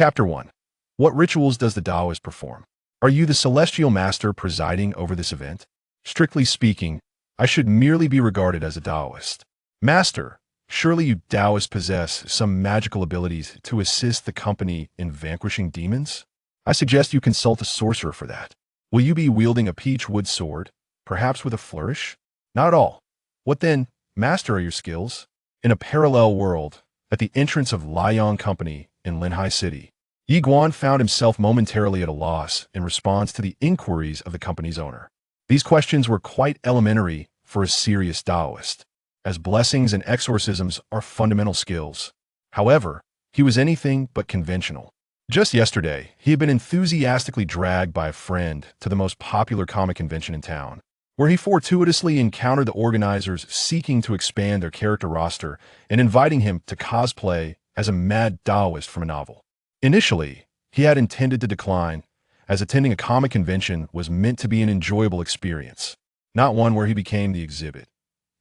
Chapter 1. What rituals does the Taoist perform? Are you the celestial master presiding over this event? Strictly speaking, I should merely be regarded as a Taoist. Master, surely you Taoists possess some magical abilities to assist the company in vanquishing demons? I suggest you consult a sorcerer for that. Will you be wielding a peach wood sword, perhaps with a flourish? Not at all. What then, master, are your skills? In a parallel world, at the entrance of Liang Company in Linhai City, Yi Guan found himself momentarily at a loss in response to the inquiries of the company's owner. These questions were quite elementary for a serious Taoist, as blessings and exorcisms are fundamental skills. However, he was anything but conventional. Just yesterday, he had been enthusiastically dragged by a friend to the most popular comic convention in town, where he fortuitously encountered the organizers seeking to expand their character roster and inviting him to cosplay as a mad Taoist from a novel. Initially, he had intended to decline, as attending a comic convention was meant to be an enjoyable experience, not one where he became the exhibit.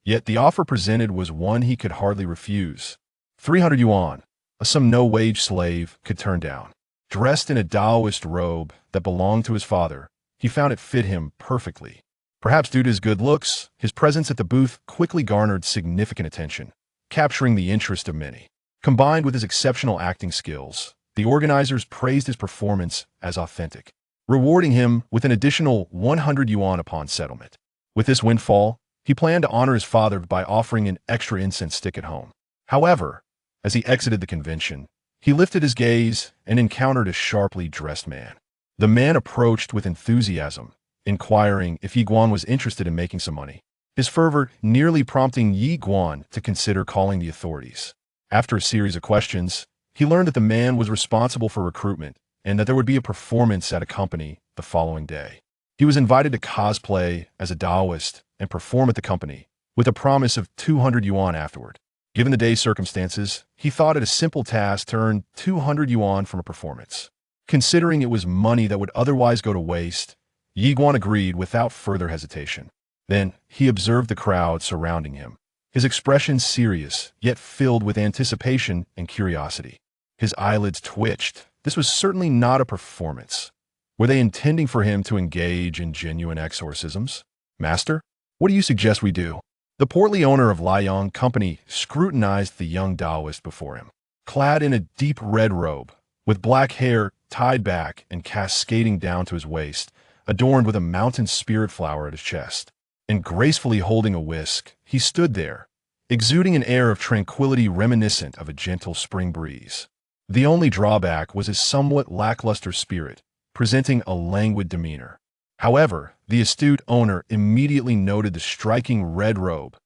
Yet the offer presented was one he could hardly refuse. 300 yuan, a sum no wage slave could turn down. Dressed in a Taoist robe that belonged to his father, he found it fit him perfectly. Perhaps due to his good looks, his presence at the booth quickly garnered significant attention, capturing the interest of many. Combined with his exceptional acting skills, the organizers praised his performance as authentic, rewarding him with an additional 100 yuan upon settlement. With this windfall, he planned to honor his father by offering an extra incense stick at home. However, as he exited the convention, he lifted his gaze and encountered a sharply dressed man. The man approached with enthusiasm, inquiring if Yi Guan was interested in making some money, his fervor nearly prompting Yi Guan to consider calling the authorities. After a series of questions, he learned that the man was responsible for recruitment and that there would be a performance at a company the following day. He was invited to cosplay as a Taoist and perform at the company, with a promise of 200 yuan afterward. Given the day's circumstances, he thought it a simple task to earn 200 yuan from a performance. Considering it was money that would otherwise go to waste, Yi Guan agreed without further hesitation. Then, he observed the crowd surrounding him, his expression serious, yet filled with anticipation and curiosity. His eyelids twitched. This was certainly not a performance. Were they intending for him to engage in genuine exorcisms? Master, what do you suggest we do? The portly owner of Liang Company scrutinized the young Taoist before him. Clad in a deep red robe, with black hair tied back and cascading down to his waist, adorned with a mountain spirit flower at his chest, and gracefully holding a whisk, he stood there, exuding an air of tranquility reminiscent of a gentle spring breeze. The only drawback was his somewhat lackluster spirit, presenting a languid demeanor. However, the astute owner immediately noted the striking red robe,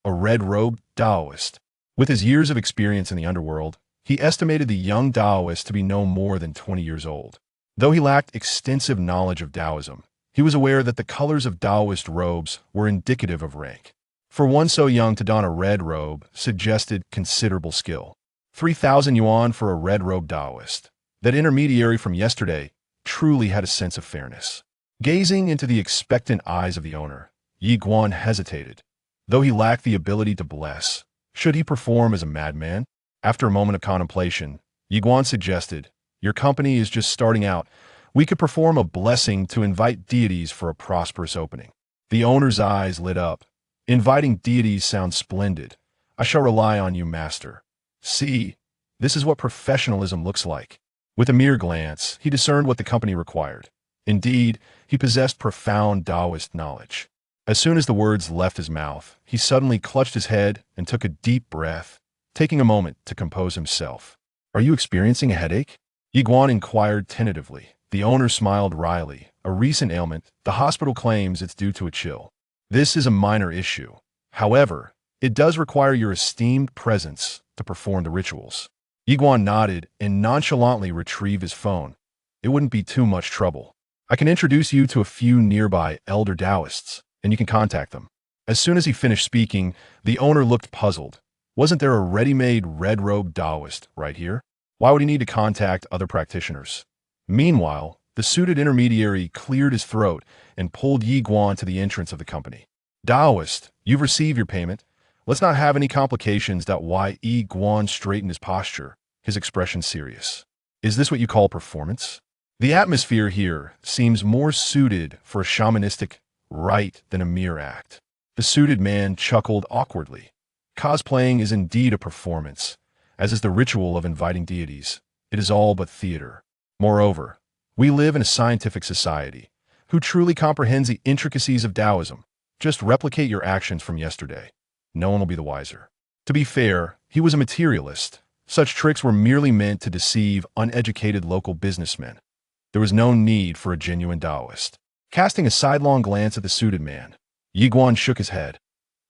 a red-robed Taoist. With his years of experience in the underworld, he estimated the young Taoist to be no more than 20 years old. Though he lacked extensive knowledge of Taoism, he was aware that the colors of Taoist robes were indicative of rank. For one so young to don a red robe suggested considerable skill. 3,000 yuan for a red-robed Taoist. That intermediary from yesterday truly had a sense of fairness. Gazing into the expectant eyes of the owner, Yi Guan hesitated. Though he lacked the ability to bless, should he perform as a madman? After a moment of contemplation, Yi Guan suggested, "Your company is just starting out. We could perform a blessing to invite deities for a prosperous opening." The owner's eyes lit up. "Inviting deities sounds splendid. I shall rely on you, master. See, this is what professionalism looks like." With a mere glance, he discerned what the company required. Indeed, he possessed profound Taoist knowledge. As soon as the words left his mouth, he suddenly clutched his head and took a deep breath, taking a moment to compose himself. "Are you experiencing a headache?" Yi Guan inquired tentatively. The owner smiled wryly. "A recent ailment. The hospital claims it's due to a chill. This is a minor issue. However, it does require your esteemed presence to perform the rituals." Yi Guan nodded and nonchalantly retrieved his phone. "It wouldn't be too much trouble. I can introduce you to a few nearby elder Taoists, and you can contact them." As soon as he finished speaking, the owner looked puzzled. Wasn't there a ready-made red-robed Taoist right here? Why would he need to contact other practitioners? Meanwhile, the suited intermediary cleared his throat and pulled Yi Guan to the entrance of the company. "Taoist, you've received your payment. Let's not have any complications." Yi Guan straightened his posture, his expression serious. Is this what you call performance? The atmosphere here seems more suited for a shamanistic rite than a mere act. The suited man chuckled awkwardly. Cosplaying is indeed a performance, as is the ritual of inviting deities. It is all but theater. Moreover, we live in a scientific society. Who truly comprehends the intricacies of Taoism? Just replicate your actions from yesterday. No one will be the wiser. To be fair, he was a materialist. Such tricks were merely meant to deceive uneducated local businessmen. There was no need for a genuine Taoist. Casting a sidelong glance at the suited man, Yi Guan shook his head.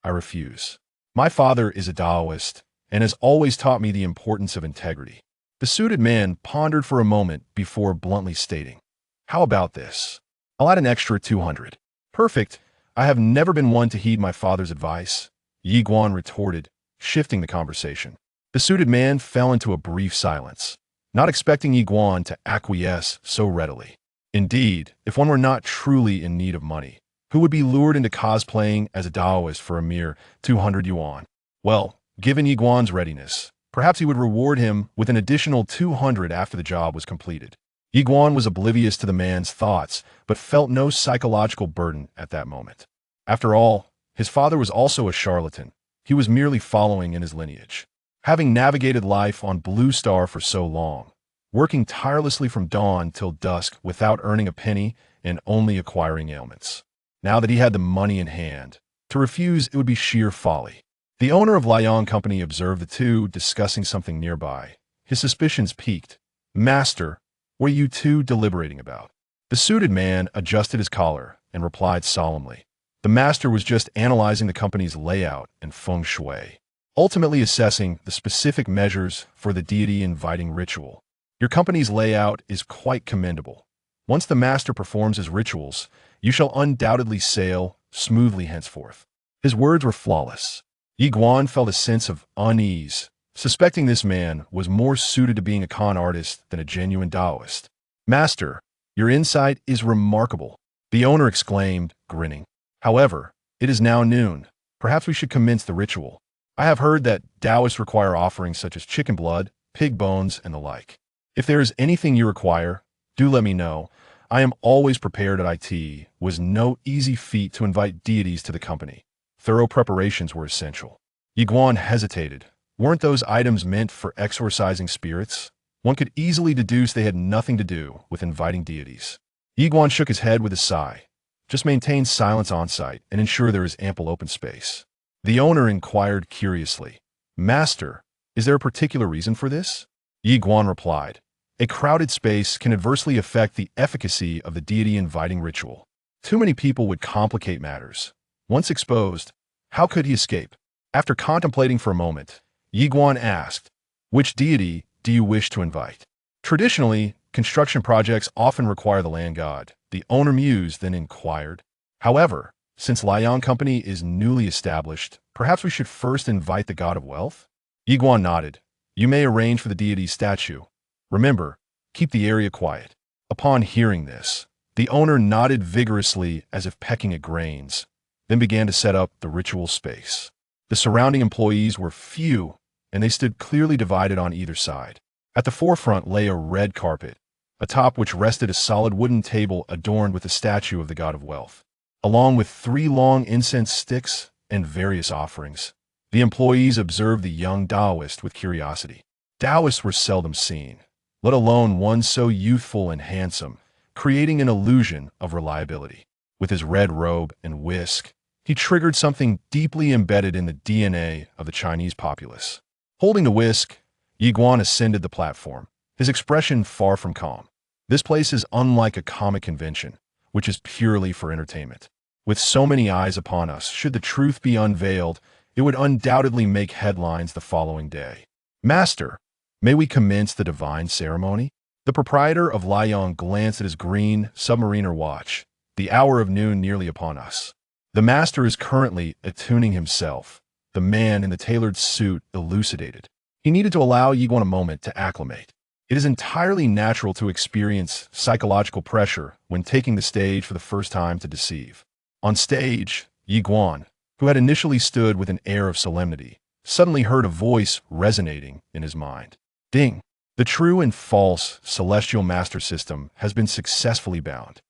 I refuse. My father is a Taoist and has always taught me the importance of integrity. The suited man pondered for a moment before bluntly stating, how about this? I'll add an extra 200. Perfect. I have never been one to heed my father's advice, Yi Guan retorted, shifting the conversation. The suited man fell into a brief silence, not expecting Yi Guan to acquiesce so readily. Indeed, if one were not truly in need of money, who would be lured into cosplaying as a Taoist for a mere 200 yuan? Well, given Yi Guan's readiness, perhaps he would reward him with an additional 200 after the job was completed. Yi Guan was oblivious to the man's thoughts, but felt no psychological burden at that moment. After all, his father was also a charlatan. He was merely following in his lineage. Having navigated life on Blue Star for so long, working tirelessly from dawn till dusk without earning a penny and only acquiring ailments. Now that he had the money in hand, to refuse it would be sheer folly. The owner of Liang Company observed the two discussing something nearby. His suspicions piqued. Master, what are you two deliberating about? The suited man adjusted his collar and replied solemnly. The master was just analyzing the company's layout and feng shui, ultimately assessing the specific measures for the deity-inviting ritual. Your company's layout is quite commendable. Once the master performs his rituals, you shall undoubtedly sail smoothly henceforth. His words were flawless. Yi Guan felt a sense of unease, suspecting this man was more suited to being a con artist than a genuine Taoist. Master, your insight is remarkable, the owner exclaimed, grinning. However, it is now noon. Perhaps we should commence the ritual. I have heard that Taoists require offerings such as chicken blood, pig bones, and the like. If there is anything you require, do let me know. I am always prepared at it. Was no easy feat to invite deities to the company. Thorough preparations were essential. Yi Guan hesitated. Weren't those items meant for exorcising spirits? One could easily deduce they had nothing to do with inviting deities. Yi Guan shook his head with a sigh. Just maintain silence on site and ensure there is ample open space. The owner inquired curiously. Master, is there a particular reason for this? Yi Guan replied. A crowded space can adversely affect the efficacy of the deity-inviting ritual. Too many people would complicate matters. Once exposed, how could he escape? After contemplating for a moment, Yi Guan asked, which deity do you wish to invite? Traditionally, construction projects often require the land god, the owner mused, then inquired. However, since Liang Company is newly established, perhaps we should first invite the god of wealth? Yi Guan nodded. You may arrange for the deity's statue. Remember, keep the area quiet. Upon hearing this, the owner nodded vigorously as if pecking at grains, then began to set up the ritual space. The surrounding employees were few, and they stood clearly divided on either side. At the forefront lay a red carpet, atop which rested a solid wooden table adorned with a statue of the god of wealth, along with 3 long incense sticks and various offerings. The employees observed the young Taoist with curiosity. Taoists were seldom seen, let alone one so youthful and handsome, creating an illusion of reliability. With his red robe and whisk, he triggered something deeply embedded in the DNA of the Chinese populace. Holding the whisk, Yi Guan ascended the platform, his expression far from calm. This place is unlike a comic convention, which is purely for entertainment. With so many eyes upon us, should the truth be unveiled, it would undoubtedly make headlines the following day. Master, may we commence the divine ceremony? The proprietor of Liang glanced at his green submariner watch, the hour of noon nearly upon us. The master is currently attuning himself, the man in the tailored suit elucidated. He needed to allow Yi Guan a moment to acclimate. It is entirely natural to experience psychological pressure when taking the stage for the first time to deceive. On stage, Yi Guan, who had initially stood with an air of solemnity, suddenly heard a voice resonating in his mind. Ding! The true and false celestial master system has been successfully bound.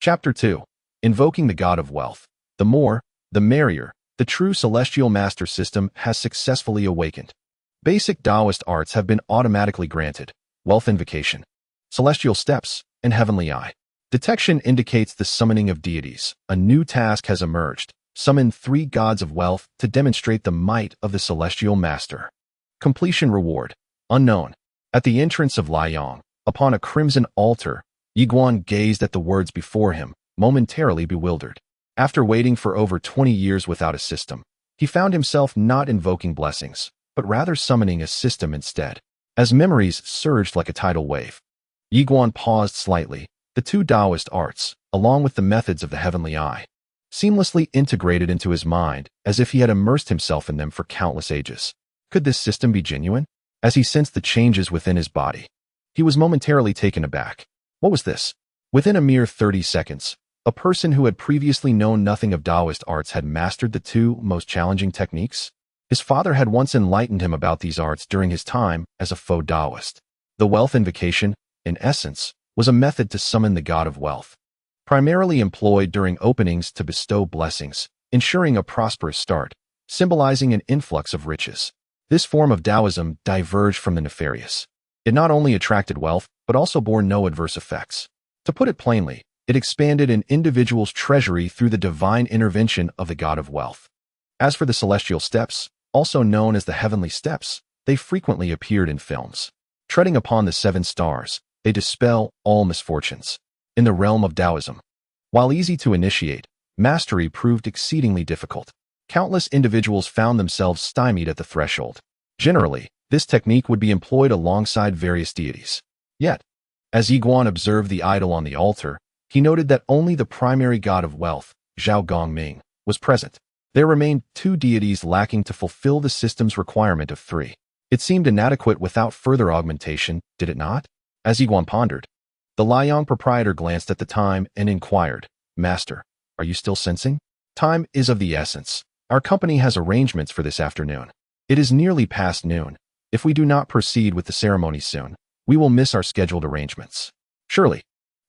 Chapter 2. Invoking the God of Wealth. The more, the merrier. The true celestial master system has successfully awakened. Basic Taoist arts have been automatically granted. Wealth invocation, celestial steps, and heavenly eye. Detection indicates the summoning of deities. A new task has emerged. Summon 3 gods of wealth to demonstrate the might of the celestial master. Completion reward. Unknown. At the entrance of Liang, upon a crimson altar, Yiguan gazed at the words before him, momentarily bewildered. After waiting for over 20 years without a system, he found himself not invoking blessings, but rather summoning a system instead. As memories surged like a tidal wave, Yiguan paused slightly. The 2 Taoist arts, along with the methods of the heavenly eye, seamlessly integrated into his mind as if he had immersed himself in them for countless ages. Could this system be genuine? As he sensed the changes within his body, he was momentarily taken aback. What was this? Within a mere 30 seconds, a person who had previously known nothing of Taoist arts had mastered the 2 most challenging techniques. His father had once enlightened him about these arts during his time as a faux Taoist. The wealth invocation, in essence, was a method to summon the god of wealth, primarily employed during openings to bestow blessings, ensuring a prosperous start, symbolizing an influx of riches. This form of Taoism diverged from the nefarious. It not only attracted wealth, but also bore no adverse effects. To put it plainly, it expanded an individual's treasury through the divine intervention of the god of wealth. As for the celestial steps, also known as the heavenly steps, they frequently appeared in films. Treading upon the 7 stars, they dispel all misfortunes. In the realm of Taoism, while easy to initiate, mastery proved exceedingly difficult. Countless individuals found themselves stymied at the threshold. Generally, this technique would be employed alongside various deities. Yet, as Yiguan observed the idol on the altar, he noted that only the primary god of wealth, Zhao Gongming, was present. There remained 2 deities lacking to fulfill the system's requirement of 3. It seemed inadequate without further augmentation, did it not? As Yiguan pondered, the Liang proprietor glanced at the time and inquired, "Master, are you still sensing? Time is of the essence. Our company has arrangements for this afternoon. It is nearly past noon. If we do not proceed with the ceremony soon, we will miss our scheduled arrangements." "Surely,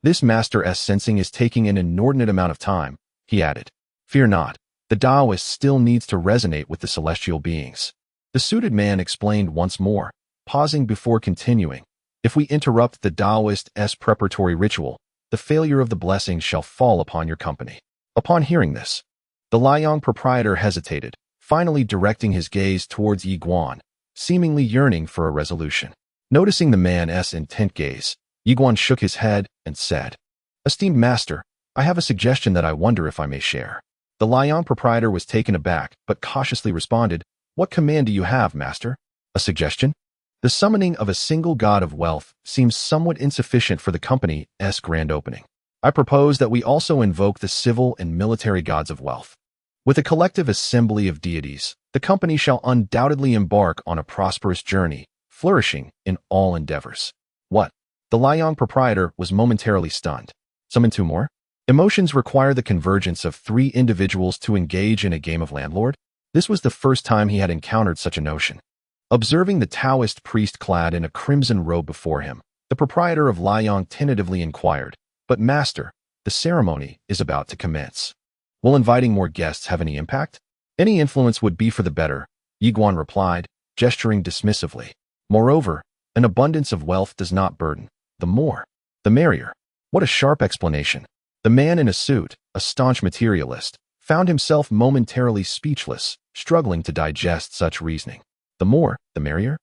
this master's sensing is taking an inordinate amount of time," he added. "Fear not, the Taoist still needs to resonate with the celestial beings." The suited man explained once more, pausing before continuing. "If we interrupt the Taoist's preparatory ritual, the failure of the blessings shall fall upon your company." Upon hearing this, the Liang proprietor hesitated, finally directing his gaze towards Yiguan, seemingly yearning for a resolution. Noticing the man's intent gaze, Yiguan shook his head and said, "Esteemed master, I have a suggestion that I wonder if I may share." The Liang proprietor was taken aback, but cautiously responded, "What command do you have, master?" "A suggestion? The summoning of a single god of wealth seems somewhat insufficient for the company's grand opening. I propose that we also invoke the civil and military gods of wealth. With a collective assembly of deities, the company shall undoubtedly embark on a prosperous journey, flourishing in all endeavors." "What?" The Liang proprietor was momentarily stunned. "Summon 2 more? Emotions require the convergence of 3 individuals to engage in a game of landlord?" This was the first time he had encountered such a notion. Observing the Taoist priest clad in a crimson robe before him, the proprietor of Liang tentatively inquired, "But master, the ceremony is about to commence. Will inviting more guests have any impact?" "Any influence would be for the better," Yiguan replied, gesturing dismissively. "Moreover, an abundance of wealth does not burden. The more, the merrier." What a sharp explanation. The man in a suit, a staunch materialist, found himself momentarily speechless, struggling to digest such reasoning. The more, the merrier?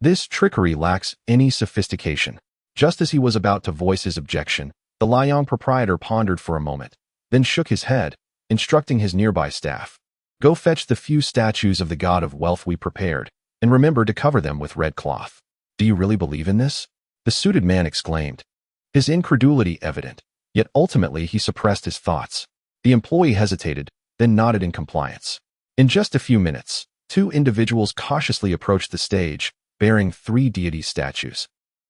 This trickery lacks any sophistication. Just as he was about to voice his objection, the Liang proprietor pondered for a moment, then shook his head, instructing his nearby staff, "Go fetch the few statues of the god of wealth we prepared, and remember to cover them with red cloth." "Do you really believe in this?" the suited man exclaimed, his incredulity evident, yet ultimately he suppressed his thoughts. The employee hesitated, then nodded in compliance. In just a few minutes, 2 individuals cautiously approached the stage, bearing 3 deity statues,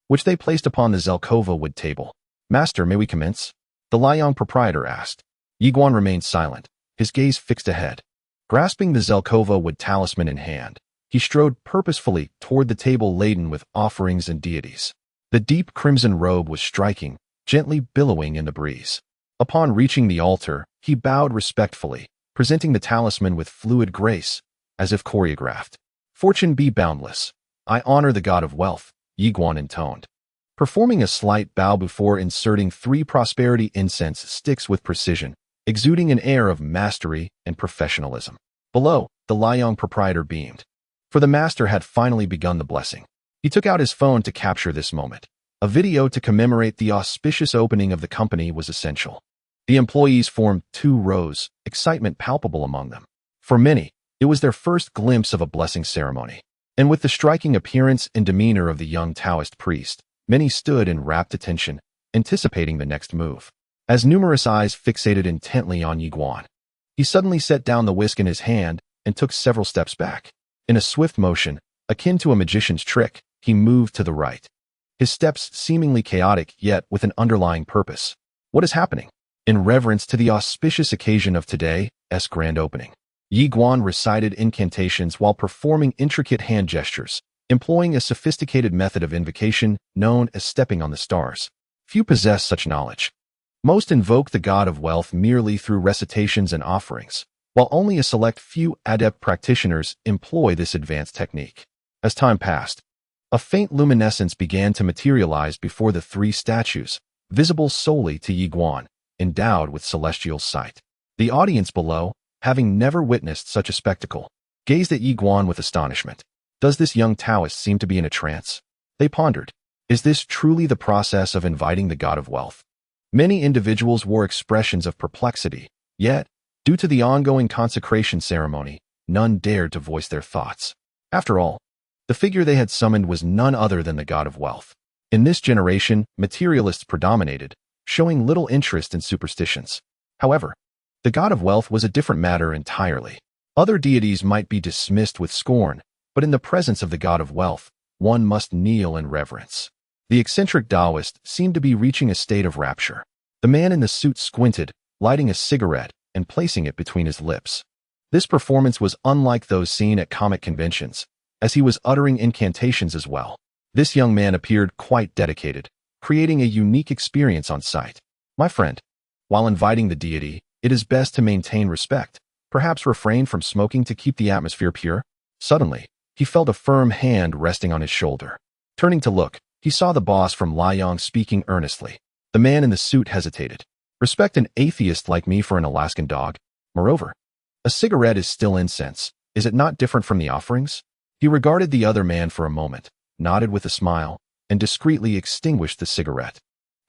which they placed upon the Zelkova wood table. "Master, may we commence?" the Liang proprietor asked. Yiguan remained silent, his gaze fixed ahead. Grasping the Zelkova wood talisman in hand, he strode purposefully toward the table laden with offerings and deities. The deep crimson robe was striking, gently billowing in the breeze. Upon reaching the altar, he bowed respectfully, presenting the talisman with fluid grace, as if choreographed. "Fortune be boundless. I honor the god of wealth," Yiguan intoned, performing a slight bow before inserting 3 prosperity incense sticks with precision, exuding an air of mastery and professionalism. Below, the Liang proprietor beamed, for the master had finally begun the blessing. He took out his phone to capture this moment. A video to commemorate the auspicious opening of the company was essential. The employees formed 2 rows, excitement palpable among them. For many, it was their first glimpse of a blessing ceremony. And with the striking appearance and demeanor of the young Taoist priest, many stood in rapt attention, anticipating the next move. As numerous eyes fixated intently on Yiguan, he suddenly set down the whisk in his hand and took several steps back. In a swift motion, akin to a magician's trick, he moved to the right. His steps seemingly chaotic, yet with an underlying purpose. What is happening? In reverence to the auspicious occasion of today's grand opening, Yiguan recited incantations while performing intricate hand gestures, employing a sophisticated method of invocation known as stepping on the stars. Few possess such knowledge. Most invoke the god of wealth merely through recitations and offerings, while only a select few adept practitioners employ this advanced technique. As time passed, a faint luminescence began to materialize before the 3 statues, visible solely to Yiguan, endowed with celestial sight. The audience below, having never witnessed such a spectacle, gazed at Yiguan with astonishment. Does this young Taoist seem to be in a trance? They pondered. Is this truly the process of inviting the god of wealth? Many individuals wore expressions of perplexity, yet, due to the ongoing consecration ceremony, none dared to voice their thoughts. After all, the figure they had summoned was none other than the god of wealth. In this generation, materialists predominated, showing little interest in superstitions. However, the god of wealth was a different matter entirely. Other deities might be dismissed with scorn, but in the presence of the god of wealth, one must kneel in reverence. The eccentric Taoist seemed to be reaching a state of rapture. The man in the suit squinted, lighting a cigarette and placing it between his lips. This performance was unlike those seen at comic conventions, as he was uttering incantations as well. This young man appeared quite dedicated, creating a unique experience on site. "My friend, while inviting the deity, it is best to maintain respect. Perhaps refrain from smoking to keep the atmosphere pure." Suddenly, he felt a firm hand resting on his shoulder. Turning to look, he saw the boss from Liang speaking earnestly. The man in the suit hesitated. "Respect an atheist like me for an Alaskan dog. Moreover, a cigarette is still incense. Is it not different from the offerings?" He regarded the other man for a moment, nodded with a smile, and discreetly extinguished the cigarette.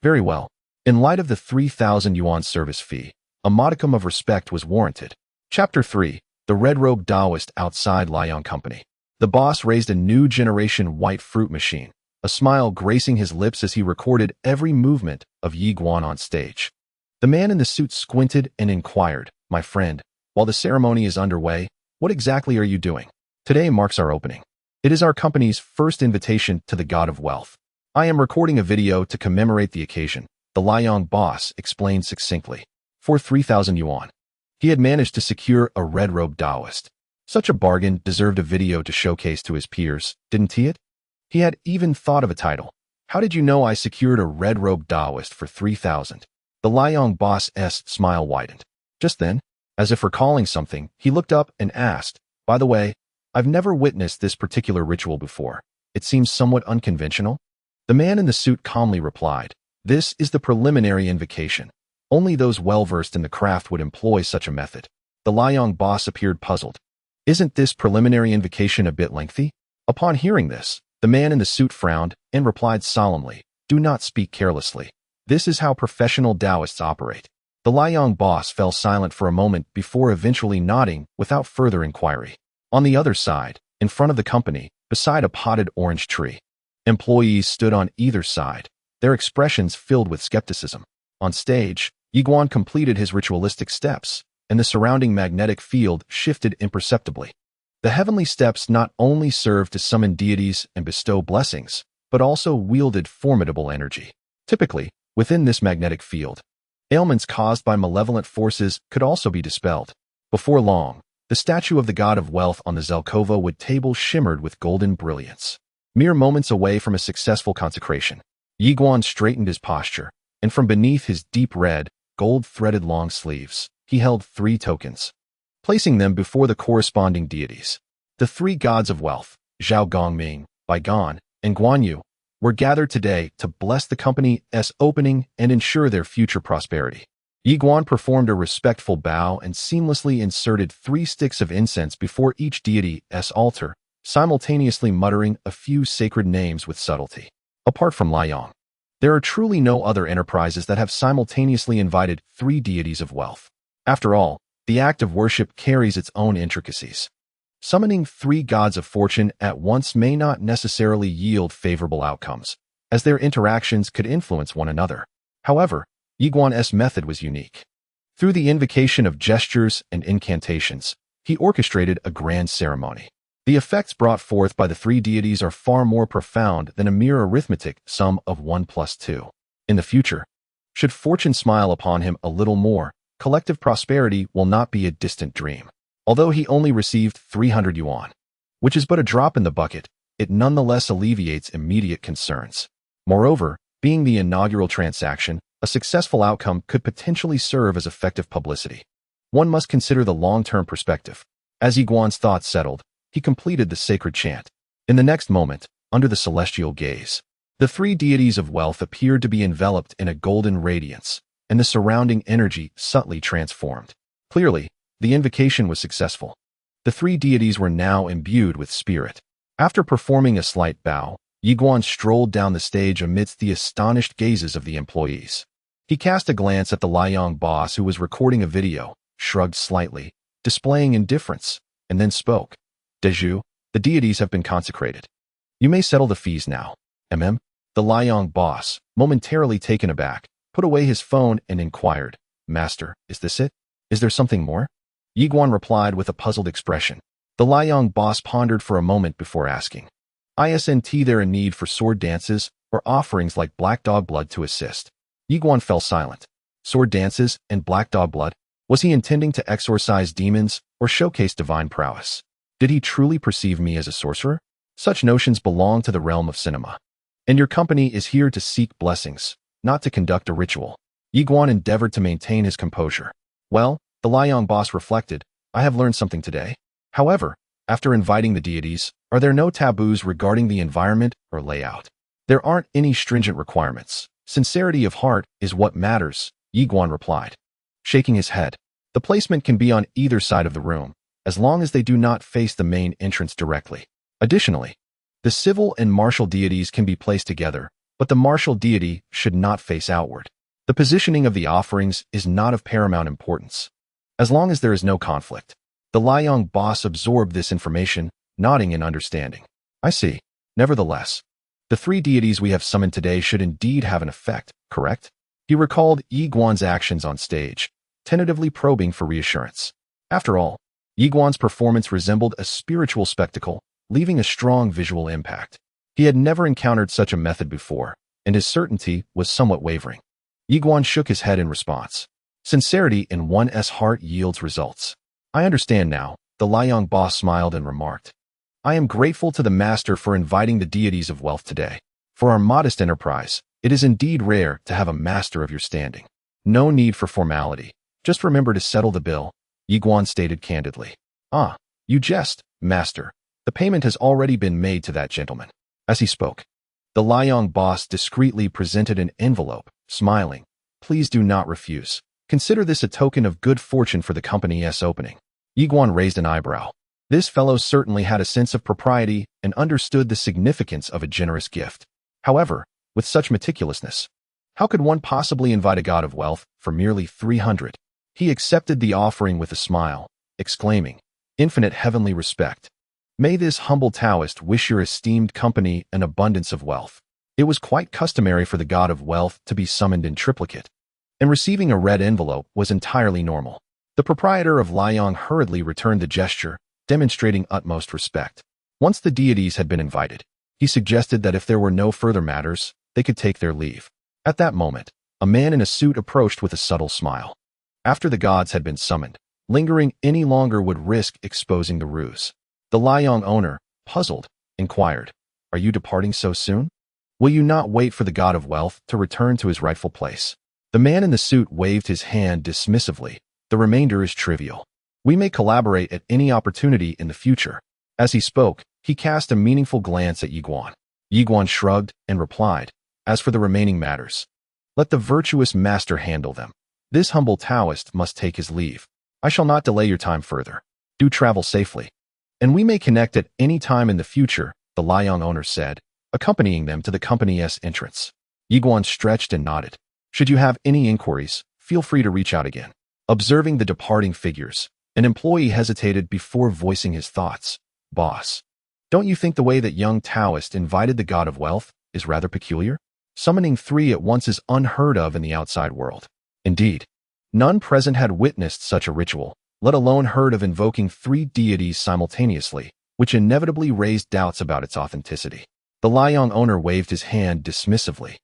"Very well. In light of the 3,000 yuan service fee, a modicum of respect was warranted." Chapter 3. The Red-Robed Taoist Outside Liang Company. The boss raised a new generation white fruit machine, a smile gracing his lips as he recorded every movement of Yiguan on stage. The man in the suit squinted and inquired, "My friend, while the ceremony is underway, what exactly are you doing?" "Today marks our opening. It is our company's first invitation to the god of wealth. I am recording a video to commemorate the occasion," the Liang boss explained succinctly. For 3,000 yuan, he had managed to secure a red-robed Taoist. Such a bargain deserved a video to showcase to his peers, didn't he? He had even thought of a title. "How did you know I secured a red-robed Taoist for 3,000? The Liang boss's smile widened. Just then, as if recalling something, he looked up and asked, "By the way, I've never witnessed this particular ritual before. It seems somewhat unconventional." The man in the suit calmly replied, "This is the preliminary invocation. Only those well-versed in the craft would employ such a method." The Liang boss appeared puzzled. "Isn't this preliminary invocation a bit lengthy?" Upon hearing this, the man in the suit frowned and replied solemnly, "Do not speak carelessly. This is how professional Taoists operate." The Liang boss fell silent for a moment before eventually nodding without further inquiry. On the other side, in front of the company, beside a potted orange tree, employees stood on either side, their expressions filled with skepticism. On stage, Yiguan completed his ritualistic steps, and the surrounding magnetic field shifted imperceptibly. The heavenly steps not only served to summon deities and bestow blessings, but also wielded formidable energy. Typically, within this magnetic field, ailments caused by malevolent forces could also be dispelled. Before long, The statue of the god of wealth on the Zelkova wood table shimmered with golden brilliance. Mere moments away from a successful consecration, Yiguan straightened his posture, and from beneath his deep red, gold-threaded long sleeves, he held 3 tokens, placing them before the corresponding deities. The 3 gods of wealth, Zhao Gongming, Baigan, and Guanyu, were gathered today to bless the company's opening and ensure their future prosperity. Yiguan performed a respectful bow and seamlessly inserted 3 sticks of incense before each deity's altar, simultaneously muttering a few sacred names with subtlety. Apart from Liang, there are truly no other enterprises that have simultaneously invited 3 deities of wealth. After all, the act of worship carries its own intricacies. Summoning 3 gods of fortune at once may not necessarily yield favorable outcomes, as their interactions could influence one another. However, Yiguan's method was unique. Through the invocation of gestures and incantations, he orchestrated a grand ceremony. The effects brought forth by the 3 deities are far more profound than a mere arithmetic sum of 1 plus 2. In the future, should fortune smile upon him a little more, collective prosperity will not be a distant dream. Although he only received 300 yuan, which is but a drop in the bucket, it nonetheless alleviates immediate concerns. Moreover, being the inaugural transaction, a successful outcome could potentially serve as effective publicity. One must consider the long-term perspective. As Yiguan's thoughts settled, he completed the sacred chant. In the next moment, under the celestial gaze, the 3 deities of wealth appeared to be enveloped in a golden radiance, and the surrounding energy subtly transformed. Clearly, the invocation was successful. The 3 deities were now imbued with spirit. After performing a slight bow, Yiguan strolled down the stage amidst the astonished gazes of the employees. He cast a glance at the Liang boss who was recording a video, shrugged slightly, displaying indifference, and then spoke. Deju, the deities have been consecrated. You may settle the fees now. The Liang boss, momentarily taken aback, put away his phone and inquired, Master, is this it? Is there something more? Yiguan replied with a puzzled expression. The Liang boss pondered for a moment before asking, Isn't there a need for sword dances or offerings like black dog blood to assist? Yiguan fell silent. Sword dances and black dog blood? Was he intending to exorcise demons or showcase divine prowess? Did he truly perceive me as a sorcerer? Such notions belong to the realm of cinema. And your company is here to seek blessings, not to conduct a ritual. Yiguan endeavored to maintain his composure. Well, the Liang boss reflected, I have learned something today. However, after inviting the deities, are there no taboos regarding the environment or layout? There aren't any stringent requirements. Sincerity of heart is what matters, Yiguan replied, shaking his head. The placement can be on either side of the room, as long as they do not face the main entrance directly. Additionally, the civil and martial deities can be placed together, but the martial deity should not face outward. The positioning of the offerings is not of paramount importance, as long as there is no conflict. The Liang boss absorbed this information, nodding in understanding. I see. Nevertheless, the 3 deities we have summoned today should indeed have an effect, correct? He recalled Yiguan's actions on stage, tentatively probing for reassurance. After all, Yiguan's performance resembled a spiritual spectacle, leaving a strong visual impact. He had never encountered such a method before, and his certainty was somewhat wavering. Yiguan shook his head in response. Sincerity in one's heart yields results. I understand now, the Liang boss smiled and remarked. I am grateful to the master for inviting the deities of wealth today. For our modest enterprise, it is indeed rare to have a master of your standing. No need for formality. Just remember to settle the bill, Yiguan stated candidly. Ah, you jest, master. The payment has already been made to that gentleman. As he spoke, the Liang boss discreetly presented an envelope, smiling. Please do not refuse. Consider this a token of good fortune for the company's opening. Yiguan raised an eyebrow. This fellow certainly had a sense of propriety and understood the significance of a generous gift. However, with such meticulousness, how could one possibly invite a god of wealth for merely 300? He accepted the offering with a smile, exclaiming, Infinite heavenly respect. May this humble Taoist wish your esteemed company an abundance of wealth. It was quite customary for the god of wealth to be summoned in triplicate, and receiving a red envelope was entirely normal. The proprietor of Liang hurriedly returned the gesture, demonstrating utmost respect. Once the deities had been invited, he suggested that if there were no further matters, they could take their leave. At that moment, a man in a suit approached with a subtle smile. After the gods had been summoned, Lingering any longer would risk exposing the ruse. The Liang owner, puzzled, inquired, "Are you departing so soon? Will you not wait for the god of wealth to return to his rightful place?" The man in the suit waved his hand dismissively. "The remainder is trivial. We may collaborate at any opportunity in the future." As he spoke, he cast a meaningful glance at Yiguan. Yiguan shrugged and replied, "As for the remaining matters, let the virtuous master handle them. This humble Taoist must take his leave. I shall not delay your time further. Do travel safely. And we may connect at any time in the future," the Liang owner said, accompanying them to the company's entrance. Yiguan stretched and nodded. "Should you have any inquiries, feel free to reach out again." Observing the departing figures, an employee hesitated before voicing his thoughts. "Boss, don't you think the way that young Taoist invited the god of wealth is rather peculiar? Summoning three at once is unheard of in the outside world." Indeed, none present had witnessed such a ritual, let alone heard of invoking three deities simultaneously, which inevitably raised doubts about its authenticity. The Liang owner waved his hand dismissively.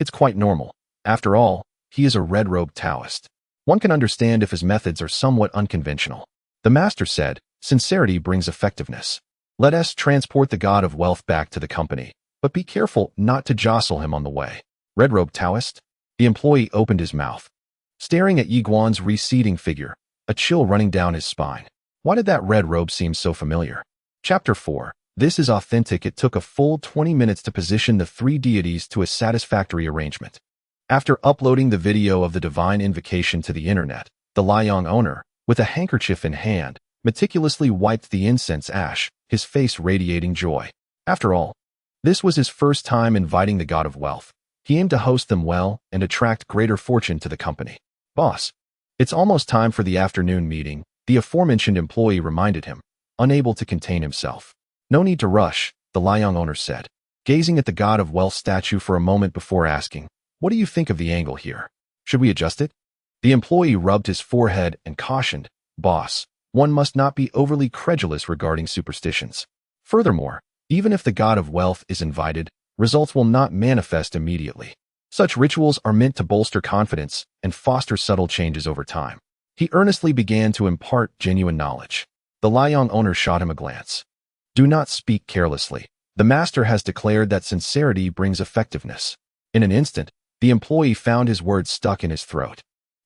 "It's quite normal. After all, he is a red-robed Taoist. One can understand if his methods are somewhat unconventional." The master said, "Sincerity brings effectiveness. Let us transport the god of wealth back to the company, but be careful not to jostle him on the way." "Red-robed Taoist?" The employee opened his mouth, staring at Yiguan's receding figure, a chill running down his spine. Why did that red robe seem so familiar? Chapter 4. This is authentic. It took a full 20 minutes to position the three deities to a satisfactory arrangement. After uploading the video of the divine invocation to the internet, the Liang owner, with a handkerchief in hand, meticulously wiped the incense ash, his face radiating joy. After all, this was his first time inviting the god of wealth. He aimed to host them well and attract greater fortune to the company. "Boss, it's almost time for the afternoon meeting," the aforementioned employee reminded him, unable to contain himself. "No need to rush," the Liang owner said, gazing at the god of wealth statue for a moment before asking, "What do you think of the angle here? Should we adjust it?" The employee rubbed his forehead and cautioned, "Boss, one must not be overly credulous regarding superstitions. Furthermore, even if the god of wealth is invited, results will not manifest immediately. Such rituals are meant to bolster confidence and foster subtle changes over time." He earnestly began to impart genuine knowledge. The Liang owner shot him a glance. "Do not speak carelessly. The master has declared that sincerity brings effectiveness." In an instant, the employee found his words stuck in his throat.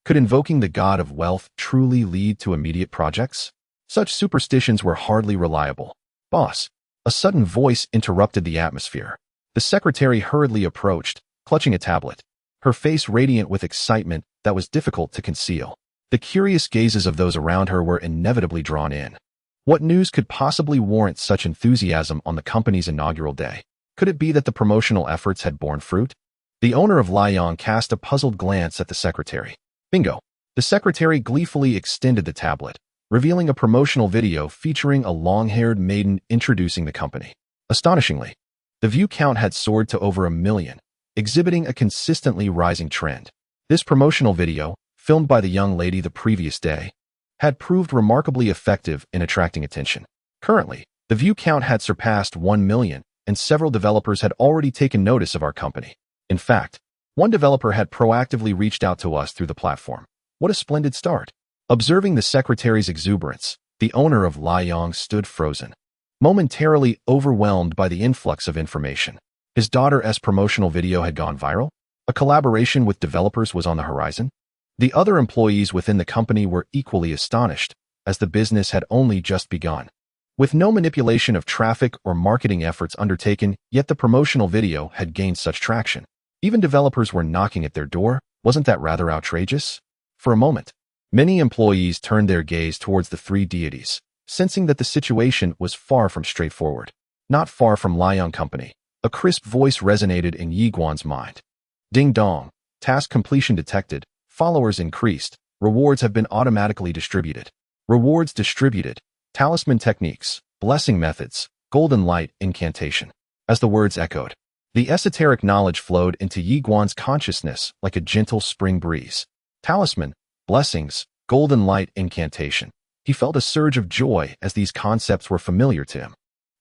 Could invoking the god of wealth truly lead to immediate projects? Such superstitions were hardly reliable. "Boss," a sudden voice interrupted the atmosphere. The secretary hurriedly approached, clutching a tablet, her face radiant with excitement that was difficult to conceal. The curious gazes of those around her were inevitably drawn in. What news could possibly warrant such enthusiasm on the company's inaugural day? Could it be that the promotional efforts had borne fruit? The owner of Liang cast a puzzled glance at the secretary. Bingo! The secretary gleefully extended the tablet, revealing a promotional video featuring a long-haired maiden introducing the company. Astonishingly, the view count had soared to over 1 million, exhibiting a consistently rising trend. This promotional video, filmed by the young lady the previous day, had proved remarkably effective in attracting attention. Currently, the view count had surpassed 1 million, and several developers had already taken notice of our company. In fact, one developer had proactively reached out to us through the platform. What a splendid start! Observing the secretary's exuberance, the owner of Liang stood frozen, momentarily overwhelmed by the influx of information. His daughter's promotional video had gone viral? A collaboration with developers was on the horizon? The other employees within the company were equally astonished, as the business had only just begun. With no manipulation of traffic or marketing efforts undertaken, yet the promotional video had gained such traction. Even developers were knocking at their door. Wasn't that rather outrageous? For a moment, many employees turned their gaze towards the three deities, sensing that the situation was far from straightforward. Not far from Liang Company, a crisp voice resonated in Yiguan's mind. Ding dong, task completion detected, followers increased, rewards have been automatically distributed. Rewards distributed, talisman techniques, blessing methods, golden light incantation. As the words echoed, the esoteric knowledge flowed into Yiguan's consciousness like a gentle spring breeze. Talisman, blessings, golden light incantation. He felt a surge of joy as these concepts were familiar to him.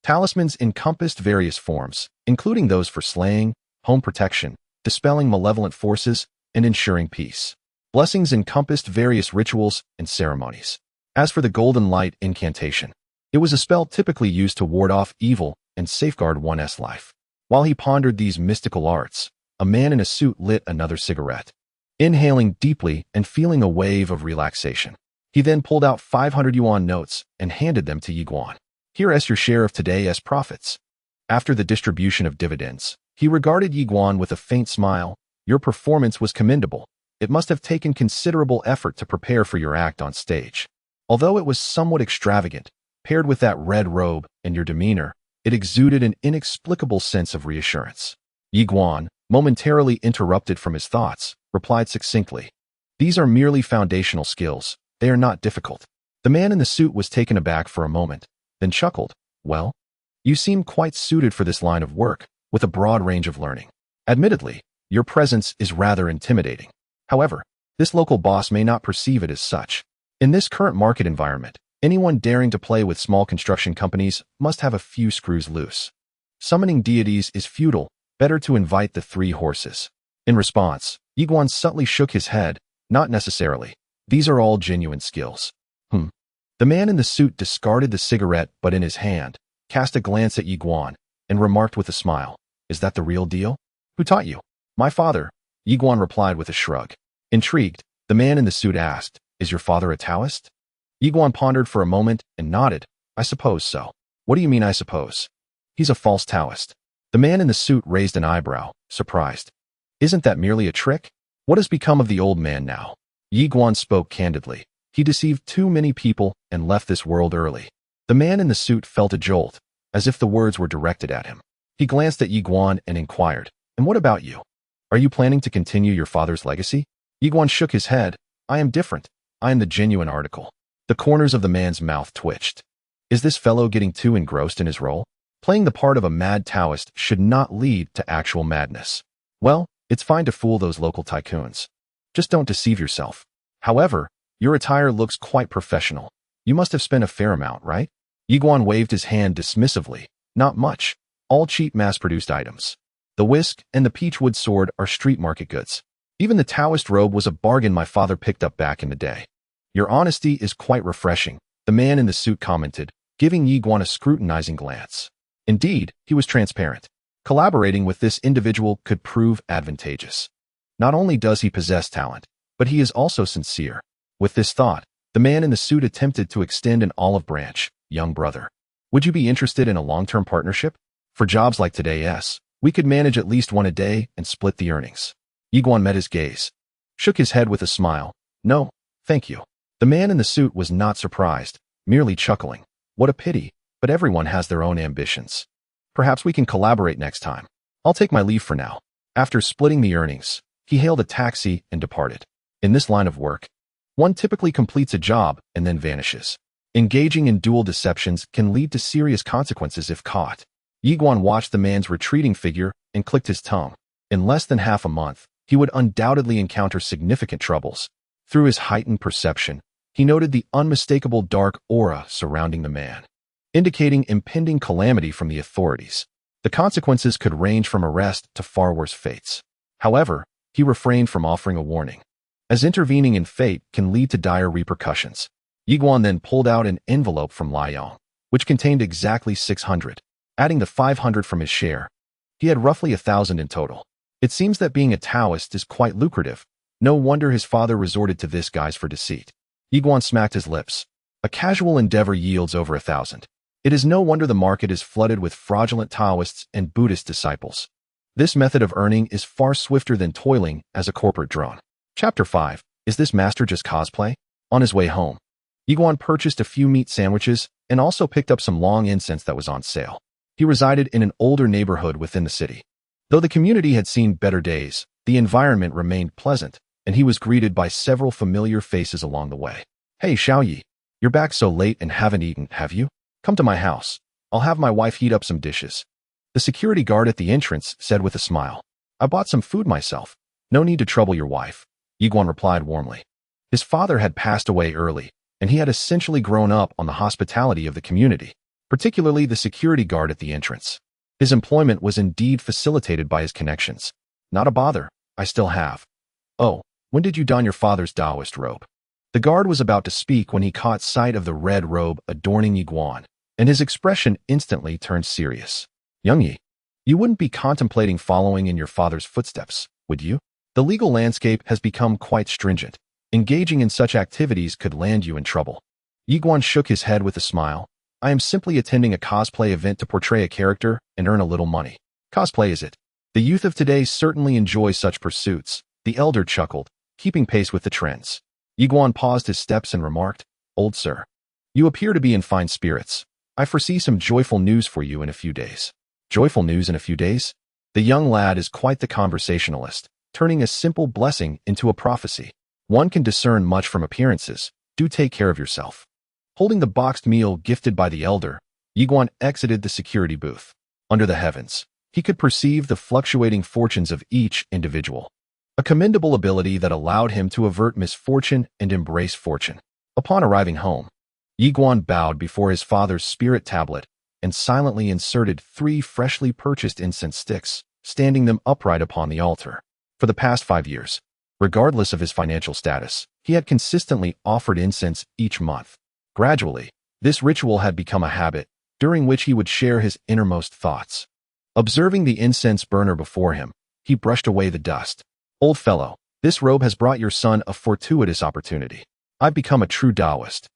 Talismans encompassed various forms, including those for slaying, home protection, dispelling malevolent forces, and ensuring peace. Blessings encompassed various rituals and ceremonies. As for the golden light incantation, it was a spell typically used to ward off evil and safeguard one's life. While he pondered these mystical arts, a man in a suit lit another cigarette. Inhaling deeply and feeling a wave of relaxation, he then pulled out 500 yuan notes and handed them to Yiguan. Here is your share of today's profits. After the distribution of dividends, he regarded Yiguan with a faint smile. Your performance was commendable. It must have taken considerable effort to prepare for your act on stage. Although it was somewhat extravagant, paired with that red robe and your demeanor, it exuded an inexplicable sense of reassurance. Yiguan, momentarily interrupted from his thoughts, replied succinctly, "These are merely foundational skills. They are not difficult." The man in the suit was taken aback for a moment, then chuckled. "Well, you seem quite suited for this line of work, with a broad range of learning. Admittedly, your presence is rather intimidating. However, this local boss may not perceive it as such. In this current market environment, anyone daring to play with small construction companies must have a few screws loose. Summoning deities is futile. Better to invite the three horses." In response, Yiguan subtly shook his head. "Not necessarily. These are all genuine skills." The man in the suit discarded the cigarette but in his hand, cast a glance at Yiguan, and remarked with a smile, "Is that the real deal? Who taught you?" "My father," Yiguan replied with a shrug. Intrigued, the man in the suit asked, "Is your father a Taoist?" Yiguan pondered for a moment and nodded. "I suppose so." "What do you mean, I suppose?" "He's a false Taoist." The man in the suit raised an eyebrow, surprised. "Isn't that merely a trick? What has become of the old man now?" Yiguan spoke candidly. "He deceived too many people and left this world early." The man in the suit felt a jolt, as if the words were directed at him. He glanced at Yiguan and inquired, "And what about you? Are you planning to continue your father's legacy?" Yiguan shook his head. "I am different. I am the genuine article." The corners of the man's mouth twitched. Is this fellow getting too engrossed in his role? Playing the part of a mad Taoist should not lead to actual madness. Well, it's fine to fool those local tycoons. Just don't deceive yourself. However, your attire looks quite professional. You must have spent a fair amount, right? Yiguan waved his hand dismissively. "Not much. All cheap mass-produced items. The whisk and the peachwood sword are street market goods. Even the Taoist robe was a bargain my father picked up back in the day." "Your honesty is quite refreshing," the man in the suit commented, giving Yiguan a scrutinizing glance. Indeed, he was transparent. Collaborating with this individual could prove advantageous. Not only does he possess talent, but he is also sincere. With this thought, the man in the suit attempted to extend an olive branch. "Young brother, would you be interested in a long-term partnership? For jobs like today's, we could manage at least one a day and split the earnings." Yiguan met his gaze, shook his head with a smile. "No, thank you." The man in the suit was not surprised, merely chuckling. "What a pity, but everyone has their own ambitions. Perhaps we can collaborate next time. I'll take my leave for now." After splitting the earnings, he hailed a taxi and departed. In this line of work, one typically completes a job and then vanishes. Engaging in dual deceptions can lead to serious consequences if caught. Yiguan watched the man's retreating figure and clicked his tongue. In less than half a month, he would undoubtedly encounter significant troubles. Through his heightened perception, he noted the unmistakable dark aura surrounding the man, indicating impending calamity from the authorities. The consequences could range from arrest to far worse fates. However, he refrained from offering a warning, as intervening in fate can lead to dire repercussions. Yiguan then pulled out an envelope from Liang, which contained exactly 600, adding the 500 from his share. He had roughly 1,000 in total. It seems that being a Taoist is quite lucrative. No wonder his father resorted to this guise for deceit. Yiguan smacked his lips. A casual endeavor yields over 1,000. It is no wonder the market is flooded with fraudulent Taoists and Buddhist disciples. This method of earning is far swifter than toiling as a corporate drone. Chapter 5. Is this master just cosplay? On his way home, Yiguan purchased a few meat sandwiches and also picked up some long incense that was on sale. He resided in an older neighborhood within the city. Though the community had seen better days, the environment remained pleasant, and he was greeted by several familiar faces along the way. "Hey, Xiaoyi, you're back so late and haven't eaten, have you? Come to my house. I'll have my wife heat up some dishes." The security guard at the entrance said with a smile. "I bought some food myself. No need to trouble your wife," Yiguan replied warmly. His father had passed away early, and he had essentially grown up on the hospitality of the community, particularly the security guard at the entrance. His employment was indeed facilitated by his connections. "Not a bother, I still have." "Oh, when did you don your father's Taoist robe?" The guard was about to speak when he caught sight of the red robe adorning Yiguan, and his expression instantly turned serious. Young Yi, you wouldn't be contemplating following in your father's footsteps, would you? The legal landscape has become quite stringent. Engaging in such activities could land you in trouble. Yiguan shook his head with a smile. I am simply attending a cosplay event to portray a character and earn a little money. Cosplay is it? The youth of today certainly enjoy such pursuits, the elder chuckled, keeping pace with the trends. Yiguan paused his steps and remarked, Old sir, you appear to be in fine spirits. I foresee some joyful news for you in a few days. Joyful news in a few days? The young lad is quite the conversationalist, turning a simple blessing into a prophecy. One can discern much from appearances. Do take care of yourself. Holding the boxed meal gifted by the elder, Yiguan exited the security booth. Under the heavens, he could perceive the fluctuating fortunes of each individual. A commendable ability that allowed him to avert misfortune and embrace fortune. Upon arriving home, Yiguan bowed before his father's spirit tablet and silently inserted 3 freshly purchased incense sticks, standing them upright upon the altar. For the past 5 years, regardless of his financial status, he had consistently offered incense each month. Gradually, this ritual had become a habit, during which he would share his innermost thoughts. Observing the incense burner before him, he brushed away the dust. Old fellow, this robe has brought your son a fortuitous opportunity. I've become a true Taoist,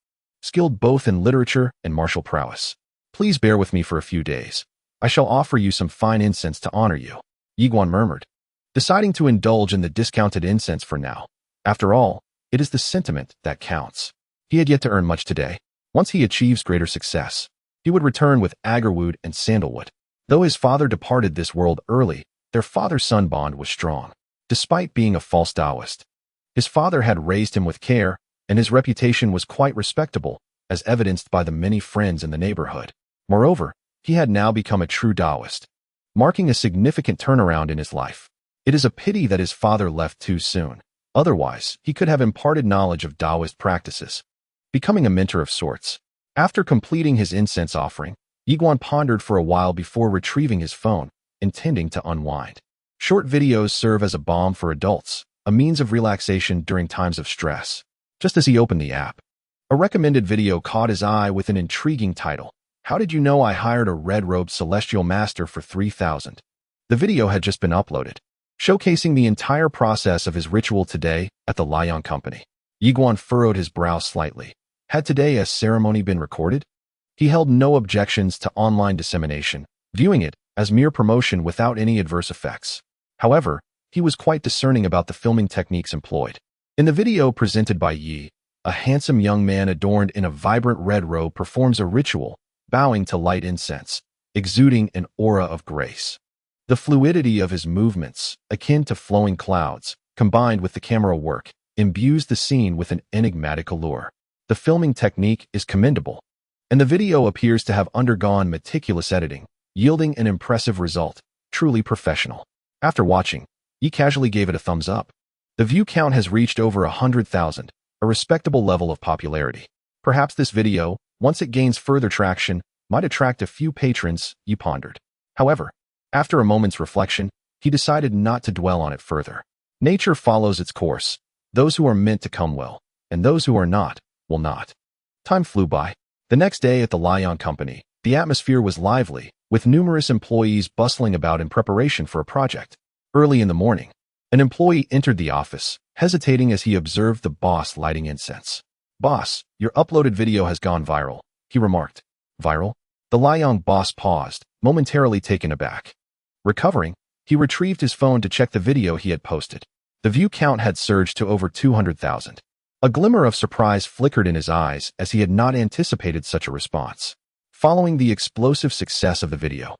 skilled both in literature and martial prowess. Please bear with me for a few days. I shall offer you some fine incense to honor you. Yiguan murmured, deciding to indulge in the discounted incense for now. After all, it is the sentiment that counts. He had yet to earn much today. Once he achieves greater success, he would return with agarwood and sandalwood. Though his father departed this world early, their father-son bond was strong. Despite being a false Taoist, his father had raised him with care, and his reputation was quite respectable, as evidenced by the many friends in the neighborhood. Moreover, he had now become a true Taoist, marking a significant turnaround in his life. It is a pity that his father left too soon. Otherwise, he could have imparted knowledge of Taoist practices, becoming a mentor of sorts. After completing his incense offering, Yiguan pondered for a while before retrieving his phone, intending to unwind. Short videos serve as a balm for adults, a means of relaxation during times of stress. Just as he opened the app, a recommended video caught his eye with an intriguing title. How did you know I hired a red-robed celestial master for 3,000? The video had just been uploaded, showcasing the entire process of his ritual today at the Lion Company. Yiguan furrowed his brow slightly. Had today a ceremony been recorded? He held no objections to online dissemination, viewing it as mere promotion without any adverse effects. However, he was quite discerning about the filming techniques employed. In the video presented by Yi, a handsome young man adorned in a vibrant red robe performs a ritual, bowing to light incense, exuding an aura of grace. The fluidity of his movements, akin to flowing clouds, combined with the camera work, imbues the scene with an enigmatic allure. The filming technique is commendable, and the video appears to have undergone meticulous editing, yielding an impressive result, truly professional. After watching, Yi casually gave it a thumbs up. The view count has reached over 100,000, a respectable level of popularity. Perhaps this video, once it gains further traction, might attract a few patrons, Yi pondered. However, after a moment's reflection, he decided not to dwell on it further. Nature follows its course. Those who are meant to come will, and those who are not, will not. Time flew by. The next day at the Lion Company, the atmosphere was lively, with numerous employees bustling about in preparation for a project. Early in the morning, an employee entered the office, hesitating as he observed the boss lighting incense. Boss, your uploaded video has gone viral, he remarked. Viral? The Lion boss paused, momentarily taken aback. Recovering, he retrieved his phone to check the video he had posted. The view count had surged to over 200,000. A glimmer of surprise flickered in his eyes as he had not anticipated such a response. Following the explosive success of the video,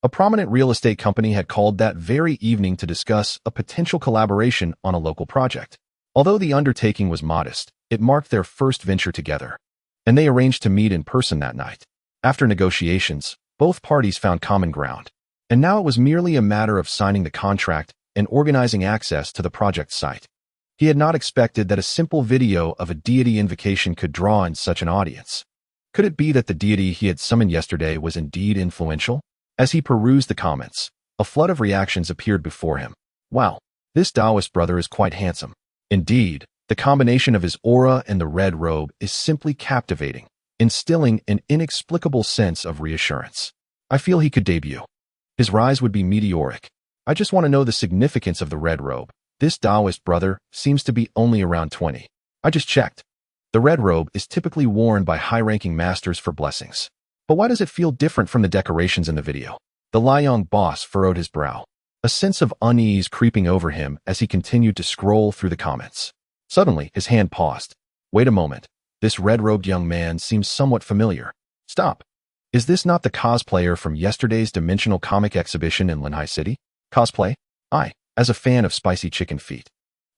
a prominent real estate company had called that very evening to discuss a potential collaboration on a local project. Although the undertaking was modest, it marked their first venture together, and they arranged to meet in person that night. After negotiations, both parties found common ground, and now it was merely a matter of signing the contract and organizing access to the project site. He had not expected that a simple video of a deity invocation could draw in such an audience. Could it be that the deity he had summoned yesterday was indeed influential? As he perused the comments, a flood of reactions appeared before him. Wow, this Taoist brother is quite handsome. Indeed, The combination of his aura and the red robe is simply captivating, instilling an inexplicable sense of reassurance. I feel he could debut. His rise would be meteoric. I just want to know the significance of the red robe. This Taoist brother seems to be only around 20. I just checked. The red robe is typically worn by high-ranking masters for blessings. But why does it feel different from the decorations in the video? The Liang boss furrowed his brow, a sense of unease creeping over him as he continued to scroll through the comments. Suddenly, his hand paused. Wait a moment. This red-robed young man seems somewhat familiar. Stop. Is this not the cosplayer from yesterday's dimensional comic exhibition in Linhai City? Cosplay? As a fan of spicy chicken feet.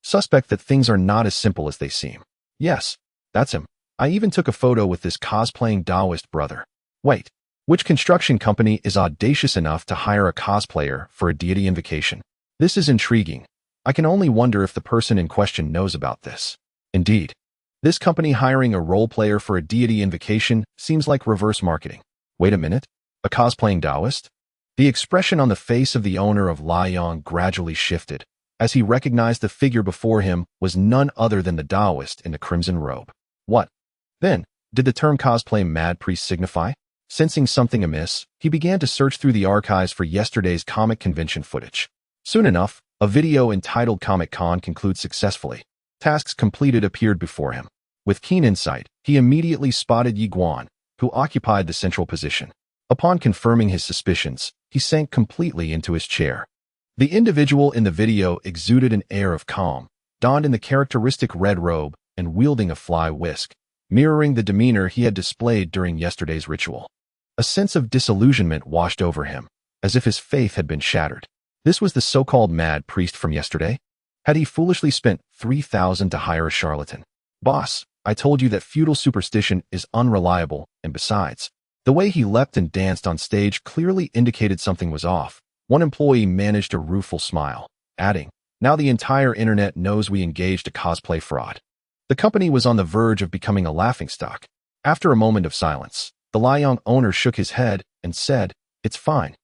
Suspect that things are not as simple as they seem. Yes, that's him. I even took a photo with this cosplaying Taoist brother. Wait, which construction company is audacious enough to hire a cosplayer for a deity invocation? This is intriguing. I can only wonder if the person in question knows about this. Indeed, this company hiring a role player for a deity invocation seems like reverse marketing. Wait a minute, a cosplaying Taoist? The expression on the face of the owner of Liang gradually shifted, as he recognized the figure before him was none other than the Taoist in the crimson robe. What, then, did the term cosplay mad priest signify? Sensing something amiss, he began to search through the archives for yesterday's comic convention footage. Soon enough, a video entitled Comic Con concludes successfully. Tasks completed appeared before him. With keen insight, he immediately spotted Yi Guan, who occupied the central position. Upon confirming his suspicions, he sank completely into his chair. The individual in the video exuded an air of calm, donned in the characteristic red robe and wielding a fly whisk, mirroring the demeanor he had displayed during yesterday's ritual. A sense of disillusionment washed over him, as if his faith had been shattered. This was the so-called mad priest from yesterday? Had he foolishly spent 3,000 to hire a charlatan? Boss, I told you that feudal superstition is unreliable, and besides, the way he leapt and danced on stage clearly indicated something was off. One employee managed a rueful smile, adding, now the entire internet knows we engaged a cosplay fraud. The company was on the verge of becoming a laughingstock. After a moment of silence, the Liang owner shook his head and said, it's fine.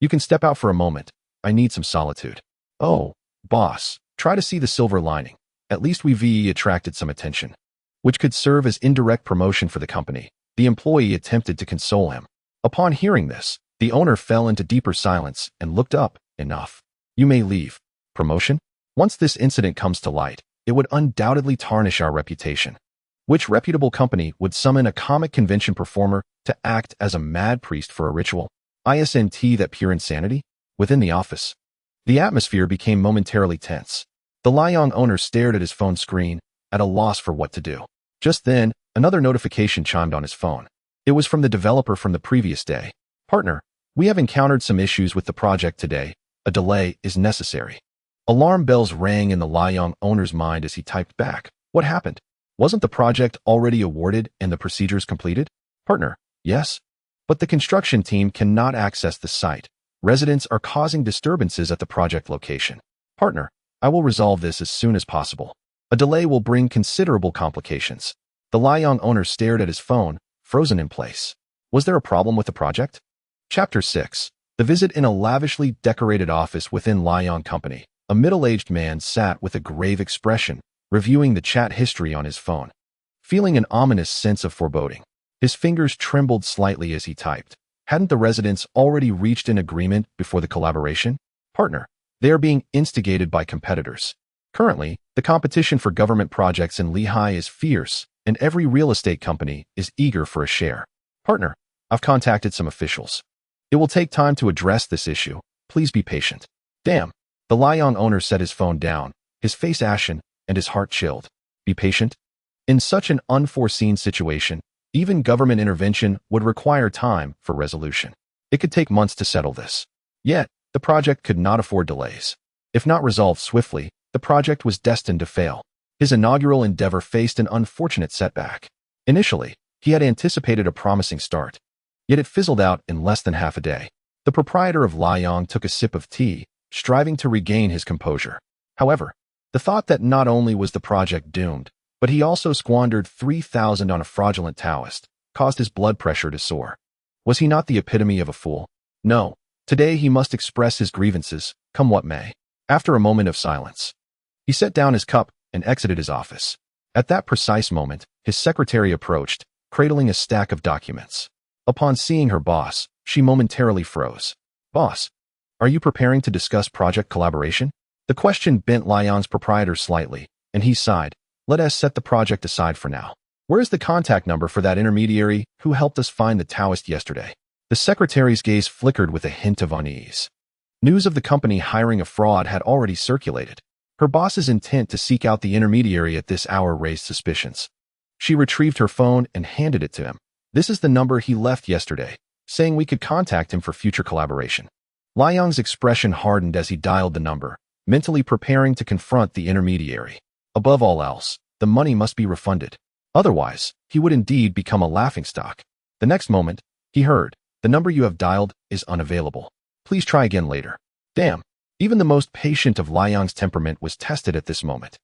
You can step out for a moment. I need some solitude. Oh, boss, try to see the silver lining. At least we've attracted some attention, which could serve as indirect promotion for the company. The employee attempted to console him. Upon hearing this, the owner fell into deeper silence and looked up. Enough. You may leave. Promotion? Once this incident comes to light, it would undoubtedly tarnish our reputation. Which reputable company would summon a comic convention performer to act as a mad priest for a ritual? Isn't that pure insanity? Within the office, the atmosphere became momentarily tense. The Liang owner stared at his phone screen, at a loss for what to do. Just then, another notification chimed on his phone. It was from the developer from the previous day. Partner, we have encountered some issues with the project today. A delay is necessary. Alarm bells rang in the Liang owner's mind as he typed back. What happened? Wasn't the project already awarded and the procedures completed? Partner, yes. But the construction team cannot access the site. Residents are causing disturbances at the project location. Partner, I will resolve this as soon as possible. A delay will bring considerable complications. The Liang owner stared at his phone, frozen in place. Was there a problem with the project? Chapter 6. The visit in a lavishly decorated office within Liang Company. A middle-aged man sat with a grave expression, reviewing the chat history on his phone. Feeling an ominous sense of foreboding, his fingers trembled slightly as he typed. Hadn't the residents already reached an agreement before the collaboration? Partner, they are being instigated by competitors. Currently, the competition for government projects in Lehigh is fierce, and every real estate company is eager for a share. Partner, I've contacted some officials. It will take time to address this issue. Please be patient. Damn. The Liang owner set his phone down, his face ashen, and his heart chilled. Be patient? In such an unforeseen situation, even government intervention would require time for resolution. It could take months to settle this. Yet, the project could not afford delays. If not resolved swiftly, the project was destined to fail. His inaugural endeavor faced an unfortunate setback. Initially, he had anticipated a promising start. Yet it fizzled out in less than half a day. The proprietor of Liang took a sip of tea, striving to regain his composure. However, the thought that not only was the project doomed, but he also squandered 3,000 on a fraudulent Taoist, caused his blood pressure to soar. Was he not the epitome of a fool? No. Today he must express his grievances, come what may. After a moment of silence, he set down his cup and exited his office. At that precise moment, his secretary approached, cradling a stack of documents. Upon seeing her boss, she momentarily froze. "Boss, are you preparing to discuss project collaboration?" The question bent Liang's proprietor slightly, and he sighed. "Let us set the project aside for now. Where's the contact number for that intermediary who helped us find the Taoist yesterday?" The secretary's gaze flickered with a hint of unease. News of the company hiring a fraud had already circulated. Her boss's intent to seek out the intermediary at this hour raised suspicions. She retrieved her phone and handed it to him. "This is the number he left yesterday, saying we could contact him for future collaboration." Liang's expression hardened as he dialed the number, mentally preparing to confront the intermediary. Above all else, the money must be refunded. Otherwise, he would indeed become a laughingstock. The next moment, he heard, "The number you have dialed is unavailable. Please try again later." Damn! Even the most patient of Liang's temperament was tested at this moment,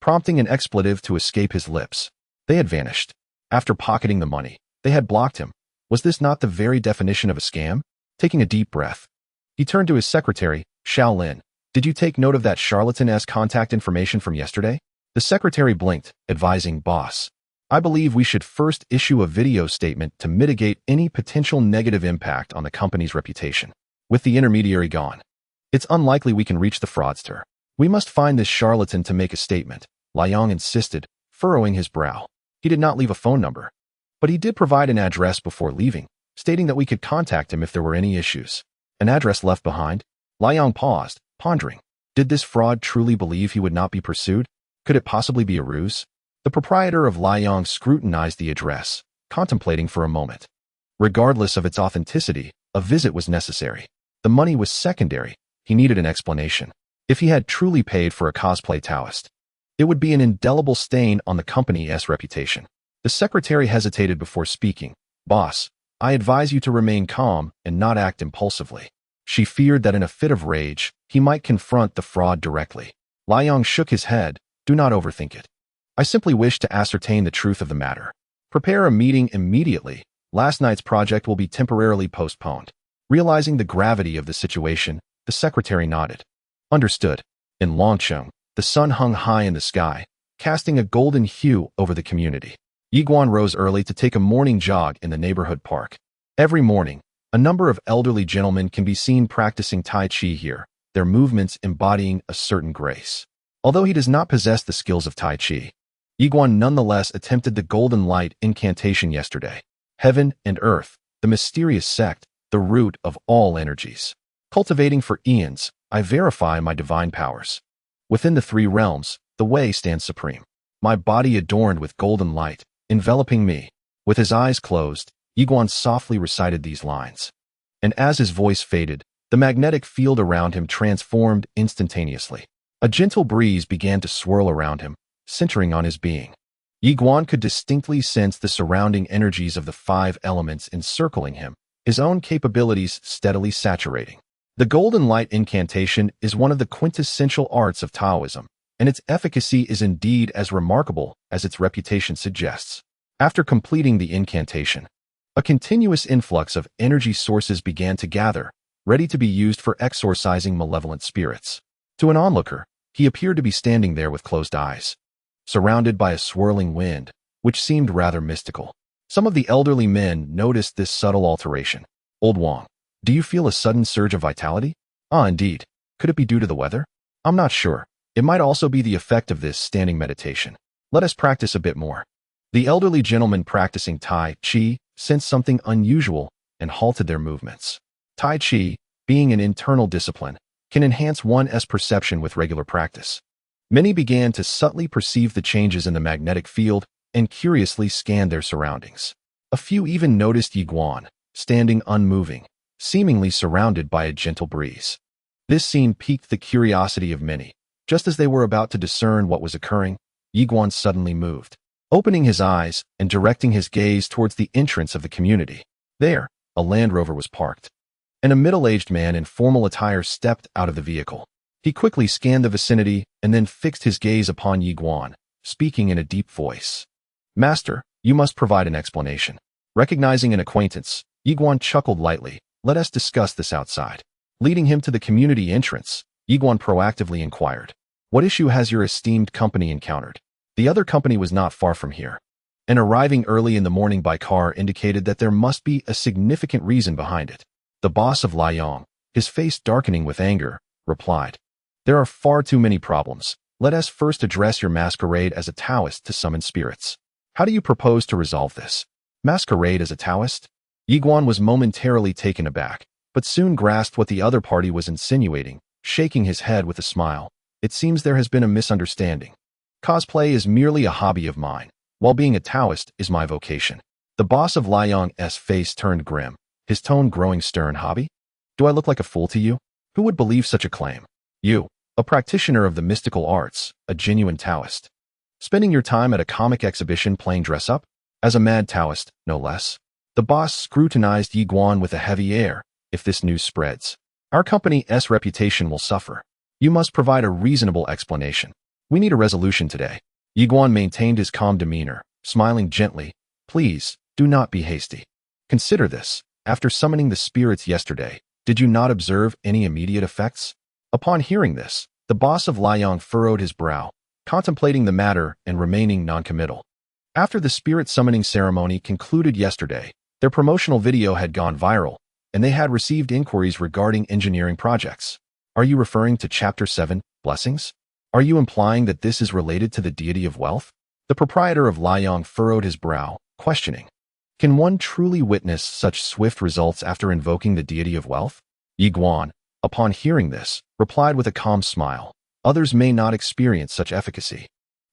prompting an expletive to escape his lips. They had vanished. After pocketing the money, they had blocked him. Was this not the very definition of a scam? Taking a deep breath, he turned to his secretary, Shaolin. "Did you take note of that charlatan's contact information from yesterday?" The secretary blinked, advising, "Boss, I believe we should first issue a video statement to mitigate any potential negative impact on the company's reputation. With the intermediary gone, it's unlikely we can reach the fraudster. We must find this charlatan to make a statement," Liang insisted, furrowing his brow. He did not leave a phone number, but he did provide an address before leaving, stating that we could contact him if there were any issues. An address left behind? Liang paused, pondering. Did this fraud truly believe he would not be pursued? Could it possibly be a ruse? The proprietor of Liang scrutinized the address, contemplating for a moment. Regardless of its authenticity, a visit was necessary. The money was secondary. He needed an explanation. If he had truly paid for a cosplay Taoist, it would be an indelible stain on the company's reputation. The secretary hesitated before speaking. "Boss, I advise you to remain calm and not act impulsively." She feared that in a fit of rage, he might confront the fraud directly. Liang shook his head. "Do not overthink it. I simply wish to ascertain the truth of the matter. Prepare a meeting immediately. Last night's project will be temporarily postponed." Realizing the gravity of the situation, the secretary nodded. "Understood." In Longcheng, the sun hung high in the sky, casting a golden hue over the community. Yiguan rose early to take a morning jog in the neighborhood park. Every morning, a number of elderly gentlemen can be seen practicing Tai Chi here, their movements embodying a certain grace. Although he does not possess the skills of Tai Chi, Yiguan nonetheless attempted the golden light incantation yesterday. Heaven and earth, the mysterious sect, the root of all energies. Cultivating for eons, I verify my divine powers. Within the three realms, the way stands supreme. My body adorned with golden light, enveloping me. With his eyes closed, Yiguan softly recited these lines. And as his voice faded, the magnetic field around him transformed instantaneously. A gentle breeze began to swirl around him, centering on his being. Yiguan could distinctly sense the surrounding energies of the five elements encircling him, his own capabilities steadily saturating. The golden light incantation is one of the quintessential arts of Taoism, and its efficacy is indeed as remarkable as its reputation suggests. After completing the incantation, a continuous influx of energy sources began to gather, ready to be used for exorcising malevolent spirits. To an onlooker, he appeared to be standing there with closed eyes, surrounded by a swirling wind, which seemed rather mystical. Some of the elderly men noticed this subtle alteration. "Old Wang, do you feel a sudden surge of vitality?" "Ah, indeed. Could it be due to the weather?" "I'm not sure. It might also be the effect of this standing meditation. Let us practice a bit more." The elderly gentlemen practicing Tai Chi sensed something unusual and halted their movements. Tai Chi, being an internal discipline, can enhance one's perception with regular practice. Many began to subtly perceive the changes in the magnetic field and curiously scanned their surroundings. A few even noticed Yiguan, standing unmoving, seemingly surrounded by a gentle breeze. This scene piqued the curiosity of many. Just as they were about to discern what was occurring, Yiguan suddenly moved, opening his eyes and directing his gaze towards the entrance of the community. There, a Land Rover was parked, and a middle-aged man in formal attire stepped out of the vehicle. He quickly scanned the vicinity and then fixed his gaze upon Yiguan, speaking in a deep voice. "Master, you must provide an explanation." Recognizing an acquaintance, Yiguan chuckled lightly. "Let us discuss this outside." Leading him to the community entrance, Yiguan proactively inquired. What issue has your esteemed company encountered? The other company was not far from here, and arriving early in the morning by car indicated that there must be a significant reason behind it. The boss of Liang, his face darkening with anger, replied, "There are far too many problems. Let us first address your masquerade as a Taoist to summon spirits. How do you propose to resolve this?" Masquerade as a Taoist? Yiguan was momentarily taken aback, but soon grasped what the other party was insinuating, shaking his head with a smile. "It seems there has been a misunderstanding. Cosplay is merely a hobby of mine, while being a Taoist is my vocation." The boss of Liang's face turned grim, his tone growing stern. "Hobby? Do I look like a fool to you? Who would believe such a claim? You, a practitioner of the mystical arts, a genuine Taoist, spending your time at a comic exhibition playing dress-up? As a mad Taoist, no less." The boss scrutinized Yiguan with a heavy air. "If this news spreads, our company's reputation will suffer. You must provide a reasonable explanation. We need a resolution today." Yiguan maintained his calm demeanor, smiling gently. "Please, do not be hasty. Consider this. After summoning the spirits yesterday, did you not observe any immediate effects?" Upon hearing this, the boss of Liang furrowed his brow, contemplating the matter and remaining noncommittal. After the spirit summoning ceremony concluded yesterday, their promotional video had gone viral, and they had received inquiries regarding engineering projects. "Are you referring to Chapter 7, Blessings? Are you implying that this is related to the deity of wealth?" The proprietor of Liang furrowed his brow, questioning, "Can one truly witness such swift results after invoking the deity of wealth?" Yiguan, upon hearing this, replied with a calm smile, "Others may not experience such efficacy,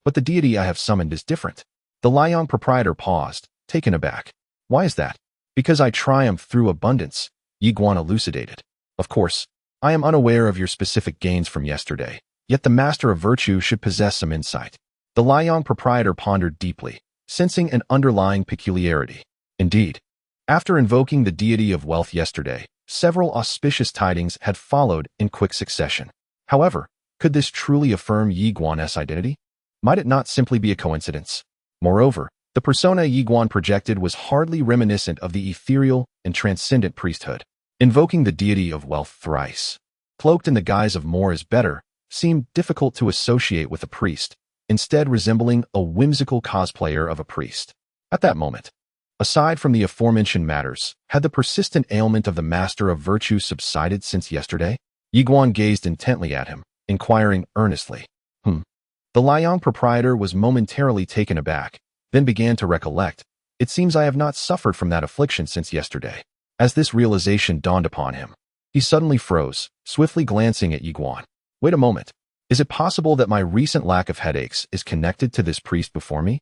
but the deity I have summoned is different." The Liang proprietor paused, taken aback. "Why is that?" "Because I triumph through abundance," Yiguan elucidated. "Of course, I am unaware of your specific gains from yesterday, yet the master of virtue should possess some insight." The Liang proprietor pondered deeply, sensing an underlying peculiarity. Indeed, after invoking the deity of wealth yesterday, several auspicious tidings had followed in quick succession. However, could this truly affirm Yiguan's identity? Might it not simply be a coincidence? Moreover, the persona Yiguan projected was hardly reminiscent of the ethereal and transcendent priesthood. Invoking the deity of wealth thrice, cloaked in the guise of more is better, seemed difficult to associate with a priest, instead resembling a whimsical cosplayer of a priest. At that moment, aside from the aforementioned matters, had the persistent ailment of the master of virtue subsided since yesterday? Yiguan gazed intently at him, inquiring earnestly. The Liang proprietor was momentarily taken aback, then began to recollect. "It seems I have not suffered from that affliction since yesterday." As this realization dawned upon him, he suddenly froze, swiftly glancing at Yiguan. "Wait a moment. Is it possible that my recent lack of headaches is connected to this priest before me?"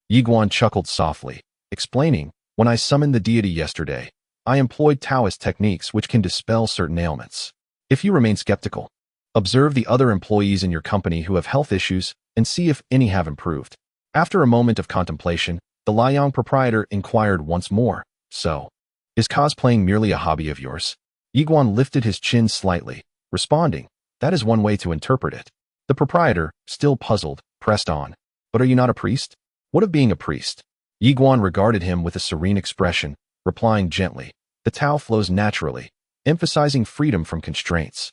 Yiguan chuckled softly, explaining, "When I summoned the deity yesterday, I employed Taoist techniques which can dispel certain ailments. If you remain skeptical, observe the other employees in your company who have health issues and see if any have improved." After a moment of contemplation, the Liang proprietor inquired once more, "So, is cosplaying merely a hobby of yours?" Yiguan lifted his chin slightly, responding, "That is one way to interpret it." The proprietor, still puzzled, pressed on, "But are you not a priest?" "What of being a priest?" Yiguan regarded him with a serene expression, replying gently, "The Tao flows naturally, emphasizing freedom from constraints.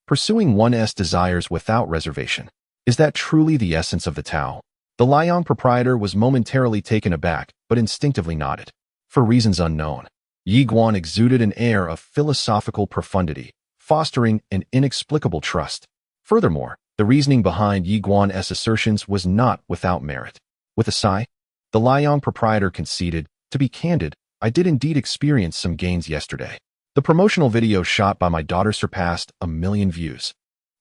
Pursuing one's desires without reservation. Is that truly the essence of the Tao?" The Liang proprietor was momentarily taken aback, but instinctively nodded. For reasons unknown, Yiguan exuded an air of philosophical profundity, fostering an inexplicable trust. Furthermore, the reasoning behind Yiguan's assertions was not without merit. With a sigh, the Liang proprietor conceded, "To be candid, I did indeed experience some gains yesterday. The promotional video shot by my daughter surpassed 1 million views,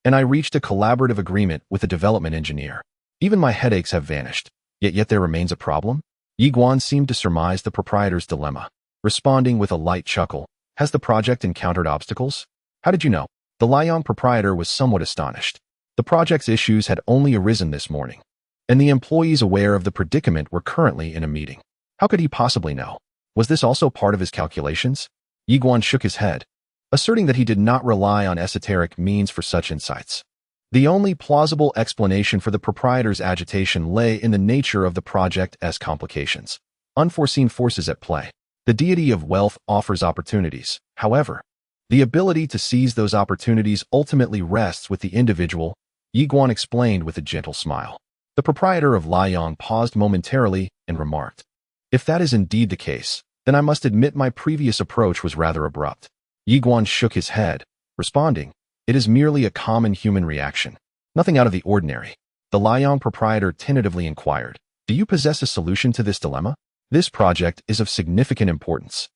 and I reached a collaborative agreement with a development engineer. Even my headaches have vanished, yet there remains a problem?" Yiguan seemed to surmise the proprietor's dilemma, responding with a light chuckle, "Has the project encountered obstacles?" "How did you know?" The Liang proprietor was somewhat astonished. The project's issues had only arisen this morning, and the employees aware of the predicament were currently in a meeting. How could he possibly know? Was this also part of his calculations? Yiguan shook his head, asserting that he did not rely on esoteric means for such insights. The only plausible explanation for the proprietor's agitation lay in the nature of the project's complications. Unforeseen forces at play. The deity of wealth offers opportunities. However, the ability to seize those opportunities ultimately rests with the individual Yi Guan explained with a gentle smile. The proprietor of Liang paused momentarily and remarked, "If that is indeed the case, then I must admit my previous approach was rather abrupt." Yi Guan shook his head, responding, "It is merely a common human reaction. Nothing out of the ordinary." The Liang proprietor tentatively inquired, "Do you possess a solution to this dilemma? This project is of significant importance.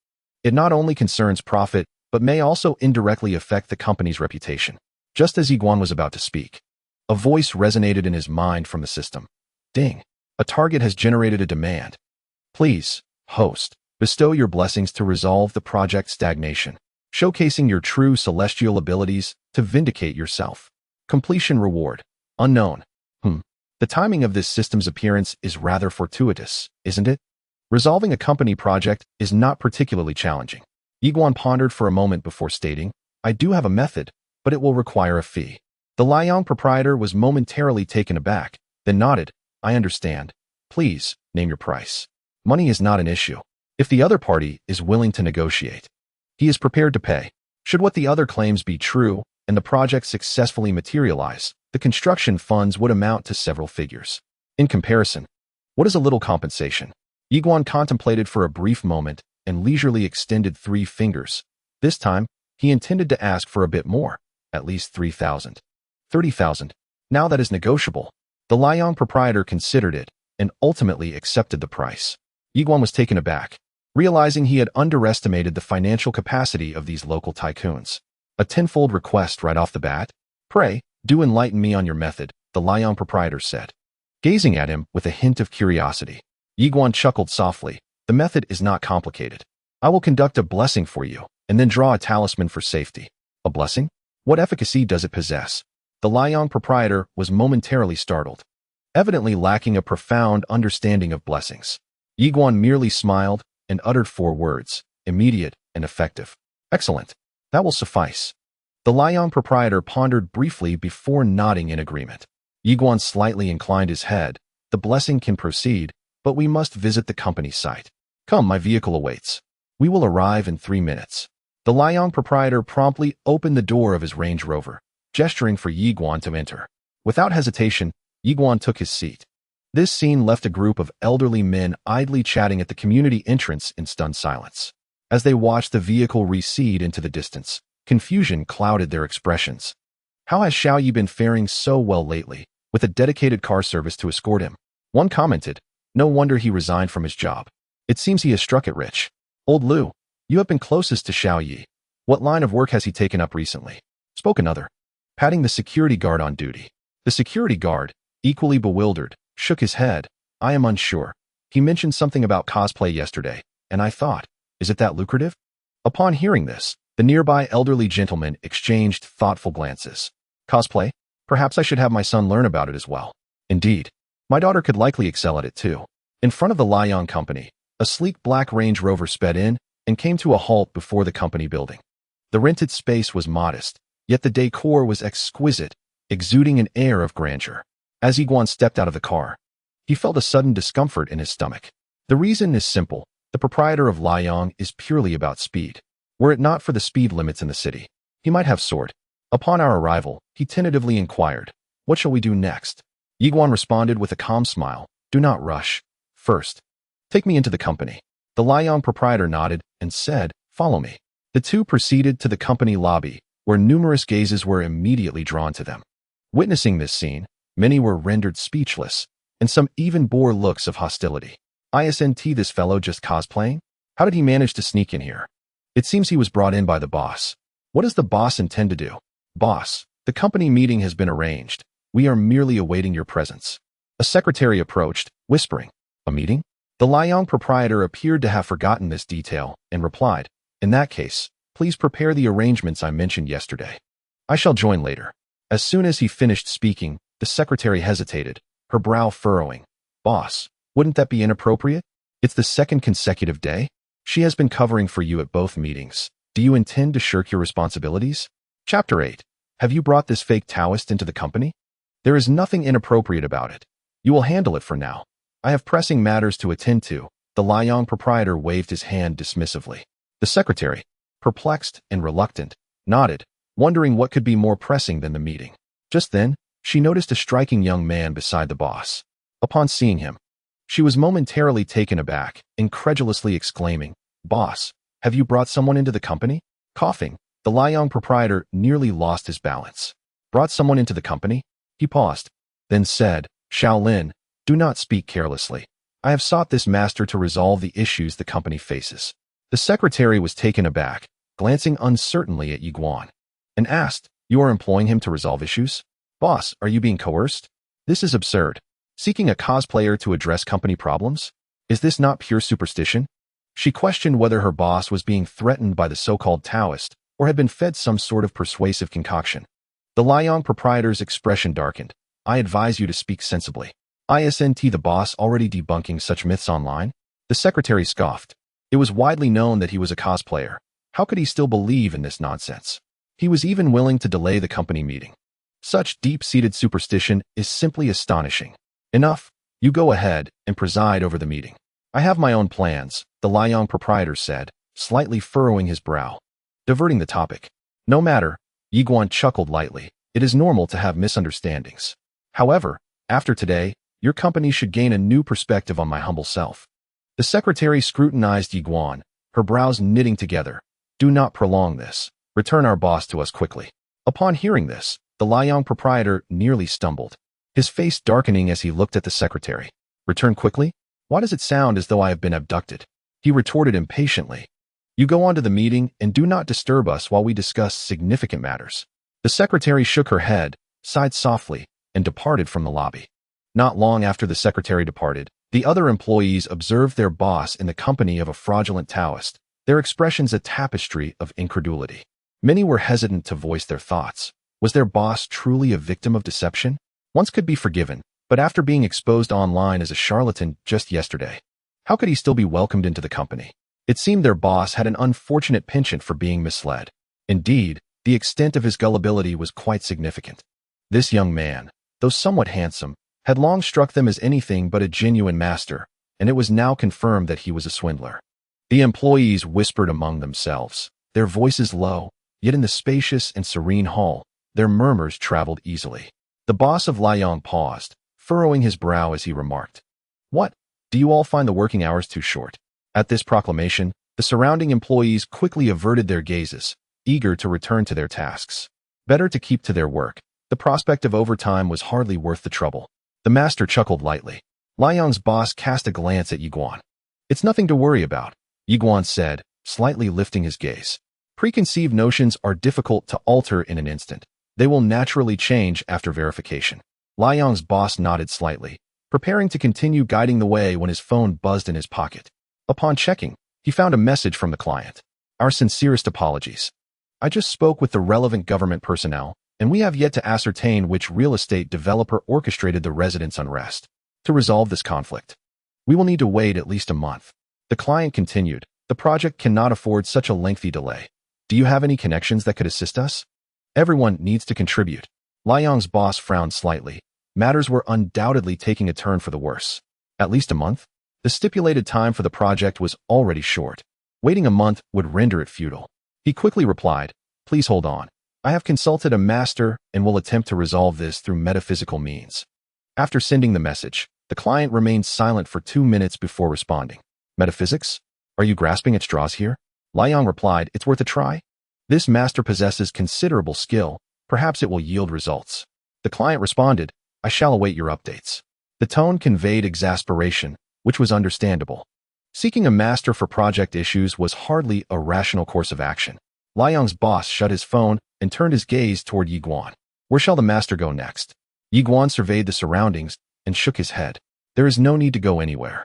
It not only concerns profit, but may also indirectly affect the company's reputation." Just as Yi Guan was about to speak, a voice resonated in his mind from the system. "Ding! A target has generated a demand. Please, host, bestow your blessings to resolve the project's stagnation, showcasing your true celestial abilities to vindicate yourself. Completion reward. Unknown." The timing of this system's appearance is rather fortuitous, isn't it? Resolving a company project is not particularly challenging. Yi Guan pondered for a moment before stating, "I do have a method, but it will require a fee." The Liang proprietor was momentarily taken aback, then nodded, "I understand. Please, name your price." Money is not an issue. If the other party is willing to negotiate, he is prepared to pay. Should what the other claims be true and the project successfully materialize, the construction funds would amount to several figures. In comparison, what is a little compensation? Yi Guan contemplated for a brief moment and leisurely extended 3 fingers. This time, he intended to ask for a bit more, at least 3,000. 30,000. Now that is negotiable. The Liang proprietor considered it and ultimately accepted the price. Yi Guan was taken aback, realizing he had underestimated the financial capacity of these local tycoons. A tenfold request right off the bat? "Pray, do enlighten me on your method," the Liang proprietor said, gazing at him with a hint of curiosity. Yi Guan chuckled softly. "The method is not complicated. I will conduct a blessing for you, and then draw a talisman for safety." "A blessing? What efficacy does it possess?" The Liang proprietor was momentarily startled, evidently lacking a profound understanding of blessings. Yi Guan merely smiled and uttered 4 words, "Immediate and effective." "Excellent. That will suffice." The Liang proprietor pondered briefly before nodding in agreement. Yi Guan slightly inclined his head. "The blessing can proceed, but we must visit the company site. Come, my vehicle awaits. We will arrive in 3 minutes." The Liang proprietor promptly opened the door of his Range Rover, gesturing for Yi Guan to enter. Without hesitation, Yi Guan took his seat. This scene left a group of elderly men idly chatting at the community entrance in stunned silence. As they watched the vehicle recede into the distance, confusion clouded their expressions. "How has Xiao Yi been faring so well lately, with a dedicated car service to escort him?" One commented, "No wonder he resigned from his job. It seems he has struck it rich." "Old Lu, you have been closest to Xiao Yi. What line of work has he taken up recently?" spoke another, patting the security guard on duty. The security guard, equally bewildered, shook his head. "I am unsure. He mentioned something about cosplay yesterday, and I thought, is it that lucrative?" Upon hearing this, the nearby elderly gentlemen exchanged thoughtful glances. "Cosplay? Perhaps I should have my son learn about it as well." "Indeed. My daughter could likely excel at it too." In front of the Liang company, a sleek black Range Rover sped in and came to a halt before the company building. The rented space was modest, yet the decor was exquisite, exuding an air of grandeur. As Yi Guan stepped out of the car, he felt a sudden discomfort in his stomach. The reason is simple. The proprietor of Liang is purely about speed. Were it not for the speed limits in the city, he might have soared. Upon our arrival, he tentatively inquired, "What shall we do next?" Yi Guan responded with a calm smile, "Do not rush. First, take me into the company." The Liang proprietor nodded and said, "Follow me." The two proceeded to the company lobby, where numerous gazes were immediately drawn to them. Witnessing this scene, many were rendered speechless, and some even bore looks of hostility. "Isn't this fellow just cosplaying? How did he manage to sneak in here? It seems he was brought in by the boss. What does the boss intend to do?" "Boss, the company meeting has been arranged. We are merely awaiting your presence." A secretary approached, whispering, "A meeting?" The Liang proprietor appeared to have forgotten this detail and replied, "In that case, please prepare the arrangements I mentioned yesterday. I shall join later." As soon as he finished speaking, the secretary hesitated, her brow furrowing. "Boss, wouldn't that be inappropriate? It's the 2nd consecutive day. She has been covering for you at both meetings. Do you intend to shirk your responsibilities?" Chapter 8. Have you brought this fake Taoist into the company? There is nothing inappropriate about it. You will handle it for now. I have pressing matters to attend to. The Liang proprietor waved his hand dismissively. The secretary, perplexed and reluctant, nodded, wondering what could be more pressing than the meeting. Just then, she noticed a striking young man beside the boss. Upon seeing him, she was momentarily taken aback, incredulously exclaiming, "Boss, have you brought someone into the company?" Coughing, the Liang proprietor nearly lost his balance. "Brought someone into the company?" He paused, then said, "Shaolin, do not speak carelessly. I have sought this master to resolve the issues the company faces." The secretary was taken aback, glancing uncertainly at Yi Guan, and asked, "You are employing him to resolve issues? Boss, are you being coerced? This is absurd. Seeking a cosplayer to address company problems? Is this not pure superstition?" She questioned whether her boss was being threatened by the so-called Taoist or had been fed some sort of persuasive concoction. The Liang proprietor's expression darkened. "I advise you to speak sensibly. Isn't the boss already debunking such myths online?" The secretary scoffed. It was widely known that he was a cosplayer. How could he still believe in this nonsense? He was even willing to delay the company meeting. Such deep-seated superstition is simply astonishing. "Enough. You go ahead and preside over the meeting. I have my own plans," the Liang proprietor said, slightly furrowing his brow. Diverting the topic. "No matter," Yi Guan chuckled lightly. "It is normal to have misunderstandings. However, after today, your company should gain a new perspective on my humble self." The secretary scrutinized Yi Guan, her brows knitting together. "Do not prolong this. Return our boss to us quickly." Upon hearing this, the Liang proprietor nearly stumbled, his face darkening as he looked at the secretary. "Return quickly? Why does it sound as though I have been abducted?" He retorted impatiently. "You go on to the meeting and do not disturb us while we discuss significant matters." The secretary shook her head, sighed softly, and departed from the lobby. Not long after the secretary departed, the other employees observed their boss in the company of a fraudulent Taoist, their expressions a tapestry of incredulity. Many were hesitant to voice their thoughts. Was their boss truly a victim of deception? Once could be forgiven, but after being exposed online as a charlatan just yesterday, how could he still be welcomed into the company? It seemed their boss had an unfortunate penchant for being misled. Indeed, the extent of his gullibility was quite significant. This young man, though somewhat handsome, had long struck them as anything but a genuine master, and it was now confirmed that he was a swindler. The employees whispered among themselves, their voices low, yet in the spacious and serene hall, their murmurs traveled easily. The boss of Liang paused, furrowing his brow as he remarked, "What? Do you all find the working hours too short?" At this proclamation, the surrounding employees quickly averted their gazes, eager to return to their tasks. Better to keep to their work. The prospect of overtime was hardly worth the trouble. The master chuckled lightly. Liang's boss cast a glance at Yi Guan. "It's nothing to worry about," Yi Guan said, slightly lifting his gaze. "Preconceived notions are difficult to alter in an instant. They will naturally change after verification." Liang's boss nodded slightly, preparing to continue guiding the way when his phone buzzed in his pocket. Upon checking, he found a message from the client. "Our sincerest apologies. I just spoke with the relevant government personnel, and we have yet to ascertain which real estate developer orchestrated the residents' unrest. To resolve this conflict, we will need to wait at least a month." The client continued, "The project cannot afford such a lengthy delay. Do you have any connections that could assist us?" "Everyone needs to contribute." Liang's boss frowned slightly. Matters were undoubtedly taking a turn for the worse. At least a month? The stipulated time for the project was already short. Waiting a month would render it futile. He quickly replied, "Please hold on. I have consulted a master and will attempt to resolve this through metaphysical means." After sending the message, the client remained silent for 2 minutes before responding. "Metaphysics? Are you grasping at straws here?" Liang replied, "It's worth a try. This master possesses considerable skill. Perhaps it will yield results." The client responded, "I shall await your updates." The tone conveyed exasperation, which was understandable. Seeking a master for project issues was hardly a rational course of action. Liang's boss shut his phone and turned his gaze toward Yi Guan. "Where shall the master go next?" Yi Guan surveyed the surroundings and shook his head. "There is no need to go anywhere.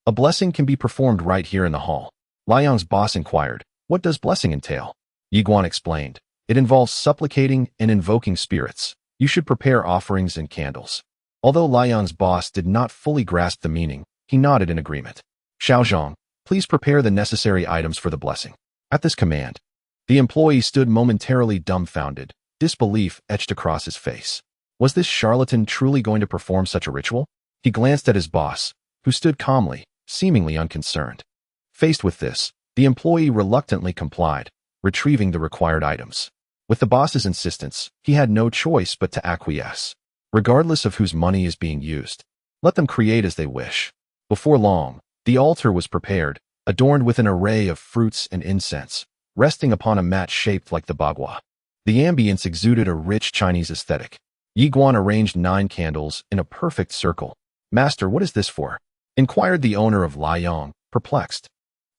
A blessing can be performed right here in the hall." Liang's boss inquired, "What does blessing entail?" Yi Guan explained, "It involves supplicating and invoking spirits. You should prepare offerings and candles." Although Liang's boss did not fully grasp the meaning, he nodded in agreement. "Xiaozhong, please prepare the necessary items for the blessing." At this command, the employee stood momentarily dumbfounded, disbelief etched across his face. Was this charlatan truly going to perform such a ritual? He glanced at his boss, who stood calmly, seemingly unconcerned. Faced with this, the employee reluctantly complied, retrieving the required items. With the boss's insistence, he had no choice but to acquiesce. regardless of whose money is being used. Let them create as they wish. Before long, the altar was prepared, adorned with an array of fruits and incense, resting upon a mat shaped like the bagua. The ambience exuded a rich Chinese aesthetic. Yiguan arranged 9 candles in a perfect circle. "Master, what is this for?" inquired the owner of Liang, perplexed.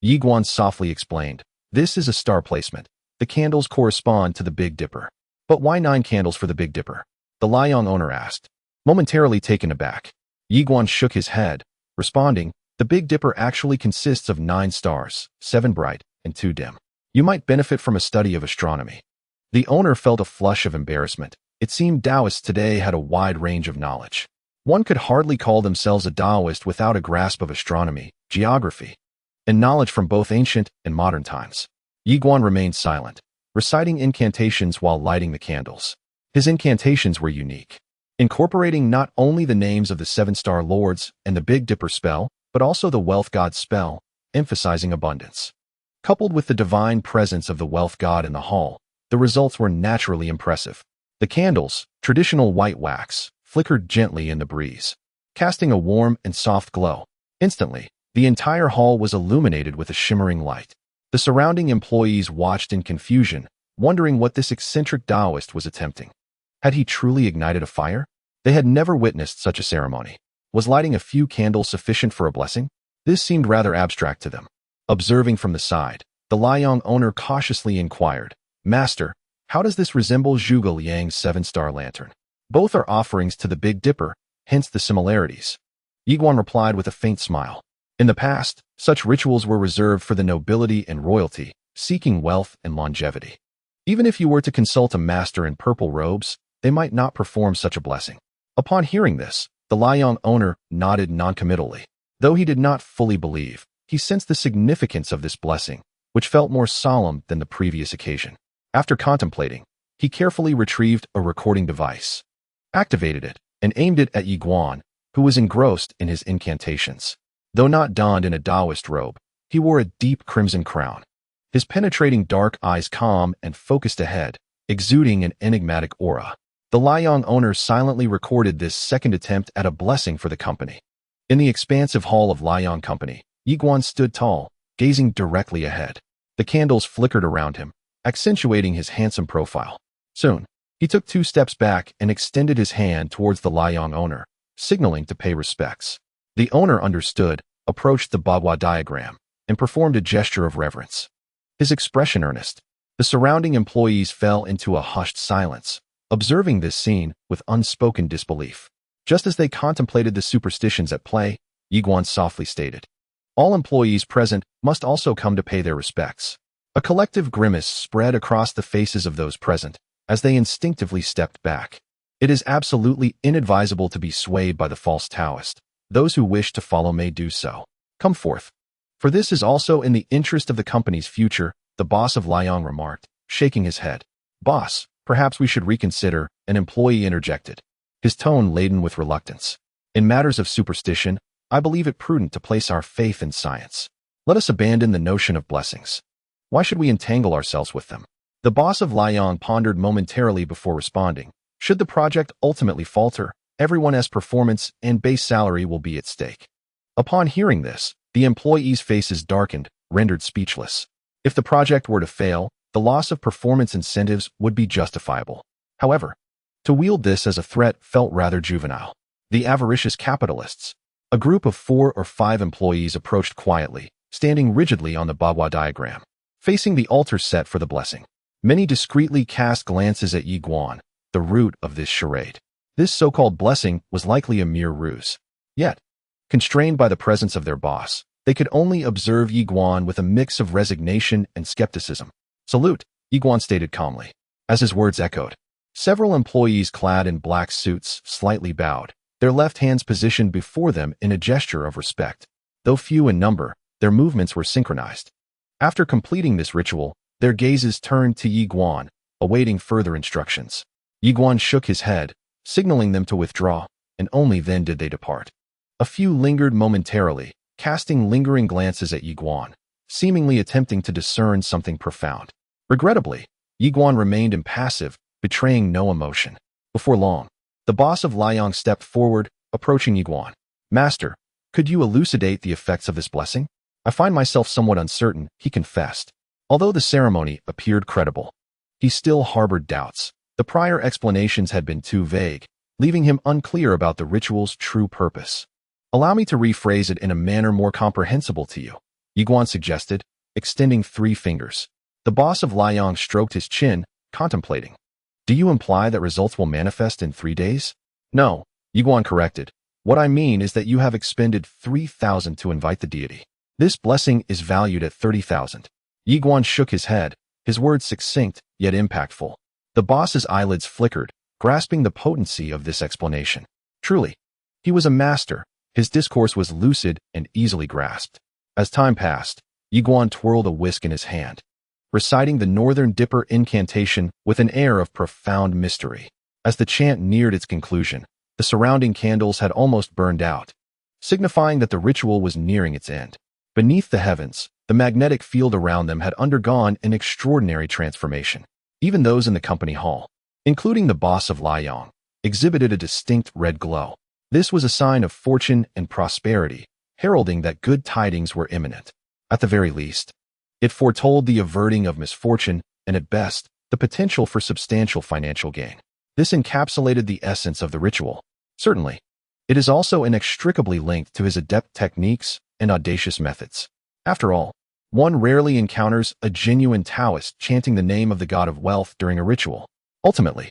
Yiguan softly explained, "This is a star placement. The candles correspond to the Big Dipper." "But why 9 candles for the Big Dipper?" the Liang owner asked. Momentarily taken aback, Yiguan shook his head, responding, "The Big Dipper actually consists of 9 stars, 7 bright and 2 dim. You might benefit from a study of astronomy." The owner felt a flush of embarrassment. It seemed Taoists today had a wide range of knowledge. One could hardly call themselves a Taoist without a grasp of astronomy, geography, and knowledge from both ancient and modern times. Yiguan remained silent, reciting incantations while lighting the candles. His incantations were unique, incorporating not only the names of the 7-star lords and the Big Dipper spell, but also the wealth god spell, emphasizing abundance. Coupled with the divine presence of the wealth god in the hall, the results were naturally impressive. The candles, traditional white wax, flickered gently in the breeze, casting a warm and soft glow. Instantly, the entire hall was illuminated with a shimmering light. The surrounding employees watched in confusion, wondering what this eccentric Taoist was attempting. Had he truly ignited a fire? They had never witnessed such a ceremony. Was lighting a few candles sufficient for a blessing? This seemed rather abstract to them. Observing from the side, the Liang owner cautiously inquired, "Master, how does this resemble Zhuge Liang's 7-star lantern?" "Both are offerings to the Big Dipper, hence the similarities." Yiguan replied with a faint smile. In the past, such rituals were reserved for the nobility and royalty, seeking wealth and longevity. Even if you were to consult a master in purple robes, they might not perform such a blessing. Upon hearing this, the Liang owner nodded noncommittally. Though he did not fully believe, he sensed the significance of this blessing, which felt more solemn than the previous occasion. After contemplating, he carefully retrieved a recording device, activated it, and aimed it at Yiguan, who was engrossed in his incantations. Though not donned in a Taoist robe, he wore a deep crimson crown. His penetrating dark eyes calm and focused ahead, exuding an enigmatic aura. The Liang owner silently recorded this second attempt at a blessing for the company. In the expansive hall of Liang Company, Yiguan stood tall, gazing directly ahead. The candles flickered around him, accentuating his handsome profile. Soon, he took 2 steps back and extended his hand towards the Liang owner, signaling to pay respects. The owner understood, approached the bagua diagram, and performed a gesture of reverence. His expression earnest. The surrounding employees fell into a hushed silence, observing this scene with unspoken disbelief. Just as they contemplated the superstitions at play, Yiguan softly stated, "All employees present must also come to pay their respects." A collective grimace spread across the faces of those present, as they instinctively stepped back. It is absolutely inadvisable to be swayed by the false Taoist. Those who wish to follow may do so. Come forth. For this is also in the interest of the company's future, the boss of Liang remarked, shaking his head. "Boss, perhaps we should reconsider," an employee interjected, his tone laden with reluctance. "In matters of superstition, I believe it prudent to place our faith in science. Let us abandon the notion of blessings. Why should we entangle ourselves with them?" The boss of Liang pondered momentarily before responding. Should the project ultimately falter, everyone's performance and base salary will be at stake. Upon hearing this, the employees' faces darkened, rendered speechless. If the project were to fail, the loss of performance incentives would be justifiable. However, to wield this as a threat felt rather juvenile. The avaricious capitalists. A group of 4 or 5 employees approached quietly, standing rigidly on the bagua diagram, facing the altar set for the blessing. Many discreetly cast glances at Yiguan, the root of this charade. This so-called blessing was likely a mere ruse. Yet, constrained by the presence of their boss, they could only observe Yiguan with a mix of resignation and skepticism. "Salute," Yiguan stated calmly. As his words echoed, several employees clad in black suits slightly bowed, their left hands positioned before them in a gesture of respect. Though few in number, their movements were synchronized. After completing this ritual, their gazes turned to Yiguan, awaiting further instructions. Yiguan shook his head, signaling them to withdraw, and only then did they depart. A few lingered momentarily, casting lingering glances at Yiguan, seemingly attempting to discern something profound. Regrettably, Yiguan remained impassive, betraying no emotion. Before long, The boss of Liang stepped forward, approaching Yiguan. Master, could you elucidate the effects of this blessing? I find myself somewhat uncertain, he confessed. Although the ceremony appeared credible, he still harbored doubts. The prior explanations had been too vague, leaving him unclear about the ritual's true purpose. Allow me to rephrase it in a manner more comprehensible to you, Yiguan suggested, extending 3 fingers. The boss of Liang stroked his chin, contemplating. Do you imply that results will manifest in 3 days? No, Yiguan corrected. What I mean is that you have expended 3,000 to invite the deity. This blessing is valued at 30,000. Yiguan shook his head, his words succinct yet impactful. The boss's eyelids flickered, grasping the potency of this explanation. Truly, he was a master. His discourse was lucid and easily grasped. As time passed, Yiguan twirled a whisk in his hand, reciting the Northern Dipper incantation with an air of profound mystery. As the chant neared its conclusion, the surrounding candles had almost burned out, signifying that the ritual was nearing its end. Beneath the heavens, the magnetic field around them had undergone an extraordinary transformation. Even those in the company hall, including the boss of Liang, exhibited a distinct red glow. This was a sign of fortune and prosperity, heralding that good tidings were imminent. At the very least, it foretold the averting of misfortune and, at best, the potential for substantial financial gain. This encapsulated the essence of the ritual. Certainly, it is also inextricably linked to his adept techniques and audacious methods. After all, one rarely encounters a genuine Taoist chanting the name of the god of wealth during a ritual. Ultimately,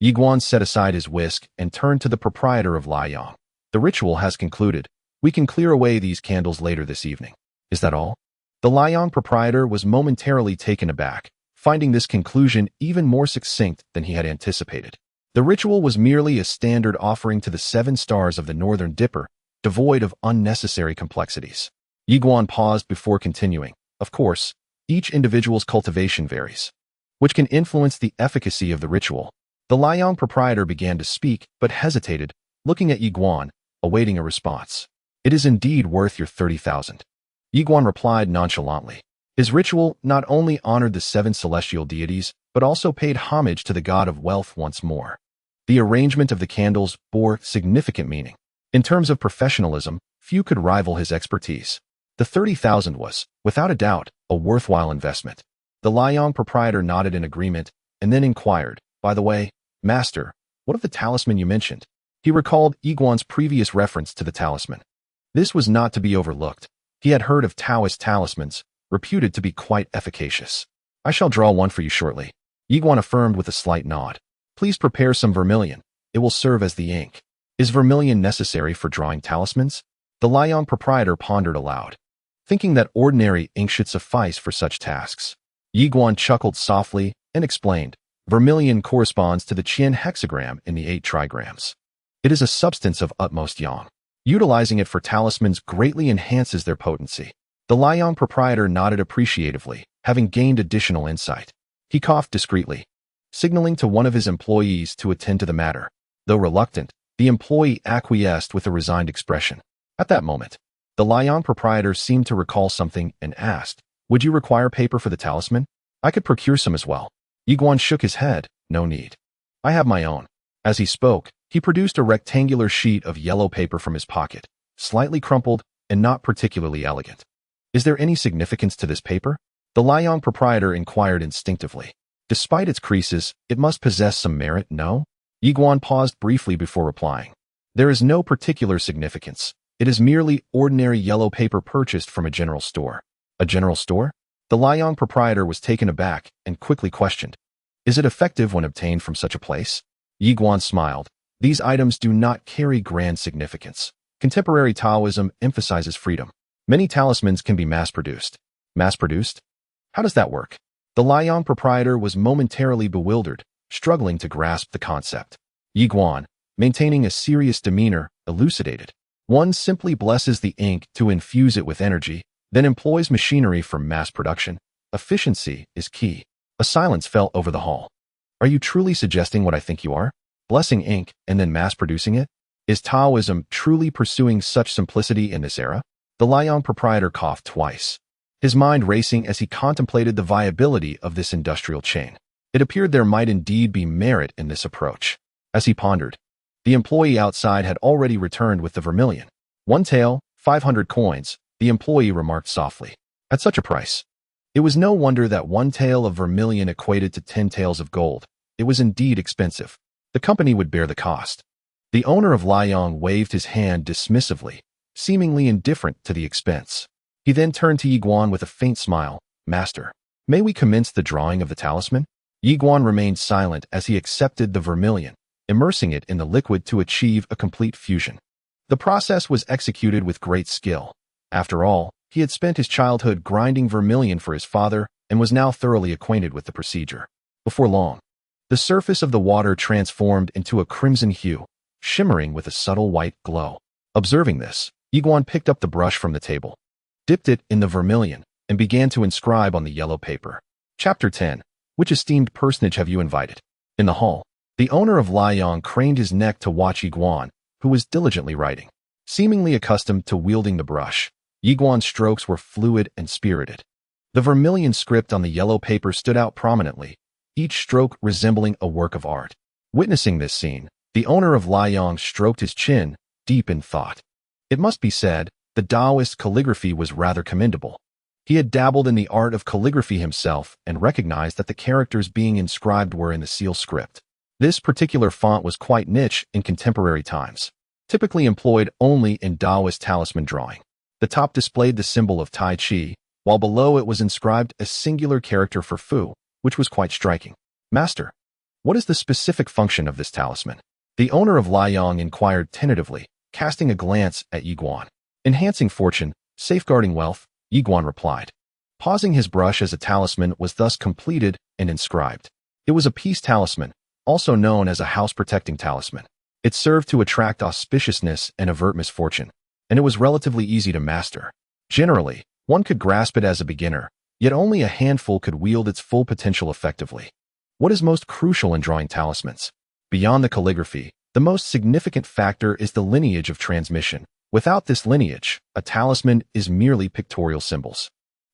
Yiguan set aside his whisk and turned to the proprietor of Liang. The ritual has concluded. We can clear away these candles later this evening. Is that all? The Liang proprietor was momentarily taken aback, finding this conclusion even more succinct than he had anticipated. The ritual was merely a standard offering to the 7 stars of the Northern Dipper, devoid of unnecessary complexities. Yiguan paused before continuing. Of course, each individual's cultivation varies, which can influence the efficacy of the ritual. The Liang proprietor began to speak, but hesitated, looking at Yiguan, awaiting a response. It is indeed worth your 30,000. Yiguan replied nonchalantly. His ritual not only honored the 7 celestial deities, but also paid homage to the god of wealth once more. The arrangement of the candles bore significant meaning. In terms of professionalism, few could rival his expertise. The 30,000 was, without a doubt, a worthwhile investment. The Liang proprietor nodded in agreement, and then inquired, by the way, Master, what of the talisman you mentioned? He recalled Yiguan's previous reference to the talisman. This was not to be overlooked. He had heard of Taoist talismans, reputed to be quite efficacious. I shall draw one for you shortly, Yiguan affirmed with a slight nod. Please prepare some vermilion. It will serve as the ink. Is vermilion necessary for drawing talismans? The Liang proprietor pondered aloud, thinking that ordinary ink should suffice for such tasks. Yiguan chuckled softly and explained. Vermilion corresponds to the Qian hexagram in the 8 trigrams. It is a substance of utmost yang. Utilizing it for talismans greatly enhances their potency. The Liang proprietor nodded appreciatively, having gained additional insight. He coughed discreetly, signaling to one of his employees to attend to the matter. Though reluctant, the employee acquiesced with a resigned expression. At that moment, the Liang proprietor seemed to recall something and asked, Would you require paper for the talisman? I could procure some as well. Yiguan shook his head. No need. I have my own. As he spoke, he produced a rectangular sheet of yellow paper from his pocket, slightly crumpled and not particularly elegant. Is there any significance to this paper? The Liang proprietor inquired instinctively. Despite its creases, it must possess some merit, no? Yiguan paused briefly before replying. There is no particular significance. It is merely ordinary yellow paper purchased from a general store. A general store? The Liang proprietor was taken aback and quickly questioned. Is it effective when obtained from such a place? Yiguan smiled. These items do not carry grand significance. Contemporary Taoism emphasizes freedom. Many talismans can be mass-produced. Mass-produced? How does that work? The Liang proprietor was momentarily bewildered, struggling to grasp the concept. Yiguan, maintaining a serious demeanor, elucidated. One simply blesses the ink to infuse it with energy, then employs machinery for mass production. Efficiency is key. A silence fell over the hall. Are you truly suggesting what I think you are? Blessing ink and then mass-producing it? Is Taoism truly pursuing such simplicity in this era? The Liang proprietor coughed twice, his mind racing as he contemplated the viability of this industrial chain. It appeared there might indeed be merit in this approach. As he pondered, The employee outside had already returned with the vermilion. 1 tael, 500 coins, the employee remarked softly. At such a price. It was no wonder that 1 tael of vermilion equated to 10 taels of gold. It was indeed expensive. The company would bear the cost. The owner of Liang waved his hand dismissively, seemingly indifferent to the expense. He then turned to Yiguan with a faint smile. Master, may we commence the drawing of the talisman? Yiguan remained silent as he accepted the vermilion, immersing it in the liquid to achieve a complete fusion. The process was executed with great skill. After all, he had spent his childhood grinding vermilion for his father and was now thoroughly acquainted with the procedure. Before long, the surface of the water transformed into a crimson hue, shimmering with a subtle white glow. Observing this, Yiguan picked up the brush from the table, dipped it in the vermilion, and began to inscribe on the yellow paper. Chapter 10. Which esteemed personage have you invited? In the hall, the owner of Liang craned his neck to watch Yiguan, who was diligently writing. Seemingly accustomed to wielding the brush, Yiguan's strokes were fluid and spirited. The vermilion script on the yellow paper stood out prominently, each stroke resembling a work of art. Witnessing this scene, the owner of Liang stroked his chin, deep in thought. It must be said, the Taoist calligraphy was rather commendable. He had dabbled in the art of calligraphy himself and recognized that the characters being inscribed were in the seal script. This particular font was quite niche in contemporary times, typically employed only in Taoist talisman drawing. The top displayed the symbol of Tai Chi, while below it was inscribed a singular character for Fu, which was quite striking. Master, what is the specific function of this talisman? The owner of Liang inquired tentatively, casting a glance at Yiguan. Enhancing fortune, safeguarding wealth, Yiguan replied. Pausing his brush as a talisman was thus completed and inscribed. It was a peace talisman, also known as a house-protecting talisman. It served to attract auspiciousness and avert misfortune, and it was relatively easy to master. Generally, one could grasp it as a beginner, yet only a handful could wield its full potential effectively. What is most crucial in drawing talismans? Beyond the calligraphy, the most significant factor is the lineage of transmission. Without this lineage, a talisman is merely pictorial symbols.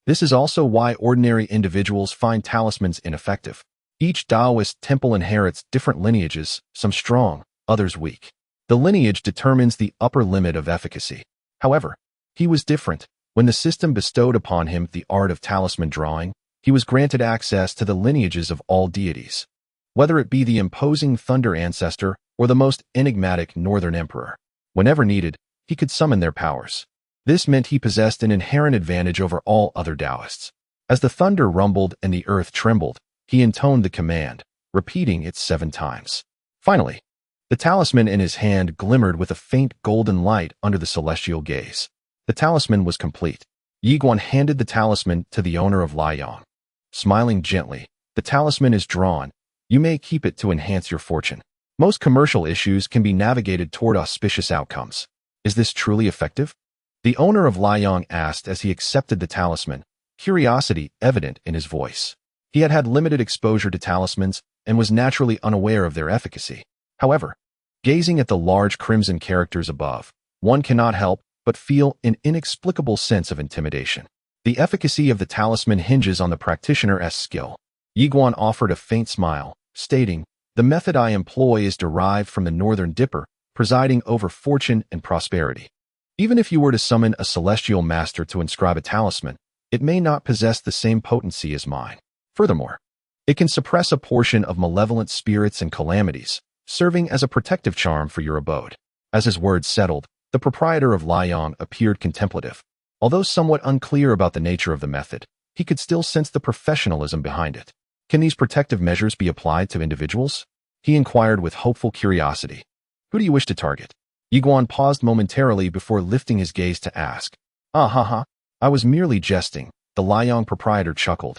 This is also why ordinary individuals find talismans ineffective. Each Taoist temple inherits different lineages, some strong, others weak. The lineage determines the upper limit of efficacy. However, he was different. When the system bestowed upon him the art of talisman drawing, he was granted access to the lineages of all deities, whether it be the imposing thunder ancestor or the most enigmatic northern emperor. Whenever needed, he could summon their powers. This meant he possessed an inherent advantage over all other Taoists. As the thunder rumbled and the earth trembled, he intoned the command, repeating it 7 times. Finally, the talisman in his hand glimmered with a faint golden light under the celestial gaze. The talisman was complete. Yiguan handed the talisman to the owner of Liang. Smiling gently, the talisman is drawn. You may keep it to enhance your fortune. Most commercial issues can be navigated toward auspicious outcomes. Is this truly effective? The owner of Liang asked as he accepted the talisman, curiosity evident in his voice. He had had limited exposure to talismans and was naturally unaware of their efficacy. However, gazing at the large crimson characters above, one cannot help but feel an inexplicable sense of intimidation. The efficacy of the talisman hinges on the practitioner's skill. Yiguan offered a faint smile, stating, the method I employ is derived from the Northern Dipper, presiding over fortune and prosperity. Even if you were to summon a celestial master to inscribe a talisman, it may not possess the same potency as mine. Furthermore, it can suppress a portion of malevolent spirits and calamities, serving as a protective charm for your abode. As his words settled, the proprietor of Liang appeared contemplative. Although somewhat unclear about the nature of the method, he could still sense the professionalism behind it. Can these protective measures be applied to individuals? He inquired with hopeful curiosity. Who do you wish to target? Yiguan paused momentarily before lifting his gaze to ask. I was merely jesting, the Liang proprietor chuckled.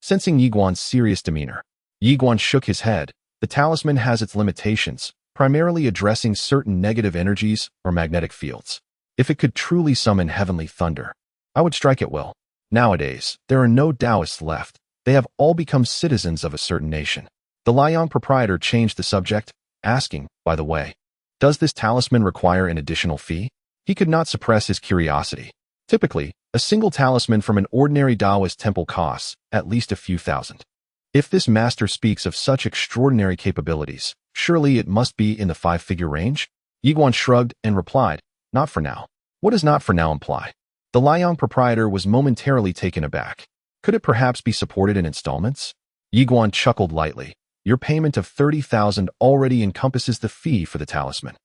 Sensing Yiguan's serious demeanor, Yiguan shook his head. The talisman has its limitations, primarily addressing certain negative energies or magnetic fields. If it could truly summon heavenly thunder, I would strike it well. Nowadays, there are no Taoists left. They have all become citizens of a certain nation. The Liang proprietor changed the subject, asking, by the way, does this talisman require an additional fee? He could not suppress his curiosity. Typically, a single talisman from an ordinary Taoist temple costs at least a few thousand. If this master speaks of such extraordinary capabilities, Surely it must be in the five-figure range? Yiguan shrugged and replied, not for now. What does not for now imply? The Liang proprietor was momentarily taken aback. Could it perhaps be supported in installments? Yiguan chuckled lightly. Your payment of 30,000 already encompasses the fee for the talisman.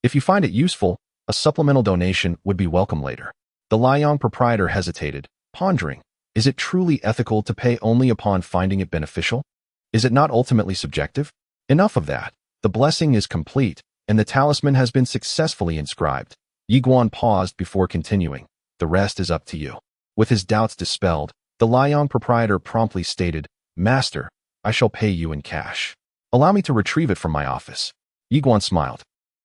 If you find it useful, a supplemental donation would be welcome later. The Liang proprietor hesitated, pondering, is it truly ethical to pay only upon finding it beneficial? Is it not ultimately subjective? Enough of that. The blessing is complete, and the talisman has been successfully inscribed. Yiguan paused before continuing. The rest is up to you. With his doubts dispelled, the Liang proprietor promptly stated, Master, I shall pay you in cash. Allow me to retrieve it from my office. Yiguan smiled.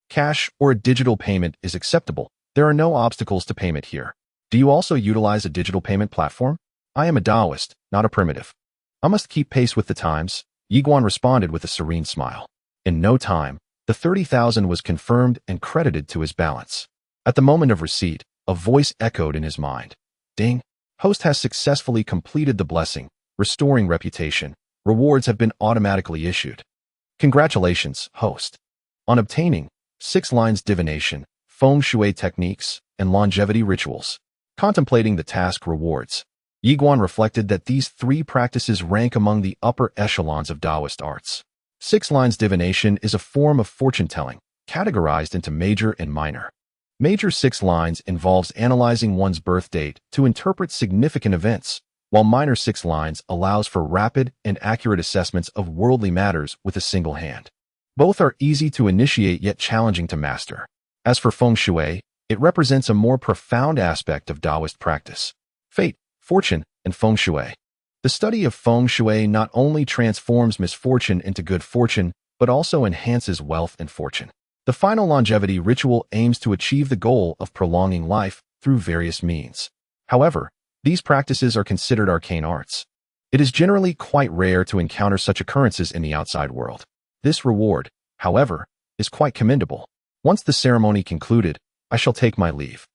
Cash or a digital payment is acceptable. There are no obstacles to payment here. Do you also utilize a digital payment platform? I am a Taoist, not a primitive. I must keep pace with the times, Yiguan responded with a serene smile. In no time, the 30,000 was confirmed and credited to his balance. At the moment of receipt, a voice echoed in his mind. Ding! Host has successfully completed the blessing, restoring reputation. Rewards have been automatically issued. Congratulations, host. On obtaining 6 lines divination, feng shui techniques, and longevity rituals. Contemplating the task rewards, Yiguan reflected that these 3 practices rank among the upper echelons of Taoist arts. 6 lines divination is a form of fortune-telling, categorized into major and minor. Major 6 lines involves analyzing one's birth date to interpret significant events, while minor 6 lines allows for rapid and accurate assessments of worldly matters with a single hand. Both are easy to initiate yet challenging to master. As for feng shui, it represents a more profound aspect of Taoist practice. Fate, fortune, and feng shui. The study of feng shui not only transforms misfortune into good fortune, but also enhances wealth and fortune. The final longevity ritual aims to achieve the goal of prolonging life through various means. However, these practices are considered arcane arts. It is generally quite rare to encounter such occurrences in the outside world. This reward, however, is quite commendable. Once the ceremony concluded, I shall take my leave.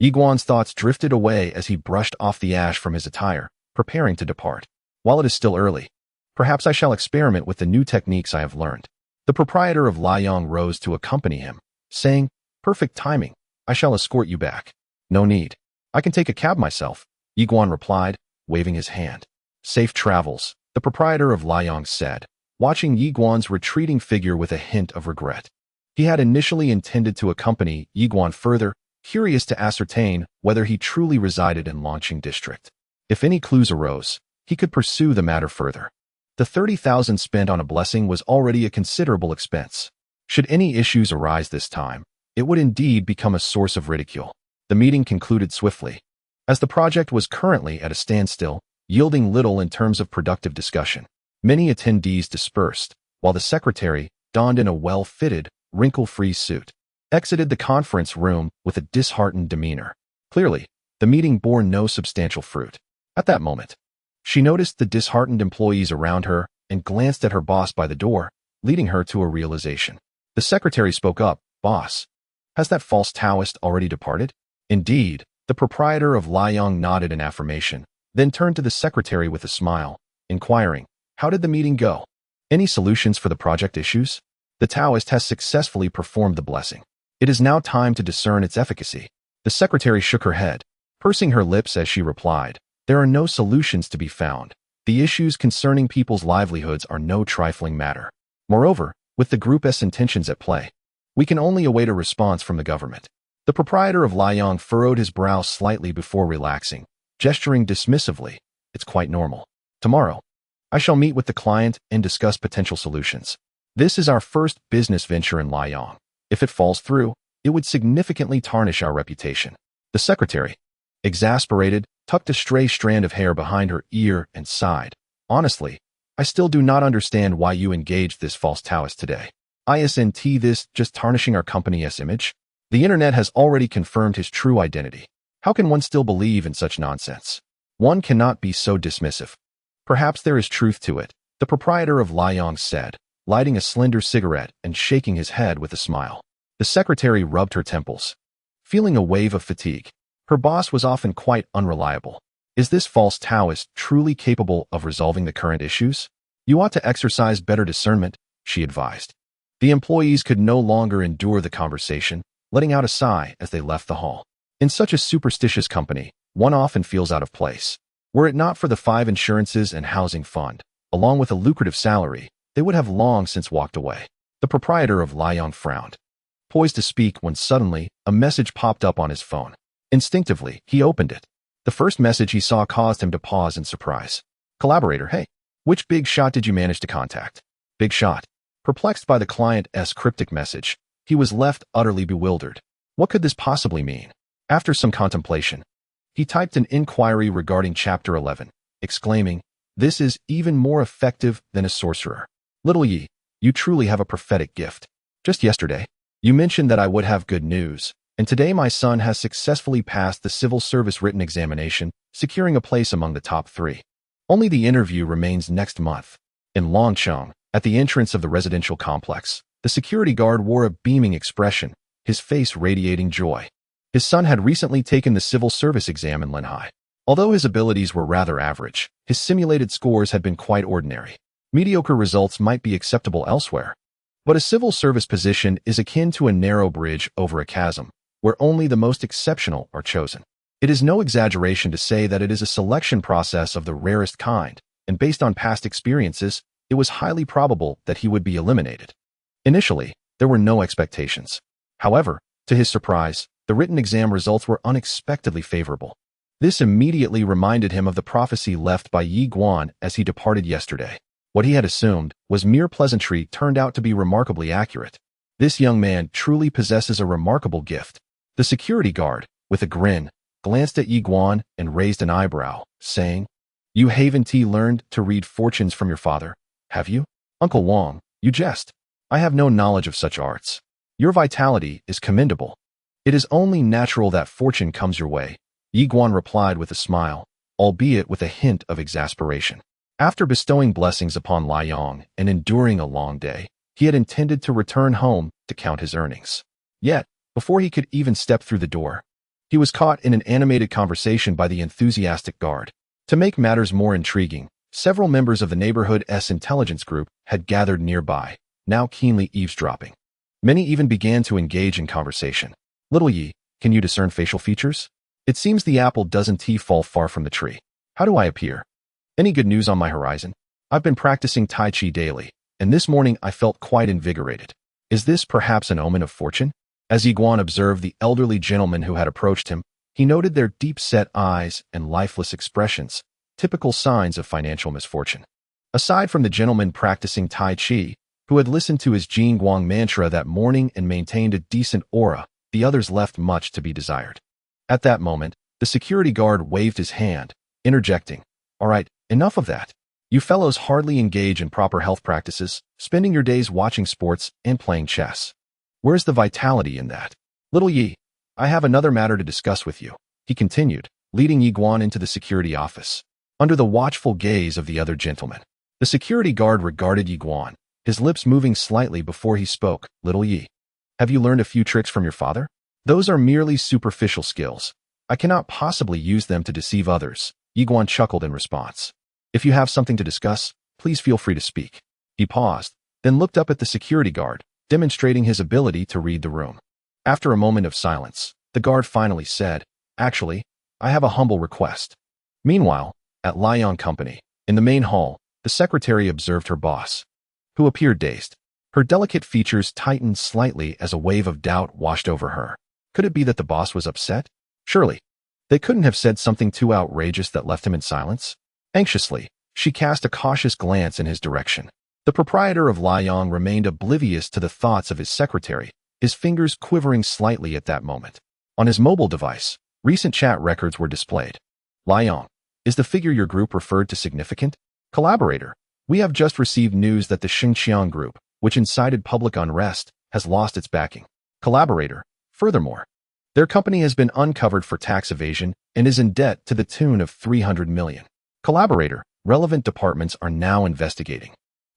Yiguan's thoughts drifted away as he brushed off the ash from his attire, preparing to depart. While it is still early, perhaps I shall experiment with the new techniques I have learned. The proprietor of Liang rose to accompany him, saying, Perfect timing. I shall escort you back. No need. I can take a cab myself, Yiguan replied, waving his hand. Safe travels, the proprietor of Liang said, watching Yiguan's retreating figure with a hint of regret. He had initially intended to accompany Yiguan further, curious to ascertain whether he truly resided in Longqing district. If any clues arose, he could pursue the matter further. The 30,000 spent on a blessing was already a considerable expense. Should any issues arise this time, it would indeed become a source of ridicule. The meeting concluded swiftly. As the project was currently at a standstill, yielding little in terms of productive discussion, many attendees dispersed, while the secretary, donned in a well-fitted, wrinkle-free suit, exited the conference room with a disheartened demeanor. Clearly, the meeting bore no substantial fruit. At that moment, she noticed the disheartened employees around her and glanced at her boss by the door, leading her to a realization. The secretary spoke up, Boss, has that false Taoist already departed? Indeed, the proprietor of Liang nodded in affirmation, then turned to the secretary with a smile, inquiring, How did the meeting go? Any solutions for the project issues? The Taoist has successfully performed the blessing. It is now time to discern its efficacy. The secretary shook her head, pursing her lips as she replied, There are no solutions to be found. The issues concerning people's livelihoods are no trifling matter. Moreover, with the Group's intentions at play, we can only await a response from the government. The proprietor of Liang furrowed his brow slightly before relaxing, gesturing dismissively. It's quite normal. Tomorrow, I shall meet with the client and discuss potential solutions. This is our first business venture in Liang. If it falls through, it would significantly tarnish our reputation. The secretary, exasperated, tucked a stray strand of hair behind her ear and sighed. Honestly, I still do not understand why you engaged this false Taoist today. Isn't this just tarnishing our company's image? The internet has already confirmed his true identity. How can one still believe in such nonsense? One cannot be so dismissive. Perhaps there is truth to it, the proprietor of Liang said, lighting a slender cigarette and shaking his head with a smile. The secretary rubbed her temples, feeling a wave of fatigue. Her boss was often quite unreliable. Is this false Taoist truly capable of resolving the current issues? You ought to exercise better discernment, she advised. The employees could no longer endure the conversation, letting out a sigh as they left the hall. In such a superstitious company, one often feels out of place. Were it not for the 5 insurances and housing fund, along with a lucrative salary, they would have long since walked away. The proprietor of Liang frowned, poised to speak when suddenly a message popped up on his phone. Instinctively, he opened it. The first message he saw caused him to pause in surprise. Collaborator, hey, which big shot did you manage to contact? Big shot. Perplexed by the client's cryptic message, he was left utterly bewildered. What could this possibly mean? After some contemplation, he typed an inquiry regarding Chapter 11, exclaiming, "This is even more effective than a sorcerer. Little Yi, you truly have a prophetic gift. Just yesterday, you mentioned that I would have good news, and today my son has successfully passed the civil service written examination, securing a place among the top 3. Only the interview remains next month." In Longcheng, at the entrance of the residential complex, the security guard wore a beaming expression, his face radiating joy. His son had recently taken the civil service exam in Linhai. Although his abilities were rather average, his simulated scores had been quite ordinary. Mediocre results might be acceptable elsewhere. But a civil service position is akin to a narrow bridge over a chasm, where only the most exceptional are chosen. It is no exaggeration to say that it is a selection process of the rarest kind, and based on past experiences, it was highly probable that he would be eliminated. Initially, there were no expectations. However, to his surprise, the written exam results were unexpectedly favorable. This immediately reminded him of the prophecy left by Yi Guan as he departed yesterday. What he had assumed was mere pleasantry turned out to be remarkably accurate. This young man truly possesses a remarkable gift. The security guard, with a grin, glanced at Yi Guan and raised an eyebrow, saying, "You haven't learned to read fortunes from your father, have you? Uncle Wang, you jest. I have no knowledge of such arts. Your vitality is commendable. It is only natural that fortune comes your way," Yi Guan replied with a smile, albeit with a hint of exasperation. After bestowing blessings upon Liang and enduring a long day, he had intended to return home to count his earnings. Yet, before he could even step through the door, he was caught in an animated conversation by the enthusiastic guard. To make matters more intriguing, several members of the neighborhood's intelligence group had gathered nearby, now keenly eavesdropping. Many even began to engage in conversation. "Little Yi, can you discern facial features? It seems the apple doesn't fall far from the tree. How do I appear? Any good news on my horizon? I've been practicing Tai Chi daily, and this morning I felt quite invigorated. Is this perhaps an omen of fortune?" As Yi Guan observed the elderly gentleman who had approached him, he noted their deep-set eyes and lifeless expressions, typical signs of financial misfortune. Aside from the gentleman practicing Tai Chi, who had listened to his Jing Guang mantra that morning and maintained a decent aura, the others left much to be desired. At that moment, the security guard waved his hand, interjecting, "All right, enough of that. You fellows hardly engage in proper health practices, spending your days watching sports and playing chess. Where's the vitality in that? Little Yi, I have another matter to discuss with you," he continued, leading Yi Guan into the security office. Under the watchful gaze of the other gentleman, the security guard regarded Yi Guan, his lips moving slightly before he spoke. "Little Yi, have you learned a few tricks from your father? Those are merely superficial skills. I cannot possibly use them to deceive others," Yi Guan chuckled in response. "If you have something to discuss, please feel free to speak." He paused, then looked up at the security guard, demonstrating his ability to read the room. After a moment of silence, the guard finally said, "Actually, I have a humble request." Meanwhile, at Liang Company, in the main hall, the secretary observed her boss, who appeared dazed. Her delicate features tightened slightly as a wave of doubt washed over her. Could it be that the boss was upset? Surely, they couldn't have said something too outrageous that left him in silence. Anxiously, she cast a cautious glance in his direction. The proprietor of Liang remained oblivious to the thoughts of his secretary, his fingers quivering slightly at that moment. On his mobile device, recent chat records were displayed. "Liang, is the figure your group referred to significant? Collaborator, we have just received news that the Xinjiang group, which incited public unrest, has lost its backing. Collaborator, furthermore, their company has been uncovered for tax evasion and is in debt to the tune of 300 million. Collaborator, relevant departments are now investigating,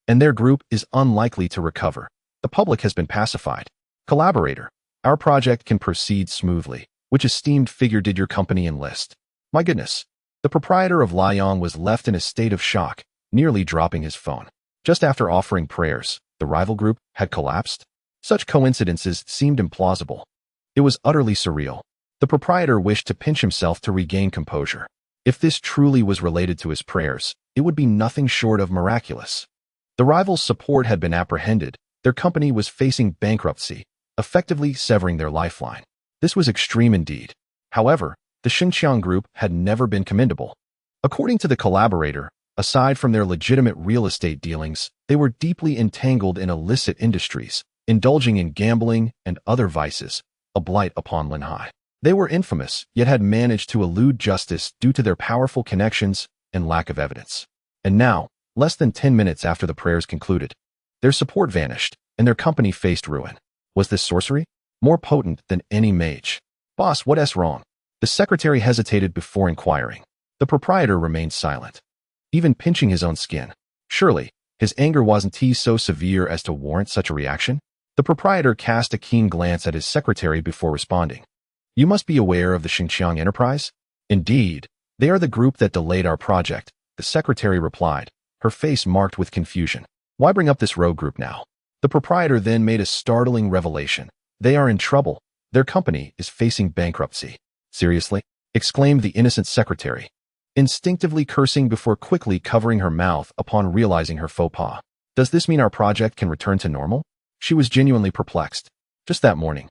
and their group is unlikely to recover. The public has been pacified. Collaborator, our project can proceed smoothly. Which esteemed figure did your company enlist?" My goodness. The proprietor of Liang was left in a state of shock, nearly dropping his phone. Just after offering prayers, The rival group had collapsed? Such coincidences seemed implausible. It was utterly surreal. The proprietor wished to pinch himself to regain composure. If this truly was related to his prayers, it would be nothing short of miraculous. The rivals' support had been apprehended. Their company was facing bankruptcy, effectively severing their lifeline. This was extreme indeed. However, the Xinjiang group had never been commendable. According to the collaborator, aside from their legitimate real estate dealings, they were deeply entangled in illicit industries, indulging in gambling and other vices, a blight upon Linhai. They were infamous, yet had managed to elude justice due to their powerful connections and lack of evidence. And now, less than 10 minutes after the prayers concluded, their support vanished, and their company faced ruin. Was this sorcery? More potent than any mage. Boss, what's wrong? The secretary hesitated before inquiring. The proprietor remained silent, even pinching his own skin. Surely, his anger wasn't so severe as to warrant such a reaction? The proprietor cast a keen glance at his secretary before responding. You must be aware of the Xinjiang Enterprise? Indeed, they are the group that delayed our project, the secretary replied, her face marked with confusion. Why bring up this rogue group now? The proprietor then made a startling revelation. They are in trouble. Their company is facing bankruptcy. Seriously? Exclaimed the innocent secretary, instinctively cursing before quickly covering her mouth upon realizing her faux pas. Does this mean our project can return to normal? She was genuinely perplexed. Just that morning,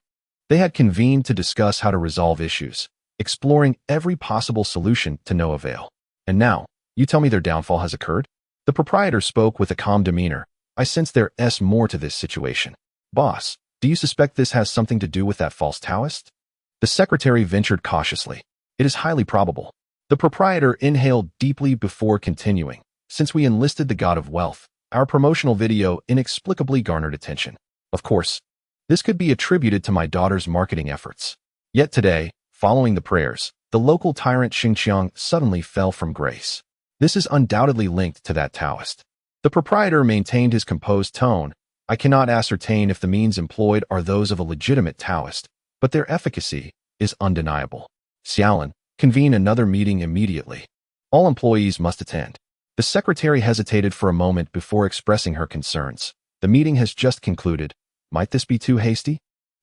they had convened to discuss how to resolve issues, exploring every possible solution to no avail. And now, you tell me their downfall has occurred? The proprietor spoke with a calm demeanor. I sense there's more to this situation. Boss, do you suspect this has something to do with that false Taoist? The secretary ventured cautiously. It is highly probable. The proprietor inhaled deeply before continuing. Since we enlisted the god of wealth, our promotional video inexplicably garnered attention. Of course, this could be attributed to my daughter's marketing efforts. Yet today, following the prayers, the local tyrant Xinjiang suddenly fell from grace. This is undoubtedly linked to that Taoist. The proprietor maintained his composed tone. I cannot ascertain if the means employed are those of a legitimate Taoist, but their efficacy is undeniable. Xiaolin, convene another meeting immediately. All employees must attend. The secretary hesitated for a moment before expressing her concerns. The meeting has just concluded. Might this be too hasty?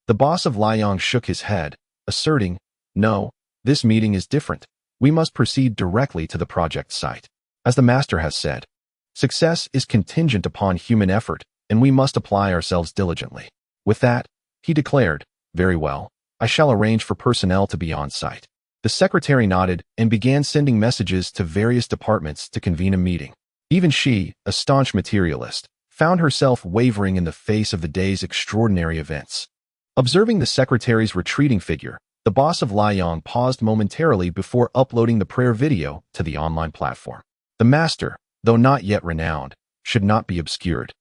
The boss of Liang shook his head, asserting, no, this meeting is different. We must proceed directly to the project site. As the master has said, success is contingent upon human effort, and we must apply ourselves diligently. With that, he declared, very well, I shall arrange for personnel to be on site. The secretary nodded and began sending messages to various departments to convene a meeting. Even she, a staunch materialist, found herself wavering in the face of the day's extraordinary events. Observing the secretary's retreating figure, the boss of Liang paused momentarily before uploading the prayer video to the online platform. The master, though not yet renowned, should not be obscured.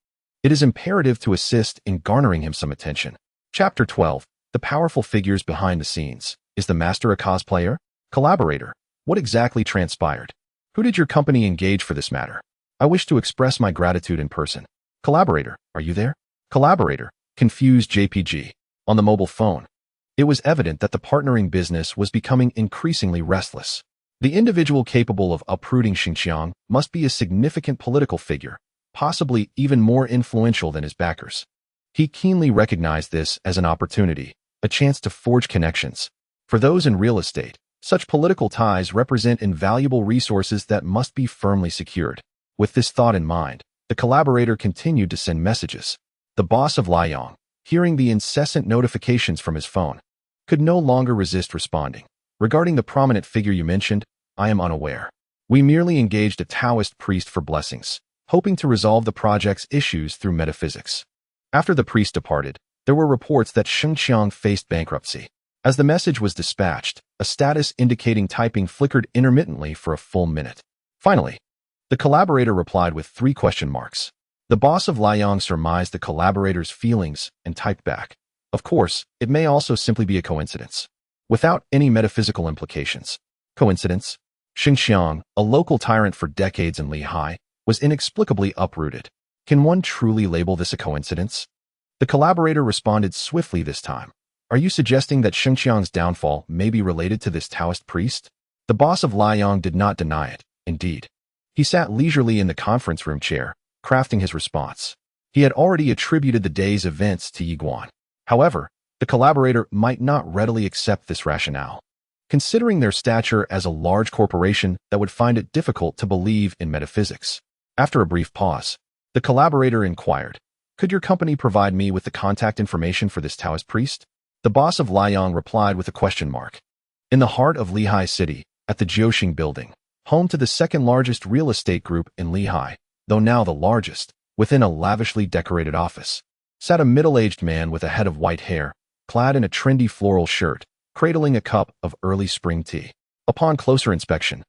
It is imperative to assist in garnering him some attention. Chapter 12. The powerful figures behind the scenes. Is the master a cosplayer? Collaborator. What exactly transpired? Who did your company engage for this matter? I wish to express my gratitude in person. Collaborator, are you there? Collaborator, confused JPG. On the mobile phone. It was evident that the partnering business was becoming increasingly restless. The individual capable of uprooting Xinjiang must be a significant political figure, possibly even more influential than his backers. He keenly recognized this as an opportunity, a chance to forge connections. For those in real estate, such political ties represent invaluable resources that must be firmly secured. With this thought in mind, the collaborator continued to send messages. The boss of Liang, hearing the incessant notifications from his phone, could no longer resist responding. Regarding the prominent figure you mentioned, I am unaware. We merely engaged a Taoist priest for blessings, hoping to resolve the project's issues through metaphysics. After the priest departed, there were reports that Xinjiang faced bankruptcy. As the message was dispatched, a status indicating typing flickered intermittently for a full minute. Finally, the collaborator replied with 3 question marks. The boss of Liang surmised the collaborator's feelings and typed back. Of course, it may also simply be a coincidence, without any metaphysical implications. Coincidence? Xinjiang, a local tyrant for decades in Lehigh, was inexplicably uprooted. Can one truly label this a coincidence? The collaborator responded swiftly this time. Are you suggesting that Xinjiang's downfall may be related to this Taoist priest? The boss of Liang did not deny it. Indeed, he sat leisurely in the conference room chair, crafting his response. He had already attributed the day's events to Yi Guan. However, the collaborator might not readily accept this rationale, considering their stature as a large corporation that would find it difficult to believe in metaphysics. After a brief pause, the collaborator inquired, "Could your company provide me with the contact information for this Taoist priest?" The boss of Liang replied with a question mark. In the heart of Lehigh City, at the Jiuxing building, home to the second-largest real estate group in Lehigh, though now the largest, within a lavishly decorated office, sat a middle-aged man with a head of white hair, clad in a trendy floral shirt, cradling a cup of early spring tea. Upon closer inspection,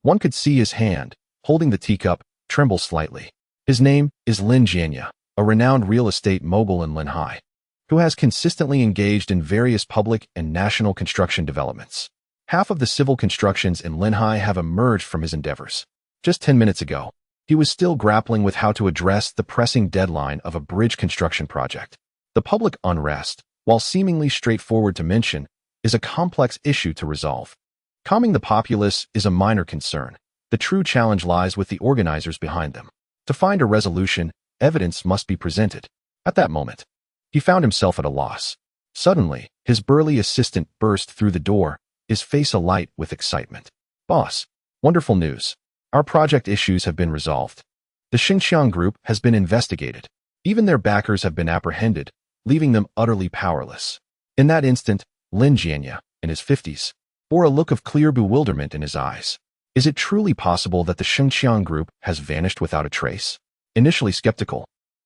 one could see his hand, holding the teacup, tremble slightly. His name is Lin Jianya, a renowned real estate mogul in Lehigh, who has consistently engaged in various public and national construction developments. Half of the civil constructions in Lehigh have emerged from his endeavors. Just 10 minutes ago, he was still grappling with how to address the pressing deadline of a bridge construction project. The public unrest, while seemingly straightforward to mention, is a complex issue to resolve. Calming the populace is a minor concern. The true challenge lies with the organizers behind them. To find a resolution, evidence must be presented. At that moment, he found himself at a loss. Suddenly, his burly assistant burst through the door, his face alight with excitement. "Boss, wonderful news. Our project issues have been resolved. The Xinjiang Group has been investigated. Even their backers have been apprehended, leaving them utterly powerless." In that instant, Lin Jianya, in his 50s, bore a look of clear bewilderment in his eyes. Is it truly possible that the Xinjiang Group has vanished without a trace? Initially skeptical,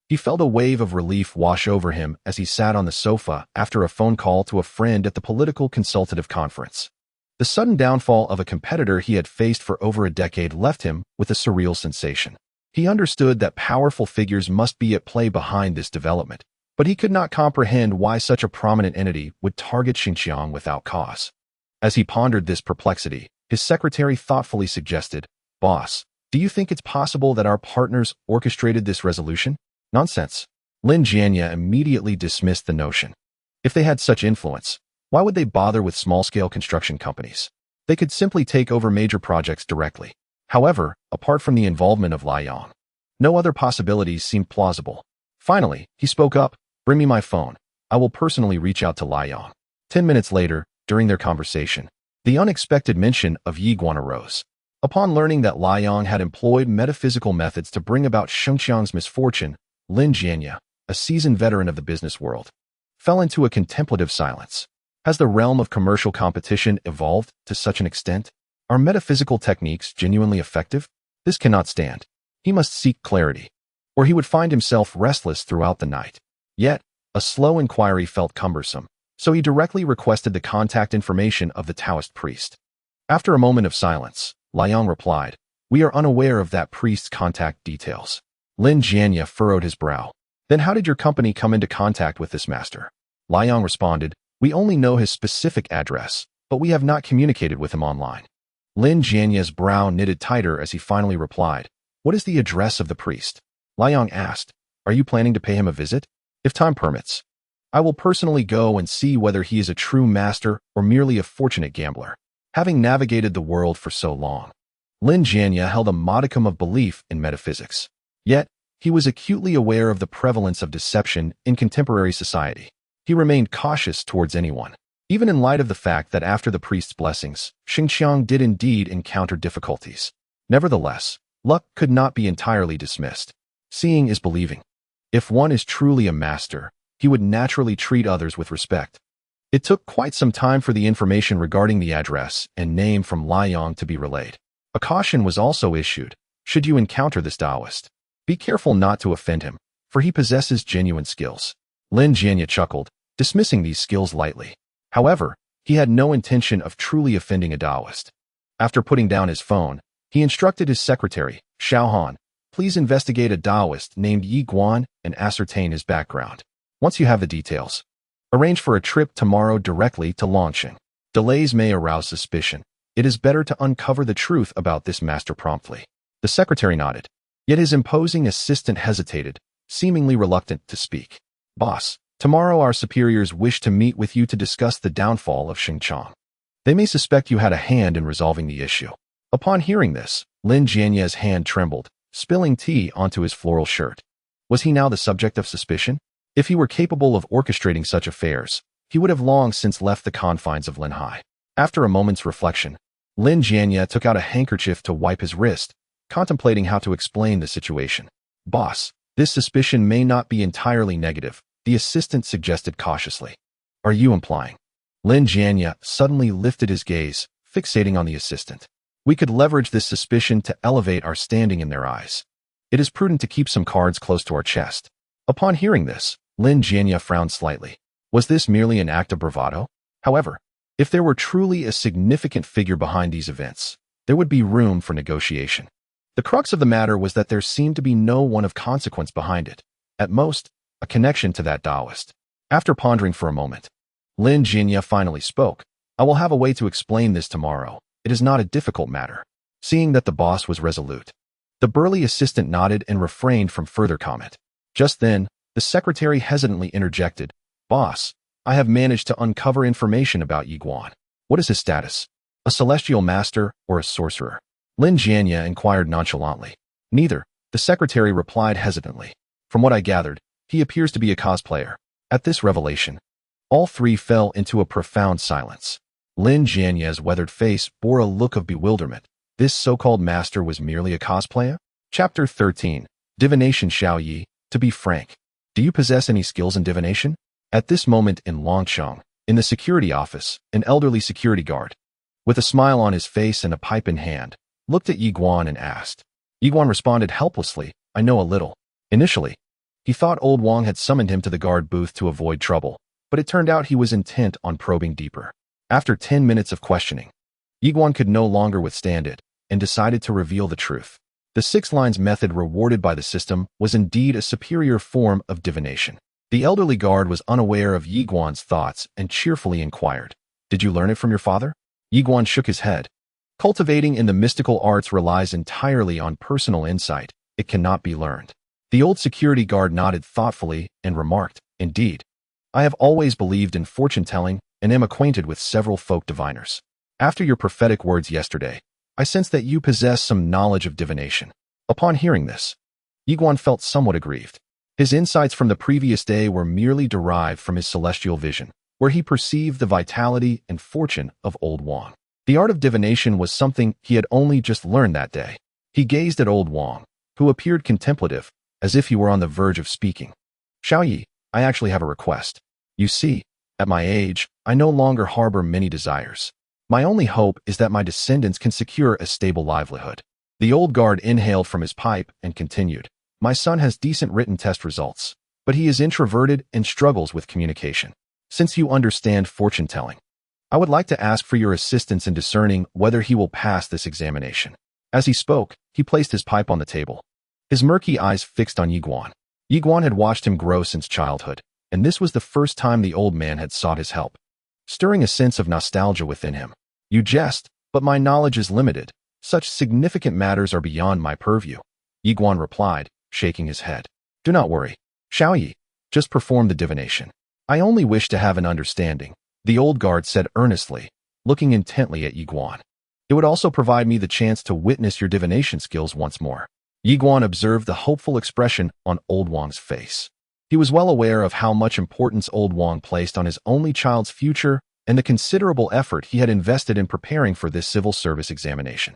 he felt a wave of relief wash over him as he sat on the sofa after a phone call to a friend at the political consultative conference. The sudden downfall of a competitor he had faced for over a decade left him with a surreal sensation. He understood that powerful figures must be at play behind this development, but he could not comprehend why such a prominent entity would target Xinjiang without cause. As he pondered this perplexity, his secretary thoughtfully suggested, "Boss, do you think it's possible that our partners orchestrated this resolution?" "Nonsense." Lin Jianya immediately dismissed the notion. If they had such influence, why would they bother with small-scale construction companies? They could simply take over major projects directly. However, apart from the involvement of Liang, no other possibilities seemed plausible. Finally, he spoke up, "Bring me my phone. I will personally reach out to Liang." 10 minutes later, during their conversation, the unexpected mention of Yi Guan arose. Upon learning that Liang had employed metaphysical methods to bring about Xinjiang's misfortune, Lin Jianya, a seasoned veteran of the business world, fell into a contemplative silence. Has the realm of commercial competition evolved to such an extent? Are metaphysical techniques genuinely effective? This cannot stand. He must seek clarity, or he would find himself restless throughout the night. Yet, a slow inquiry felt cumbersome, so he directly requested the contact information of the Taoist priest. After a moment of silence, Liang replied, "We are unaware of that priest's contact details." Lin Jianya furrowed his brow. "Then how did your company come into contact with this master?" Liang responded, "We only know his specific address, but we have not communicated with him online." Lin Jianya's brow knitted tighter as he finally replied, "What is the address of the priest?" Liang asked, "Are you planning to pay him a visit?" "If time permits. I will personally go and see whether he is a true master or merely a fortunate gambler." Having navigated the world for so long, Lin Jianya held a modicum of belief in metaphysics. Yet, he was acutely aware of the prevalence of deception in contemporary society. He remained cautious towards anyone, even in light of the fact that after the priest's blessings, Xinjiang did indeed encounter difficulties. Nevertheless, luck could not be entirely dismissed. Seeing is believing. If one is truly a master, he would naturally treat others with respect. It took quite some time for the information regarding the address and name from Liang to be relayed. A caution was also issued. Should you encounter this Taoist, be careful not to offend him, for he possesses genuine skills. Lin Jianya chuckled, dismissing these skills lightly. However, he had no intention of truly offending a Taoist. After putting down his phone, he instructed his secretary, Xiaohan, "Please investigate a Taoist named Yi Guan and ascertain his background. Once you have the details, arrange for a trip tomorrow directly to Longqing. Delays may arouse suspicion. It is better to uncover the truth about this master promptly." The secretary nodded, yet his imposing assistant hesitated, seemingly reluctant to speak. "Boss, tomorrow our superiors wish to meet with you to discuss the downfall of Xinjiang. They may suspect you had a hand in resolving the issue." Upon hearing this, Lin Jianya's hand trembled, spilling tea onto his floral shirt. Was he now the subject of suspicion? If he were capable of orchestrating such affairs, he would have long since left the confines of Linhai. After a moment's reflection, Lin Jianya took out a handkerchief to wipe his wrist, contemplating how to explain the situation. Boss, this suspicion may not be entirely negative, the assistant suggested cautiously. Are you implying? Lin Jianya suddenly lifted his gaze, fixating on the assistant. We could leverage this suspicion to elevate our standing in their eyes. It is prudent to keep some cards close to our chest. Upon hearing this, Lin Jianya frowned slightly. Was this merely an act of bravado? However, if there were truly a significant figure behind these events, there would be room for negotiation. The crux of the matter was that there seemed to be no one of consequence behind it. At most, a connection to that Taoist. After pondering for a moment, Lin Jianya finally spoke. I will have a way to explain this tomorrow. It is not a difficult matter. Seeing that the boss was resolute, the burly assistant nodded and refrained from further comment. Just then, the secretary hesitantly interjected. Boss, I have managed to uncover information about Yi Guan. What is his status? A celestial master or a sorcerer? Lin Jianya inquired nonchalantly. Neither, the secretary replied hesitantly. From what I gathered, he appears to be a cosplayer. At this revelation, all three fell into a profound silence. Lin Jianya's weathered face bore a look of bewilderment. This so-called master was merely a cosplayer? Chapter 13. Divination. Xiao Yi, to be frank, do you possess any skills in divination? At this moment in Longcheng, in the security office, an elderly security guard, with a smile on his face and a pipe in hand, looked at Yi Guan and asked. Yi Guan responded helplessly, I know a little. Initially, he thought old Wang had summoned him to the guard booth to avoid trouble, but it turned out he was intent on probing deeper. After 10 minutes of questioning, Yi Guan could no longer withstand it and decided to reveal the truth. The 6 lines method rewarded by the system was indeed a superior form of divination. The elderly guard was unaware of Yi Guan's thoughts and cheerfully inquired, Did you learn it from your father? Yi Guan shook his head. Cultivating in the mystical arts relies entirely on personal insight. It cannot be learned. The old security guard nodded thoughtfully and remarked, Indeed, I have always believed in fortune-telling and am acquainted with several folk diviners. After your prophetic words yesterday, I sense that you possess some knowledge of divination. Upon hearing this, Yi Guan felt somewhat aggrieved. His insights from the previous day were merely derived from his celestial vision, where he perceived the vitality and fortune of old Wang. The art of divination was something he had only just learned that day. He gazed at old Wang, who appeared contemplative, as if he were on the verge of speaking. Xiao Yi, I actually have a request. You see, at my age, I no longer harbor many desires. My only hope is that my descendants can secure a stable livelihood. The old guard inhaled from his pipe and continued. My son has decent written test results, but he is introverted and struggles with communication. Since you understand fortune-telling, I would like to ask for your assistance in discerning whether he will pass this examination. As he spoke, he placed his pipe on the table. His murky eyes fixed on Yi Guan. Yi Guan had watched him grow since childhood, and this was the first time the old man had sought his help, stirring a sense of nostalgia within him. You jest, but my knowledge is limited. Such significant matters are beyond my purview. Yi Guan replied, shaking his head. Do not worry. Xiao Yi, just perform the divination. I only wish to have an understanding, the old guard said earnestly, looking intently at Yi Guan. It would also provide me the chance to witness your divination skills once more. Yi Guan observed the hopeful expression on old Wang's face. He was well aware of how much importance old Wang placed on his only child's future and the considerable effort he had invested in preparing for this civil service examination.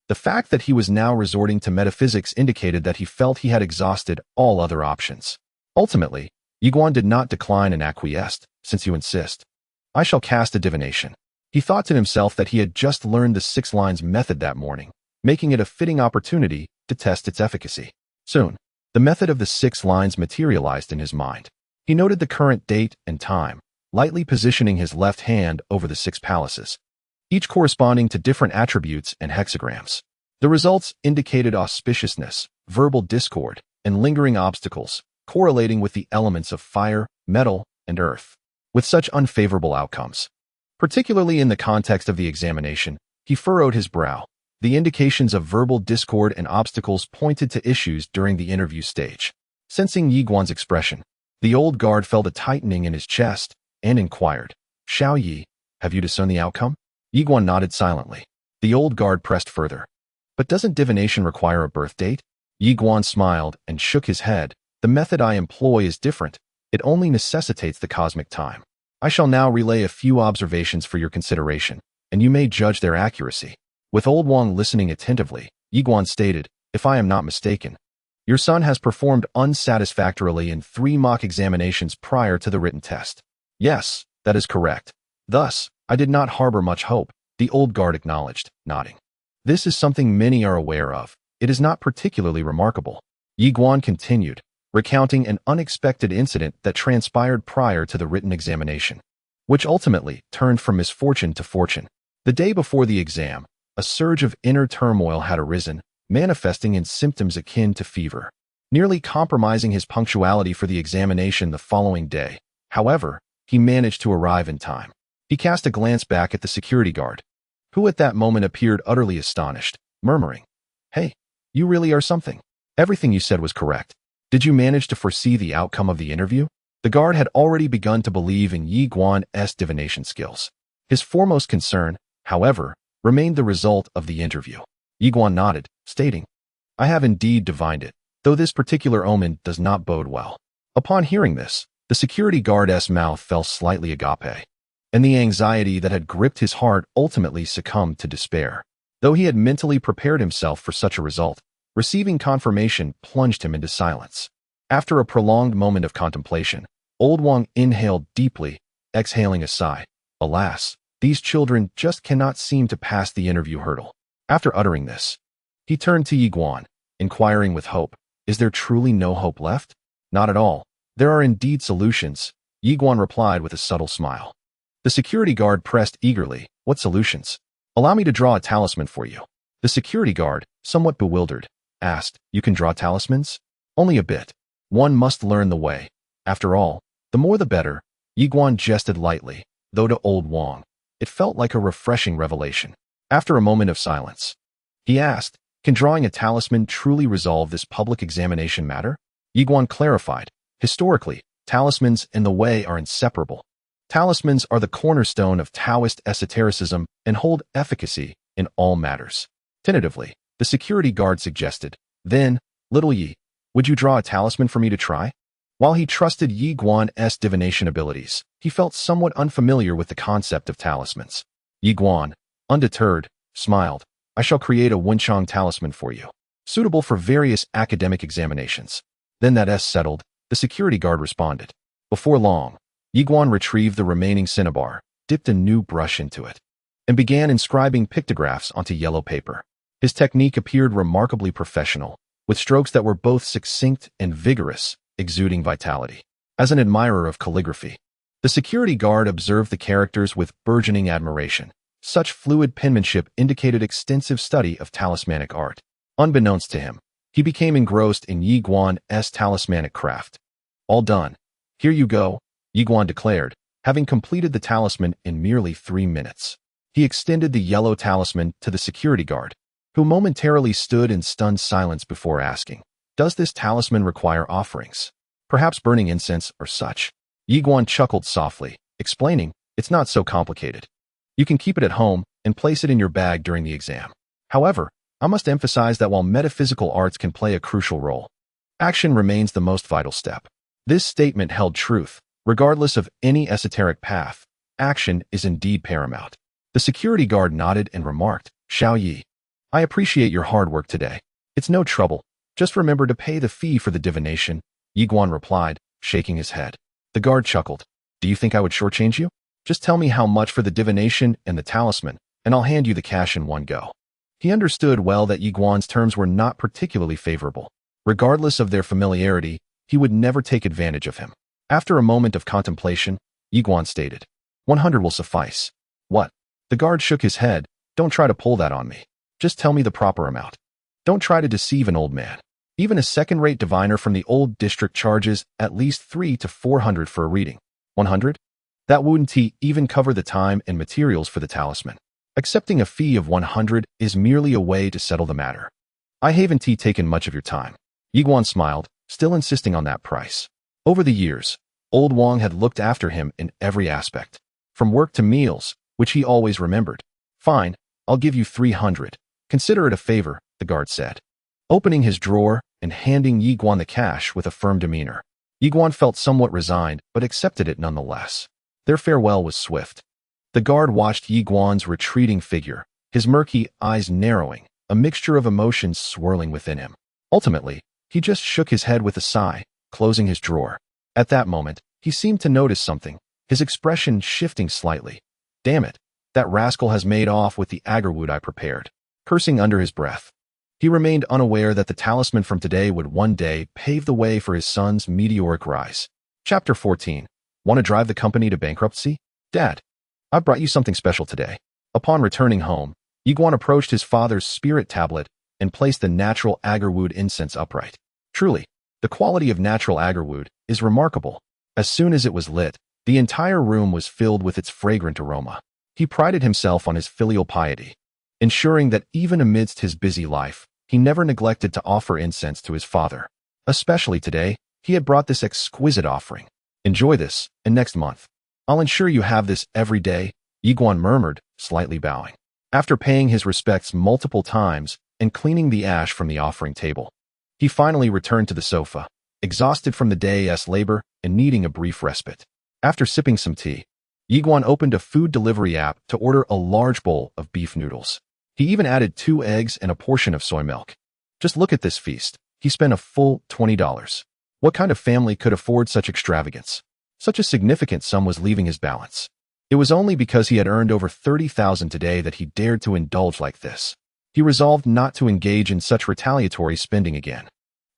The fact that he was now resorting to metaphysics indicated that he felt he had exhausted all other options. Ultimately, Yi Guan did not decline and acquiesced, since you insist. I shall cast a divination. He thought to himself that he had just learned the 6 lines method that morning, making it a fitting opportunity to test its efficacy. Soon, the method of the 6 lines materialized in his mind. He noted the current date and time, lightly positioning his left hand over the 6 palaces, each corresponding to different attributes and hexagrams. The results indicated auspiciousness, verbal discord, and lingering obstacles, correlating with the elements of fire, metal, and earth. With such unfavorable outcomes, particularly in the context of the examination, he furrowed his brow. The indications of verbal discord and obstacles pointed to issues during the interview stage. Sensing Yi Guan's expression, the old guard felt a tightening in his chest and inquired, Xiao Yi, have you discerned the outcome? Yi Guan nodded silently. The old guard pressed further. But doesn't divination require a birth date? Yi Guan smiled and shook his head, The method I employ is different. It only necessitates the cosmic time. I shall now relay a few observations for your consideration, and you may judge their accuracy." With Old Wang listening attentively, Yiguan stated, "If I am not mistaken, your son has performed unsatisfactorily in 3 mock examinations prior to the written test." "Yes, that is correct. Thus, I did not harbor much hope," the old guard acknowledged, nodding. "This is something many are aware of. It is not particularly remarkable." Yiguan continued, recounting an unexpected incident that transpired prior to the written examination, which ultimately turned from misfortune to fortune. The day before the exam, a surge of inner turmoil had arisen, manifesting in symptoms akin to fever, nearly compromising his punctuality for the examination the following day. However, he managed to arrive in time. He cast a glance back at the security guard, who at that moment appeared utterly astonished, murmuring, "Hey, you really are something. Everything you said was correct. Did you manage to foresee the outcome of the interview?" The guard had already begun to believe in Yi Guan's divination skills. His foremost concern, however, remained the result of the interview. Yi Guan nodded, stating, "I have indeed divined it, though this particular omen does not bode well." Upon hearing this, the security guard's mouth fell slightly agape, and the anxiety that had gripped his heart ultimately succumbed to despair. Though he had mentally prepared himself for such a result, receiving confirmation plunged him into silence. After a prolonged moment of contemplation, Old Wang inhaled deeply, exhaling a sigh. Alas, these children just cannot seem to pass the interview hurdle. After uttering this, he turned to Yi Guan, inquiring with hope, "Is there truly no hope left?" "Not at all. There are indeed solutions," Yi Guan replied with a subtle smile. The security guard pressed eagerly, "What solutions?" "Allow me to draw a talisman for you." The security guard, somewhat bewildered, asked, "You can draw talismans?" "Only a bit. One must learn the way. After all, the more the better." Yi Guan jested lightly, though to Old Wang, it felt like a refreshing revelation. After a moment of silence, he asked, "Can drawing a talisman truly resolve this public examination matter?" Yi Guan clarified, "Historically, talismans and the way are inseparable. Talismans are the cornerstone of Taoist esotericism and hold efficacy in all matters." Tentatively, the security guard suggested, "Then, little Yi, would you draw a talisman for me to try?" While he trusted Yi Guan's divination abilities, he felt somewhat unfamiliar with the concept of talismans. Yi Guan, undeterred, smiled, "I shall create a Wenchang talisman for you, suitable for various academic examinations." Then that settled, the security guard responded. Before long, Yi Guan retrieved the remaining cinnabar, dipped a new brush into it, and began inscribing pictographs onto yellow paper. His technique appeared remarkably professional, with strokes that were both succinct and vigorous, exuding vitality. As an admirer of calligraphy, the security guard observed the characters with burgeoning admiration. Such fluid penmanship indicated extensive study of talismanic art. Unbeknownst to him, he became engrossed in Yi Guan's talismanic craft. "All done. Here you go," Yi Guan declared, having completed the talisman in merely 3 minutes. He extended the yellow talisman to the security guard, who momentarily stood in stunned silence before asking, "Does this talisman require offerings? Perhaps burning incense or such?" Yi Guan chuckled softly, explaining, "It's not so complicated. You can keep it at home and place it in your bag during the exam. However, I must emphasize that while metaphysical arts can play a crucial role, action remains the most vital step." This statement held truth. Regardless of any esoteric path, action is indeed paramount. The security guard nodded and remarked, "Xiao Yi, I appreciate your hard work today. It's no trouble. Just remember to pay the fee for the divination," Yi Guan replied, shaking his head. The guard chuckled. "Do you think I would shortchange you? Just tell me how much for the divination and the talisman, and I'll hand you the cash in one go." He understood well that Yi Guan's terms were not particularly favorable. Regardless of their familiarity, he would never take advantage of him. After a moment of contemplation, Yi Guan stated, 100 will suffice." "What?" The guard shook his head. "Don't try to pull that on me. Just tell me the proper amount. Don't try to deceive an old man. Even a second-rate diviner from the old district charges at least 300 to 400 for a reading. 100? That wouldn't even cover the time and materials for the talisman. Accepting a fee of 100 is merely a way to settle the matter. I haven't taken much of your time." Yi Guan smiled, still insisting on that price. Over the years, Old Wang had looked after him in every aspect, from work to meals, which he always remembered. "Fine, I'll give you 300. Consider it a favor," the guard said. Opening his drawer, and handing Yi Guan the cash with a firm demeanor. Yi Guan felt somewhat resigned, but accepted it nonetheless. Their farewell was swift. The guard watched Yi Guan's retreating figure, his murky eyes narrowing, a mixture of emotions swirling within him. Ultimately, he just shook his head with a sigh, closing his drawer. At that moment, he seemed to notice something, his expression shifting slightly. Damn it, that rascal has made off with the agarwood I prepared. Cursing under his breath. He remained unaware that the talisman from today would one day pave the way for his son's meteoric rise. Chapter 14. Want to drive the company to bankruptcy? Dad, I brought you something special today. Upon returning home, Yi Guan approached his father's spirit tablet and placed the natural agarwood incense upright. Truly, the quality of natural agarwood is remarkable. As soon as it was lit, the entire room was filled with its fragrant aroma. He prided himself on his filial piety, ensuring that even amidst his busy life, he never neglected to offer incense to his father. Especially today, he had brought this exquisite offering. Enjoy this, and next month, I'll ensure you have this every day, Yi Guan murmured, slightly bowing. After paying his respects multiple times and cleaning the ash from the offering table, he finally returned to the sofa, exhausted from the day's labor and needing a brief respite. After sipping some tea, Yi Guan opened a food delivery app to order a large bowl of beef noodles. He even added 2 eggs and a portion of soy milk. Just look at this feast. He spent a full $20. What kind of family could afford such extravagance? Such a significant sum was leaving his balance. It was only because he had earned over 30,000 today that he dared to indulge like this. He resolved not to engage in such retaliatory spending again.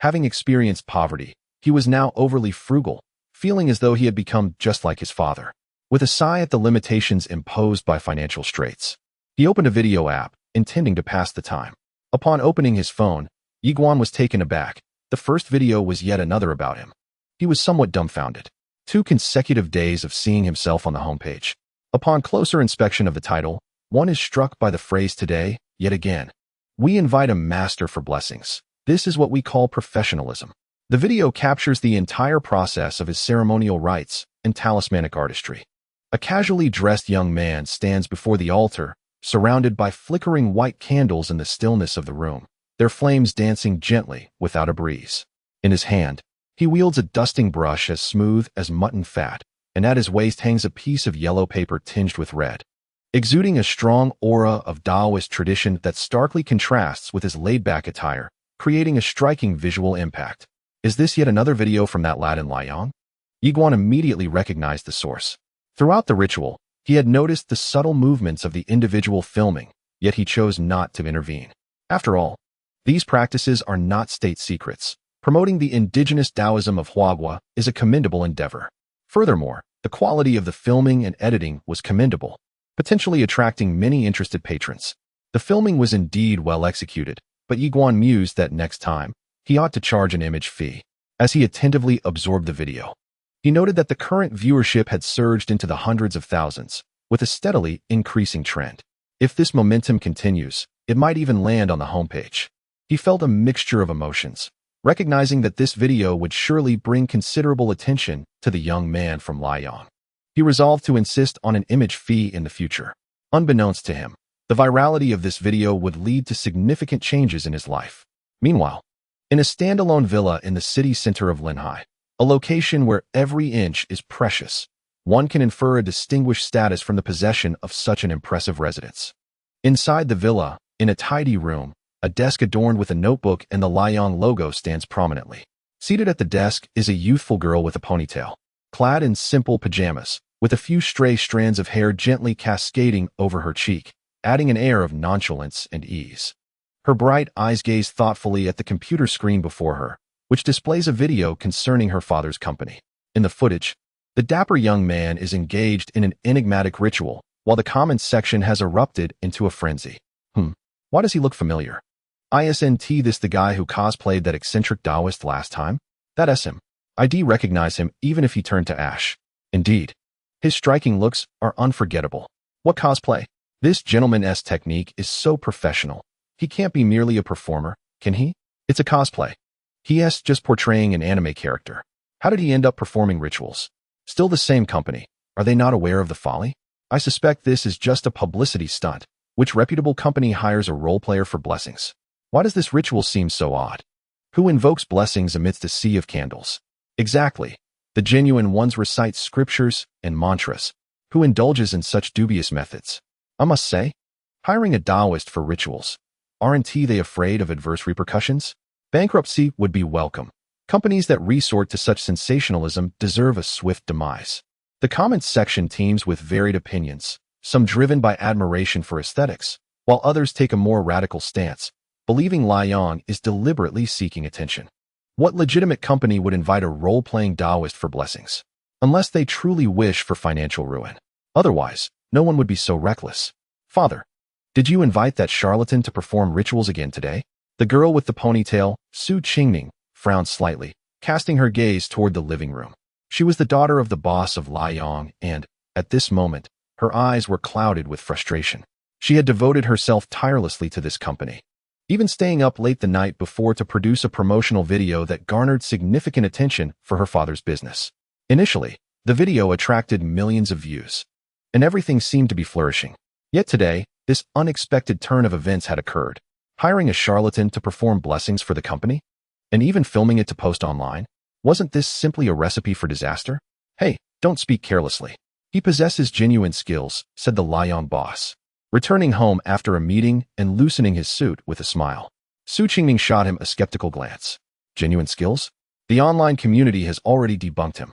Having experienced poverty, he was now overly frugal, feeling as though he had become just like his father. With a sigh at the limitations imposed by financial straits, he opened a video app, intending to pass the time. Upon opening his phone, Yi Guan was taken aback. The first video was yet another about him. He was somewhat dumbfounded. 2 consecutive days of seeing himself on the homepage. Upon closer inspection of the title, one is struck by the phrase today, yet again. We invite a master for blessings. This is what we call professionalism. The video captures the entire process of his ceremonial rites and talismanic artistry. A casually dressed young man stands before the altar, surrounded by flickering white candles in the stillness of the room, their flames dancing gently without a breeze. In his hand, he wields a dusting brush as smooth as mutton fat, and at his waist hangs a piece of yellow paper tinged with red, exuding a strong aura of Taoist tradition that starkly contrasts with his laid-back attire, creating a striking visual impact. Is this yet another video from that lad in Liang? Yi Guan immediately recognized the source. Throughout the ritual, he had noticed the subtle movements of the individual filming, yet he chose not to intervene. After all, these practices are not state secrets. Promoting the indigenous Taoism of Huagua is a commendable endeavor. Furthermore, the quality of the filming and editing was commendable, potentially attracting many interested patrons. The filming was indeed well executed, but Yi Guan mused that next time, he ought to charge an image fee. As he attentively absorbed the video, he noted that the current viewership had surged into the hundreds of thousands, with a steadily increasing trend. If this momentum continues, it might even land on the homepage. He felt a mixture of emotions, recognizing that this video would surely bring considerable attention to the young man from Liang. He resolved to insist on an image fee in the future. Unbeknownst to him, the virality of this video would lead to significant changes in his life. Meanwhile, in a standalone villa in the city center of Linhai, a location where every inch is precious, one can infer a distinguished status from the possession of such an impressive residence. Inside the villa, in a tidy room, a desk adorned with a notebook and the Liang logo stands prominently. Seated at the desk is a youthful girl with a ponytail, clad in simple pajamas, with a few stray strands of hair gently cascading over her cheek, adding an air of nonchalance and ease. Her bright eyes gaze thoughtfully at the computer screen before her, which displays a video concerning her father's company. In the footage, the dapper young man is engaged in an enigmatic ritual, while the comments section has erupted into a frenzy. Why does he look familiar? Isn't this the guy who cosplayed that eccentric Taoist last time? That's him. I'd recognize him even if he turned to ash. Indeed, his striking looks are unforgettable. What cosplay? This gentleman's technique is so professional. He can't be merely a performer, can he? It's a cosplay. He's just portraying an anime character. How did he end up performing rituals? Still the same company. Are they not aware of the folly? I suspect this is just a publicity stunt. Which reputable company hires a role player for blessings? Why does this ritual seem so odd? Who invokes blessings amidst a sea of candles? Exactly. The genuine ones recite scriptures and mantras. Who indulges in such dubious methods? I must say, hiring a Taoist for rituals. Aren't they afraid of adverse repercussions? Bankruptcy would be welcome. Companies that resort to such sensationalism deserve a swift demise. The comments section teems with varied opinions, some driven by admiration for aesthetics, while others take a more radical stance, believing Liang is deliberately seeking attention. What legitimate company would invite a role-playing Taoist for blessings? Unless they truly wish for financial ruin. Otherwise, no one would be so reckless. Father, did you invite that charlatan to perform rituals again today? The girl with the ponytail, Su Qingning, frowned slightly, casting her gaze toward the living room. She was the daughter of the boss of Liang and, at this moment, her eyes were clouded with frustration. She had devoted herself tirelessly to this company, even staying up late the night before to produce a promotional video that garnered significant attention for her father's business. Initially, the video attracted millions of views, and everything seemed to be flourishing. Yet today, this unexpected turn of events had occurred. Hiring a charlatan to perform blessings for the company? And even filming it to post online? Wasn't this simply a recipe for disaster? Hey, don't speak carelessly. He possesses genuine skills, said the Liang boss, returning home after a meeting and loosening his suit with a smile. Su Qingming shot him a skeptical glance. Genuine skills? The online community has already debunked him.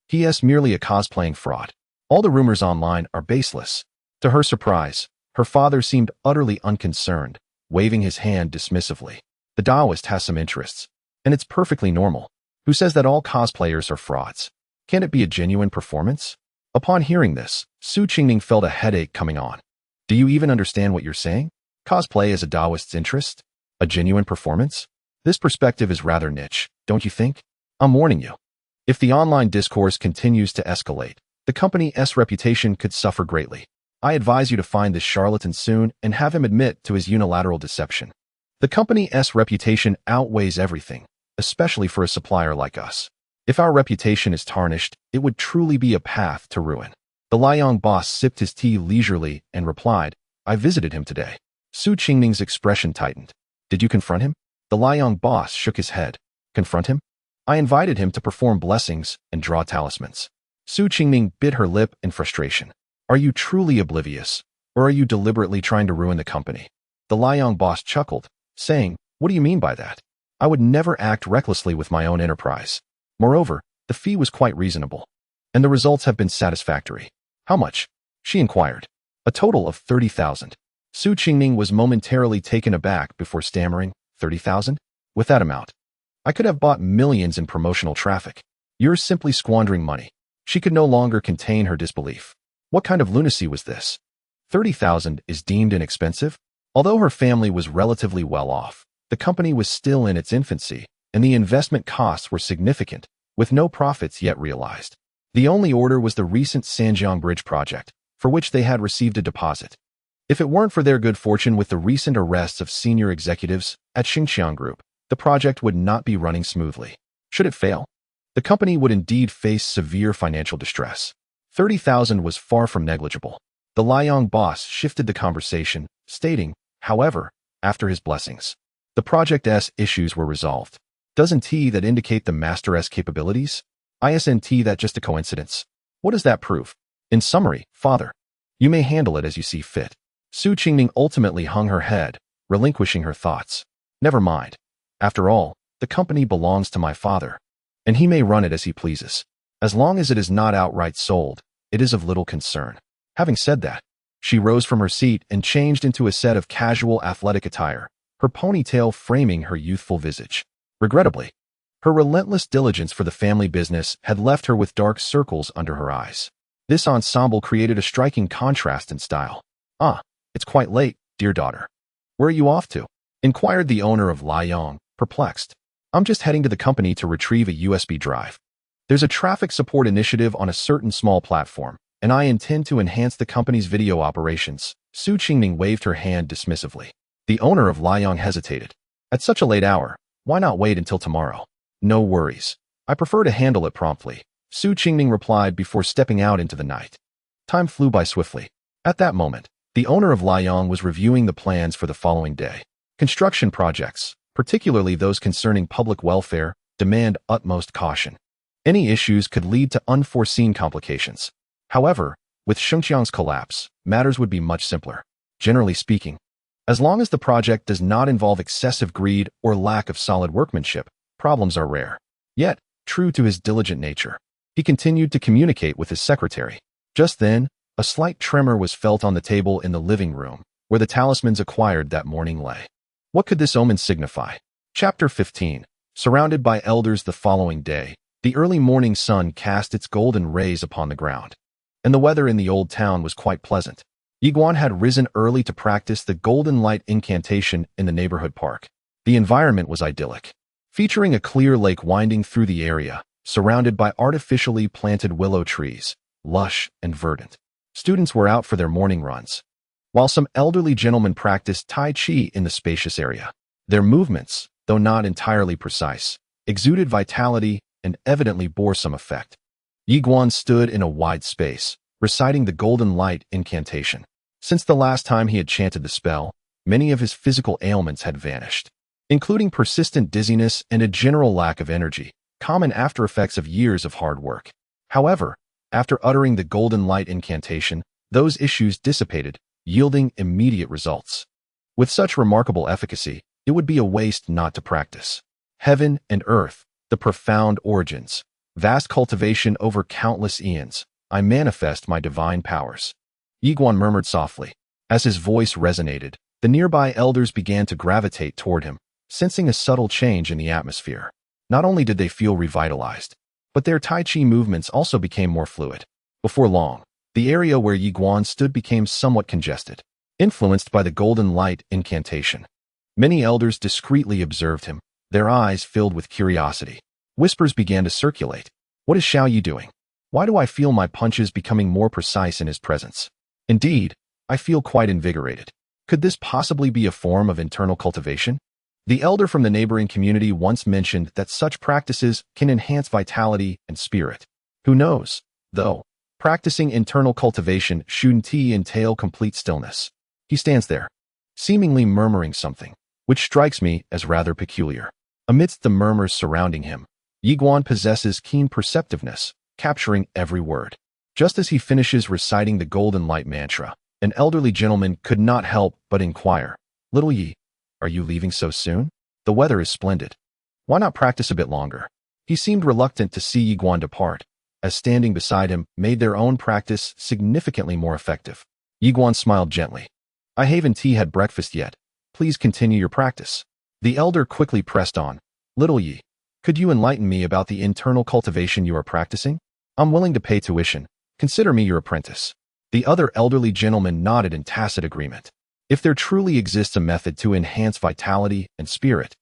He is merely a cosplaying fraud. All the rumors online are baseless. To her surprise, her father seemed utterly unconcerned, waving his hand dismissively. The Taoist has some interests, and it's perfectly normal. Who says that all cosplayers are frauds? Can't it be a genuine performance? Upon hearing this, Su Qingning felt a headache coming on. Do you even understand what you're saying? Cosplay is a Taoist's interest? A genuine performance? This perspective is rather niche, don't you think? I'm warning you. If the online discourse continues to escalate, the company's reputation could suffer greatly. I advise you to find this charlatan soon and have him admit to his unilateral deception. The company's reputation outweighs everything, especially for a supplier like us. If our reputation is tarnished, it would truly be a path to ruin. The Liang boss sipped his tea leisurely and replied, I visited him today. Su Qingming's expression tightened. Did you confront him? The Liang boss shook his head. Confront him? I invited him to perform blessings and draw talismans. Su Qingming bit her lip in frustration. Are you truly oblivious, or are you deliberately trying to ruin the company? The Liang boss chuckled, saying, What do you mean by that? I would never act recklessly with my own enterprise. Moreover, the fee was quite reasonable, and the results have been satisfactory. How much? She inquired. A total of 30,000. Su Qingming was momentarily taken aback before stammering, 30,000? With that amount, I could have bought millions in promotional traffic. You're simply squandering money. She could no longer contain her disbelief. What kind of lunacy was this? 30,000 is deemed inexpensive? Although her family was relatively well off, the company was still in its infancy, and the investment costs were significant, with no profits yet realized. The only order was the recent Sanjiang Bridge project, for which they had received a deposit. If it weren't for their good fortune with the recent arrests of senior executives at Xinjiang Group, the project would not be running smoothly. Should it fail, the company would indeed face severe financial distress. 30,000 was far from negligible. The Liang boss shifted the conversation, stating, however, after his blessings, the project's issues were resolved. Doesn't that indicate the master's capabilities? Isn't that just a coincidence? What does that prove? In summary, father, you may handle it as you see fit. Su Qingming ultimately hung her head, relinquishing her thoughts. Never mind. After all, the company belongs to my father, and he may run it as he pleases. As long as it is not outright sold, it is of little concern. Having said that, she rose from her seat and changed into a set of casual athletic attire, her ponytail framing her youthful visage. Regrettably, her relentless diligence for the family business had left her with dark circles under her eyes. This ensemble created a striking contrast in style. It's quite late, dear daughter. Where are you off to? Inquired the owner of Liang, perplexed. I'm just heading to the company to retrieve a USB drive. There's a traffic support initiative on a certain small platform, and I intend to enhance the company's video operations. Su Qingming waved her hand dismissively. The owner of Liang hesitated. At such a late hour, why not wait until tomorrow? No worries. I prefer to handle it promptly, Su Qingming replied before stepping out into the night. Time flew by swiftly. At that moment, the owner of Liang was reviewing the plans for the following day. Construction projects, particularly those concerning public welfare, demand utmost caution. Any issues could lead to unforeseen complications. However, with Shengqiang's collapse, matters would be much simpler. Generally speaking, as long as the project does not involve excessive greed or lack of solid workmanship, problems are rare. Yet, true to his diligent nature, he continued to communicate with his secretary. Just then, a slight tremor was felt on the table in the living room, where the talismans acquired that morning lay. What could this omen signify? Chapter 15. Surrounded by elders the following day, the early morning sun cast its golden rays upon the ground, and the weather in the old town was quite pleasant. Yiguan had risen early to practice the golden light incantation in the neighborhood park. The environment was idyllic, featuring a clear lake winding through the area, surrounded by artificially planted willow trees, lush and verdant. Students were out for their morning runs, while some elderly gentlemen practiced Tai Chi in the spacious area. Their movements, though not entirely precise, exuded vitality and evidently bore some effect. Yiguan stood in a wide space, reciting the golden light incantation. Since the last time he had chanted the spell, many of his physical ailments had vanished, including persistent dizziness and a general lack of energy, common after effects of years of hard work. However, after uttering the golden light incantation, those issues dissipated, yielding immediate results. With such remarkable efficacy, it would be a waste not to practice. Heaven and earth, the profound origins, vast cultivation over countless eons, I manifest my divine powers. Yiguan murmured softly. As his voice resonated, the nearby elders began to gravitate toward him, sensing a subtle change in the atmosphere. Not only did they feel revitalized, but their Tai Chi movements also became more fluid. Before long, the area where Yiguan stood became somewhat congested, influenced by the golden light incantation. Many elders discreetly observed him, their eyes filled with curiosity. Whispers began to circulate. What is Xiao Yi doing? Why do I feel my punches becoming more precise in his presence? Indeed, I feel quite invigorated. Could this possibly be a form of internal cultivation? The elder from the neighboring community once mentioned that such practices can enhance vitality and spirit. Who knows, though, practicing internal cultivation shouldn't entail complete stillness. He stands there, seemingly murmuring something, which strikes me as rather peculiar. Amidst the murmurs surrounding him, Yiguan possesses keen perceptiveness, capturing every word. Just as he finishes reciting the golden light mantra, an elderly gentleman could not help but inquire, "Little Yi, are you leaving so soon? The weather is splendid. Why not practice a bit longer?" He seemed reluctant to see Yiguan depart, as standing beside him made their own practice significantly more effective. Yiguan smiled gently. "I haven't had breakfast yet. Please continue your practice." The elder quickly pressed on, "Little Yi, could you enlighten me about the internal cultivation you are practicing? I'm willing to pay tuition. Consider me your apprentice." The other elderly gentleman nodded in tacit agreement. If there truly exists a method to enhance vitality and spirit,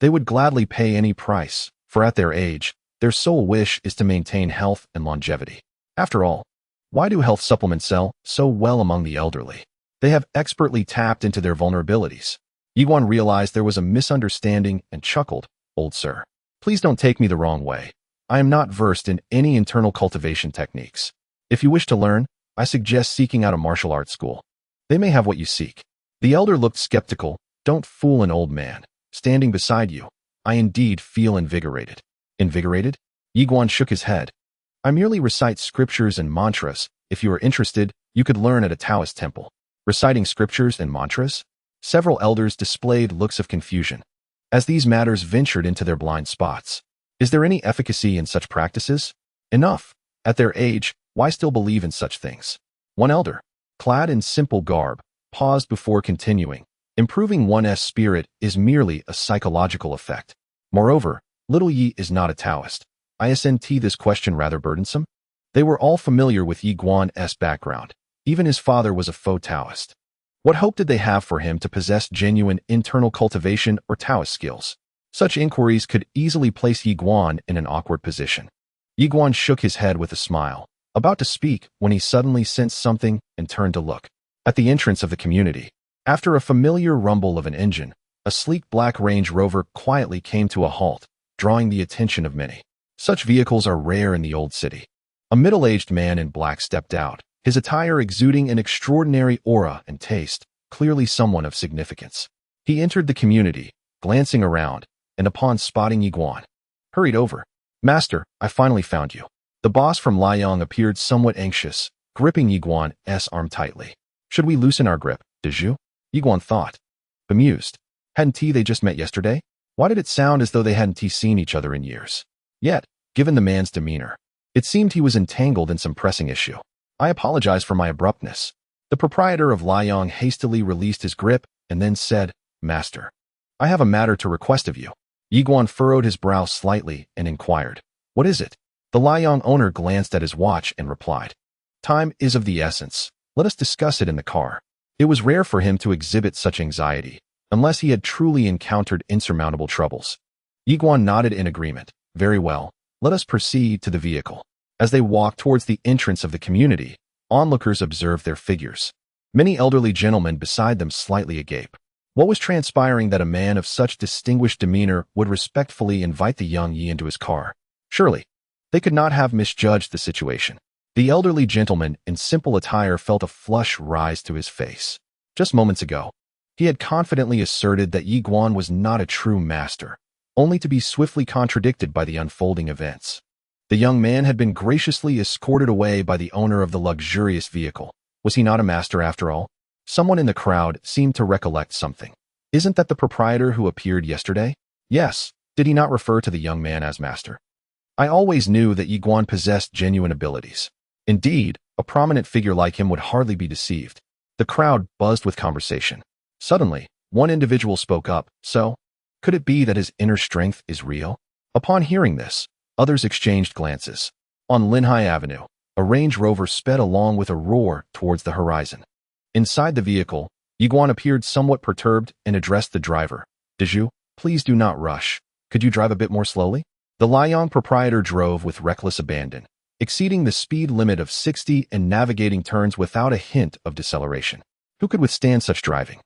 they would gladly pay any price, for at their age, their sole wish is to maintain health and longevity. After all, why do health supplements sell so well among the elderly? They have expertly tapped into their vulnerabilities. Yiguan realized there was a misunderstanding and chuckled, "Old sir, please don't take me the wrong way. I am not versed in any internal cultivation techniques. If you wish to learn, I suggest seeking out a martial arts school. They may have what you seek." The elder looked skeptical. "Don't fool an old man. Standing beside you, I indeed feel invigorated." "Invigorated?" Yiguan shook his head. "I merely recite scriptures and mantras. If you are interested, you could learn at a Taoist temple." Reciting scriptures and mantras? Several elders displayed looks of confusion, as these matters ventured into their blind spots. Is there any efficacy in such practices? Enough. At their age, why still believe in such things? One elder, clad in simple garb, paused before continuing. Improving one's spirit is merely a psychological effect. Moreover, Little Yi is not a Taoist. Isn't this question rather burdensome? They were all familiar with Yiguan's background. Even his father was a faux Taoist. What hope did they have for him to possess genuine internal cultivation or Taoist skills? Such inquiries could easily place Yiguan in an awkward position. Yiguan shook his head with a smile, about to speak when he suddenly sensed something and turned to look. At the entrance of the community, after a familiar rumble of an engine, a sleek black Range Rover quietly came to a halt, drawing the attention of many. Such vehicles are rare in the old city. A middle-aged man in black stepped out, his attire exuding an extraordinary aura and taste, clearly someone of significance. He entered the community, glancing around, and upon spotting Yiguan, hurried over. "Master, I finally found you." The boss from Liang appeared somewhat anxious, gripping Yiguan's arm tightly. "Should we loosen our grip, Diju?" Yiguan thought. Bemused. Hadn't they just met yesterday? Why did it sound as though they hadn't seen each other in years? Yet, given the man's demeanor, it seemed he was entangled in some pressing issue. "I apologize for my abruptness." The proprietor of Liang hastily released his grip and then said, "Master, I have a matter to request of you." Yiguan furrowed his brow slightly and inquired, "What is it?" The Liang owner glanced at his watch and replied, "Time is of the essence. Let us discuss it in the car." It was rare for him to exhibit such anxiety, unless he had truly encountered insurmountable troubles. Yiguan nodded in agreement. "Very well, let us proceed to the vehicle." As they walked towards the entrance of the community, onlookers observed their figures. Many elderly gentlemen beside them slightly agape. What was transpiring that a man of such distinguished demeanor would respectfully invite the young Yi into his car? Surely, they could not have misjudged the situation. The elderly gentleman in simple attire felt a flush rise to his face. Just moments ago, he had confidently asserted that Yiguan was not a true master, only to be swiftly contradicted by the unfolding events. The young man had been graciously escorted away by the owner of the luxurious vehicle. Was he not a master after all? Someone in the crowd seemed to recollect something. "Isn't that the proprietor who appeared yesterday?" "Yes." Did he not refer to the young man as master? "I always knew that Yiguan possessed genuine abilities." Indeed, a prominent figure like him would hardly be deceived. The crowd buzzed with conversation. Suddenly, one individual spoke up. "So, could it be that his inner strength is real?" Upon hearing this, others exchanged glances. On Linhai Avenue, a Range Rover sped along with a roar towards the horizon. Inside the vehicle, Yiguan appeared somewhat perturbed and addressed the driver. "Diju, please do not rush. Could you drive a bit more slowly?" The Liang proprietor drove with reckless abandon, exceeding the speed limit of 60 and navigating turns without a hint of deceleration. Who could withstand such driving?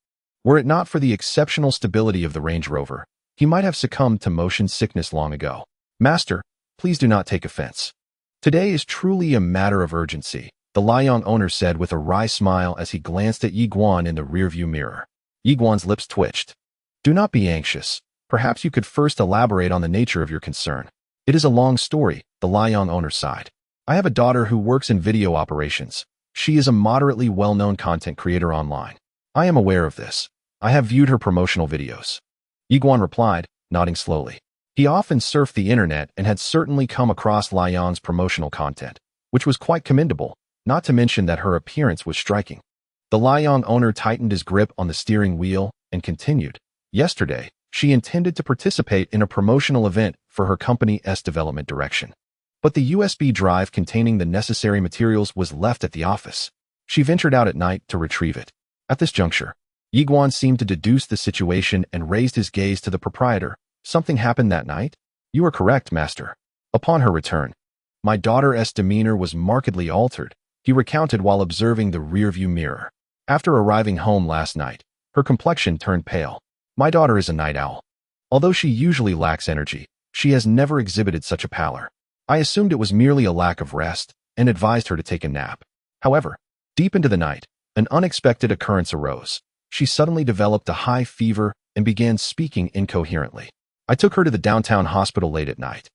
Were it not for the exceptional stability of the Range Rover, he might have succumbed to motion sickness long ago. "Master, please do not take offense. Today is truly a matter of urgency," the Liang owner said with a wry smile as he glanced at Yiguan in the rearview mirror. Yiguan's lips twitched. "Do not be anxious. Perhaps you could first elaborate on the nature of your concern." "It is a long story," the Liang owner sighed. "I have a daughter who works in video operations. She is a moderately well-known content creator online. I am aware of this. I have viewed her promotional videos." Yiguan replied, nodding slowly. He often surfed the internet and had certainly come across Liang's promotional content, which was quite commendable, not to mention that her appearance was striking. The Liang owner tightened his grip on the steering wheel and continued. "Yesterday, she intended to participate in a promotional event for her company's development direction. But the USB drive containing the necessary materials was left at the office. She ventured out at night to retrieve it." At this juncture, Yiguan seemed to deduce the situation and raised his gaze to the proprietor. "Something happened that night?" "You are correct, master. Upon her return, my daughter's demeanor was markedly altered," he recounted while observing the rearview mirror. "After arriving home last night, her complexion turned pale. My daughter is a night owl. Although she usually lacks energy, she has never exhibited such a pallor. I assumed it was merely a lack of rest and advised her to take a nap. However, deep into the night, an unexpected occurrence arose. She suddenly developed a high fever and began speaking incoherently. I took her to the downtown hospital late at night,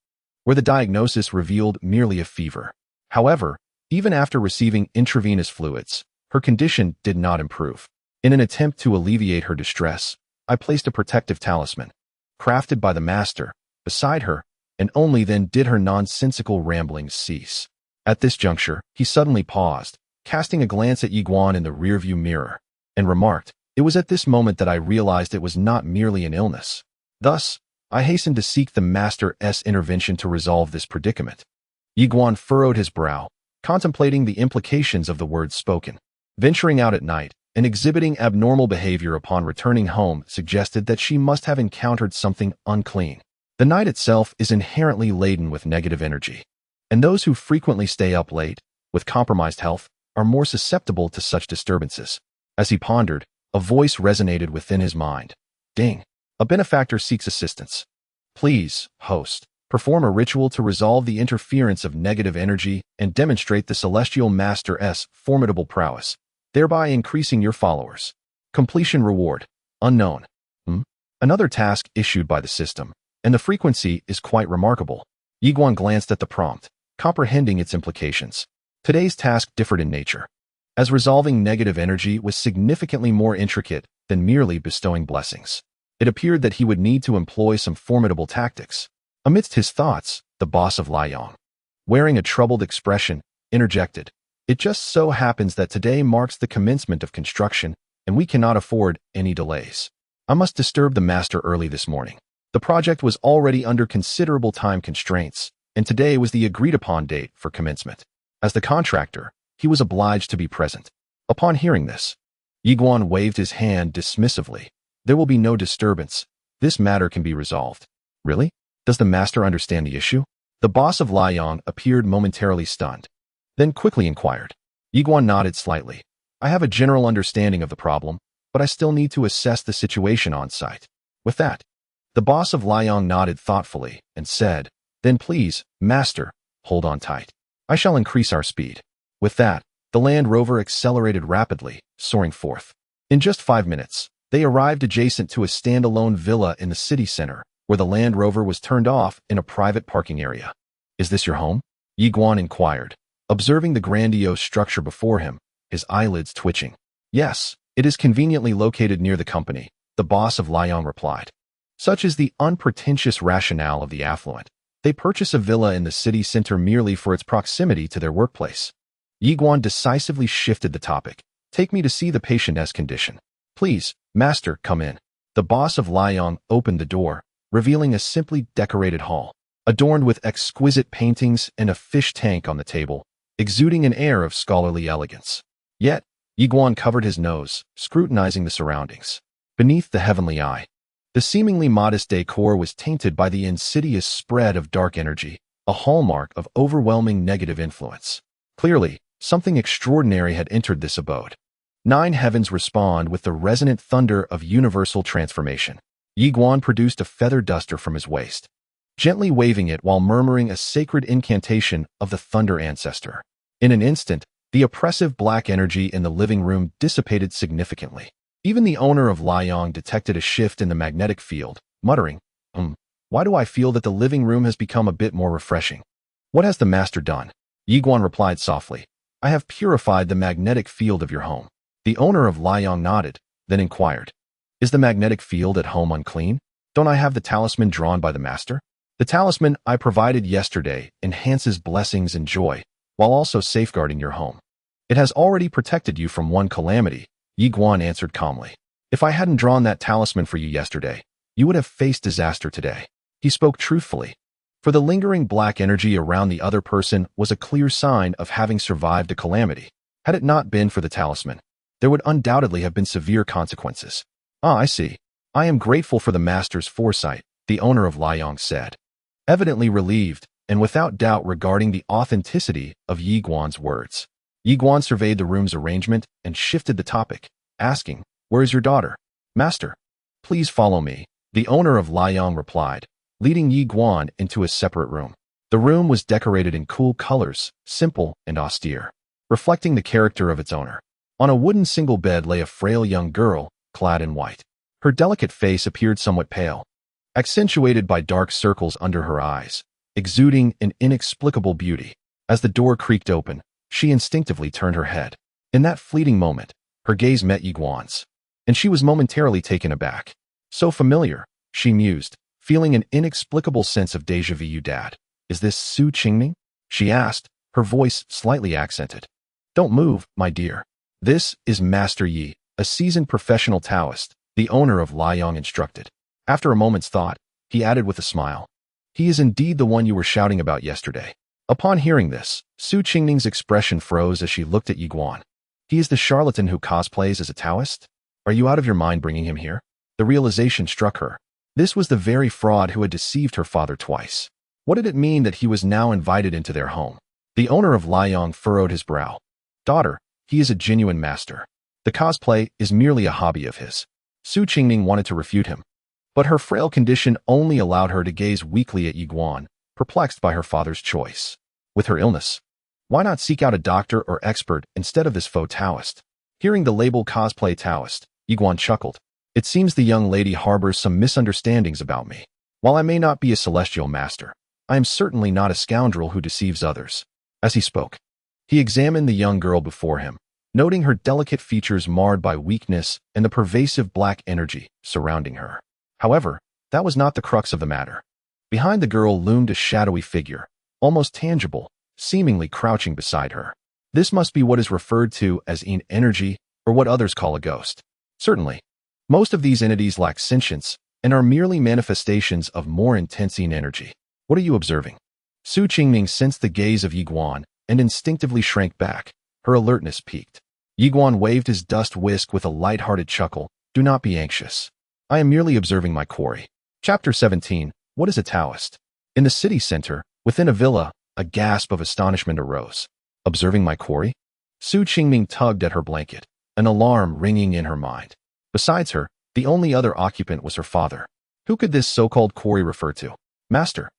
where the diagnosis revealed merely a fever. However, even after receiving intravenous fluids, her condition did not improve. In an attempt to alleviate her distress, I placed a protective talisman, crafted by the master, beside her, and only then did her nonsensical ramblings cease." At this juncture, he suddenly paused, casting a glance at Yiguan in the rearview mirror, and remarked, "It was at this moment that I realized it was not merely an illness. Thus, I hastened to seek the master's intervention to resolve this predicament." Yiguan furrowed his brow, contemplating the implications of the words spoken. Venturing out at night and exhibiting abnormal behavior upon returning home suggested that she must have encountered something unclean. The night itself is inherently laden with negative energy, and those who frequently stay up late, with compromised health, are more susceptible to such disturbances. As he pondered, a voice resonated within his mind. "Ding! A benefactor seeks assistance. Please, host, perform a ritual to resolve the interference of negative energy and demonstrate the celestial master's formidable prowess, thereby increasing your followers. Completion reward, unknown." Another task issued by the system, and the frequency is quite remarkable. Yiguan glanced at the prompt, comprehending its implications. Today's task differed in nature, as resolving negative energy was significantly more intricate than merely bestowing blessings. It appeared that he would need to employ some formidable tactics. Amidst his thoughts, the boss of Liang, wearing a troubled expression, interjected, "It just so happens that today marks the commencement of construction, and we cannot afford any delays. I must disturb the master early this morning." The project was already under considerable time constraints, and today was the agreed-upon date for commencement. As the contractor, he was obliged to be present. Upon hearing this, Yiguan waved his hand dismissively. "There will be no disturbance. This matter can be resolved." "Really? Does the master understand the issue?" The boss of Liang appeared momentarily stunned, then quickly inquired. Yiguan nodded slightly. "I have a general understanding of the problem, but I still need to assess the situation on site." With that, the boss of Liang nodded thoughtfully and said, "Then please, master, hold on tight. I shall increase our speed." With that, the Land Rover accelerated rapidly, soaring forth. In just 5 minutes, they arrived adjacent to a standalone villa in the city center, where the Land Rover was turned off in a private parking area. "Is this your home?" Yiguan inquired, observing the grandiose structure before him, his eyelids twitching. "Yes, it is conveniently located near the company," the boss of Liang replied. Such is the unpretentious rationale of the affluent. They purchase a villa in the city center merely for its proximity to their workplace. Yiguan decisively shifted the topic. "Take me to see the patient's condition." "Please, master, come in." The boss of Liang opened the door, revealing a simply decorated hall, adorned with exquisite paintings and a fish tank on the table, exuding an air of scholarly elegance. Yet, Yiguan covered his nose, scrutinizing the surroundings. Beneath the heavenly eye, the seemingly modest decor was tainted by the insidious spread of dark energy, a hallmark of overwhelming negative influence. Clearly, something extraordinary had entered this abode. 9 heavens respond with the resonant thunder of universal transformation. Yiguan produced a feather duster from his waist, gently waving it while murmuring a sacred incantation of the thunder ancestor. In an instant, the oppressive black energy in the living room dissipated significantly. Even the owner of Liang detected a shift in the magnetic field, muttering, "Why do I feel that the living room has become a bit more refreshing?" "What has the master done?" Yiguan replied softly, "I have purified the magnetic field of your home." The owner of Liang nodded, then inquired, "Is the magnetic field at home unclean? Don't I have the talisman drawn by the master?" "The talisman I provided yesterday enhances blessings and joy, while also safeguarding your home. It has already protected you from one calamity," Yiguan answered calmly. "If I hadn't drawn that talisman for you yesterday, you would have faced disaster today." He spoke truthfully, for the lingering black energy around the other person was a clear sign of having survived a calamity. Had it not been for the talisman, there would undoubtedly have been severe consequences. "Ah, I see. I am grateful for the master's foresight," the owner of Liang said, evidently relieved and without doubt regarding the authenticity of Yiguan's words. Yiguan surveyed the room's arrangement and shifted the topic, asking, "Where is your daughter?" "Master, please follow me," the owner of Liang replied, leading Yiguan into a separate room. The room was decorated in cool colors, simple and austere, reflecting the character of its owner. On a wooden single bed lay a frail young girl, clad in white. Her delicate face appeared somewhat pale, accentuated by dark circles under her eyes, exuding an inexplicable beauty. As the door creaked open, she instinctively turned her head. In that fleeting moment, her gaze met Yiguan's, and she was momentarily taken aback. "So familiar," she mused, feeling an inexplicable sense of déjà vu. "Dad, is this Su Qingning?" she asked, her voice slightly accented. "Don't move, my dear. This is Master Yi, a seasoned professional Taoist," the owner of Liang instructed. After a moment's thought, he added with a smile, "He is indeed the one you were shouting about yesterday." Upon hearing this, Su Qingning's expression froze as she looked at Yiguan. "He is the charlatan who cosplays as a Taoist? Are you out of your mind bringing him here?" The realization struck her. This was the very fraud who had deceived her father twice. What did it mean that he was now invited into their home? The owner of Liang furrowed his brow. "Daughter, he is a genuine master. The cosplay is merely a hobby of his." Su Qingning wanted to refute him, but her frail condition only allowed her to gaze weakly at Yiguan, perplexed by her father's choice. With her illness, why not seek out a doctor or expert instead of this faux Taoist? Hearing the label cosplay Taoist, Yiguan chuckled. It seems the young lady harbors some misunderstandings about me. While I may not be a celestial master, I am certainly not a scoundrel who deceives others." As he spoke, he examined the young girl before him, noting her delicate features marred by weakness and the pervasive black energy surrounding her. However, that was not the crux of the matter. Behind the girl loomed a shadowy figure, almost tangible, seemingly crouching beside her. This must be what is referred to as Yin energy, or what others call a ghost. Certainly, most of these entities lack sentience and are merely manifestations of more intense Yin energy. "What are you observing?" Su Qingming sensed the gaze of Yi Guan and instinctively shrank back. Her alertness peaked. Yi Guan waved his dust whisk with a light-hearted chuckle. "Do not be anxious. I am merely observing my quarry." Chapter 17. What is a Taoist? In the city center, within a villa, a gasp of astonishment arose. "Observing my quarry?" Su Qingming tugged at her blanket, an alarm ringing in her mind. Besides her, the only other occupant was her father. Who could this so-called quarry refer to? "Master,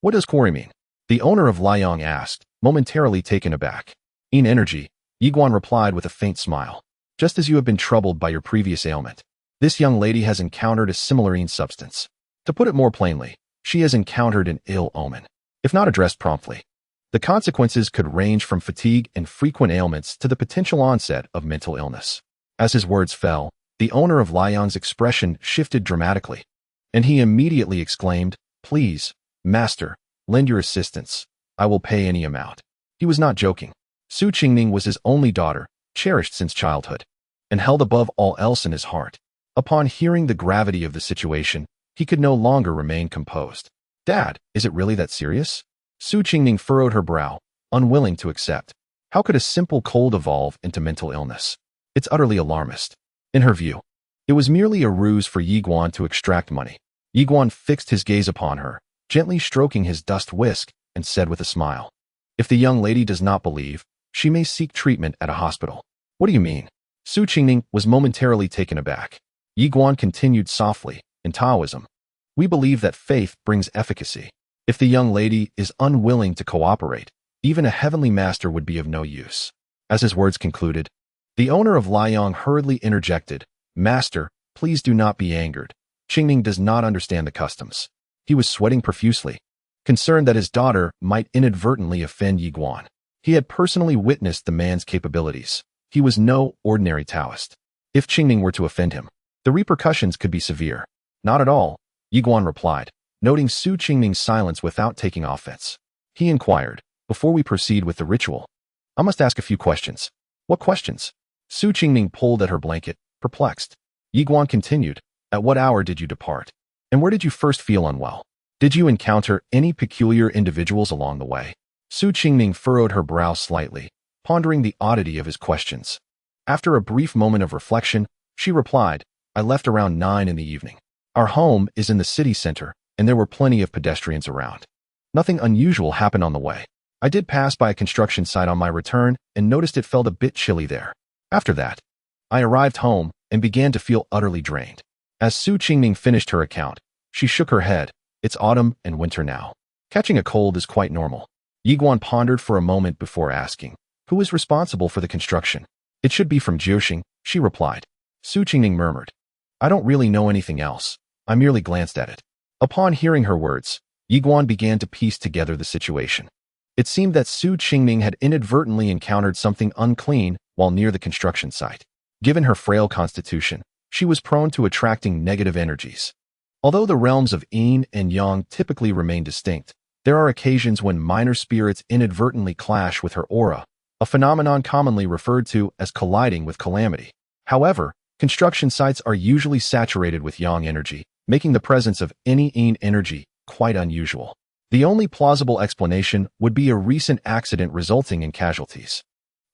what does quarry mean?" the owner of Liang asked, momentarily taken aback. "Yin energy," Yi Guan replied with a faint smile. "Just as you have been troubled by your previous ailment, this young lady has encountered a similar Yin substance. To put it more plainly, she has encountered an ill omen. If not addressed promptly, the consequences could range from fatigue and frequent ailments to the potential onset of mental illness." As his words fell, the owner of Liang's expression shifted dramatically, and he immediately exclaimed, "Please, master, lend your assistance. I will pay any amount." He was not joking. Su Qingming was his only daughter, cherished since childhood, and held above all else in his heart. Upon hearing the gravity of the situation, he could no longer remain composed. "Dad, is it really that serious?" Su Qingming furrowed her brow, unwilling to accept. How could a simple cold evolve into mental illness? It's utterly alarmist. In her view, it was merely a ruse for Yi Guan to extract money. Yi Guan fixed his gaze upon her, gently stroking his dust whisk, and said with a smile, "If the young lady does not believe, she may seek treatment at a hospital." "What do you mean?" Su Qingming was momentarily taken aback. Yi Guan continued softly, "In Taoism, we believe that faith brings efficacy. If the young lady is unwilling to cooperate, even a heavenly master would be of no use." As his words concluded, the owner of Liang hurriedly interjected, "Master, please do not be angered. Qingming does not understand the customs." He was sweating profusely, concerned that his daughter might inadvertently offend Yi Guan. He had personally witnessed the man's capabilities. He was no ordinary Taoist. If Qingming were to offend him, the repercussions could be severe. "Not at all," Yi Guan replied, noting Su Qingming's silence without taking offense. He inquired, "Before we proceed with the ritual, I must ask a few questions." "What questions?" Su Qingming pulled at her blanket, perplexed. Yi Guan continued, "At what hour did you depart? And where did you first feel unwell? Did you encounter any peculiar individuals along the way?" Su Qingming furrowed her brow slightly, pondering the oddity of his questions. After a brief moment of reflection, she replied, "I left around 9 in the evening. Our home is in the city center, and there were plenty of pedestrians around. Nothing unusual happened on the way. I did pass by a construction site on my return and noticed it felt a bit chilly there. After that, I arrived home and began to feel utterly drained." As Su Qingming finished her account, she shook her head. "It's autumn and winter now. Catching a cold is quite normal." Yi Guan pondered for a moment before asking, "Who is responsible for the construction?" "It should be from Jiuxing," she replied. Su Qingming murmured, "I don't really know anything else. I merely glanced at it." Upon hearing her words, Yi Guan began to piece together the situation. It seemed that Su Qingming had inadvertently encountered something unclean while near the construction site. Given her frail constitution, she was prone to attracting negative energies. Although the realms of Yin and Yang typically remain distinct, there are occasions when minor spirits inadvertently clash with her aura, a phenomenon commonly referred to as colliding with calamity. However, construction sites are usually saturated with Yang energy, making the presence of any Yin energy quite unusual. The only plausible explanation would be a recent accident resulting in casualties.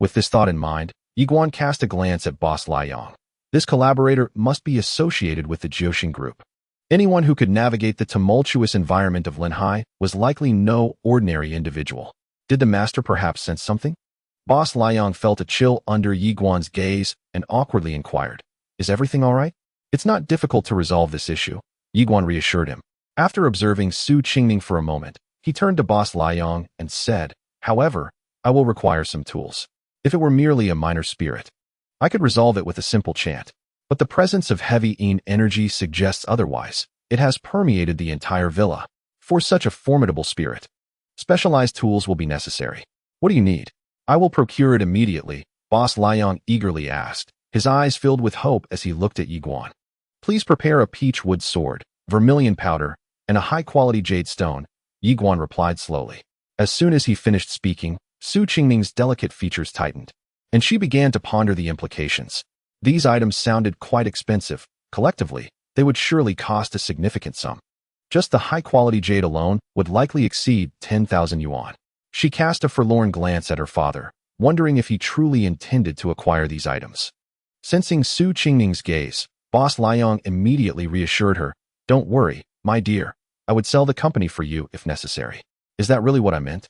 With this thought in mind, Yi Guan cast a glance at Boss Liang. This collaborator must be associated with the Jiuxing group. Anyone who could navigate the tumultuous environment of Linhai was likely no ordinary individual. Did the master perhaps sense something? Boss Liang felt a chill under Yi Guan's gaze and awkwardly inquired, "Is everything all right?" "It's not difficult to resolve this issue," Yi Guan reassured him. After observing Su Qingming for a moment, he turned to Boss Liang and said, "However, I will require some tools. If it were merely a minor spirit, I could resolve it with a simple chant. But the presence of heavy Yin energy suggests otherwise. It has permeated the entire villa. For such a formidable spirit, specialized tools will be necessary. What do you need? I will procure it immediately, Boss Liang eagerly asked, his eyes filled with hope as he looked at Yiguan. Please prepare a peach wood sword, vermilion powder, and a high-quality jade stone, Yiguan replied slowly. As soon as he finished speaking, Su Qingning's delicate features tightened, and she began to ponder the implications. These items sounded quite expensive. Collectively, they would surely cost a significant sum. Just the high-quality jade alone would likely exceed 10,000 yuan. She cast a forlorn glance at her father, wondering if he truly intended to acquire these items. Sensing Su Qingning's gaze, Boss Liang immediately reassured her, "Don't worry, my dear. I would sell the company for you if necessary." Is that really what I meant?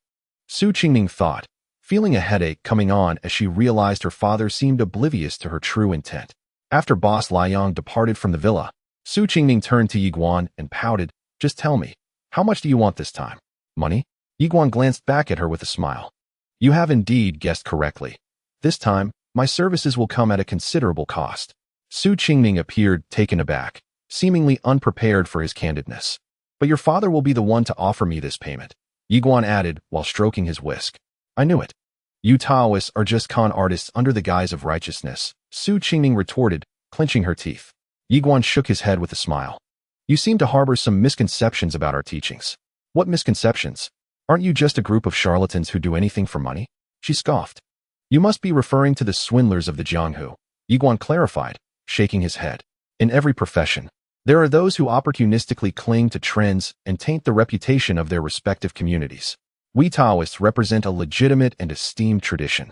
Su Qingning thought, feeling a headache coming on as she realized her father seemed oblivious to her true intent. After Boss Liang departed from the villa, Su Qingning turned to Yiguan and pouted, "Just tell me, how much do you want this time? Money?" Yiguan glanced back at her with a smile. "You have indeed guessed correctly. This time, my services will come at a considerable cost." Su Qingning appeared taken aback, seemingly unprepared for his candidness. "But your father will be the one to offer me this payment," Yiguan added while stroking his whisk. "I knew it. You Taoists are just con artists under the guise of righteousness," Su Qingning retorted, clenching her teeth. Yiguan shook his head with a smile. "You seem to harbor some misconceptions about our teachings." "What misconceptions? Aren't you just a group of charlatans who do anything for money?" She scoffed. "You must be referring to the swindlers of the Jianghu," Yiguan clarified, shaking his head. "In every profession, there are those who opportunistically cling to trends and taint the reputation of their respective communities. We Taoists represent a legitimate and esteemed tradition,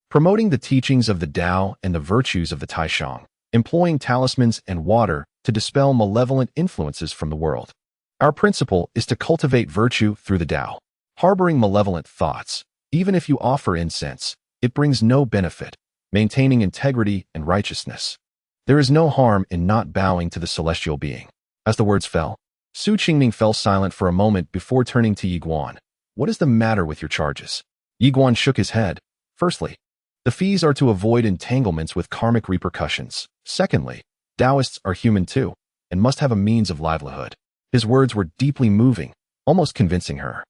promoting the teachings of the Tao and the virtues of the Taishang, employing talismans and water to dispel malevolent influences from the world. Our principle is to cultivate virtue through the Tao. Harboring malevolent thoughts, even if you offer incense, it brings no benefit, maintaining integrity and righteousness. There is no harm in not bowing to the celestial being." As the words fell, Su Qingning fell silent for a moment before turning to Yiguan. "What is the matter with your charges?" Yiguan shook his head. "Firstly, the fees are to avoid entanglements with karmic repercussions. Secondly, Taoists are human too, and must have a means of livelihood." His words were deeply moving, almost convincing her.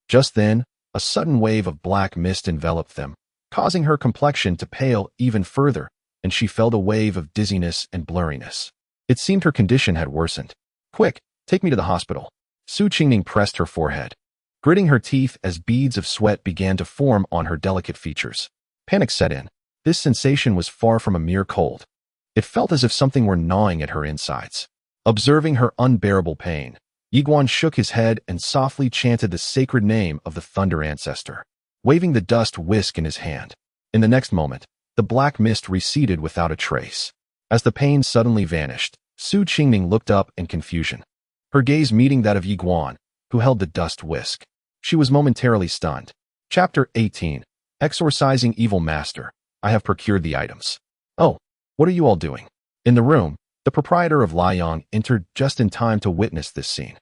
Just then, a sudden wave of black mist enveloped them, causing her complexion to pale even further, and she felt a wave of dizziness and blurriness. It seemed her condition had worsened. "Quick, take me to the hospital." Su Qingning pressed her forehead, gritting her teeth as beads of sweat began to form on her delicate features. Panic set in. This sensation was far from a mere cold. It felt as if something were gnawing at her insides. Observing her unbearable pain, Yiguan shook his head and softly chanted the sacred name of the Thunder Ancestor, waving the dust whisk in his hand. In the next moment, the black mist receded without a trace. As the pain suddenly vanished, Su Qingning looked up in confusion, her gaze meeting that of Yiguan, who held the dust whisk. She was momentarily stunned. Chapter 18. Exorcising Evil Master. I have procured the items. "Oh, what are you all doing?" In the room, the proprietor of Liang entered just in time to witness this scene.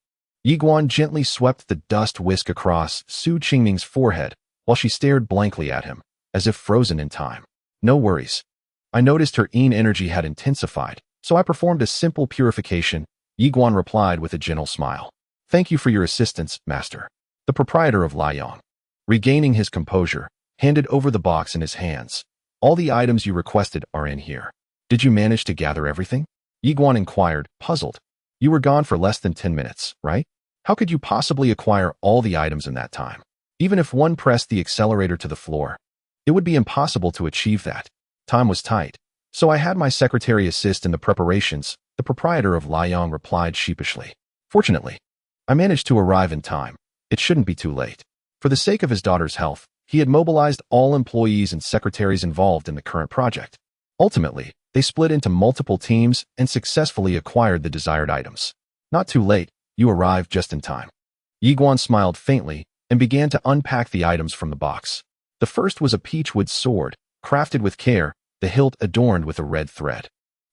Yiguan gently swept the dust whisk across Su Qingning's forehead while she stared blankly at him, as if frozen in time. "No worries. I noticed her Yin energy had intensified, so I performed a simple purification," Yiguan replied with a gentle smile. "Thank you for your assistance, master." The proprietor of Liang, regaining his composure, handed over the box in his hands. "All the items you requested are in here. Did you manage to gather everything?" Yiguan inquired, puzzled. "You were gone for less than 10 minutes, right? How could you possibly acquire all the items in that time? Even if one pressed the accelerator to the floor, it would be impossible to achieve that. Time was tight, so I had my secretary assist in the preparations," the proprietor of Liang replied sheepishly. "Fortunately, I managed to arrive in time. It shouldn't be too late." For the sake of his daughter's health, he had mobilized all employees and secretaries involved in the current project. Ultimately, they split into multiple teams and successfully acquired the desired items. "Not too late, you arrived just in time." Yiguan smiled faintly and began to unpack the items from the box. The first was a peachwood sword, crafted with care, the hilt adorned with a red thread.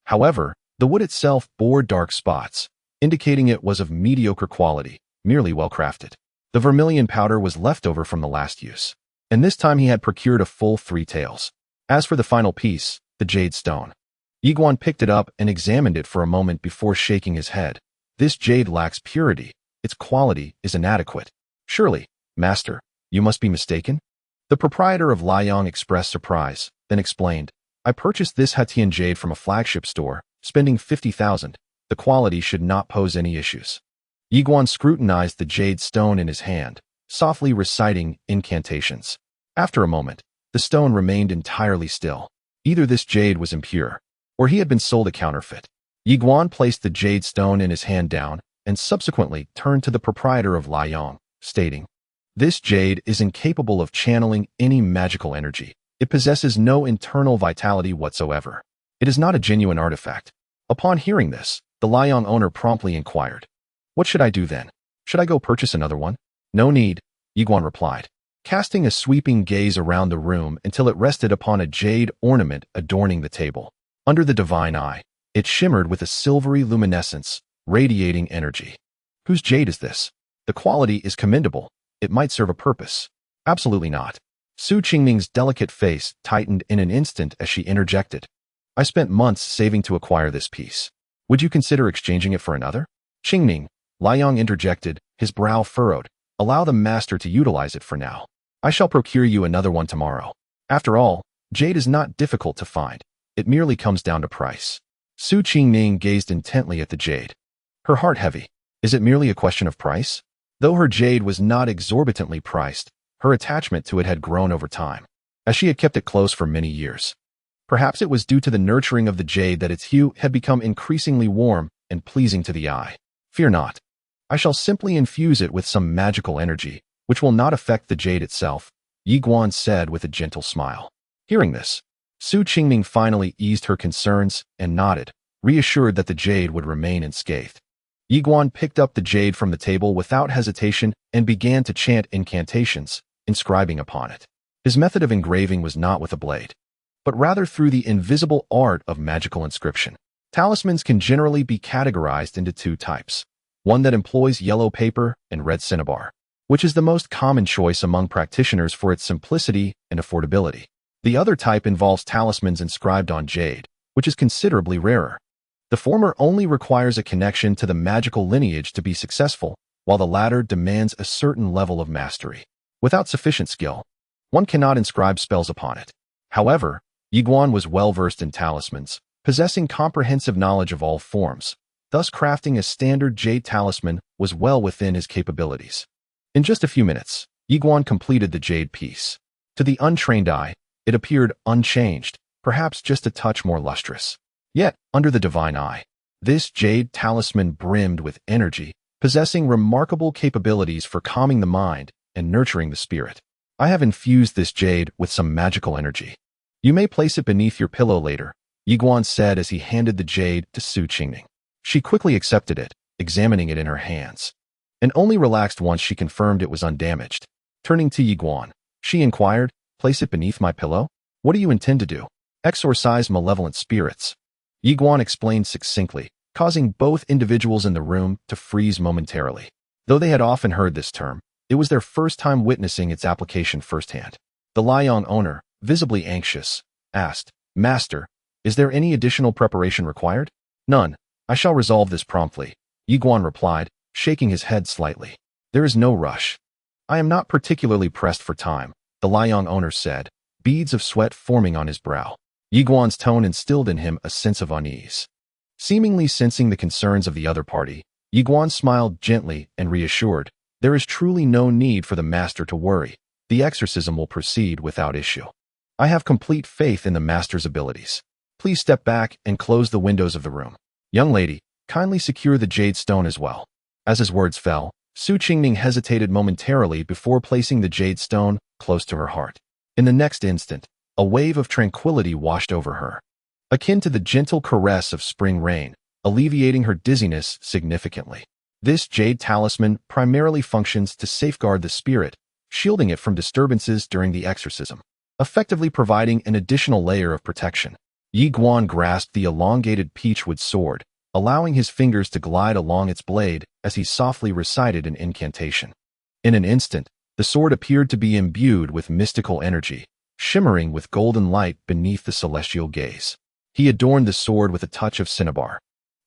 However, the wood itself bore dark spots, indicating it was of mediocre quality, merely well crafted. The vermilion powder was left over from the last use, and this time he had procured a full 3 taels. As for the final piece, the jade stone, Yiguan picked it up and examined it for a moment before shaking his head. This jade lacks purity. Its quality is inadequate. Surely, master, you must be mistaken? The proprietor of Liang expressed surprise, then explained, I purchased this Hatian jade from a flagship store, spending 50,000. The quality should not pose any issues. Yiguan scrutinized the jade stone in his hand, softly reciting incantations. After a moment, the stone remained entirely still. Either this jade was impure, or he had been sold a counterfeit. Yiguan placed the jade stone in his hand down and subsequently turned to the proprietor of Liang, stating, This jade is incapable of channeling any magical energy. It possesses no internal vitality whatsoever. It is not a genuine artifact. Upon hearing this, the Liang owner promptly inquired, What should I do then? Should I go purchase another one? No need, Yiguan replied, casting a sweeping gaze around the room until it rested upon a jade ornament adorning the table. Under the divine eye, it shimmered with a silvery luminescence, radiating energy. Whose jade is this? The quality is commendable. It might serve a purpose. Absolutely not. Su Qingming's delicate face tightened in an instant as she interjected. I spent months saving to acquire this piece. Would you consider exchanging it for another? Qingming, Liang interjected, his brow furrowed. Allow the master to utilize it for now. I shall procure you another one tomorrow. After all, jade is not difficult to find. It merely comes down to price. Su Qingming gazed intently at the jade. Her heart heavy. Is it merely a question of price? Though her jade was not exorbitantly priced, her attachment to it had grown over time, as she had kept it close for many years. Perhaps it was due to the nurturing of the jade that its hue had become increasingly warm and pleasing to the eye. Fear not. I shall simply infuse it with some magical energy, which will not affect the jade itself, Yiguan said with a gentle smile. Hearing this, Su Qingming finally eased her concerns and nodded, reassured that the jade would remain unscathed. Yiguan picked up the jade from the table without hesitation and began to chant incantations, inscribing upon it. His method of engraving was not with a blade, but rather through the invisible art of magical inscription. Talismans can generally be categorized into two types, one that employs yellow paper and red cinnabar, which is the most common choice among practitioners for its simplicity and affordability. The other type involves talismans inscribed on jade, which is considerably rarer. The former only requires a connection to the magical lineage to be successful, while the latter demands a certain level of mastery. Without sufficient skill, one cannot inscribe spells upon it. However, Yiguan was well-versed in talismans, possessing comprehensive knowledge of all forms. Thus, crafting a standard jade talisman was well within his capabilities. In just a few minutes, Yiguan completed the jade piece. To the untrained eye, it appeared unchanged, perhaps just a touch more lustrous. Yet, under the divine eye, this jade talisman brimmed with energy, possessing remarkable capabilities for calming the mind and nurturing the spirit. I have infused this jade with some magical energy. You may place it beneath your pillow later, Yiguan said as he handed the jade to Su Qingming. She quickly accepted it, examining it in her hands, and only relaxed once she confirmed it was undamaged. Turning to Yiguan, she inquired, Place it beneath my pillow? What do you intend to do? Exorcise malevolent spirits. Yiguan explained succinctly, causing both individuals in the room to freeze momentarily. Though they had often heard this term, it was their first time witnessing its application firsthand. The Liang owner, visibly anxious, asked, Master, is there any additional preparation required? None. I shall resolve this promptly, Yiguan replied, shaking his head slightly. There is no rush. I am not particularly pressed for time, the Liang owner said, beads of sweat forming on his brow. Yiguan's tone instilled in him a sense of unease. Seemingly sensing the concerns of the other party, Yiguan smiled gently and reassured, there is truly no need for the master to worry. The exorcism will proceed without issue. I have complete faith in the master's abilities. Please step back and close the windows of the room. Young lady, kindly secure the jade stone as well. As his words fell, Su Qingming hesitated momentarily before placing the jade stone close to her heart. In the next instant, a wave of tranquility washed over her, akin to the gentle caress of spring rain, alleviating her dizziness significantly. This jade talisman primarily functions to safeguard the spirit, shielding it from disturbances during the exorcism, effectively providing an additional layer of protection. Yiguan grasped the elongated peachwood sword, allowing his fingers to glide along its blade as he softly recited an incantation. In an instant, the sword appeared to be imbued with mystical energy, shimmering with golden light beneath the celestial gaze. He adorned the sword with a touch of cinnabar,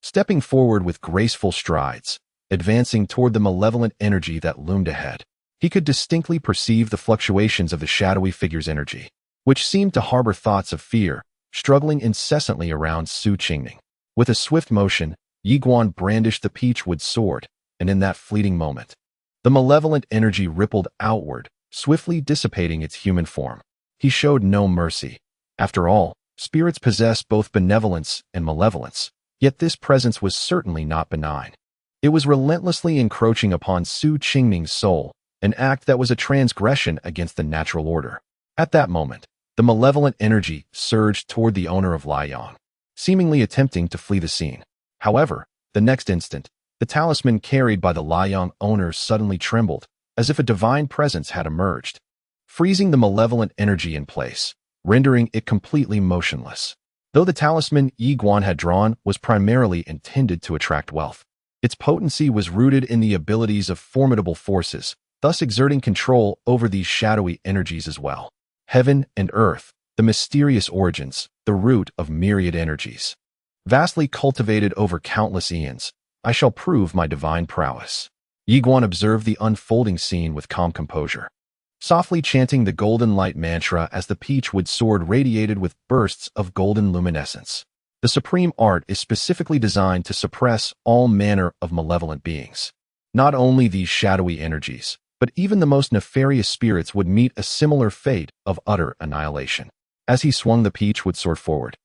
stepping forward with graceful strides, advancing toward the malevolent energy that loomed ahead. He could distinctly perceive the fluctuations of the shadowy figure's energy, which seemed to harbor thoughts of fear, struggling incessantly around Su Qingning. With a swift motion, Yi Guan brandished the peachwood sword, and in that fleeting moment, the malevolent energy rippled outward, swiftly dissipating its human form. He showed no mercy. After all, spirits possess both benevolence and malevolence, yet this presence was certainly not benign. It was relentlessly encroaching upon Su Qingming's soul, an act that was a transgression against the natural order. At that moment, the malevolent energy surged toward the owner of Liang, seemingly attempting to flee the scene. However, the next instant, the talisman carried by the Liang owner suddenly trembled, as if a divine presence had emerged, freezing the malevolent energy in place, rendering it completely motionless. Though the talisman Yi Guan had drawn was primarily intended to attract wealth, its potency was rooted in the abilities of formidable forces, thus exerting control over these shadowy energies as well. Heaven and earth, the mysterious origins, the root of myriad energies. Vastly cultivated over countless eons, I shall prove my divine prowess. Yi Guan observed the unfolding scene with calm composure, softly chanting the golden light mantra as the peachwood sword radiated with bursts of golden luminescence. The supreme art is specifically designed to suppress all manner of malevolent beings. Not only these shadowy energies, but even the most nefarious spirits would meet a similar fate of utter annihilation. As he swung the peachwood sword forward,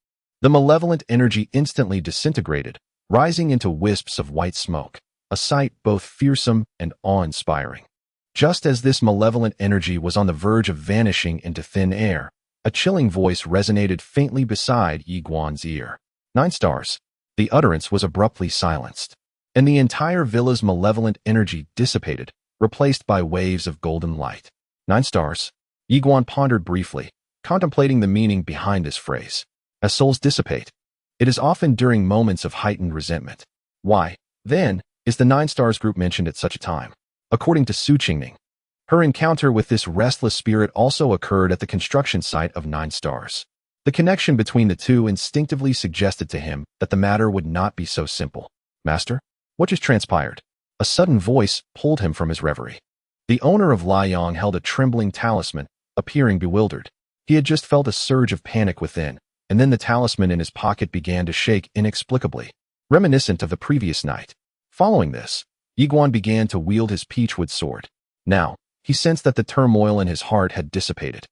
the malevolent energy instantly disintegrated, rising into wisps of white smoke, a sight both fearsome and awe-inspiring. Just as this malevolent energy was on the verge of vanishing into thin air, a chilling voice resonated faintly beside Yi Guan's ear. 9 stars. The utterance was abruptly silenced, and the entire villa's malevolent energy dissipated, replaced by waves of golden light. 9 stars. Yi Guan pondered briefly, contemplating the meaning behind this phrase. As souls dissipate, it is often during moments of heightened resentment. Why, then, is the 9 stars group mentioned at such a time? According to Su Qingming, her encounter with this restless spirit also occurred at the construction site of 9 stars. The connection between the two instinctively suggested to him that the matter would not be so simple. Master, what just transpired? A sudden voice pulled him from his reverie. The owner of Liang held a trembling talisman, appearing bewildered. He had just felt a surge of panic within, and then the talisman in his pocket began to shake inexplicably, reminiscent of the previous night. Following this, Yi Guan began to wield his peachwood sword. Now, he sensed that the turmoil in his heart had dissipated,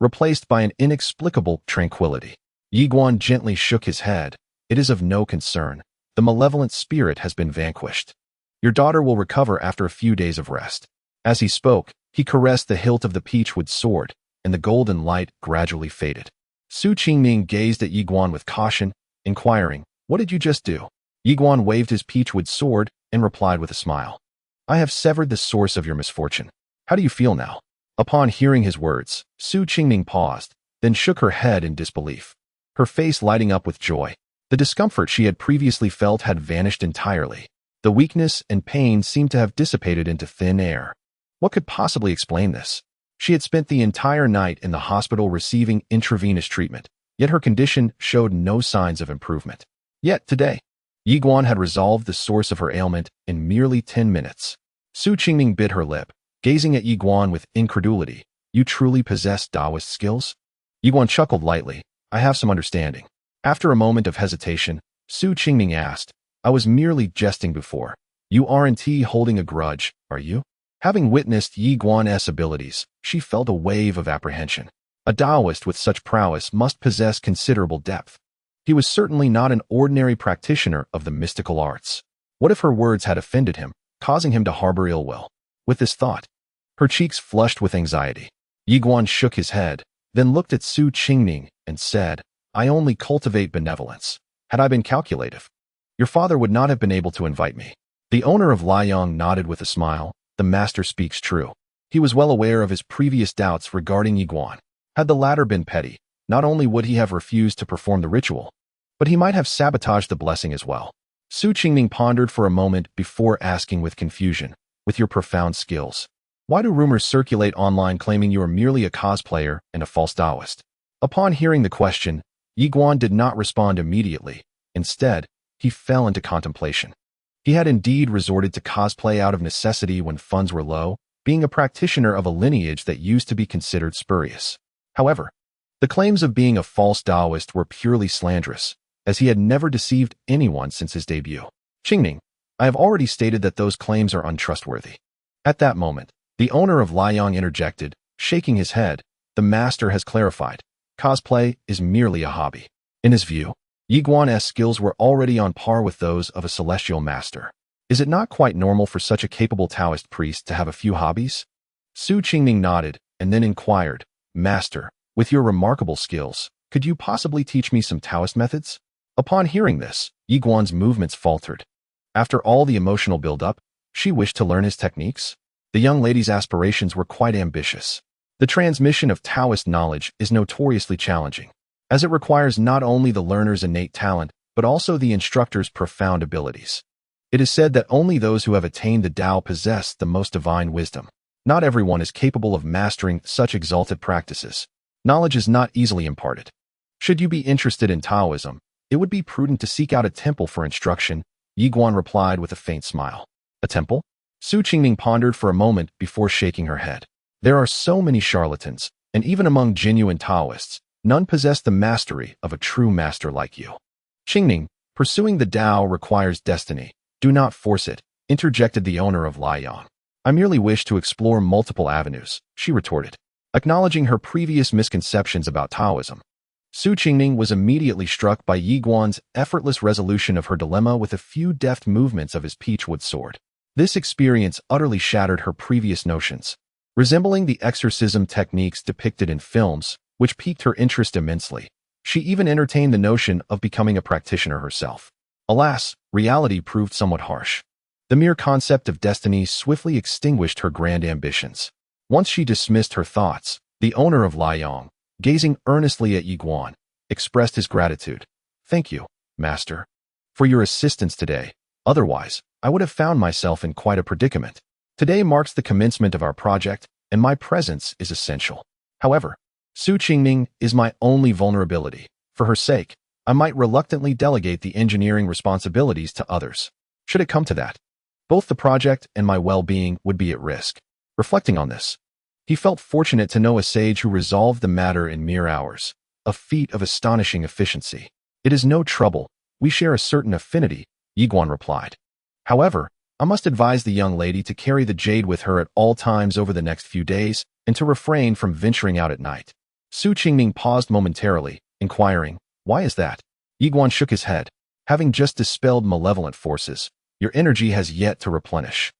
replaced by an inexplicable tranquility. Yi Guan gently shook his head. It is of no concern. The malevolent spirit has been vanquished. Your daughter will recover after a few days of rest. As he spoke, he caressed the hilt of the peachwood sword, and the golden light gradually faded. Su Qingming gazed at Yi Guan with caution, inquiring, "What did you just do?" Yi Guan waved his peachwood sword and replied with a smile. "I have severed the source of your misfortune. How do you feel now?" Upon hearing his words, Su Qingming paused, then shook her head in disbelief, her face lighting up with joy. The discomfort she had previously felt had vanished entirely. The weakness and pain seemed to have dissipated into thin air. What could possibly explain this? She had spent the entire night in the hospital receiving intravenous treatment, yet her condition showed no signs of improvement. Yet today, Yi Guan had resolved the source of her ailment in merely 10 minutes. Su Qingming bit her lip, gazing at Yi Guan with incredulity. "You truly possess Taoist skills?" Yi Guan chuckled lightly. "I have some understanding." After a moment of hesitation, Su Qingming asked, "I was merely jesting before. You aren't holding a grudge, are you?" Having witnessed Yi Guan's abilities, she felt a wave of apprehension. A Taoist with such prowess must possess considerable depth. He was certainly not an ordinary practitioner of the mystical arts. What if her words had offended him, causing him to harbor ill will? With this thought, her cheeks flushed with anxiety. Yi Guan shook his head, then looked at Su Qingming and said, "I only cultivate benevolence. Had I been calculative, your father would not have been able to invite me." The owner of Liang nodded with a smile. The master speaks true. He was well aware of his previous doubts regarding Yi Guan. Had the latter been petty, not only would he have refused to perform the ritual, but he might have sabotaged the blessing as well. Su Qingming pondered for a moment before asking with confusion, "With your profound skills, why do rumors circulate online claiming you are merely a cosplayer and a false Taoist?" Upon hearing the question, Yiguan did not respond immediately. Instead, he fell into contemplation. He had indeed resorted to cosplay out of necessity when funds were low, being a practitioner of a lineage that used to be considered spurious. However, the claims of being a false Taoist were purely slanderous, as he had never deceived anyone since his debut. Qingning, I have already stated that those claims are untrustworthy. At that moment, the owner of Liang interjected, shaking his head. The master has clarified. Cosplay is merely a hobby. In his view, Yiguan's skills were already on par with those of a celestial master. Is it not quite normal for such a capable Taoist priest to have a few hobbies? Su Qingning nodded and then inquired, Master, with your remarkable skills, could you possibly teach me some Taoist methods? Upon hearing this, Yiguan's movements faltered. After all the emotional build-up, she wished to learn his techniques. The young lady's aspirations were quite ambitious. The transmission of Taoist knowledge is notoriously challenging, as it requires not only the learner's innate talent, but also the instructor's profound abilities. It is said that only those who have attained the Tao possess the most divine wisdom. Not everyone is capable of mastering such exalted practices. Knowledge is not easily imparted. Should you be interested in Taoism, it would be prudent to seek out a temple for instruction, Yiguan replied with a faint smile. A temple? Su Qingning pondered for a moment before shaking her head. There are so many charlatans, and even among genuine Taoists, none possess the mastery of a true master like you. Qingning, pursuing the Tao requires destiny. Do not force it, interjected the owner of Liang. I merely wish to explore multiple avenues, she retorted, acknowledging her previous misconceptions about Taoism. Su Qingning was immediately struck by Yiguan's effortless resolution of her dilemma with a few deft movements of his peachwood sword. This experience utterly shattered her previous notions. Resembling the exorcism techniques depicted in films, which piqued her interest immensely, she even entertained the notion of becoming a practitioner herself. Alas, reality proved somewhat harsh. The mere concept of destiny swiftly extinguished her grand ambitions. Once she dismissed her thoughts, the owner of Liang, gazing earnestly at Yiguan, expressed his gratitude. Thank you, master, for your assistance today. Otherwise, I would have found myself in quite a predicament. Today marks the commencement of our project, and my presence is essential. However, Su Qingning is my only vulnerability. For her sake, I might reluctantly delegate the engineering responsibilities to others. Should it come to that, both the project and my well-being would be at risk. Reflecting on this, he felt fortunate to know a sage who resolved the matter in mere hours, a feat of astonishing efficiency. It is no trouble, we share a certain affinity, Yiguan replied. However, I must advise the young lady to carry the jade with her at all times over the next few days and to refrain from venturing out at night. Su Qingning paused momentarily, inquiring, why is that? Yiguan shook his head. Having just dispelled malevolent forces, your energy has yet to replenish.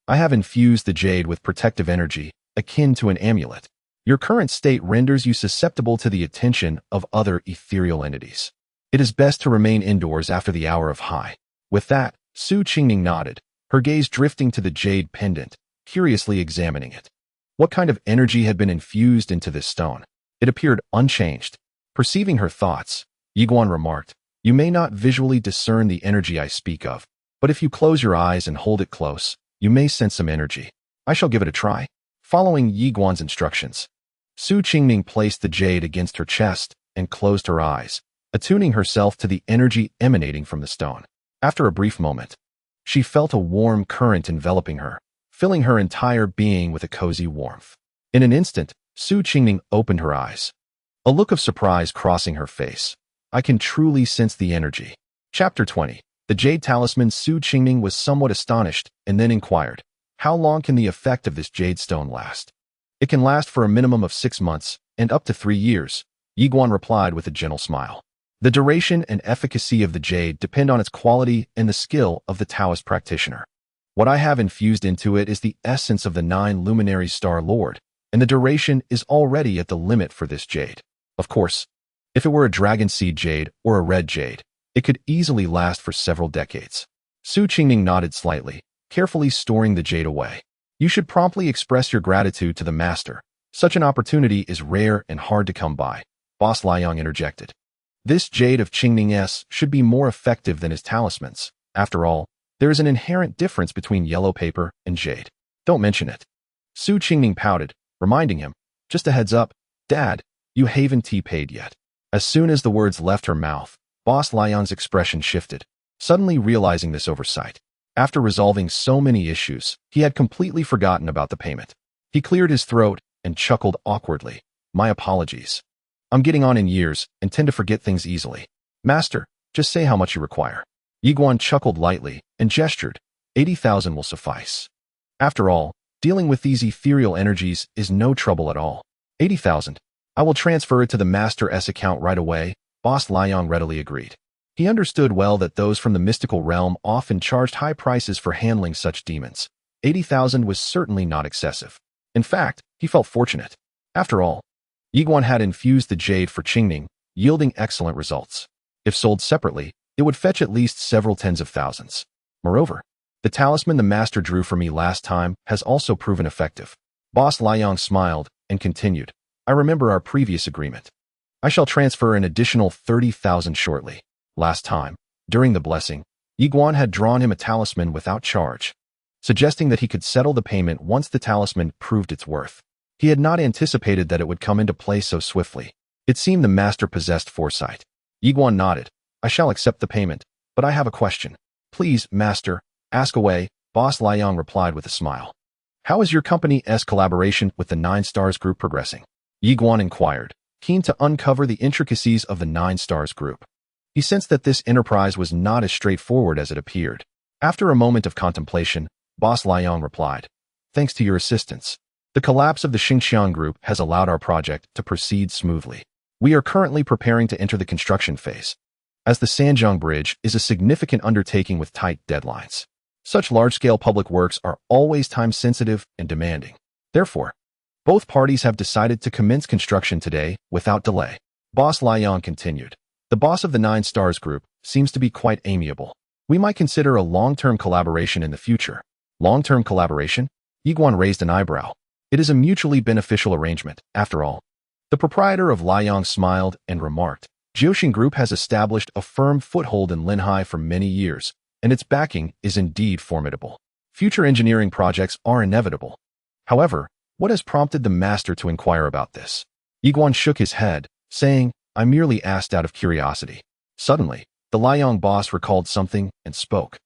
I have infused the jade with protective energy, akin to an amulet. Your current state renders you susceptible to the attention of other ethereal entities. It is best to remain indoors after the hour of high. With that, Su Qingning nodded, her gaze drifting to the jade pendant, curiously examining it. What kind of energy had been infused into this stone? It appeared unchanged. Perceiving her thoughts, Yiguan remarked, you may not visually discern the energy I speak of, but if you close your eyes and hold it close, you may sense some energy. I shall give it a try. Following Yiguan's instructions, Su Qingning placed the jade against her chest and closed her eyes, attuning herself to the energy emanating from the stone. After a brief moment, she felt a warm current enveloping her, filling her entire being with a cozy warmth. In an instant, Su Qingning opened her eyes, a look of surprise crossing her face. I can truly sense the energy. Chapter 20. The Jade Talisman. Su Qingning was somewhat astonished and then inquired, how long can the effect of this jade stone last? It can last for a minimum of 6 months and up to 3 years, Yiguan replied with a gentle smile. The duration and efficacy of the jade depend on its quality and the skill of the Taoist practitioner. What I have infused into it is the essence of the 9 luminary star lord, and the duration is already at the limit for this jade. Of course, if it were a dragon seed jade or a red jade, it could easily last for several decades. Su Qingning nodded slightly, carefully storing the jade away. You should promptly express your gratitude to the master. Such an opportunity is rare and hard to come by, Boss Liang interjected. This jade of Qingning's should be more effective than his talismans. After all, there is an inherent difference between yellow paper and jade. Don't mention it. Su Qingning pouted, reminding him, just a heads up, Dad, you haven't paid yet. As soon as the words left her mouth, Boss Liang's expression shifted, suddenly realizing this oversight. After resolving so many issues, he had completely forgotten about the payment. He cleared his throat and chuckled awkwardly. My apologies. I'm getting on in years and tend to forget things easily. Master, just say how much you require. Yiguan chuckled lightly and gestured. 80,000 will suffice. After all, dealing with these ethereal energies is no trouble at all. 80,000. I will transfer it to the Master's account right away, Boss Liang readily agreed. He understood well that those from the mystical realm often charged high prices for handling such demons. 80,000 was certainly not excessive. In fact, he felt fortunate. After all, Yiguan had infused the jade for Qingning, yielding excellent results. If sold separately, it would fetch at least several tens of thousands. Moreover, the talisman the master drew for me last time has also proven effective. Boss Liang smiled and continued. I remember our previous agreement. I shall transfer an additional 30,000 shortly. Last time, during the blessing, Yiguan had drawn him a talisman without charge, suggesting that he could settle the payment once the talisman proved its worth. He had not anticipated that it would come into play so swiftly. It seemed the master possessed foresight. Yiguan nodded. I shall accept the payment, but I have a question. Please, master, ask away, Boss Liang replied with a smile. How is your company's collaboration with the 9 Stars Group progressing? Yiguan inquired, keen to uncover the intricacies of the 9 Stars Group. He sensed that this enterprise was not as straightforward as it appeared. After a moment of contemplation, Boss Liang replied, thanks to your assistance, the collapse of the Xingqiang Group has allowed our project to proceed smoothly. We are currently preparing to enter the construction phase, as the Sanjiang Bridge is a significant undertaking with tight deadlines. Such large-scale public works are always time-sensitive and demanding. Therefore, both parties have decided to commence construction today without delay. Boss Liang continued. The boss of the 9 Stars Group seems to be quite amiable. We might consider a long-term collaboration in the future. Long-term collaboration? Yiguan raised an eyebrow. It is a mutually beneficial arrangement, after all. The proprietor of Liang smiled and remarked, Jiuxing Group has established a firm foothold in Linhai for many years, and its backing is indeed formidable. Future engineering projects are inevitable. However, what has prompted the master to inquire about this? Yiguan shook his head, saying, I merely asked out of curiosity. Suddenly, the Liang boss recalled something and spoke.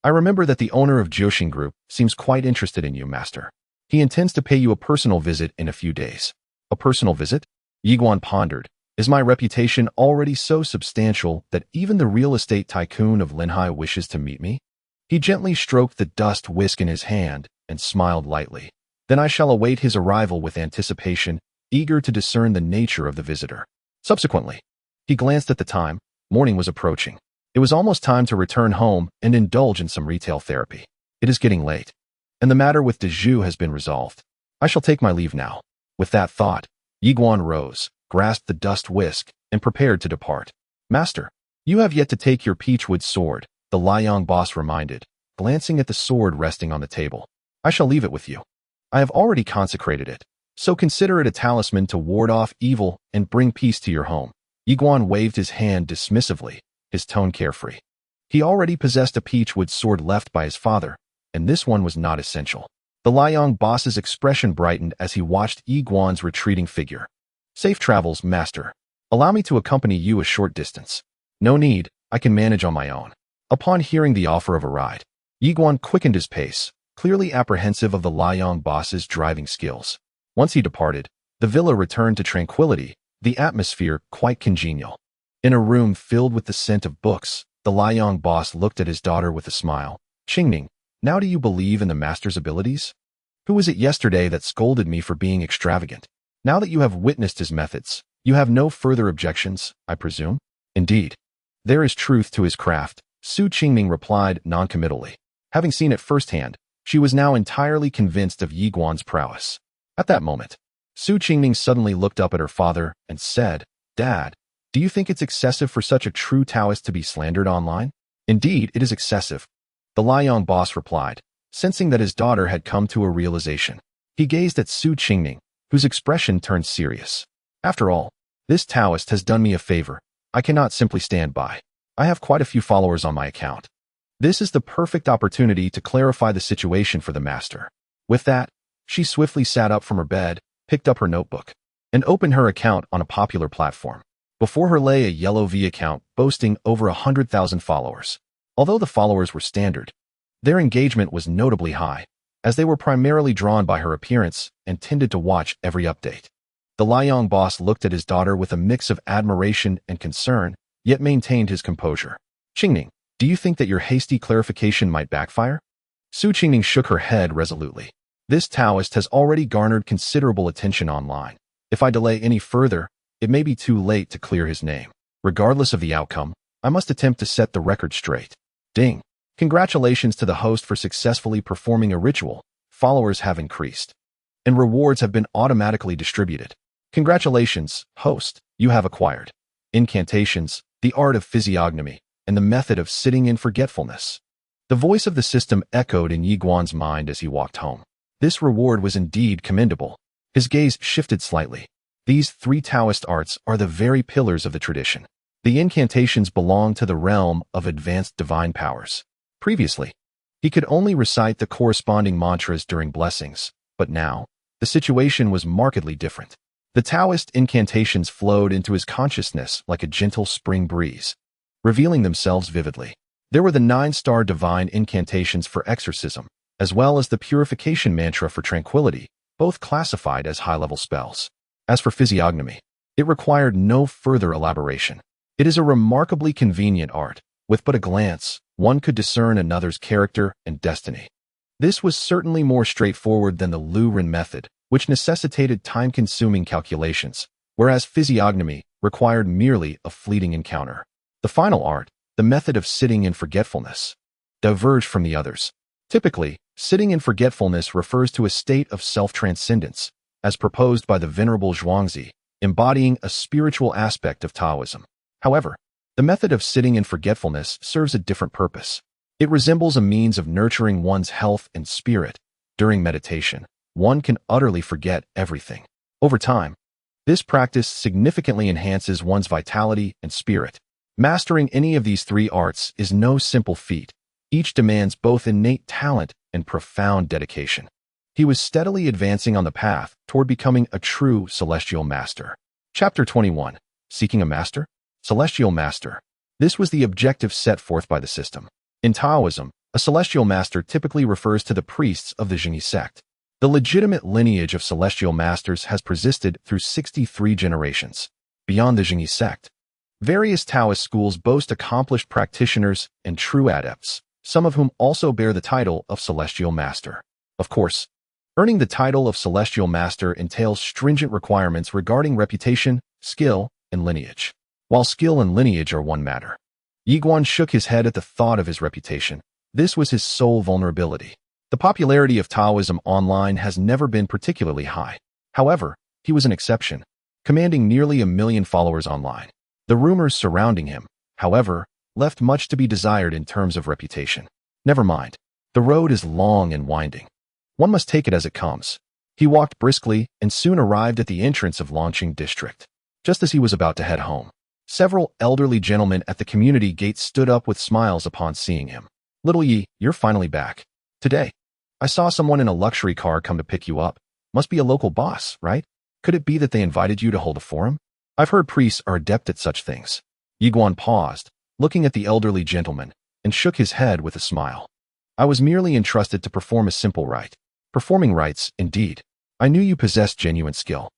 I remember that the owner of Jiuxing Group seems quite interested in you, master. He intends to pay you a personal visit in a few days. A personal visit? Yiguan pondered. Is my reputation already so substantial that even the real estate tycoon of Linhai wishes to meet me? He gently stroked the dust whisk in his hand and smiled lightly. Then I shall await his arrival with anticipation, eager to discern the nature of the visitor. Subsequently, he glanced at the time. Morning was approaching. It was almost time to return home and indulge in some retail therapy. It is getting late, and the matter with Dezhu has been resolved. I shall take my leave now. With that thought, Yiguan rose, grasped the dust whisk, and prepared to depart. Master, you have yet to take your peachwood sword, the Liang boss reminded, glancing at the sword resting on the table. I shall leave it with you. I have already consecrated it, so consider it a talisman to ward off evil and bring peace to your home. Yiguan waved his hand dismissively, his tone carefree. He already possessed a peachwood sword left by his father, and this one was not essential. The Liang boss's expression brightened as he watched Yiguan's retreating figure. Safe travels, master. Allow me to accompany you a short distance. No need, I can manage on my own. Upon hearing the offer of a ride, Yiguan quickened his pace, clearly apprehensive of the Liang boss's driving skills. Once he departed, the villa returned to tranquility, the atmosphere quite congenial. In a room filled with the scent of books, the Liang boss looked at his daughter with a smile. Qingning, now do you believe in the master's abilities? Who was it yesterday that scolded me for being extravagant? Now that you have witnessed his methods, you have no further objections, I presume? Indeed. There is truth to his craft, Su Qingming replied noncommittally. Having seen it firsthand, she was now entirely convinced of Yiguan's prowess. At that moment, Su Qingming suddenly looked up at her father and said, Dad, do you think it's excessive for such a true Taoist to be slandered online? Indeed, it is excessive. The Liang boss replied, sensing that his daughter had come to a realization. He gazed at Su Qingming, whose expression turned serious. After all, this Taoist has done me a favor. I cannot simply stand by. I have quite a few followers on my account. This is the perfect opportunity to clarify the situation for the master. With that, she swiftly sat up from her bed, picked up her notebook, and opened her account on a popular platform. Before her lay a yellow V account boasting over 100,000 followers. Although the followers were standard, their engagement was notably high, as they were primarily drawn by her appearance and tended to watch every update. The Liang boss looked at his daughter with a mix of admiration and concern, yet maintained his composure. Qingning, do you think that your hasty clarification might backfire? Su Qingning shook her head resolutely. This Taoist has already garnered considerable attention online. If I delay any further, it may be too late to clear his name. Regardless of the outcome, I must attempt to set the record straight. Ding! Congratulations to the host for successfully performing a ritual. Followers have increased, and rewards have been automatically distributed. Congratulations, host, you have acquired incantations, the art of physiognomy, and the method of sitting in forgetfulness. The voice of the system echoed in Yi Guan's mind as he walked home. This reward was indeed commendable. His gaze shifted slightly. These 3 Taoist arts are the very pillars of the tradition. The incantations belong to the realm of advanced divine powers. Previously, he could only recite the corresponding mantras during blessings, but now, the situation was markedly different. The Taoist incantations flowed into his consciousness like a gentle spring breeze, revealing themselves vividly. There were the 9-star divine incantations for exorcism, as well as the purification mantra for tranquility, both classified as high-level spells. As for physiognomy, it required no further elaboration. It is a remarkably convenient art. With but a glance, one could discern another's character and destiny. This was certainly more straightforward than the Lu Ren method, which necessitated time-consuming calculations, whereas physiognomy required merely a fleeting encounter. The final art, the method of sitting in forgetfulness, diverged from the others. Typically, sitting in forgetfulness refers to a state of self-transcendence, as proposed by the Venerable Zhuangzi, embodying a spiritual aspect of Taoism. However, the method of sitting in forgetfulness serves a different purpose. It resembles a means of nurturing one's health and spirit. During meditation, one can utterly forget everything. Over time, this practice significantly enhances one's vitality and spirit. Mastering any of these 3 arts is no simple feat. Each demands both innate talent and profound dedication. He was steadily advancing on the path toward becoming a true celestial master. Chapter 21. Seeking a master? Celestial master. This was the objective set forth by the system. In Taoism, a celestial master typically refers to the priests of the Jingyi sect. The legitimate lineage of celestial masters has persisted through 63 generations. Beyond the Jingyi sect, various Taoist schools boast accomplished practitioners and true adepts, some of whom also bear the title of celestial master. Of course, earning the title of celestial master entails stringent requirements regarding reputation, skill, and lineage. While skill and lineage are one matter, Yi Guan shook his head at the thought of his reputation. This was his sole vulnerability. The popularity of Taoism online has never been particularly high. However, he was an exception, commanding nearly 1 million followers online. The rumors surrounding him, however, left much to be desired in terms of reputation. Never mind. The road is long and winding. One must take it as it comes. He walked briskly and soon arrived at the entrance of Longqing District. Just as he was about to head home, several elderly gentlemen at the community gate stood up with smiles upon seeing him. Little Yi, you're finally back. Today, I saw someone in a luxury car come to pick you up. Must be a local boss, right? Could it be that they invited you to hold a forum? I've heard priests are adept at such things. Yi Guan paused, looking at the elderly gentleman, and shook his head with a smile. I was merely entrusted to perform a simple rite. Performing rites, indeed. I knew you possessed genuine skill.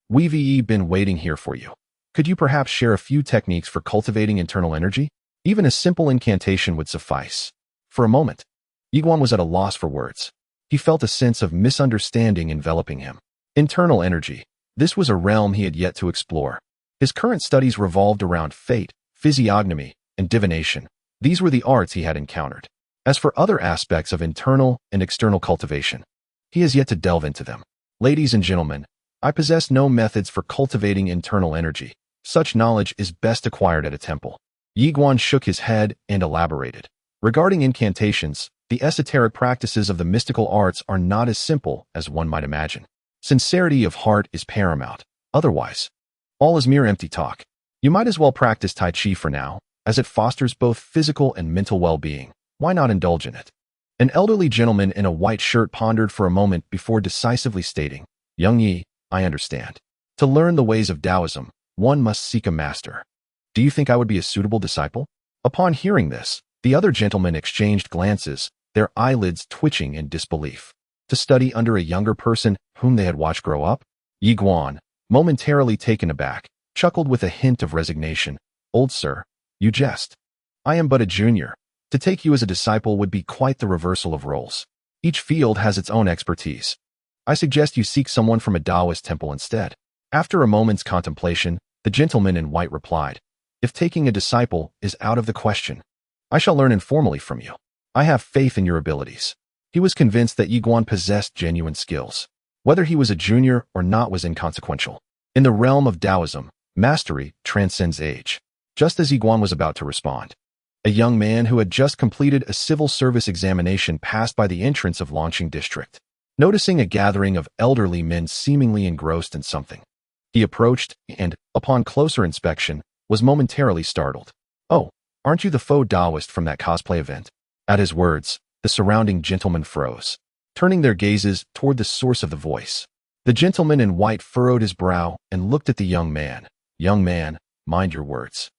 We've been waiting here for you. Could you perhaps share a few techniques for cultivating internal energy? Even a simple incantation would suffice. For a moment, Yi Guan was at a loss for words. He felt a sense of misunderstanding enveloping him. Internal energy. This was a realm he had yet to explore. His current studies revolved around fate, physiognomy, and divination. These were the arts he had encountered. As for other aspects of internal and external cultivation, he has yet to delve into them. Ladies and gentlemen, I possess no methods for cultivating internal energy. Such knowledge is best acquired at a temple. Yi Guan shook his head and elaborated. Regarding incantations, the esoteric practices of the mystical arts are not as simple as one might imagine. Sincerity of heart is paramount. Otherwise, all is mere empty talk. You might as well practice Tai Chi for now, as it fosters both physical and mental well-being. Why not indulge in it? An elderly gentleman in a white shirt pondered for a moment before decisively stating, Young Yi, I understand. To learn the ways of Taoism, one must seek a master. Do you think I would be a suitable disciple? Upon hearing this, the other gentlemen exchanged glances, their eyelids twitching in disbelief. To study under a younger person whom they had watched grow up? Yi Guan, momentarily taken aback, chuckled with a hint of resignation. Old sir, you jest. I am but a junior. To take you as a disciple would be quite the reversal of roles. Each field has its own expertise. I suggest you seek someone from a Taoist temple instead. After a moment's contemplation, the gentleman in white replied, if taking a disciple is out of the question, I shall learn informally from you. I have faith in your abilities. He was convinced that Yi Guan possessed genuine skills. Whether he was a junior or not was inconsequential. In the realm of Taoism, mastery transcends age. Just as Yi Guan was about to respond, a young man who had just completed a civil service examination passed by the entrance of Longqing district. Noticing a gathering of elderly men seemingly engrossed in something, he approached and, upon closer inspection, was momentarily startled. Oh, aren't you the faux Taoist from that cosplay event? At his words, the surrounding gentlemen froze, turning their gazes toward the source of the voice. The gentleman in white furrowed his brow and looked at the young man. Young man, mind your words.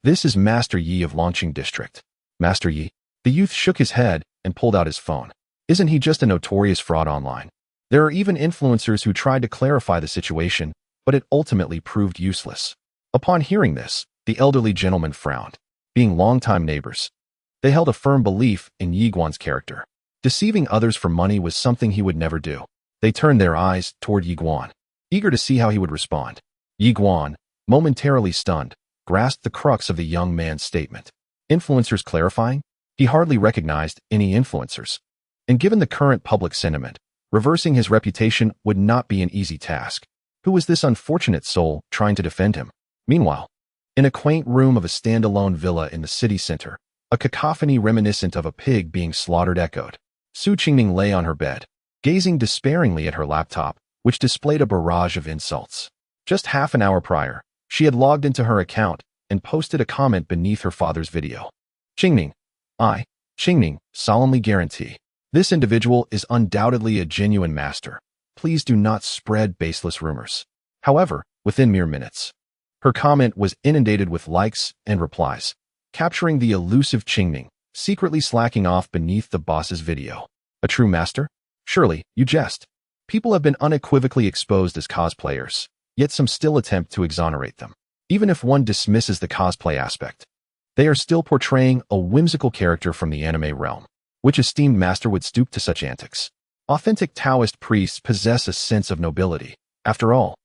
This is Master Yi of Longqing district. Master Yi? The youth shook his head and pulled out his phone. Isn't he just a notorious fraud online? There are even influencers who tried to clarify the situation, but it ultimately proved useless. Upon hearing this, the elderly gentleman frowned. Being longtime neighbors, they held a firm belief in Yi Guan's character. Deceiving others for money was something he would never do. They turned their eyes toward Yi Guan, eager to see how he would respond. Yi Guan, momentarily stunned, grasped the crux of the young man's statement. Influencers clarifying? He hardly recognized any influencers. And given the current public sentiment, reversing his reputation would not be an easy task. Who was this unfortunate soul trying to defend him? Meanwhile, in a quaint room of a standalone villa in the city center, a cacophony reminiscent of a pig being slaughtered echoed. Su Qingming lay on her bed, gazing despairingly at her laptop, which displayed a barrage of insults. Just half an hour prior, she had logged into her account and posted a comment beneath her father's video. Qingming, Qingming, solemnly guarantee. This individual is undoubtedly a genuine master. Please do not spread baseless rumors. However, within mere minutes, her comment was inundated with likes and replies, capturing the elusive Qingming, secretly slacking off beneath the boss's video. A true master? Surely, you jest. People have been unequivocally exposed as cosplayers, yet some still attempt to exonerate them. Even if one dismisses the cosplay aspect, they are still portraying a whimsical character from the anime realm. Which esteemed master would stoop to such antics? Authentic Taoist priests possess a sense of nobility. After all,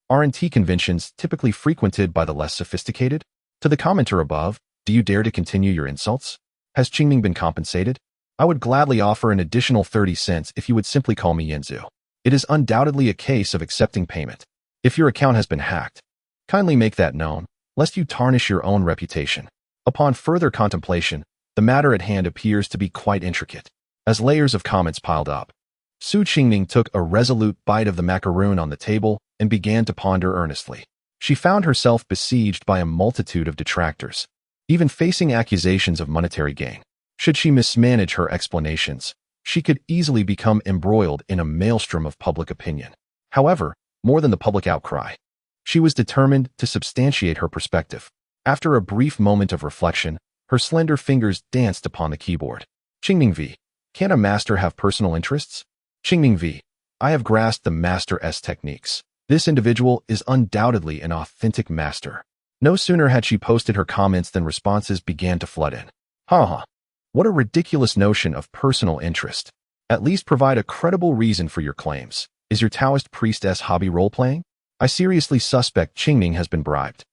aren't conventions typically frequented by the less sophisticated? To the commenter above, do you dare to continue your insults? Has Qingming been compensated? I would gladly offer an additional 30 cents if you would simply call me Yanzu. It is undoubtedly a case of accepting payment. If your account has been hacked, kindly make that known, lest you tarnish your own reputation. Upon further contemplation, the matter at hand appears to be quite intricate. As layers of comments piled up, Su Qingming took a resolute bite of the macaroon on the table and began to ponder earnestly. She found herself besieged by a multitude of detractors, even facing accusations of monetary gain. Should she mismanage her explanations, she could easily become embroiled in a maelstrom of public opinion. However, more than the public outcry, she was determined to substantiate her perspective. After a brief moment of reflection, her slender fingers danced upon the keyboard. Qingming V. Can a master have personal interests? Qingming V. I have grasped the master's techniques. This individual is undoubtedly an authentic master. No sooner had she posted her comments than responses began to flood in. Ha! What a ridiculous notion of personal interest. At least provide a credible reason for your claims. Is your Taoist priestess hobby role-playing? I seriously suspect Qingming has been bribed.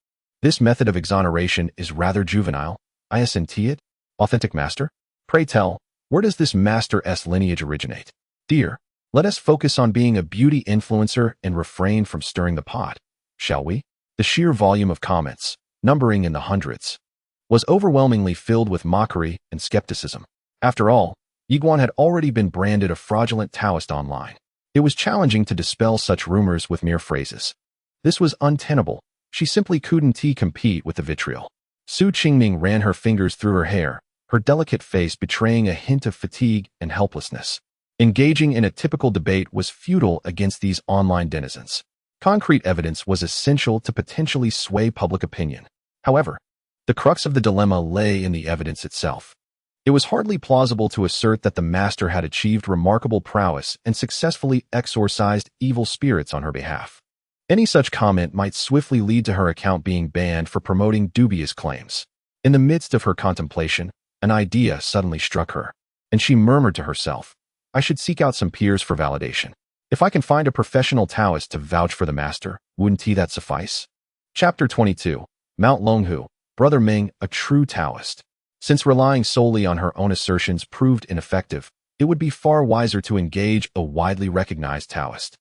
This method of exoneration is rather juvenile. I assent it? Authentic master? Pray tell, where does this master's lineage originate? Dear, let us focus on being a beauty influencer and refrain from stirring the pot, shall we? The sheer volume of comments, numbering in the hundreds, was overwhelmingly filled with mockery and skepticism. After all, Yi Guan had already been branded a fraudulent Taoist online. It was challenging to dispel such rumors with mere phrases. This was untenable. She simply couldn't compete with the vitriol. Su Qingming ran her fingers through her hair, her delicate face betraying a hint of fatigue and helplessness. Engaging in a typical debate was futile against these online denizens. Concrete evidence was essential to potentially sway public opinion. However, the crux of the dilemma lay in the evidence itself. It was hardly plausible to assert that the master had achieved remarkable prowess and successfully exorcised evil spirits on her behalf. Any such comment might swiftly lead to her account being banned for promoting dubious claims. In the midst of her contemplation, an idea suddenly struck her, and she murmured to herself, "I should seek out some peers for validation. If I can find a professional Taoist to vouch for the master, wouldn't that suffice?" Chapter 22. Mount Longhu, Brother Ming, a true Taoist. Since relying solely on her own assertions proved ineffective, it would be far wiser to engage a widely recognized Taoist.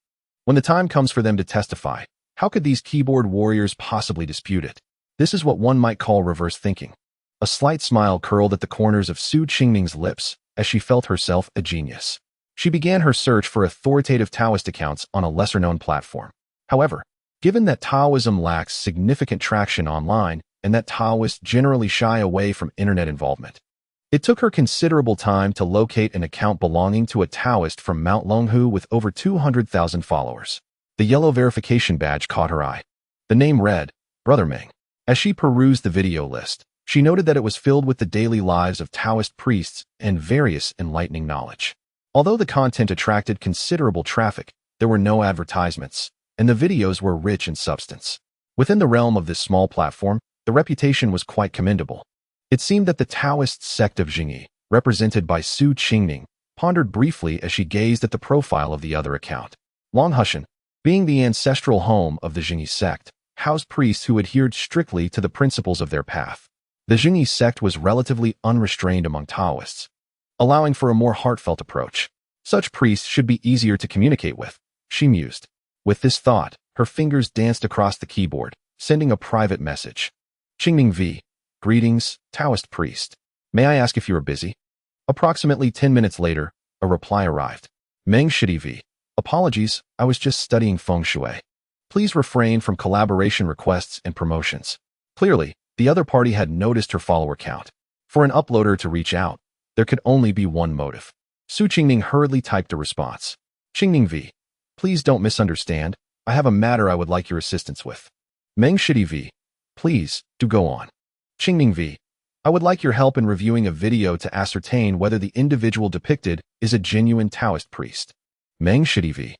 When the time comes for them to testify, how could these keyboard warriors possibly dispute it? This is what one might call reverse thinking. A slight smile curled at the corners of Su Qingming's lips as she felt herself a genius. She began her search for authoritative Taoist accounts on a lesser-known platform. However, given that Taoism lacks significant traction online and that Taoists generally shy away from internet involvement, it took her considerable time to locate an account belonging to a Taoist from Mount Longhu with over 200,000 followers. The yellow verification badge caught her eye. The name read, Brother Ming. As she perused the video list, she noted that it was filled with the daily lives of Taoist priests and various enlightening knowledge. Although the content attracted considerable traffic, there were no advertisements, and the videos were rich in substance. Within the realm of this small platform, the reputation was quite commendable. It seemed that the Taoist sect of Jingyi, represented by Su Qingming, pondered briefly as she gazed at the profile of the other account. Longhushan, being the ancestral home of the Jingyi sect, housed priests who adhered strictly to the principles of their path. The Jingyi sect was relatively unrestrained among Taoists, allowing for a more heartfelt approach. Such priests should be easier to communicate with, she mused. With this thought, her fingers danced across the keyboard, sending a private message. Qingming V. Greetings, Taoist priest. May I ask if you are busy? Approximately 10 minutes later, a reply arrived. Meng Shidi V. Apologies, I was just studying feng shui. Please refrain from collaboration requests and promotions. Clearly, the other party had noticed her follower count. For an uploader to reach out, there could only be one motive. Su Qingming hurriedly typed a response. Qingming V. Please don't misunderstand. I have a matter I would like your assistance with. Meng Shidi V. Please, do go on. Qingming V. I would like your help in reviewing a video to ascertain whether the individual depicted is a genuine Taoist priest. Meng Shidi V.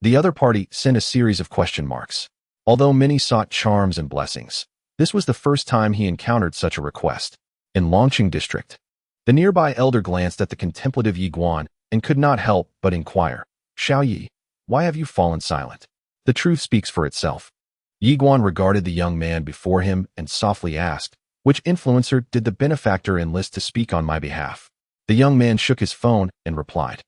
The other party sent a series of question marks. Although many sought charms and blessings, this was the first time he encountered such a request. In Longqing District, the nearby elder glanced at the contemplative Yi Guan and could not help but inquire, Xiao Yi, why have you fallen silent? The truth speaks for itself. Yi Guan regarded the young man before him and softly asked, which influencer did the benefactor enlist to speak on my behalf? The young man shook his phone and replied,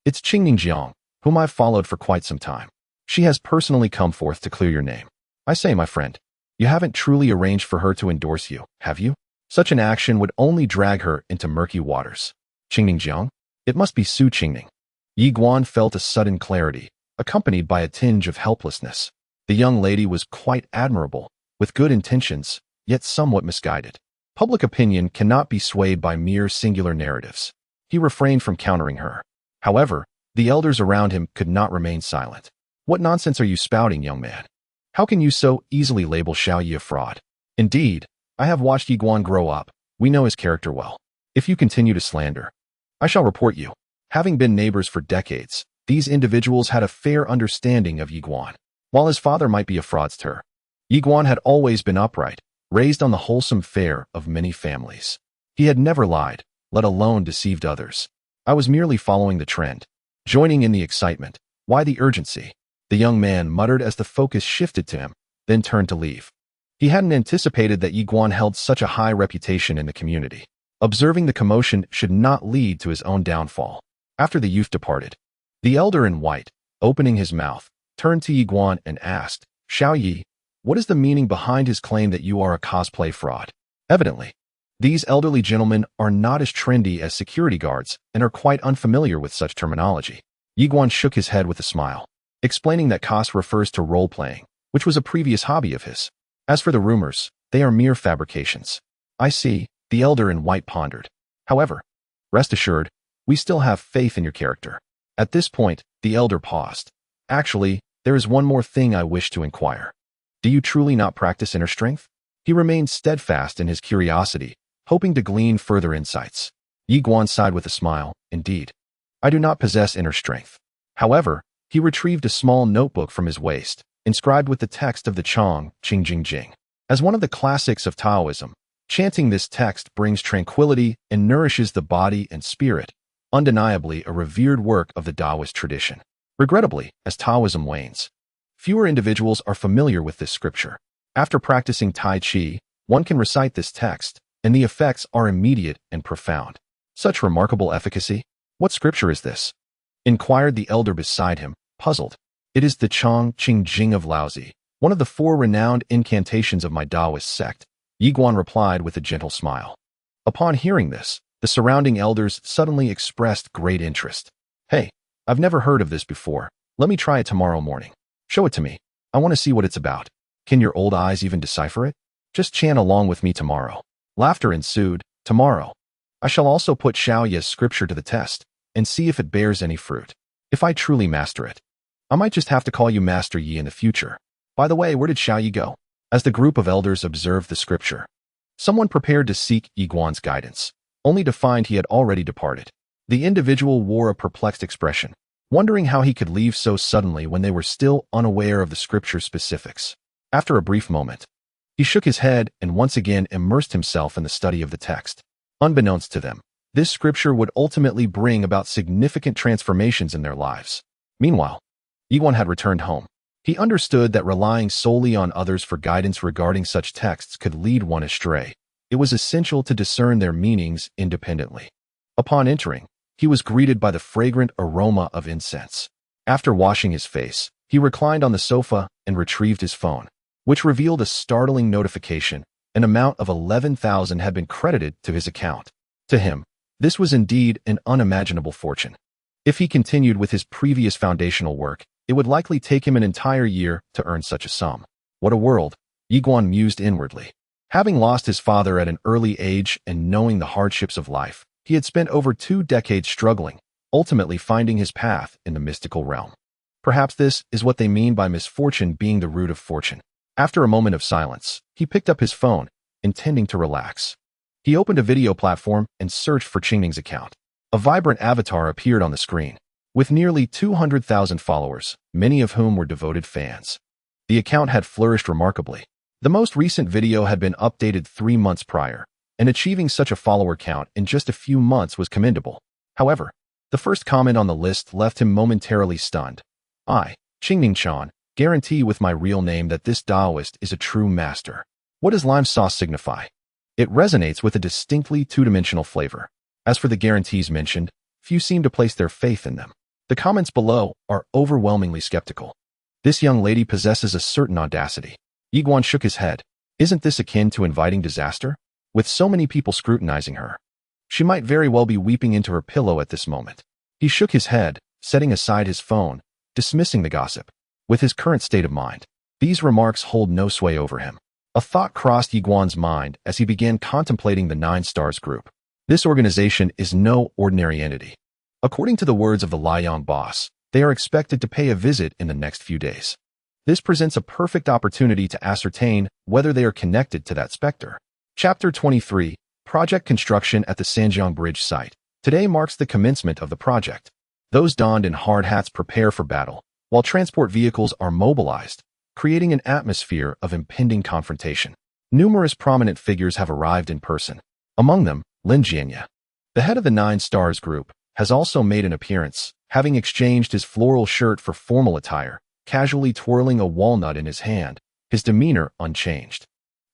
It's Qingming Jiang, whom I've followed for quite some time. She has personally come forth to clear your name. I say, my friend, you haven't truly arranged for her to endorse you, have you? Such an action would only drag her into murky waters. Qingming Jiang? It must be Su Qingming. Yi Guan felt a sudden clarity, accompanied by a tinge of helplessness. The young lady was quite admirable, with good intentions, yet somewhat misguided. Public opinion cannot be swayed by mere singular narratives. He refrained from countering her. However, the elders around him could not remain silent. What nonsense are you spouting, young man? How can you so easily label Xiao Yi a fraud? Indeed, I have watched Yi Guan grow up. We know his character well. If you continue to slander, I shall report you. Having been neighbors for decades, these individuals had a fair understanding of Yi Guan. While his father might be a fraudster, Yi Guan had always been upright, raised on the wholesome fare of many families. He had never lied, let alone deceived others. I was merely following the trend, joining in the excitement. Why the urgency? The young man muttered as the focus shifted to him, then turned to leave. He hadn't anticipated that Yi Guan held such a high reputation in the community. Observing the commotion should not lead to his own downfall. After the youth departed, the elder in white, opening his mouth, turned to Yi Guan and asked, Xiao Yi, what is the meaning behind his claim that you are a cosplay fraud? Evidently, these elderly gentlemen are not as trendy as security guards and are quite unfamiliar with such terminology. Yi Guan shook his head with a smile, explaining that cos refers to role-playing, which was a previous hobby of his. As for the rumors, they are mere fabrications. I see, the elder in white pondered. However, rest assured, we still have faith in your character. At this point, the elder paused. Actually, There is one more thing I wish to inquire. Do you truly not practice inner strength? He remained steadfast in his curiosity, hoping to glean further insights. Yi Guan sighed with a smile. Indeed, I do not possess inner strength. However, he retrieved a small notebook from his waist, inscribed with the text of the Chong, Qing Jing Jing. As one of the classics of Taoism, chanting this text brings tranquility and nourishes the body and spirit, undeniably a revered work of the Taoist tradition. Regrettably, as Taoism wanes, fewer individuals are familiar with this scripture. After practicing Tai Chi, one can recite this text, and the effects are immediate and profound. Such remarkable efficacy. What scripture is this? Inquired the elder beside him, puzzled. It is the Chong Qing Jing of Laozi, one of the 4 renowned incantations of my Taoist sect. Yi Guan replied with a gentle smile. Upon hearing this, the surrounding elders suddenly expressed great interest. Hey, I've never heard of this before. Let me try it tomorrow morning. Show it to me. I want to see what it's about. Can your old eyes even decipher it? Just chant along with me tomorrow. Laughter ensued. Tomorrow, I shall also put Xiaoye's scripture to the test and see if it bears any fruit. If I truly master it, I might just have to call you Master Yi in the future. By the way, where did Xiaoye go? As the group of elders observed the scripture, someone prepared to seek Yi Guan's guidance, only to find he had already departed. The individual wore a perplexed expression, wondering how he could leave so suddenly when they were still unaware of the scripture's specifics. After a brief moment, he shook his head and once again immersed himself in the study of the text. Unbeknownst to them, this scripture would ultimately bring about significant transformations in their lives. Meanwhile, Yi Guan had returned home. He understood that relying solely on others for guidance regarding such texts could lead one astray. It was essential to discern their meanings independently. Upon entering, he was greeted by the fragrant aroma of incense. After washing his face, he reclined on the sofa and retrieved his phone, which revealed a startling notification. An amount of 11,000 had been credited to his account. To him, this was indeed an unimaginable fortune. If he continued with his previous foundational work, it would likely take him an entire year to earn such a sum. What a world, Yi Guan mused inwardly. Having lost his father at an early age and knowing the hardships of life, he had spent over 2 decades struggling, ultimately finding his path in the mystical realm. Perhaps this is what they mean by misfortune being the root of fortune. After a moment of silence, he picked up his phone, intending to relax. He opened a video platform and searched for Qingning's account. A vibrant avatar appeared on the screen, with nearly 200,000 followers, many of whom were devoted fans. The account had flourished remarkably. The most recent video had been updated 3 months prior, and achieving such a follower count in just a few months was commendable. However, the first comment on the list left him momentarily stunned. I, Qingning Chan, guarantee with my real name that this Taoist is a true master. What does lime sauce signify? It resonates with a distinctly 2-dimensional flavor. As for the guarantees mentioned, few seem to place their faith in them. The comments below are overwhelmingly skeptical. This young lady possesses a certain audacity. Yi Guan shook his head. Isn't this akin to inviting disaster? With so many people scrutinizing her, she might very well be weeping into her pillow at this moment. He shook his head, setting aside his phone, dismissing the gossip. With his current state of mind, these remarks hold no sway over him. A thought crossed Yi Guan's mind as he began contemplating the 9 Stars Group. This organization is no ordinary entity. According to the words of the Liang boss, they are expected to pay a visit in the next few days. This presents a perfect opportunity to ascertain whether they are connected to that specter. Chapter 23, Project Construction at the Sanjiang Bridge Site. Today marks the commencement of the project. Those donned in hard hats prepare for battle, while transport vehicles are mobilized, creating an atmosphere of impending confrontation. Numerous prominent figures have arrived in person. Among them, Lin Jianya, the head of the 9 Stars Group, has also made an appearance, having exchanged his floral shirt for formal attire, casually twirling a walnut in his hand, his demeanor unchanged.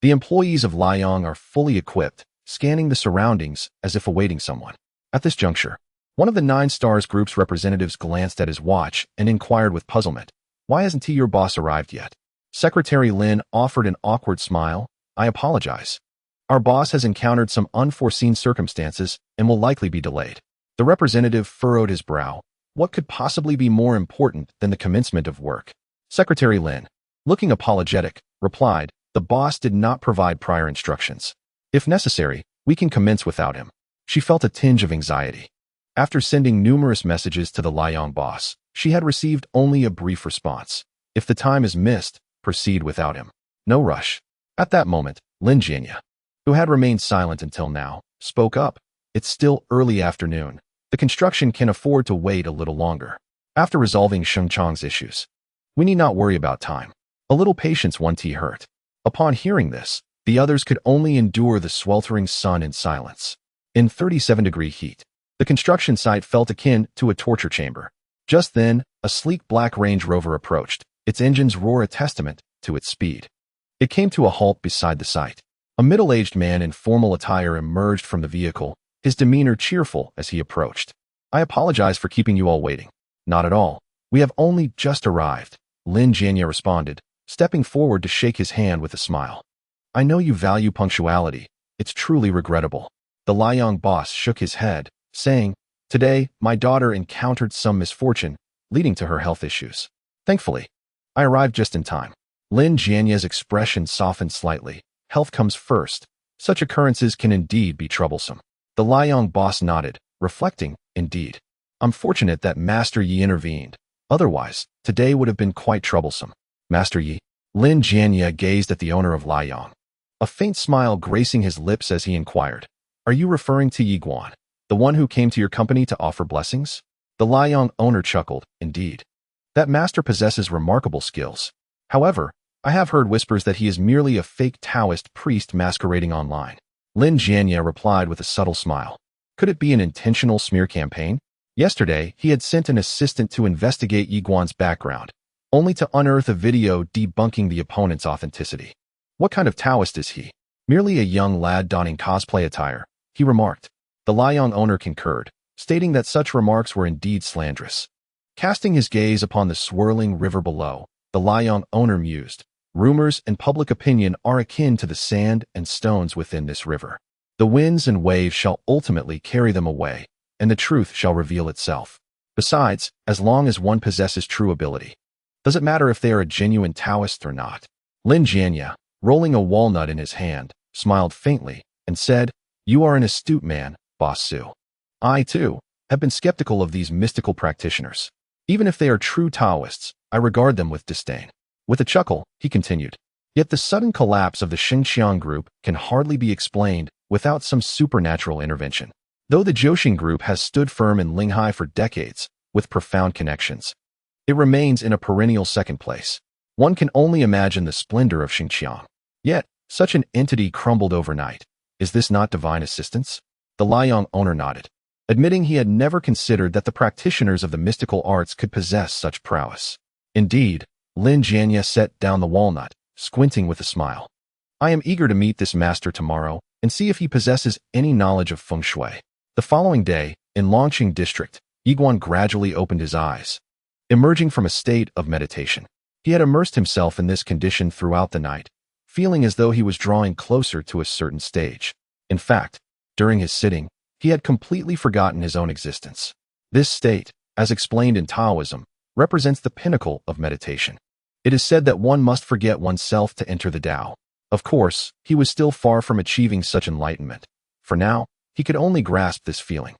The employees of Liang are fully equipped, scanning the surroundings as if awaiting someone. At this juncture, one of the 9 Stars Group's representatives glanced at his watch and inquired with puzzlement, "Why hasn't your boss arrived yet?" Secretary Lin offered an awkward smile. "I apologize. Our boss has encountered some unforeseen circumstances and will likely be delayed." The representative furrowed his brow. What could possibly be more important than the commencement of work? Secretary Lin, looking apologetic, replied, "The boss did not provide prior instructions. If necessary, we can commence without him." She felt a tinge of anxiety. After sending numerous messages to the Liang boss, she had received only a brief response. If the time is missed, proceed without him. No rush. At that moment, Lin Jianya, who had remained silent until now, spoke up. It's still early afternoon. The construction can afford to wait a little longer. After resolving Sheng Chang's issues, we need not worry about time. A little patience won't hurt. Upon hearing this, the others could only endure the sweltering sun in silence. In 37-degree heat, the construction site felt akin to a torture chamber. Just then, a sleek black Range Rover approached, its engine's roar a testament to its speed. It came to a halt beside the site. A middle-aged man in formal attire emerged from the vehicle, his demeanor cheerful as he approached. I apologize for keeping you all waiting. Not at all. We have only just arrived, Lin Jianya responded, stepping forward to shake his hand with a smile. I know you value punctuality. It's truly regrettable. The Liang boss shook his head, saying, Today, my daughter encountered some misfortune, leading to her health issues. Thankfully, I arrived just in time. Lin Jianya's expression softened slightly. Health comes first. Such occurrences can indeed be troublesome. The Liang boss nodded, reflecting, indeed. I'm fortunate that Master Yi intervened. Otherwise, today would have been quite troublesome. Master Yi. Lin Jianya gazed at the owner of Liang, a faint smile gracing his lips as he inquired, Are you referring to Yi Guan, the one who came to your company to offer blessings? The Liang owner chuckled, Indeed. That master possesses remarkable skills. However, I have heard whispers that he is merely a fake Taoist priest masquerading online. Lin Jianya replied with a subtle smile. Could it be an intentional smear campaign? Yesterday, he had sent an assistant to investigate Yi Guan's background, only to unearth a video debunking the opponent's authenticity. What kind of Taoist is he? Merely a young lad donning cosplay attire, he remarked. The Liang owner concurred, stating that such remarks were indeed slanderous. Casting his gaze upon the swirling river below, the Liang owner mused, Rumors and public opinion are akin to the sand and stones within this river. The winds and waves shall ultimately carry them away, and the truth shall reveal itself. Besides, as long as one possesses true ability, does it matter if they are a genuine Taoist or not? Lin Jianya, rolling a walnut in his hand, smiled faintly and said, You are an astute man, Boss Su. I, too, have been skeptical of these mystical practitioners. Even if they are true Taoists, I regard them with disdain. With a chuckle, he continued, Yet the sudden collapse of the Xinjiang group can hardly be explained without some supernatural intervention. Though the Zhoushan group has stood firm in Linghai for decades, with profound connections, it remains in a perennial second place. One can only imagine the splendor of Xinjiang. Yet, such an entity crumbled overnight. Is this not divine assistance? The Liang owner nodded, admitting he had never considered that the practitioners of the mystical arts could possess such prowess. Indeed, Lin Jianya set down the walnut, squinting with a smile. I am eager to meet this master tomorrow and see if he possesses any knowledge of feng shui. The following day, in Longqing district, Yi Guan gradually opened his eyes, emerging from a state of meditation. He had immersed himself in this condition throughout the night, feeling as though he was drawing closer to a certain stage. In fact, during his sitting, he had completely forgotten his own existence. This state, as explained in Taoism, represents the pinnacle of meditation. It is said that one must forget oneself to enter the Tao. Of course, he was still far from achieving such enlightenment. For now, he could only grasp this feeling.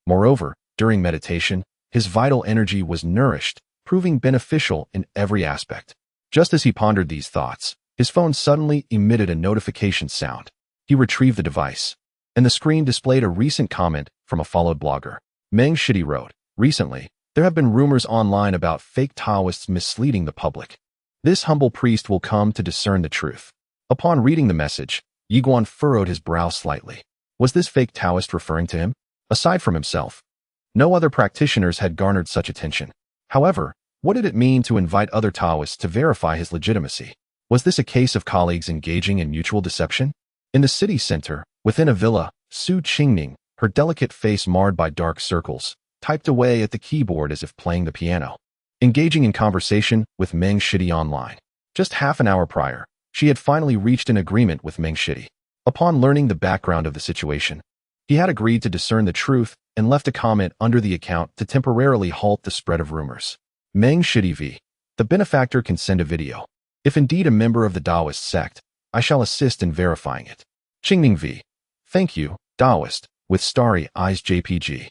Moreover, during meditation, his vital energy was nourished, proving beneficial in every aspect. Just as he pondered these thoughts, his phone suddenly emitted a notification sound. He retrieved the device, and the screen displayed a recent comment from a followed blogger. Meng Shidi wrote, Recently, there have been rumors online about fake Taoists misleading the public. This humble priest will come to discern the truth. Upon reading the message, Yi Guan furrowed his brow slightly. Was this fake Taoist referring to him? Aside from himself, no other practitioners had garnered such attention. However, what did it mean to invite other Taoists to verify his legitimacy? Was this a case of colleagues engaging in mutual deception? In the city center, within a villa, Su Qingning, her delicate face marred by dark circles, typed away at the keyboard as if playing the piano, engaging in conversation with Meng Shidi online. Just half an hour prior, she had finally reached an agreement with Meng Shidi. Upon learning the background of the situation, he had agreed to discern the truth and left a comment under the account to temporarily halt the spread of rumors. Meng Shidi v. The benefactor can send a video. If indeed a member of the Taoist sect, I shall assist in verifying it. Qingning v. Thank you, Taoist, with starry eyes JPG.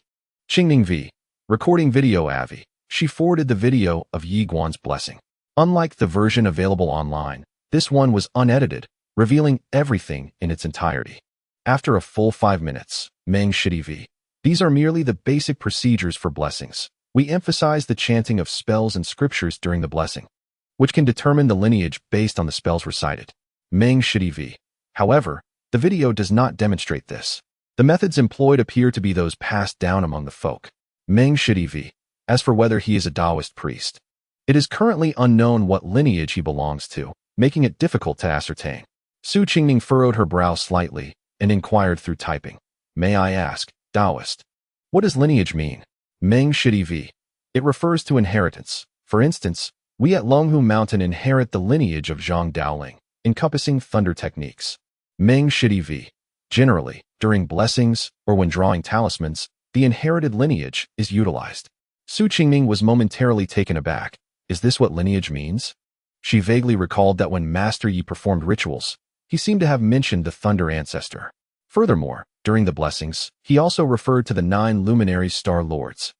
Qingning v. Recording video Avi. She forwarded the video of Yi Guan's blessing. Unlike the version available online, this one was unedited, revealing everything in its entirety. After a full 5 minutes, Meng Shidi V. These are merely the basic procedures for blessings. We emphasize the chanting of spells and scriptures during the blessing, which can determine the lineage based on the spells recited. Meng Shidi V. However, the video does not demonstrate this. The methods employed appear to be those passed down among the folk. Meng Shidi V. As for whether he is a Taoist priest, it is currently unknown what lineage he belongs to, making it difficult to ascertain. Su Qingming furrowed her brow slightly and inquired through typing. May I ask, Taoist, what does lineage mean? Meng Shidi V. It refers to inheritance. For instance, we at Longhu Mountain inherit the lineage of Zhang Daoling, encompassing thunder techniques. Meng Shidi V. Generally, during blessings or when drawing talismans, the inherited lineage is utilized. Su Qingming was momentarily taken aback. Is this what lineage means? She vaguely recalled that when Master Yi performed rituals, he seemed to have mentioned the thunder ancestor. Furthermore, during the blessings, he also referred to the 9 luminaries star lords.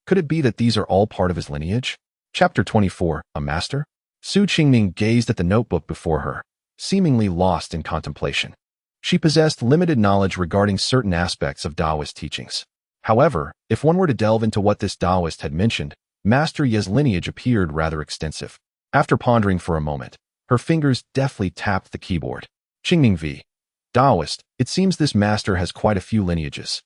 Could it be that these are all part of his lineage? Chapter 24, A Master? Su Qingming gazed at the notebook before her, seemingly lost in contemplation. She possessed limited knowledge regarding certain aspects of Taoist teachings. However, if one were to delve into what this Taoist had mentioned, Master Yi's lineage appeared rather extensive. After pondering for a moment, her fingers deftly tapped the keyboard. Qingming V. Taoist, it seems this master has quite a few lineages.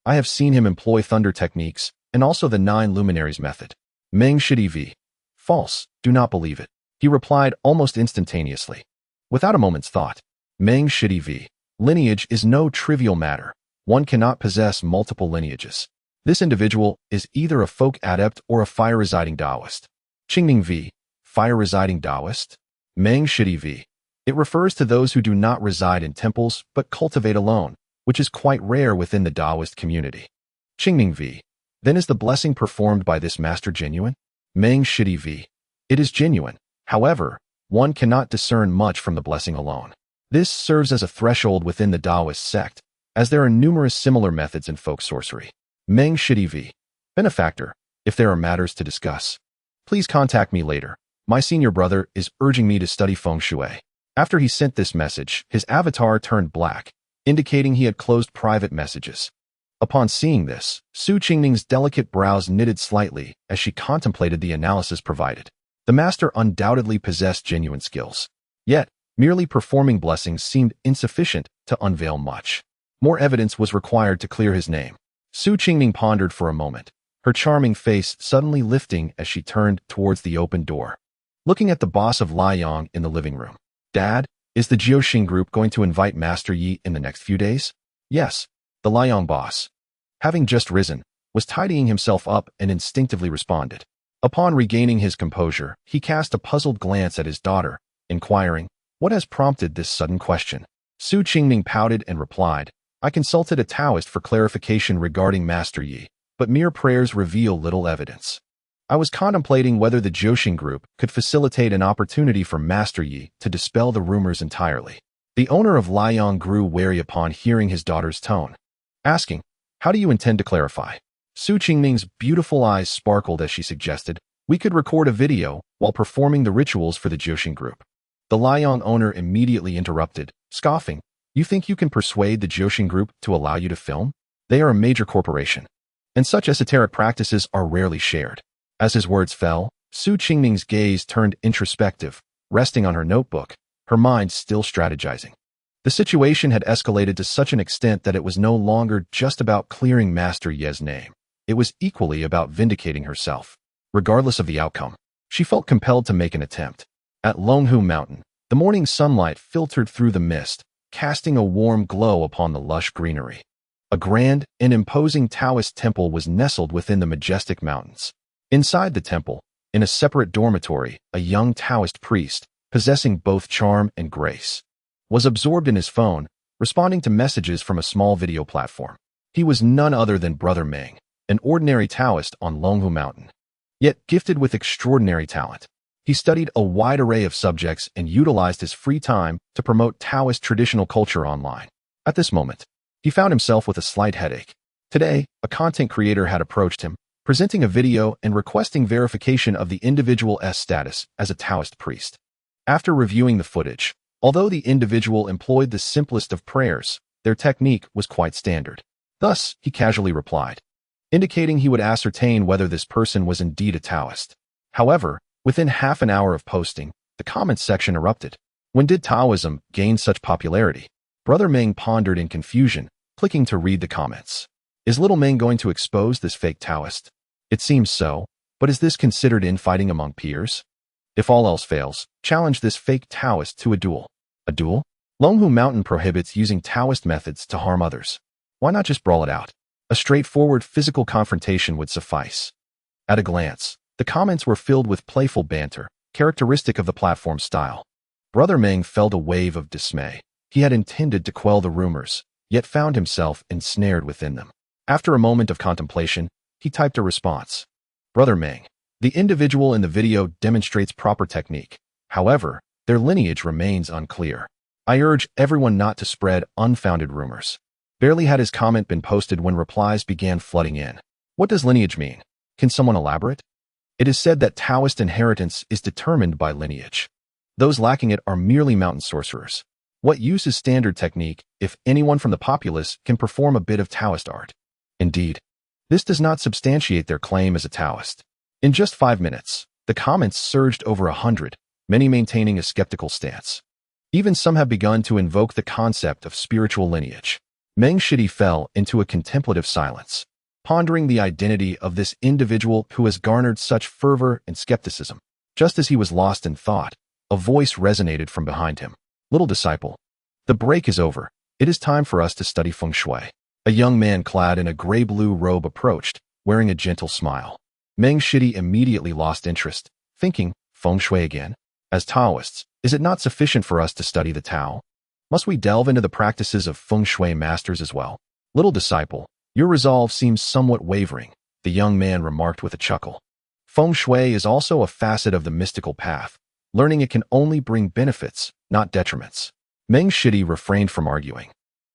I have seen him employ thunder techniques, and also the 9 luminaries method. Meng Shidi V. False, do not believe it. He replied almost instantaneously. Without a moment's thought, Meng Shidi V. Lineage is no trivial matter. One cannot possess multiple lineages. This individual is either a folk adept or a fire-residing Taoist. Qingming V. Fire-residing Taoist? Meng Shidi V. It refers to those who do not reside in temples but cultivate alone, which is quite rare within the Taoist community. Qingming V. Then is the blessing performed by this master genuine? Meng Shidi V. It is genuine. However, one cannot discern much from the blessing alone. This serves as a threshold within the Taoist sect, as there are numerous similar methods in folk sorcery. Meng Shidi V. Benefactor, if there are matters to discuss, please contact me later. My senior brother is urging me to study feng shui. After he sent this message, his avatar turned black, indicating he had closed private messages. Upon seeing this, Su Qingming's delicate brows knitted slightly as she contemplated the analysis provided. The master undoubtedly possessed genuine skills. Yet, merely performing blessings seemed insufficient to unveil much. More evidence was required to clear his name. Su Qingming pondered for a moment, her charming face suddenly lifting as she turned towards the open door. Looking at the boss of Liang in the living room. Dad, is the Jiuxing group going to invite Master Yi in the next few days? Yes, the Liang boss, having just risen, was tidying himself up and instinctively responded. Upon regaining his composure, he cast a puzzled glance at his daughter, inquiring, what has prompted this sudden question? Su Qingming pouted and replied, I consulted a Taoist for clarification regarding Master Yi, but mere prayers reveal little evidence. I was contemplating whether the Jiuxing group could facilitate an opportunity for Master Yi to dispel the rumors entirely. The owner of Liang grew wary upon hearing his daughter's tone, asking, how do you intend to clarify? Su Qingming's beautiful eyes sparkled as she suggested, we could record a video while performing the rituals for the Jiuxing group. The Liang owner immediately interrupted, scoffing, you think you can persuade the Jiuxing group to allow you to film? They are a major corporation, and such esoteric practices are rarely shared. As his words fell, Su Qingming's gaze turned introspective, resting on her notebook, her mind still strategizing. The situation had escalated to such an extent that it was no longer just about clearing Master Yi's name. It was equally about vindicating herself. Regardless of the outcome, she felt compelled to make an attempt. At Longhu Mountain, the morning sunlight filtered through the mist, casting a warm glow upon the lush greenery. A grand and imposing Taoist temple was nestled within the majestic mountains. Inside the temple, in a separate dormitory, a young Taoist priest, possessing both charm and grace, was absorbed in his phone, responding to messages from a small video platform. He was none other than Brother Meng, an ordinary Taoist on Longhu Mountain, yet gifted with extraordinary talent. He studied a wide array of subjects and utilized his free time to promote Taoist traditional culture online. At this moment, he found himself with a slight headache. Today, a content creator had approached him, presenting a video and requesting verification of the individual's status as a Taoist priest. After reviewing the footage, although the individual employed the simplest of prayers, their technique was quite standard. Thus, he casually replied, indicating he would ascertain whether this person was indeed a Taoist. However, within half an hour of posting, the comments section erupted. When did Taoism gain such popularity? Brother Meng pondered in confusion, clicking to read the comments. Is little Meng going to expose this fake Taoist? It seems so, but is this considered infighting among peers? If all else fails, challenge this fake Taoist to a duel. A duel? Longhu Mountain prohibits using Taoist methods to harm others. Why not just brawl it out? A straightforward physical confrontation would suffice. At a glance, the comments were filled with playful banter, characteristic of the platform style. Brother Meng felt a wave of dismay. He had intended to quell the rumors, yet found himself ensnared within them. After a moment of contemplation, he typed a response. Brother Meng, the individual in the video demonstrates proper technique. However, their lineage remains unclear. I urge everyone not to spread unfounded rumors. Barely had his comment been posted when replies began flooding in. What does lineage mean? Can someone elaborate? It is said that Taoist inheritance is determined by lineage. Those lacking it are merely mountain sorcerers. What use is standard technique if anyone from the populace can perform a bit of Taoist art? Indeed, this does not substantiate their claim as a Taoist. In just 5 minutes, the comments surged over 100, many maintaining a skeptical stance. Even some have begun to invoke the concept of spiritual lineage. Meng Shidi fell into a contemplative silence, pondering the identity of this individual who has garnered such fervor and skepticism. Just as he was lost in thought, a voice resonated from behind him. Little disciple, the break is over. It is time for us to study feng shui. A young man clad in a gray-blue robe approached, wearing a gentle smile. Meng Shidi immediately lost interest, thinking, feng shui again? As Taoists, is it not sufficient for us to study the Tao? Must we delve into the practices of feng shui masters as well? Little disciple, your resolve seems somewhat wavering, the young man remarked with a chuckle. Feng shui is also a facet of the mystical path. Learning it can only bring benefits, not detriments. Meng Shidi refrained from arguing,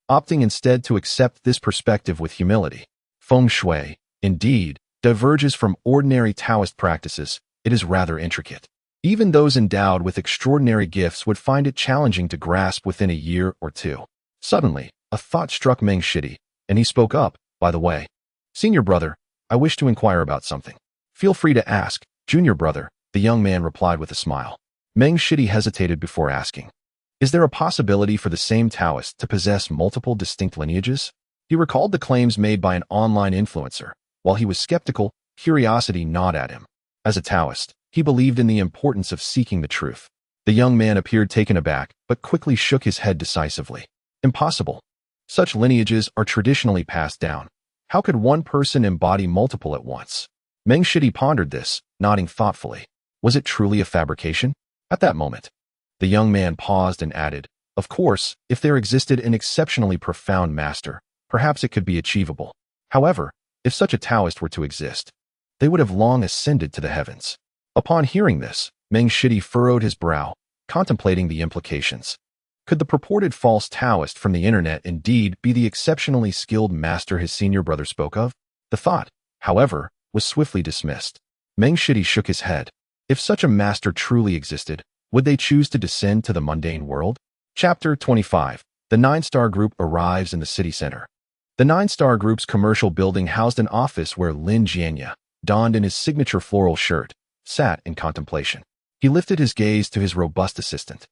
opting instead to accept this perspective with humility. Feng shui, indeed, diverges from ordinary Taoist practices. It is rather intricate. Even those endowed with extraordinary gifts would find it challenging to grasp within a year or two. Suddenly, a thought struck Meng Shidi, and he spoke up, by the way. Senior brother, I wish to inquire about something. Feel free to ask, junior brother, the young man replied with a smile. Meng Shidi hesitated before asking. Is there a possibility for the same Taoist to possess multiple distinct lineages? He recalled the claims made by an online influencer. While he was skeptical, curiosity gnawed at him. As a Taoist, he believed in the importance of seeking the truth. The young man appeared taken aback, but quickly shook his head decisively. Impossible. Such lineages are traditionally passed down. How could one person embody multiple at once? Meng Shidi pondered this, nodding thoughtfully. Was it truly a fabrication? At that moment, the young man paused and added, of course, if there existed an exceptionally profound master, perhaps it could be achievable. However, if such a Taoist were to exist, they would have long ascended to the heavens. Upon hearing this, Meng Shidi furrowed his brow, contemplating the implications. Could the purported false Taoist from the internet indeed be the exceptionally skilled master his senior brother spoke of? The thought, however, was swiftly dismissed. Meng Shidi shook his head. If such a master truly existed, would they choose to descend to the mundane world? Chapter 25. The 9-Star Group arrives in the city center. The 9-Star Group's commercial building housed an office where Lin Jianya, donned in his signature floral shirt, sat in contemplation. He lifted his gaze to his robust assistant.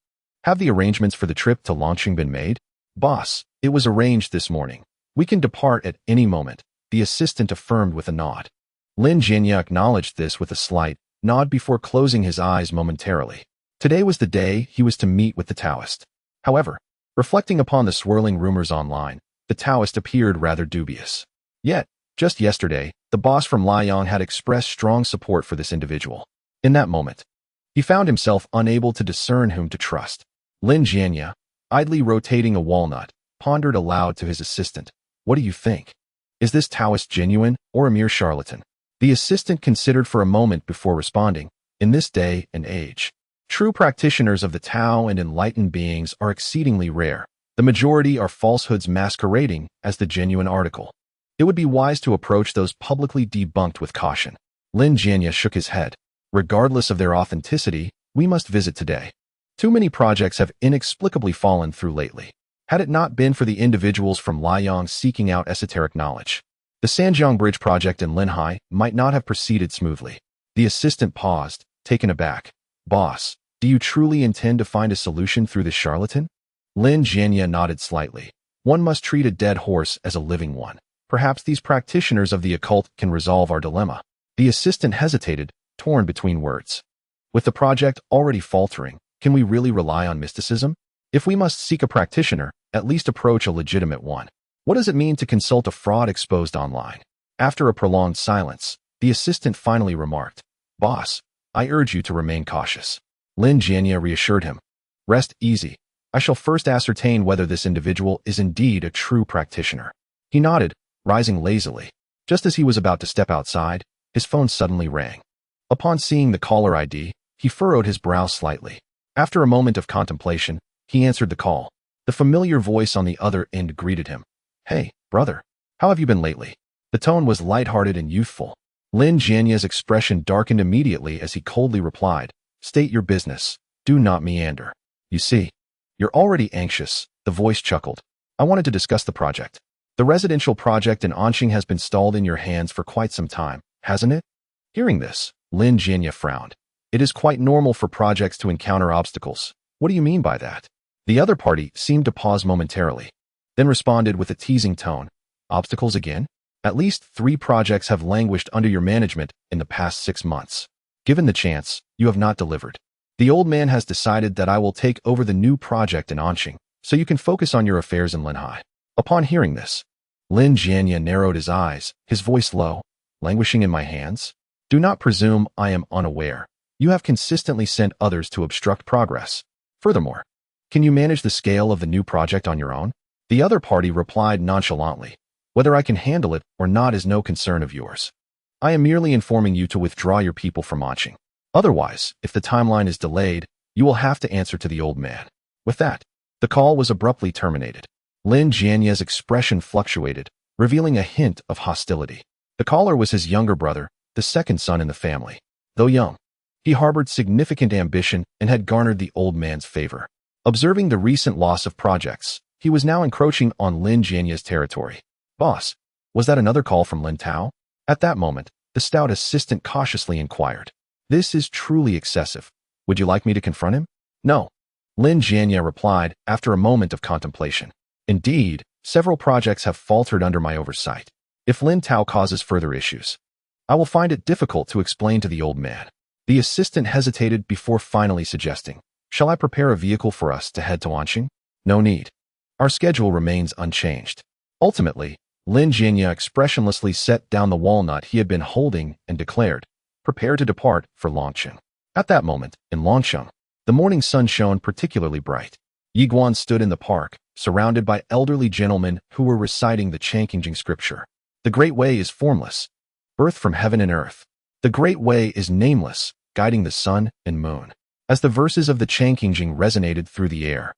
Have the arrangements for the trip to launching been made? Boss, it was arranged this morning. We can depart at any moment, the assistant affirmed with a nod. Lin Jianya acknowledged this with a slight nod before closing his eyes momentarily. Today was the day he was to meet with the Taoist. However, reflecting upon the swirling rumors online, the Taoist appeared rather dubious. Yet, just yesterday, the boss from Liang had expressed strong support for this individual. In that moment, he found himself unable to discern whom to trust. Lin Jianya, idly rotating a walnut, pondered aloud to his assistant. What do you think? Is this Taoist genuine or a mere charlatan? The assistant considered for a moment before responding. In this day and age, true practitioners of the Tao and enlightened beings are exceedingly rare. The majority are falsehoods masquerading as the genuine article. It would be wise to approach those publicly debunked with caution. Lin Jianya shook his head. Regardless of their authenticity, we must visit today. Too many projects have inexplicably fallen through lately. Had it not been for the individuals from Liang seeking out esoteric knowledge, the Sanjiang Bridge project in Linhai might not have proceeded smoothly. The assistant paused, taken aback. Boss, do you truly intend to find a solution through this charlatan? Lin Jianya nodded slightly. One must treat a dead horse as a living one. Perhaps these practitioners of the occult can resolve our dilemma. The assistant hesitated, torn between words. With the project already faltering, can we really rely on mysticism? If we must seek a practitioner, at least approach a legitimate one. What does it mean to consult a fraud exposed online? After a prolonged silence, the assistant finally remarked, Boss, I urge you to remain cautious. Lin Jianya reassured him. Rest easy. I shall first ascertain whether this individual is indeed a true practitioner. He nodded, rising lazily. Just as he was about to step outside, his phone suddenly rang. Upon seeing the caller ID, he furrowed his brow slightly. After a moment of contemplation, he answered the call. The familiar voice on the other end greeted him. Hey, brother. How have you been lately? The tone was lighthearted and youthful. Lin Jianya's expression darkened immediately as he coldly replied, State your business. Do not meander. You see, you're already anxious, the voice chuckled. I wanted to discuss the project. The residential project in Anqing has been stalled in your hands for quite some time, hasn't it? Hearing this, Lin Jianya frowned. It is quite normal for projects to encounter obstacles. What do you mean by that? The other party seemed to pause momentarily, then responded with a teasing tone. Obstacles again? At least 3 projects have languished under your management in the past 6 months. Given the chance, you have not delivered. The old man has decided that I will take over the new project in Anqing, so you can focus on your affairs in Linhai. Upon hearing this, Lin Jianya narrowed his eyes, his voice low. Languishing in my hands? Do not presume I am unaware. You have consistently sent others to obstruct progress. Furthermore, can you manage the scale of the new project on your own? The other party replied nonchalantly. Whether I can handle it or not is no concern of yours. I am merely informing you to withdraw your people from Anqing. Otherwise, if the timeline is delayed, you will have to answer to the old man. With that, the call was abruptly terminated. Lin Jianya's expression fluctuated, revealing a hint of hostility. The caller was his younger brother, the second son in the family. Though young, he harbored significant ambition and had garnered the old man's favor. Observing the recent loss of projects, he was now encroaching on Lin Jianya's territory. Boss, was that another call from Lin Tao? At that moment, the stout assistant cautiously inquired. This is truly excessive. Would you like me to confront him? No. Lin Jianya replied after a moment of contemplation. Indeed, several projects have faltered under my oversight. If Lin Tao causes further issues, I will find it difficult to explain to the old man. The assistant hesitated before finally suggesting, Shall I prepare a vehicle for us to head to Anqing? No need. Our schedule remains unchanged. Ultimately, Lin Jianya expressionlessly set down the walnut he had been holding and declared, Prepare to depart for Longcheng. At that moment, in Longcheng, the morning sun shone particularly bright. Yiguan stood in the park, surrounded by elderly gentlemen who were reciting the Changqing scripture. The Great Way is formless, birth from heaven and earth. The Great Way is nameless, guiding the sun and moon. As the verses of the Changqing resonated through the air,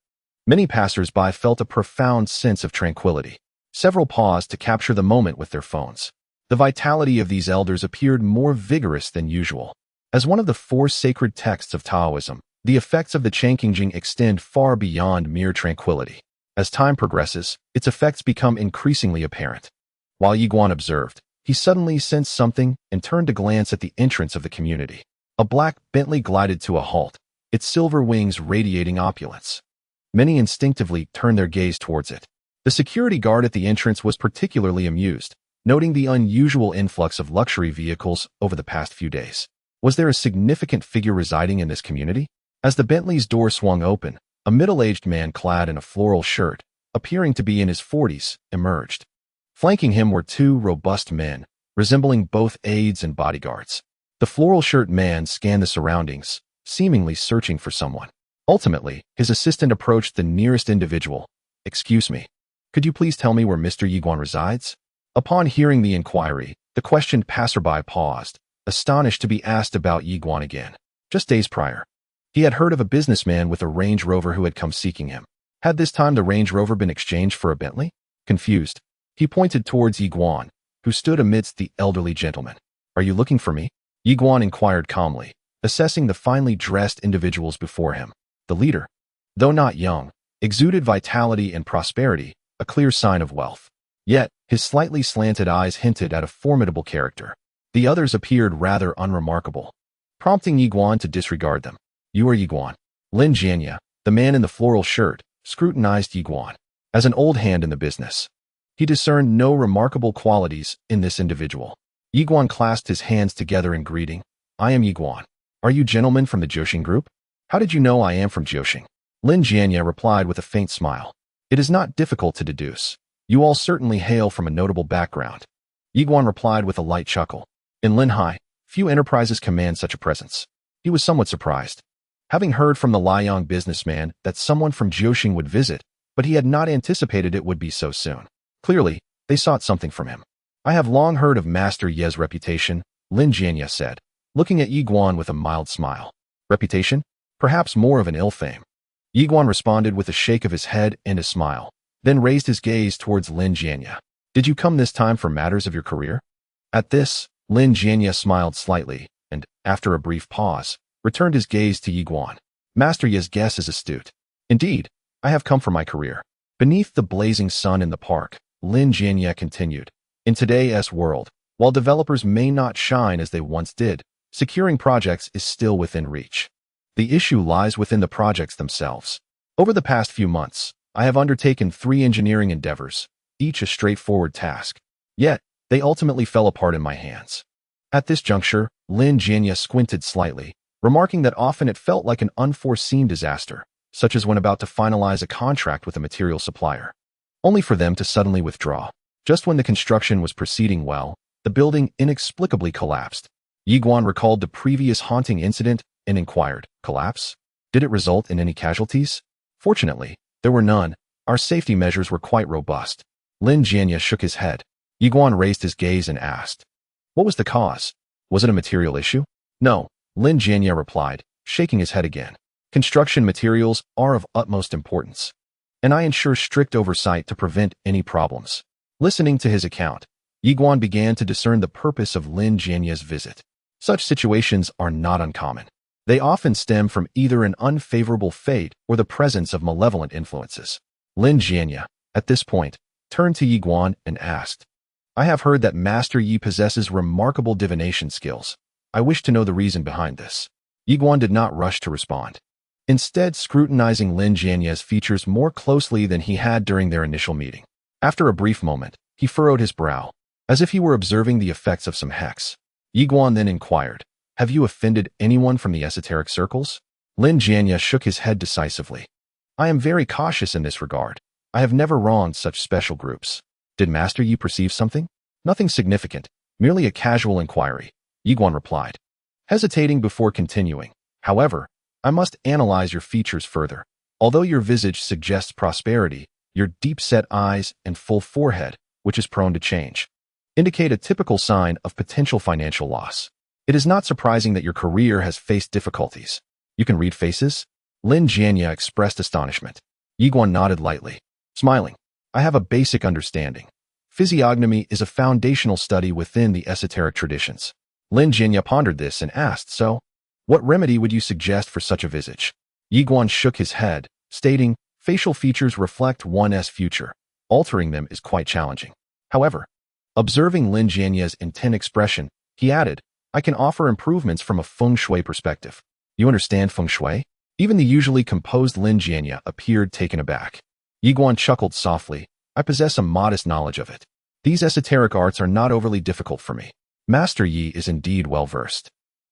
many passers-by felt a profound sense of tranquility. Several paused to capture the moment with their phones. The vitality of these elders appeared more vigorous than usual. As one of the 4 sacred texts of Taoism, the effects of the Changqing extend far beyond mere tranquility. As time progresses, its effects become increasingly apparent. While Yiguan observed, he suddenly sensed something and turned to glance at the entrance of the community. A black Bentley glided to a halt, its silver wings radiating opulence. Many instinctively turned their gaze towards it. The security guard at the entrance was particularly amused, noting the unusual influx of luxury vehicles over the past few days. Was there a significant figure residing in this community? As the Bentley's door swung open, a middle-aged man clad in a floral shirt, appearing to be in his 40s, emerged. Flanking him were 2 robust men, resembling both aides and bodyguards. The floral shirt man scanned the surroundings, seemingly searching for someone. Ultimately, his assistant approached the nearest individual. Excuse me, could you please tell me where Mr. Yiguan resides? Upon hearing the inquiry, the questioned passerby paused, astonished to be asked about Yiguan again. Just days prior, he had heard of a businessman with a Range Rover who had come seeking him. Had this time the Range Rover been exchanged for a Bentley? Confused, He pointed towards Yi Guan, who stood amidst the elderly gentlemen. Are you looking for me? Yi Guan inquired calmly, assessing the finely dressed individuals before him. The leader, though not young, exuded vitality and prosperity, a clear sign of wealth. Yet, his slightly slanted eyes hinted at a formidable character. The others appeared rather unremarkable, prompting Yi Guan to disregard them. You are Yi Guan. Lin Jianya, the man in the floral shirt, scrutinized Yi Guan. As an old hand in the business, he discerned no remarkable qualities in this individual. Yi Guan clasped his hands together in greeting. I am Yi Guan. Are you gentlemen from the Jiuxing group? How did you know I am from Jiuxing? Lin Jianya replied with a faint smile. It is not difficult to deduce. You all certainly hail from a notable background. Yi Guan replied with a light chuckle. In Linhai, few enterprises command such a presence. He was somewhat surprised, having heard from the Liang businessman that someone from Jiuxing would visit, but he had not anticipated it would be so soon. Clearly, they sought something from him. I have long heard of Master Ye's reputation, Lin Jianya said, looking at Yi Guan with a mild smile. Reputation? Perhaps more of an ill fame. Yi Guan responded with a shake of his head and a smile, then raised his gaze towards Lin Jianya. Did you come this time for matters of your career? At this, Lin Jianya smiled slightly, and, after a brief pause, returned his gaze to Yi Guan. Master Ye's guess is astute. Indeed, I have come for my career. Beneath the blazing sun in the park, Lin Jianya continued. In today's world, while developers may not shine as they once did, securing projects is still within reach. The issue lies within the projects themselves. Over the past few months, I have undertaken 3 engineering endeavors, each a straightforward task. Yet, they ultimately fell apart in my hands. At this juncture, Lin Jianya squinted slightly, remarking that often it felt like an unforeseen disaster, such as when about to finalize a contract with a material supplier, only for them to suddenly withdraw. Just when the construction was proceeding well, the building inexplicably collapsed. Yi Guan recalled the previous haunting incident and inquired, collapse? Did it result in any casualties? Fortunately, there were none. Our safety measures were quite robust. Lin Jianya shook his head. Yi Guan raised his gaze and asked, what was the cause? Was it a material issue? No, Lin Jianya replied, shaking his head again. Construction materials are of utmost importance, and I ensure strict oversight to prevent any problems. Listening to his account, Yi Guan began to discern the purpose of Lin Jianya's visit. Such situations are not uncommon. They often stem from either an unfavorable fate or the presence of malevolent influences. Lin Jianya, at this point, turned to Yi Guan and asked, I have heard that Master Yi possesses remarkable divination skills. I wish to know the reason behind this. Yi Guan did not rush to respond, instead scrutinizing Lin Jianya's features more closely than he had during their initial meeting. After a brief moment, he furrowed his brow, as if he were observing the effects of some hex. Yi Guan then inquired, have you offended anyone from the esoteric circles? Lin Jianya shook his head decisively. I am very cautious in this regard. I have never wronged such special groups. Did Master Yi perceive something? Nothing significant, merely a casual inquiry, Yi Guan replied, hesitating before continuing. However, I must analyze your features further. Although your visage suggests prosperity, your deep-set eyes and full forehead, which is prone to change, indicate a typical sign of potential financial loss. It is not surprising that your career has faced difficulties. You can read faces? Lin Jianya expressed astonishment. Yi Guan nodded lightly, smiling. I have a basic understanding. Physiognomy is a foundational study within the esoteric traditions. Lin Jianya pondered this and asked, so, what remedy would you suggest for such a visage? Yi Guan shook his head, stating, facial features reflect one's future. Altering them is quite challenging. However, observing Lin Jianya's intent expression, he added, I can offer improvements from a feng shui perspective. You understand feng shui? Even the usually composed Lin Jianya appeared taken aback. Yi Guan chuckled softly. I possess a modest knowledge of it. These esoteric arts are not overly difficult for me. Master Yi is indeed well-versed.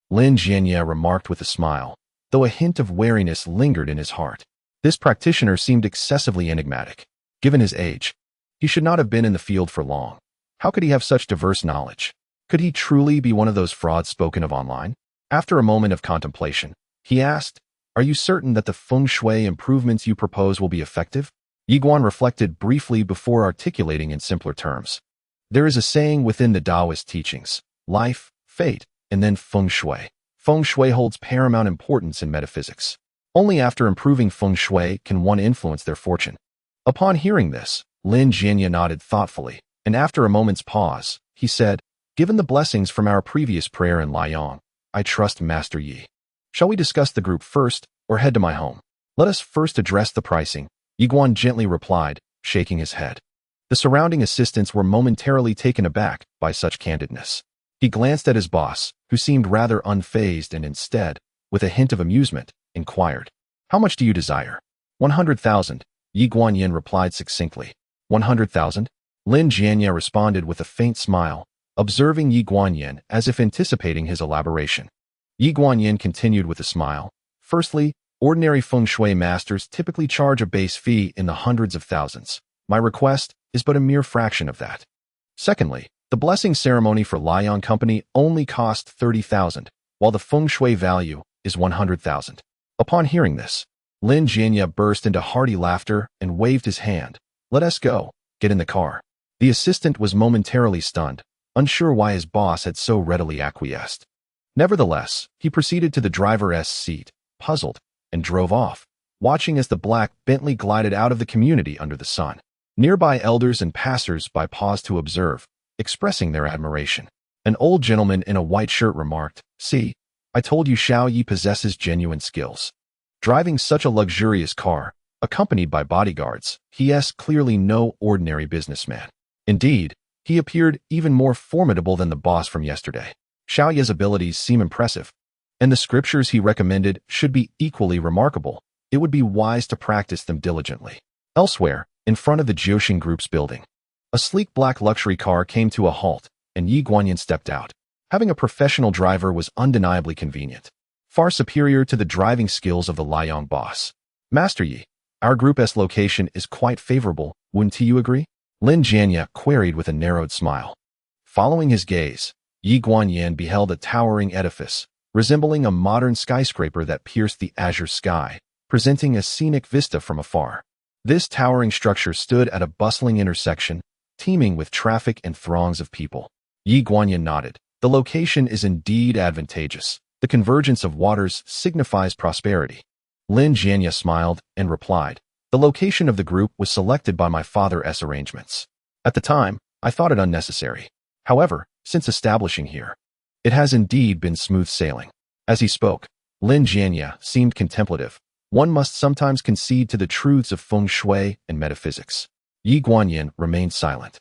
Lin Jianya remarked with a smile, though a hint of wariness lingered in his heart. This practitioner seemed excessively enigmatic. Given his age, he should not have been in the field for long. How could he have such diverse knowledge? Could he truly be one of those frauds spoken of online? After a moment of contemplation, he asked, are you certain that the feng shui improvements you propose will be effective? Yi Guan reflected briefly before articulating in simpler terms. There is a saying within the Taoist teachings, life, fate, and then feng shui. Feng shui holds paramount importance in metaphysics. Only after improving feng shui can one influence their fortune. Upon hearing this, Lin Jianya nodded thoughtfully, and after a moment's pause, he said, "Given the blessings from our previous prayer in Liang, I trust Master Yi. Shall we discuss the group first, or head to my home?" "Let us first address the pricing," Yi Guan gently replied, shaking his head. The surrounding assistants were momentarily taken aback by such candidness. He glanced at his boss, who seemed rather unfazed and instead, with a hint of amusement, inquired, "How much do you desire?" 100,000, Yi Guanyin replied succinctly. 100,000? Lin Jianya responded with a faint smile, observing Yi Guanyin as if anticipating his elaboration. Yi Guanyin continued with a smile. "Firstly, ordinary feng shui masters typically charge a base fee in the hundreds of thousands. My request is but a mere fraction of that. Secondly, the blessing ceremony for Liang Company only cost 30,000, while the feng shui value is 100,000. Upon hearing this, Lin Jianya burst into hearty laughter and waved his hand. "Let us go. Get in the car." The assistant was momentarily stunned, unsure why his boss had so readily acquiesced. Nevertheless, he proceeded to the driver's seat, puzzled, and drove off, watching as the black Bentley glided out of the community under the sun. Nearby elders and passers-by paused to observe, expressing their admiration. An old gentleman in a white shirt remarked, "See, I told you Xiao Yi possesses genuine skills. Driving such a luxurious car, accompanied by bodyguards, he is clearly no ordinary businessman. Indeed, he appeared even more formidable than the boss from yesterday. Xiao Yi's abilities seem impressive, and the scriptures he recommended should be equally remarkable. It would be wise to practice them diligently." Elsewhere, in front of the Jiuxing Group's building, a sleek black luxury car came to a halt, and Yi Guanyin stepped out. Having a professional driver was undeniably convenient, far superior to the driving skills of the Liang boss. "Master Yi, our group's location is quite favorable, wouldn't you agree?" Lin Jianya queried with a narrowed smile. Following his gaze, Yi Guanyin beheld a towering edifice, resembling a modern skyscraper that pierced the azure sky, presenting a scenic vista from afar. This towering structure stood at a bustling intersection, teeming with traffic and throngs of people. Yi Guanyin nodded. The location is indeed advantageous. The convergence of waters signifies prosperity. Lin Jianya smiled and replied, "The location of the group was selected by my father's arrangements. At the time, I thought it unnecessary. However, since establishing here, it has indeed been smooth sailing." As he spoke, Lin Jianya seemed contemplative. One must sometimes concede to the truths of feng shui and metaphysics. Yi Guanyin remained silent.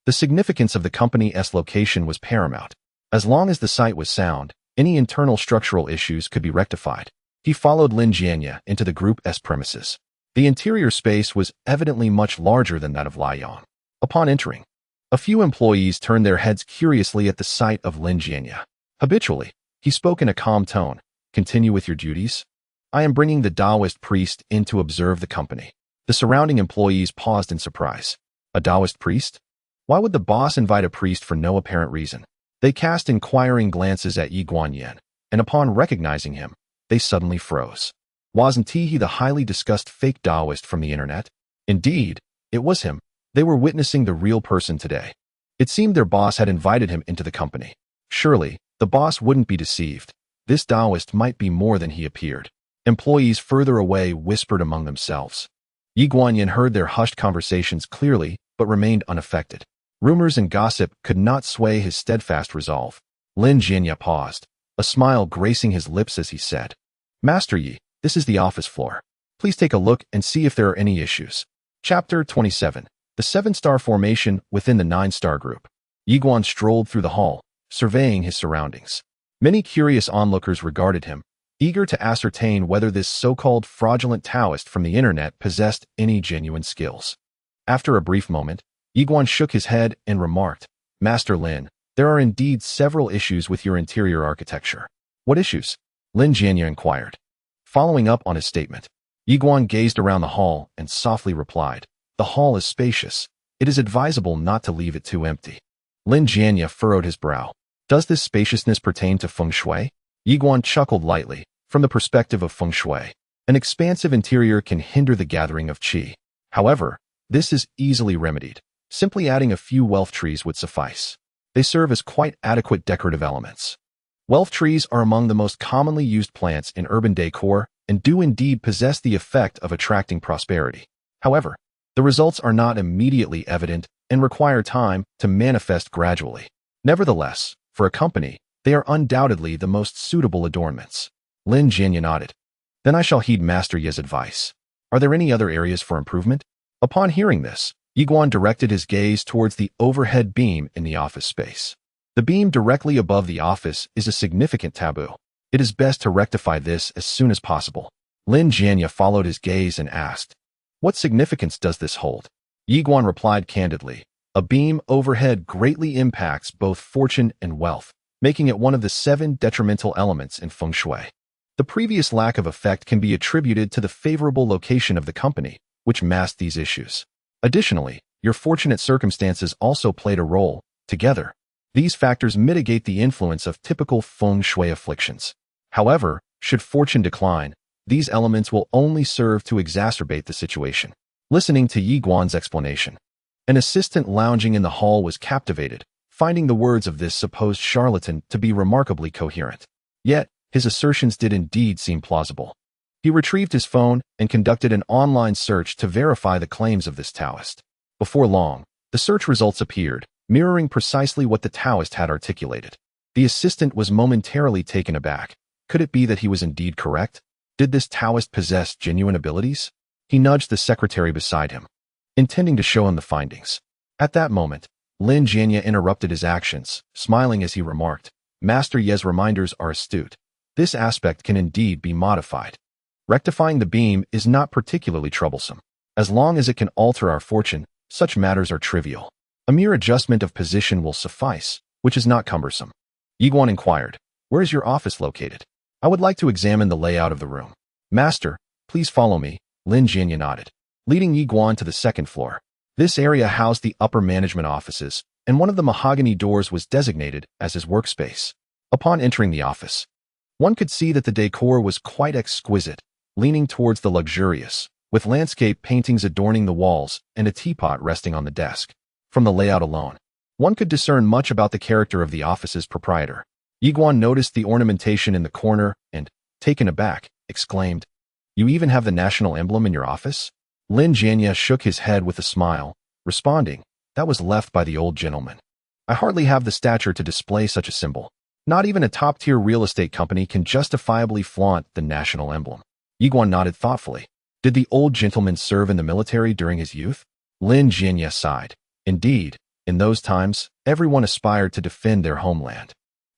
The significance of the company's location was paramount. As long as the site was sound, any internal structural issues could be rectified. He followed Lin Jianya into the group's premises. The interior space was evidently much larger than that of Liang. Upon entering, a few employees turned their heads curiously at the sight of Lin Jianya. Habitually, he spoke in a calm tone. "Continue with your duties. I am bringing the Taoist priest in to observe the company." The surrounding employees paused in surprise. A Taoist priest? Why would the boss invite a priest for no apparent reason? They cast inquiring glances at Yi Guanyin, and upon recognizing him, they suddenly froze. Wasn't he the highly discussed fake Taoist from the internet? Indeed, it was him. They were witnessing the real person today. It seemed their boss had invited him into the company. Surely, the boss wouldn't be deceived. This Taoist might be more than he appeared. Employees further away whispered among themselves. Yi Guanyin heard their hushed conversations clearly, but remained unaffected. Rumors and gossip could not sway his steadfast resolve. Lin Jianya paused, a smile gracing his lips as he said, "Master Yi, this is the office floor. Please take a look and see if there are any issues." Chapter 27. The 7-star formation within the 9-star group. Yi Guan strolled through the hall, surveying his surroundings. Many curious onlookers regarded him, eager to ascertain whether this so-called fraudulent Taoist from the internet possessed any genuine skills. After a brief moment, Yi Guan shook his head and remarked, "Master Lin, there are indeed several issues with your interior architecture." "What issues?" Lin Jianya inquired. Following up on his statement, Yi Guan gazed around the hall and softly replied, "The hall is spacious. It is advisable not to leave it too empty." Lin Jianya furrowed his brow. "Does this spaciousness pertain to feng shui?" Yi Guan chuckled lightly. From the perspective of feng shui, an expansive interior can hinder the gathering of qi. However, this is easily remedied. Simply adding a few wealth trees would suffice. They serve as quite adequate decorative elements. Wealth trees are among the most commonly used plants in urban decor and do indeed possess the effect of attracting prosperity. However, the results are not immediately evident and require time to manifest gradually. Nevertheless, for a company, they are undoubtedly the most suitable adornments. Lin Jianya nodded. Then I shall heed Master Ye's advice. Are there any other areas for improvement? Upon hearing this, Yiguan directed his gaze towards the overhead beam in the office space. The beam directly above the office is a significant taboo. It is best to rectify this as soon as possible. Lin Jianya followed his gaze and asked, "What significance does this hold?" Yiguan replied candidly, "A beam overhead greatly impacts both fortune and wealth, making it one of the 7 detrimental elements in feng shui. The previous lack of effect can be attributed to the favorable location of the company, which masked these issues. Additionally, your fortunate circumstances also played a role. Together, these factors mitigate the influence of typical feng shui afflictions. However, should fortune decline, these elements will only serve to exacerbate the situation." Listening to Yiguan's explanation, an assistant lounging in the hall was captivated, finding the words of this supposed charlatan to be remarkably coherent. Yet, his assertions did indeed seem plausible. He retrieved his phone and conducted an online search to verify the claims of this Taoist. Before long, the search results appeared, mirroring precisely what the Taoist had articulated. The assistant was momentarily taken aback. Could it be that he was indeed correct? Did this Taoist possess genuine abilities? He nudged the secretary beside him, intending to show him the findings. At that moment, Lin Jianya interrupted his actions, smiling as he remarked, "Master Ye's reminders are astute. This aspect can indeed be modified. Rectifying the beam is not particularly troublesome. As long as it can alter our fortune, such matters are trivial. A mere adjustment of position will suffice, which is not cumbersome." Yiguan inquired, "Where is your office located? I would like to examine the layout of the room." "Master, please follow me," Lin Jianya nodded, leading Yiguan to the second floor. This area housed the upper management offices, and one of the mahogany doors was designated as his workspace. Upon entering the office, one could see that the decor was quite exquisite, leaning towards the luxurious, with landscape paintings adorning the walls and a teapot resting on the desk. From the layout alone, one could discern much about the character of the office's proprietor. Yiguan noticed the ornamentation in the corner and, taken aback, exclaimed, "You even have the national emblem in your office?" Lin Jianya shook his head with a smile, responding, "That was left by the old gentleman. I hardly have the stature to display such a symbol. Not even a top-tier real estate company can justifiably flaunt the national emblem." Yiguan nodded thoughtfully. "Did the old gentleman serve in the military during his youth?" Lin Jianya sighed. "Indeed, in those times, everyone aspired to defend their homeland.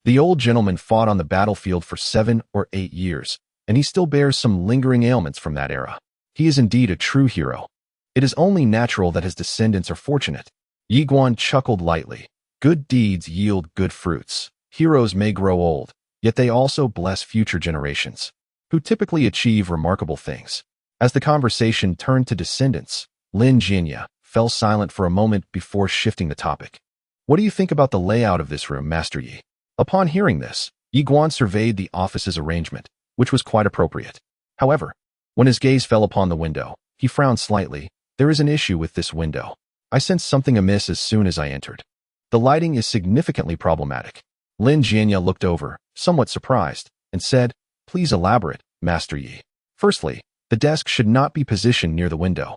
The old gentleman fought on the battlefield for 7 or 8 years, and he still bears some lingering ailments from that era. He is indeed a true hero. It is only natural that his descendants are fortunate." Yiguan chuckled lightly. "Good deeds yield good fruits. Heroes may grow old, yet they also bless future generations, who typically achieve remarkable things." As the conversation turned to descendants, Lin Jianya fell silent for a moment before shifting the topic. "What do you think about the layout of this room, Master Yi?" Upon hearing this, Yiguan surveyed the office's arrangement, which was quite appropriate. However, when his gaze fell upon the window, he frowned slightly. "There is an issue with this window. I sensed something amiss as soon as I entered. The lighting is significantly problematic." Lin Jianya looked over, somewhat surprised, and said, "Please elaborate, Master Yi." "Firstly, the desk should not be positioned near the window,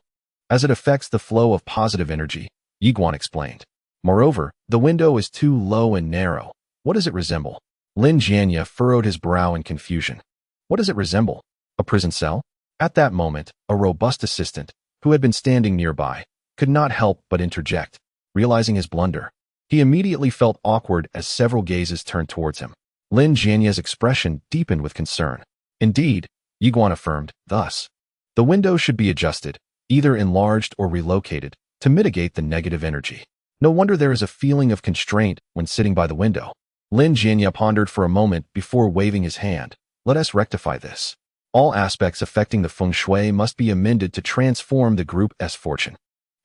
as it affects the flow of positive energy," Yiguan explained. "Moreover, the window is too low and narrow. What does it resemble?" Lin Jianya furrowed his brow in confusion. "What does it resemble? A prison cell?" At that moment, a robust assistant, who had been standing nearby, could not help but interject. Realizing his blunder, he immediately felt awkward as several gazes turned towards him. Lin Jianya's expression deepened with concern. "Indeed," Yiguan affirmed, "thus, the window should be adjusted, either enlarged or relocated, to mitigate the negative energy. No wonder there is a feeling of constraint when sitting by the window." Lin Jianya pondered for a moment before waving his hand. "Let us rectify this. All aspects affecting the feng shui must be amended to transform the group's fortune."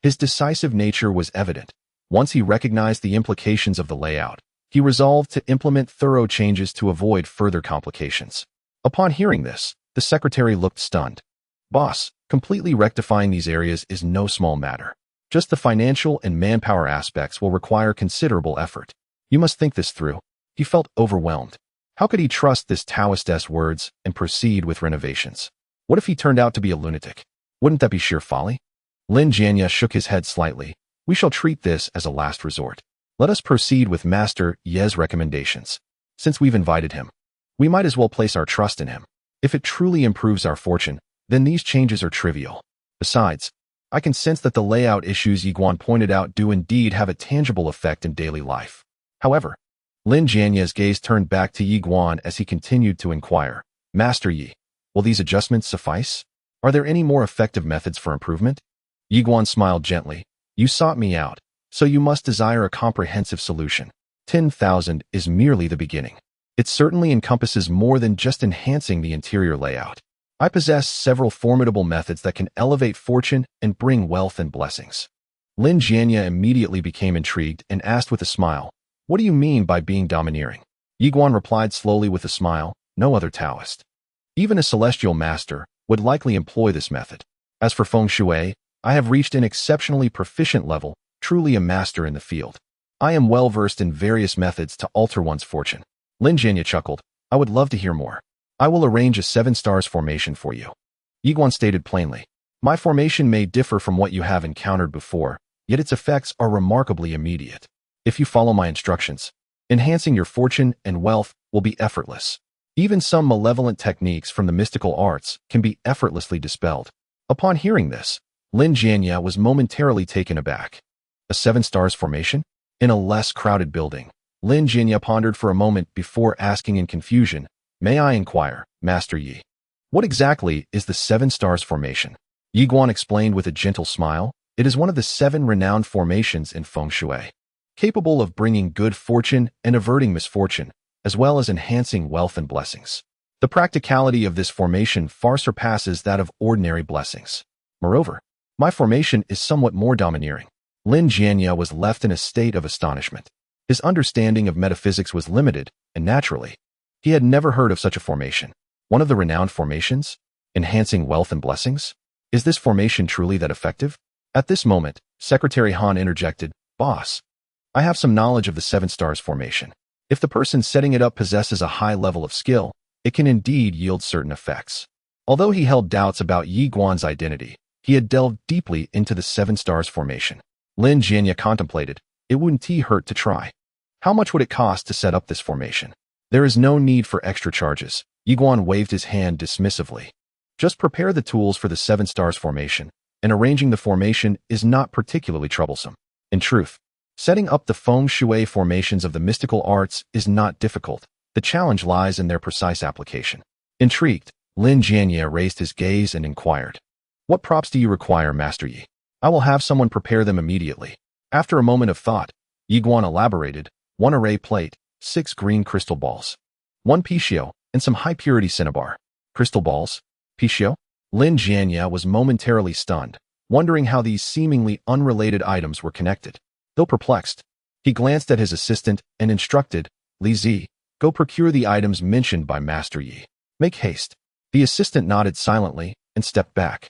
His decisive nature was evident. Once he recognized the implications of the layout, he resolved to implement thorough changes to avoid further complications. Upon hearing this, the secretary looked stunned. "Boss, completely rectifying these areas is no small matter. Just the financial and manpower aspects will require considerable effort. You must think this through." He felt overwhelmed. How could he trust this Taoist's words and proceed with renovations? What if he turned out to be a lunatic? Wouldn't that be sheer folly? Lin Jianya shook his head slightly. We shall treat this as a last resort. Let us proceed with Master Ye's recommendations. Since we've invited him, we might as well place our trust in him. If it truly improves our fortune, then these changes are trivial. Besides, I can sense that the layout issues Yiguan pointed out do indeed have a tangible effect in daily life. However, Lin Jianye's gaze turned back to Yiguan as he continued to inquire, Master Yi, will these adjustments suffice? Are there any more effective methods for improvement? Yiguan smiled gently. You sought me out, so you must desire a comprehensive solution. 10,000 is merely the beginning. It certainly encompasses more than just enhancing the interior layout. I possess several formidable methods that can elevate fortune and bring wealth and blessings. Lin Jianye immediately became intrigued and asked with a smile, what do you mean by being domineering? Yiguan replied slowly with a smile, no other Taoist. Even a celestial master would likely employ this method. As for feng shui, I have reached an exceptionally proficient level, truly a master in the field. I am well versed in various methods to alter one's fortune. Lin Jianye chuckled, I would love to hear more. I will arrange a 7 stars formation for you. Yiguan stated plainly, my formation may differ from what you have encountered before, yet its effects are remarkably immediate. If you follow my instructions, enhancing your fortune and wealth will be effortless. Even some malevolent techniques from the mystical arts can be effortlessly dispelled. Upon hearing this, Lin Jianye was momentarily taken aback. A 7 stars formation? In a less crowded building. Lin Jianye pondered for a moment before asking in confusion, may I inquire, Master Yi, what exactly is the 7 stars formation? Yiguan explained with a gentle smile, it is one of the 7 renowned formations in feng shui, capable of bringing good fortune and averting misfortune, as well as enhancing wealth and blessings. The practicality of this formation far surpasses that of ordinary blessings. Moreover, my formation is somewhat more domineering. Lin Jianye was left in a state of astonishment. His understanding of metaphysics was limited, and naturally, he had never heard of such a formation. One of the renowned formations? Enhancing wealth and blessings? Is this formation truly that effective? At this moment, Secretary Han interjected, Boss, I have some knowledge of the 7 stars formation. If the person setting it up possesses a high level of skill, it can indeed yield certain effects. Although he held doubts about Yiguan's identity, he had delved deeply into the 7 stars formation. Lin Jianye contemplated, it wouldn't hurt to try. How much would it cost to set up this formation? There is no need for extra charges. Yiguan waved his hand dismissively. Just prepare the tools for the 7 stars formation, and arranging the formation is not particularly troublesome. In truth, setting up the feng shui formations of the mystical arts is not difficult. The challenge lies in their precise application. Intrigued, Lin Jianye raised his gaze and inquired, what props do you require, Master Yi? I will have someone prepare them immediately. After a moment of thought, Yiguan elaborated, 1 array plate, 6 green crystal balls, 1 pichio, and some high-purity cinnabar. Crystal balls? Pichio? Lin Jianye was momentarily stunned, wondering how these seemingly unrelated items were connected. Though perplexed, he glanced at his assistant and instructed, Li Zi, go procure the items mentioned by Master Yi. Make haste. The assistant nodded silently and stepped back.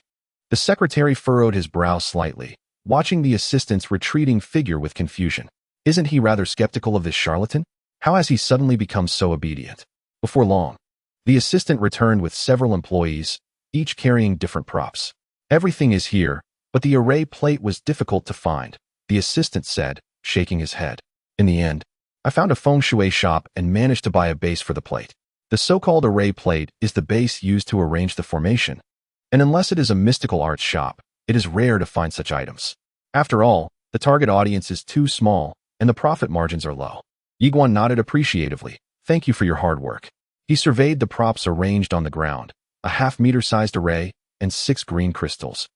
The secretary furrowed his brow slightly, watching the assistant's retreating figure with confusion. Isn't he rather skeptical of this charlatan? How has he suddenly become so obedient? Before long, the assistant returned with several employees, each carrying different props. Everything is here, but the array plate was difficult to find, the assistant said, shaking his head. In the end, I found a feng shui shop and managed to buy a base for the plate. The so-called array plate is the base used to arrange the formation, and unless it is a mystical arts shop, it is rare to find such items. After all, the target audience is too small, and the profit margins are low. Yiguan nodded appreciatively. Thank you for your hard work. He surveyed the props arranged on the ground, a half-meter-sized array, and 6 green crystals,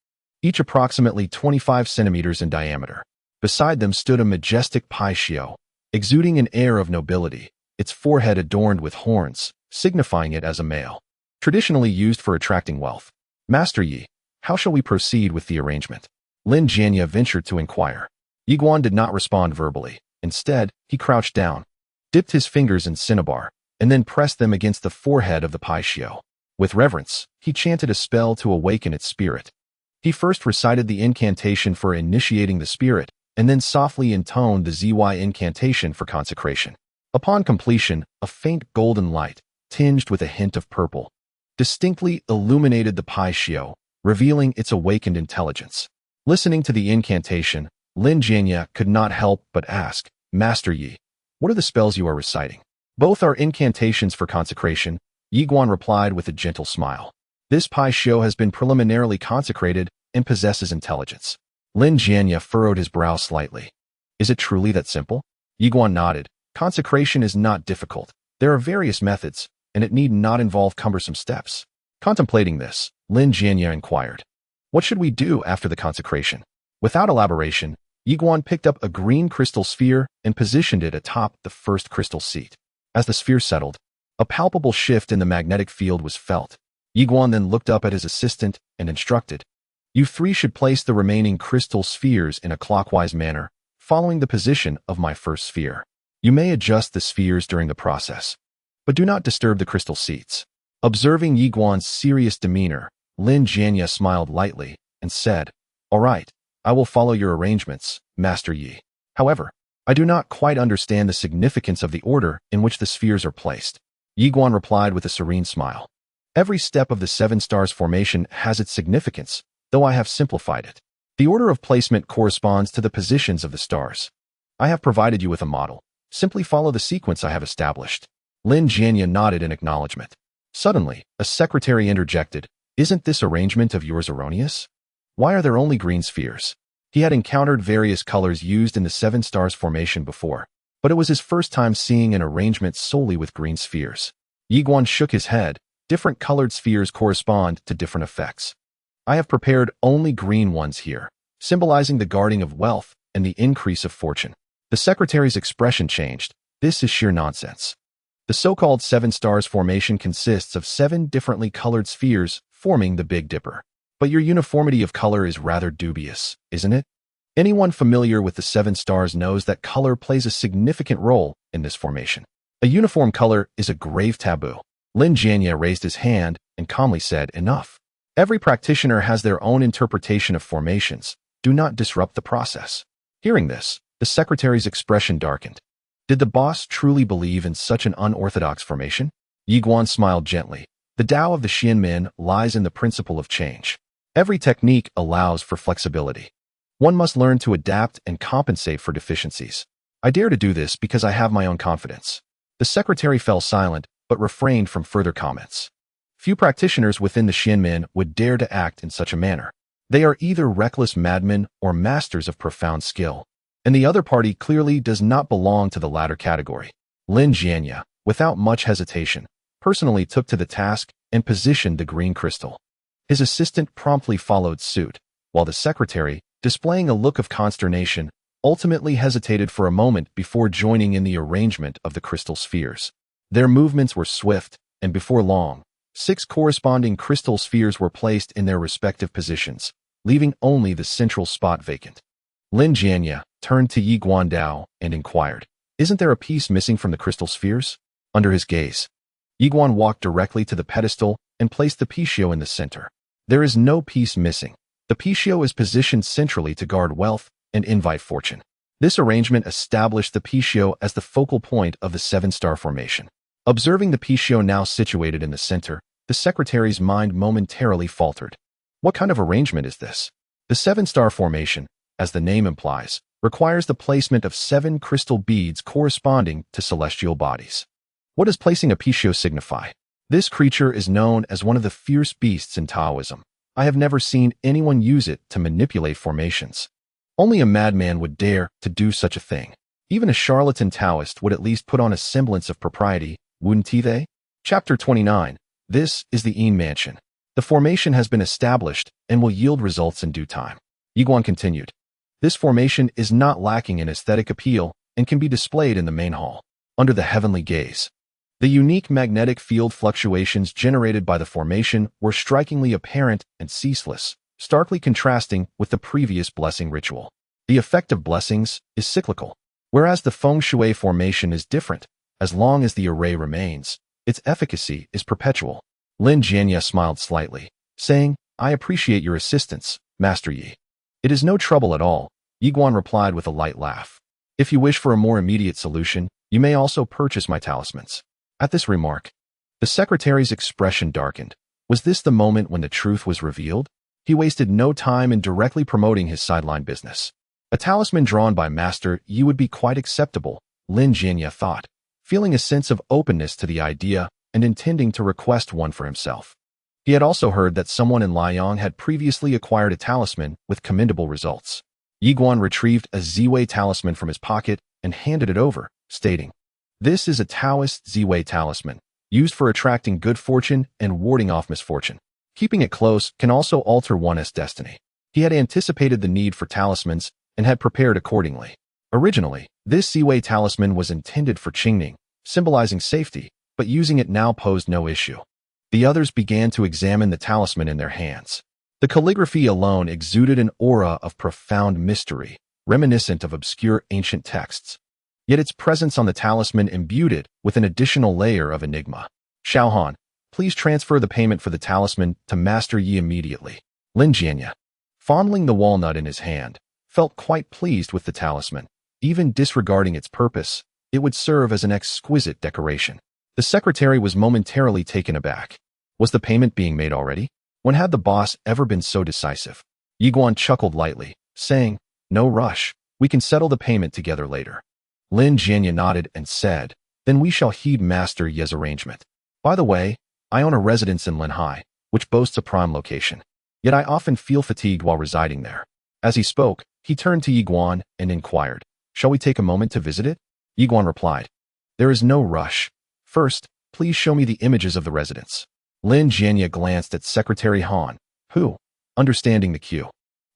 each approximately 25 centimeters in diameter. Beside them stood a majestic pichio, exuding an air of nobility, its forehead adorned with horns, signifying it as a male, traditionally used for attracting wealth. Master Yi, how shall we proceed with the arrangement? Lin Jianye ventured to inquire. Yiguan did not respond verbally. Instead, he crouched down, dipped his fingers in cinnabar, and then pressed them against the forehead of the pichio. With reverence, he chanted a spell to awaken its spirit. He first recited the incantation for initiating the spirit, and then softly intoned the ZY incantation for consecration. Upon completion, a faint golden light, tinged with a hint of purple, distinctly illuminated the pichio, revealing its awakened intelligence. Listening to the incantation, Lin Jianya could not help but ask, Master Yi, what are the spells you are reciting? Both are incantations for consecration, Yi Guan replied with a gentle smile. This Pai Xiu has been preliminarily consecrated and possesses intelligence. Lin Jianya furrowed his brow slightly. Is it truly that simple? Yi Guan nodded. Consecration is not difficult. There are various methods, and it need not involve cumbersome steps. Contemplating this, Lin Jianya inquired, what should we do after the consecration? Without elaboration, Yi Guan picked up a green crystal sphere and positioned it atop the first crystal seat. As the sphere settled, a palpable shift in the magnetic field was felt. Yi Guan then looked up at his assistant and instructed, you three should place the remaining crystal spheres in a clockwise manner, following the position of my first sphere. You may adjust the spheres during the process, but do not disturb the crystal seats. Observing Yi Guan's serious demeanor, Lin Jianya smiled lightly and said, all right, I will follow your arrangements, Master Yi. However, I do not quite understand the significance of the order in which the spheres are placed. Yi Guan replied with a serene smile. Every step of the 7 stars formation has its significance, though I have simplified it. The order of placement corresponds to the positions of the stars. I have provided you with a model. Simply follow the sequence I have established. Lin Jianya nodded in acknowledgement. Suddenly, a secretary interjected, isn't this arrangement of yours erroneous? Why are there only green spheres? He had encountered various colors used in the 7 stars formation before, but it was his first time seeing an arrangement solely with green spheres. Yi Guan shook his head. Different colored spheres correspond to different effects. I have prepared only green ones here, symbolizing the guarding of wealth and the increase of fortune. The secretary's expression changed. This is sheer nonsense. The so-called 7 stars formation consists of 7 differently colored spheres forming the Big Dipper. But your uniformity of color is rather dubious, isn't it? Anyone familiar with the 7 stars knows that color plays a significant role in this formation. A uniform color is a grave taboo. Lin Jianya raised his hand and calmly said, enough. Every practitioner has their own interpretation of formations. Do not disrupt the process. Hearing this, the secretary's expression darkened. Did the boss truly believe in such an unorthodox formation? Yi Guan smiled gently. The Tao of the Xianmin lies in the principle of change. Every technique allows for flexibility. One must learn to adapt and compensate for deficiencies. I dare to do this because I have my own confidence. The secretary fell silent, but refrained from further comments. Few practitioners within the Xianmin would dare to act in such a manner. They are either reckless madmen or masters of profound skill, and the other party clearly does not belong to the latter category. Lin Jianya, without much hesitation, personally took to the task and positioned the green crystal. His assistant promptly followed suit, while the secretary, displaying a look of consternation, ultimately hesitated for a moment before joining in the arrangement of the crystal spheres. Their movements were swift, and before long, 6 corresponding crystal spheres were placed in their respective positions, leaving only the central spot vacant. Lin Jianya turned to Yi Guandao and inquired, isn't there a piece missing from the crystal spheres? Under his gaze, Yi Guan walked directly to the pedestal and placed the Pishio in the center. There is no piece missing. The Pishio is positioned centrally to guard wealth and invite fortune. This arrangement established the Pishio as the focal point of the 7-star formation. Observing the Pishio now situated in the center, the secretary's mind momentarily faltered. What kind of arrangement is this? The 7-star formation, as the name implies, requires the placement of 7 crystal beads corresponding to celestial bodies. What does placing a Pishio signify? This creature is known as one of the fierce beasts in Taoism. I have never seen anyone use it to manipulate formations. Only a madman would dare to do such a thing. Even a charlatan Taoist would at least put on a semblance of propriety, wouldn't they? Chapter 29. This is the Yin Mansion. The formation has been established and will yield results in due time. Yi Guan continued. This formation is not lacking in aesthetic appeal and can be displayed in the main hall, under the heavenly gaze. The unique magnetic field fluctuations generated by the formation were strikingly apparent and ceaseless, starkly contrasting with the previous blessing ritual. The effect of blessings is cyclical, whereas the feng shui formation is different. As long as the array remains, its efficacy is perpetual. Lin Jianya smiled slightly, saying, I appreciate your assistance, Master Yi. It is no trouble at all, Yi Guan replied with a light laugh. If you wish for a more immediate solution, you may also purchase my talismans. At this remark, the secretary's expression darkened. Was this the moment when the truth was revealed? He wasted no time in directly promoting his sideline business. A talisman drawn by Master Yi would be quite acceptable, Lin Jianya thought, feeling a sense of openness to the idea and intending to request one for himself. He had also heard that someone in Liang had previously acquired a talisman with commendable results. Yi Guan retrieved a Ziwei talisman from his pocket and handed it over, stating, "This is a Taoist Ziwei talisman, used for attracting good fortune and warding off misfortune. Keeping it close can also alter one's destiny." He had anticipated the need for talismans and had prepared accordingly. Originally, this Ziwei talisman was intended for Qingning, symbolizing safety, but using it now posed no issue. The others began to examine the talisman in their hands. The calligraphy alone exuded an aura of profound mystery, reminiscent of obscure ancient texts. Yet its presence on the talisman imbued it with an additional layer of enigma. "Xiaohan, please transfer the payment for the talisman to Master Yi immediately." Lin Jianya, fondling the walnut in his hand, felt quite pleased with the talisman. Even disregarding its purpose, it would serve as an exquisite decoration. The secretary was momentarily taken aback. Was the payment being made already? When had the boss ever been so decisive? Yi Guan chuckled lightly, saying, "No rush, we can settle the payment together later." Lin Jianya nodded and said, "Then we shall heed Master Ye's arrangement. By the way, I own a residence in Linhai, which boasts a prime location. Yet I often feel fatigued while residing there." As he spoke, he turned to Yi Guan and inquired, "Shall we take a moment to visit it?" Yi Guan replied, "There is no rush. First, please show me the images of the residence." Lin Jianya glanced at Secretary Han, who, understanding the cue,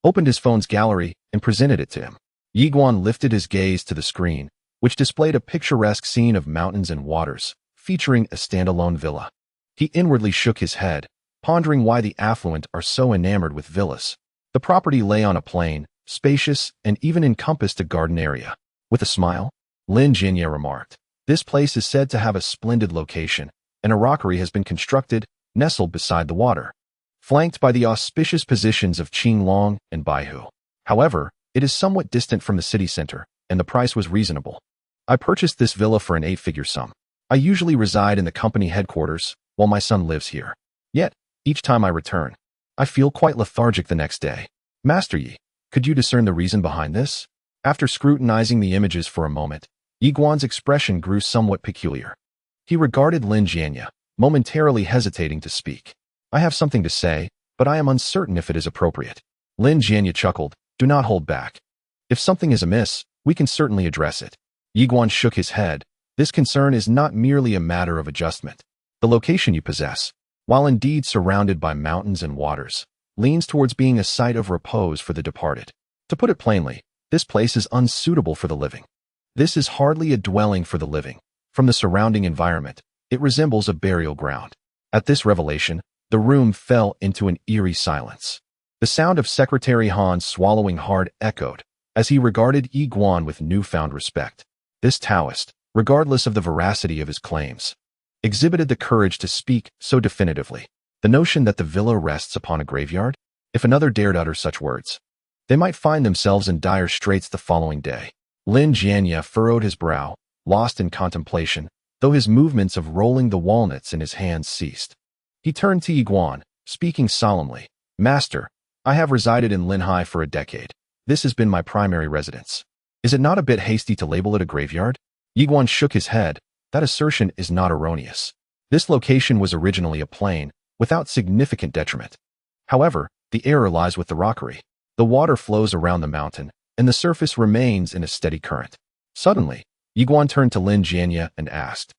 opened his phone's gallery and presented it to him. Yi Guan lifted his gaze to the screen, which displayed a picturesque scene of mountains and waters, featuring a standalone villa. He inwardly shook his head, pondering why the affluent are so enamored with villas. The property lay on a plain, spacious, and even encompassed a garden area. With a smile, Lin Jianya remarked, "This place is said to have a splendid location, and a rockery has been constructed, nestled beside the water, flanked by the auspicious positions of Qinglong and Baihu. However, it is somewhat distant from the city center, and the price was reasonable. I purchased this villa for an 8-figure sum. I usually reside in the company headquarters, while my son lives here. Yet, each time I return, I feel quite lethargic the next day. Master Yi, could you discern the reason behind this?" After scrutinizing the images for a moment, Yi Guan's expression grew somewhat peculiar. He regarded Lin Jianya, momentarily hesitating to speak. "I have something to say, but I am uncertain if it is appropriate." Lin Jianya chuckled, "Do not hold back. If something is amiss, we can certainly address it." Yi Guan shook his head. "This concern is not merely a matter of adjustment. The location you possess, while indeed surrounded by mountains and waters, leans towards being a site of repose for the departed. To put it plainly, this place is unsuitable for the living. This is hardly a dwelling for the living. From the surrounding environment, it resembles a burial ground." At this revelation, the room fell into an eerie silence. The sound of Secretary Han swallowing hard echoed as he regarded Yi Guan with newfound respect. This Taoist, regardless of the veracity of his claims, exhibited the courage to speak so definitively. The notion that the villa rests upon a graveyard? If another dared utter such words, they might find themselves in dire straits the following day. Lin Jianya furrowed his brow, lost in contemplation, though his movements of rolling the walnuts in his hands ceased. He turned to Yi Guan, speaking solemnly, "Master, I have resided in Linhai for a decade. This has been my primary residence. Is it not a bit hasty to label it a graveyard?" Yi Guan shook his head. "That assertion is not erroneous. This location was originally a plain, without significant detriment. However, the error lies with the rockery. The water flows around the mountain, and the surface remains in a steady current." Suddenly, Yi Guan turned to Lin Jianya and asked,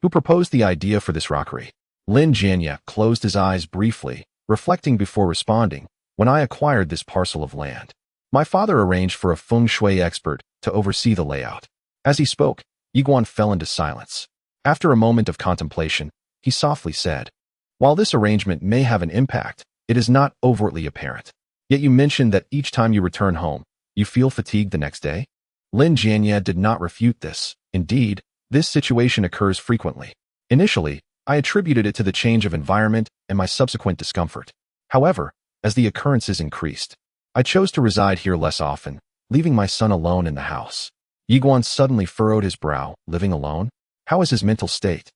"Who proposed the idea for this rockery?" Lin Jianya closed his eyes briefly, reflecting before responding, "When I acquired this parcel of land, my father arranged for a feng shui expert to oversee the layout." As he spoke, Yi Guan fell into silence. After a moment of contemplation, he softly said, "While this arrangement may have an impact, it is not overtly apparent. Yet you mentioned that each time you return home, you feel fatigued the next day?" Lin Jianya did not refute this. "Indeed, this situation occurs frequently. Initially, I attributed it to the change of environment and my subsequent discomfort. However, as the occurrences increased, I chose to reside here less often, leaving my son alone in the house." Yi Guan suddenly furrowed his brow. "Living alone? How is his mental state?"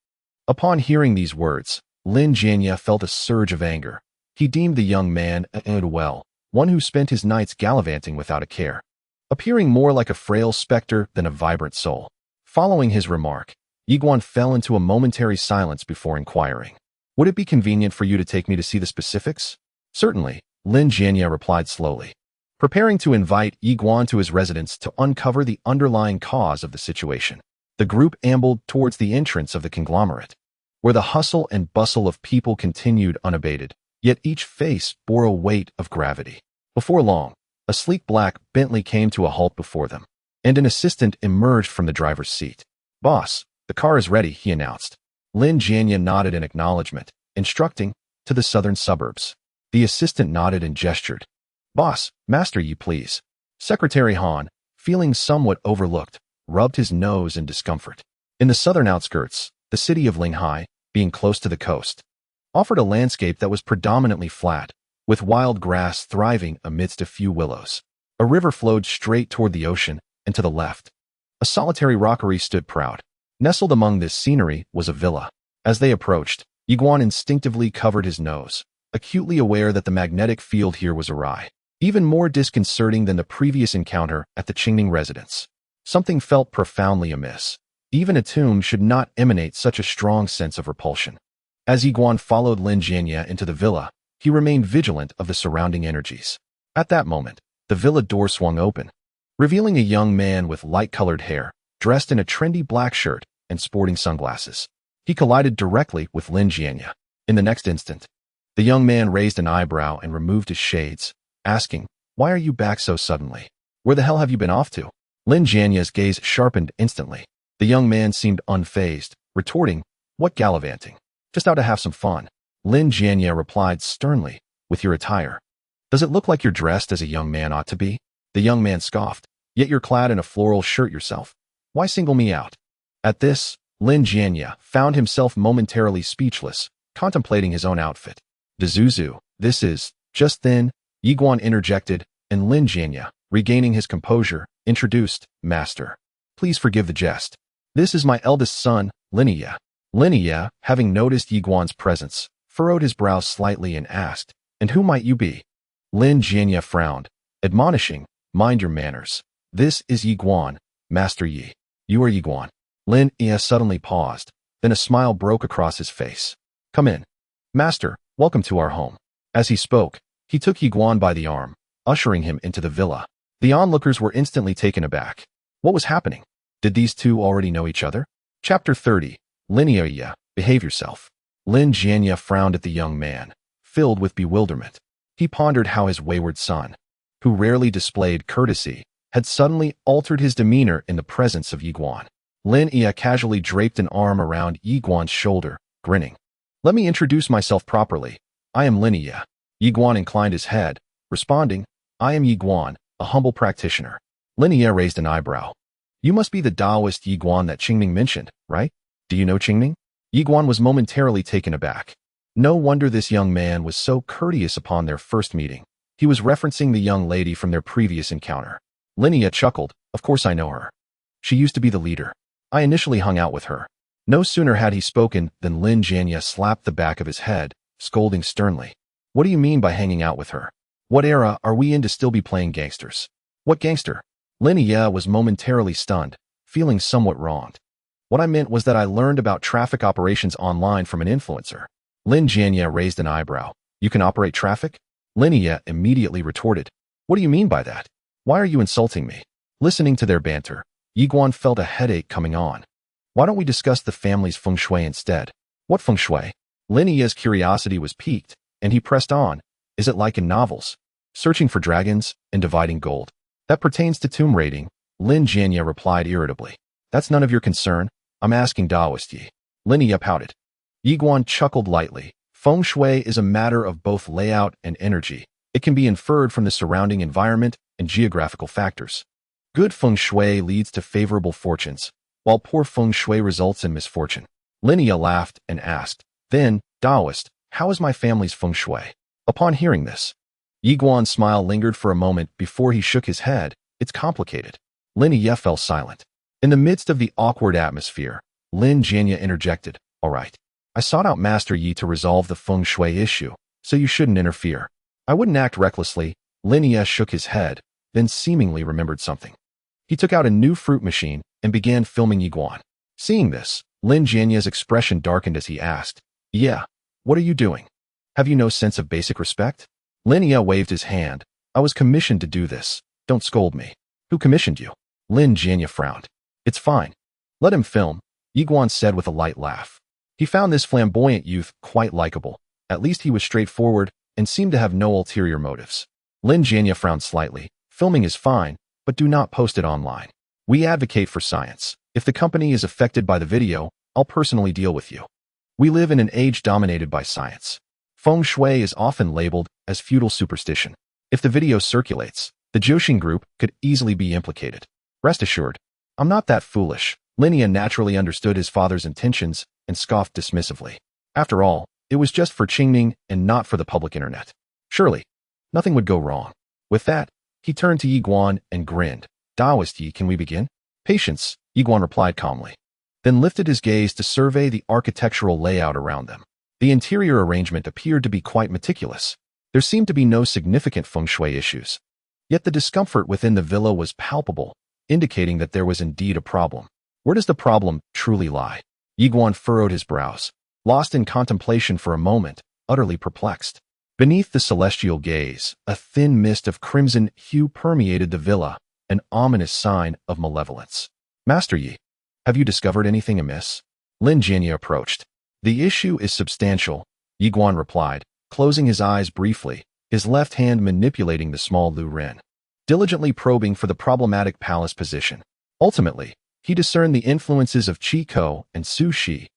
Upon hearing these words, Lin Jianya felt a surge of anger. He deemed the young man well, one who spent his nights gallivanting without a care. appearing more like a frail specter than a vibrant soul. Following his remark, Yiguan fell into a momentary silence before inquiring, "Would it be convenient for you to take me to see the specifics?" "Certainly," Lin Jianya replied slowly, preparing to invite Yiguan to his residence to uncover the underlying cause of the situation. The group ambled towards the entrance of the conglomerate, where the hustle and bustle of people continued unabated, yet each face bore a weight of gravity. Before long, a sleek black Bentley came to a halt before them, and an assistant emerged from the driver's seat. "Boss, the car is ready," he announced. Lin Jianya nodded in acknowledgement, instructing, "To the southern suburbs." The assistant nodded and gestured. "Boss, master Yi, please." Secretary Han, feeling somewhat overlooked, rubbed his nose in discomfort. In the southern outskirts, the city of Linghai, being close to the coast, offered a landscape that was predominantly flat, with wild grass thriving amidst a few willows. A river flowed straight toward the ocean, and to the left, a solitary rockery stood proud. Nestled among this scenery was a villa. As they approached, Yiguan instinctively covered his nose, acutely aware that the magnetic field here was awry, even more disconcerting than the previous encounter at the Qingning residence. Something felt profoundly amiss. Even a tomb should not emanate such a strong sense of repulsion. As Yiguan followed Lin Jianya into the villa, he remained vigilant of the surrounding energies. At that moment, the villa door swung open, revealing a young man with light-colored hair, dressed in a trendy black shirt and sporting sunglasses. He collided directly with Lin Jianya. In the next instant, the young man raised an eyebrow and removed his shades, asking, "Why are you back so suddenly? Where the hell have you been off to?" Lin Jianya's gaze sharpened instantly. The young man seemed unfazed, retorting, "What gallivanting? Just out to have some fun." Lin Jianya replied sternly, "With your attire, does it look like you're dressed as a young man ought to be?" The young man scoffed, "Yet you're clad in a floral shirt yourself. Why single me out?" At this, Lin Jianya found himself momentarily speechless, contemplating his own outfit. "Dezuzu, this is..." Just then, Yiguan interjected, and Lin Jianya, regaining his composure, introduced, "Master, please forgive the jest. This is my eldest son, Linia." Linia, having noticed Yiguan's presence, furrowed his brows slightly and asked, "And who might you be?" Lin Jianya frowned, admonishing, "Mind your manners. This is Yiguan, Master Yi." "You are Yiguan." Lin Ia suddenly paused, then a smile broke across his face. "Come in. Master, welcome to our home." As he spoke, he took Yiguan by the arm, ushering him into the villa. The onlookers were instantly taken aback. What was happening? Did these two already know each other? Chapter 30. Linia, behave yourself. Lin Jianya frowned at the young man, filled with bewilderment. He pondered how his wayward son, who rarely displayed courtesy, had suddenly altered his demeanor in the presence of Yiguan. Lin Ia casually draped an arm around Yiguan's shoulder, grinning. "Let me introduce myself properly. I am Lin Ia." Yiguan inclined his head, responding, "I am Yiguan, a humble practitioner." Lin Ia raised an eyebrow. "You must be the Taoist Yiguan that Qingning mentioned, right? Do you know Qingning?" Yiguan was momentarily taken aback. No wonder this young man was so courteous upon their first meeting. He was referencing the young lady from their previous encounter. Lin Ia chuckled, "Of course I know her. She used to be the leader. I initially hung out with her." No sooner had he spoken than Lin Jianya slapped the back of his head, scolding sternly. "What do you mean by hanging out with her? What era are we in to still be playing gangsters?" "What gangster?" Lin Ia was momentarily stunned, feeling somewhat wronged. "What I meant was that I learned about traffic operations online from an influencer." Lin Jianya raised an eyebrow. "You can operate traffic?" Lin Ia immediately retorted, "What do you mean by that? Why are you insulting me?" Listening to their banter, Yiguan felt a headache coming on. "Why don't we discuss the family's feng shui instead?" "What feng shui?" Lin Ia's curiosity was piqued, and he pressed on. "Is it like in novels? Searching for dragons and dividing gold?" "That pertains to tomb raiding," Lin Jianya replied irritably. "That's none of your concern. I'm asking Taoist Yi." Lin Ia pouted. Yiguan chuckled lightly. "Feng shui is a matter of both layout and energy. It can be inferred from the surrounding environment and geographical factors. Good feng shui leads to favorable fortunes, while poor feng shui results in misfortune." Lin Ia laughed and asked, "Then, Taoist, how is my family's feng shui?" Upon hearing this, Yiguan's smile lingered for a moment before he shook his head. "It's complicated." Lin Ia fell silent. In the midst of the awkward atmosphere, Lin Jianya interjected, "All right. I sought out Master Yi to resolve the feng shui issue, so you shouldn't interfere." "I wouldn't act recklessly." Lin Ia shook his head, then seemingly remembered something. He took out a new fruit machine and began filming Yiguan. Seeing this, Lin Jianya's expression darkened as he asked, "Yeah, what are you doing? Have you no sense of basic respect?" Lin Yi waved his hand. "I was commissioned to do this. Don't scold me." "Who commissioned you?" Lin Jianya frowned. "It's fine. Let him film," Yiguan said with a light laugh. He found this flamboyant youth quite likable. At least he was straightforward and seemed to have no ulterior motives. Lin Jianya frowned slightly. "Filming is fine, but do not post it online. We advocate for science. If the company is affected by the video, I'll personally deal with you. We live in an age dominated by science. Feng Shui is often labeled as feudal superstition. If the video circulates, the Joshin group could easily be implicated. Rest assured, I'm not that foolish." Lin Yi naturally understood his father's intentions and scoffed dismissively. After all, it was just for Qingming and not for the public internet. Surely, nothing would go wrong. With that, he turned to Yiguan and grinned. "Taoist Yi, can we begin?" "Patience," Yiguan replied calmly, then lifted his gaze to survey the architectural layout around them. The interior arrangement appeared to be quite meticulous. There seemed to be no significant feng shui issues. Yet the discomfort within the villa was palpable, indicating that there was indeed a problem. Where does the problem truly lie? Yiguan furrowed his brows, lost in contemplation for a moment, utterly perplexed. Beneath the celestial gaze, a thin mist of crimson hue permeated the villa, an ominous sign of malevolence. "Master Yi, have you discovered anything amiss?" Lin Jianya approached. "The issue is substantial," Yiguan replied, closing his eyes briefly, his left hand manipulating the small Lu Ren, diligently probing for the problematic palace position. Ultimately, he discerned the influences of Qi Ko and Su Shi.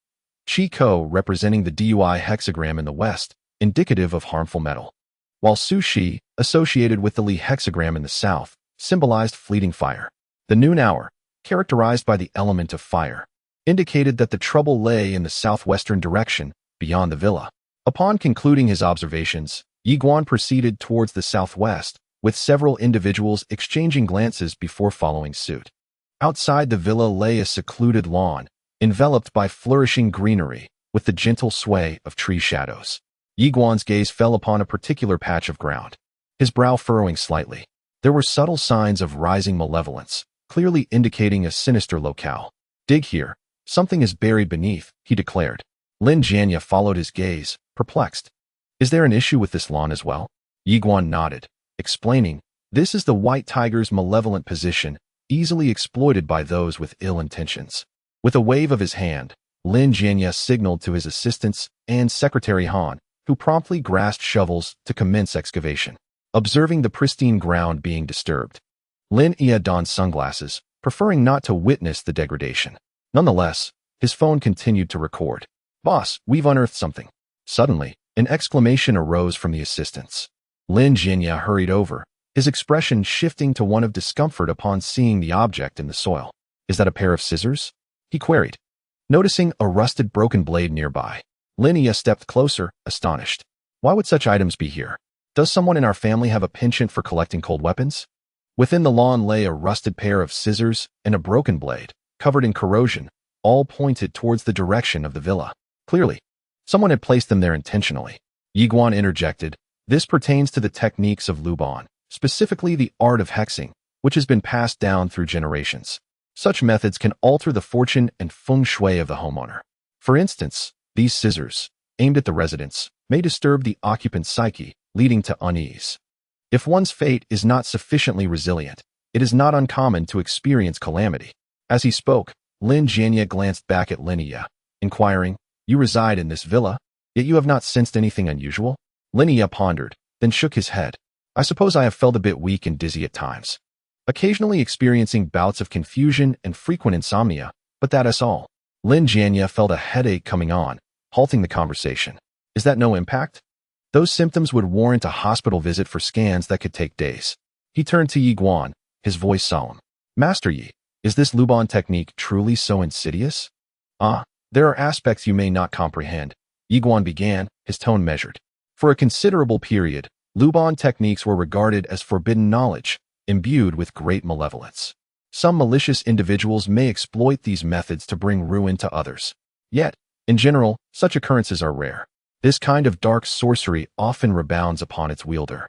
Qi Ko representing the DUI hexagram in the west, indicative of harmful metal, while Su Shi, associated with the Li hexagram in the south, symbolized fleeting fire. The noon hour, characterized by the element of fire, indicated that the trouble lay in the southwestern direction, beyond the villa. Upon concluding his observations, Yiguan proceeded towards the southwest, with several individuals exchanging glances before following suit. Outside the villa lay a secluded lawn, enveloped by flourishing greenery, with the gentle sway of tree shadows. Yiguan's gaze fell upon a particular patch of ground, his brow furrowing slightly. There were subtle signs of rising malevolence, clearly indicating a sinister locale. "Dig here. Something is buried beneath," he declared. Lin Jianya followed his gaze, perplexed. "Is there an issue with this lawn as well?" Yiguan nodded, explaining, "This is the white tiger's malevolent position, easily exploited by those with ill intentions." With a wave of his hand, Lin Jianya signaled to his assistants and Secretary Han, who promptly grasped shovels to commence excavation. Observing the pristine ground being disturbed, Lin Yi donned sunglasses, preferring not to witness the degradation. Nonetheless, his phone continued to record. "Boss, we've unearthed something." Suddenly, an exclamation arose from the assistants. Lin Jianya hurried over, his expression shifting to one of discomfort upon seeing the object in the soil. "Is that a pair of scissors?" he queried. Noticing a rusted broken blade nearby, Lin Yi stepped closer, astonished. "Why would such items be here? Does someone in our family have a penchant for collecting cold weapons?" Within the lawn lay a rusted pair of scissors and a broken blade, covered in corrosion, all pointed towards the direction of the villa. Clearly, someone had placed them there intentionally. Yiguan interjected, "This pertains to the techniques of Luban, specifically the art of hexing, which has been passed down through generations. Such methods can alter the fortune and feng shui of the homeowner. For instance, these scissors, aimed at the residents, may disturb the occupant's psyche, leading to unease. If one's fate is not sufficiently resilient, it is not uncommon to experience calamity." As he spoke, Lin Jianya glanced back at Lin Yi, inquiring, "You reside in this villa, yet you have not sensed anything unusual?" Lin Yi pondered, then shook his head. "I suppose I have felt a bit weak and dizzy at times, occasionally experiencing bouts of confusion and frequent insomnia, but that is all." Lin Jianya felt a headache coming on, halting the conversation. "Is that no impact? Those symptoms would warrant a hospital visit for scans that could take days." He turned to Yiguan, his voice solemn. "Master Yi, is this Luban technique truly so insidious?" There are aspects you may not comprehend," Yiguan began, his tone measured. For a considerable period, Luban techniques were regarded as forbidden knowledge, imbued with great malevolence. Some malicious individuals may exploit these methods to bring ruin to others. Yet, in general, such occurrences are rare. This kind of dark sorcery often rebounds upon its wielder,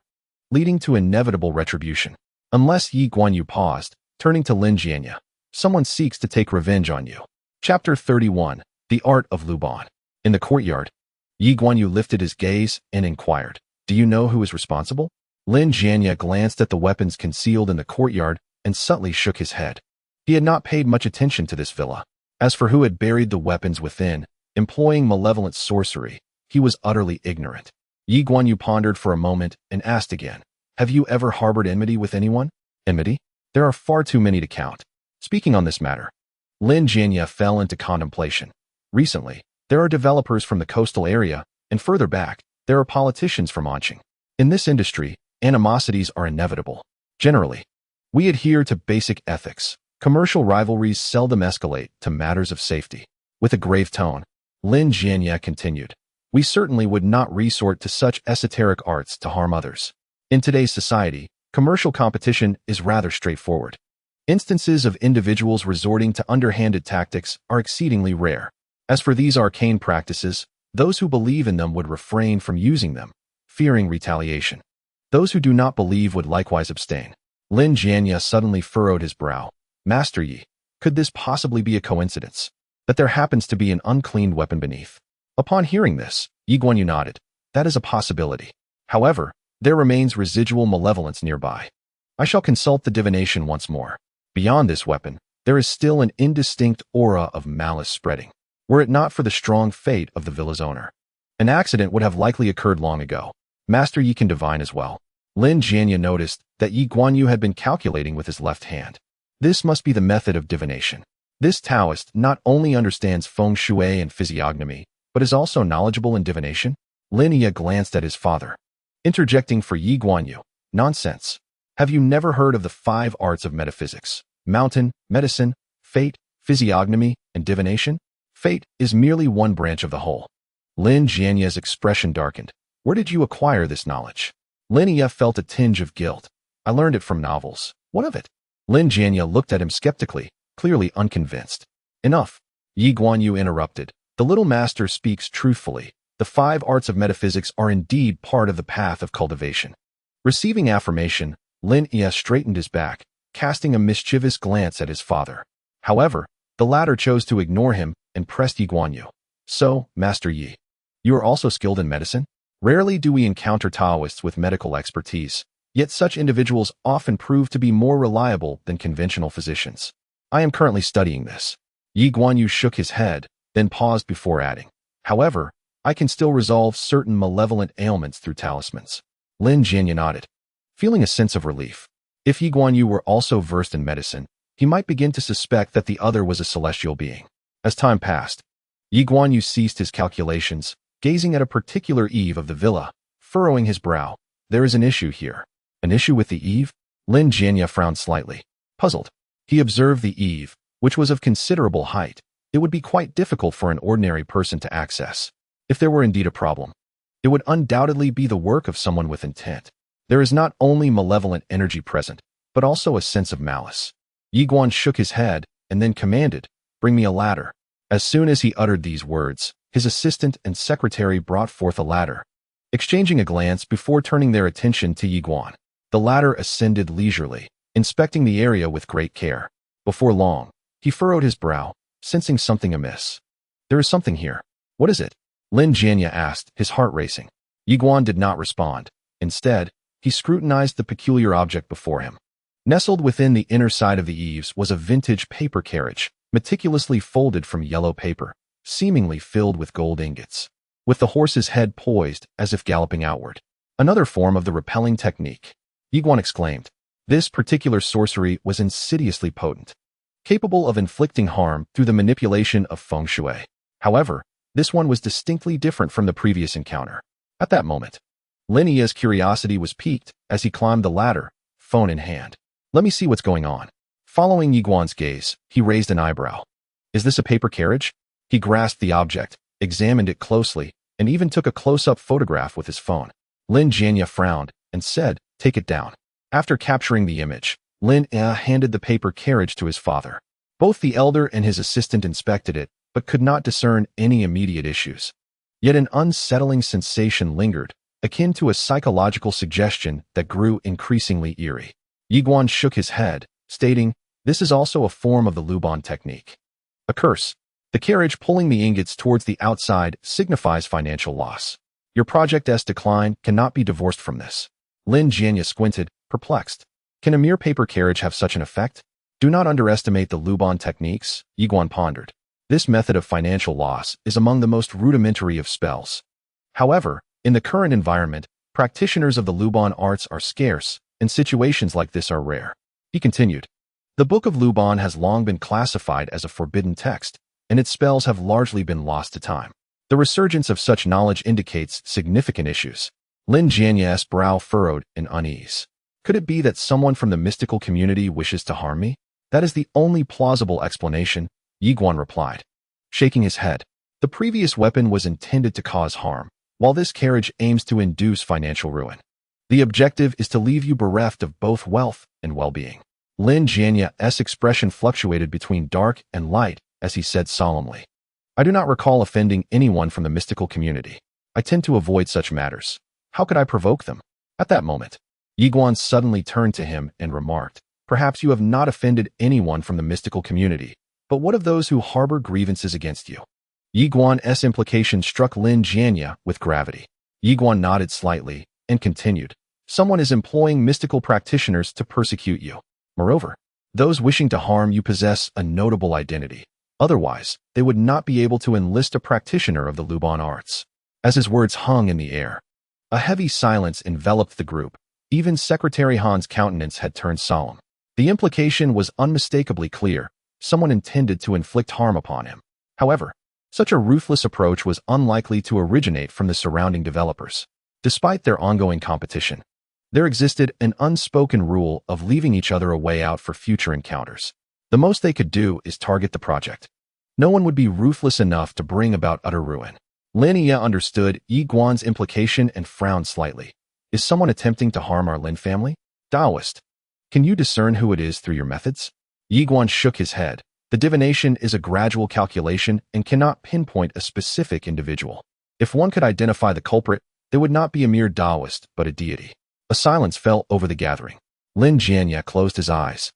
leading to inevitable retribution. Unless Yi Guanyu paused, turning to Lin Jianya. Someone seeks to take revenge on you. Chapter 31. The Art of Luban. In the courtyard, Yi Guanyu lifted his gaze and inquired, "Do you know who is responsible?" Lin Jianya glanced at the weapons concealed in the courtyard and subtly shook his head. He had not paid much attention to this villa. As for who had buried the weapons within, employing malevolent sorcery, he was utterly ignorant. Yi Guanyu pondered for a moment and asked again, "Have you ever harbored enmity with anyone?" "Enmity? There are far too many to count." Speaking on this matter, Lin Jianya fell into contemplation. Recently, there are developers from the coastal area, and further back, there are politicians from Anqing. In this industry, animosities are inevitable. Generally, we adhere to basic ethics. Commercial rivalries seldom escalate to matters of safety. With a grave tone, Lin Jianya continued, "We certainly would not resort to such esoteric arts to harm others. In today's society, commercial competition is rather straightforward. Instances of individuals resorting to underhanded tactics are exceedingly rare. As for these arcane practices, those who believe in them would refrain from using them, fearing retaliation. Those who do not believe would likewise abstain." Lin Jianya suddenly furrowed his brow. "Master Yi, could this possibly be a coincidence? That there happens to be an uncleaned weapon beneath?" Upon hearing this, Yi Guanyu nodded. "That is a possibility. However, there remains residual malevolence nearby. I shall consult the divination once more. Beyond this weapon, there is still an indistinct aura of malice spreading. Were it not for the strong fate of the villa's owner, an accident would have likely occurred long ago. Master Yi can divine as well." Lin Jianya noticed that Yi Guanyu had been calculating with his left hand. This must be the method of divination. This Taoist not only understands feng shui and physiognomy, but is also knowledgeable in divination. Lin Yi glanced at his father, interjecting for Yi Guanyu, "Nonsense. Have you never heard of the 5 arts of metaphysics? Mountain, medicine, fate, physiognomy, and divination? Fate is merely one branch of the whole." Lin Jianya's expression darkened. "Where did you acquire this knowledge?" Lin Yi felt a tinge of guilt. "I learned it from novels." "What of it?" Lin Jianya looked at him skeptically, clearly unconvinced. "Enough," Yi Guanyu interrupted. "The little master speaks truthfully. The 5 arts of metaphysics are indeed part of the path of cultivation." Receiving affirmation, Lin Yi straightened his back, casting a mischievous glance at his father. However, the latter chose to ignore him and pressed Yi Guanyu. "So, Master Yi, you are also skilled in medicine? Rarely do we encounter Taoists with medical expertise, yet such individuals often prove to be more reliable than conventional physicians." "I am currently studying this." Yi Guanyu shook his head, then paused before adding, "However, I can still resolve certain malevolent ailments through talismans." Lin Jianya nodded, feeling a sense of relief. If Yi Guanyu were also versed in medicine, he might begin to suspect that the other was a celestial being. As time passed, Yi Guanyu ceased his calculations, gazing at a particular eave of the villa, furrowing his brow. "There is an issue here." "An issue with the eave?" Lin Jianya frowned slightly. Puzzled, he observed the eave, which was of considerable height. It would be quite difficult for an ordinary person to access. If there were indeed a problem, it would undoubtedly be the work of someone with intent. There is not only malevolent energy present, but also a sense of malice. Yi Guan shook his head and then commanded, "Bring me a ladder." As soon as he uttered these words, his assistant and secretary brought forth a ladder, exchanging a glance before turning their attention to Yi Guan. The latter ascended leisurely, inspecting the area with great care. Before long, he furrowed his brow, sensing something amiss. "There is something here. What is it?" Lin Jianya asked, his heart racing. Yi Guan did not respond. Instead, he scrutinized the peculiar object before him. Nestled within the inner side of the eaves was a vintage paper carriage, meticulously folded from yellow paper, seemingly filled with gold ingots, with the horse's head poised as if galloping outward. "Another form of the repelling technique," Yi Guan exclaimed. This particular sorcery was insidiously potent, capable of inflicting harm through the manipulation of feng shui. However, this one was distinctly different from the previous encounter. At that moment, Lin Yi's curiosity was piqued as he climbed the ladder, phone in hand. "Let me see what's going on." Following Yi Guan's gaze, he raised an eyebrow. "Is this a paper carriage?" He grasped the object, examined it closely, and even took a close-up photograph with his phone. Lin Jianya frowned and said, "Take it down." After capturing the image, Lin Yi handed the paper carriage to his father. Both the elder and his assistant inspected it, but could not discern any immediate issues. Yet an unsettling sensation lingered, akin to a psychological suggestion that grew increasingly eerie. Yi Guan shook his head, stating, "This is also a form of the Luban technique. A curse. The carriage pulling the ingots towards the outside signifies financial loss. Your project's decline cannot be divorced from this." Lin Jianya squinted, perplexed. Can a mere paper carriage have such an effect? Do not underestimate the Luban techniques, Yi Guan pondered. This method of financial loss is among the most rudimentary of spells. However, in the current environment, practitioners of the Luban arts are scarce, and situations like this are rare. He continued, "The Book of Luban has long been classified as a forbidden text, and its spells have largely been lost to time. The resurgence of such knowledge indicates significant issues." Lin Jianya's brow furrowed in unease. Could it be that someone from the mystical community wishes to harm me? That is the only plausible explanation, Yi Guan replied, shaking his head. The previous weapon was intended to cause harm, while this carriage aims to induce financial ruin. The objective is to leave you bereft of both wealth and well-being. Lin Jianya's expression fluctuated between dark and light as he said solemnly, "I do not recall offending anyone from the mystical community. I tend to avoid such matters. How could I provoke them?" At that moment, Yi Guan suddenly turned to him and remarked, "Perhaps you have not offended anyone from the mystical community, but what of those who harbor grievances against you?" Yi Guan's implication struck Lin Jianya with gravity. Yi Guan nodded slightly and continued, "Someone is employing mystical practitioners to persecute you. Moreover, those wishing to harm you possess a notable identity. Otherwise, they would not be able to enlist a practitioner of the Luban arts." As his words hung in the air, a heavy silence enveloped the group. Even Secretary Han's countenance had turned solemn. The implication was unmistakably clear. Someone intended to inflict harm upon him. However, such a ruthless approach was unlikely to originate from the surrounding developers. Despite their ongoing competition, there existed an unspoken rule of leaving each other a way out for future encounters. The most they could do is target the project. No one would be ruthless enough to bring about utter ruin. Lin Yi understood Yi Guan's implication and frowned slightly. Is someone attempting to harm our Lin family? Taoist. Can you discern who it is through your methods? Yi Guan shook his head. The divination is a gradual calculation and cannot pinpoint a specific individual. If one could identify the culprit, they would not be a mere Taoist, but a deity. A silence fell over the gathering. Lin Jianya closed his eyes,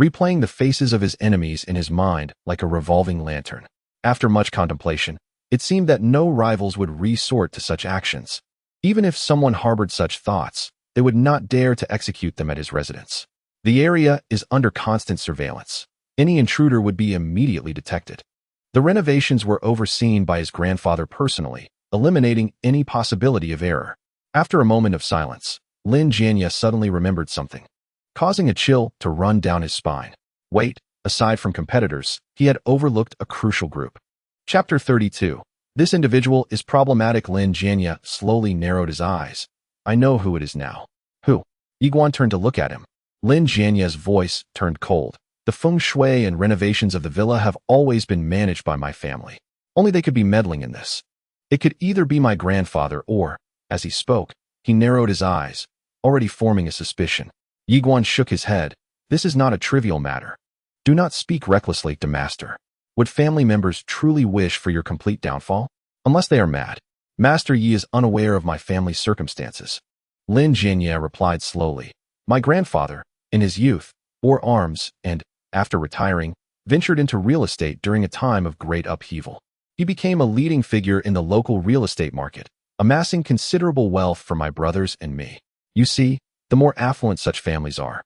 replaying the faces of his enemies in his mind like a revolving lantern. After much contemplation, it seemed that no rivals would resort to such actions. Even if someone harbored such thoughts, they would not dare to execute them at his residence. The area is under constant surveillance. Any intruder would be immediately detected. The renovations were overseen by his grandfather personally, eliminating any possibility of error. After a moment of silence, Lin Jianya suddenly remembered something, causing a chill to run down his spine. Wait, aside from competitors, he had overlooked a crucial group. Chapter 32. This individual is problematic. Lin Jianya slowly narrowed his eyes. I know who it is now. Who? Yi Guan turned to look at him. Lin Jianya's voice turned cold. The feng shui and renovations of the villa have always been managed by my family. Only they could be meddling in this. It could either be my grandfather or, as he spoke, he narrowed his eyes, already forming a suspicion. Yi Guan shook his head. This is not a trivial matter. Do not speak recklessly to Master. Would family members truly wish for your complete downfall? Unless they are mad. Master Yi is unaware of my family's circumstances. Lin Jianya replied slowly. My grandfather, in his youth, bore arms and, after retiring, ventured into real estate during a time of great upheaval. He became a leading figure in the local real estate market, amassing considerable wealth for my brothers and me. You see, the more affluent such families are,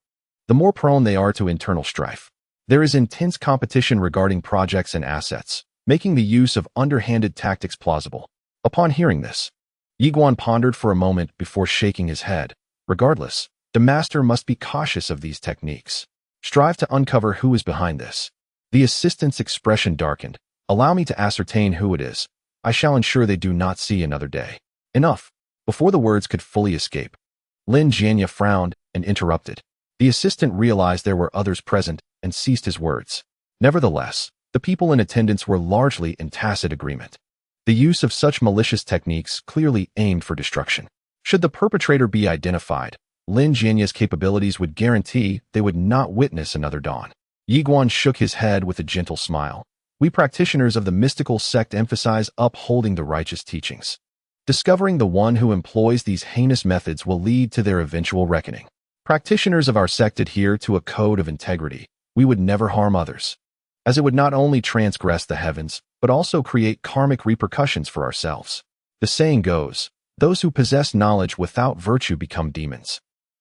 the more prone they are to internal strife. There is intense competition regarding projects and assets, making the use of underhanded tactics plausible. Upon hearing this, Yi Guan pondered for a moment before shaking his head. Regardless, the master must be cautious of these techniques. Strive to uncover who is behind this. The assistant's expression darkened. Allow me to ascertain who it is. I shall ensure they do not see another day. Enough. Before the words could fully escape, Lin Jianya frowned and interrupted. The assistant realized there were others present and ceased his words. Nevertheless, the people in attendance were largely in tacit agreement. The use of such malicious techniques clearly aimed for destruction. Should the perpetrator be identified, Lin Jianya's capabilities would guarantee they would not witness another dawn. Yi Guan shook his head with a gentle smile. We practitioners of the mystical sect emphasize upholding the righteous teachings. Discovering the one who employs these heinous methods will lead to their eventual reckoning. Practitioners of our sect adhere to a code of integrity. We would never harm others, as it would not only transgress the heavens, but also create karmic repercussions for ourselves. The saying goes, those who possess knowledge without virtue become demons,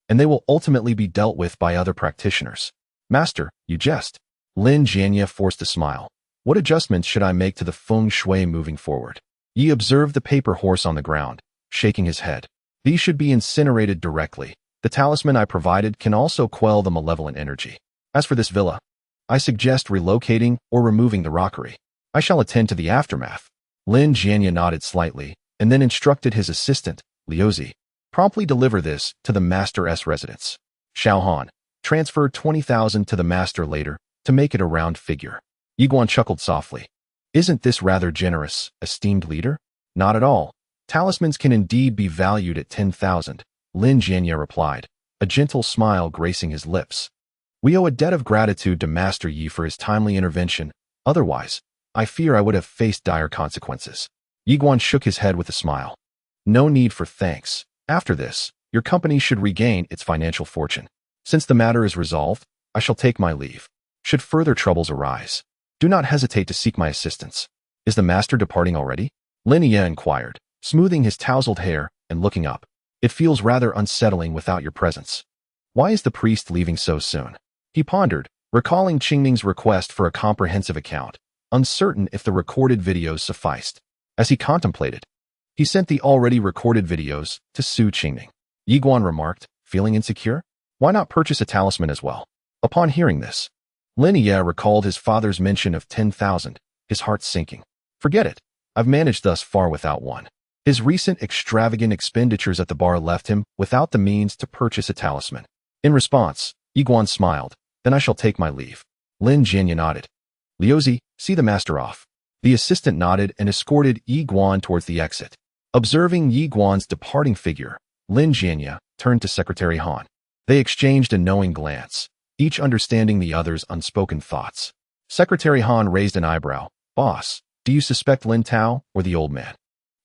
and they will ultimately be dealt with by other practitioners. Master, you jest. Lin Jianya forced a smile. What adjustments should I make to the feng shui moving forward? Yi observed the paper horse on the ground, shaking his head. These should be incinerated directly. The talisman I provided can also quell the malevolent energy. As for this villa, I suggest relocating or removing the rockery. I shall attend to the aftermath. Lin Jianya nodded slightly, and then instructed his assistant, Liuzi, promptly deliver this to the master's residence. Xiao Han, transfer 20,000 to the master later to make it a round figure. Yiguan chuckled softly. Isn't this rather generous, esteemed leader? Not at all. Talismans can indeed be valued at 10,000, Lin Jianya replied, a gentle smile gracing his lips. We owe a debt of gratitude to Master Yi for his timely intervention. Otherwise, I fear I would have faced dire consequences. Yiguan shook his head with a smile. No need for thanks. After this, your company should regain its financial fortune. Since the matter is resolved, I shall take my leave. Should further troubles arise, do not hesitate to seek my assistance. Is the master departing already? Lin Ye inquired, smoothing his tousled hair and looking up. It feels rather unsettling without your presence. Why is the priest leaving so soon? He pondered, recalling Qingming's request for a comprehensive account, uncertain if the recorded videos sufficed. As he contemplated, he sent the already recorded videos to Su Qingming. Yiguan remarked, feeling insecure? Why not purchase a talisman as well? Upon hearing this, Lin Ye recalled his father's mention of 10,000, his heart sinking. Forget it. I've managed thus far without one. His recent extravagant expenditures at the bar left him without the means to purchase a talisman. In response, Yiguan smiled. Then I shall take my leave. Lin Jianya nodded. Liuzi, see the master off. The assistant nodded and escorted Yiguan towards the exit. Observing Yiguan's departing figure, Lin Jianya turned to Secretary Han. They exchanged a knowing glance, each understanding the other's unspoken thoughts. Secretary Han raised an eyebrow. Boss, do you suspect Lin Tao or the old man?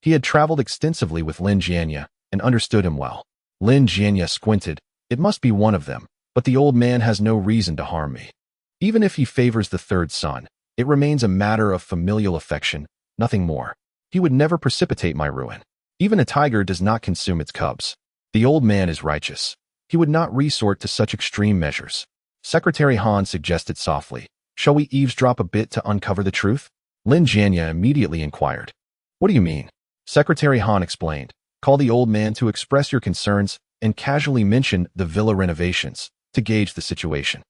He had traveled extensively with Lin Jianya and understood him well. Lin Jianya squinted. It must be one of them, but the old man has no reason to harm me. Even if he favors the third son, it remains a matter of familial affection, nothing more. He would never precipitate my ruin. Even a tiger does not consume its cubs. The old man is righteous. He would not resort to such extreme measures. Secretary Han suggested softly, shall we eavesdrop a bit to uncover the truth? Lin Jianya immediately inquired. What do you mean? Secretary Han explained, call the old man to express your concerns and casually mention the villa renovations to gauge the situation.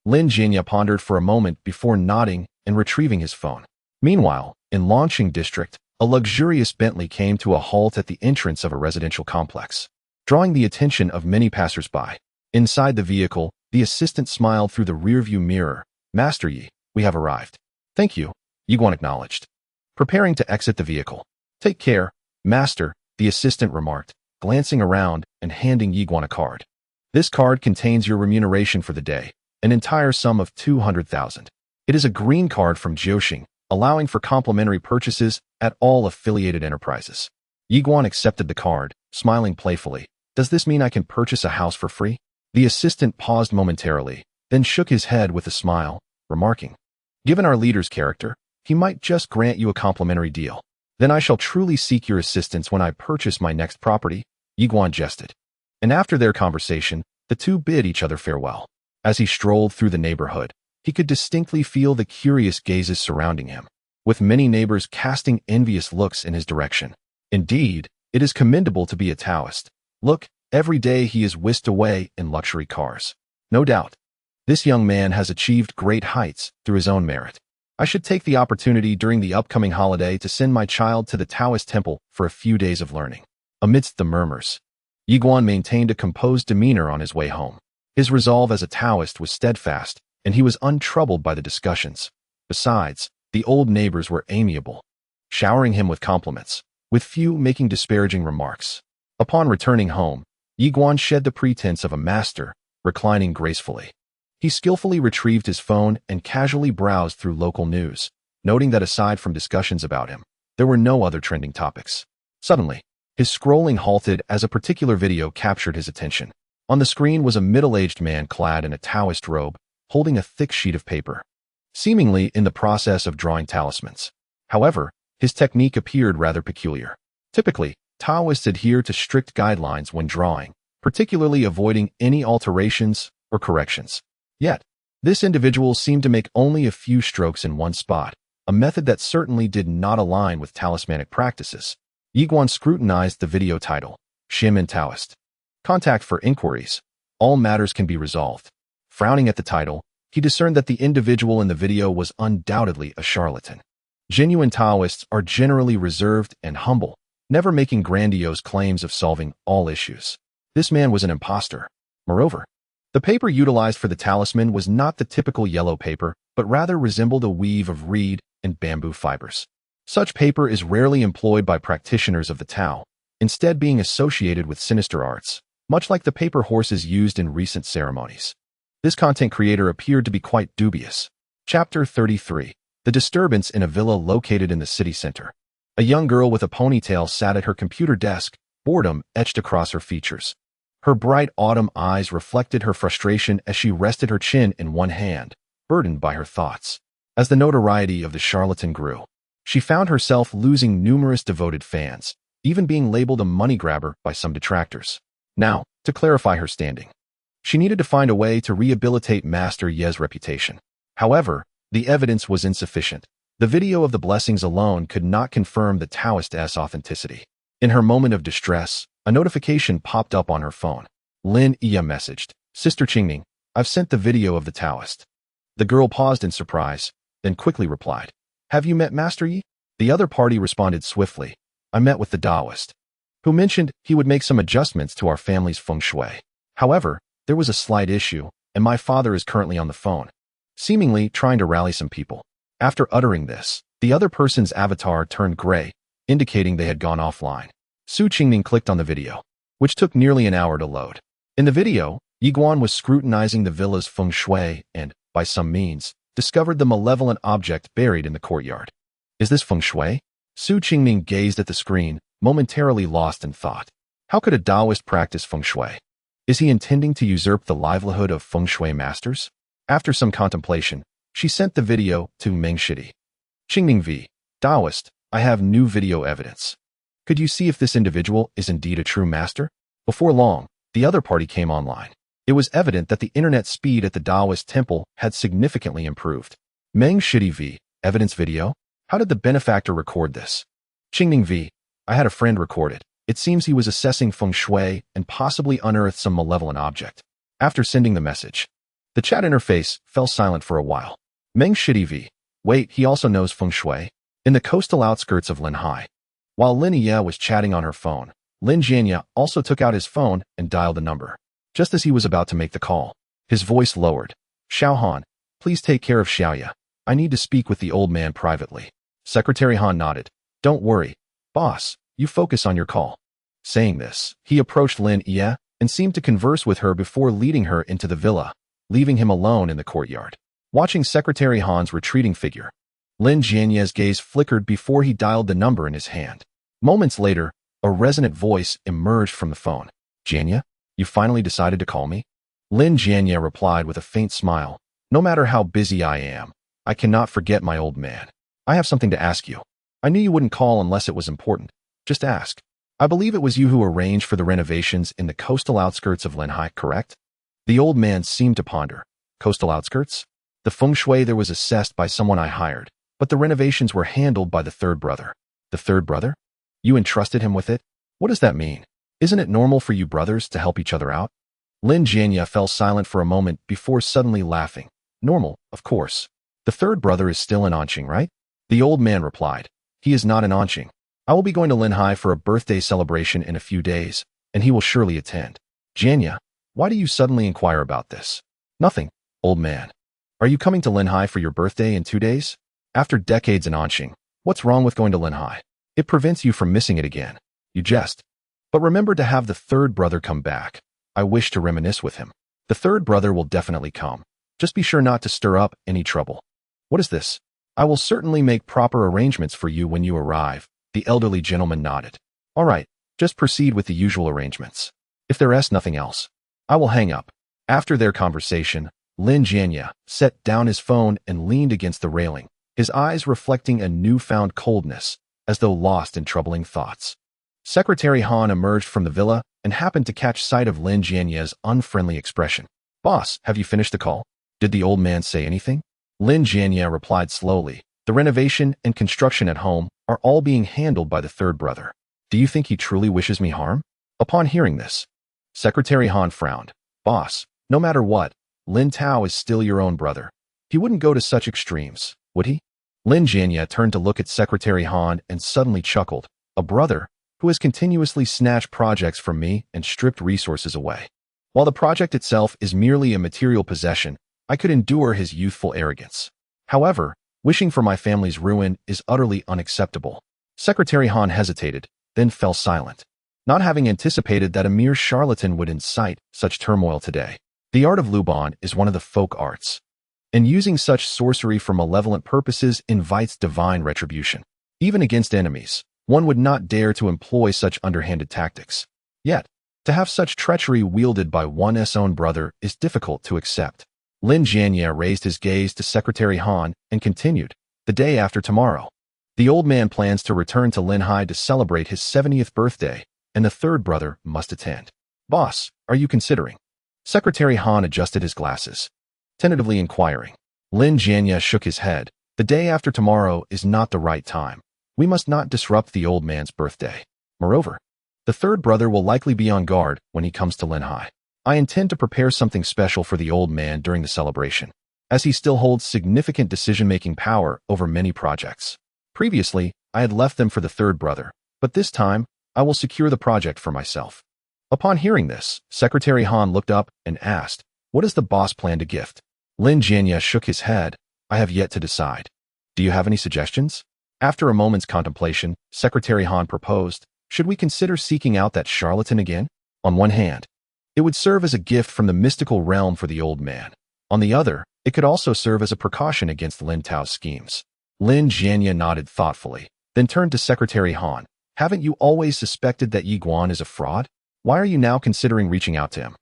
Lin Jianya pondered for a moment before nodding and retrieving his phone. Meanwhile, in Longqing District, a luxurious Bentley came to a halt at the entrance of a residential complex, drawing the attention of many passers-by. Inside the vehicle, the assistant smiled through the rearview mirror. Master Yi, we have arrived. Thank you, Yiguan acknowledged, preparing to exit the vehicle. Take care, Master, the assistant remarked, glancing around and handing Yiguan a card. This card contains your remuneration for the day, an entire sum of 200,000. It is a green card from Jiuxing, allowing for complimentary purchases at all affiliated enterprises. Yiguan accepted the card, smiling playfully. Does this mean I can purchase a house for free? The assistant paused momentarily, then shook his head with a smile, remarking, given our leader's character, he might just grant you a complimentary deal. Then I shall truly seek your assistance when I purchase my next property, Yiguan jested. And after their conversation, the two bid each other farewell. As he strolled through the neighborhood, he could distinctly feel the curious gazes surrounding him, with many neighbors casting envious looks in his direction. Indeed, it is commendable to be a Taoist. Look, every day he is whisked away in luxury cars. No doubt, this young man has achieved great heights through his own merit. I should take the opportunity during the upcoming holiday to send my child to the Taoist temple for a few days of learning. Amidst the murmurs, Yiguan maintained a composed demeanor on his way home. His resolve as a Taoist was steadfast, and he was untroubled by the discussions. Besides, the old neighbors were amiable, showering him with compliments, with few making disparaging remarks. Upon returning home, Yiguan shed the pretense of a master, reclining gracefully. He skillfully retrieved his phone and casually browsed through local news, noting that aside from discussions about him, there were no other trending topics. Suddenly, his scrolling halted as a particular video captured his attention. On the screen was a middle-aged man clad in a Taoist robe, holding a thick sheet of paper, seemingly in the process of drawing talismans. However, his technique appeared rather peculiar. Typically, Taoists adhere to strict guidelines when drawing, particularly avoiding any alterations or corrections. Yet, this individual seemed to make only a few strokes in one spot, a method that certainly did not align with talismanic practices. Yiguan scrutinized the video title, Shim and Taoist. Contact for inquiries. All matters can be resolved. Frowning at the title, he discerned that the individual in the video was undoubtedly a charlatan. Genuine Taoists are generally reserved and humble, never making grandiose claims of solving all issues. This man was an imposter. Moreover, the paper utilized for the talisman was not the typical yellow paper, but rather resembled a weave of reed and bamboo fibers. Such paper is rarely employed by practitioners of the Tao, instead being associated with sinister arts, much like the paper horses used in recent ceremonies. This content creator appeared to be quite dubious. Chapter 33. The disturbance in a villa located in the city center. A young girl with a ponytail sat at her computer desk, boredom etched across her features. Her bright autumn eyes reflected her frustration as she rested her chin in one hand, burdened by her thoughts. As the notoriety of the charlatan grew, she found herself losing numerous devoted fans, even being labeled a money grabber by some detractors. Now, to clarify her standing, she needed to find a way to rehabilitate Master Ye's reputation. However, the evidence was insufficient. The video of the blessings alone could not confirm the Taoist's authenticity. In her moment of distress, a notification popped up on her phone. Lin Iya messaged, "Sister Qingning, I've sent the video of the Taoist." The girl paused in surprise, then quickly replied, "Have you met Master Yi?" The other party responded swiftly, "I met with the Taoist, who mentioned he would make some adjustments to our family's feng shui. However, there was a slight issue, and my father is currently on the phone, seemingly trying to rally some people." After uttering this, the other person's avatar turned gray, indicating they had gone offline. Su Qingning clicked on the video, which took nearly an hour to load. In the video, Yiguan was scrutinizing the villa's feng shui and, by some means, discovered the malevolent object buried in the courtyard. "Is this feng shui?" Su Qingning gazed at the screen, momentarily lost in thought. How could a Taoist practice feng shui? Is he intending to usurp the livelihood of feng shui masters? After some contemplation, she sent the video to Meng Shidi. "Qingning v. Taoist, I have new video evidence. Could you see if this individual is indeed a true master?" Before long, the other party came online. It was evident that the internet speed at the Taoist temple had significantly improved. Meng Shidi v. Evidence video? How did the benefactor record this? Qingning v. I had a friend record it. It seems he was assessing feng shui and possibly unearthed some malevolent object. After sending the message, the chat interface fell silent for a while. Meng Shidi v. Wait, he also knows feng shui? In the coastal outskirts of Linhai. While Lin Iya was chatting on her phone, Lin Jianya also took out his phone and dialed the number. Just as he was about to make the call, his voice lowered. "Xiao Han, please take care of Xiaoya. I need to speak with the old man privately." Secretary Han nodded. "Don't worry, boss, you focus on your call." Saying this, he approached Lin Iya and seemed to converse with her before leading her into the villa, leaving him alone in the courtyard. Watching Secretary Han's retreating figure, Lin Jianya's gaze flickered before he dialed the number in his hand. Moments later, a resonant voice emerged from the phone. "Jianya, you finally decided to call me?" Lin Jianya replied with a faint smile. "No matter how busy I am, I cannot forget my old man. I have something to ask you. I knew you wouldn't call unless it was important. Just ask. I believe it was you who arranged for the renovations in the coastal outskirts of Linhai, correct?" The old man seemed to ponder. "Coastal outskirts? The feng shui there was assessed by someone I hired, but the renovations were handled by the third brother." "The third brother? You entrusted him with it? What does that mean? Isn't it normal for you brothers to help each other out?" Lin Jianya fell silent for a moment before suddenly laughing. "Normal, of course. The third brother is still in Anqing, right?" The old man replied. "He is not in Anqing. I will be going to Linhai for a birthday celebration in a few days, and he will surely attend." "Jianya, why do you suddenly inquire about this?" "Nothing, old man. Are you coming to Linhai for your birthday in 2 days? After decades in Anqing, what's wrong with going to Linhai? It prevents you from missing it again." "You jest. But remember to have the third brother come back. I wish to reminisce with him." "The third brother will definitely come. Just be sure not to stir up any trouble." "What is this?" "I will certainly make proper arrangements for you when you arrive." The elderly gentleman nodded. "All right, just proceed with the usual arrangements. If there is nothing else." I will hang up. After their conversation, Lin Jianya set down his phone and leaned against the railing, his eyes reflecting a newfound coldness, as though lost in troubling thoughts. Secretary Han emerged from the villa and happened to catch sight of Lin Jianya's unfriendly expression. "Boss, have you finished the call? Did the old man say anything?" Lin Jianya replied slowly. "The renovation and construction at home are all being handled by the third brother. Do you think he truly wishes me harm?" Upon hearing this, Secretary Han frowned. "Boss, no matter what, Lin Tao is still your own brother. He wouldn't go to such extremes, would he?" Lin Jianya turned to look at Secretary Han and suddenly chuckled. "A brother who has continuously snatched projects from me and stripped resources away. While the project itself is merely a material possession, I could endure his youthful arrogance. However, wishing for my family's ruin is utterly unacceptable." Secretary Han hesitated, then fell silent, not having anticipated that a mere charlatan would incite such turmoil today. The art of Luban is one of the folk arts, and using such sorcery for malevolent purposes invites divine retribution. Even against enemies, one would not dare to employ such underhanded tactics. Yet, to have such treachery wielded by one's own brother is difficult to accept. Lin Jianya raised his gaze to Secretary Han and continued, "The day after tomorrow, the old man plans to return to Linhai to celebrate his 70th birthday, and the third brother must attend. Boss, are you considering?" Secretary Han adjusted his glasses, tentatively inquiring. Lin Jianya shook his head. "The day after tomorrow is not the right time. We must not disrupt the old man's birthday. Moreover, the third brother will likely be on guard when he comes to Linhai. I intend to prepare something special for the old man during the celebration, as he still holds significant decision-making power over many projects. Previously, I had left them for the third brother, but this time, I will secure the project for myself." Upon hearing this, Secretary Han looked up and asked, "What does the boss plan to gift?" Lin Jianya shook his head. "I have yet to decide. Do you have any suggestions?" After a moment's contemplation, Secretary Han proposed, "Should we consider seeking out that charlatan again? On one hand, it would serve as a gift from the mystical realm for the old man. On the other, it could also serve as a precaution against Lin Tao's schemes." Lin Jianya nodded thoughtfully, then turned to Secretary Han. "Haven't you always suspected that Yi Guan is a fraud? Why are you now considering reaching out to him?"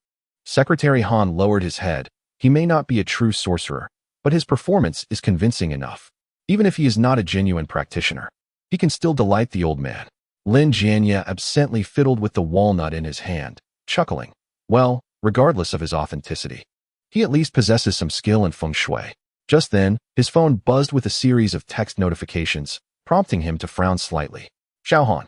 Secretary Han lowered his head. "He may not be a true sorcerer, but his performance is convincing enough. Even if he is not a genuine practitioner, he can still delight the old man." Lin Jianya absently fiddled with the walnut in his hand, chuckling. "Well, regardless of his authenticity, he at least possesses some skill in feng shui." Just then, his phone buzzed with a series of text notifications, prompting him to frown slightly. "Xiao Han,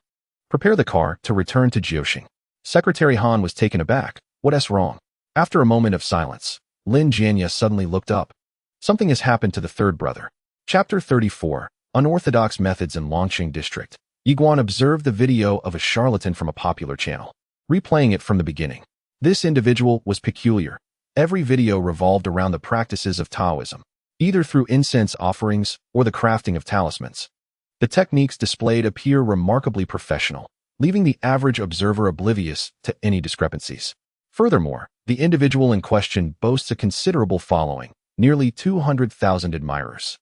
prepare the car to return to Jiuxing." Secretary Han was taken aback. "What's wrong?" After a moment of silence, Lin Jianya suddenly looked up. "Something has happened to the third brother." Chapter 34, Unorthodox Methods in Longqing District. Yi Guan observed the video of a charlatan from a popular channel, replaying it from the beginning. This individual was peculiar. Every video revolved around the practices of Taoism, either through incense offerings or the crafting of talismans. The techniques displayed appear remarkably professional, leaving the average observer oblivious to any discrepancies. Furthermore, the individual in question boasts a considerable following, nearly 200,000 admirers.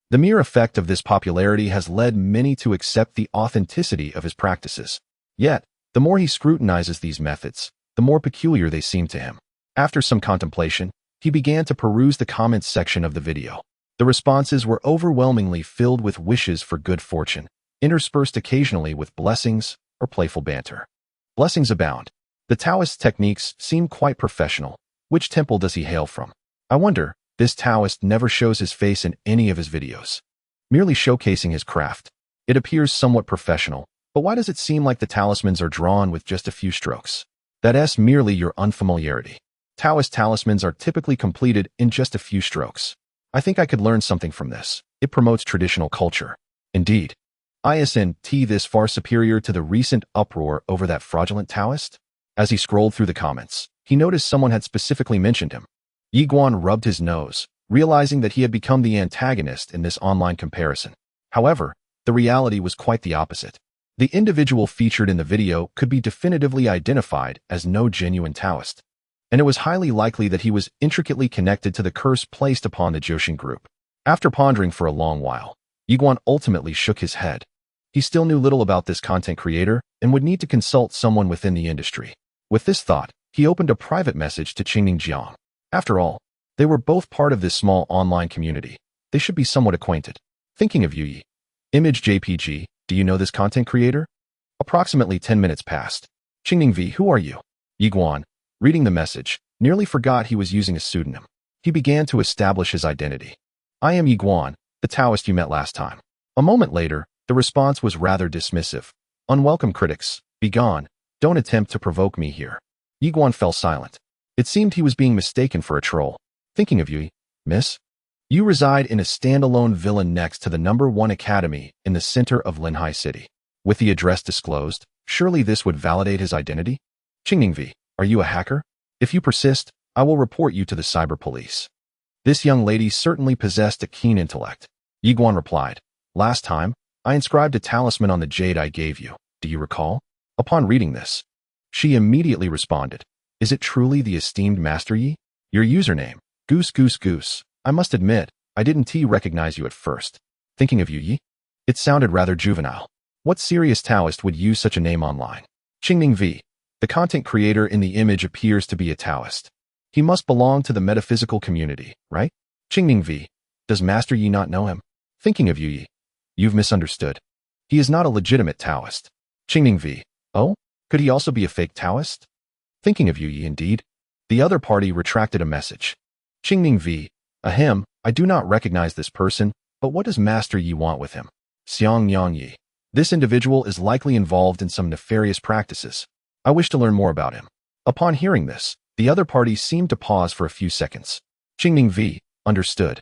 The mere effect of this popularity has led many to accept the authenticity of his practices. Yet, the more he scrutinizes these methods, the more peculiar they seem to him. After some contemplation, he began to peruse the comments section of the video. The responses were overwhelmingly filled with wishes for good fortune, interspersed occasionally with blessings or playful banter. Blessings abound. The Taoist techniques seem quite professional. Which temple does he hail from? I wonder. This Taoist never shows his face in any of his videos, merely showcasing his craft. It appears somewhat professional, but why does it seem like the talismans are drawn with just a few strokes? That's merely your unfamiliarity. Taoist talismans are typically completed in just a few strokes. I think I could learn something from this. It promotes traditional culture. Indeed. Isn't this far superior to the recent uproar over that fraudulent Taoist? As he scrolled through the comments, he noticed someone had specifically mentioned him. Yi Guan rubbed his nose, realizing that he had become the antagonist in this online comparison. However, the reality was quite the opposite. The individual featured in the video could be definitively identified as no genuine Taoist, and it was highly likely that he was intricately connected to the curse placed upon the Jiuxing group. After pondering for a long while, Yi Guan ultimately shook his head. He still knew little about this content creator and would need to consult someone within the industry. With this thought, He opened a private message to Qingning Jiang. After all, they were both part of this small online community. They should be somewhat acquainted. Thinking of Yi. Image JPG, do you know this content creator? Approximately 10 minutes passed. Qingning V, who are you? Yi Guan, reading the message, nearly forgot he was using a pseudonym. He began to establish his identity. I am Yi Guan, the Taoist you met last time. A moment later, the response was rather dismissive. Unwelcome critics, be gone, don't attempt to provoke me here. Yi Guan fell silent. It seemed he was being mistaken for a troll. Thinking of you, miss? You reside in a standalone villa next to the #1 academy in the center of Linhai City. With the address disclosed, surely this would validate his identity? Qingning V, are you a hacker? If you persist, I will report you to the cyber police. This young lady certainly possessed a keen intellect. Yi Guan replied, last time, I inscribed a talisman on the jade I gave you. Do you recall? Upon reading this, she immediately responded, is it truly the esteemed Master Yi? Your username, Goose Goose Goose. I must admit, I didn't recognize you at first. Thinking of you, Yi? It sounded rather juvenile. What serious Taoist would use such a name online? Qingning V, the content creator in the image appears to be a Taoist. He must belong to the metaphysical community, right? Qingning V, does Master Yi not know him? Thinking of you, Yi, you've misunderstood. He is not a legitimate Taoist. Qingning V, oh? Could he also be a fake Taoist? Thinking of you, Yi, indeed. The other party retracted a message. Qingning V, ahem, I do not recognize this person, but what does Master Yi want with him? Xiang Yang Yi, this individual is likely involved in some nefarious practices. I wish to learn more about him. Upon hearing this, the other party seemed to pause for a few seconds. Qingning V, understood.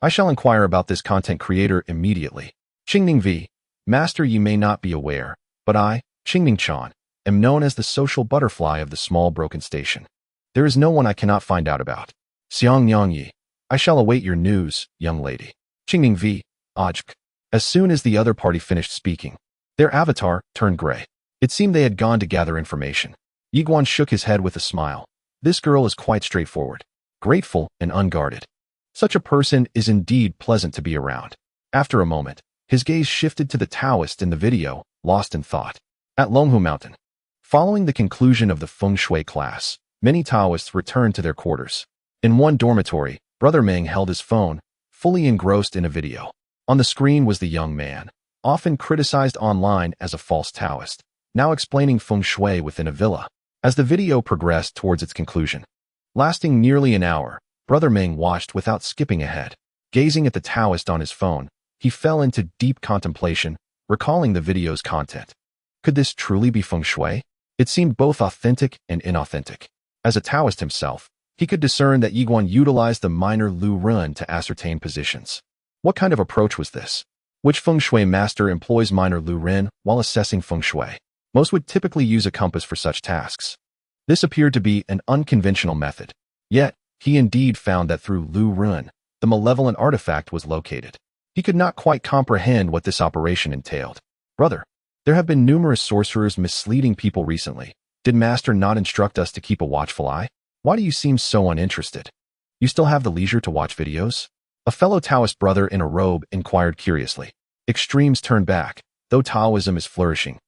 I shall inquire about this content creator immediately. Qingning V, Master Yi may not be aware, but I, Qingning Chan, am known as the social butterfly of the small broken station. There is no one I cannot find out about. Xiang Yang Yi, I shall await your news, young lady. Qingning V, Ajk. As soon as the other party finished speaking, their avatar turned gray. It seemed they had gone to gather information. Yi Guan shook his head with a smile. This girl is quite straightforward, grateful, and unguarded. Such a person is indeed pleasant to be around. After a moment, his gaze shifted to the Taoist in the video, lost in thought. At Longhu Mountain, following the conclusion of the feng shui class, many Taoists returned to their quarters. In one dormitory, Brother Meng held his phone, fully engrossed in a video. On the screen was the young man, often criticized online as a false Taoist, now explaining feng shui within a villa. As the video progressed towards its conclusion, lasting nearly an hour, Brother Meng watched without skipping ahead. Gazing at the Taoist on his phone, he fell into deep contemplation, recalling the video's content. Could this truly be feng shui? It seemed both authentic and inauthentic. As a Taoist himself, he could discern that Yi Guan utilized the minor Lu Run to ascertain positions. What kind of approach was this? Which feng shui master employs minor Lu Ren while assessing feng shui? Most would typically use a compass for such tasks. This appeared to be an unconventional method. Yet, he indeed found that through Lu Run, the malevolent artifact was located. He could not quite comprehend what this operation entailed. Brother, there have been numerous sorcerers misleading people recently. Did Master not instruct us to keep a watchful eye? Why do you seem so uninterested? You still have the leisure to watch videos? A fellow Taoist brother in a robe inquired curiously. Extremes turn back, though Taoism is flourishing.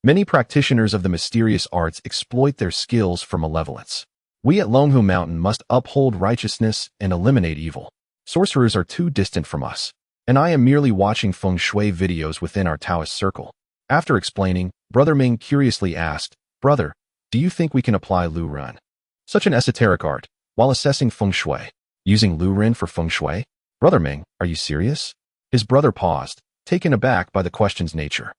Many practitioners of the mysterious arts exploit their skills for malevolence. We at Longhu Mountain must uphold righteousness and eliminate evil. Sorcerers are too distant from us, and I am merely watching feng shui videos within our Taoist circle. After explaining, Brother Ming curiously asked, Brother, do you think we can apply Lu Ren? Such an esoteric art, while assessing feng shui. Using Lu Ren for feng shui? Brother Ming, are you serious? His brother paused, taken aback by the question's nature.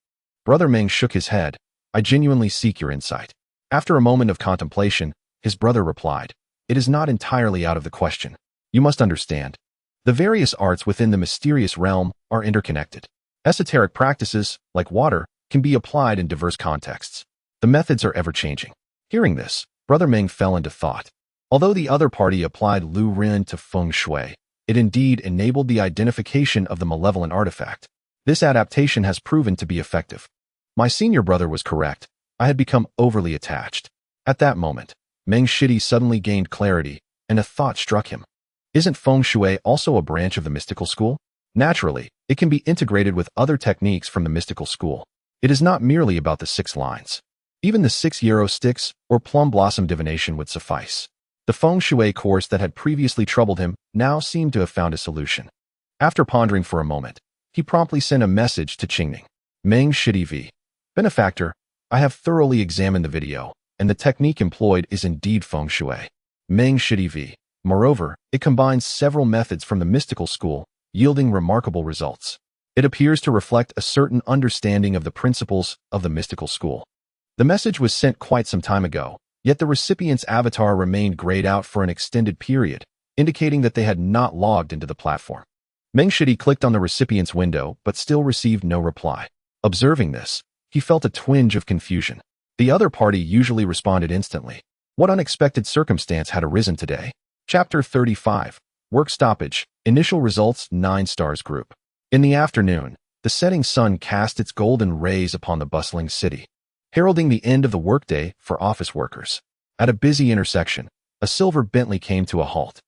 Brother Ming shook his head. I genuinely seek your insight. After a moment of contemplation, his brother replied, it is not entirely out of the question. You must understand. The various arts within the mysterious realm are interconnected. Esoteric practices, like water, can be applied in diverse contexts. The methods are ever-changing. Hearing this, Brother Ming fell into thought. Although the other party applied Lu Ren to feng shui, it indeed enabled the identification of the malevolent artifact. This adaptation has proven to be effective. My senior brother was correct. I had become overly attached. At that moment, Meng Shidi suddenly gained clarity, and a thought struck him. Isn't feng shui also a branch of the mystical school? Naturally, it can be integrated with other techniques from the mystical school. It is not merely about the 6 lines. Even the 6 euro sticks or plum blossom divination would suffice. The feng shui course that had previously troubled him now seemed to have found a solution. After pondering for a moment, he promptly sent a message to Qingning. Meng Shidi V. Benefactor, I have thoroughly examined the video, and the technique employed is indeed feng shui. Meng Shidi V. Moreover, it combines several methods from the mystical school, yielding remarkable results. It appears to reflect a certain understanding of the principles of the mystical school. The message was sent quite some time ago, yet the recipient's avatar remained grayed out for an extended period, indicating that they had not logged into the platform. Meng Shidi clicked on the recipient's window but still received no reply. Observing this, he felt a twinge of confusion. The other party usually responded instantly. What unexpected circumstance had arisen today? Chapter 35. Work Stoppage. Initial Results 9 stars Group. In the afternoon, the setting sun cast its golden rays upon the bustling city, heralding the end of the workday for office workers. At a busy intersection, a silver Bentley came to a halt.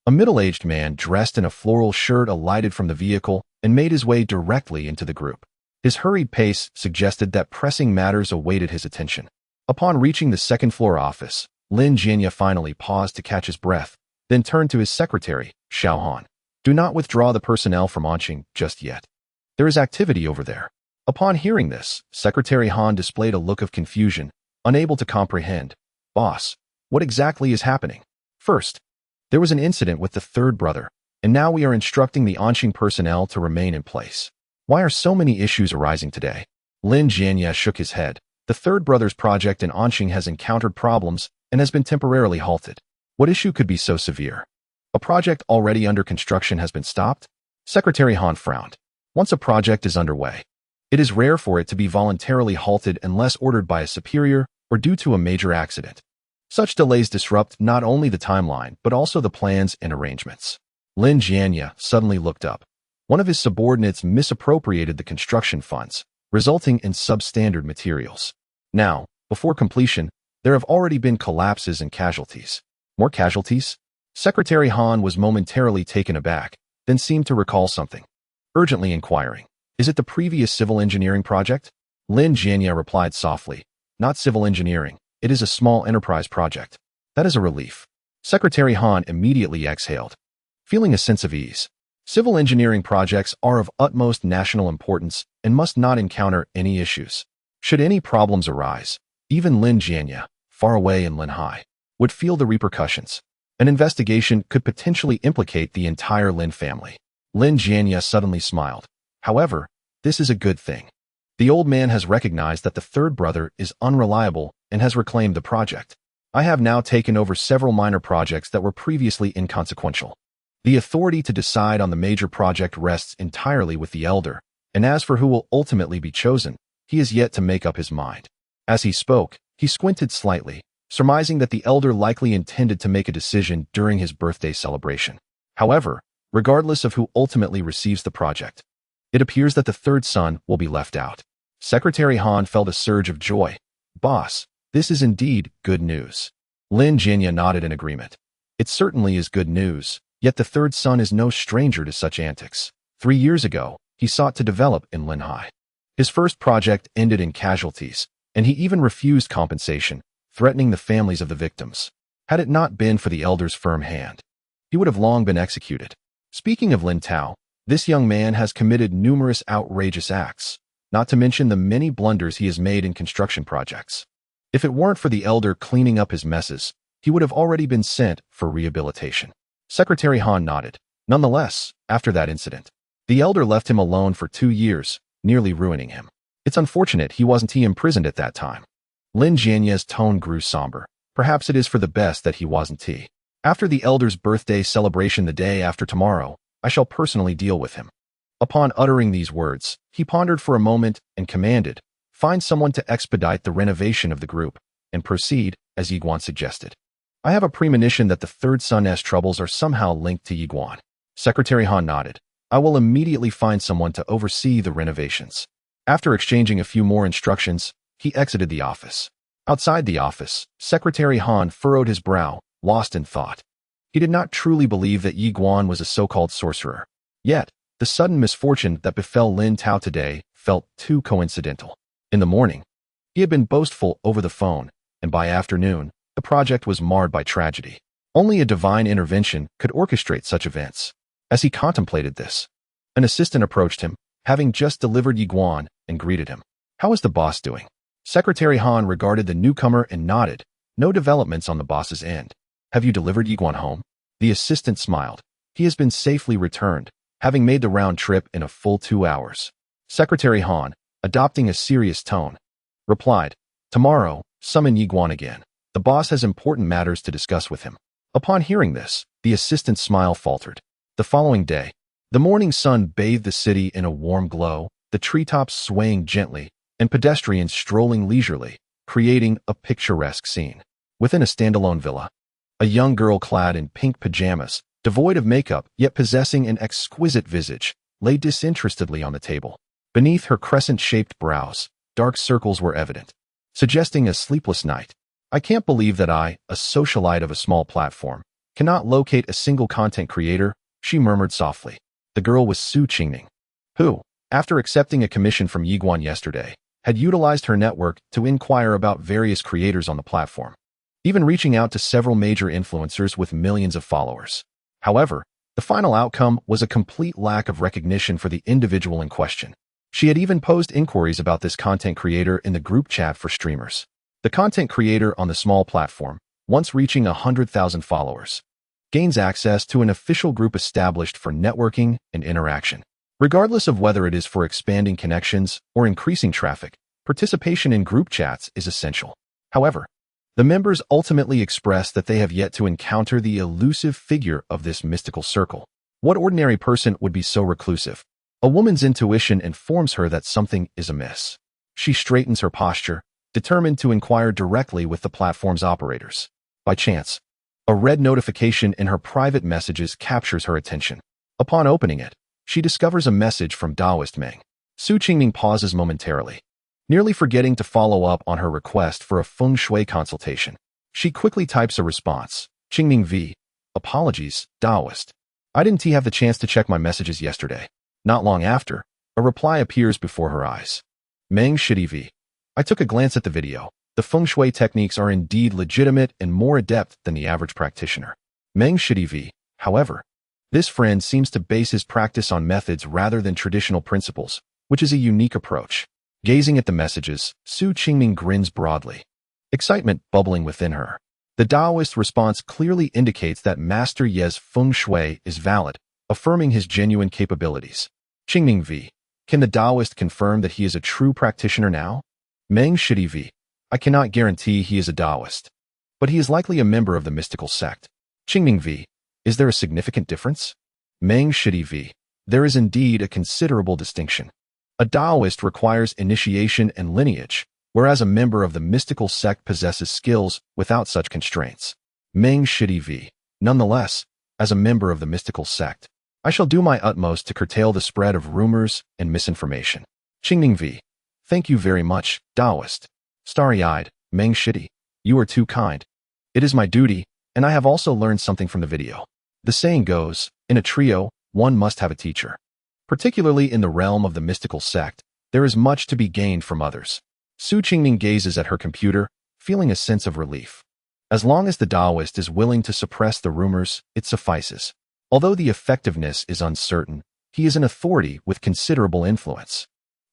A middle-aged man dressed in a floral shirt alighted from the vehicle and made his way directly into the group. His hurried pace suggested that pressing matters awaited his attention. Upon reaching the second-floor office, Lin Jianya finally paused to catch his breath, then turned to his secretary, Xiao Han. Do not withdraw the personnel from Anqing just yet. There is activity over there. Upon hearing this, Secretary Han displayed a look of confusion, unable to comprehend. Boss, what exactly is happening? First, there was an incident with the third brother, and now we are instructing the Anqing personnel to remain in place. Why are so many issues arising today? Lin Jianya shook his head. The third brother's project in Anqing has encountered problems and has been temporarily halted. What issue could be so severe? A project already under construction has been stopped? Secretary Han frowned. Once a project is underway, it is rare for it to be voluntarily halted unless ordered by a superior or due to a major accident. Such delays disrupt not only the timeline, but also the plans and arrangements. Lin Jianya suddenly looked up. One of his subordinates misappropriated the construction funds, resulting in substandard materials. Now, before completion, there have already been collapses and casualties. More casualties? Secretary Han was momentarily taken aback, then seemed to recall something. Urgently inquiring, is it the previous civil engineering project? Lin Jianya replied softly, not civil engineering, it is a small enterprise project. That is a relief. Secretary Han immediately exhaled, feeling a sense of ease. Civil engineering projects are of utmost national importance and must not encounter any issues. Should any problems arise, even Lin Jianya, far away in Linhai, would feel the repercussions. An investigation could potentially implicate the entire Lin family. Lin Jianya suddenly smiled. However, this is a good thing. The old man has recognized that the third brother is unreliable and has reclaimed the project. I have now taken over several minor projects that were previously inconsequential. The authority to decide on the major project rests entirely with the elder, and as for who will ultimately be chosen, he is yet to make up his mind. As he spoke, he squinted slightly, surmising that the elder likely intended to make a decision during his birthday celebration. However, regardless of who ultimately receives the project, it appears that the third son will be left out. Secretary Han felt a surge of joy. Boss, this is indeed good news. Lin Jianya nodded in agreement. It certainly is good news, yet the third son is no stranger to such antics. 3 years ago, he sought to develop in Linhai. His first project ended in casualties, and he even refused compensation, threatening the families of the victims. Had it not been for the elder's firm hand, he would have long been executed. Speaking of Lin Tao, this young man has committed numerous outrageous acts, not to mention the many blunders he has made in construction projects. If it weren't for the elder cleaning up his messes, he would have already been sent for rehabilitation. Secretary Han nodded. Nonetheless, after that incident, the elder left him alone for 2 years, nearly ruining him. It's unfortunate he wasn't imprisoned at that time. Lin Jianya's tone grew somber. Perhaps it is for the best that he wasn't. After the elder's birthday celebration the day after tomorrow, I shall personally deal with him. Upon uttering these words, he pondered for a moment and commanded, find someone to expedite the renovation of the group, and proceed, as Yiguan suggested. I have a premonition that the third son's troubles are somehow linked to Yiguan. Secretary Han nodded. I will immediately find someone to oversee the renovations. After exchanging a few more instructions, he exited the office. Outside the office, Secretary Han furrowed his brow, lost in thought. He did not truly believe that Yiguan was a so-called sorcerer. Yet, the sudden misfortune that befell Lin Tao today felt too coincidental. In the morning, He had been boastful over the phone, and by afternoon, the project was marred by tragedy. Only a divine intervention could orchestrate such events. As he contemplated this, an assistant approached him, having just delivered Yiguan, and greeted him. "How is the boss doing?" Secretary Han regarded the newcomer and nodded. "No developments on the boss's end. Have you delivered Yiguan home?" The assistant smiled. "He has been safely returned, having made the round trip in a full 2 hours." Secretary Han, adopting a serious tone, replied, "Tomorrow, summon Yiguan again. The boss has important matters to discuss with him." Upon hearing this, the assistant's smile faltered. The following day, the morning sun bathed the city in a warm glow, the treetops swaying gently, and pedestrians strolling leisurely, creating a picturesque scene. Within a standalone villa, a young girl clad in pink pajamas, devoid of makeup yet possessing an exquisite visage, lay disinterestedly on the table. Beneath her crescent-shaped brows, dark circles were evident, suggesting a sleepless night. "I can't believe that I, a socialite of a small platform, cannot locate a single content creator," she murmured softly. The girl was Su Qingming, who, after accepting a commission from Yiguan yesterday, had utilized her network to inquire about various creators on the platform, even reaching out to several major influencers with millions of followers. However, the final outcome was a complete lack of recognition for the individual in question. She had even posed inquiries about this content creator in the group chat for streamers. The content creator on the small platform, once reaching 100,000 followers, gains access to an official group established for networking and interaction. Regardless of whether it is for expanding connections or increasing traffic, participation in group chats is essential. However, the members ultimately express that they have yet to encounter the elusive figure of this mystical circle. What ordinary person would be so reclusive? A woman's intuition informs her that something is amiss. She straightens her posture, determined to inquire directly with the platform's operators. By chance, a red notification in her private messages captures her attention. Upon opening it, she discovers a message from Taoist Meng. Su Qingming pauses momentarily, nearly forgetting to follow up on her request for a feng shui consultation. She quickly types a response. "Qingming V. Apologies, Taoist. I didn't have the chance to check my messages yesterday." Not long after, a reply appears before her eyes. "Meng Shidi V. I took a glance at the video. The feng shui techniques are indeed legitimate and more adept than the average practitioner. Meng Shidi V. However, this friend seems to base his practice on methods rather than traditional principles, which is a unique approach." Gazing at the messages, Su Qingming grins broadly, excitement bubbling within her. The Taoist response clearly indicates that Master Ye's feng shui is valid, affirming his genuine capabilities. "Qingming V. Can the Taoist confirm that he is a true practitioner now?" Meng Shidi V. I cannot guarantee he is a Taoist, but he is likely a member of the mystical sect. Qingming V. Is there a significant difference? Meng Shidi V. There is indeed a considerable distinction. A Taoist requires initiation and lineage, whereas a member of the mystical sect possesses skills without such constraints. Meng Shidi V. Nonetheless, as a member of the mystical sect, I shall do my utmost to curtail the spread of rumors and misinformation. Qingming V. Thank you very much, Taoist. Starry-eyed, Meng Shidi. You are too kind. It is my duty, and I have also learned something from the video. The saying goes, in a trio, one must have a teacher. Particularly in the realm of the mystical sect, there is much to be gained from others. Su Qingming gazes at her computer, feeling a sense of relief. As long as the Taoist is willing to suppress the rumors, it suffices. Although the effectiveness is uncertain, he is an authority with considerable influence.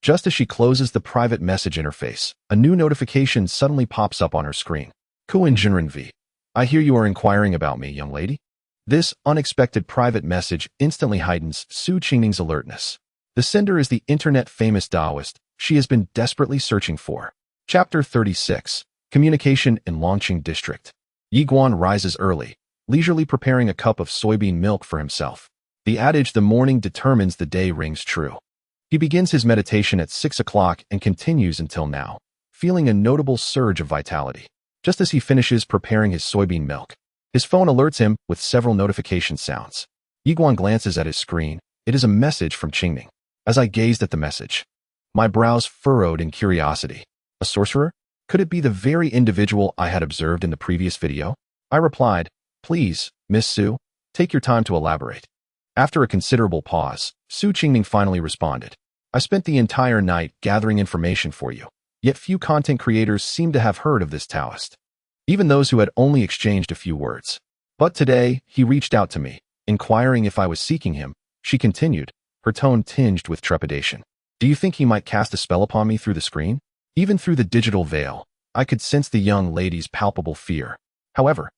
Just as she closes the private message interface, a new notification suddenly pops up on her screen. Kuan Jinren V. I hear you are inquiring about me, young lady. This unexpected private message instantly heightens Su Qingming's alertness. The sender is the internet-famous Taoist she has been desperately searching for. Chapter 36. Communication in Longqing District. Yiguan rises early, leisurely preparing a cup of soybean milk for himself. The adage "the morning determines the day" rings true. He begins his meditation at 6 o'clock and continues until now, feeling a notable surge of vitality. Just as he finishes preparing his soybean milk, his phone alerts him with several notification sounds. Yiguan glances at his screen. It is a message from Qingming. As I gazed at the message, my brows furrowed in curiosity. A sorcerer? Could it be the very individual I had observed in the previous video? I replied, Please, Miss Su, take your time to elaborate. After a considerable pause, Su Qingming finally responded. I spent the entire night gathering information for you. Yet few content creators seem to have heard of this Taoist, even those who had only exchanged a few words. But today, he reached out to me, inquiring if I was seeking him. She continued, her tone tinged with trepidation. Do you think he might cast a spell upon me through the screen? Even through the digital veil, I could sense the young lady's palpable fear. However,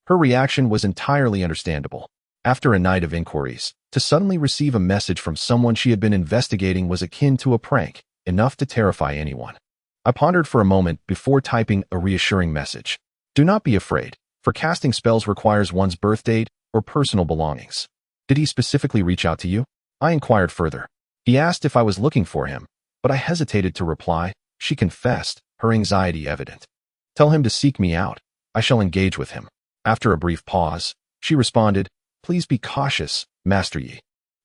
her reaction was entirely understandable. After a night of inquiries, to suddenly receive a message from someone she had been investigating was akin to a prank, enough to terrify anyone. I pondered for a moment before typing a reassuring message. Do not be afraid, for casting spells requires one's birth date or personal belongings. Did he specifically reach out to you? I inquired further. He asked if I was looking for him, but I hesitated to reply. She confessed, her anxiety evident. Tell him to seek me out. I shall engage with him. After a brief pause, she responded, Please be cautious, Master Yi.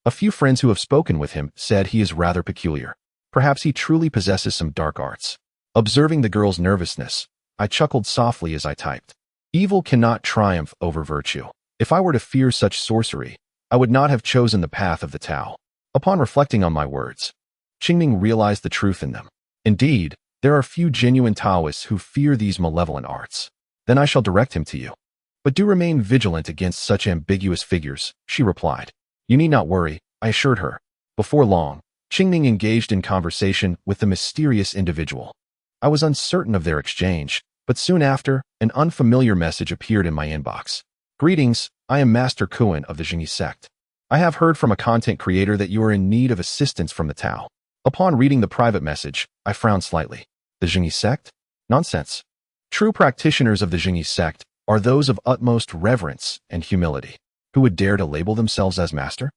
A few friends who have spoken with him said he is rather peculiar. Perhaps he truly possesses some dark arts. Observing the girl's nervousness, I chuckled softly as I typed. Evil cannot triumph over virtue. If I were to fear such sorcery, I would not have chosen the path of the Tao. Upon reflecting on my words, Qingming realized the truth in them. Indeed, there are few genuine Taoists who fear these malevolent arts. Then I shall direct him to you. But do remain vigilant against such ambiguous figures, she replied. You need not worry, I assured her. Before long, Qingming engaged in conversation with the mysterious individual. I was uncertain of their exchange, but soon after, an unfamiliar message appeared in my inbox. Greetings, I am Master Kuan of the Jingyi sect. I have heard from a content creator that you are in need of assistance from the Tao. Upon reading the private message, I frowned slightly. The Jingyi sect? Nonsense. True practitioners of the Jingyi sect are those of utmost reverence and humility, who would dare to label themselves as master.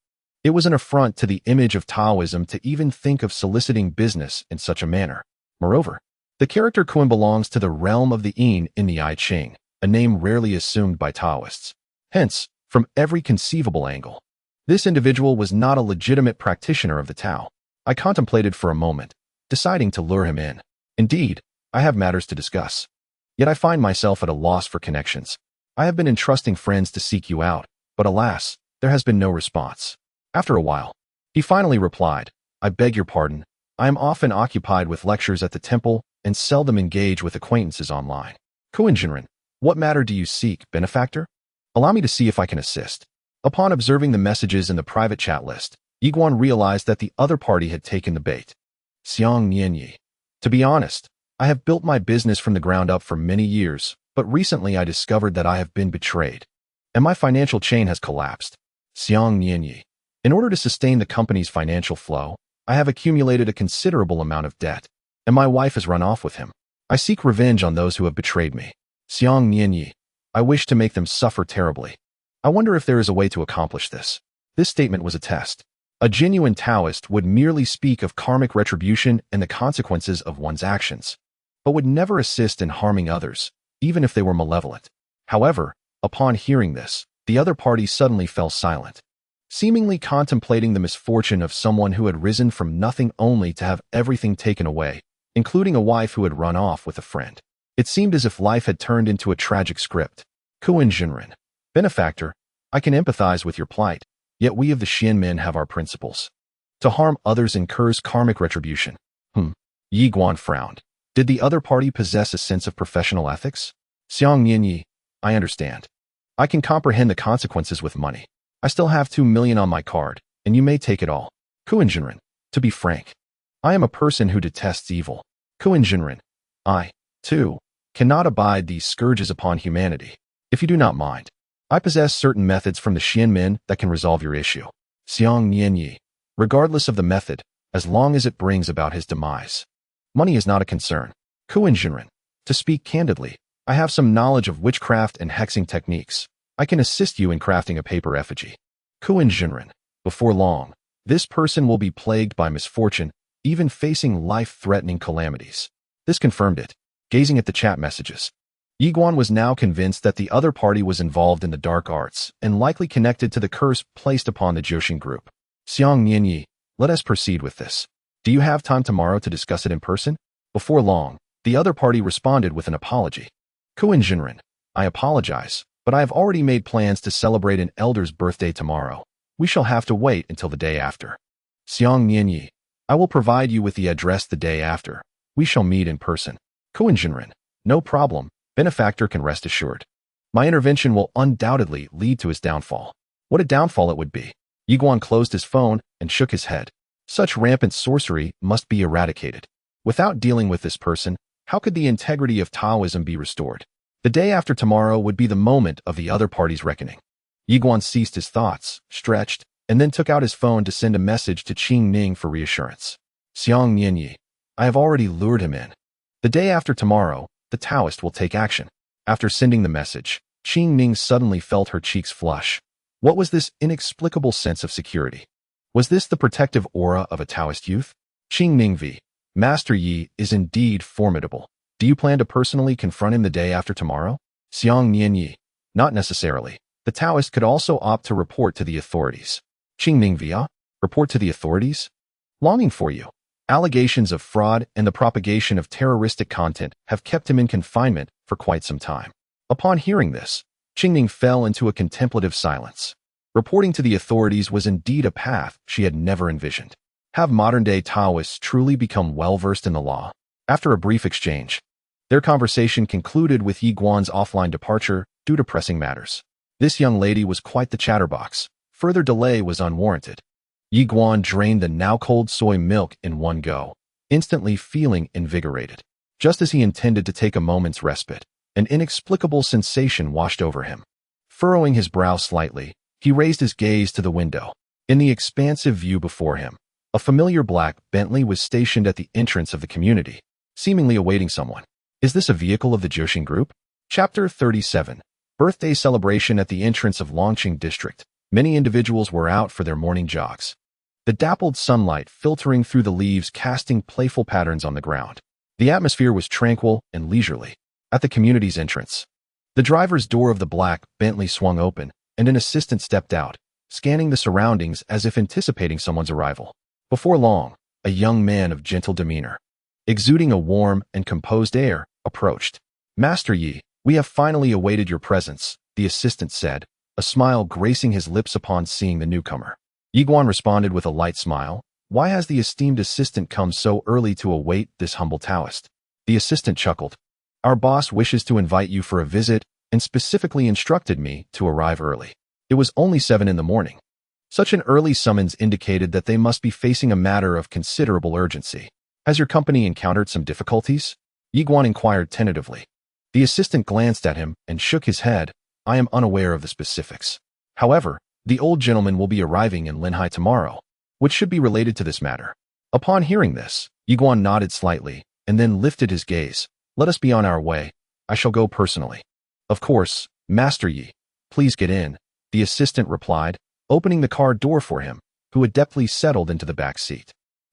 It was an affront to the image of Taoism to even think of soliciting business in such a manner. Moreover, the character Kuan belongs to the realm of the Yin in the I Ching, a name rarely assumed by Taoists. Hence, from every conceivable angle, this individual was not a legitimate practitioner of the Tao. I contemplated for a moment, deciding to lure him in. Indeed, I have matters to discuss. Yet I find myself at a loss for connections. I have been entrusting friends to seek you out, but alas, there has been no response. After a while, he finally replied, I beg your pardon, I am often occupied with lectures at the temple and seldom engage with acquaintances online. Kuan Jinren, what matter do you seek, benefactor? Allow me to see if I can assist. Upon observing the messages in the private chat list, Yiguan realized that the other party had taken the bait. Xiang Nianyi. To be honest, I have built my business from the ground up for many years, but recently I discovered that I have been betrayed, and my financial chain has collapsed. Xiang Nianyi. In order to sustain the company's financial flow, I have accumulated a considerable amount of debt, and my wife has run off with him. I seek revenge on those who have betrayed me. Xiang Nianyi. I wish to make them suffer terribly. I wonder if there is a way to accomplish this. This statement was a test. A genuine Taoist would merely speak of karmic retribution and the consequences of one's actions, but would never assist in harming others, even if they were malevolent. However, upon hearing this, the other party suddenly fell silent, seemingly contemplating the misfortune of someone who had risen from nothing only to have everything taken away, including a wife who had run off with a friend. It seemed as if life had turned into a tragic script. Kuan Jinren. Benefactor, I can empathize with your plight, yet we of the Xianmen have our principles. To harm others incurs karmic retribution. Yi Guan frowned. Did the other party possess a sense of professional ethics? Xiang Nianyi, I understand. I can comprehend the consequences with money. I still have 2 million on my card, and you may take it all. Kuan Jinren. To be frank, I am a person who detests evil. Kuan Jinren. I, too, cannot abide these scourges upon humanity. If you do not mind, I possess certain methods from the Xianmen that can resolve your issue. Xiang Nianyi. Regardless of the method, as long as it brings about his demise. Money is not a concern. Kuan Jinren. To speak candidly, I have some knowledge of witchcraft and hexing techniques. I can assist you in crafting a paper effigy. Kuan Jinren. Before long, this person will be plagued by misfortune, even facing life-threatening calamities. This confirmed it. Gazing at the chat messages, Yiguan was now convinced that the other party was involved in the dark arts and likely connected to the curse placed upon the Jiuxing group. Xiang Nianyi, let us proceed with this. Do you have time tomorrow to discuss it in person? Before long, the other party responded with an apology. Kuan Jinren, I apologize, but I have already made plans to celebrate an elder's birthday tomorrow. We shall have to wait until the day after. Xiang Nianyi, I will provide you with the address the day after. We shall meet in person. Koenjinren, no problem. Benefactor can rest assured. My intervention will undoubtedly lead to his downfall. What a downfall it would be. Yiguan closed his phone and shook his head. Such rampant sorcery must be eradicated. Without dealing with this person, how could the integrity of Taoism be restored? The day after tomorrow would be the moment of the other party's reckoning. Yiguan ceased his thoughts, stretched, and then took out his phone to send a message to Qing Ning for reassurance. Xiang Nianyi, I have already lured him in. The day after tomorrow, the Taoist will take action. After sending the message, Qing Ning suddenly felt her cheeks flush. What was this inexplicable sense of security? Was this the protective aura of a Taoist youth? Qing Ning v. Master Yi is indeed formidable. Do you plan to personally confront him the day after tomorrow? Xiang Nianyi, not necessarily. The Taoist could also opt to report to the authorities. Qing Ning via? Report to the authorities? Longing for you. Allegations of fraud and the propagation of terroristic content have kept him in confinement for quite some time. Upon hearing this, Qing Ning fell into a contemplative silence. Reporting to the authorities was indeed a path she had never envisioned. Have modern-day Taoists truly become well-versed in the law? After a brief exchange, their conversation concluded with Yiguan's offline departure due to pressing matters. This young lady was quite the chatterbox. Further delay was unwarranted. Yiguan drained the now-cold soy milk in one go, instantly feeling invigorated. Just as he intended to take a moment's respite, an inexplicable sensation washed over him. Furrowing his brow slightly, he raised his gaze to the window. In the expansive view before him, a familiar black Bentley was stationed at the entrance of the community, seemingly awaiting someone. Is this a vehicle of the Joshin Group? Chapter 37. Birthday celebration at the entrance of Longqing District. Many individuals were out for their morning jogs. The dappled sunlight filtering through the leaves casting playful patterns on the ground. The atmosphere was tranquil and leisurely. At the community's entrance, the driver's door of the black Bentley swung open, and an assistant stepped out, scanning the surroundings as if anticipating someone's arrival. Before long, a young man of gentle demeanor, exuding a warm and composed air, approached. Master Yi, we have finally awaited your presence, the assistant said, a smile gracing his lips upon seeing the newcomer. Yiguan responded with a light smile. Why has the esteemed assistant come so early to await this humble Taoist? The assistant chuckled. Our boss wishes to invite you for a visit and specifically instructed me to arrive early. It was only 7 in the morning. Such an early summons indicated that they must be facing a matter of considerable urgency. Has your company encountered some difficulties? Yiguan inquired tentatively. The assistant glanced at him and shook his head. I am unaware of the specifics. However, the old gentleman will be arriving in Linhai tomorrow, which should be related to this matter. Upon hearing this, Yiguan nodded slightly and then lifted his gaze. Let us be on our way. I shall go personally. Of course, Master Yi. Please get in, the assistant replied, opening the car door for him, who adeptly settled into the back seat.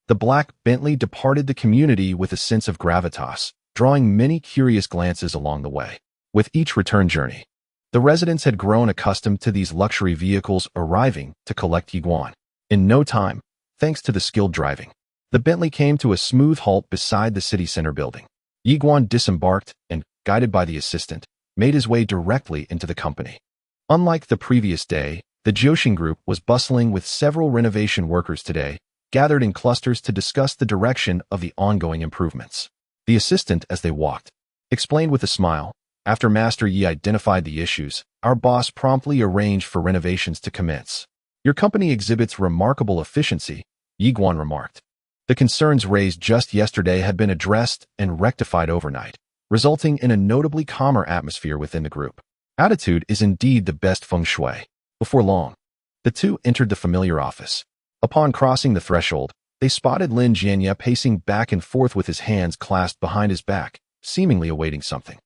The black Bentley departed the community with a sense of gravitas, drawing many curious glances along the way. With each return journey, the residents had grown accustomed to these luxury vehicles arriving to collect Yiguan. In no time, thanks to the skilled driving, the Bentley came to a smooth halt beside the city center building. Yiguan disembarked and, guided by the assistant, made his way directly into the company. Unlike the previous day, the Joshin Group was bustling with several renovation workers today, gathered in clusters to discuss the direction of the ongoing improvements. The assistant, as they walked, explained with a smile. After Master Yi identified the issues, our boss promptly arranged for renovations to commence. Your company exhibits remarkable efficiency, Yiguan remarked. The concerns raised just yesterday had been addressed and rectified overnight, resulting in a notably calmer atmosphere within the group. Attitude is indeed the best feng shui. Before long, the two entered the familiar office. Upon crossing the threshold, they spotted Lin Jianya pacing back and forth with his hands clasped behind his back, seemingly awaiting something.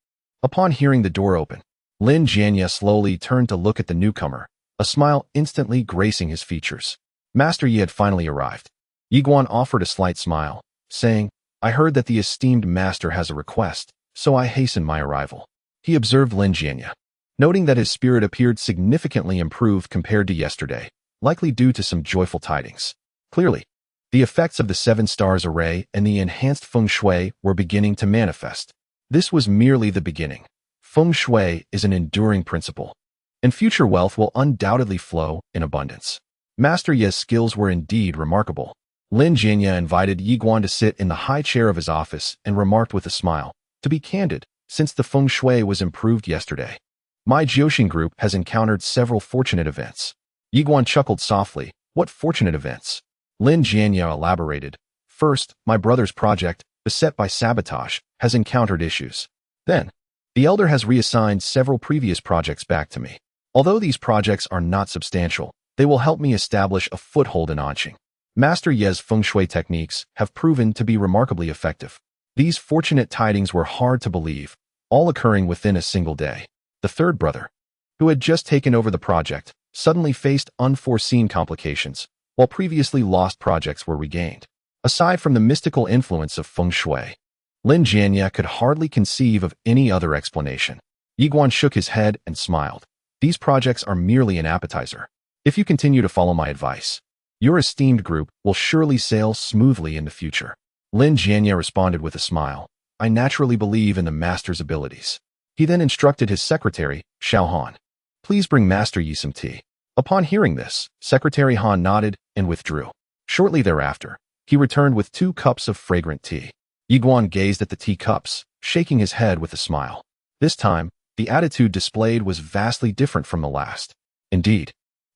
Upon hearing the door open, Lin Jianya slowly turned to look at the newcomer, a smile instantly gracing his features. Master Yi had finally arrived. Yiguan offered a slight smile, saying, I heard that the esteemed master has a request, so I hasten my arrival. He observed Lin Jianya, noting that his spirit appeared significantly improved compared to yesterday, likely due to some joyful tidings. Clearly, the effects of the 7 stars array and the enhanced feng shui were beginning to manifest. This was merely the beginning. Feng shui is an enduring principle, and future wealth will undoubtedly flow in abundance. Master Yi's skills were indeed remarkable. Lin Jianya invited Yi Guan to sit in the high chair of his office and remarked with a smile, "To be candid, since the feng shui was improved yesterday, my Jiuxing group has encountered several fortunate events." Yi Guan chuckled softly. "What fortunate events?" Lin Jianya elaborated. "First, my brother's project, beset by sabotage, has encountered issues. Then, the elder has reassigned several previous projects back to me. Although these projects are not substantial, they will help me establish a foothold in Anqing. Master Ye's feng shui techniques have proven to be remarkably effective." These fortunate tidings were hard to believe, all occurring within a single day. The third brother, who had just taken over the project, suddenly faced unforeseen complications, while previously lost projects were regained. Aside from the mystical influence of feng shui, Lin Jianya could hardly conceive of any other explanation. Yi Guan shook his head and smiled. "These projects are merely an appetizer. If you continue to follow my advice, your esteemed group will surely sail smoothly in the future." Lin Jianya responded with a smile. "I naturally believe in the master's abilities." He then instructed his secretary, Xiao Han, "Please bring Master Yi some tea." Upon hearing this, Secretary Han nodded and withdrew. Shortly thereafter, he returned with 2 cups of fragrant tea. Yi Guan gazed at the tea cups, shaking his head with a smile. This time, the attitude displayed was vastly different from the last. Indeed,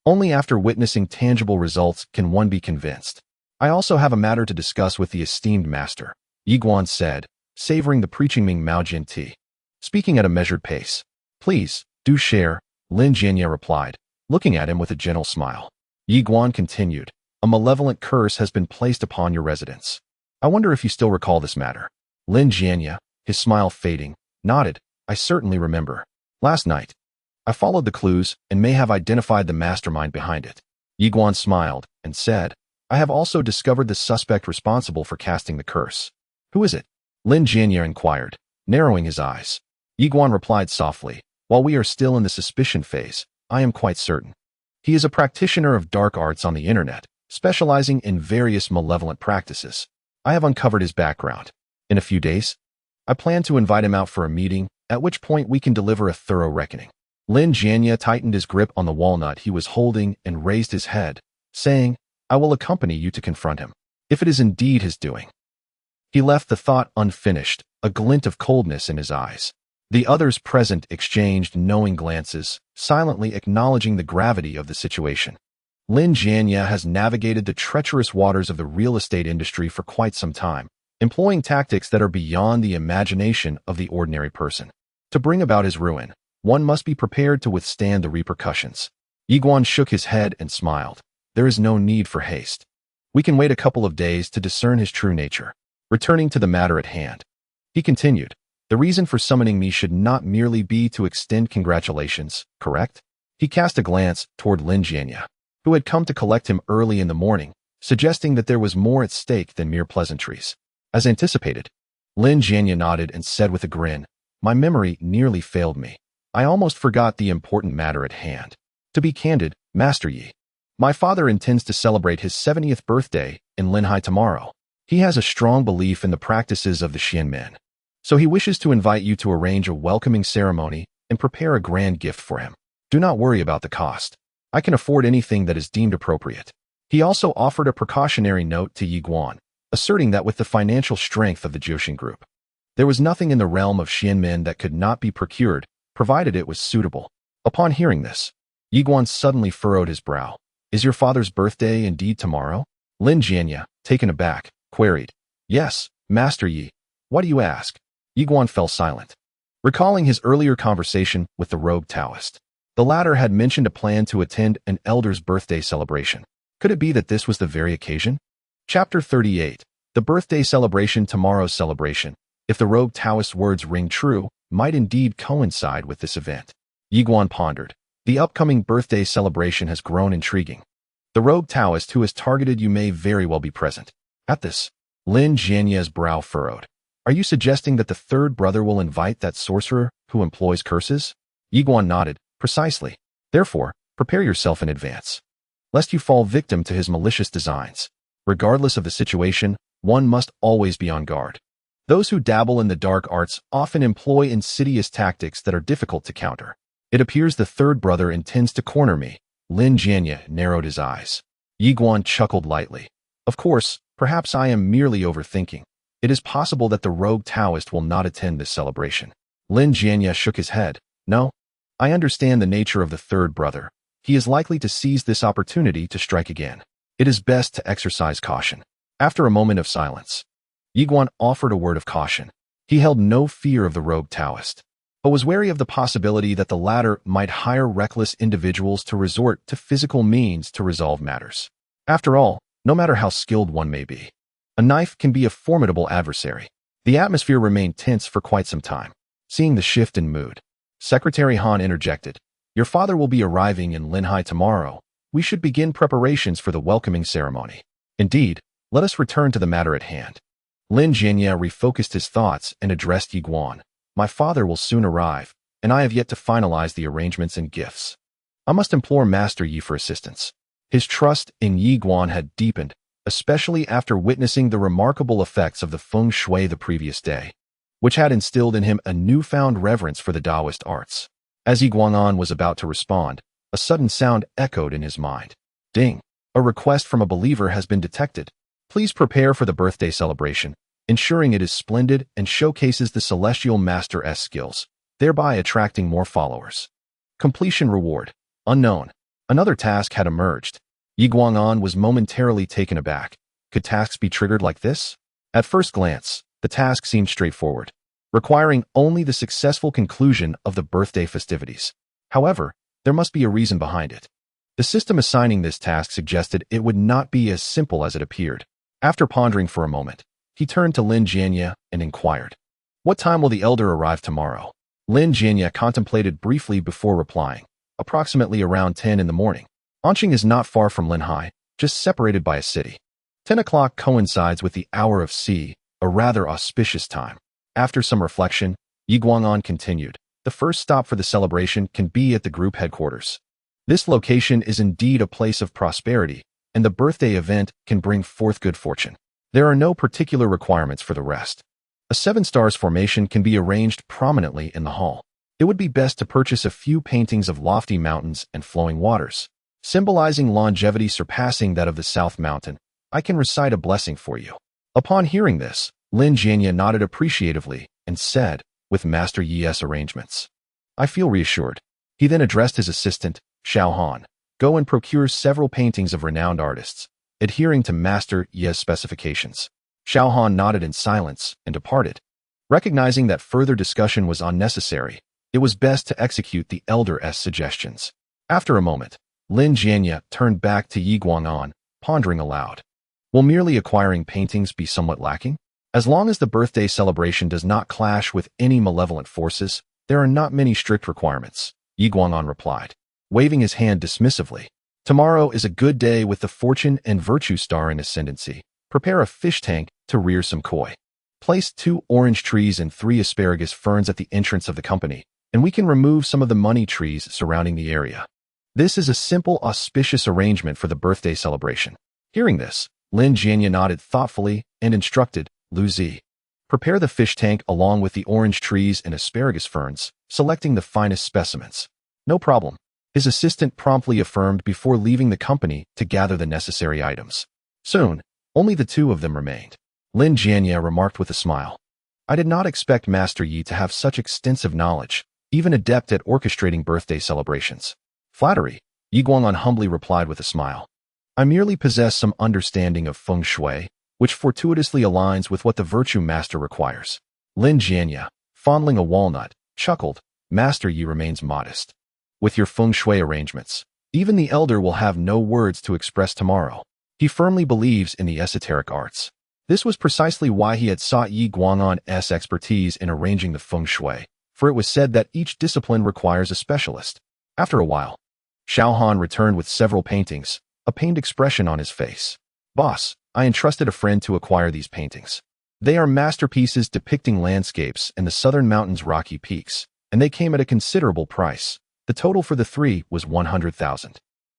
only after witnessing tangible results can one be convinced. "I also have a matter to discuss with the esteemed master," Yi Guan said, savoring the preaching Ming Maojin tea. Speaking at a measured pace. "Please, do share," Lin Jianya replied, looking at him with a gentle smile. Yi Guan continued, "A malevolent curse has been placed upon your residence. I wonder if you still recall this matter." Lin Jianya, his smile fading, nodded. "I certainly remember. Last night, I followed the clues and may have identified the mastermind behind it." Yi Guan smiled and said, "I have also discovered the suspect responsible for casting the curse." "Who is it?" Lin Jianya inquired, narrowing his eyes. Yi Guan replied softly, "While we are still in the suspicion phase, I am quite certain. He is a practitioner of dark arts on the internet, specializing in various malevolent practices. I have uncovered his background. In a few days, I plan to invite him out for a meeting, at which point we can deliver a thorough reckoning." Lin Jianya tightened his grip on the walnut he was holding and raised his head, saying, "I will accompany you to confront him, if it is indeed his doing." He left the thought unfinished, a glint of coldness in his eyes. The others present exchanged knowing glances, silently acknowledging the gravity of the situation. Lin Jianya has navigated the treacherous waters of the real estate industry for quite some time, employing tactics that are beyond the imagination of the ordinary person. To bring about his ruin, one must be prepared to withstand the repercussions. Yi Guan shook his head and smiled. "There is no need for haste. We can wait a couple of days to discern his true nature." Returning to the matter at hand, he continued, "The reason for summoning me should not merely be to extend congratulations, correct?" He cast a glance toward Lin Jianya, who had come to collect him early in the morning, suggesting that there was more at stake than mere pleasantries. As anticipated, Lin Jianya nodded and said with a grin, "My memory nearly failed me. I almost forgot the important matter at hand. To be candid, Master Yi, my father intends to celebrate his 70th birthday in Linhai tomorrow. He has a strong belief in the practices of the Xianmen, so he wishes to invite you to arrange a welcoming ceremony and prepare a grand gift for him. Do not worry about the cost. I can afford anything that is deemed appropriate." He also offered a precautionary note to Yi Guan, asserting that with the financial strength of the Jiuxing Group, there was nothing in the realm of Xianmen that could not be procured, provided it was suitable. Upon hearing this, Yi Guan suddenly furrowed his brow. "Is your father's birthday indeed tomorrow?" Lin Jianya, taken aback, queried. "Yes, Master Yi. Why do you ask?" Yi Guan fell silent, recalling his earlier conversation with the rogue Taoist. The latter had mentioned a plan to attend an elder's birthday celebration. Could it be that this was the very occasion? Chapter 38. The birthday celebration. Tomorrow's celebration, if the rogue Taoist's words ring true, might indeed coincide with this event. Yi Guan pondered. The upcoming birthday celebration has grown intriguing. The rogue Taoist who has targeted you may very well be present. At this, Lin Jianya's brow furrowed. "Are you suggesting that the third brother will invite that sorcerer who employs curses?" Yi Guan nodded. "Precisely. Therefore, prepare yourself in advance, lest you fall victim to his malicious designs. Regardless of the situation, one must always be on guard. Those who dabble in the dark arts often employ insidious tactics that are difficult to counter. It appears the third brother intends to corner me." Lin Jianya narrowed his eyes. Yi Guan chuckled lightly. "Of course, Perhaps I am merely overthinking. It is possible that the rogue Taoist will not attend this celebration. Lin Jianya shook his head. No, I understand the nature of the third brother. He is likely to seize this opportunity to strike again. It is best to exercise caution. After a moment of silence, Yiguan offered a word of caution. He held no fear of the rogue Taoist, but was wary of the possibility that the latter might hire reckless individuals to resort to physical means to resolve matters. After all, no matter how skilled one may be, a knife can be a formidable adversary. The atmosphere remained tense for quite some time. Seeing the shift in mood, Secretary Han interjected. Your father will be arriving in Linhai tomorrow. We should begin preparations for the welcoming ceremony. Indeed, let us return to the matter at hand. Lin Jianya refocused his thoughts and addressed Yiguan. My father will soon arrive, and I have yet to finalize the arrangements and gifts. I must implore Master Yi for assistance. His trust in Yiguan had deepened, especially after witnessing the remarkable effects of the feng shui the previous day, which had instilled in him a newfound reverence for the Taoist arts. As Yiguan was about to respond, a sudden sound echoed in his mind. Ding! A request from a believer has been detected. Please prepare for the birthday celebration, ensuring it is splendid and showcases the Celestial Master's skills, thereby attracting more followers. Completion reward. Unknown. Another task had emerged. Yiguan was momentarily taken aback. Could tasks be triggered like this? At first glance, the task seemed straightforward, requiring only the successful conclusion of the birthday festivities. However, there must be a reason behind it. The system assigning this task suggested it would not be as simple as it appeared. After pondering for a moment, he turned to Lin Jianya and inquired, what time will the elder arrive tomorrow? Lin Jianya contemplated briefly before replying, approximately around 10 in the morning. Anqing is not far from Linhai, just separated by a city. 10 o'clock coincides with the hour of C, a rather auspicious time. After some reflection, Yiguan continued, the first stop for the celebration can be at the group headquarters. This location is indeed a place of prosperity, and the birthday event can bring forth good fortune. There are no particular requirements for the rest. A 7 stars formation can be arranged prominently in the hall. It would be best to purchase a few paintings of lofty mountains and flowing waters, symbolizing longevity surpassing that of the South Mountain. I can recite a blessing for you. Upon hearing this, Lin Jianya nodded appreciatively and said, with Master Yi's arrangements, I feel reassured. He then addressed his assistant, Xiao Han. Go and procure several paintings of renowned artists, adhering to Master Yi's specifications. Xiao Han nodded in silence and departed. Recognizing that further discussion was unnecessary, it was best to execute the elder's suggestions. After a moment, Lin Jianya turned back to Yiguan, pondering aloud. Will merely acquiring paintings be somewhat lacking? As long as the birthday celebration does not clash with any malevolent forces, there are not many strict requirements, Yiguan replied, waving his hand dismissively. Tomorrow is a good day with the fortune and virtue star in ascendancy. Prepare a fish tank to rear some koi. Place 2 orange trees and 3 asparagus ferns at the entrance of the company, and we can remove some of the money trees surrounding the area. This is a simple, auspicious arrangement for the birthday celebration. Hearing this, Lin Jianya nodded thoughtfully and instructed, Lu Zi, prepare the fish tank along with the orange trees and asparagus ferns, selecting the finest specimens. No problem. His assistant promptly affirmed before leaving the company to gather the necessary items. Soon, only the 2 of them remained. Lin Jianya remarked with a smile. I did not expect Master Yi to have such extensive knowledge, even adept at orchestrating birthday celebrations. Flattery, Yiguan humbly replied with a smile. I merely possess some understanding of feng shui, which fortuitously aligns with what the virtue master requires. Lin Jianya, fondling a walnut, chuckled, Master Yi remains modest. With your feng shui arrangements, even the elder will have no words to express tomorrow. He firmly believes in the esoteric arts. This was precisely why he had sought Yiguan's expertise in arranging the feng shui, for it was said that each discipline requires a specialist. After a while, Xiao Han returned with several paintings, a pained expression on his face. Boss, I entrusted a friend to acquire these paintings. They are masterpieces depicting landscapes and the southern mountains' rocky peaks, and they came at a considerable price. The total for the 3 was 100,000.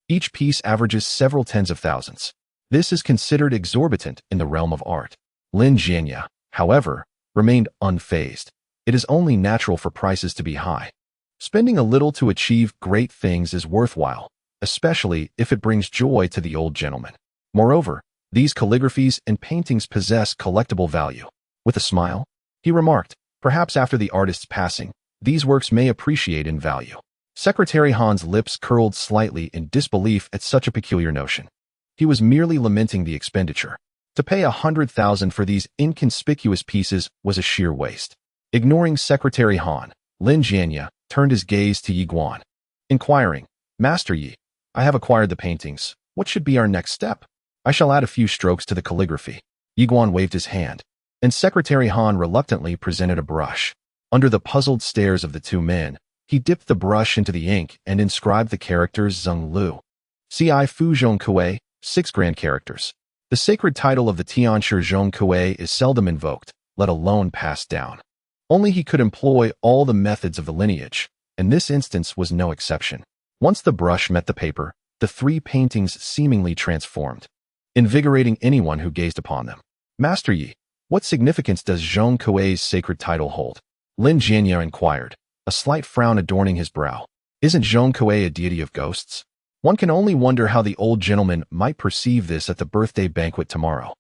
Each piece averages several tens of thousands. This is considered exorbitant in the realm of art. Lin Jianya, however, remained unfazed. It is only natural for prices to be high. Spending a little to achieve great things is worthwhile, especially if it brings joy to the old gentleman. Moreover, These calligraphies and paintings possess collectible value. With a smile, he remarked, perhaps after the artist's passing, these works may appreciate in value. Secretary Han's lips curled slightly in disbelief at such a peculiar notion. He was merely lamenting the expenditure. To pay 100,000 for these inconspicuous pieces was a sheer waste. Ignoring Secretary Han, Lin Jianya turned his gaze to Yi Guan, inquiring, Master Yi, I have acquired the paintings. What should be our next step? I shall add a few strokes to the calligraphy. Yi Guan waved his hand, and Secretary Han reluctantly presented a brush. Under the puzzled stares of the two men, he dipped the brush into the ink and inscribed the characters Zheng Lu. Ci Fu Zhong Kuei, 6 grand characters. The sacred title of the Tianshi Zhong Kuei is seldom invoked, let alone passed down. Only he could employ all the methods of the lineage, and this instance was no exception. Once the brush met the paper, the 3 paintings seemingly transformed, invigorating anyone who gazed upon them. Master Yi, what significance does Zhong Kuei's sacred title hold? Lin Jianya inquired, a slight frown adorning his brow. Isn't Zhong Kuei a deity of ghosts? One can only wonder how the old gentleman might perceive this at the birthday banquet tomorrow.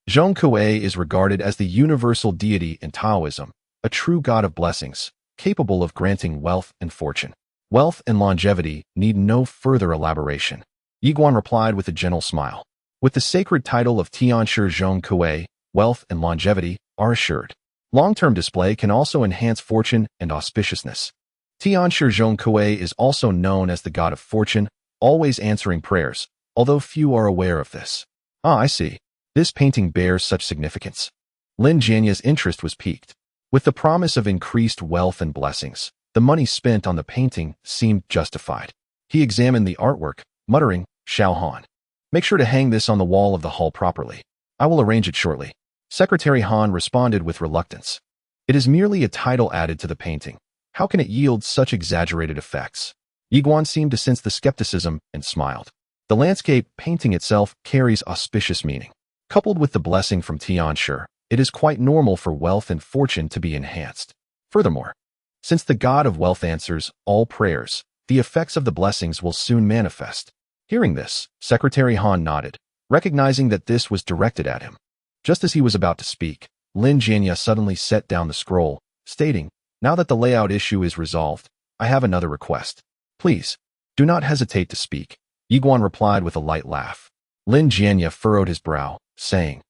Zhong Kuei is regarded as the universal deity in Taoism, a true god of blessings, capable of granting wealth and fortune. Wealth and longevity need no further elaboration. Yi Guan replied with a gentle smile. With the sacred title of Tianshi Zhong Kuei, wealth and longevity are assured. Long-term display can also enhance fortune and auspiciousness. Tianshi Zhong Kuei is also known as the god of fortune, always answering prayers, although few are aware of this. Ah, I see. This painting bears such significance. Lin Jianya's interest was piqued. With the promise of increased wealth and blessings, the money spent on the painting seemed justified. He examined the artwork, muttering, Xiao Han, make sure to hang this on the wall of the hall properly. I will arrange it shortly. Secretary Han responded with reluctance. It is merely a title added to the painting. How can it yield such exaggerated effects? Yi Guan seemed to sense the skepticism and smiled. The landscape painting itself carries auspicious meaning. Coupled with the blessing from Tianshi, it is quite normal for wealth and fortune to be enhanced. Furthermore, since the god of wealth answers all prayers, the effects of the blessings will soon manifest. Hearing this, Secretary Han nodded, recognizing that this was directed at him. Just as he was about to speak, Lin Jianya suddenly set down the scroll, stating, now that the layout issue is resolved, I have another request. Please, do not hesitate to speak. Yi Guan replied with a light laugh. Lin Jianya furrowed his brow, saying,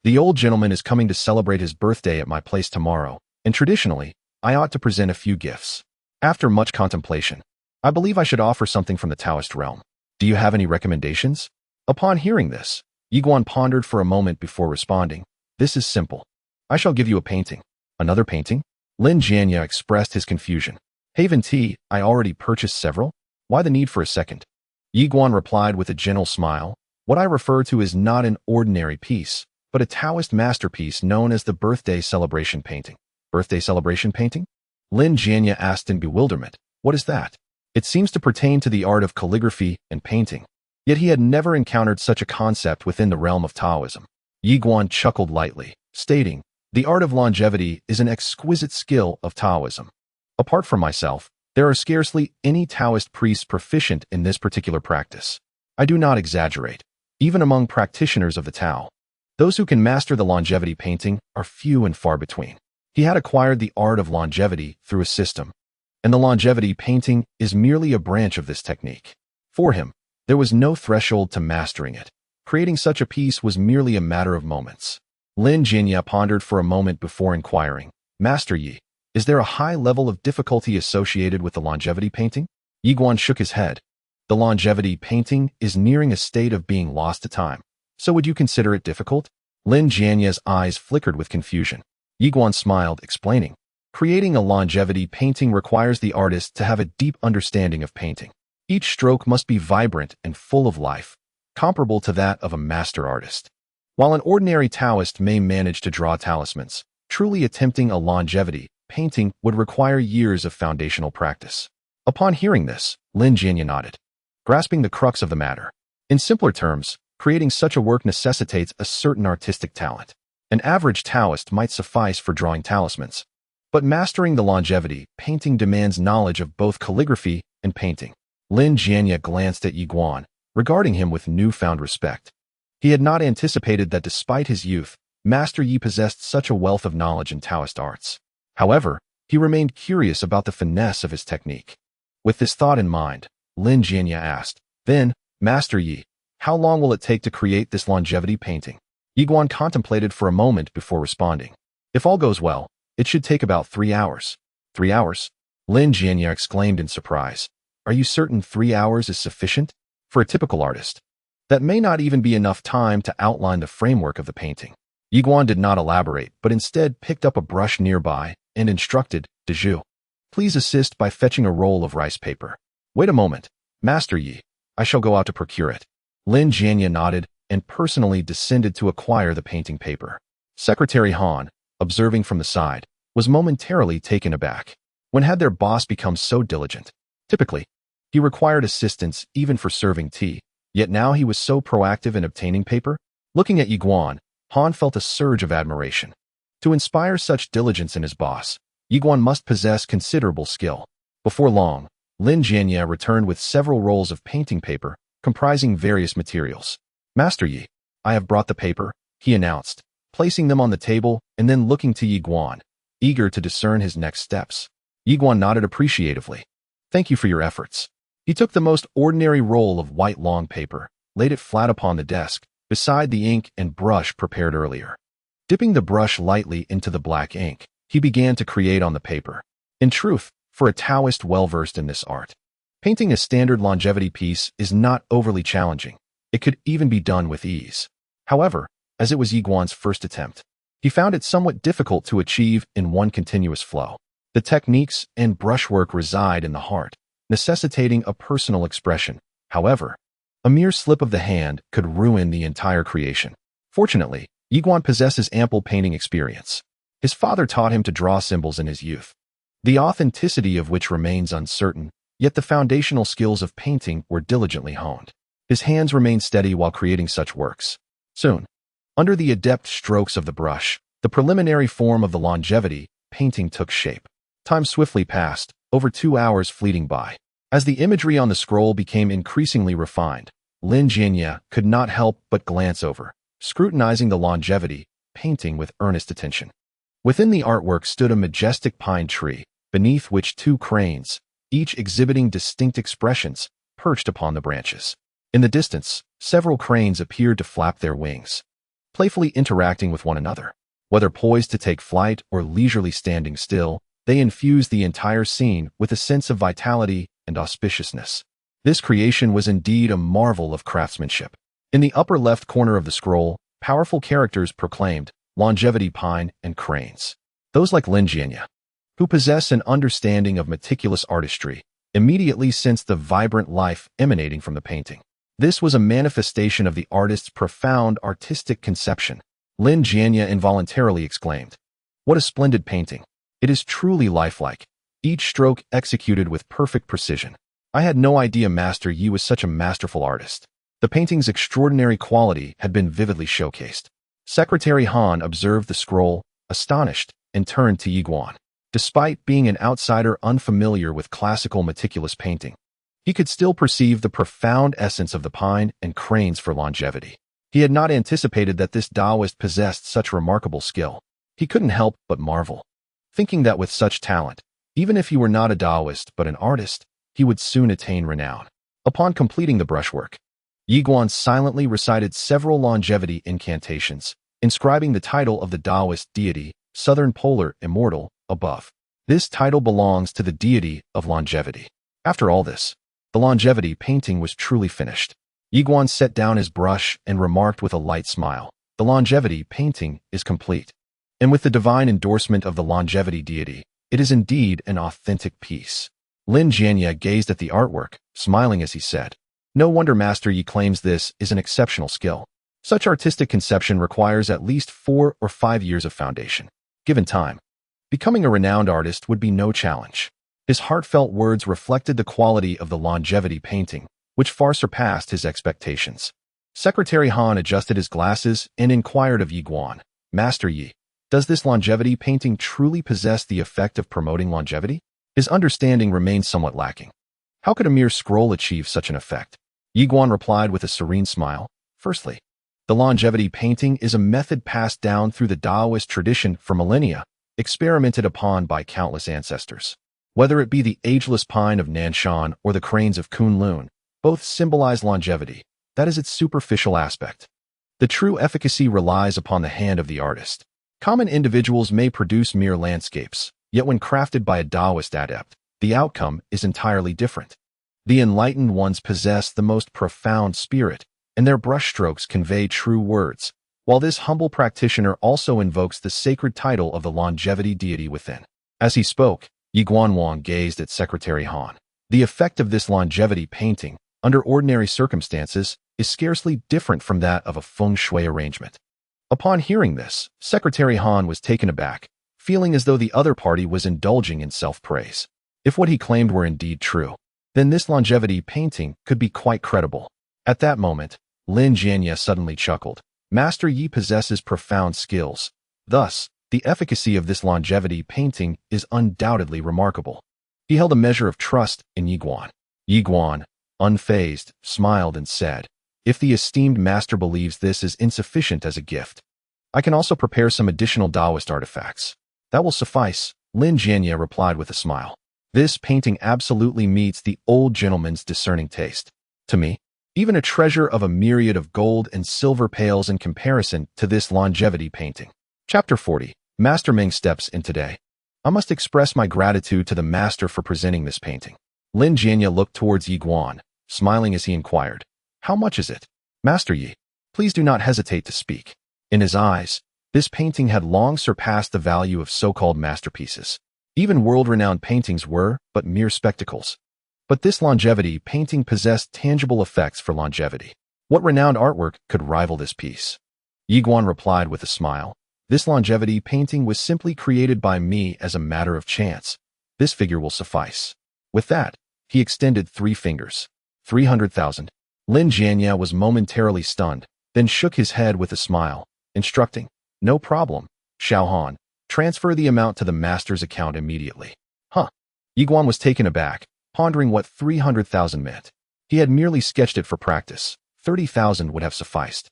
the old gentleman is coming to celebrate his birthday at my place tomorrow, and traditionally, I ought to present a few gifts. After much contemplation, I believe I should offer something from the Taoist realm. Do you have any recommendations? Upon hearing this, Yi Guan pondered for a moment before responding, this is simple. I shall give you a painting. Another painting? Lin Jianya expressed his confusion. Haven tea, I already purchased several. Why the need for a second? Yi Guan replied with a gentle smile, what I refer to is not an ordinary piece, but a Taoist masterpiece known as the birthday celebration painting. Birthday celebration painting? Lin Jianya asked in bewilderment, what is that? It seems to pertain to the art of calligraphy and painting. Yet he had never encountered such a concept within the realm of Taoism. Yi Guan chuckled lightly, stating, the art of longevity is an exquisite skill of Taoism. Apart from myself, there are scarcely any Taoist priests proficient in this particular practice. I do not exaggerate. Even among practitioners of the Tao, those who can master the longevity painting are few and far between. He had acquired the art of longevity through a system, and the longevity painting is merely a branch of this technique. For him, there was no threshold to mastering it. Creating such a piece was merely a matter of moments. Lin Jianya pondered for a moment before inquiring, Master Yi, is there a high level of difficulty associated with the longevity painting? Yi Guan shook his head. The longevity painting is nearing a state of being lost to time. So would you consider it difficult? Lin Jianya's eyes flickered with confusion. Yi Guan smiled, explaining, creating a longevity painting requires the artist to have a deep understanding of painting. Each stroke must be vibrant and full of life, comparable to that of a master artist. While an ordinary Taoist may manage to draw talismans, truly attempting a longevity painting would require years of foundational practice. Upon hearing this, Lin Jianya nodded, grasping the crux of the matter. In simpler terms, creating such a work necessitates a certain artistic talent. An average Taoist might suffice for drawing talismans, but mastering the longevity painting demands knowledge of both calligraphy and painting. Lin Jianya glanced at Yi Guan, regarding him with newfound respect. He had not anticipated that despite his youth, Master Yi possessed such a wealth of knowledge in Taoist arts. However, he remained curious about the finesse of his technique. With this thought in mind, Lin Jianya asked, "Then, Master Yi, how long will it take to create this longevity painting?" Yi Guan contemplated for a moment before responding. "If all goes well, it should take about 3 hours." 3 hours? Lin Jianya exclaimed in surprise. "Are you certain 3 hours is sufficient? For a typical artist, that may not even be enough time to outline the framework of the painting." Yi Guan did not elaborate, but instead picked up a brush nearby and instructed, "Dezhu, please assist by fetching a roll of rice paper." "Wait a moment, Master Yi. I shall go out to procure it." Lin Jianya nodded and personally descended to acquire the painting paper. Secretary Han, observing from the side, was momentarily taken aback. When had their boss become so diligent? Typically, he required assistance even for serving tea, yet now he was so proactive in obtaining paper. Looking at Yi Guan, Han felt a surge of admiration. To inspire such diligence in his boss, Yi Guan must possess considerable skill. Before long, Lin Jianya returned with several rolls of painting paper comprising various materials. "Master Yi, I have brought the paper," he announced, placing them on the table and then looking to Yi Guan, eager to discern his next steps. Yi Guan nodded appreciatively. "Thank you for your efforts." He took the most ordinary roll of white long paper, laid it flat upon the desk, beside the ink and brush prepared earlier. Dipping the brush lightly into the black ink, he began to create on the paper. In truth, for a Taoist well-versed in this art, painting a standard longevity piece is not overly challenging. It could even be done with ease. However, as it was Yi Guan's first attempt, he found it somewhat difficult to achieve in one continuous flow. The techniques and brushwork reside in the heart, necessitating a personal expression. However, a mere slip of the hand could ruin the entire creation. Fortunately, Yi Guan possesses ample painting experience. His father taught him to draw symbols in his youth, the authenticity of which remains uncertain, yet the foundational skills of painting were diligently honed. His hands remained steady while creating such works. Soon, under the adept strokes of the brush, the preliminary form of the longevity painting took shape. Time swiftly passed, over 2 hours fleeting by. As the imagery on the scroll became increasingly refined, Lin Jianya could not help but glance over, scrutinizing the longevity painting with earnest attention. Within the artwork stood a majestic pine tree, beneath which 2 cranes, each exhibiting distinct expressions, perched upon the branches. In the distance, several cranes appeared to flap their wings, playfully interacting with one another. Whether poised to take flight or leisurely standing still, they infused the entire scene with a sense of vitality and auspiciousness. This creation was indeed a marvel of craftsmanship. In the upper left corner of the scroll, powerful characters proclaimed, "Longevity Pine and Cranes." Those like Lin Jianya, who possess an understanding of meticulous artistry, immediately sensed the vibrant life emanating from the painting. This was a manifestation of the artist's profound artistic conception. Lin Jianya involuntarily exclaimed, "What a splendid painting! It is truly lifelike, each stroke executed with perfect precision. I had no idea Master Yi was such a masterful artist." The painting's extraordinary quality had been vividly showcased. Secretary Han observed the scroll, astonished, and turned to Yi Guan. Despite being an outsider unfamiliar with classical meticulous painting, he could still perceive the profound essence of the pine and cranes for longevity. He had not anticipated that this Taoist possessed such remarkable skill. He couldn't help but marvel, thinking that with such talent, even if he were not a Taoist but an artist, he would soon attain renown. Upon completing the brushwork, Yi Guan silently recited several longevity incantations, inscribing the title of the Taoist deity, Southern Polar Immortal, above. This title belongs to the deity of longevity. After all this, the longevity painting was truly finished. Yi Guan set down his brush and remarked with a light smile, "The longevity painting is complete. And with the divine endorsement of the longevity deity, it is indeed an authentic piece." Lin Jianya gazed at the artwork, smiling as he said, "No wonder Master Yi claims this is an exceptional skill. Such artistic conception requires at least 4 or 5 years of foundation. Given time, becoming a renowned artist would be no challenge." His heartfelt words reflected the quality of the longevity painting, which far surpassed his expectations. Secretary Han adjusted his glasses and inquired of Yi Guan, "Master Yi, does this longevity painting truly possess the effect of promoting longevity?" His understanding remained somewhat lacking. How could a mere scroll achieve such an effect? Yi Guan replied with a serene smile, "Firstly, The longevity painting is a method passed down through the Taoist tradition for millennia, experimented upon by countless ancestors. Whether it be the ageless pine of Nanshan or the cranes of Kunlun, both symbolize longevity. That is its superficial aspect. The true efficacy relies upon the hand of the artist. Common individuals may produce mere landscapes, yet when crafted by a Taoist adept, the outcome is entirely different. The enlightened ones possess the most profound spirit, and their brushstrokes convey true words, while this humble practitioner also invokes the sacred title of the longevity deity within. As he spoke, Yi Guanwang gazed at Secretary Han. The effect of this longevity painting, under ordinary circumstances, is scarcely different from that of a feng shui arrangement. Upon hearing this, Secretary Han was taken aback, feeling as though the other party was indulging in self-praise. If what he claimed were indeed true, then this longevity painting could be quite credible. At that moment, Lin Jianya suddenly chuckled. Master Yi possesses profound skills. Thus, the efficacy of this longevity painting is undoubtedly remarkable. He held a measure of trust in Yi Guan. Yi Guan, unfazed, smiled and said, "If the esteemed master believes this is insufficient as a gift, I can also prepare some additional Taoist artifacts." "That will suffice," Lin Jianya replied with a smile. "This painting absolutely meets the old gentleman's discerning taste. To me, even a treasure of a myriad of gold and silver pales in comparison to this longevity painting." Chapter 40. Master Ming steps in today. I must express my gratitude to the master for presenting this painting. Lin Jianya looked towards Yi Guan, smiling as he inquired, "How much is it?" "Master Yi, please do not hesitate to speak." In his eyes, this painting had long surpassed the value of so-called masterpieces. Even world-renowned paintings were but mere spectacles. But this longevity painting possessed tangible effects for longevity. What renowned artwork could rival this piece? Yi Guan replied with a smile, "This longevity painting was simply created by me as a matter of chance. This figure will suffice." With that, he extended 3 fingers. 300,000. Lin Jianya was momentarily stunned, then shook his head with a smile, instructing, "No problem, Xiao Han. Transfer the amount to the master's account immediately." Huh. Yi Guan was taken aback, pondering what 300,000 meant. He had merely sketched it for practice. 30,000 would have sufficed.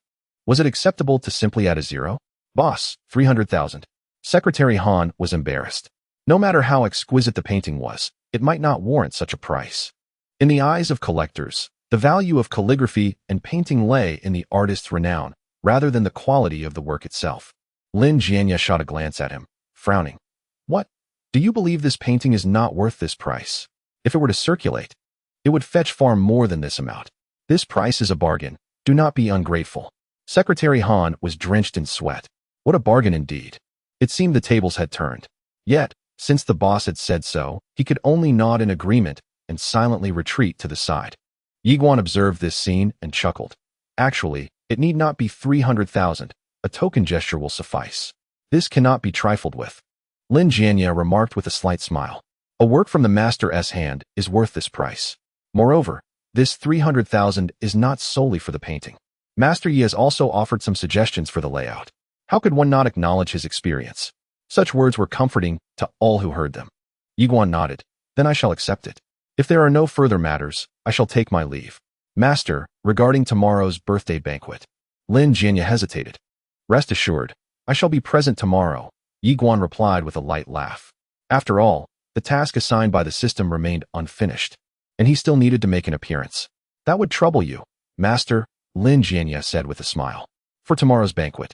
Was it acceptable to simply add a zero? "Boss, 300,000. Secretary Han was embarrassed. No matter how exquisite the painting was, it might not warrant such a price. In the eyes of collectors, the value of calligraphy and painting lay in the artist's renown, rather than the quality of the work itself. Lin Jianya shot a glance at him, frowning. "What? Do you believe this painting is not worth this price? If it were to circulate, it would fetch far more than this amount. This price is a bargain. Do not be ungrateful." Secretary Han was drenched in sweat. What a bargain indeed. It seemed the tables had turned. Yet, since the boss had said so, he could only nod in agreement and silently retreat to the side. Yi Guan observed this scene and chuckled. "Actually, it need not be 300,000. A token gesture will suffice. This cannot be trifled with." Lin Jianya remarked with a slight smile. "A work from the master's hand is worth this price. Moreover, this 300,000 is not solely for the painting. Master Yi has also offered some suggestions for the layout. How could one not acknowledge his experience?" Such words were comforting to all who heard them. Yi Guan nodded. "Then I shall accept it. If there are no further matters, I shall take my leave." "Master, regarding tomorrow's birthday banquet." Lin Jianya hesitated. "Rest assured, I shall be present tomorrow," Yi Guan replied with a light laugh. After all, the task assigned by the system remained unfinished, and he still needed to make an appearance. "That would trouble you, Master," Lin Jianya said with a smile. "For tomorrow's banquet."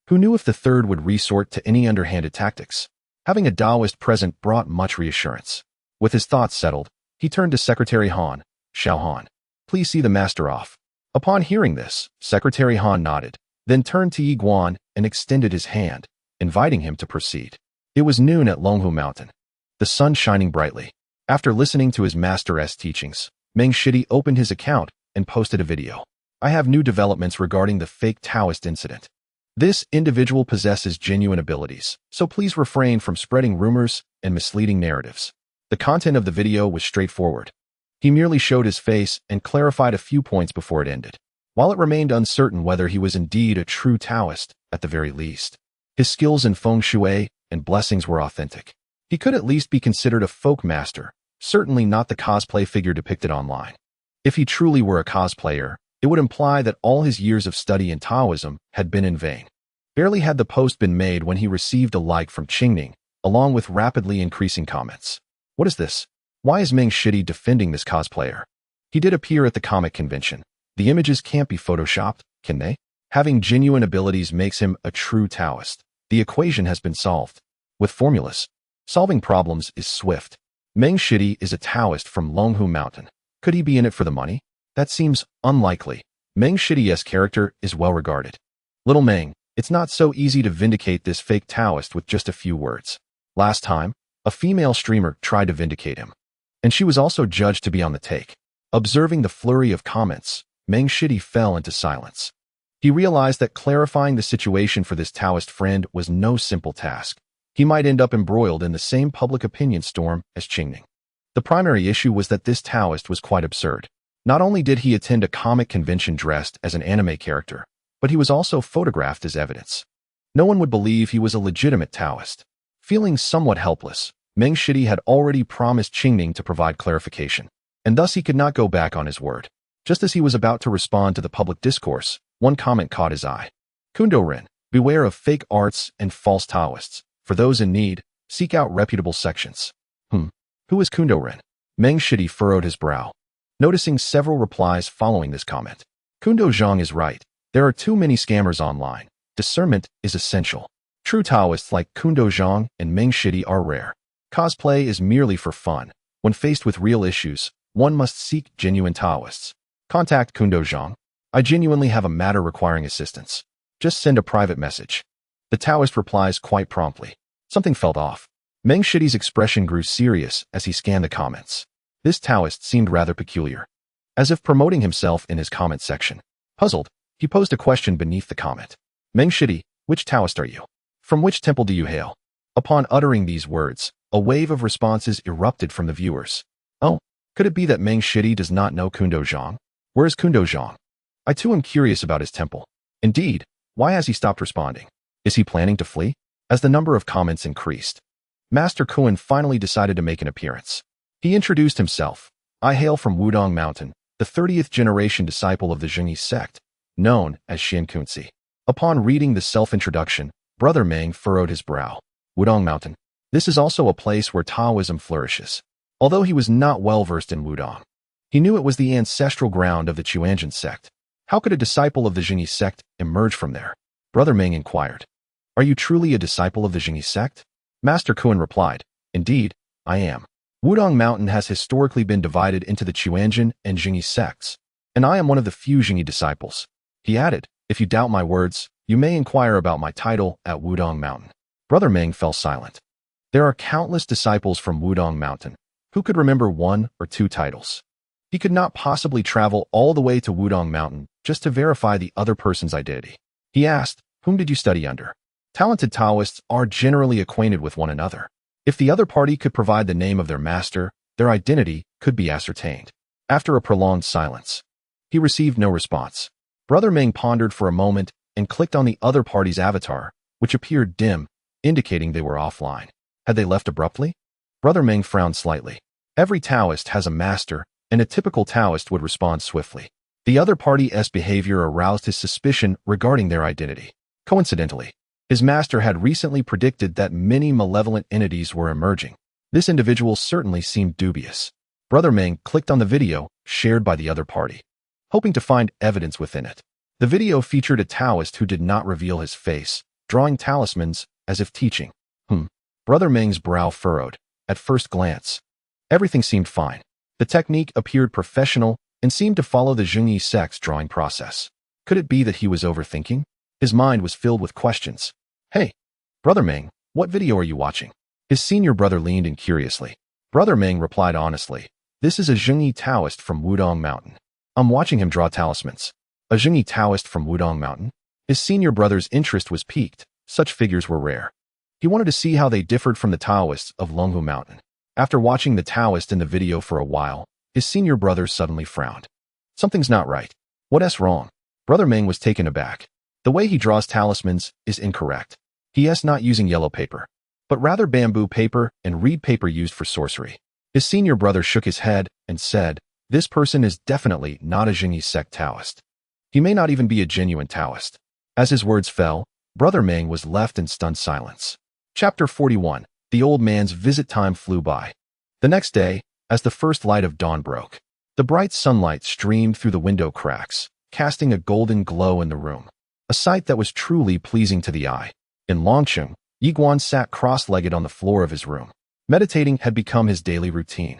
Who knew if the third would resort to any underhanded tactics? Having a Taoist present brought much reassurance. With his thoughts settled, he turned to Secretary Han. "Xiao Han, please see the master off." Upon hearing this, Secretary Han nodded, then turned to Yi Guan and extended his hand, inviting him to proceed. It was noon at Longhu Mountain, the sun shining brightly. After listening to his master's teachings, Meng Shidi opened his account and posted a video. "I have new developments regarding the fake Taoist incident. This individual possesses genuine abilities, so please refrain from spreading rumors and misleading narratives." The content of the video was straightforward. He merely showed his face and clarified a few points before it ended. While it remained uncertain whether he was indeed a true Taoist, at the very least, his skills in feng shui and blessings were authentic. He could at least be considered a folk master, certainly not the cosplay figure depicted online. If he truly were a cosplayer, It would imply that all his years of study in Taoism had been in vain. Barely had the post been made when he received a like from Qingning, along with rapidly increasing comments. What is this? Why is Meng Shidi defending this cosplayer? He did appear at the comic convention. The images can't be photoshopped, can they? Having genuine abilities makes him a true Taoist. The equation has been solved. With formulas. Solving problems is swift. Meng Shidi is a Taoist from Longhu Mountain. Could he be in it for the money? That seems unlikely. Meng Shidi's character is well regarded. Little Meng, it's not so easy to vindicate this fake Taoist with just a few words. Last time, a female streamer tried to vindicate him. And she was also judged to be on the take. Observing the flurry of comments, Meng Shidi fell into silence. He realized that clarifying the situation for this Taoist friend was no simple task. He might end up embroiled in the same public opinion storm as Qingning. The primary issue was that this Taoist was quite absurd. Not only did he attend a comic convention dressed as an anime character, but he was also photographed as evidence. No one would believe he was a legitimate Taoist. Feeling somewhat helpless, Meng Shidi had already promised Qingning to provide clarification, and thus he could not go back on his word. Just as he was about to respond to the public discourse, one comment caught his eye. Kundo Ren, beware of fake arts and false Taoists. For those in need, seek out reputable sections. Who is Kundo Ren? Meng Shidi furrowed his brow, noticing several replies following this comment. Kundo Zhang is right. There are too many scammers online. Discernment is essential. True Taoists like Kundo Zhang and Meng Shidi are rare. Cosplay is merely for fun. When faced with real issues, one must seek genuine Taoists. Contact Kundo Zhang. I genuinely have a matter requiring assistance. Just send a private message. The Taoist replies quite promptly. Something felt off. Meng Shidi's expression grew serious as he scanned the comments. This Taoist seemed rather peculiar, as if promoting himself in his comment section. Puzzled, he posed a question beneath the comment. Meng Shidi, which Taoist are you? From which temple do you hail? Upon uttering these words, a wave of responses erupted from the viewers. Oh, could it be that Meng Shidi does not know Kundo Zhang? Where is Kundo Zhang? I too am curious about his temple. Indeed, why has he stopped responding? Is he planning to flee? As the number of comments increased, Master Kuan finally decided to make an appearance. He introduced himself. I hail from Wudong Mountain, the 30th generation disciple of the Zhengyi sect, known as Xian Kunzi. Upon reading the self-introduction, Brother Meng furrowed his brow. Wudong Mountain. This is also a place where Taoism flourishes. Although he was not well versed in Wudong, he knew it was the ancestral ground of the Chuanjin sect. How could a disciple of the Zhengyi sect emerge from there? Brother Meng inquired. Are you truly a disciple of the Zhengyi sect? Master Kuan replied, Indeed, I am. Wudong Mountain has historically been divided into the Chuanjin and Zhengyi sects, and I am one of the few Zhengyi disciples. He added, If you doubt my words, you may inquire about my title at Wudong Mountain. Brother Meng fell silent. There are countless disciples from Wudong Mountain. Who could remember one or two titles? He could not possibly travel all the way to Wudong Mountain just to verify the other person's identity. He asked, Whom did you study under? Talented Taoists are generally acquainted with one another. If the other party could provide the name of their master, their identity could be ascertained. After a prolonged silence, he received no response. Brother Meng pondered for a moment and clicked on the other party's avatar, which appeared dim, indicating they were offline. Had they left abruptly? Brother Meng frowned slightly. Every Taoist has a master, and a typical Taoist would respond swiftly. The other party's behavior aroused his suspicion regarding their identity. Coincidentally, his master had recently predicted that many malevolent entities were emerging. This individual certainly seemed dubious. Brother Meng clicked on the video shared by the other party, hoping to find evidence within it. The video featured a Taoist who did not reveal his face, drawing talismans as if teaching. Brother Meng's brow furrowed. At first glance, everything seemed fine. The technique appeared professional and seemed to follow the Zhengyi sect's drawing process. Could it be that he was overthinking? His mind was filled with questions. Hey, Brother Meng, what video are you watching? His senior brother leaned in curiously. Brother Meng replied honestly, This is a Zhengyi Taoist from Wudong Mountain. I'm watching him draw talismans. A Zhengyi Taoist from Wudong Mountain? His senior brother's interest was piqued. Such figures were rare. He wanted to see how they differed from the Taoists of Longhu Mountain. After watching the Taoist in the video for a while, his senior brother suddenly frowned. Something's not right. What's wrong? Brother Meng was taken aback. The way he draws talismans is incorrect. He is not using yellow paper, but rather bamboo paper and reed paper used for sorcery. His senior brother shook his head and said, This person is definitely not a Zhengyi sect Taoist. He may not even be a genuine Taoist. As his words fell, Brother Meng was left in stunned silence. Chapter 41. The old man's visit. Time flew by. The next day, as the first light of dawn broke, the bright sunlight streamed through the window cracks, casting a golden glow in the room, a sight that was truly pleasing to the eye. In Longcheng, Yiguan sat cross-legged on the floor of his room. Meditating had become his daily routine.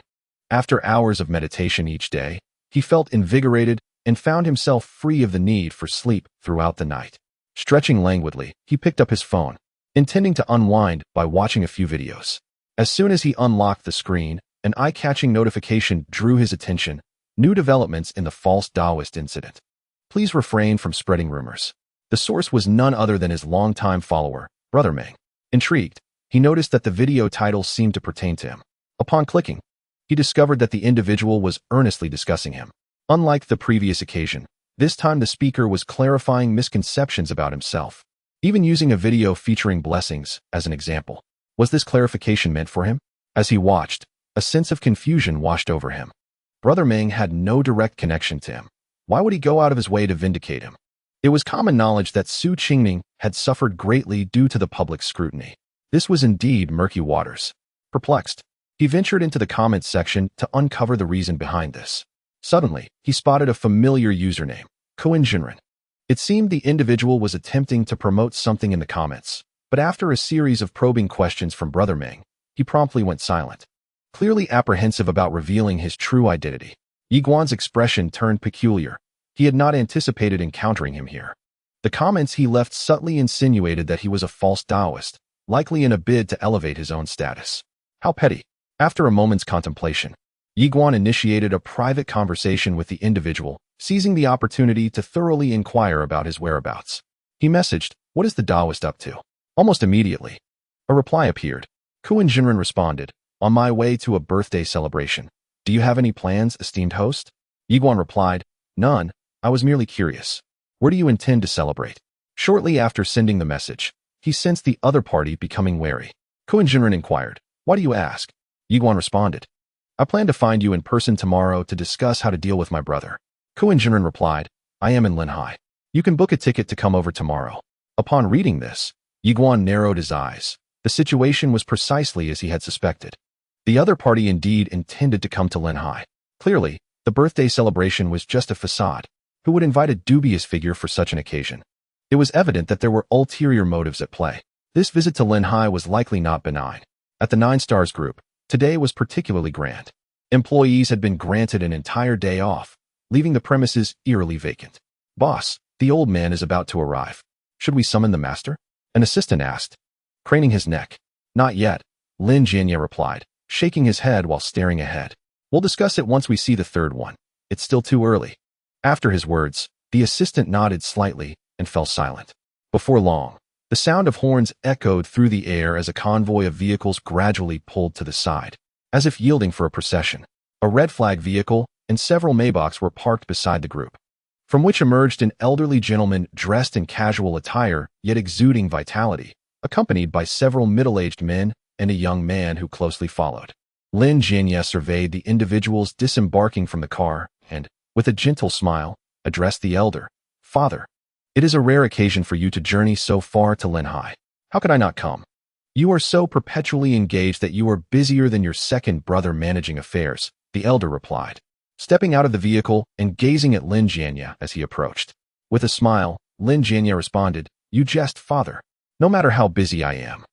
After hours of meditation each day, he felt invigorated and found himself free of the need for sleep throughout the night. Stretching languidly, he picked up his phone, intending to unwind by watching a few videos. As soon as he unlocked the screen, an eye-catching notification drew his attention: new developments in the false Taoist incident. Please refrain from spreading rumors. The source was none other than his longtime follower, Brother Meng. Intrigued, he noticed that the video title seemed to pertain to him. Upon clicking, he discovered that the individual was earnestly discussing him. Unlike the previous occasion, this time the speaker was clarifying misconceptions about himself, even using a video featuring blessings as an example. Was this clarification meant for him? As he watched, a sense of confusion washed over him. Brother Meng had no direct connection to him. Why would he go out of his way to vindicate him? It was common knowledge that Su Qingming had suffered greatly due to the public scrutiny. This was indeed murky waters. Perplexed, he ventured into the comments section to uncover the reason behind this. Suddenly, he spotted a familiar username, Coinjinren. It seemed the individual was attempting to promote something in the comments, but after a series of probing questions from Brother Meng, he promptly went silent, clearly apprehensive about revealing his true identity. Yiguan's expression turned peculiar. He had not anticipated encountering him here. The comments he left subtly insinuated that he was a false Taoist, likely in a bid to elevate his own status. How petty. After a moment's contemplation, Yiguan initiated a private conversation with the individual, seizing the opportunity to thoroughly inquire about his whereabouts. He messaged, "What is the Taoist up to?" Almost immediately, a reply appeared. Kuan Jinren responded, "On my way to a birthday celebration. Do you have any plans, esteemed host?" Yiguan replied, "None, I was merely curious. Where do you intend to celebrate?" Shortly after sending the message, he sensed the other party becoming wary. Kuan Jinren inquired, "Why do you ask?" Yiguan responded, "I plan to find you in person tomorrow to discuss how to deal with my brother." Kuan Jinren replied, "I am in Linhai. You can book a ticket to come over tomorrow." Upon reading this, Yiguan narrowed his eyes. The situation was precisely as he had suspected. The other party indeed intended to come to Linhai. Clearly, the birthday celebration was just a facade. Who would invite a dubious figure for such an occasion? It was evident that there were ulterior motives at play. This visit to Linhai was likely not benign. At the Nine Stars Group, today was particularly grand. Employees had been granted an entire day off, leaving the premises eerily vacant. "Boss, the old man is about to arrive. Should we summon the master?" An assistant asked, craning his neck. "Not yet," Lin Jianye replied, shaking his head while staring ahead. "We'll discuss it once we see the third one. It's still too early." After his words, the assistant nodded slightly and fell silent. Before long, the sound of horns echoed through the air as a convoy of vehicles gradually pulled to the side, as if yielding for a procession. A red flag vehicle and several Maybachs were parked beside the group, from which emerged an elderly gentleman dressed in casual attire yet exuding vitality, accompanied by several middle-aged men and a young man who closely followed. Lin Jianye surveyed the individuals disembarking from the car and, with a gentle smile, addressed the elder. "Father, it is a rare occasion for you to journey so far to Linhai. How could I not come? You are so perpetually engaged that you are busier than your second brother managing affairs," the elder replied, stepping out of the vehicle and gazing at Lin Jianye as he approached. With a smile, Lin Jianye responded, "You jest, father. No matter how busy I am,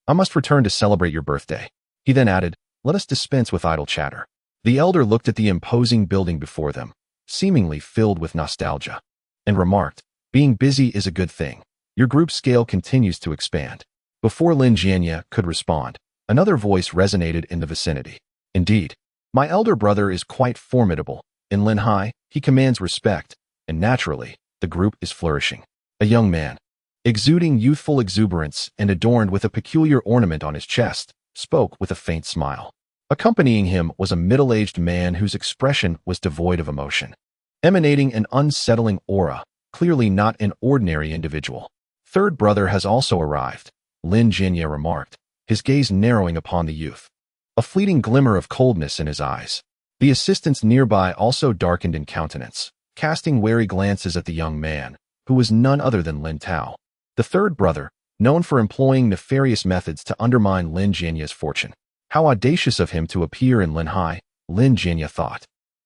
I must return to celebrate your birthday." He then added, "Let us dispense with idle chatter." The elder looked at the imposing building before them, seemingly filled with nostalgia, and remarked, "Being busy is a good thing. Your group scale continues to expand." Before Lin Jianye could respond, another voice resonated in the vicinity. "Indeed, my elder brother is quite formidable. In Linhai, he commands respect, and naturally, the group is flourishing." A young man, exuding youthful exuberance and adorned with a peculiar ornament on his chest, spoke with a faint smile. Accompanying him was a middle-aged man whose expression was devoid of emotion, emanating an unsettling aura, clearly not an ordinary individual. "Third brother has also arrived," Lin Jianye remarked, his gaze narrowing upon the youth, a fleeting glimmer of coldness in his eyes. The assistants nearby also darkened in countenance, casting wary glances at the young man, who was none other than Lin Tao. The third brother, known for employing nefarious methods to undermine Lin Jianya's fortune. How audacious of him to appear in Linhai, Lin Jianya thought.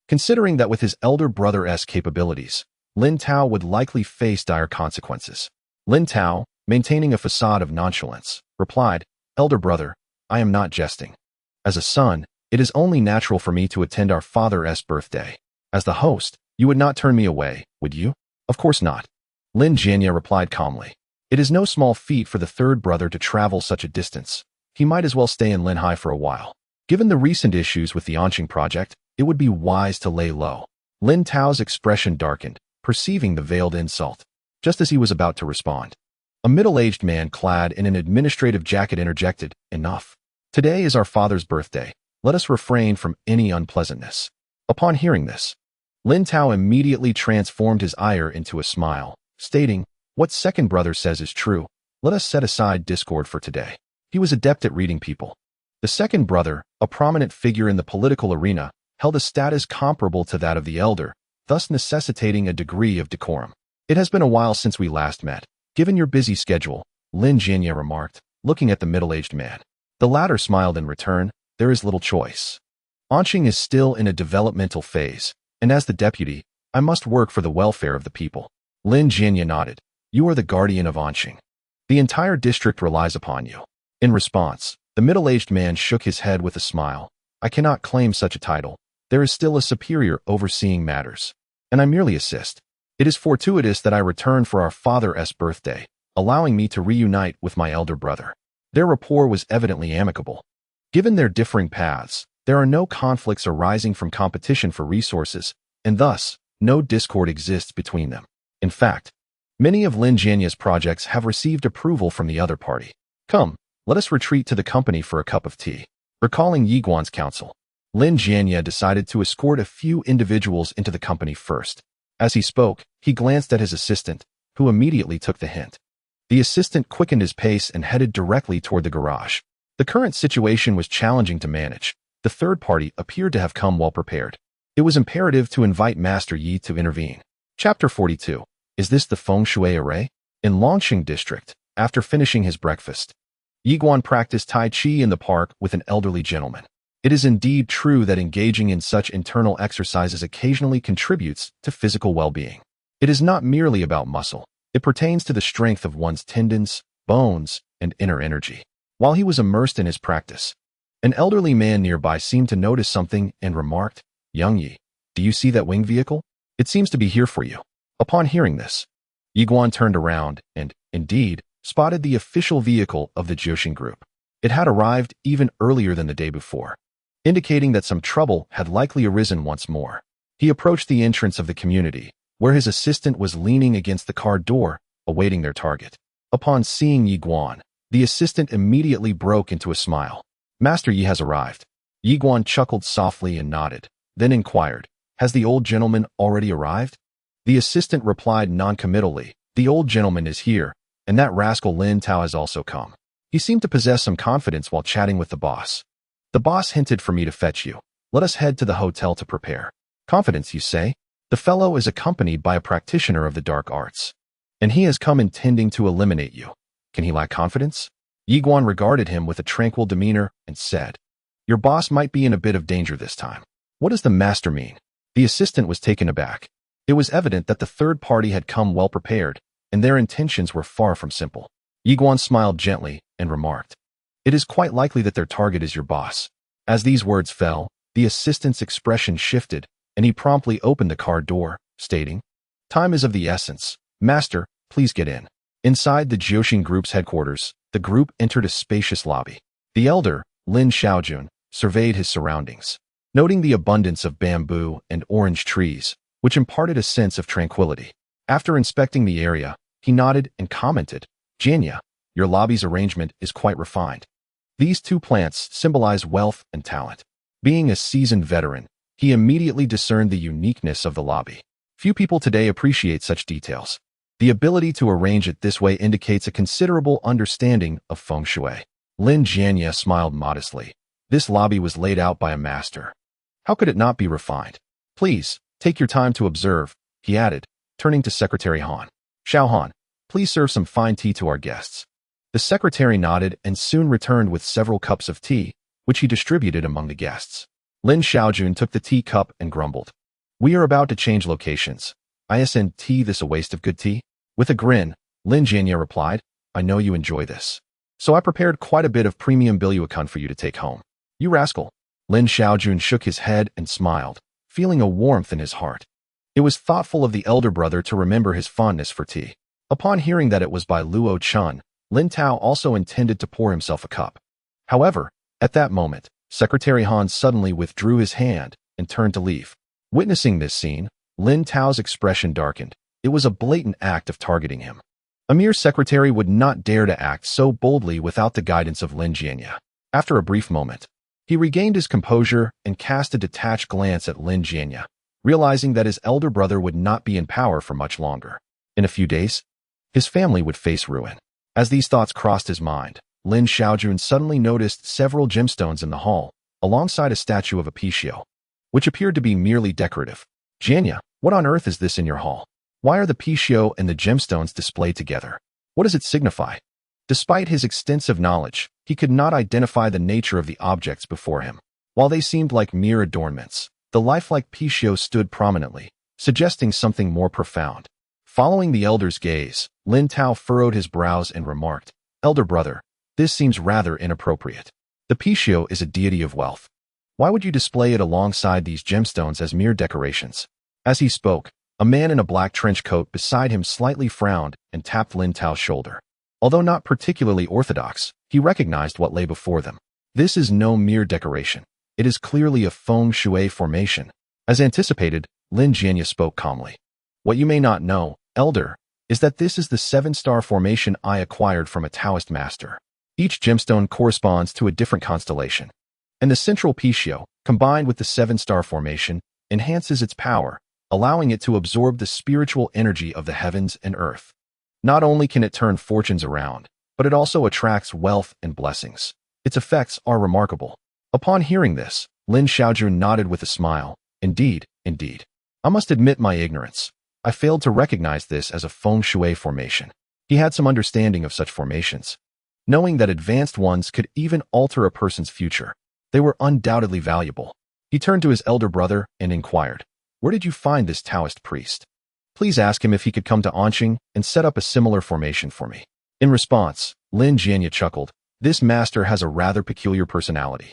Considering that with his elder brother's capabilities, Lin Tao would likely face dire consequences. Lin Tao, maintaining a facade of nonchalance, replied, "Elder brother, I am not jesting. As a son, it is only natural for me to attend our father's birthday. As the host, you would not turn me away, would you?" "Of course not," Lin Jianya replied calmly. It is no small feat for the third brother to travel such a distance. He might as well stay in Linhai for a while. Given the recent issues with the Anqing project, it would be wise to lay low. Lin Tao's expression darkened, perceiving the veiled insult. Just as he was about to respond, a middle-aged man clad in an administrative jacket interjected, "Enough. Today is our father's birthday. Let us refrain from any unpleasantness." Upon hearing this, Lin Tao immediately transformed his ire into a smile, stating, "What second brother says is true. Let us set aside discord for today." He was adept at reading people. The second brother, a prominent figure in the political arena, held a status comparable to that of the elder, thus necessitating a degree of decorum. "It has been a while since we last met. Given your busy schedule," Lin Jianya remarked, looking at the middle-aged man. The latter smiled in return. "There is little choice. Anqing is still in a developmental phase, and as the deputy, I must work for the welfare of the people." Lin Jianya nodded. "You are the guardian of Anqing. The entire district relies upon you." In response, the middle-aged man shook his head with a smile. "I cannot claim such a title. There is still a superior overseeing matters, and I merely assist. It is fortuitous that I return for our father's birthday, allowing me to reunite with my elder brother." Their rapport was evidently amicable. Given their differing paths, there are no conflicts arising from competition for resources, and thus, no discord exists between them. In fact, many of Lin Jianya's projects have received approval from the other party. "Come, let us retreat to the company for a cup of tea." Recalling Yiguan's counsel, Lin Jianya decided to escort a few individuals into the company first. As he spoke, he glanced at his assistant, who immediately took the hint. The assistant quickened his pace and headed directly toward the garage. The current situation was challenging to manage. The third party appeared to have come well prepared. It was imperative to invite Master Yi to intervene. Chapter 42. Is this the feng shui array? In Longqing District, after finishing his breakfast, Yiguan practiced Tai Chi in the park with an elderly gentleman. It is indeed true that engaging in such internal exercises occasionally contributes to physical well-being. It is not merely about muscle. It pertains to the strength of one's tendons, bones, and inner energy. While he was immersed in his practice, an elderly man nearby seemed to notice something and remarked, "Young Yi, do you see that wing vehicle? It seems to be here for you." Upon hearing this, Yiguan turned around and, indeed, spotted the official vehicle of the Jiuxing group. It had arrived even earlier than the day before, indicating that some trouble had likely arisen once more. He approached the entrance of the community, where his assistant was leaning against the car door, awaiting their target. Upon seeing Yiguan, the assistant immediately broke into a smile. "Master Yi has arrived." Yiguan chuckled softly and nodded, then inquired, "Has the old gentleman already arrived?" The assistant replied noncommittally, "The old gentleman is here, and that rascal Lin Tao has also come. He seemed to possess some confidence while chatting with the boss. The boss hinted for me to fetch you. Let us head to the hotel to prepare." "Confidence, you say? The fellow is accompanied by a practitioner of the dark arts, and he has come intending to eliminate you. Can he lack confidence?" Yiguan regarded him with a tranquil demeanor and said, "Your boss might be in a bit of danger this time." "What does the master mean?" The assistant was taken aback. It was evident that the third party had come well prepared, and their intentions were far from simple. Yiguan smiled gently and remarked, "It is quite likely that their target is your boss." As these words fell, the assistant's expression shifted, and he promptly opened the car door, stating, "Time is of the essence. Master, please get in." Inside the Jiuxing Group's headquarters, the group entered a spacious lobby. The elder, Lin Xiaojun, surveyed his surroundings, noting the abundance of bamboo and orange trees, which imparted a sense of tranquility. After inspecting the area, he nodded and commented, "Jianya, your lobby's arrangement is quite refined. These two plants symbolize wealth and talent." Being a seasoned veteran, he immediately discerned the uniqueness of the lobby. Few people today appreciate such details. The ability to arrange it this way indicates a considerable understanding of feng shui. Lin Jianya smiled modestly. This lobby was laid out by a master. How could it not be refined? "Please, take your time to observe. he added, turning to Secretary Han. Xiao Han, please serve some fine tea to our guests. The secretary nodded and soon returned with several cups of tea, which he distributed among the guests. Lin Xiaojun took the tea cup and grumbled. We are about to change locations. Isn't this a waste of good tea? With a grin, Lin Jianya replied, I know you enjoy this. So I prepared quite a bit of premium biluacun for you to take home. You rascal. Lin Xiaojun shook his head and smiled, feeling a warmth in his heart. It was thoughtful of the elder brother to remember his fondness for tea. Upon hearing that it was by Luo Chun, Lin Tao also intended to pour himself a cup. However, at that moment, Secretary Han suddenly withdrew his hand and turned to leave. Witnessing this scene, Lin Tao's expression darkened. It was a blatant act of targeting him. A mere secretary would not dare to act so boldly without the guidance of Lin Jianya. After a brief moment, he regained his composure and cast a detached glance at Lin Jianya, realizing that his elder brother would not be in power for much longer. In a few days, his family would face ruin. As these thoughts crossed his mind, Lin Xiaojun suddenly noticed several gemstones in the hall, alongside a statue of a Pishio, which appeared to be merely decorative. Jianya, what on earth is this in your hall? Why are the Pishio and the gemstones displayed together? What does it signify? Despite his extensive knowledge, he could not identify the nature of the objects before him. While they seemed like mere adornments, the lifelike Pishio stood prominently, suggesting something more profound. Following the elder's gaze, Lin Tao furrowed his brows and remarked, Elder brother, this seems rather inappropriate. The Pishio is a deity of wealth. Why would you display it alongside these gemstones as mere decorations? As he spoke, a man in a black trench coat beside him slightly frowned and tapped Lin Tao's shoulder. Although not particularly orthodox, he recognized what lay before them. This is no mere decoration. It is clearly a feng shui formation. As anticipated, Lin Jianya spoke calmly. What you may not know, Elder, is that this is the 7-star formation I acquired from a Taoist master. Each gemstone corresponds to a different constellation, and the central Pishio, combined with the 7-star formation, enhances its power, allowing it to absorb the spiritual energy of the heavens and earth. Not only can it turn fortunes around, but it also attracts wealth and blessings. Its effects are remarkable. Upon hearing this, Lin Xiaojun nodded with a smile. Indeed, indeed. I must admit my ignorance. I failed to recognize this as a feng shui formation. He had some understanding of such formations, knowing that advanced ones could even alter a person's future. They were undoubtedly valuable. He turned to his elder brother and inquired, where did you find this Taoist priest? Please ask him if he could come to Anqing and set up a similar formation for me. In response, Lin Jianya chuckled, this master has a rather peculiar personality.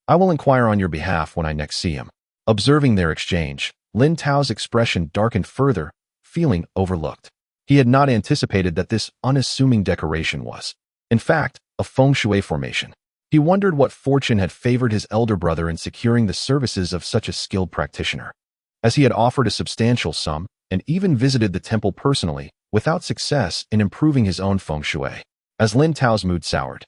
I will inquire on your behalf when I next see him. Observing their exchange, Lin Tao's expression darkened further, feeling overlooked. He had not anticipated that this unassuming decoration was, in fact, a feng shui formation. He wondered what fortune had favored his elder brother in securing the services of such a skilled practitioner. As he had offered a substantial sum, and even visited the temple personally, without success in improving his own feng shui. As Lin Tao's mood soured,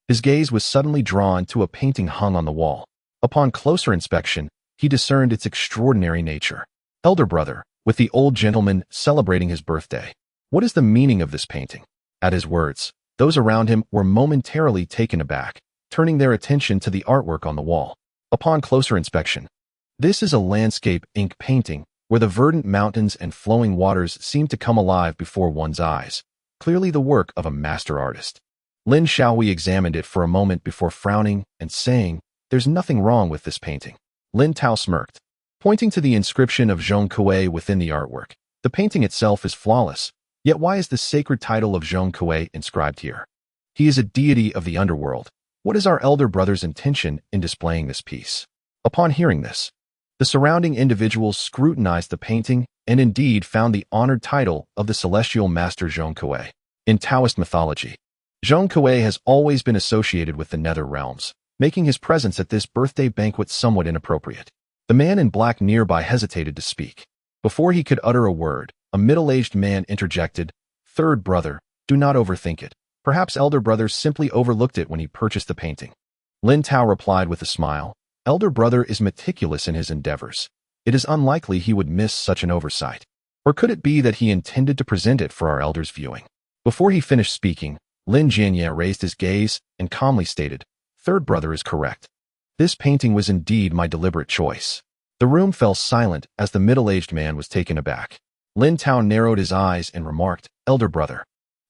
his gaze was suddenly drawn to a painting hung on the wall. Upon closer inspection, he discerned its extraordinary nature. Elder brother, with the old gentleman celebrating his birthday. What is the meaning of this painting? At his words, those around him were momentarily taken aback, turning their attention to the artwork on the wall. Upon closer inspection, this is a landscape ink painting, where the verdant mountains and flowing waters seem to come alive before one's eyes, clearly the work of a master artist. Lin Xiaohui examined it for a moment before frowning and saying, there's nothing wrong with this painting. Lin Tao smirked, pointing to the inscription of Zhong Kuei within the artwork. The painting itself is flawless, yet why is the sacred title of Zhong Kuei inscribed here? He is a deity of the underworld. What is our elder brother's intention in displaying this piece? Upon hearing this, the surrounding individuals scrutinized the painting and indeed found the honored title of the celestial master Zhong Kuei. In Taoist mythology, Zhong Kuei has always been associated with the nether realms, making his presence at this birthday banquet somewhat inappropriate. The man in black nearby hesitated to speak. Before he could utter a word, a middle-aged man interjected, Third brother, do not overthink it. Perhaps elder brother simply overlooked it when he purchased the painting. Lin Tao replied with a smile, Elder brother is meticulous in his endeavors. It is unlikely he would miss such an oversight. Or could it be that he intended to present it for our elder's viewing? Before he finished speaking, Lin Jianya raised his gaze and calmly stated, Third brother is correct. This painting was indeed my deliberate choice. The room fell silent as the middle-aged man was taken aback. Lin Tao narrowed his eyes and remarked, "Elder brother,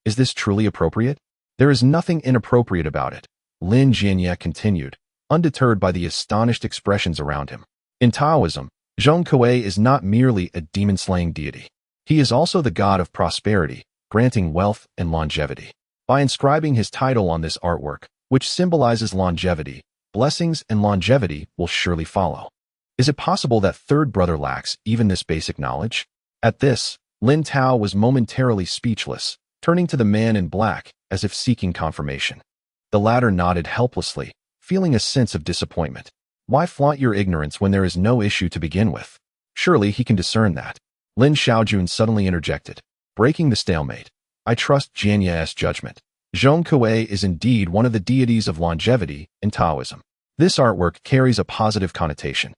is this truly appropriate?" "There is nothing inappropriate about it," Lin Jianye continued, undeterred by the astonished expressions around him. "In Taoism, Zhong Kuei is not merely a demon-slaying deity. He is also the god of prosperity, granting wealth and longevity. By inscribing his title on this artwork, which symbolizes longevity, blessings and longevity will surely follow. Is it possible that third brother lacks even this basic knowledge?" At this, Lin Tao was momentarily speechless, turning to the man in black as if seeking confirmation. The latter nodded helplessly, feeling a sense of disappointment. Why flaunt your ignorance when there is no issue to begin with? Surely he can discern that. Lin Xiaojun suddenly interjected, breaking the stalemate. "I trust Jianye's judgment. Zhong Kuei is indeed one of the deities of longevity in Taoism. This artwork carries a positive connotation.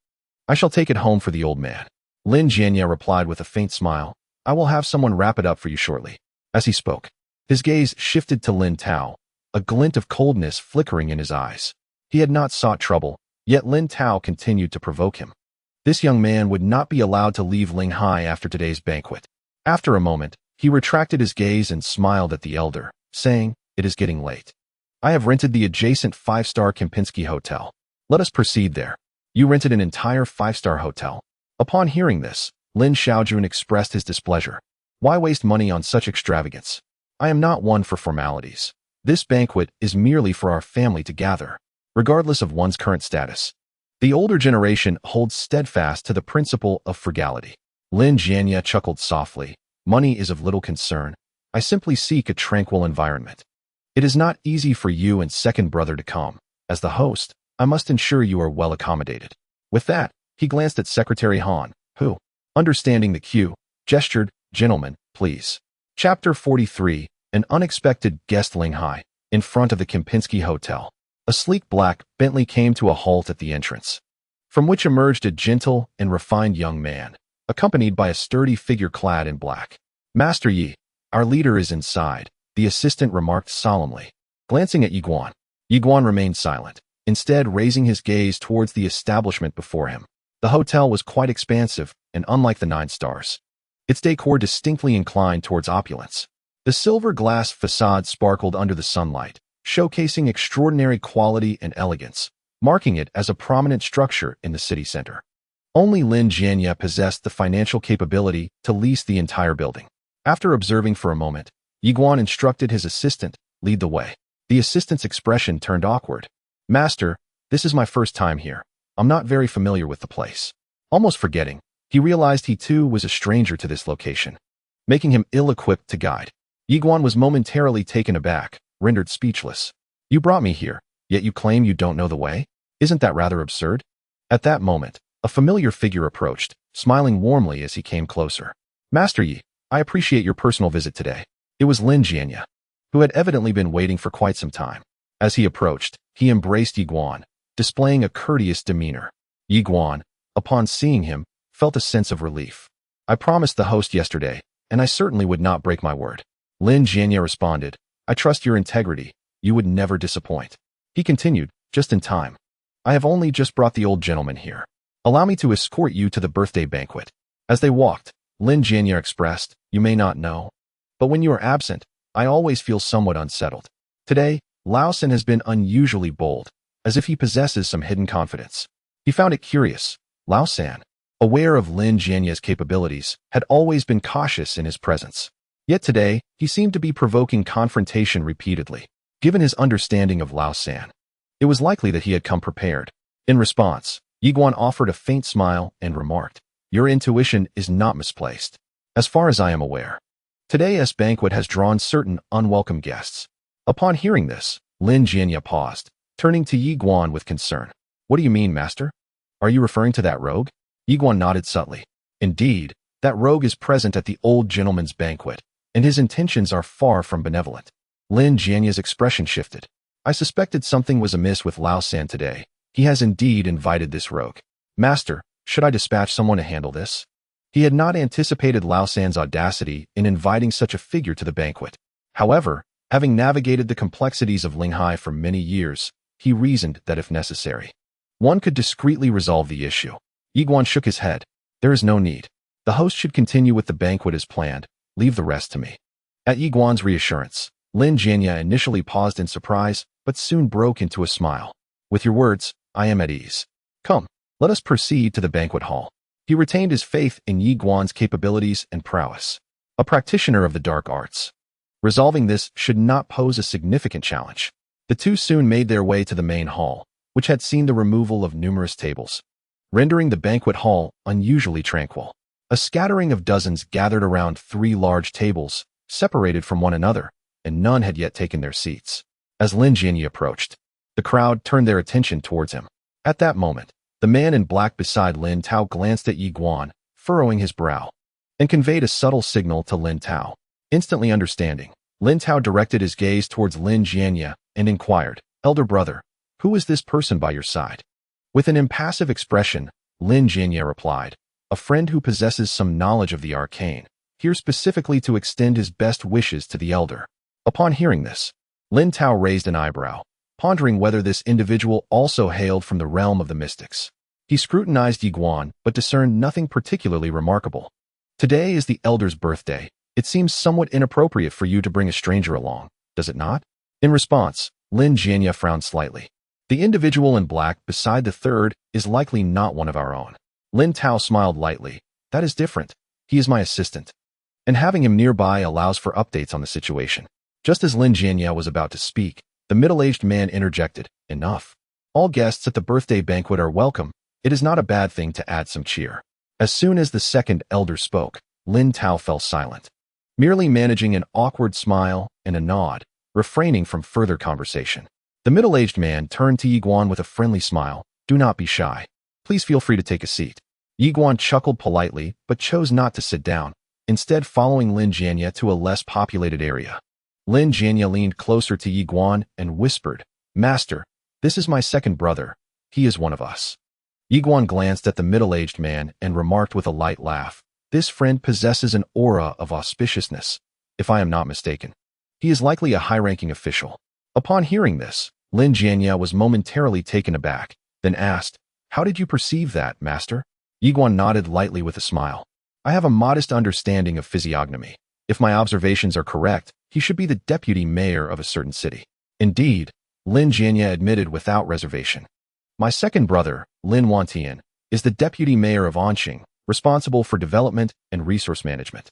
I shall take it home for the old man." Lin Jianye replied with a faint smile, "I will have someone wrap it up for you shortly." As he spoke, his gaze shifted to Lin Tao, a glint of coldness flickering in his eyes. He had not sought trouble, yet Lin Tao continued to provoke him. This young man would not be allowed to leave Linghai after today's banquet. After a moment, he retracted his gaze and smiled at the elder, saying, "It is getting late. I have rented the adjacent 5-star Kempinski Hotel. Let us proceed there." "You rented an entire 5-star hotel?" Upon hearing this, Lin Xiaojun expressed his displeasure. "Why waste money on such extravagance? I am not one for formalities. This banquet is merely for our family to gather, regardless of one's current status." The older generation holds steadfast to the principle of frugality. Lin Jianye chuckled softly. "Money is of little concern. I simply seek a tranquil environment. It is not easy for you and second brother to come. As the host, I must ensure you are well accommodated." With that, he glanced at Secretary Han, who, understanding the cue, gestured, "Gentlemen, please." Chapter 43, An Unexpected Guest. Linghai, in front of the Kempinski Hotel. A sleek black Bentley came to a halt at the entrance, from which emerged a gentle and refined young man, accompanied by a sturdy figure clad in black. "Master Yi, our leader is inside," the assistant remarked solemnly, glancing at Yiguan. Yiguan remained silent, instead raising his gaze towards the establishment before him. The hotel was quite expansive, and unlike the 9 stars, its decor distinctly inclined towards opulence. The silver glass facade sparkled under the sunlight, showcasing extraordinary quality and elegance, marking it as a prominent structure in the city center. Only Lin Jianye possessed the financial capability to lease the entire building. After observing for a moment, Yiguan instructed his assistant, "Lead the way." The assistant's expression turned awkward. "Master, this is my first time here. I'm not very familiar with the place." Almost forgetting, he realized he too was a stranger to this location, making him ill-equipped to guide. Yiguan was momentarily taken aback, rendered speechless. "You brought me here, yet you claim you don't know the way? Isn't that rather absurd?" At that moment, a familiar figure approached, smiling warmly as he came closer. "Master Yi, I appreciate your personal visit today." It was Lin Jianye, who had evidently been waiting for quite some time. As he approached, he embraced Yiguan, displaying a courteous demeanor. Yiguan, upon seeing him, felt a sense of relief. "I promised the host yesterday, and I certainly would not break my word." Lin Jianye responded, "I trust your integrity. You would never disappoint." He continued, "Just in time. I have only just brought the old gentleman here. Allow me to escort you to the birthday banquet." As they walked, Lin Jianye expressed, "You may not know, but when you are absent, I always feel somewhat unsettled. Today, Lao San has been unusually bold, as if he possesses some hidden confidence." He found it curious. Lao San, aware of Lin Jianye's capabilities, had always been cautious in his presence. Yet today, he seemed to be provoking confrontation repeatedly. Given his understanding of Lao San, it was likely that he had come prepared. In response, Yiguan offered a faint smile and remarked, "Your intuition is not misplaced. As far as I am aware, today's banquet has drawn certain unwelcome guests." Upon hearing this, Lin Jianye paused, turning to Yiguan with concern. "What do you mean, master? Are you referring to that rogue?" Yiguan nodded subtly. "Indeed, that rogue is present at the old gentleman's banquet, and his intentions are far from benevolent." Lin Jianye's expression shifted. "I suspected something was amiss with Lao San today. He has indeed invited this rogue. Master, should I dispatch someone to handle this?" He had not anticipated Lao San's audacity in inviting such a figure to the banquet. However, having navigated the complexities of Linghai for many years, he reasoned that if necessary, one could discreetly resolve the issue. Yiguan shook his head. "There is no need. The host should continue with the banquet as planned. Leave the rest to me. At Yi Guan's reassurance, Lin Jianya initially paused in surprise, but soon broke into a smile. With your words, I am at ease. Come, let us proceed to the banquet hall. He retained his faith in Yi Guan's capabilities and prowess. A practitioner of the dark arts. Resolving this should not pose a significant challenge. The two soon made their way to the main hall, which had seen the removal of numerous tables, rendering the banquet hall unusually tranquil. A scattering of dozens gathered around 3 large tables, separated from one another, and none had yet taken their seats. As Lin Jianya approached, the crowd turned their attention towards him. At that moment, the man in black beside Lin Tao glanced at Yi Guan, furrowing his brow, and conveyed a subtle signal to Lin Tao. Instantly understanding, Lin Tao directed his gaze towards Lin Jianya and inquired, Elder brother, who is this person by your side? With an impassive expression, Lin Jianya replied, a friend who possesses some knowledge of the arcane, here specifically to extend his best wishes to the elder. Upon hearing this, Lin Tao raised an eyebrow, pondering whether this individual also hailed from the realm of the mystics. He scrutinized Yi Guan, but discerned nothing particularly remarkable. Today is the elder's birthday. It seems somewhat inappropriate for you to bring a stranger along, does it not? In response, Lin Jianya frowned slightly. The individual in black beside the third is likely not one of our own. Lin Tao smiled lightly. That is different. He is my assistant. And having him nearby allows for updates on the situation. Just as Lin Jianya was about to speak, the middle-aged man interjected, enough. All guests at the birthday banquet are welcome. It is not a bad thing to add some cheer. As soon as the second elder spoke, Lin Tao fell silent, merely managing an awkward smile and a nod, refraining from further conversation. The middle-aged man turned to Yi Guan with a friendly smile. Do not be shy. Please feel free to take a seat. Yi Guan chuckled politely, but chose not to sit down, instead following Lin Jianya to a less populated area. Lin Jianya leaned closer to Yi Guan and whispered, Master, this is my second brother. He is one of us. Yi Guan glanced at the middle-aged man and remarked with a light laugh, this friend possesses an aura of auspiciousness, if I am not mistaken. He is likely a high-ranking official. Upon hearing this, Lin Jianya was momentarily taken aback, then asked, How did you perceive that, master? Yi Guan nodded lightly with a smile. I have a modest understanding of physiognomy. If my observations are correct, he should be the deputy mayor of a certain city. Indeed, Lin Jianya admitted without reservation. My second brother, Lin Wantian, is the deputy mayor of Anqing, responsible for development and resource management.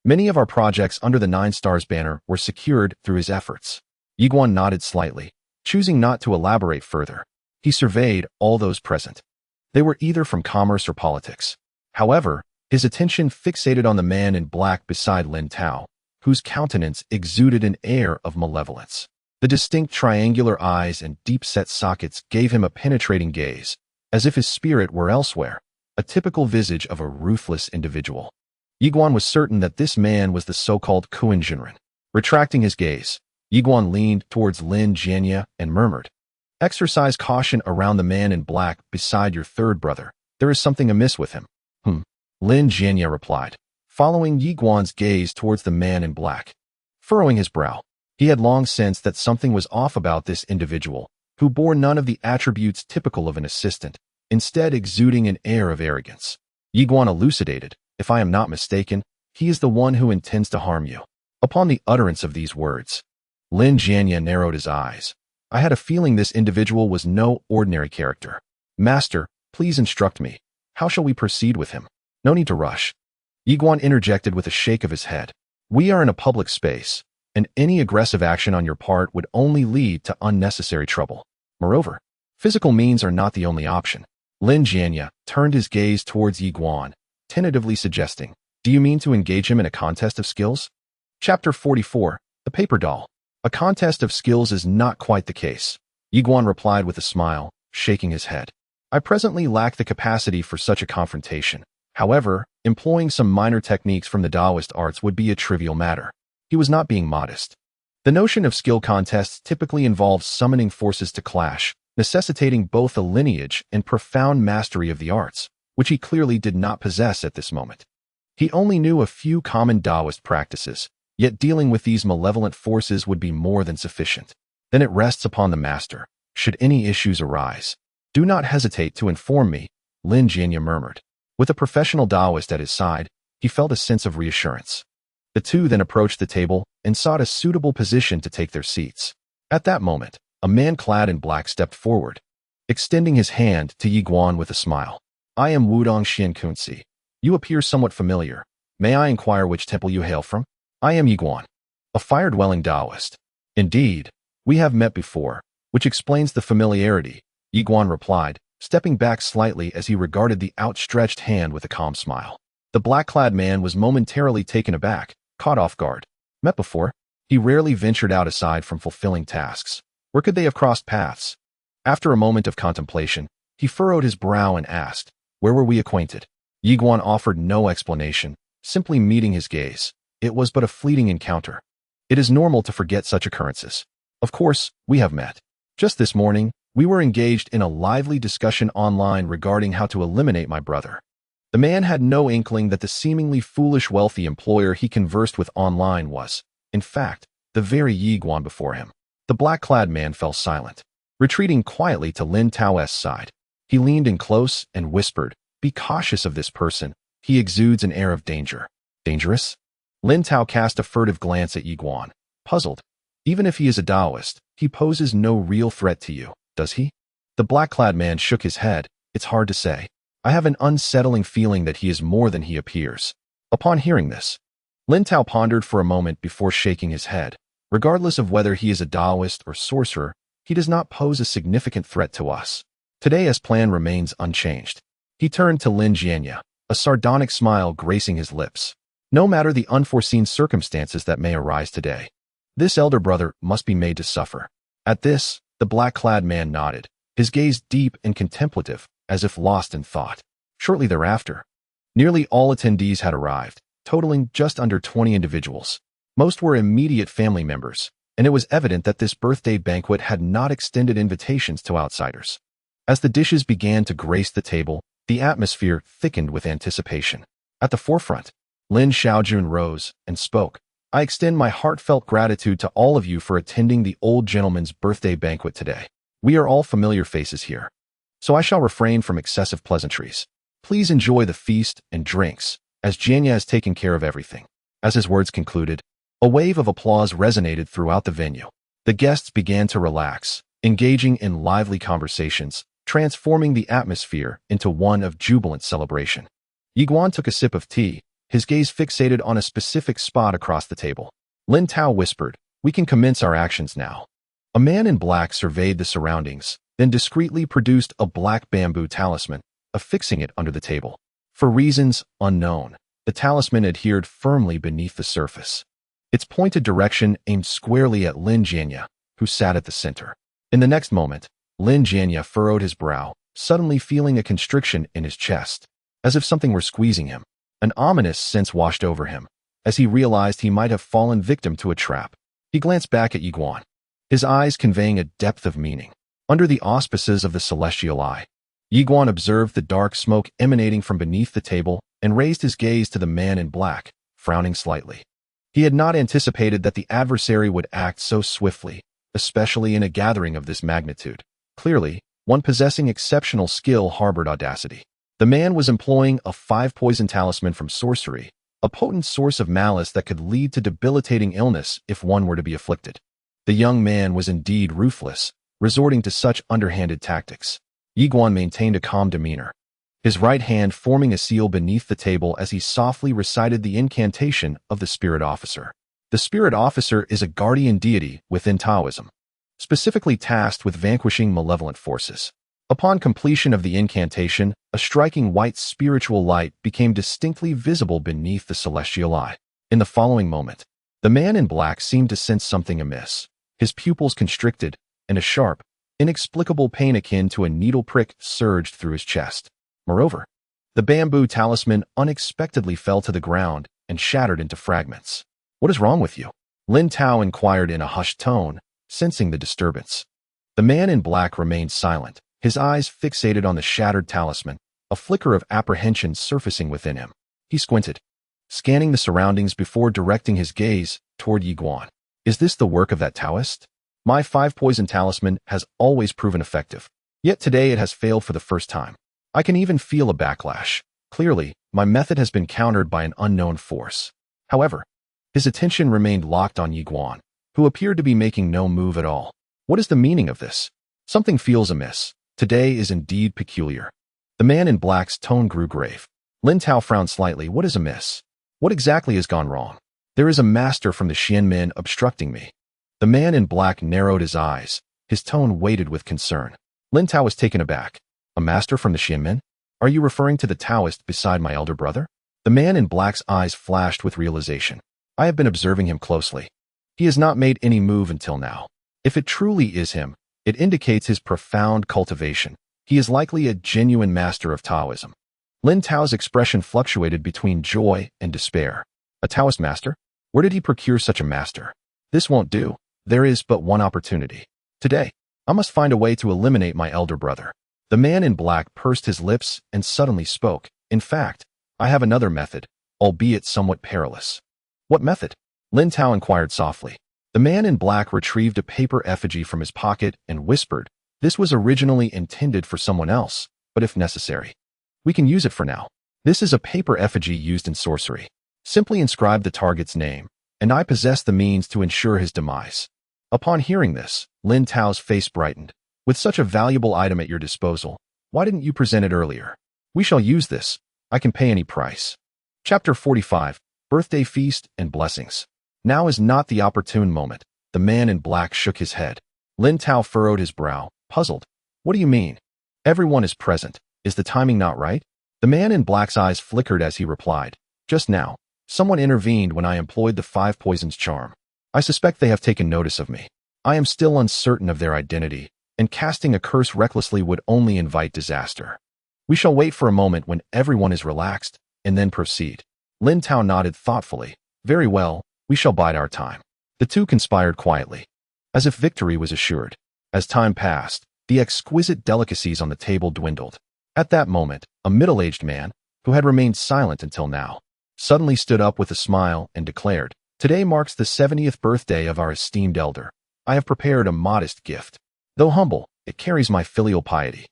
Many of our projects under the 9 Stars banner were secured through his efforts. Yi Guan nodded slightly, choosing not to elaborate further. He surveyed all those present. They were either from commerce or politics. However, his attention fixated on the man in black beside Lin Tao, whose countenance exuded an air of malevolence. The distinct triangular eyes and deep-set sockets gave him a penetrating gaze, as if his spirit were elsewhere, a typical visage of a ruthless individual. Yi Guan was certain that this man was the so-called Kuan Jinren. Retracting his gaze, Yi Guan leaned towards Lin Jianya and murmured, Exercise caution around the man in black beside your third brother. There is something amiss with him. Lin Jianya replied, following Yi Guan's gaze towards the man in black. Furrowing his brow, he had long sensed that something was off about this individual, who bore none of the attributes typical of an assistant, instead exuding an air of arrogance. Yi Guan elucidated, if I am not mistaken, he is the one who intends to harm you. Upon the utterance of these words, Lin Jianya narrowed his eyes. I had a feeling this individual was no ordinary character. Master, please instruct me. How shall we proceed with him? No need to rush. Yi Guan interjected with a shake of his head. We are in a public space, and any aggressive action on your part would only lead to unnecessary trouble. Moreover, physical means are not the only option. Lin Jianya turned his gaze towards Yi Guan, tentatively suggesting, Do you mean to engage him in a contest of skills? Chapter 44, The Paper Doll. A contest of skills is not quite the case. Yi Guan replied with a smile, shaking his head. I presently lack the capacity for such a confrontation. However, employing some minor techniques from the Taoist arts would be a trivial matter. He was not being modest. The notion of skill contests typically involves summoning forces to clash, necessitating both a lineage and profound mastery of the arts, which he clearly did not possess at this moment. He only knew a few common Taoist practices, yet dealing with these malevolent forces would be more than sufficient. Then it rests upon the master, should any issues arise. Do not hesitate to inform me, Lin Jianya murmured. With a professional Taoist at his side, he felt a sense of reassurance. The two then approached the table and sought a suitable position to take their seats. At that moment, a man clad in black stepped forward, extending his hand to Yi Guan with a smile. "I am Wudong Xiankunzi. You appear somewhat familiar. May I inquire which temple you hail from?" "I am Yi Guan, a fire-dwelling Taoist." "Indeed, we have met before, which explains the familiarity," Yi Guan replied, stepping back slightly as he regarded the outstretched hand with a calm smile. The black-clad man was momentarily taken aback, caught off guard. Met before? He rarely ventured out aside from fulfilling tasks. Where could they have crossed paths? After a moment of contemplation, he furrowed his brow and asked, "Where were we acquainted?" Yi Guan offered no explanation, simply meeting his gaze. It was but a fleeting encounter. It is normal to forget such occurrences. Of course, we have met. Just this morning, we were engaged in a lively discussion online regarding how to eliminate my brother. The man had no inkling that the seemingly foolish wealthy employer he conversed with online was, in fact, the very Yi Guan before him. The black-clad man fell silent, retreating quietly to Lin Taoist's side. He leaned in close and whispered, "Be cautious of this person. He exudes an air of danger." "Dangerous?" Lin Tao cast a furtive glance at Yi Guan, puzzled. "Even if he is a Taoist, he poses no real threat to you, does he?" The black-clad man shook his head. "It's hard to say. I have an unsettling feeling that he is more than he appears." Upon hearing this, Lin Tao pondered for a moment before shaking his head. Regardless of whether he is a Taoist or sorcerer, he does not pose a significant threat to us. Today's plan remains unchanged. He turned to Lin Jianya, a sardonic smile gracing his lips. "No matter the unforeseen circumstances that may arise today, this elder brother must be made to suffer." At this, the black-clad man nodded, his gaze deep and contemplative, as if lost in thought. Shortly thereafter, nearly all attendees had arrived, totaling just under 20 individuals. Most were immediate family members, and it was evident that this birthday banquet had not extended invitations to outsiders. As the dishes began to grace the table, the atmosphere thickened with anticipation. At the forefront, Lin Xiaojun rose and spoke. "I extend my heartfelt gratitude to all of you for attending the old gentleman's birthday banquet today. We are all familiar faces here, so I shall refrain from excessive pleasantries. Please enjoy the feast and drinks, as Jianya has taken care of everything." As his words concluded, a wave of applause resonated throughout the venue. The guests began to relax, engaging in lively conversations, transforming the atmosphere into one of jubilant celebration. Yi Guan took a sip of tea, his gaze fixated on a specific spot across the table. Lin Tao whispered, "We can commence our actions now." A man in black surveyed the surroundings, then discreetly produced a black bamboo talisman, affixing it under the table. For reasons unknown, the talisman adhered firmly beneath the surface. Its pointed direction aimed squarely at Lin Jianya, who sat at the center. In the next moment, Lin Jianya furrowed his brow, suddenly feeling a constriction in his chest, as if something were squeezing him. An ominous sense washed over him, as he realized he might have fallen victim to a trap. He glanced back at Yi Guan, his eyes conveying a depth of meaning. Under the auspices of the celestial eye, Yi Guan observed the dark smoke emanating from beneath the table and raised his gaze to the man in black, frowning slightly. He had not anticipated that the adversary would act so swiftly, especially in a gathering of this magnitude. Clearly, one possessing exceptional skill harbored audacity. The man was employing a 5-poison talisman from sorcery, a potent source of malice that could lead to debilitating illness if one were to be afflicted. The young man was indeed ruthless, resorting to such underhanded tactics. Yi Guan maintained a calm demeanor, his right hand forming a seal beneath the table as he softly recited the incantation of the spirit officer. The spirit officer is a guardian deity within Taoism, specifically tasked with vanquishing malevolent forces. Upon completion of the incantation, a striking white spiritual light became distinctly visible beneath the celestial eye. In the following moment, the man in black seemed to sense something amiss. His pupils constricted, and a sharp, inexplicable pain akin to a needle prick surged through his chest. Moreover, the bamboo talisman unexpectedly fell to the ground and shattered into fragments. "What is wrong with you?" Lin Tao inquired in a hushed tone, sensing the disturbance. The man in black remained silent, his eyes fixated on the shattered talisman, a flicker of apprehension surfacing within him. He squinted, scanning the surroundings before directing his gaze toward Yi Guan. "Is this the work of that Taoist? My 5-poison talisman has always proven effective, yet today it has failed for the first time. I can even feel a backlash, Clearly, my method has been countered by an unknown force. However, his attention remained locked on Yi Guan, who appeared to be making no move at all. What is the meaning of this? Something feels amiss. Today is indeed peculiar. The man in black's tone grew grave. Lin Tao frowned slightly. What is amiss? What exactly has gone wrong? There is a master from the Xianmen obstructing me. The man in black narrowed his eyes. His tone weighted with concern. Lin Tao was taken aback. A master from the Xianmen? Are you referring to the Taoist beside my elder brother? The man in black's eyes flashed with realization. I have been observing him closely. He has not made any move until now. If it truly is him, it indicates his profound cultivation. He is likely a genuine master of Taoism. Lin Tao's expression fluctuated between joy and despair. A Taoist master? Where did he procure such a master? This won't do. There is but one opportunity. Today, I must find a way to eliminate my elder brother. The man in black pursed his lips and suddenly spoke. In fact, I have another method, albeit somewhat perilous. What method? Lin Tao inquired softly. The man in black retrieved a paper effigy from his pocket and whispered, this was originally intended for someone else, but if necessary, we can use it for now. This is a paper effigy used in sorcery. Simply inscribe the target's name, and I possess the means to ensure his demise. Upon hearing this, Lin Tao's face brightened. With such a valuable item at your disposal, why didn't you present it earlier? We shall use this. I can pay any price. Chapter 45, Birthday Feast and Blessings. Now is not the opportune moment. The man in black shook his head. Lin Tao furrowed his brow, puzzled. What do you mean? Everyone is present. Is the timing not right? The man in black's eyes flickered as he replied. Just now, someone intervened when I employed the 5 poisons charm. I suspect they have taken notice of me. I am still uncertain of their identity, and casting a curse recklessly would only invite disaster. We shall wait for a moment when everyone is relaxed, and then proceed. Lin Tao nodded thoughtfully. Very well, we shall bide our time. The two conspired quietly, as if victory was assured. As time passed, the exquisite delicacies on the table dwindled. At that moment, a middle-aged man, who had remained silent until now, suddenly stood up with a smile and declared, today marks the 70th birthday of our esteemed elder. I have prepared a modest gift. Though humble, it carries my filial piety.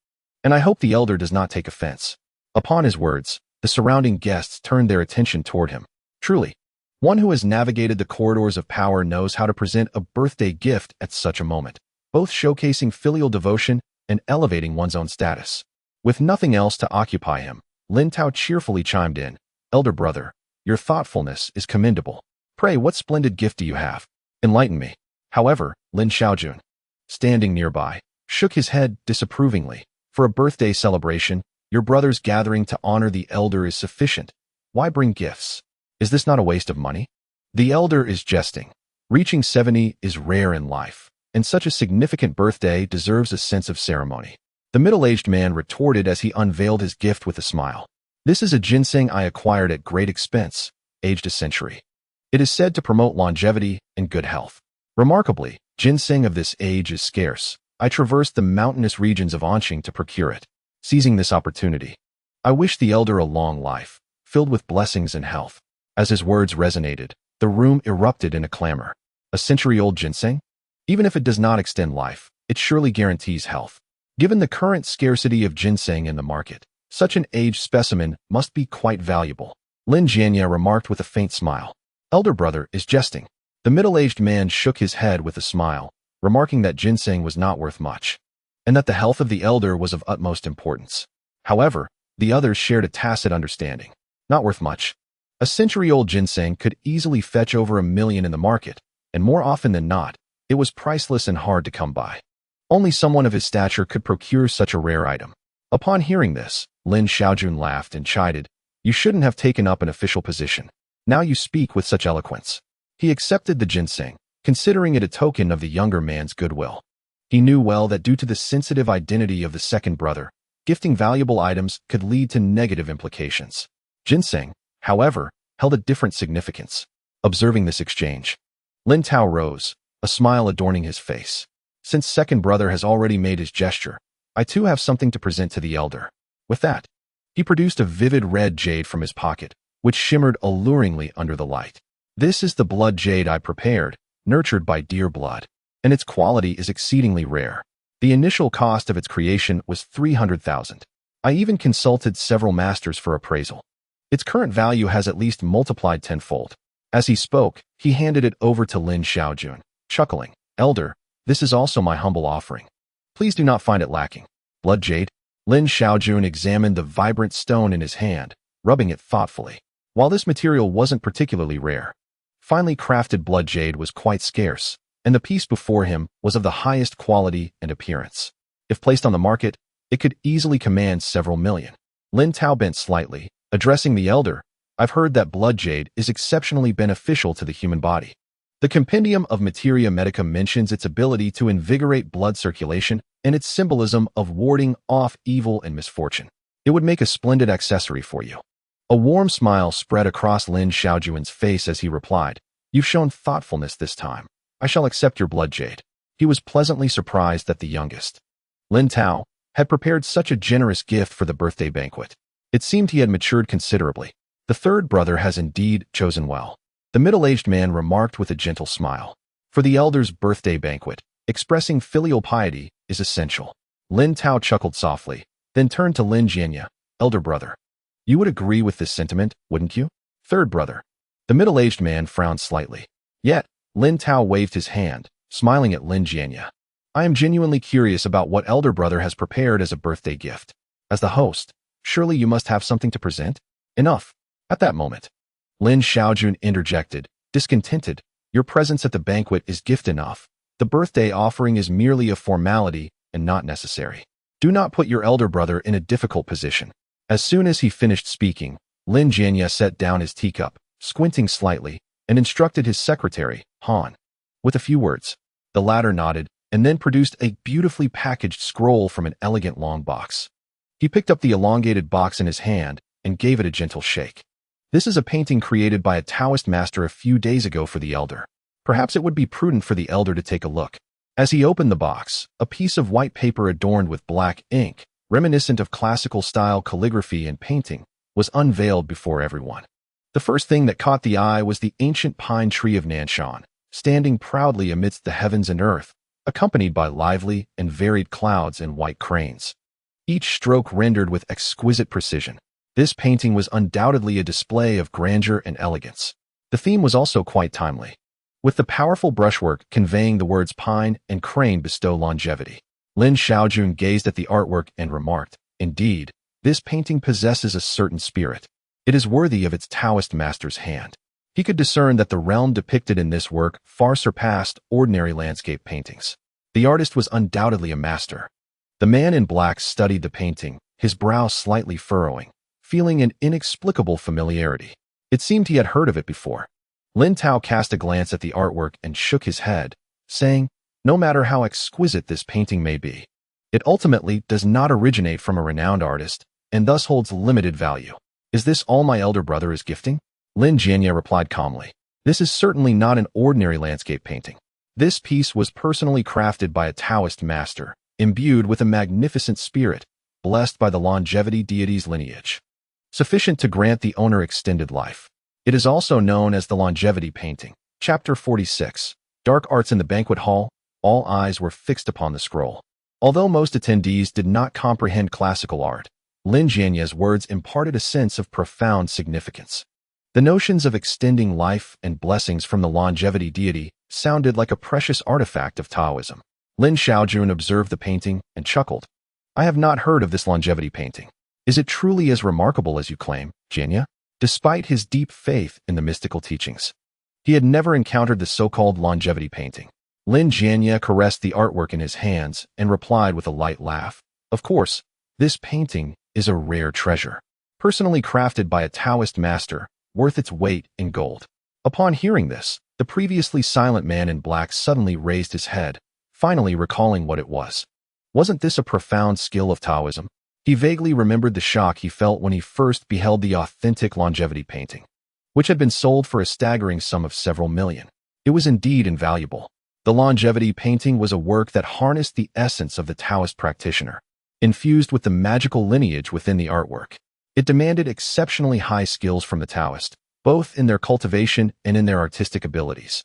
And I hope the elder does not take offense. Upon his words, the surrounding guests turned their attention toward him. Truly, one who has navigated the corridors of power knows how to present a birthday gift at such a moment, both showcasing filial devotion and elevating one's own status. With nothing else to occupy him, Lin Tao cheerfully chimed in, Elder brother, your thoughtfulness is commendable. Pray, what splendid gift do you have? Enlighten me. However, Lin Xiaojun, standing nearby, shook his head disapprovingly. For a birthday celebration, your brother's gathering to honor the elder is sufficient. Why bring gifts? Is this not a waste of money? The elder is jesting. Reaching 70 is rare in life, and such a significant birthday deserves a sense of ceremony. The middle-aged man retorted as he unveiled his gift with a smile. This is a ginseng I acquired at great expense, aged a century. It is said to promote longevity and good health. Remarkably, ginseng of this age is scarce. I traversed the mountainous regions of Anqing to procure it. Seizing this opportunity, I wish the elder a long life, filled with blessings and health. As his words resonated, the room erupted in a clamor. A century-old ginseng? Even if it does not extend life, it surely guarantees health. Given the current scarcity of ginseng in the market, such an aged specimen must be quite valuable. Lin Jianya remarked with a faint smile. Elder brother is jesting. The middle-aged man shook his head with a smile, remarking that ginseng was not worth much, and that the health of the elder was of utmost importance. However, the others shared a tacit understanding. Not worth much. A century-old ginseng could easily fetch over $1 million in the market, and more often than not, it was priceless and hard to come by. Only someone of his stature could procure such a rare item. Upon hearing this, Lin Xiaojun laughed and chided, You shouldn't have taken up an official position. Now you speak with such eloquence. He accepted the ginseng, considering it a token of the younger man's goodwill. He knew well that due to the sensitive identity of the second brother, gifting valuable items could lead to negative implications. Ginseng, however, held a different significance. Observing this exchange, Lin Tao rose, a smile adorning his face. Since second brother has already made his gesture, I too have something to present to the elder. With that, he produced a vivid red jade from his pocket, which shimmered alluringly under the light. This is the blood jade I prepared, nurtured by dear blood, and its quality is exceedingly rare. The initial cost of its creation was 300,000. I even consulted several masters for appraisal. Its current value has at least multiplied tenfold. As he spoke, he handed it over to Lin Xiaojun, chuckling. Elder, this is also my humble offering. Please do not find it lacking. Blood jade? Lin Xiaojun examined the vibrant stone in his hand, rubbing it thoughtfully. While this material wasn't particularly rare, finely crafted blood jade was quite scarce, and the piece before him was of the highest quality and appearance. If placed on the market, it could easily command several million. Lin Tao bent slightly, addressing the elder. I've heard that blood jade is exceptionally beneficial to the human body. The Compendium of Materia Medica mentions its ability to invigorate blood circulation and its symbolism of warding off evil and misfortune. It would make a splendid accessory for you. A warm smile spread across Lin Xiaojun's face as he replied, You've shown thoughtfulness this time. I shall accept your blood jade. He was pleasantly surprised that the youngest, Lin Tao, had prepared such a generous gift for the birthday banquet. It seemed he had matured considerably. The third brother has indeed chosen well, the middle-aged man remarked with a gentle smile. For the elder's birthday banquet, expressing filial piety is essential. Lin Tao chuckled softly, then turned to Lin Jianya, elder brother. You would agree with this sentiment, wouldn't you? Third brother. The middle-aged man frowned slightly. Yet, Lin Tao waved his hand, smiling at Lin Jianya. I am genuinely curious about what elder brother has prepared as a birthday gift. As the host, surely you must have something to present? Enough. At that moment, Lin Xiaojun interjected, discontented. Your presence at the banquet is gift enough. The birthday offering is merely a formality and not necessary. Do not put your elder brother in a difficult position. As soon as he finished speaking, Lin Jianya set down his teacup, squinting slightly, and instructed his secretary, Han, with a few words. The latter nodded, and then produced a beautifully packaged scroll from an elegant long box. He picked up the elongated box in his hand and gave it a gentle shake. This is a painting created by a Taoist master a few days ago for the elder. Perhaps it would be prudent for the elder to take a look. As he opened the box, a piece of white paper adorned with black ink, reminiscent of classical-style calligraphy and painting, was unveiled before everyone. The first thing that caught the eye was the ancient pine tree of Nanshan, standing proudly amidst the heavens and earth, accompanied by lively and varied clouds and white cranes. Each stroke rendered with exquisite precision. This painting was undoubtedly a display of grandeur and elegance. The theme was also quite timely, with the powerful brushwork conveying the words pine and crane bestow longevity. Lin Xiaojun gazed at the artwork and remarked, Indeed, this painting possesses a certain spirit. It is worthy of its Taoist master's hand. He could discern that the realm depicted in this work far surpassed ordinary landscape paintings. The artist was undoubtedly a master. The man in black studied the painting, his brow slightly furrowing, feeling an inexplicable familiarity. It seemed he had heard of it before. Lin Tao cast a glance at the artwork and shook his head, saying, No matter how exquisite this painting may be, it ultimately does not originate from a renowned artist, and thus holds limited value. Is this all my elder brother is gifting? Lin Jianya replied calmly. This is certainly not an ordinary landscape painting. This piece was personally crafted by a Taoist master, imbued with a magnificent spirit, blessed by the longevity deity's lineage, sufficient to grant the owner extended life. It is also known as the longevity painting. Chapter 46. Dark Arts in the Banquet Hall. All eyes were fixed upon the scroll. Although most attendees did not comprehend classical art, Lin Jianya's words imparted a sense of profound significance. The notions of extending life and blessings from the longevity deity sounded like a precious artifact of Taoism. Lin Xiaojun observed the painting and chuckled. I have not heard of this longevity painting. Is it truly as remarkable as you claim, Jianya? Despite his deep faith in the mystical teachings, he had never encountered the so-called longevity painting. Lin Jianya caressed the artwork in his hands and replied with a light laugh. Of course, this painting is a rare treasure, personally crafted by a Taoist master, worth its weight in gold. Upon hearing this, the previously silent man in black suddenly raised his head, finally recalling what it was. Wasn't this a profound skill of Taoism? He vaguely remembered the shock he felt when he first beheld the authentic longevity painting, which had been sold for a staggering sum of several million. It was indeed invaluable. The longevity painting was a work that harnessed the essence of the Taoist practitioner, infused with the magical lineage within the artwork. It demanded exceptionally high skills from the Taoist, both in their cultivation and in their artistic abilities.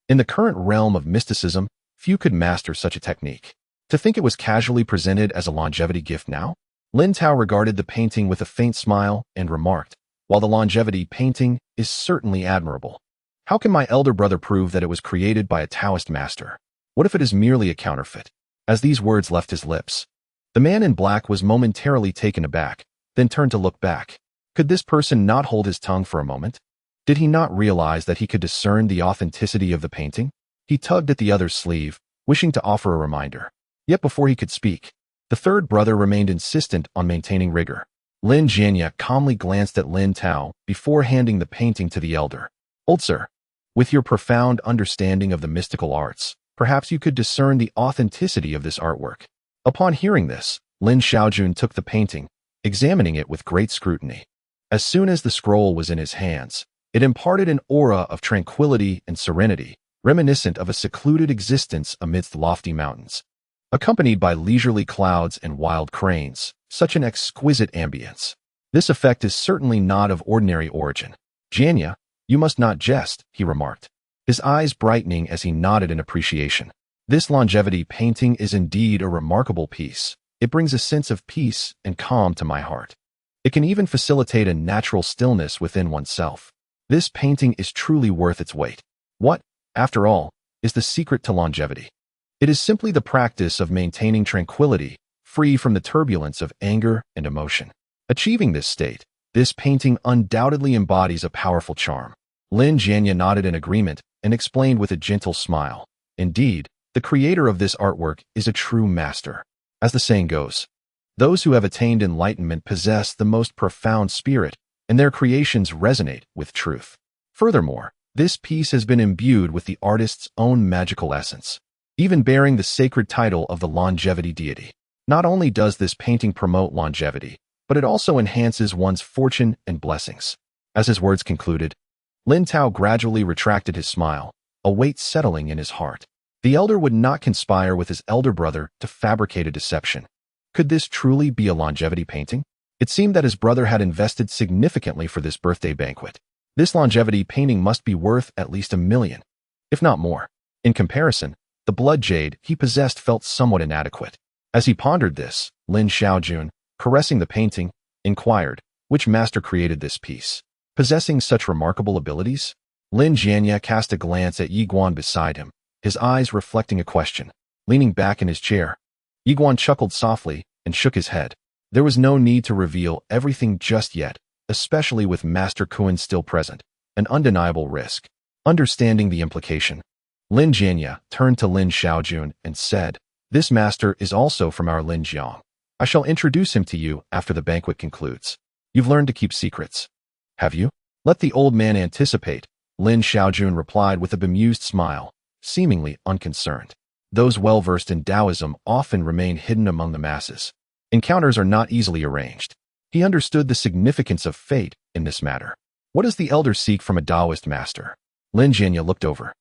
In the current realm of mysticism, few could master such a technique. To think it was casually presented as a longevity gift now? Lin Tao regarded the painting with a faint smile and remarked, "While the longevity painting is certainly admirable, how can my elder brother prove that it was created by a Taoist master? What if it is merely a counterfeit?" As these words left his lips, the man in black was momentarily taken aback, then turned to look back. Could this person not hold his tongue for a moment? Did he not realize that he could discern the authenticity of the painting? He tugged at the other's sleeve, wishing to offer a reminder. Yet before he could speak, the third brother remained insistent on maintaining rigor. Lin Jianya calmly glanced at Lin Tao before handing the painting to the elder. "Old sir, with your profound understanding of the mystical arts, perhaps you could discern the authenticity of this artwork." Upon hearing this, Lin Xiaojun took the painting, examining it with great scrutiny. As soon as the scroll was in his hands, it imparted an aura of tranquility and serenity, reminiscent of a secluded existence amidst lofty mountains. Accompanied by leisurely clouds and wild cranes, such an exquisite ambience. This effect is certainly not of ordinary origin. "Jianya, you must not jest," he remarked, his eyes brightening as he nodded in appreciation. "This longevity painting is indeed a remarkable piece. It brings a sense of peace and calm to my heart. It can even facilitate a natural stillness within oneself. This painting is truly worth its weight. What, after all, is the secret to longevity? It is simply the practice of maintaining tranquility, free from the turbulence of anger and emotion. Achieving this state, this painting undoubtedly embodies a powerful charm." Lin Jianya nodded in agreement and explained with a gentle smile. "Indeed, the creator of this artwork is a true master. As the saying goes, those who have attained enlightenment possess the most profound spirit, and their creations resonate with truth. Furthermore, this piece has been imbued with the artist's own magical essence, even bearing the sacred title of the longevity deity. Not only does this painting promote longevity, but it also enhances one's fortune and blessings." As his words concluded, Lin Tao gradually retracted his smile, a weight settling in his heart. The elder would not conspire with his elder brother to fabricate a deception. Could this truly be a longevity painting? It seemed that his brother had invested significantly for this birthday banquet. This longevity painting must be worth at least $1 million, if not more. In comparison, the blood jade he possessed felt somewhat inadequate. As he pondered this, Lin Xiaojun, caressing the painting, inquired, "Which master created this piece? Possessing such remarkable abilities?" Lin Jianya cast a glance at Yiguan beside him, his eyes reflecting a question. Leaning back in his chair, Yiguan chuckled softly and shook his head. There was no need to reveal everything just yet, especially with Master Kuan still present, an undeniable risk. Understanding the implication, Lin Jianya turned to Lin Xiaojun and said, "This master is also from our Lin Jiang. I shall introduce him to you after the banquet concludes. You've learned to keep secrets, have you?" "Let the old man anticipate," Lin Xiaojun replied with a bemused smile, seemingly unconcerned. Those well-versed in Taoism often remain hidden among the masses. Encounters are not easily arranged. He understood the significance of fate in this matter. What does the elder seek from a Taoist master? Lin Jianya looked over,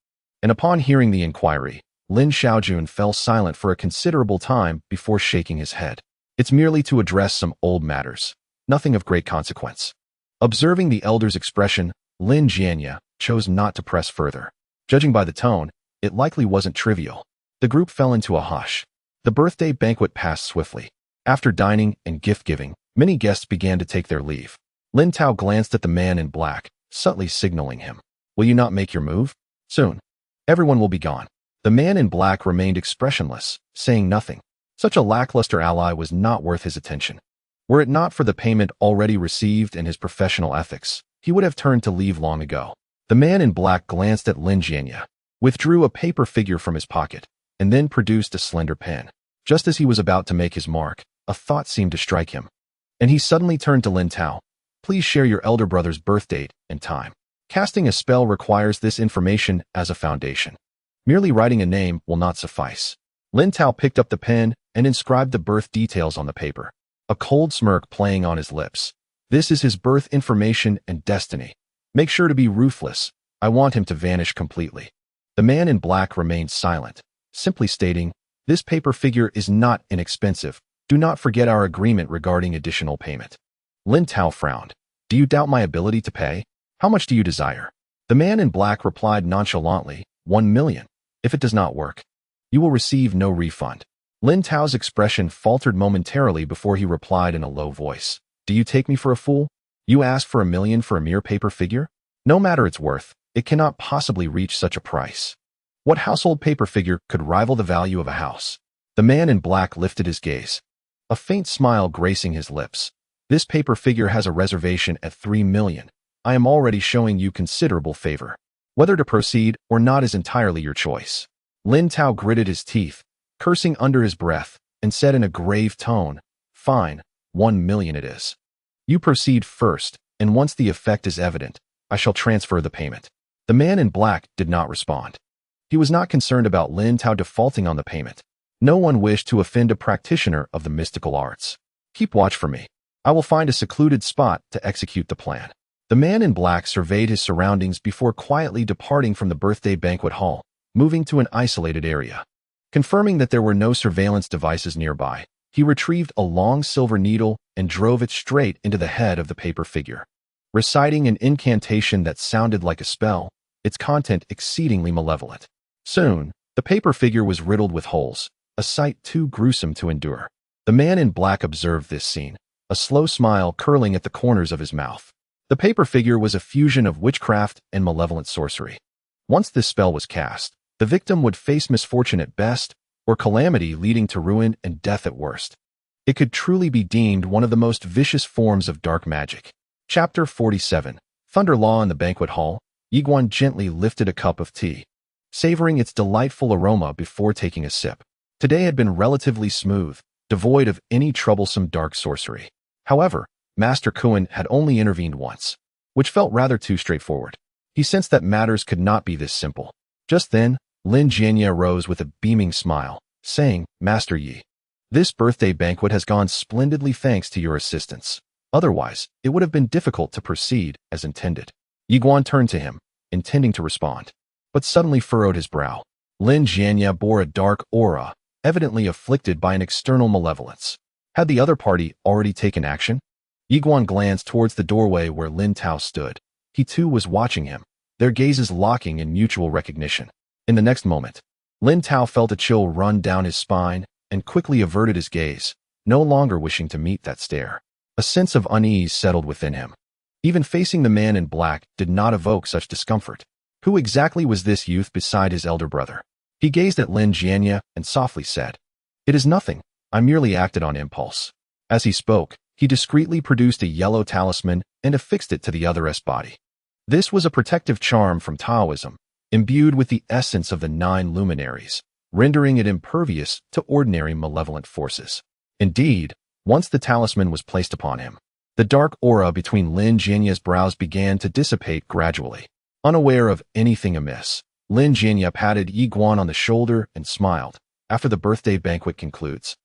and upon hearing the inquiry, Lin Xiaojun fell silent for a considerable time before shaking his head. "It's merely to address some old matters, nothing of great consequence." Observing the elder's expression, Lin Jianya chose not to press further. Judging by the tone, it likely wasn't trivial. The group fell into a hush. The birthday banquet passed swiftly. After dining and gift-giving, many guests began to take their leave. Lin Tao glanced at the man in black, subtly signaling him. "Will you not make your move? Soon, everyone will be gone." The man in black remained expressionless, saying nothing. Such a lackluster ally was not worth his attention. Were it not for the payment already received and his professional ethics, he would have turned to leave long ago. The man in black glanced at Lin Jianya, withdrew a paper figure from his pocket, and then produced a slender pen. Just as he was about to make his mark, a thought seemed to strike him, and he suddenly turned to Lin Tao. "Please share your elder brother's birth date and time. Casting a spell requires this information as a foundation. Merely writing a name will not suffice." Lin Tao picked up the pen and inscribed the birth details on the paper, a cold smirk playing on his lips. "This is his birth information and destiny. Make sure to be ruthless. I want him to vanish completely." The man in black remained silent, simply stating, "This paper figure is not inexpensive. Do not forget our agreement regarding additional payment." Lin Tao frowned. "Do you doubt my ability to pay? How much do you desire?" The man in black replied nonchalantly, 1 million. "If it does not work, you will receive no refund." Lin Tao's expression faltered momentarily before he replied in a low voice. Do you take me for a fool? You asked for 1 million for a mere paper figure? No matter its worth, it cannot possibly reach such a price. What household paper figure could rival the value of a house? The man in black lifted his gaze, a faint smile gracing his lips. This paper figure has a reservation at 3 million. I am already showing you considerable favor. Whether to proceed or not is entirely your choice. Lin Tao gritted his teeth, cursing under his breath, and said in a grave tone, Fine, 1 million it is. You proceed first, and once the effect is evident, I shall transfer the payment. The man in black did not respond. He was not concerned about Lin Tao defaulting on the payment. No one wished to offend a practitioner of the mystical arts. Keep watch for me. I will find a secluded spot to execute the plan. The man in black surveyed his surroundings before quietly departing from the birthday banquet hall, moving to an isolated area. Confirming that there were no surveillance devices nearby, he retrieved a long silver needle and drove it straight into the head of the paper figure. Reciting an incantation that sounded like a spell, its content exceedingly malevolent. Soon, the paper figure was riddled with holes, a sight too gruesome to endure. The man in black observed this scene, a slow smile curling at the corners of his mouth. The paper figure was a fusion of witchcraft and malevolent sorcery. Once this spell was cast, the victim would face misfortune at best, or calamity leading to ruin and death at worst. It could truly be deemed one of the most vicious forms of dark magic. Chapter 47. Thunder Law in the banquet hall. Yiguan gently lifted a cup of tea, savoring its delightful aroma before taking a sip. Today had been relatively smooth, devoid of any troublesome dark sorcery. However, Master Kuan had only intervened once, which felt rather too straightforward. He sensed that matters could not be this simple. Just then, Lin Jianya rose with a beaming smile, saying, Master Yi, this birthday banquet has gone splendidly thanks to your assistance. Otherwise, it would have been difficult to proceed as intended. Yiguan turned to him, intending to respond, but suddenly furrowed his brow. Lin Jianya bore a dark aura, evidently afflicted by an external malevolence. Had the other party already taken action? Yiguan glanced towards the doorway where Lin Tao stood. He too was watching him, their gazes locking in mutual recognition. In the next moment, Lin Tao felt a chill run down his spine and quickly averted his gaze, no longer wishing to meet that stare. A sense of unease settled within him. Even facing the man in black did not evoke such discomfort. Who exactly was this youth beside his elder brother? He gazed at Lin Jianya and softly said, It is nothing. I merely acted on impulse. As he spoke, he discreetly produced a yellow talisman and affixed it to the other's body. This was a protective charm from Taoism, imbued with the essence of the 9 luminaries, rendering it impervious to ordinary malevolent forces. Indeed, once the talisman was placed upon him, the dark aura between Lin Jianya's brows began to dissipate gradually. Unaware of anything amiss, Lin Jianya patted Yiguan on the shoulder and smiled. After the birthday banquet concludes,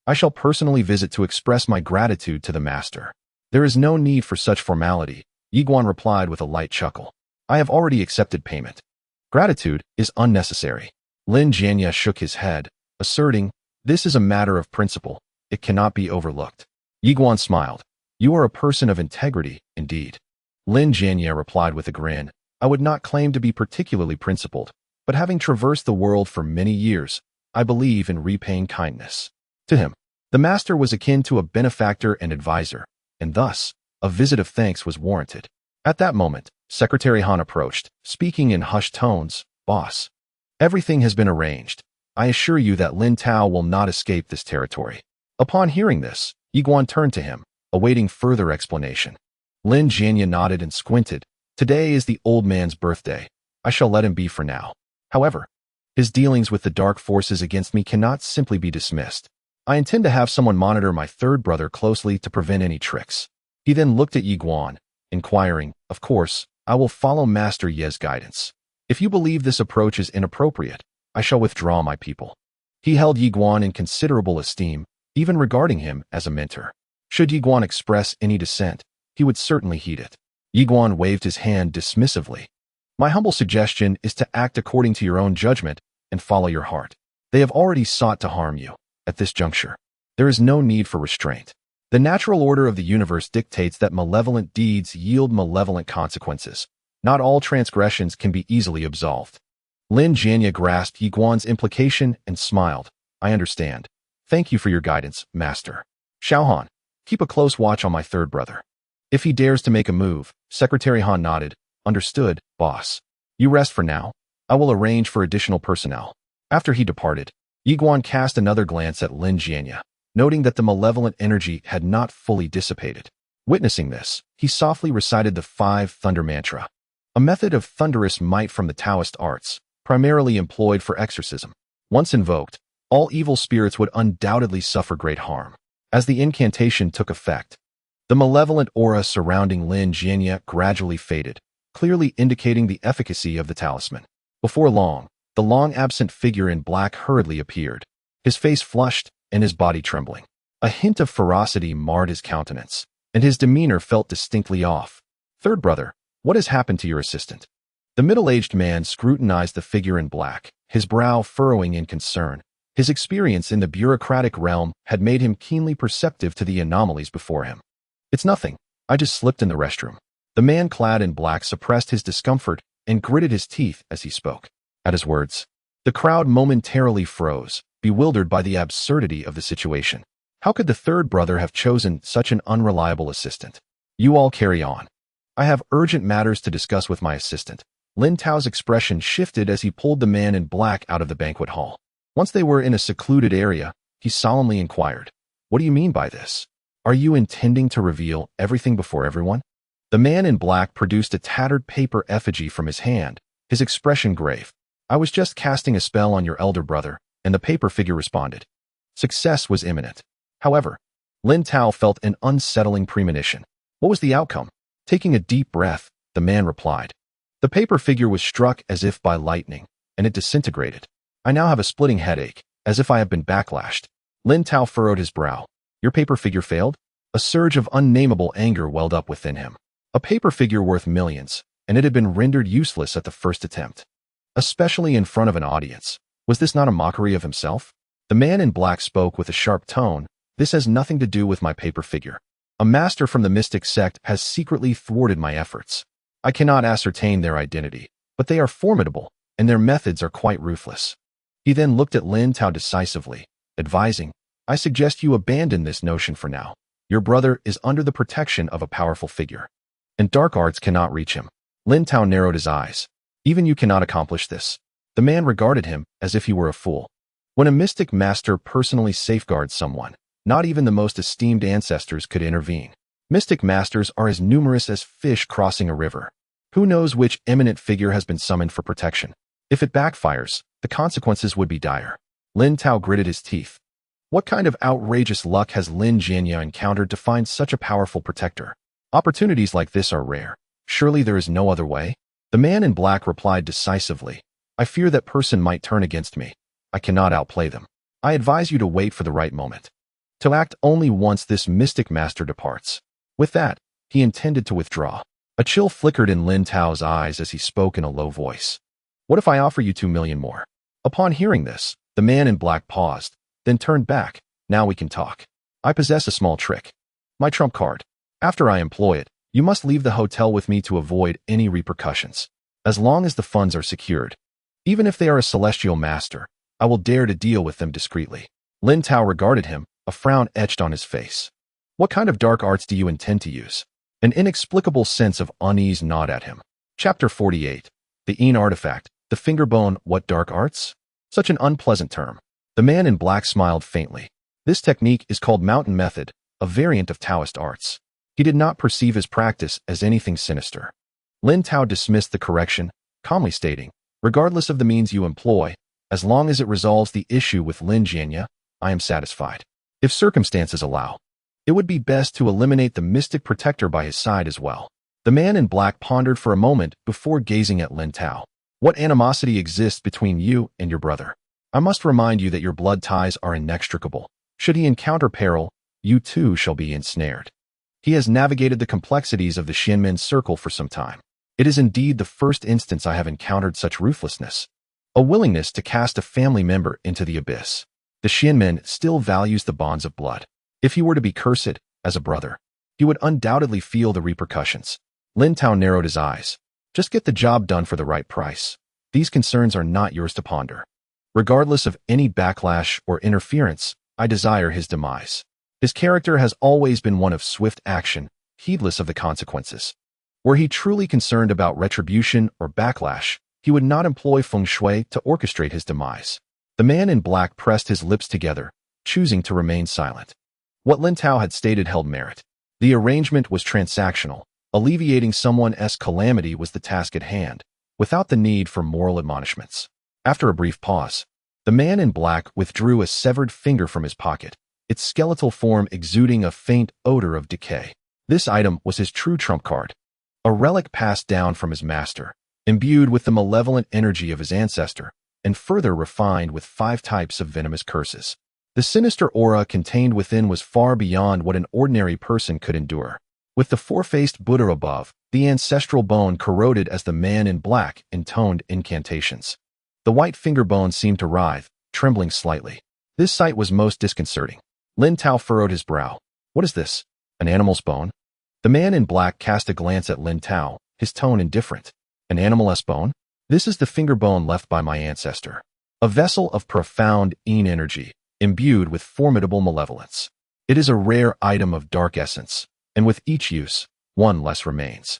I shall personally visit to express my gratitude to the master. There is no need for such formality, Yiguan replied with a light chuckle. I have already accepted payment. Gratitude is unnecessary. Lin Jianya shook his head, asserting, This is a matter of principle. It cannot be overlooked. Yiguan smiled. You are a person of integrity, indeed. Lin Jianya replied with a grin. I would not claim to be particularly principled, but having traversed the world for many years, I believe in repaying kindness. To him, the master was akin to a benefactor and advisor, and thus, a visit of thanks was warranted. At that moment, Secretary Han approached, speaking in hushed tones, Boss, everything has been arranged. I assure you that Lin Tao will not escape this territory. Upon hearing this, Yiguan turned to him, awaiting further explanation. Lin Jianya nodded and squinted. Today is the old man's birthday. I shall let him be for now. However, his dealings with the dark forces against me cannot simply be dismissed. I intend to have someone monitor my third brother closely to prevent any tricks. He then looked at Yiguan, inquiring, Of course, I will follow Master Ye's guidance. If you believe this approach is inappropriate, I shall withdraw my people. He held Yiguan in considerable esteem, even regarding him as a mentor. Should Yiguan express any dissent, he would certainly heed it. Yiguan waved his hand dismissively. My humble suggestion is to act according to your own judgment and follow your heart. They have already sought to harm you. At this juncture, there is no need for restraint. The natural order of the universe dictates that malevolent deeds yield malevolent consequences. Not all transgressions can be easily absolved. Lin Jianya grasped Yiguan's implication and smiled. I understand. Thank you for your guidance, Master. Xiao, keep a close watch on my third brother. If he dares to make a move, Secretary Han nodded. Understood, boss. You rest for now. I will arrange for additional personnel. After he departed, Yiguan cast another glance at Lin Jianya, noting that the malevolent energy had not fully dissipated. Witnessing this, he softly recited the 5 Thunder Mantra, a method of thunderous might from the Taoist arts, primarily employed for exorcism. Once invoked, all evil spirits would undoubtedly suffer great harm. As the incantation took effect, the malevolent aura surrounding Lin Jianya gradually faded, clearly indicating the efficacy of the talisman. Before long, the long-absent figure in black hurriedly appeared, his face flushed and his body trembling. A hint of ferocity marred his countenance, and his demeanor felt distinctly off. Third brother, what has happened to your assistant? The middle-aged man scrutinized the figure in black, his brow furrowing in concern. His experience in the bureaucratic realm had made him keenly perceptive to the anomalies before him. It's nothing. I just slipped in the restroom. The man clad in black suppressed his discomfort and gritted his teeth as he spoke. At his words, the crowd momentarily froze, bewildered by the absurdity of the situation. How could the third brother have chosen such an unreliable assistant? You all carry on. I have urgent matters to discuss with my assistant. Lin Tao's expression shifted as he pulled the man in black out of the banquet hall. Once they were in a secluded area, he solemnly inquired, "What do you mean by this? Are you intending to reveal everything before everyone?" The man in black produced a tattered paper effigy from his hand, his expression grave. "I was just casting a spell on your elder brother," and the paper figure responded. Success was imminent. However, Lin Tao felt an unsettling premonition. What was the outcome? Taking a deep breath, the man replied. The paper figure was struck as if by lightning, and it disintegrated. "I now have a splitting headache, as if I have been backlashed." Lin Tao furrowed his brow. Your paper figure failed? A surge of unnameable anger welled up within him. A paper figure worth millions, and it had been rendered useless at the first attempt. Especially in front of an audience. Was this not a mockery of himself? The man in black spoke with a sharp tone. This has nothing to do with my paper figure. A master from the mystic sect has secretly thwarted my efforts. I cannot ascertain their identity, but they are formidable, and their methods are quite ruthless. He then looked at Lin Tao decisively, advising, I suggest you abandon this notion for now. Your brother is under the protection of a powerful figure, and dark arts cannot reach him. Lin Tao narrowed his eyes. Even you cannot accomplish this. The man regarded him as if he were a fool. When a mystic master personally safeguards someone, not even the most esteemed ancestors could intervene. Mystic masters are as numerous as fish crossing a river. Who knows which eminent figure has been summoned for protection? If it backfires, the consequences would be dire. Lin Tao gritted his teeth. What kind of outrageous luck has Lin Jianya encountered to find such a powerful protector? Opportunities like this are rare. Surely there is no other way? The man in black replied decisively. I fear that person might turn against me. I cannot outplay them. I advise you to wait for the right moment. To act only once this mystic master departs. With that, he intended to withdraw. A chill flickered in Lin Tao's eyes as he spoke in a low voice. What if I offer you 2 million more? Upon hearing this, the man in black paused, then turned back. Now we can talk. I possess a small trick. My trump card. After I employ it, you must leave the hotel with me to avoid any repercussions. As long as the funds are secured. Even if they are a celestial master, I will dare to deal with them discreetly. Lin Tao regarded him, a frown etched on his face. What kind of dark arts do you intend to use? An inexplicable sense of unease gnawed at him. Chapter 48. The Een Artifact. The fingerbone. What dark arts? Such an unpleasant term. The man in black smiled faintly. This technique is called Mountain Method, a variant of Taoist arts. He did not perceive his practice as anything sinister. Lin Tao dismissed the correction, calmly stating, regardless of the means you employ, as long as it resolves the issue with Lin Jianya, I am satisfied. If circumstances allow, it would be best to eliminate the mystic protector by his side as well. The man in black pondered for a moment before gazing at Lin Tao. What animosity exists between you and your brother? I must remind you that your blood ties are inextricable. Should he encounter peril, you too shall be ensnared. He has navigated the complexities of the Xianmen circle for some time. It is indeed the first instance I have encountered such ruthlessness. A willingness to cast a family member into the abyss. The Xianmen still values the bonds of blood. If he were to be cursed as a brother, he would undoubtedly feel the repercussions. Lin Tao narrowed his eyes. Just get the job done for the right price. These concerns are not yours to ponder. Regardless of any backlash or interference, I desire his demise. His character has always been one of swift action, heedless of the consequences. Were he truly concerned about retribution or backlash, he would not employ feng shui to orchestrate his demise. The man in black pressed his lips together, choosing to remain silent. What Lin Tao had stated held merit. The arrangement was transactional. Alleviating someone's calamity was the task at hand, without the need for moral admonishments. After a brief pause, the man in black withdrew a severed finger from his pocket, its skeletal form exuding a faint odor of decay. This item was his true trump card, a relic passed down from his master, imbued with the malevolent energy of his ancestor, and further refined with 5 types of venomous curses. The sinister aura contained within was far beyond what an ordinary person could endure. With the 4-faced Buddha above, the ancestral bone corroded as the man in black intoned incantations. The white finger bone seemed to writhe, trembling slightly. This sight was most disconcerting. Lin Tao furrowed his brow. What is this? An animal's bone? The man in black cast a glance at Lin Tao, his tone indifferent. An animal's bone? This is the finger bone left by my ancestor. A vessel of profound yin energy, imbued with formidable malevolence. It is a rare item of dark essence, and with each use, one less remains.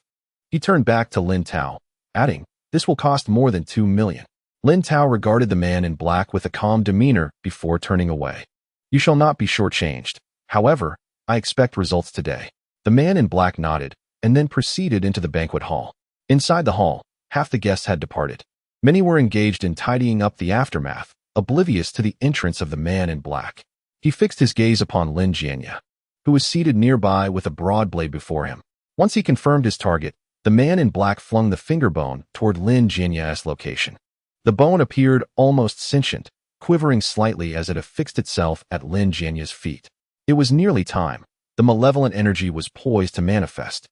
He turned back to Lin Tao, adding, this will cost more than 2 million. Lin Tao regarded the man in black with a calm demeanor before turning away. You shall not be shortchanged. However, I expect results today. The man in black nodded, and then proceeded into the banquet hall. Inside the hall, half the guests had departed. Many were engaged in tidying up the aftermath, oblivious to the entrance of the man in black. He fixed his gaze upon Lin Jianya, who was seated nearby with a broad blade before him. Once he confirmed his target, the man in black flung the finger bone toward Lin Jianya's location. The bone appeared almost sentient, quivering slightly as it affixed itself at Lin Jianya's feet. It was nearly time. The malevolent energy was poised to manifest.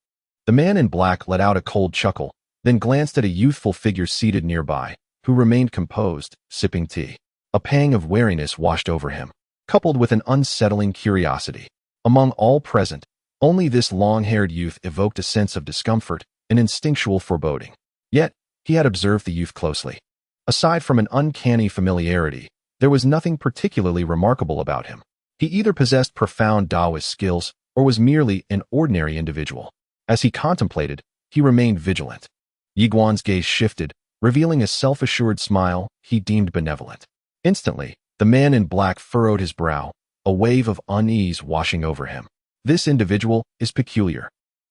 The man in black let out a cold chuckle, then glanced at a youthful figure seated nearby, who remained composed, sipping tea. A pang of wariness washed over him, coupled with an unsettling curiosity. Among all present, only this long-haired youth evoked a sense of discomfort, an instinctual foreboding. Yet, he had observed the youth closely. Aside from an uncanny familiarity, there was nothing particularly remarkable about him. He either possessed profound Taoist skills or was merely an ordinary individual. As he contemplated, he remained vigilant. Yi Guan's gaze shifted, revealing a self-assured smile he deemed benevolent. Instantly, the man in black furrowed his brow, a wave of unease washing over him. This individual is peculiar.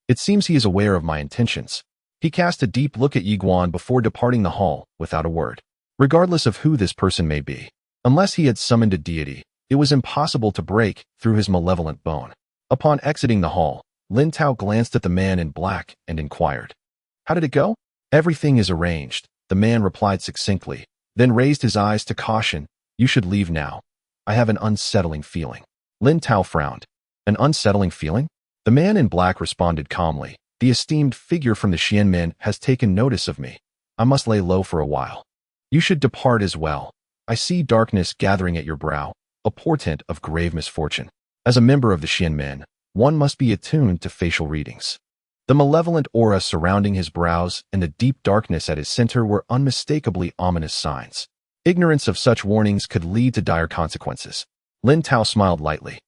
It seems he is aware of my intentions. He cast a deep look at Yi Guan before departing the hall, without a word. Regardless of who this person may be, unless he had summoned a deity, it was impossible to break through his malevolent bone. Upon exiting the hall, Lin Tao glanced at the man in black and inquired, "How did it go?" "Everything is arranged," the man replied succinctly, then raised his eyes to caution, "You should leave now. I have an unsettling feeling." Lin Tao frowned. "An unsettling feeling?" The man in black responded calmly, "The esteemed figure from the Xianmen has taken notice of me. I must lay low for a while. You should depart as well. I see darkness gathering at your brow, a portent of grave misfortune. As a member of the Xianmen, one must be attuned to facial readings." The malevolent aura surrounding his brows and the deep darkness at his center were unmistakably ominous signs. Ignorance of such warnings could lead to dire consequences. Lin Tao smiled lightly.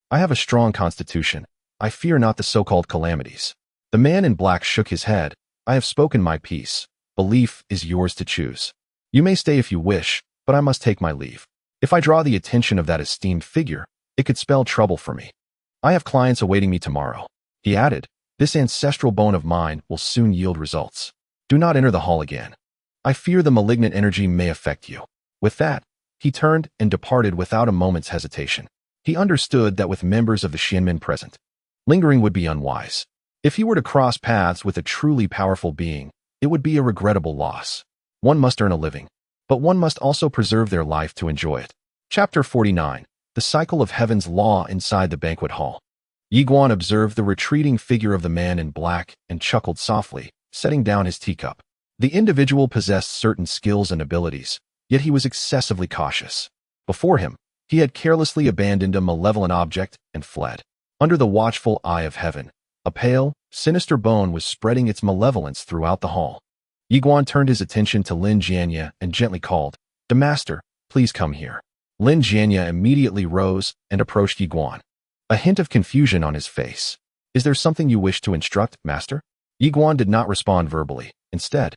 "I have a strong constitution. I fear not the so-called calamities." The man in black shook his head. "I have spoken my piece. Belief is yours to choose. You may stay if you wish, but I must take my leave. If I draw the attention of that esteemed figure, it could spell trouble for me. I have clients awaiting me tomorrow." He added, "This ancestral bone of mine will soon yield results. Do not enter the hall again. I fear the malignant energy may affect you." With that, he turned and departed without a moment's hesitation. He understood that with members of the Xianmen present, lingering would be unwise. If he were to cross paths with a truly powerful being, it would be a regrettable loss. One must earn a living, but one must also preserve their life to enjoy it. Chapter 49. The Cycle of Heaven's Law inside the banquet hall. Yi Guan observed the retreating figure of the man in black and chuckled softly, setting down his teacup. The individual possessed certain skills and abilities, yet he was excessively cautious. Before him, he had carelessly abandoned a malevolent object and fled. Under the watchful eye of heaven, a pale, sinister bone was spreading its malevolence throughout the hall. Yi Guan turned his attention to Lin Jianya and gently called, "The master, please come here." Lin Jianya immediately rose and approached Yi Guan, a hint of confusion on his face. Is there something you wish to instruct, master? Yi Guan did not respond verbally. Instead,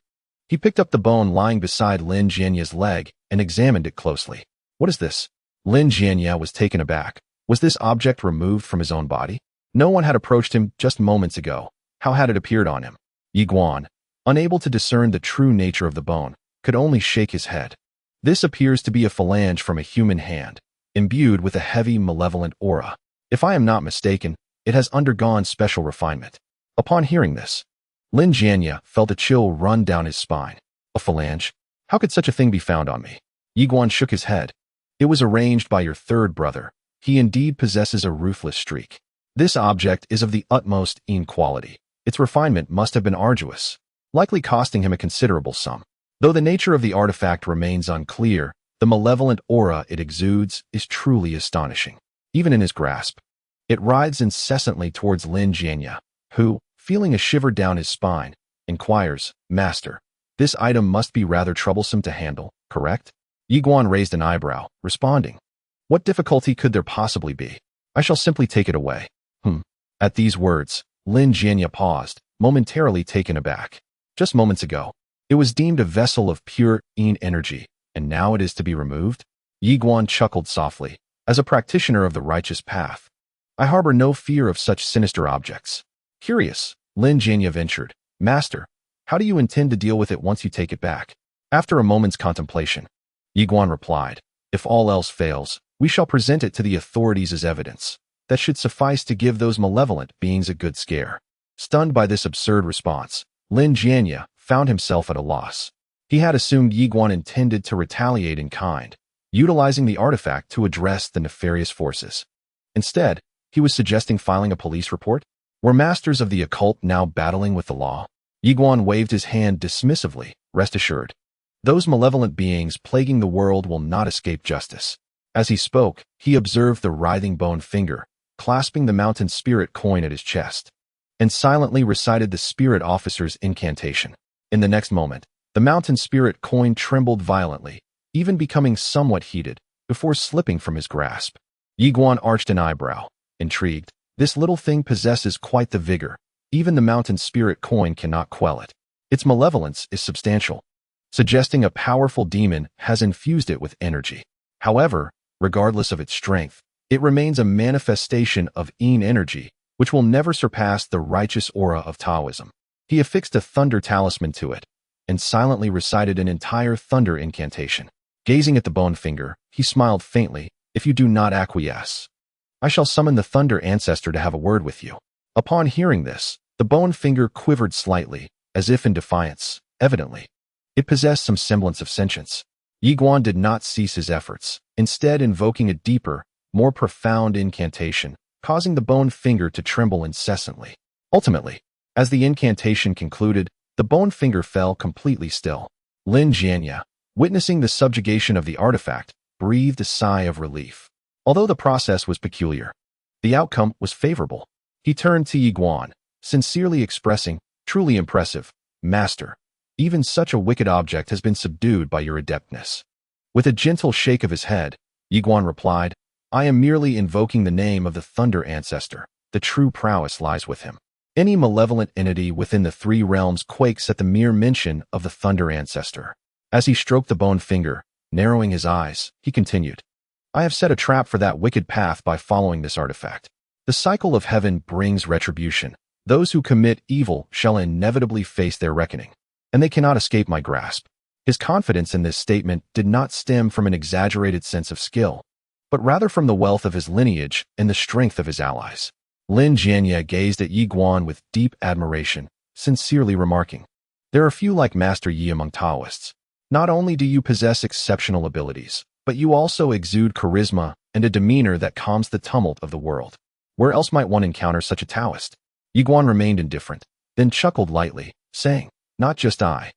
he picked up the bone lying beside Lin Jianya's leg and examined it closely. What is this? Lin Jianya was taken aback. Was this object removed from his own body? No one had approached him just moments ago. How had it appeared on him? Yi Guan, unable to discern the true nature of the bone, could only shake his head. This appears to be a phalange from a human hand, imbued with a heavy, malevolent aura. If I am not mistaken, it has undergone special refinement. Upon hearing this, Lin Jianya felt a chill run down his spine. A phalange? How could such a thing be found on me? Yi Guan shook his head. It was arranged by your third brother. He indeed possesses a ruthless streak. This object is of the utmost quality. Its refinement must have been arduous, likely costing him a considerable sum. Though the nature of the artifact remains unclear, the malevolent aura it exudes is truly astonishing. Even in his grasp, it writhes incessantly towards Lin Jianya, who, feeling a shiver down his spine, inquires, Master, this item must be rather troublesome to handle, correct? Yi Guan raised an eyebrow, responding, what difficulty could there possibly be? I shall simply take it away. At these words, Lin Jianya paused, momentarily taken aback. Just moments ago, it was deemed a vessel of pure energy, and now it is to be removed? Yi Guan chuckled softly. As a practitioner of the righteous path, I harbor no fear of such sinister objects. Curious, Lin Jianya ventured, Master, how do you intend to deal with it once you take it back? After a moment's contemplation, Yi Guan replied, if all else fails, we shall present it to the authorities as evidence. That should suffice to give those malevolent beings a good scare. Stunned by this absurd response, Lin Jianya found himself at a loss. He had assumed Yi Guan intended to retaliate in kind, utilizing the artifact to address the nefarious forces. Instead, he was suggesting filing a police report? Were masters of the occult now battling with the law? Yi Guan waved his hand dismissively, rest assured. Those malevolent beings plaguing the world will not escape justice. As he spoke, he observed the writhing bone finger, clasping the mountain spirit coin at his chest, and silently recited the spirit officer's incantation. In the next moment, the mountain spirit coin trembled violently, even becoming somewhat heated, before slipping from his grasp. Yi Guan arched an eyebrow, intrigued. This little thing possesses quite the vigor. Even the mountain spirit coin cannot quell it. Its malevolence is substantial, suggesting a powerful demon has infused it with energy. However, regardless of its strength, it remains a manifestation of energy, which will never surpass the righteous aura of Taoism. He affixed a thunder talisman to it, and silently recited an entire thunder incantation. Gazing at the bone finger, he smiled faintly, if you do not acquiesce, I shall summon the thunder ancestor to have a word with you. Upon hearing this, the bone finger quivered slightly, as if in defiance. Evidently, it possessed some semblance of sentience. Yi Guan did not cease his efforts, instead invoking a deeper, more profound incantation, causing the bone finger to tremble incessantly. Ultimately, as the incantation concluded, the bone finger fell completely still. Lin Jianya, witnessing the subjugation of the artifact, breathed a sigh of relief. Although the process was peculiar, the outcome was favorable. He turned to Yi Guan, sincerely expressing, truly impressive, Master, even such a wicked object has been subdued by your adeptness. With a gentle shake of his head, Yi Guan replied, I am merely invoking the name of the thunder ancestor. The true prowess lies with him. Any malevolent entity within the three realms quakes at the mere mention of the thunder ancestor. As he stroked the bone finger, narrowing his eyes, he continued, I have set a trap for that wicked path by following this artifact. The cycle of heaven brings retribution. Those who commit evil shall inevitably face their reckoning, and they cannot escape my grasp. His confidence in this statement did not stem from an exaggerated sense of skill, but rather from the wealth of his lineage and the strength of his allies. Lin Jianya gazed at Yi Guan with deep admiration, sincerely remarking, there are few like Master Yi among Taoists. Not only do you possess exceptional abilities, but you also exude charisma and a demeanor that calms the tumult of the world. Where else might one encounter such a Taoist? Yi Guan remained indifferent, then chuckled lightly, saying, not just I,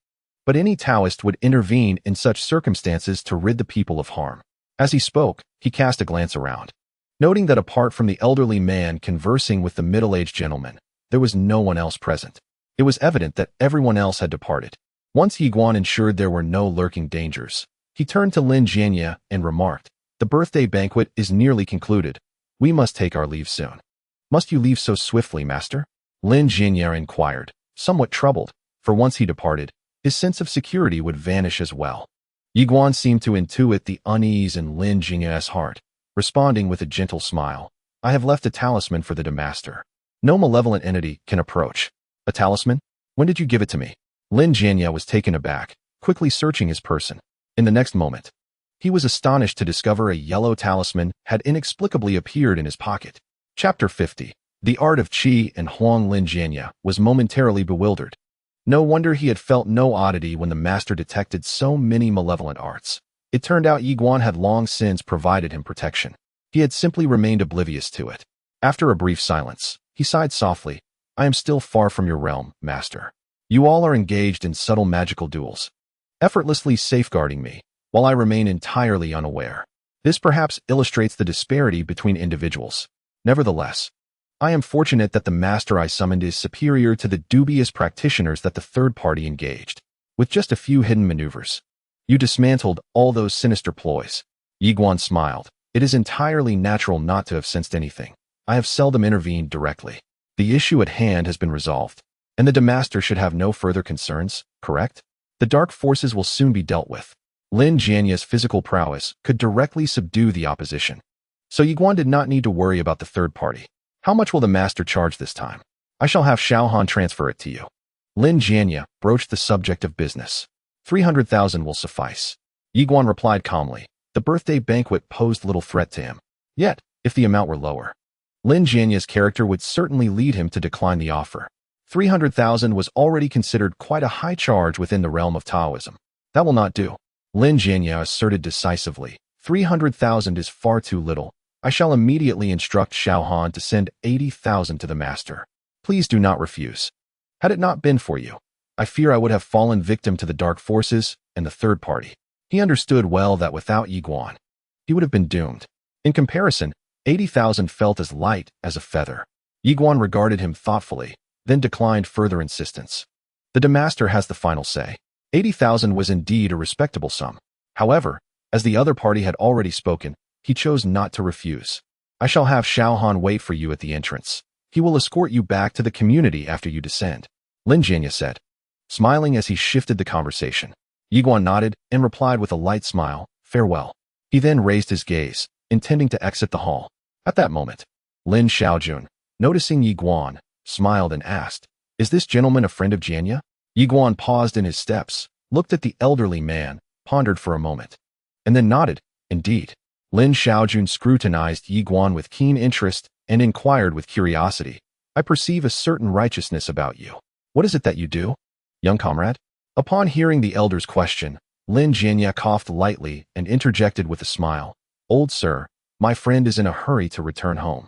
but any Taoist would intervene in such circumstances to rid the people of harm. As he spoke, he cast a glance around. Noting that apart from the elderly man conversing with the middle-aged gentleman, there was no one else present. It was evident that everyone else had departed. Once Yi Guan ensured there were no lurking dangers, he turned to Lin Jianya and remarked, The birthday banquet is nearly concluded. We must take our leave soon. Must you leave so swiftly, master? Lin Jianye inquired, somewhat troubled, for once he departed, his sense of security would vanish as well. Yi Guan seemed to intuit the unease in Lin Jinye's heart, responding with a gentle smile. I have left a talisman for the master. No malevolent entity can approach. A talisman? When did you give it to me? Lin Jianye was taken aback, quickly searching his person. In the next moment, he was astonished to discover a yellow talisman had inexplicably appeared in his pocket. Chapter 50. The art of Qi and Huang. Lin Jianye was momentarily bewildered. No wonder he had felt no oddity when the master detected so many malevolent arts. It turned out Yi Guan had long since provided him protection. He had simply remained oblivious to it. After a brief silence, he sighed softly. I am still far from your realm, master. You all are engaged in subtle magical duels, effortlessly safeguarding me, while I remain entirely unaware. This perhaps illustrates the disparity between individuals. Nevertheless, I am fortunate that the master I summoned is superior to the dubious practitioners that the third party engaged. With just a few hidden maneuvers, you dismantled all those sinister ploys. Yi Guan smiled. It is entirely natural not to have sensed anything. I have seldom intervened directly. The issue at hand has been resolved, and the Demaster should have no further concerns, correct? The dark forces will soon be dealt with. Lin Jianye's physical prowess could directly subdue the opposition. So Yi Guan did not need to worry about the third party. How much will the master charge this time? I shall have Xiaohan transfer it to you. Lin Jianye broached the subject of business. 300,000 will suffice. Yi Guan replied calmly. The birthday banquet posed little threat to him. Yet, if the amount were lower, Lin Jianye's character would certainly lead him to decline the offer. 300,000 was already considered quite a high charge within the realm of Taoism. That will not do. Lin Jianye asserted decisively. 300,000 is far too little. I shall immediately instruct Xiaohan to send 80,000 to the master. Please do not refuse. Had it not been for you, I fear I would have fallen victim to the dark forces and the third party. He understood well that without Yi Guan, he would have been doomed. In comparison, 80,000 felt as light as a feather. Yi Guan regarded him thoughtfully, then declined further insistence. The Demaster has the final say. 80,000 was indeed a respectable sum. However, as the other party had already spoken, he chose not to refuse. I shall have Xiaohan wait for you at the entrance. He will escort you back to the community after you descend, Lin Jianye said, smiling as he shifted the conversation. Yi Guan nodded and replied with a light smile, farewell. He then raised his gaze, intending to exit the hall. At that moment, Lin Xiaojun, noticing Yi Guan, smiled and asked, Is this gentleman a friend of Jianye? Yi Guan paused in his steps, looked at the elderly man, pondered for a moment, and then nodded. Indeed. Lin Xiaojun scrutinized Yi Guan with keen interest and inquired with curiosity. I perceive a certain righteousness about you. What is it that you do, young comrade? Upon hearing the elder's question, Lin Jianye coughed lightly and interjected with a smile. Old sir, my friend is in a hurry to return home.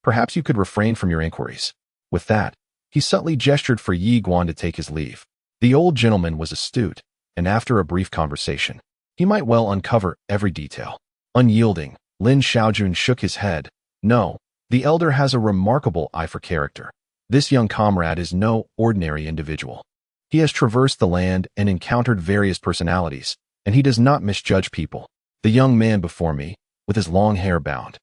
Perhaps you could refrain from your inquiries. With that, he subtly gestured for Yi Guan to take his leave. The old gentleman was astute, and after a brief conversation, he might well uncover every detail. Unyielding, Lin Xiaojun shook his head. No, the elder has a remarkable eye for character. This young comrade is no ordinary individual. He has traversed the land and encountered various personalities, and he does not misjudge people. The young man before me, with his long hair bound,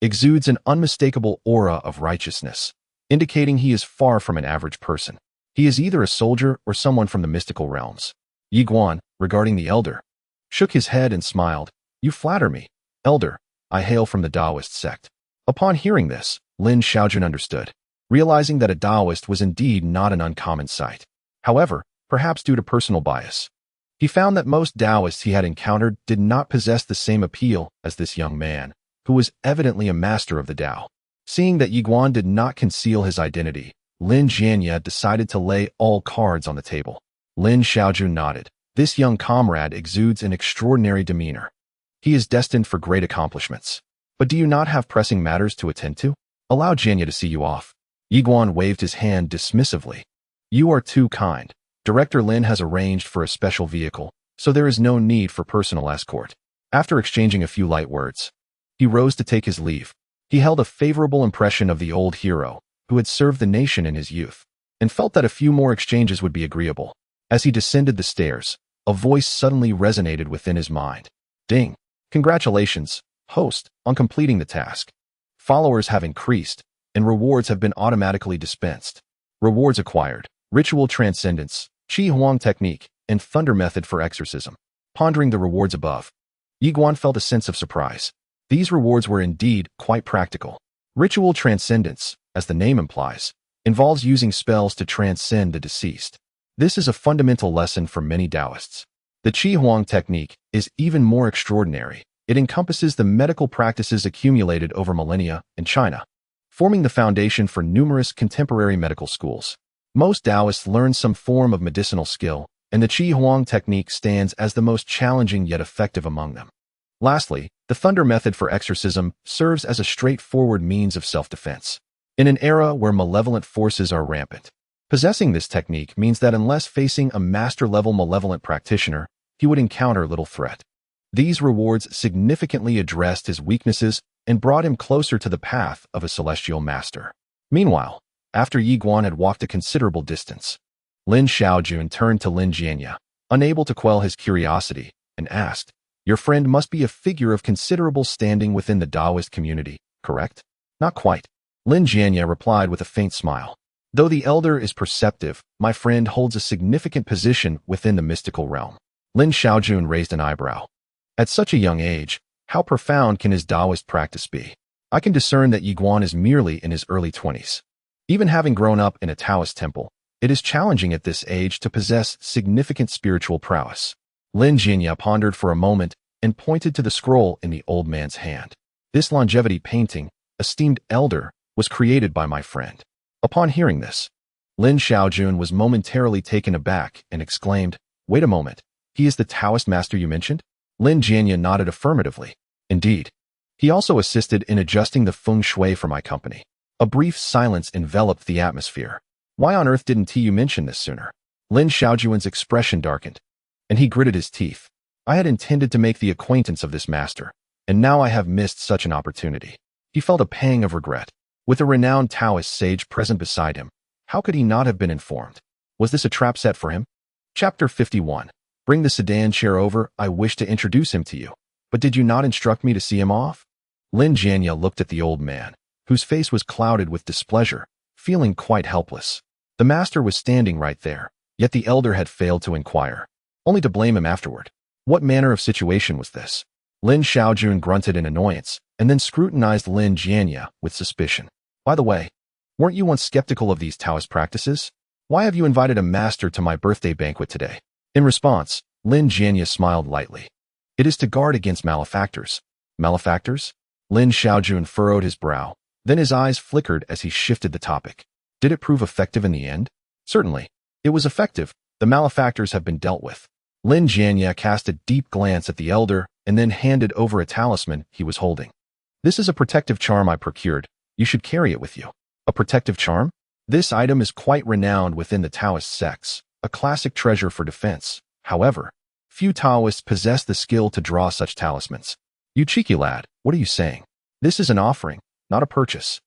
exudes an unmistakable aura of righteousness, indicating he is far from an average person. He is either a soldier or someone from the mystical realms. Yi Guan, regarding the elder, shook his head and smiled. You flatter me, elder. I hail from the Taoist sect. Upon hearing this, Lin Xiaojun understood, realizing that a Taoist was indeed not an uncommon sight. However, perhaps due to personal bias, he found that most Taoists he had encountered did not possess the same appeal as this young man, who was evidently a master of the Tao. Seeing that Yi Guan did not conceal his identity, Lin Jianye decided to lay all cards on the table. Lin Xiaojun nodded. This young comrade exudes an extraordinary demeanor. He is destined for great accomplishments. But do you not have pressing matters to attend to? Allow Jianye to see you off. Yi Guan waved his hand dismissively. You are too kind. Director Lin has arranged for a special vehicle, so there is no need for personal escort. After exchanging a few light words, he rose to take his leave. He held a favorable impression of the old hero, who had served the nation in his youth, and felt that a few more exchanges would be agreeable. As he descended the stairs, a voice suddenly resonated within his mind. Ding! Congratulations, Host, on completing the task. Followers have increased, and rewards have been automatically dispensed. Rewards acquired. Ritual Transcendence, Qi Huang Technique, and Thunder Method for Exorcism. Pondering the rewards above, Yiguan felt a sense of surprise. These rewards were indeed quite practical. Ritual Transcendence, as the name implies, involves using spells to transcend the deceased. This is a fundamental lesson for many Taoists. The Qi Huang technique is even more extraordinary. It encompasses the medical practices accumulated over millennia in China, forming the foundation for numerous contemporary medical schools. Most Taoists learn some form of medicinal skill, and the Qi Huang technique stands as the most challenging yet effective among them. Lastly, the Thunder Method for Exorcism serves as a straightforward means of self-defense. In an era where malevolent forces are rampant, possessing this technique means that unless facing a master-level malevolent practitioner, he would encounter little threat. These rewards significantly addressed his weaknesses and brought him closer to the path of a celestial master. Meanwhile, after Yiguan had walked a considerable distance, Lin Xiaojun turned to Lin Jianya, unable to quell his curiosity, and asked, "Your friend must be a figure of considerable standing within the Taoist community, correct?" "Not quite," Lin Jianya replied with a faint smile. "Though the elder is perceptive, my friend holds a significant position within the mystical realm." Lin Xiaojun raised an eyebrow. At such a young age, how profound can his Taoist practice be? I can discern that Yiguan is merely in his early 20s. Even having grown up in a Taoist temple, it is challenging at this age to possess significant spiritual prowess. Lin Jianya pondered for a moment and pointed to the scroll in the old man's hand. "This longevity painting, esteemed elder, was created by my friend." Upon hearing this, Lin Xiaojun was momentarily taken aback and exclaimed, "Wait a moment, he is the Taoist master you mentioned?" Lin Jianya nodded affirmatively. "Indeed. He also assisted in adjusting the feng shui for my company." A brief silence enveloped the atmosphere. "Why on earth didn't you mention this sooner?" Lin Xiaojun's expression darkened, and he gritted his teeth. "I had intended to make the acquaintance of this master, and now I have missed such an opportunity." He felt a pang of regret. With a renowned Taoist sage present beside him, how could he not have been informed? Was this a trap set for him? Chapter 51. Bring the sedan chair over. I wish to introduce him to you. But did you not instruct me to see him off? Lin Jianya looked at the old man, whose face was clouded with displeasure, feeling quite helpless. The master was standing right there, yet the elder had failed to inquire, only to blame him afterward. What manner of situation was this? Lin Xiaojun grunted in annoyance, and then scrutinized Lin Jianya with suspicion. "By the way, weren't you once skeptical of these Taoist practices? Why have you invited a master to my birthday banquet today?" In response, Lin Jianya smiled lightly. "It is to guard against malefactors." "Malefactors?" Lin Xiaojun furrowed his brow. Then his eyes flickered as he shifted the topic. "Did it prove effective in the end?" "Certainly. It was effective. The malefactors have been dealt with." Lin Jianya cast a deep glance at the elder and then handed over a talisman he was holding. "This is a protective charm I procured. You should carry it with you." "A protective charm?" "This item is quite renowned within the Taoist sects, a classic treasure for defense. However, few Taoists possess the skill to draw such talismans." "You cheeky lad, what are you saying? This is an offering, not a purchase."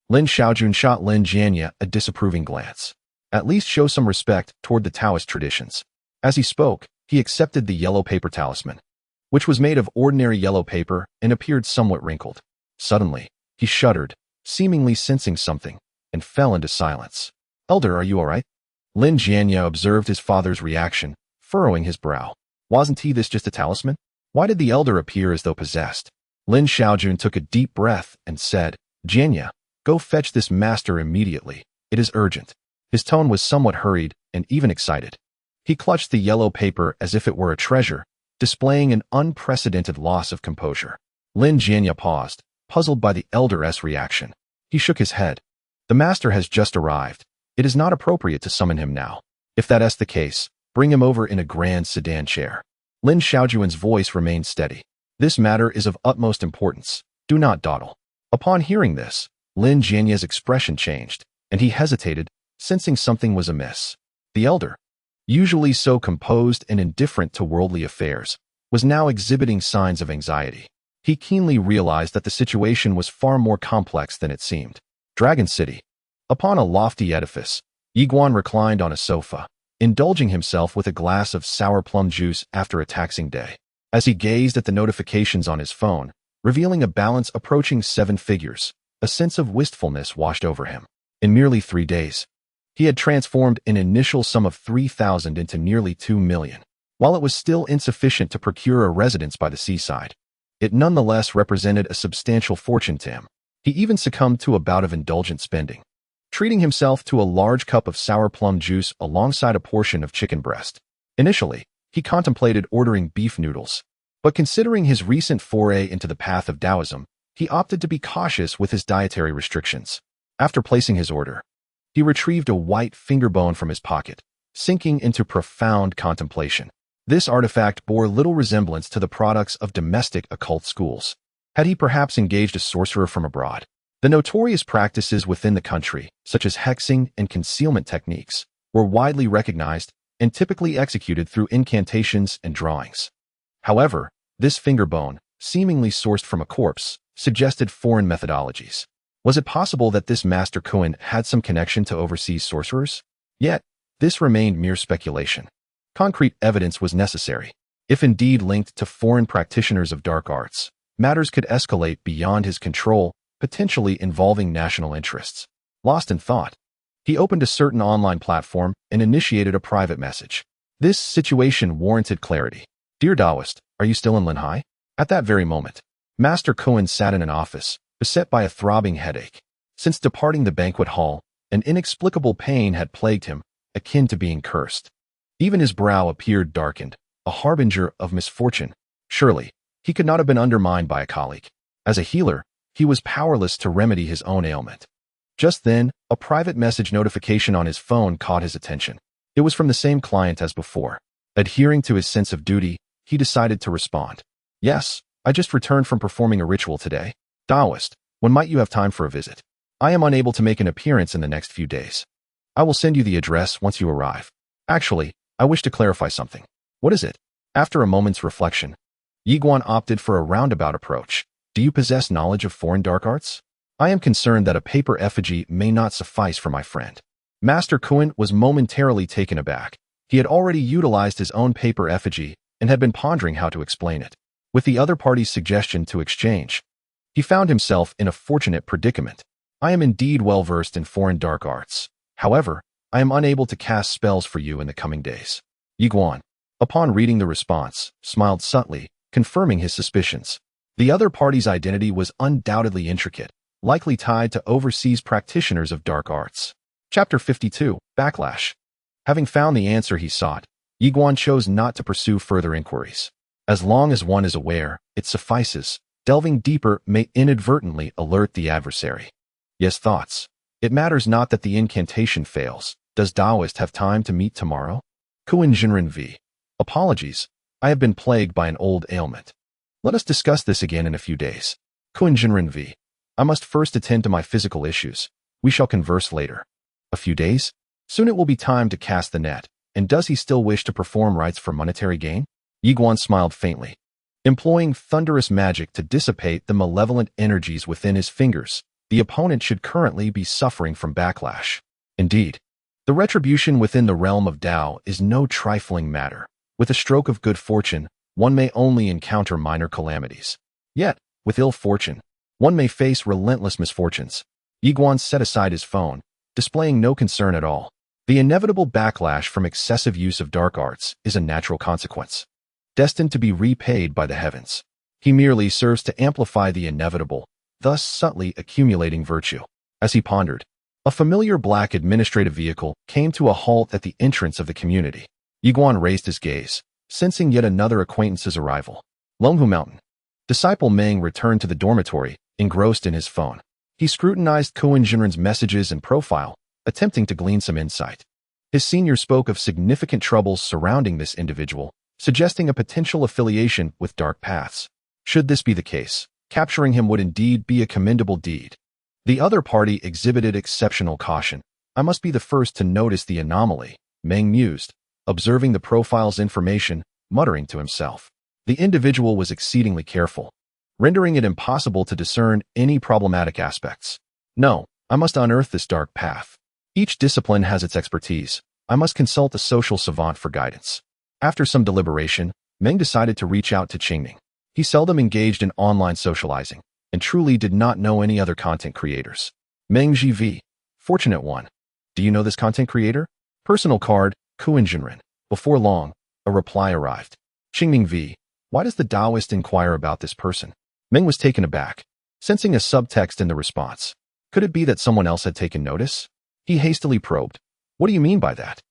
Lin Xiaojun shot Lin Jianya a disapproving glance. "At least show some respect toward the Taoist traditions." As he spoke, he accepted the yellow paper talisman, which was made of ordinary yellow paper and appeared somewhat wrinkled. Suddenly, he shuddered, seemingly sensing something, and fell into silence. "Elder, are you all right?" Lin Jianya observed his father's reaction, furrowing his brow. Wasn't this just a talisman? Why did the elder appear as though possessed? Lin Xiaojun took a deep breath and said, "Jianya, go fetch this master immediately. It is urgent." His tone was somewhat hurried and even excited. He clutched the yellow paper as if it were a treasure, displaying an unprecedented loss of composure. Lin Jianya paused, puzzled by the elder's reaction. He shook his head. "The master has just arrived. It is not appropriate to summon him now. If that is the case, bring him over in a grand sedan chair." Lin Xiaojun's voice remained steady. "This matter is of utmost importance. Do not dawdle." Upon hearing this, Lin Jianya's expression changed, and he hesitated, sensing something was amiss. The elder, usually so composed and indifferent to worldly affairs, was now exhibiting signs of anxiety. He keenly realized that the situation was far more complex than it seemed. Dragon City. Upon a lofty edifice, Yiguan reclined on a sofa, indulging himself with a glass of sour plum juice after a taxing day. As he gazed at the notifications on his phone, revealing a balance approaching 7 figures. A sense of wistfulness washed over him. In merely 3 days, he had transformed an initial sum of 3,000 into nearly 2 million. While it was still insufficient to procure a residence by the seaside, it nonetheless represented a substantial fortune to him. He even succumbed to a bout of indulgent spending, treating himself to a large cup of sour plum juice alongside a portion of chicken breast. Initially, he contemplated ordering beef noodles, but considering his recent foray into the path of Taoism, he opted to be cautious with his dietary restrictions. After placing his order, he retrieved a white finger bone from his pocket, sinking into profound contemplation. This artifact bore little resemblance to the products of domestic occult schools. Had he perhaps engaged a sorcerer from abroad? The notorious practices within the country, such as hexing and concealment techniques, were widely recognized and typically executed through incantations and drawings. However, this finger bone, seemingly sourced from a corpse, suggested foreign methodologies. Was it possible that this Master Kuan had some connection to overseas sorcerers? Yet, this remained mere speculation. Concrete evidence was necessary. If indeed linked to foreign practitioners of dark arts, matters could escalate beyond his control, potentially involving national interests. Lost in thought, he opened a certain online platform and initiated a private message. This situation warranted clarity. Dear Taoist, are you still in Linhai? At that very moment, Master Kuan sat in an office, beset by a throbbing headache. Since departing the banquet hall, an inexplicable pain had plagued him, akin to being cursed. Even his brow appeared darkened, a harbinger of misfortune. Surely, he could not have been undermined by a colleague. As a healer, he was powerless to remedy his own ailment. Just then, a private message notification on his phone caught his attention. It was from the same client as before. Adhering to his sense of duty, he decided to respond. Yes, I just returned from performing a ritual today. Taoist, when might you have time for a visit? I am unable to make an appearance in the next few days. I will send you the address once you arrive. Actually, I wish to clarify something. What is it? After a moment's reflection, Yiguan opted for a roundabout approach. Do you possess knowledge of foreign dark arts? I am concerned that a paper effigy may not suffice for my friend. Master Kuan was momentarily taken aback. He had already utilized his own paper effigy and had been pondering how to explain it. With the other party's suggestion to exchange, he found himself in a fortunate predicament. I am indeed well-versed in foreign dark arts. However, I am unable to cast spells for you in the coming days. Yiguan, upon reading the response, smiled subtly, confirming his suspicions. The other party's identity was undoubtedly intricate, likely tied to overseas practitioners of dark arts. Chapter 52, Backlash. Having found the answer he sought, Yiguan chose not to pursue further inquiries. As long as one is aware, it suffices. Delving deeper may inadvertently alert the adversary. Yes, thoughts. It matters not that the incantation fails. Does Taoist have time to meet tomorrow? Kuan Jinren V. Apologies. I have been plagued by an old ailment. Let us discuss this again in a few days. Kuan Jinren V. I must first attend to my physical issues. We shall converse later. A few days? Soon it will be time to cast the net. And does he still wish to perform rites for monetary gain? Yiguan smiled faintly. Employing thunderous magic to dissipate the malevolent energies within his fingers, the opponent should currently be suffering from backlash. Indeed, the retribution within the realm of Tao is no trifling matter. With a stroke of good fortune, one may only encounter minor calamities. Yet, with ill fortune, one may face relentless misfortunes. Yiguan set aside his phone, displaying no concern at all. The inevitable backlash from excessive use of dark arts is a natural consequence, destined to be repaid by the heavens. He merely serves to amplify the inevitable, thus subtly accumulating virtue. As he pondered, a familiar black administrative vehicle came to a halt at the entrance of the community. Yiguan raised his gaze, sensing yet another acquaintance's arrival. Longhu Mountain. Disciple Meng returned to the dormitory, engrossed in his phone. He scrutinized Kuan Jinren's messages and profile, attempting to glean some insight. His senior spoke of significant troubles surrounding this individual, suggesting a potential affiliation with dark paths. Should this be the case, capturing him would indeed be a commendable deed. The other party exhibited exceptional caution. I must be the first to notice the anomaly, Meng mused, observing the profile's information, muttering to himself. The individual was exceedingly careful, rendering it impossible to discern any problematic aspects. No, I must unearth this dark path. Each discipline has its expertise. I must consult a social savant for guidance. After some deliberation, Meng decided to reach out to Qingning. He seldom engaged in online socializing and truly did not know any other content creators. Meng Jivi, fortunate one. Do you know this content creator? Personal card, Kuinjinren. Before long, a reply arrived. Qingming V. Why does the Taoist inquire about this person? Meng was taken aback, sensing a subtext in the response. Could it be that someone else had taken notice? He hastily probed. What do you mean by that?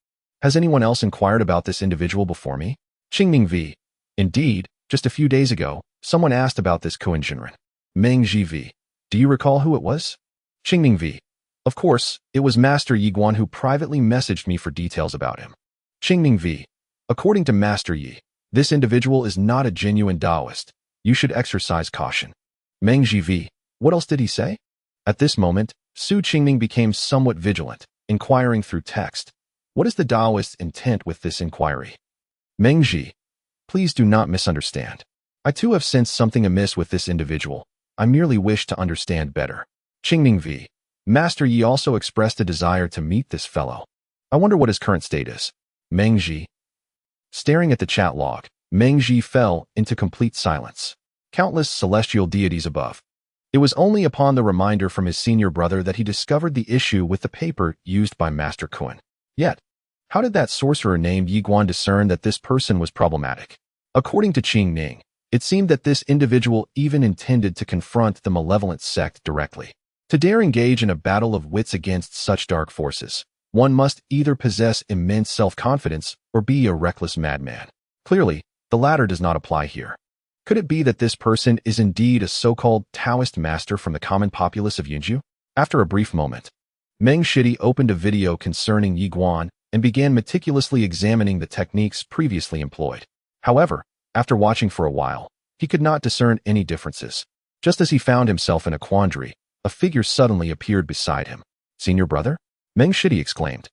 Has anyone else inquired about this individual before me? Qingming V. Indeed, just a few days ago, someone asked about this Kuinjinren. Meng Jivi. Do you recall who it was? Qingming V. Of course, it was Master Yiguan who privately messaged me for details about him. Qingming V. According to Master Yi, this individual is not a genuine Taoist. You should exercise caution. Meng Jivi. What else did he say? At this moment, Su Qingming became somewhat vigilant, inquiring through text. What is the Taoist's intent with this inquiry? Meng Ji. Please do not misunderstand. I too have sensed something amiss with this individual. I merely wish to understand better. Qingming V. Master Yi also expressed a desire to meet this fellow. I wonder what his current state is. Meng Ji. Staring at the chat log, Meng Ji fell into complete silence. Countless celestial deities above. It was only upon the reminder from his senior brother that he discovered the issue with the paper used by Master Kun. Yet, how did that sorcerer named Yiguan discern that this person was problematic? According to Qing Ning, it seemed that this individual even intended to confront the malevolent sect directly. To dare engage in a battle of wits against such dark forces, one must either possess immense self-confidence or be a reckless madman. Clearly, the latter does not apply here. Could it be that this person is indeed a so-called Taoist master from the common populace of Yunju? After a brief moment, Meng Shidi opened a video concerning Yiguan and began meticulously examining the techniques previously employed. However, after watching for a while, he could not discern any differences. Just as he found himself in a quandary, a figure suddenly appeared beside him. Senior brother? Meng Shidi exclaimed,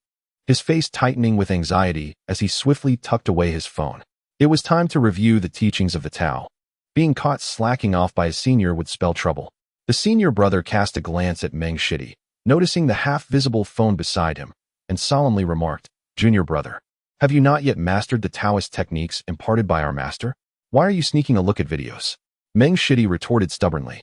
his face tightening with anxiety as he swiftly tucked away his phone. It was time to review the teachings of the Tao. Being caught slacking off by his senior would spell trouble. The senior brother cast a glance at Meng Shidi, noticing the half-visible phone beside him, and solemnly remarked, Junior brother, have you not yet mastered the Taoist techniques imparted by our master? Why are you sneaking a look at videos? Meng Shidi retorted stubbornly.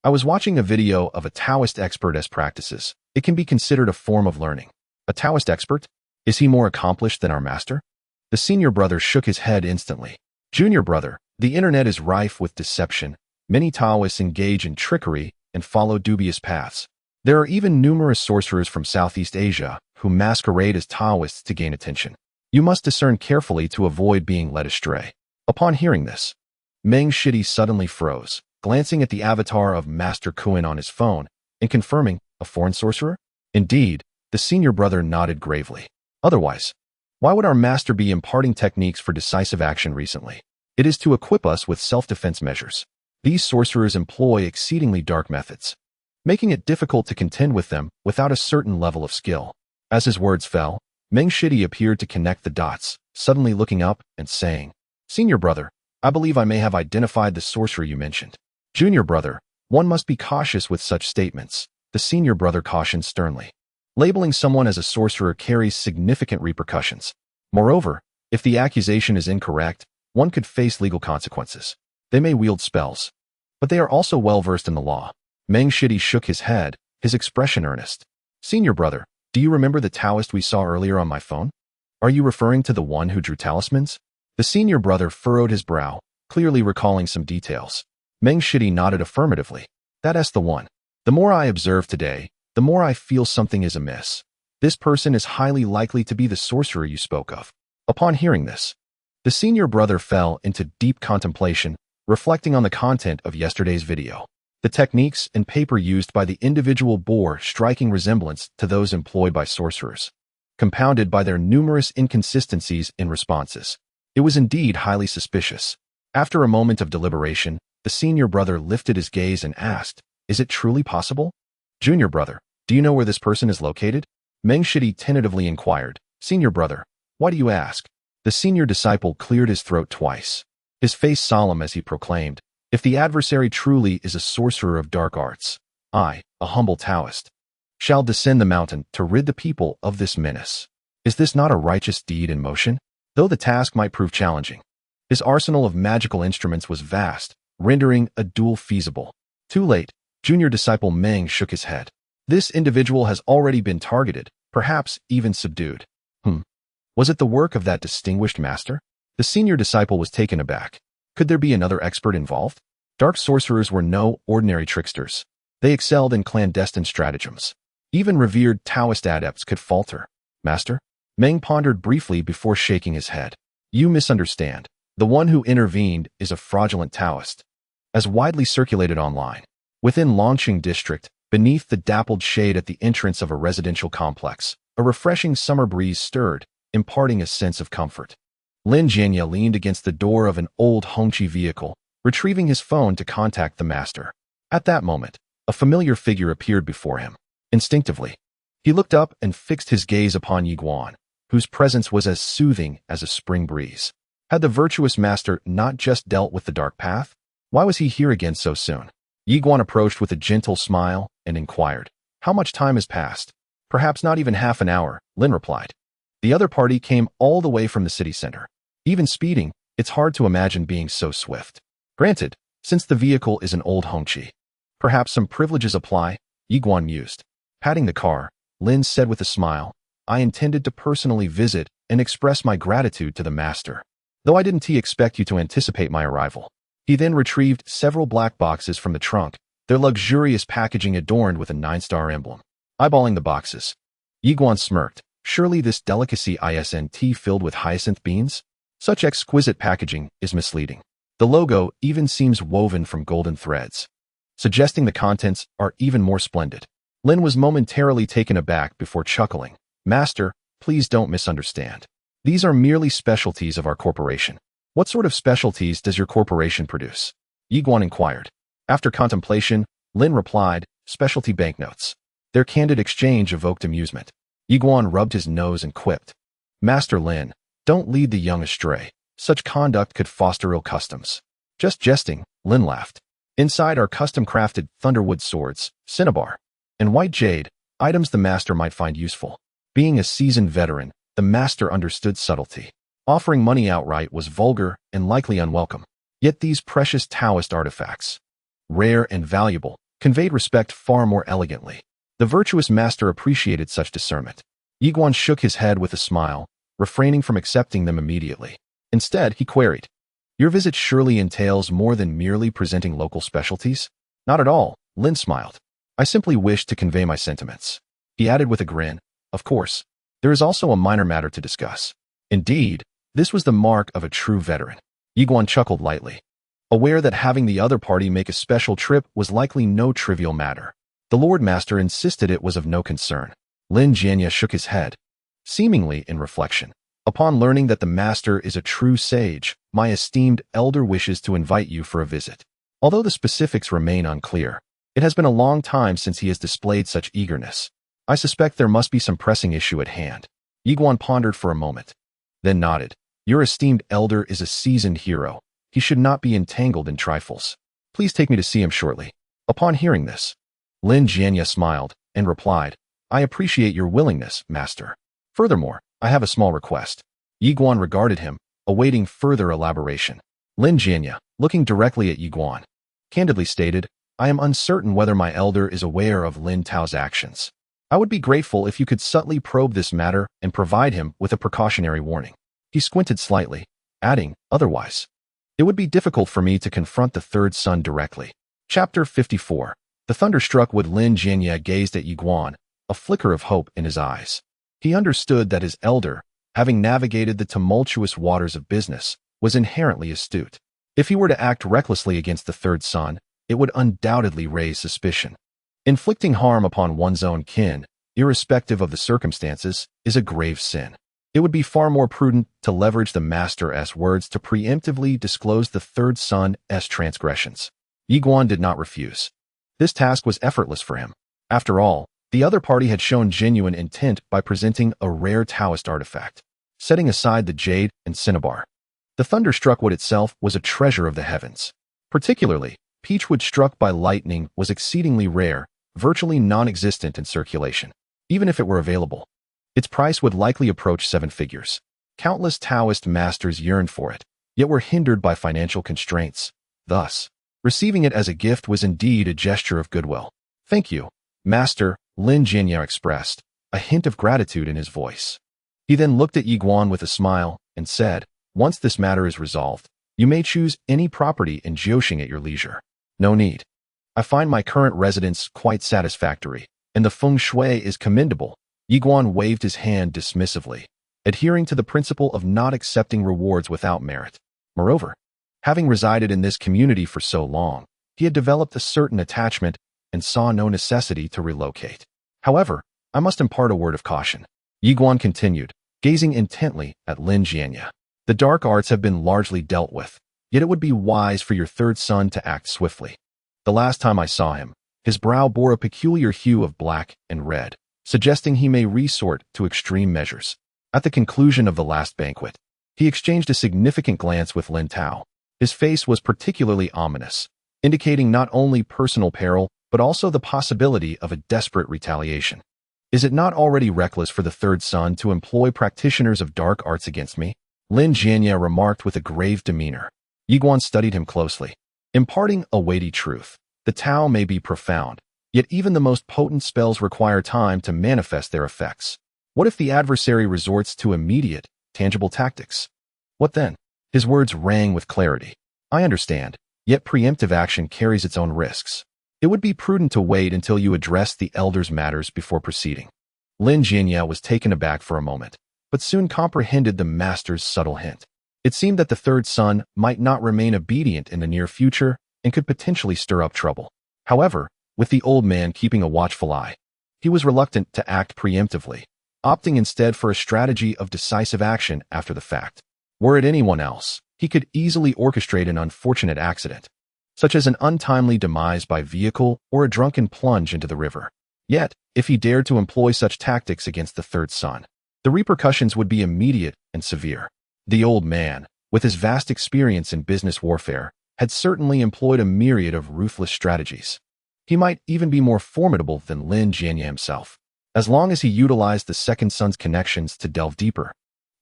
I was watching a video of a Taoist expert's practices. It can be considered a form of learning. A Taoist expert? Is he more accomplished than our master? The senior brother shook his head instantly. Junior brother, the internet is rife with deception. Many Taoists engage in trickery and follow dubious paths. There are even numerous sorcerers from Southeast Asia who masquerade as Taoists to gain attention. You must discern carefully to avoid being led astray. Upon hearing this, Meng Shidi suddenly froze, glancing at the avatar of Master Kun on his phone and confirming, a foreign sorcerer? Indeed, the senior brother nodded gravely. Otherwise, why would our master be imparting techniques for decisive action recently? It is to equip us with self-defense measures. These sorcerers employ exceedingly dark methods, making it difficult to contend with them without a certain level of skill. As his words fell, Meng Shidi appeared to connect the dots, suddenly looking up and saying, Senior brother, I believe I may have identified the sorcerer you mentioned. Junior brother, one must be cautious with such statements, the senior brother cautioned sternly. Labeling someone as a sorcerer carries significant repercussions. Moreover, if the accusation is incorrect, one could face legal consequences. They may wield spells, but they are also well-versed in the law. Meng Shidi shook his head, his expression earnest. Senior brother, do you remember the Taoist we saw earlier on my phone? Are you referring to the one who drew talismans? The senior brother furrowed his brow, clearly recalling some details. Meng Shidi nodded affirmatively. That's the one. The more I observe today, the more I feel something is amiss. This person is highly likely to be the sorcerer you spoke of. Upon hearing this, the senior brother fell into deep contemplation, reflecting on the content of yesterday's video. The techniques and paper used by the individual bore striking resemblance to those employed by sorcerers, compounded by their numerous inconsistencies in responses. It was indeed highly suspicious. After a moment of deliberation, the senior brother lifted his gaze and asked, Is it truly possible? Junior brother, do you know where this person is located? Meng Shidi tentatively inquired. Senior brother, why do you ask? The senior disciple cleared his throat twice, his face solemn as he proclaimed, If the adversary truly is a sorcerer of dark arts, I, a humble Taoist, shall descend the mountain to rid the people of this menace. Is this not a righteous deed in motion? Though the task might prove challenging, his arsenal of magical instruments was vast, rendering a duel feasible. Too late, junior disciple Meng shook his head. This individual has already been targeted, perhaps even subdued. Was it the work of that distinguished master? The senior disciple was taken aback. Could there be another expert involved? Dark sorcerers were no ordinary tricksters. They excelled in clandestine stratagems. Even revered Taoist adepts could falter. Master? Meng pondered briefly before shaking his head. You misunderstand. The one who intervened is a fraudulent Taoist, as widely circulated online. Within Longqing district, beneath the dappled shade at the entrance of a residential complex, a refreshing summer breeze stirred, imparting a sense of comfort. Lin Jianya leaned against the door of an old Hongqi vehicle, retrieving his phone to contact the master. At that moment, a familiar figure appeared before him. Instinctively, he looked up and fixed his gaze upon Yi Guan, whose presence was as soothing as a spring breeze. Had the virtuous master not just dealt with the dark path? Why was he here again so soon? Yi Guan approached with a gentle smile and inquired, "How much time has passed?" "Perhaps not even half an hour," Lin replied. The other party came all the way from the city center. Even speeding, it's hard to imagine being so swift. Granted, since the vehicle is an old Hongqi. Perhaps some privileges apply, Yi Guan mused. Patting the car, Lin said with a smile, "I intended to personally visit and express my gratitude to the master. Though I didn't expect you to anticipate my arrival." He then retrieved several black boxes from the trunk, their luxurious packaging adorned with a 9-star emblem. Eyeballing the boxes, Yi Guan smirked. Surely this delicacy isn't filled with hyacinth beans? Such exquisite packaging is misleading. The logo even seems woven from golden threads, suggesting the contents are even more splendid. Lin was momentarily taken aback before chuckling. "Master, please don't misunderstand. These are merely specialties of our corporation." "What sort of specialties does your corporation produce?" Yi Guan inquired. After contemplation, Lin replied, "Specialty banknotes." Their candid exchange evoked amusement. Yi Guan rubbed his nose and quipped, "Master Lin, don't lead the young astray. Such conduct could foster ill customs." "Just jesting," Lin laughed. "Inside are custom-crafted thunderwood swords, cinnabar, and white jade, items the master might find useful." Being a seasoned veteran, the master understood subtlety. Offering money outright was vulgar and likely unwelcome. Yet these precious Taoist artifacts, rare and valuable, conveyed respect far more elegantly. The virtuous master appreciated such discernment. Yi Guan shook his head with a smile, refraining from accepting them immediately. Instead, he queried, "Your visit surely entails more than merely presenting local specialties?" "Not at all," Lin smiled. "I simply wish to convey my sentiments." He added with a grin, "Of course, there is also a minor matter to discuss." Indeed, this was the mark of a true veteran. Yi Guan chuckled lightly, aware that having the other party make a special trip was likely no trivial matter. The Lord Master insisted it was of no concern. Lin Jianya shook his head, seemingly in reflection. "Upon learning that the master is a true sage, my esteemed elder wishes to invite you for a visit. Although the specifics remain unclear, it has been a long time since he has displayed such eagerness. I suspect there must be some pressing issue at hand." Yi Guan pondered for a moment, then nodded. "Your esteemed elder is a seasoned hero. He should not be entangled in trifles. Please take me to see him shortly." Upon hearing this, Lin Jianya smiled and replied, "I appreciate your willingness, master. Furthermore, I have a small request." Yi Guan regarded him, awaiting further elaboration. Lin Jianya, looking directly at Yi Guan, candidly stated, "I am uncertain whether my elder is aware of Lin Tao's actions. I would be grateful if you could subtly probe this matter and provide him with a precautionary warning." He squinted slightly, adding, "Otherwise, it would be difficult for me to confront the third son directly." Chapter 54. The thunderstruck Wood. Lin Jianya gazed at Yi Guan, a flicker of hope in his eyes. He understood that his elder, having navigated the tumultuous waters of business, was inherently astute. If he were to act recklessly against the third son, it would undoubtedly raise suspicion. Inflicting harm upon one's own kin, irrespective of the circumstances, is a grave sin. It would be far more prudent to leverage the master's words to preemptively disclose the third son's transgressions. Yi Guan did not refuse. This task was effortless for him. After all, the other party had shown genuine intent by presenting a rare Taoist artifact. Setting aside the jade and cinnabar, the thunderstruck wood itself was a treasure of the heavens. Particularly, peachwood struck by lightning was exceedingly rare, virtually non-existent in circulation. Even if it were available, its price would likely approach 7 figures. Countless Taoist masters yearned for it, yet were hindered by financial constraints. Thus, Receiving it as a gift was indeed a gesture of goodwill. "Thank you, Master," Lin Jianya expressed, a hint of gratitude in his voice. He then looked at Yi Guan with a smile and said, "Once this matter is resolved, you may choose any property in Jiuxing at your leisure. No need. I find my current residence quite satisfactory, and the feng shui is commendable." Yi Guan waved his hand dismissively, adhering to the principle of not accepting rewards without merit. Moreover, having resided in this community for so long, he had developed a certain attachment and saw no necessity to relocate. "However, I must impart a word of caution," Yi Guan continued, gazing intently at Lin Jianya. "The dark arts have been largely dealt with, yet it would be wise for your third son to act swiftly. The last time I saw him, his brow bore a peculiar hue of black and red, suggesting he may resort to extreme measures." At the conclusion of the last banquet, he exchanged a significant glance with Lin Tao. His face was particularly ominous, indicating not only personal peril, but also the possibility of a desperate retaliation. "Is it not already reckless for the third son to employ practitioners of dark arts against me?" Lin Jianya remarked with a grave demeanor. Yi Guan studied him closely, imparting a weighty truth. The Tao may be profound, yet even the most potent spells require time to manifest their effects. What if the adversary resorts to immediate, tangible tactics? What then? His words rang with clarity. "I understand, yet preemptive action carries its own risks. It would be prudent to wait until you address the elders' matters before proceeding." Lin Jianya was taken aback for a moment, but soon comprehended the master's subtle hint. It seemed that the third son might not remain obedient in the near future and could potentially stir up trouble. However, with the old man keeping a watchful eye, he was reluctant to act preemptively, opting instead for a strategy of decisive action after the fact. Were it anyone else, he could easily orchestrate an unfortunate accident, such as an untimely demise by vehicle or a drunken plunge into the river. Yet, if he dared to employ such tactics against the third son, the repercussions would be immediate and severe. The old man, with his vast experience in business warfare, had certainly employed a myriad of ruthless strategies. He might even be more formidable than Lin Jianya himself. As long as he utilized the second son's connections to delve deeper,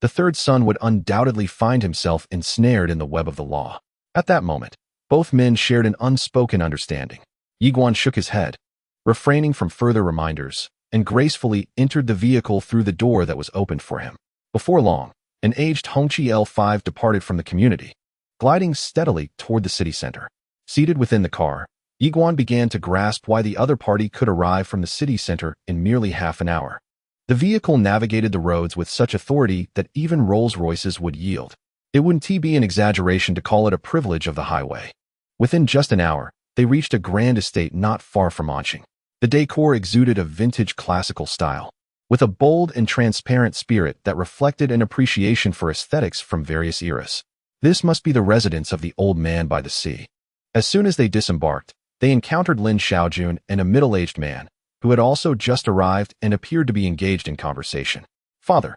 the third son would undoubtedly find himself ensnared in the web of the law. At that moment, both men shared an unspoken understanding. Yi Guan shook his head, refraining from further reminders, and gracefully entered the vehicle through the door that was opened for him. Before long, an aged Hongqi L5 departed from the community, gliding steadily toward the city center. Seated within the car, Yi Guan began to grasp why the other party could arrive from the city center in merely half an hour. The vehicle navigated the roads with such authority that even Rolls-Royces would yield. It wouldn't be an exaggeration to call it a privilege of the highway. Within just an hour, they reached a grand estate not far from Anqing. The decor exuded a vintage classical style, with a bold and transparent spirit that reflected an appreciation for aesthetics from various eras. This must be the residence of the old man by the sea. As soon as they disembarked, they encountered Lin Xiaojun and a middle-aged man, who had also just arrived and appeared to be engaged in conversation. "Father,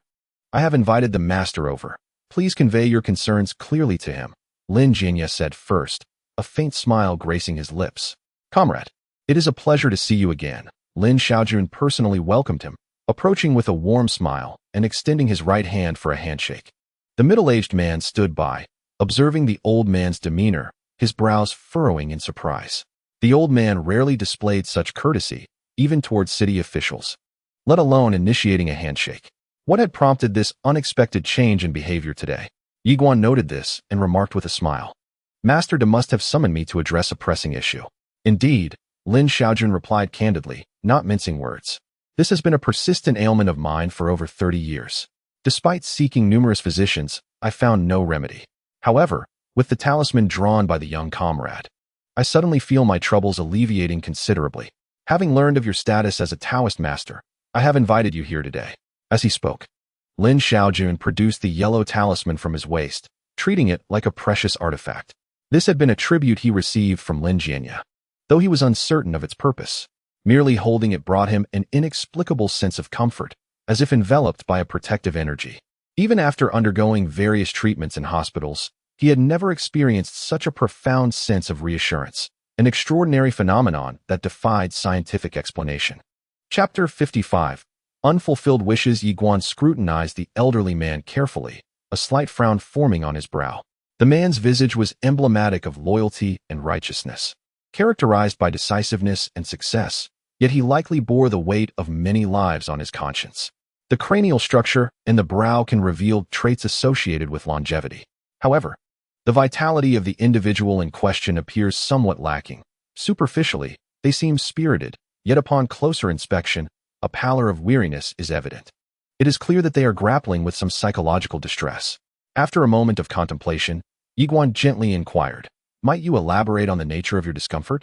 I have invited the master over. Please convey your concerns clearly to him," Lin Jianya said first, a faint smile gracing his lips. "Comrade, it is a pleasure to see you again." Lin Xiaojun personally welcomed him, approaching with a warm smile and extending his right hand for a handshake. The middle-aged man stood by, observing the old man's demeanor, his brows furrowing in surprise. The old man rarely displayed such courtesy, even towards city officials, let alone initiating a handshake. What had prompted this unexpected change in behavior today? Yi Guan noted this and remarked with a smile. "Master De must have summoned me to address a pressing issue." "Indeed," Lin Xiaojun replied candidly, not mincing words. "This has been a persistent ailment of mine for over 30 years. Despite seeking numerous physicians, I found no remedy. However, with the talisman drawn by the young comrade, I suddenly feel my troubles alleviating considerably. Having learned of your status as a Taoist master, I have invited you here today." As he spoke, Lin Xiaojun produced the yellow talisman from his waist, treating it like a precious artifact. This had been a tribute he received from Lin Jianya, though he was uncertain of its purpose. Merely holding it brought him an inexplicable sense of comfort, as if enveloped by a protective energy. Even after undergoing various treatments in hospitals, he had never experienced such a profound sense of reassurance, an extraordinary phenomenon that defied scientific explanation. Chapter 55. Unfulfilled Wishes. Yi Guan scrutinized the elderly man carefully, a slight frown forming on his brow. The man's visage was emblematic of loyalty and righteousness, characterized by decisiveness and success, yet he likely bore the weight of many lives on his conscience. The cranial structure and the brow can reveal traits associated with longevity. However, the vitality of the individual in question appears somewhat lacking. Superficially, they seem spirited, yet upon closer inspection, a pallor of weariness is evident. It is clear that they are grappling with some psychological distress. After a moment of contemplation, Yiguan gently inquired, "Might you elaborate on the nature of your discomfort?"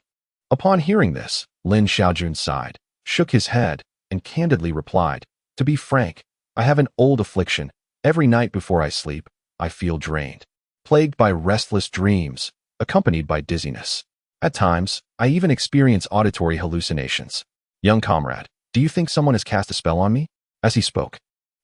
Upon hearing this, Lin Xiaojun sighed, shook his head, and candidly replied, "To be frank, I have an old affliction. Every night before I sleep, I feel drained, plagued by restless dreams, accompanied by dizziness. At times, I even experience auditory hallucinations. Young comrade, do you think someone has cast a spell on me?" As he spoke,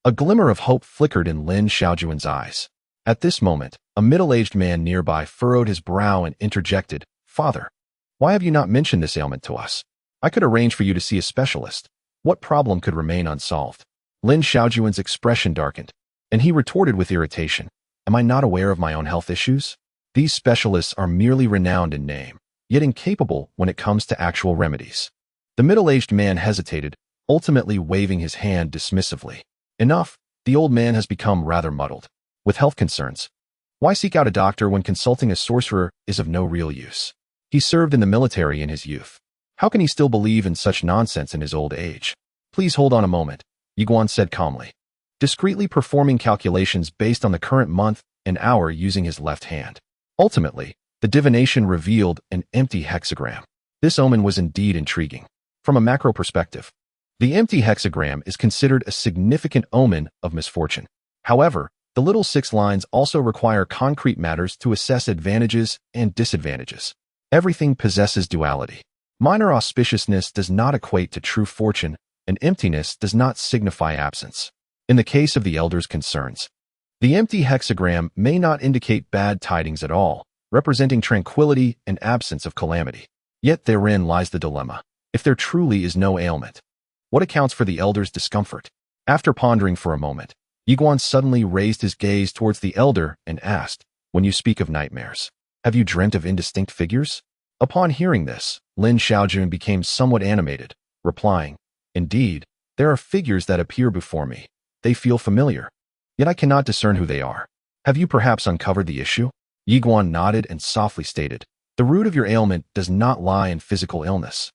a glimmer of hope flickered in Lin Xiaojun's eyes. At this moment, a middle-aged man nearby furrowed his brow and interjected, "Father, why have you not mentioned this ailment to us? I could arrange for you to see a specialist. What problem could remain unsolved?" Lin Xiaojun's expression darkened, and he retorted with irritation, "Am I not aware of my own health issues? These specialists are merely renowned in name, yet incapable when it comes to actual remedies." The middle-aged man hesitated, ultimately waving his hand dismissively. Enough, the old man has become rather muddled. With health concerns, why seek out a doctor when consulting a sorcerer is of no real use? He served in the military in his youth. How can he still believe in such nonsense in his old age? "Please hold on a moment," Yiguan said calmly, discreetly performing calculations based on the current month and hour using his left hand. Ultimately, the divination revealed an empty hexagram. This omen was indeed intriguing. From a macro perspective, the empty hexagram is considered a significant omen of misfortune. However, the little 6 lines also require concrete matters to assess advantages and disadvantages. Everything possesses duality. Minor auspiciousness does not equate to true fortune, and emptiness does not signify absence. In the case of the elder's concerns, the empty hexagram may not indicate bad tidings at all, representing tranquility and absence of calamity. Yet therein lies the dilemma. If there truly is no ailment, what accounts for the elder's discomfort? After pondering for a moment, Yiguan suddenly raised his gaze towards the elder and asked, "When you speak of nightmares, have you dreamt of indistinct figures?" Upon hearing this, Lin Xiaojun became somewhat animated, replying, "Indeed, there are figures that appear before me. They feel familiar, yet I cannot discern who they are. Have you perhaps uncovered the issue?" Yiguan nodded and softly stated, "The root of your ailment does not lie in physical illness,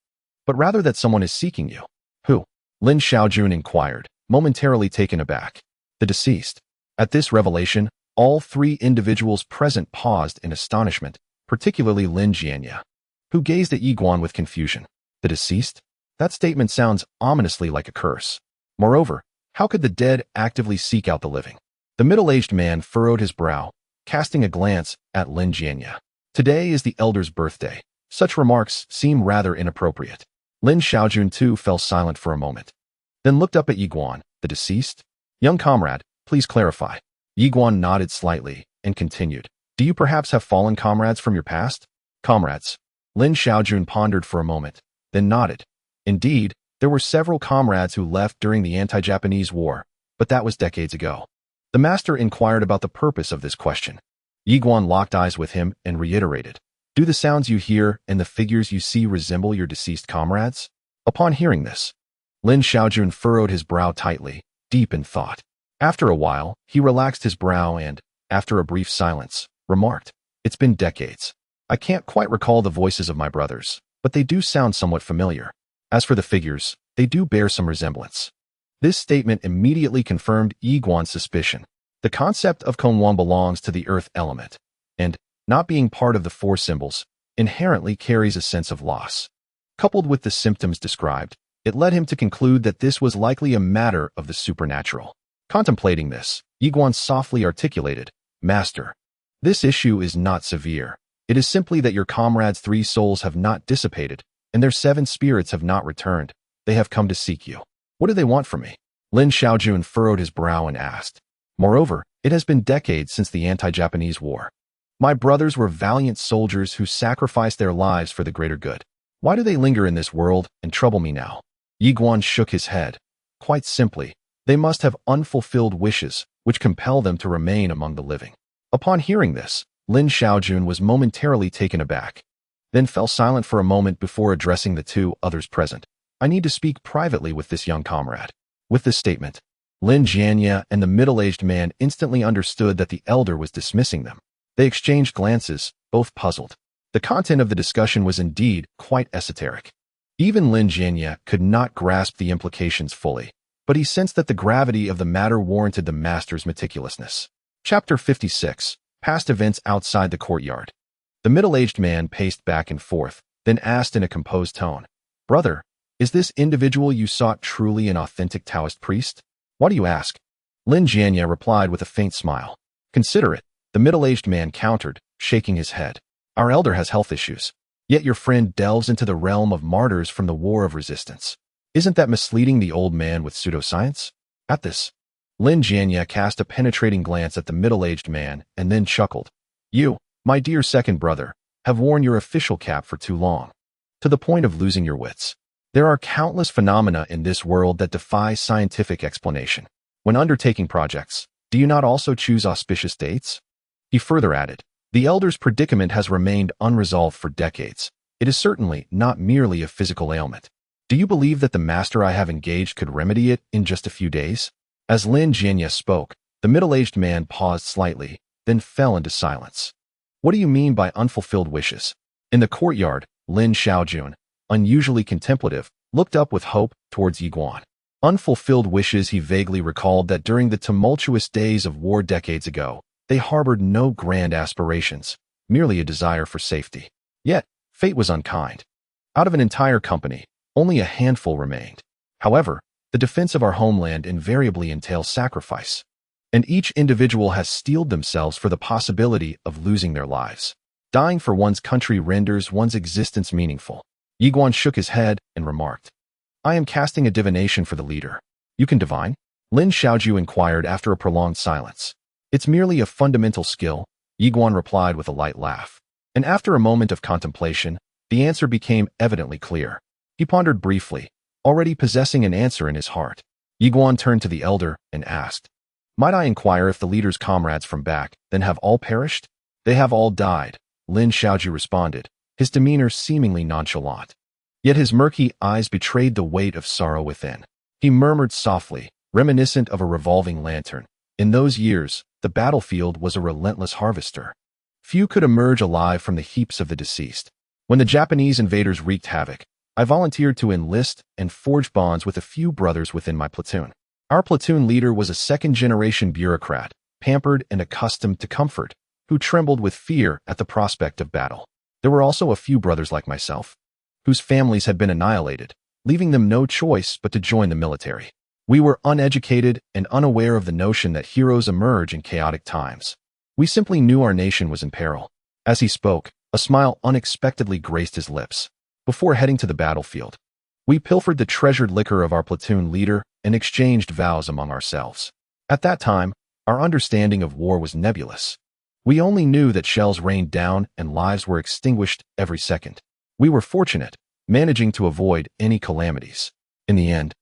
but rather that someone is seeking you." "Who?" Lin Xiaojun inquired, momentarily taken aback. "The deceased." At this revelation, all 3 individuals present paused in astonishment, particularly Lin Jianya, who gazed at Yiguan with confusion. "The deceased?" That statement sounds ominously like a curse. Moreover, how could the dead actively seek out the living? The middle-aged man furrowed his brow, casting a glance at Lin Jianya. Today is the elder's birthday. Such remarks seem rather inappropriate. Lin Xiaojun too fell silent for a moment, then looked up at Yiguan. "The deceased? Young comrade, please clarify." Yiguan nodded slightly and continued, "Do you perhaps have fallen comrades from your past?" "Comrades?" Lin Xiaojun pondered for a moment, then nodded. Indeed, there were several comrades who left during the anti-Japanese war, but that was decades ago. The master inquired about the purpose of this question. Yiguan locked eyes with him and reiterated, "Do the sounds you hear and the figures you see resemble your deceased comrades?" Upon hearing this, Lin Xiaojun furrowed his brow tightly, deep in thought. After a while, he relaxed his brow and, after a brief silence, remarked, "It's been decades. I can't quite recall the voices of my brothers, but they do sound somewhat familiar. As for the figures, they do bear some resemblance." This statement immediately confirmed Yiguan's suspicion. The concept of Konwan belongs to the earth element, and, not being part of the 4 symbols, inherently carries a sense of loss. Coupled with the symptoms described, it led him to conclude that this was likely a matter of the supernatural. Contemplating this, Yiguan softly articulated, "Master, this issue is not severe. It is simply that your comrades' 3 souls have not dissipated, and their 7 spirits have not returned. They have come to seek you." "What do they want from me?" Lin Xiaojun furrowed his brow and asked. "Moreover, it has been decades since the anti-Japanese war. My brothers were valiant soldiers who sacrificed their lives for the greater good. Why do they linger in this world and trouble me now?" Yiguan shook his head. "Quite simply, they must have unfulfilled wishes, which compel them to remain among the living." Upon hearing this, Lin Xiaojun was momentarily taken aback, then fell silent for a moment before addressing the two others present. I need to speak privately with this young comrade. With this statement, Lin Jianya and the middle-aged man instantly understood that the elder was dismissing them. They exchanged glances, both puzzled. The content of the discussion was indeed quite esoteric. Even Lin Jianya could not grasp the implications fully, but he sensed that the gravity of the matter warranted the master's meticulousness. Chapter 56. Past events outside the courtyard. The middle-aged man paced back and forth, then asked in a composed tone, "Brother, is this individual you sought truly an authentic Taoist priest?" "Why do you ask?" Lin Jianya replied with a faint smile. "Consider it," the middle-aged man countered, shaking his head. "Our elder has health issues, yet your friend delves into the realm of martyrs from the war of resistance. Isn't that misleading the old man with pseudoscience?" At this, Lin Jianya cast a penetrating glance at the middle-aged man and then chuckled. "You, my dear second brother, have worn your official cap for too long, to the point of losing your wits. There are countless phenomena in this world that defy scientific explanation. When undertaking projects, do you not also choose auspicious dates?" He further added, "The elder's predicament has remained unresolved for decades. It is certainly not merely a physical ailment. Do you believe that the master I have engaged could remedy it in just a few days?" As Lin Jianya spoke, the middle-aged man paused slightly, then fell into silence. "What do you mean by unfulfilled wishes?" In the courtyard, Lin Xiaojun, unusually contemplative, looked up with hope towards Yiguan. Unfulfilled wishes. He vaguely recalled that during the tumultuous days of war decades ago, they harbored no grand aspirations, merely a desire for safety. Yet, fate was unkind. Out of an entire company, only a handful remained. However, the defense of our homeland invariably entails sacrifice, and each individual has steeled themselves for the possibility of losing their lives. Dying for one's country renders one's existence meaningful. Yiguan shook his head and remarked, "I am casting a divination for the leader." "You can divine?" Lin Xiaoju inquired after a prolonged silence. "It's merely a fundamental skill," Yiguan replied with a light laugh. And after a moment of contemplation, the answer became evidently clear. He pondered briefly, already possessing an answer in his heart. Yiguan turned to the elder and asked, "Might I inquire if the leader's comrades from back then have all perished?" "They have all died," Lin Xiaoju responded, his demeanor seemingly nonchalant. Yet his murky eyes betrayed the weight of sorrow within. He murmured softly, reminiscent of a revolving lantern, "In those years, the battlefield was a relentless harvester. Few could emerge alive from the heaps of the deceased. When the Japanese invaders wreaked havoc, I volunteered to enlist and forge bonds with a few brothers within my platoon. Our platoon leader was a second-generation bureaucrat, pampered and accustomed to comfort, who trembled with fear at the prospect of battle. There were also a few brothers like myself, whose families had been annihilated, leaving them no choice but to join the military. We were uneducated and unaware of the notion that heroes emerge in chaotic times. We simply knew our nation was in peril." As he spoke, a smile unexpectedly graced his lips. "Before heading to the battlefield, we pilfered the treasured liquor of our platoon leader and exchanged vows among ourselves. At that time, our understanding of war was nebulous. We only knew that shells rained down and lives were extinguished every second. We were fortunate, managing to avoid any calamities. In the end,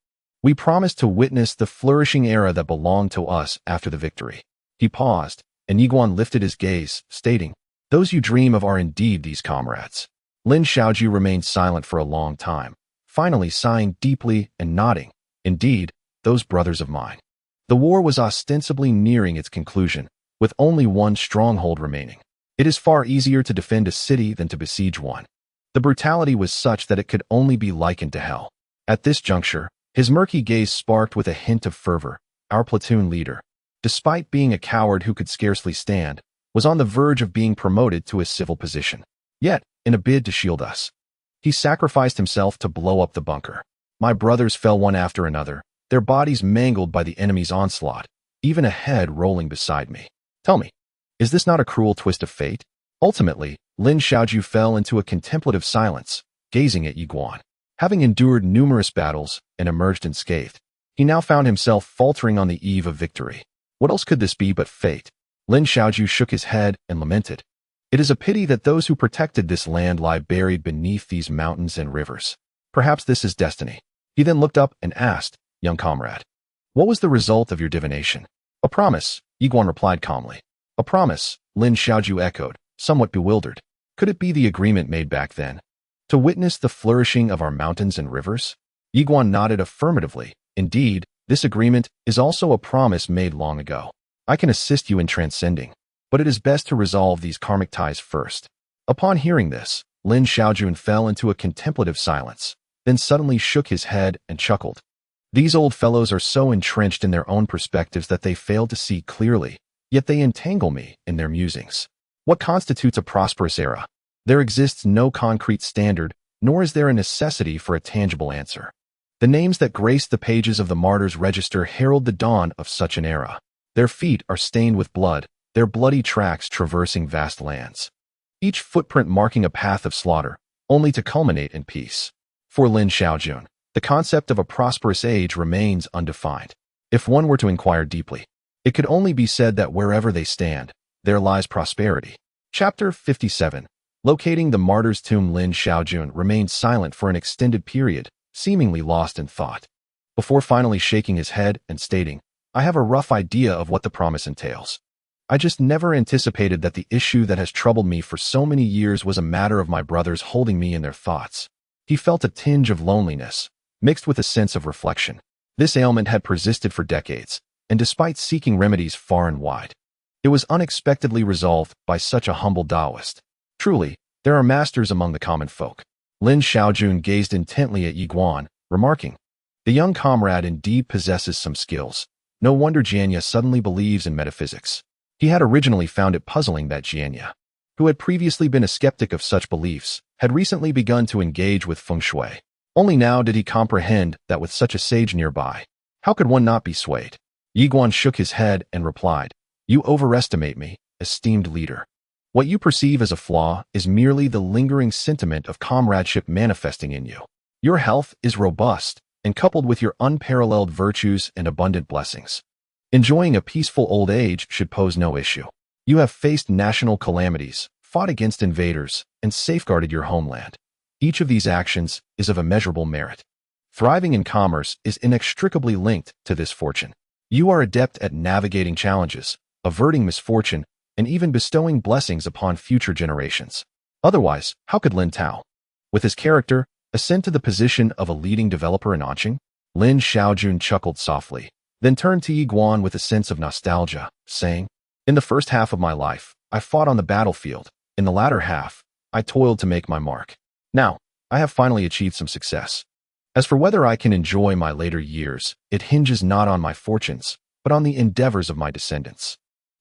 we promised to witness the flourishing era that belonged to us after the victory." He paused, and Yiguan lifted his gaze, stating, "Those you dream of are indeed these comrades." Lin Xiaoju remained silent for a long time, finally sighing deeply and nodding. "Indeed, those brothers of mine." The war was ostensibly nearing its conclusion, with only one stronghold remaining. It is far easier to defend a city than to besiege one. The brutality was such that it could only be likened to hell. At this juncture, his murky gaze sparked with a hint of fervor. Our platoon leader, despite being a coward who could scarcely stand, was on the verge of being promoted to a civil position. Yet, in a bid to shield us, he sacrificed himself to blow up the bunker. My brothers fell one after another, their bodies mangled by the enemy's onslaught, even a head rolling beside me. Tell me, is this not a cruel twist of fate? Ultimately, Lin Xiaoju fell into a contemplative silence, gazing at Yiguan. Having endured numerous battles and emerged unscathed, he now found himself faltering on the eve of victory. What else could this be but fate? Lin Xiaoju shook his head and lamented. It is a pity that those who protected this land lie buried beneath these mountains and rivers. Perhaps this is destiny. He then looked up and asked, "Young comrade, what was the result of your divination?" "A promise," Yiguan replied calmly. A promise, Lin Xiaoju echoed, somewhat bewildered. Could it be the agreement made back then? To witness the flourishing of our mountains and rivers? Yiguan nodded affirmatively. Indeed, this agreement is also a promise made long ago. I can assist you in transcending, but it is best to resolve these karmic ties first. Upon hearing this, Lin Xiaojun fell into a contemplative silence, then suddenly shook his head and chuckled. These old fellows are so entrenched in their own perspectives that they fail to see clearly, yet they entangle me in their musings. What constitutes a prosperous era? There exists no concrete standard, nor is there a necessity for a tangible answer. The names that grace the pages of the martyrs' register herald the dawn of such an era. Their feet are stained with blood, their bloody tracks traversing vast lands. Each footprint marking a path of slaughter, only to culminate in peace. For Lin Xiaojun, the concept of a prosperous age remains undefined. If one were to inquire deeply, it could only be said that wherever they stand, there lies prosperity. Chapter 57. Locating the martyr's tomb. Lin Xiaojun remained silent for an extended period, seemingly lost in thought, before finally shaking his head and stating, I have a rough idea of what the promise entails. I just never anticipated that the issue that has troubled me for so many years was a matter of my brothers holding me in their thoughts. He felt a tinge of loneliness, mixed with a sense of reflection. This ailment had persisted for decades, and despite seeking remedies far and wide, it was unexpectedly resolved by such a humble Taoist. Truly, there are masters among the common folk. Lin Xiaojun gazed intently at Yiguan, remarking, the young comrade indeed possesses some skills. No wonder Jianya suddenly believes in metaphysics. He had originally found it puzzling that Jianya, who had previously been a skeptic of such beliefs, had recently begun to engage with feng shui. Only now did he comprehend that with such a sage nearby, how could one not be swayed? Yiguan shook his head and replied, you overestimate me, esteemed leader. What you perceive as a flaw is merely the lingering sentiment of comradeship manifesting in you. Your health is robust, and coupled with your unparalleled virtues and abundant blessings, enjoying a peaceful old age should pose no issue. You have faced national calamities, fought against invaders, and safeguarded your homeland. Each of these actions is of immeasurable merit. Thriving in commerce is inextricably linked to this fortune. You are adept at navigating challenges, averting misfortune, and even bestowing blessings upon future generations. Otherwise, how could Lin Tao, with his character, ascend to the position of a leading developer in Anqing? Lin Xiaojun chuckled softly, then turned to Yiguan with a sense of nostalgia, saying, in the first half of my life, I fought on the battlefield. In the latter half, I toiled to make my mark. Now, I have finally achieved some success. As for whether I can enjoy my later years, it hinges not on my fortunes, but on the endeavors of my descendants.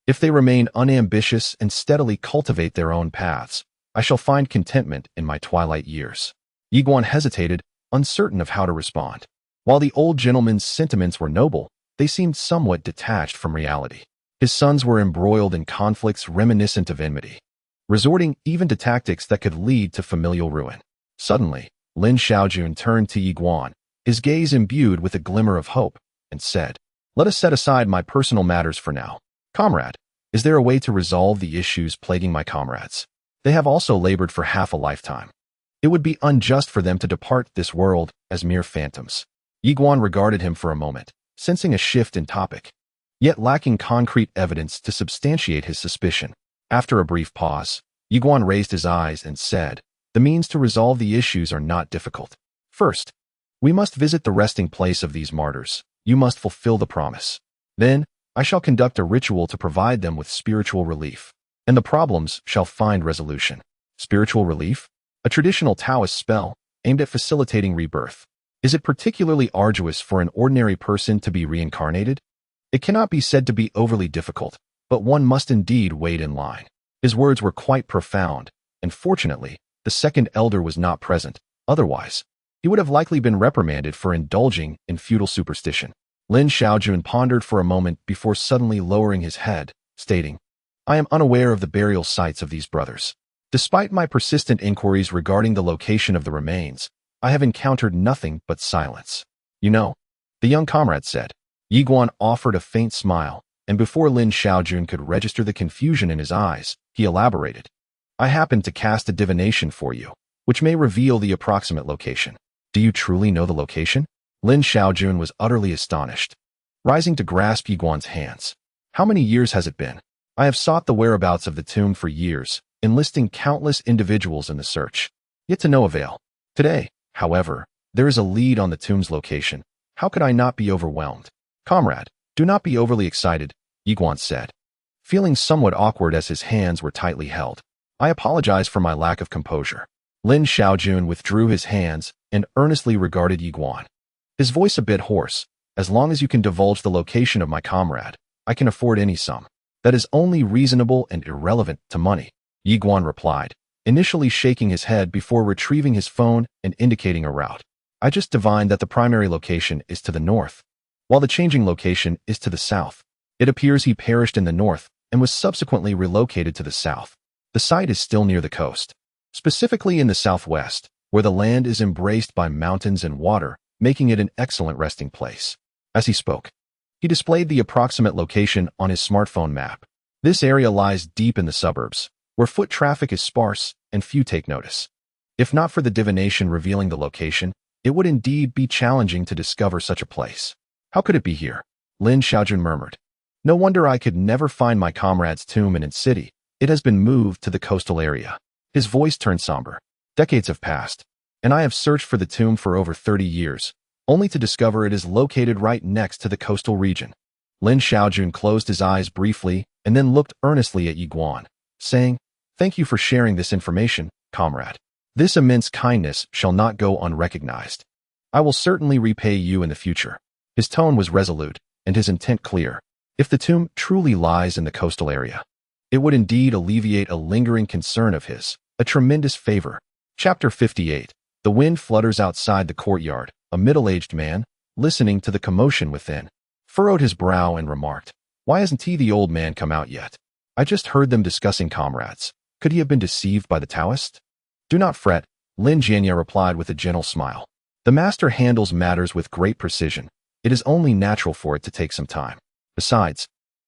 If they remain unambitious and steadily cultivate their own paths, I shall find contentment in my twilight years. Yiguan hesitated, uncertain of how to respond. While the old gentleman's sentiments were noble, they seemed somewhat detached from reality. His sons were embroiled in conflicts reminiscent of enmity, resorting even to tactics that could lead to familial ruin. Suddenly, Lin Xiaojun turned to Yiguan, his gaze imbued with a glimmer of hope, and said, let us set aside my personal matters for now. Comrade, is there a way to resolve the issues plaguing my comrades? They have also labored for half a lifetime. It would be unjust for them to depart this world as mere phantoms. Yiguan regarded him for a moment, sensing a shift in topic, yet lacking concrete evidence to substantiate his suspicion. After a brief pause, Yiguan raised his eyes and said, the means to resolve the issues are not difficult. First, we must visit the resting place of these martyrs. You must fulfill the promise. Then, I shall conduct a ritual to provide them with spiritual relief, and the problems shall find resolution. Spiritual relief? A traditional Taoist spell aimed at facilitating rebirth. Is it particularly arduous for an ordinary person to be reincarnated? It cannot be said to be overly difficult, but one must indeed wait in line. His words were quite profound, and fortunately, the second elder was not present. Otherwise, he would have likely been reprimanded for indulging in feudal superstition. Lin Xiaojun pondered for a moment before suddenly lowering his head, stating, I am unaware of the burial sites of these brothers. Despite my persistent inquiries regarding the location of the remains, I have encountered nothing but silence. You know, the young comrade said. Yiguan offered a faint smile, and before Lin Xiaojun could register the confusion in his eyes, he elaborated. I happen to cast a divination for you, which may reveal the approximate location. Do you truly know the location? Lin Xiaojun was utterly astonished, rising to grasp Yiguan's hands. How many years has it been? I have sought the whereabouts of the tomb for years, enlisting countless individuals in the search, yet to no avail. Today, however, there is a lead on the tomb's location. How could I not be overwhelmed? Comrade, do not be overly excited, Yiguan said, feeling somewhat awkward as his hands were tightly held. I apologize for my lack of composure. Lin Xiaojun withdrew his hands and earnestly regarded Yiguan. His voice a bit hoarse. As long as you can divulge the location of my comrade, I can afford any sum. That is only reasonable and irrelevant to money, Yiguan replied, initially shaking his head before retrieving his phone and indicating a route. I just divined that the primary location is to the north, while the changing location is to the south. It appears he perished in the north and was subsequently relocated to the south. The site is still near the coast, specifically in the southwest, where the land is embraced by mountains and water, making it an excellent resting place. As he spoke, he displayed the approximate location on his smartphone map. This area lies deep in the suburbs, where foot traffic is sparse and few take notice. If not for the divination revealing the location, it would indeed be challenging to discover such a place. How could it be here? Lin Xiaojun murmured. No wonder I could never find my comrade's tomb in its city. It has been moved to the coastal area. His voice turned somber. Decades have passed, and I have searched for the tomb for over 30 years, only to discover it is located right next to the coastal region. Lin Xiaojun closed his eyes briefly and then looked earnestly at Yiguan, saying, Thank you for sharing this information, comrade. This immense kindness shall not go unrecognized. I will certainly repay you in the future. His tone was resolute, and his intent clear. If the tomb truly lies in the coastal area, it would indeed alleviate a lingering concern of his, a tremendous favor. Chapter 58. The wind flutters outside the courtyard. A middle-aged man, listening to the commotion within, furrowed his brow and remarked, Why hasn't the old man come out yet? I just heard them discussing comrades. Could he have been deceived by the Taoist? Do not fret, Lin Jianya replied with a gentle smile. The master handles matters with great precision. It is only natural for it to take some time. Besides,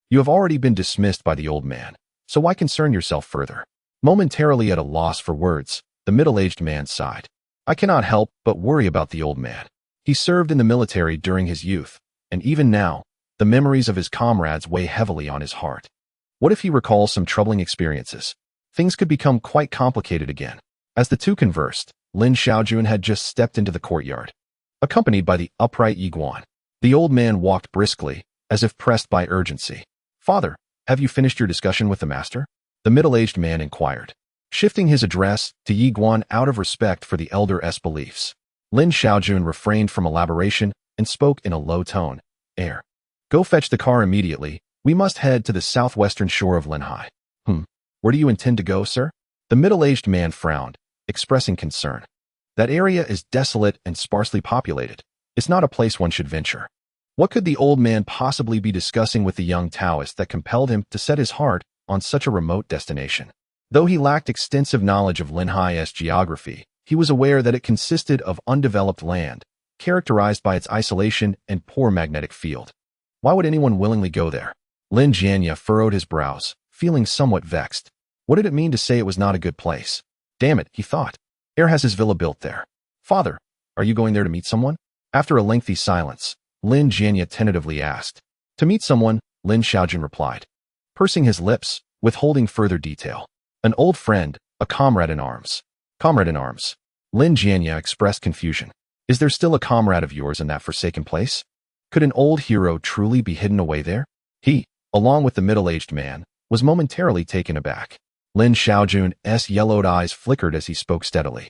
you have already been dismissed by the old man, so why concern yourself further? Momentarily at a loss for words, the middle-aged man sighed. I cannot help but worry about the old man. He served in the military during his youth, and even now, the memories of his comrades weigh heavily on his heart. What if he recalls some troubling experiences? Things could become quite complicated again. As the two conversed, Lin Xiaojun had just stepped into the courtyard, accompanied by the upright Yiguan. The old man walked briskly, as if pressed by urgency. Father, have you finished your discussion with the master? The middle-aged man inquired, shifting his address to Yiguan out of respect for the elder's beliefs. Lin Xiaojun refrained from elaboration and spoke in a low tone. Go fetch the car immediately. We must head to the southwestern shore of Linhai. Where do you intend to go, sir? The middle-aged man frowned, expressing concern. That area is desolate and sparsely populated. It's not a place one should venture. What could the old man possibly be discussing with the young Taoist that compelled him to set his heart on such a remote destination? Though he lacked extensive knowledge of Linhai's geography, he was aware that it consisted of undeveloped land, characterized by its isolation and poor magnetic field. Why would anyone willingly go there? Lin Jianya furrowed his brows, feeling somewhat vexed. What did it mean to say it was not a good place? Damn it, he thought. Has his villa built there. Father, are you going there to meet someone? After a lengthy silence, Lin Jianya tentatively asked. To meet someone, Lin Xiaojun replied, pursing his lips, withholding further detail. An old friend, a comrade in arms. Comrade in arms. Lin Jianya expressed confusion. Is there still a comrade of yours in that forsaken place? Could an old hero truly be hidden away there? He, along with the middle-aged man, was momentarily taken aback. Lin Xiaojun's yellowed eyes flickered as he spoke steadily.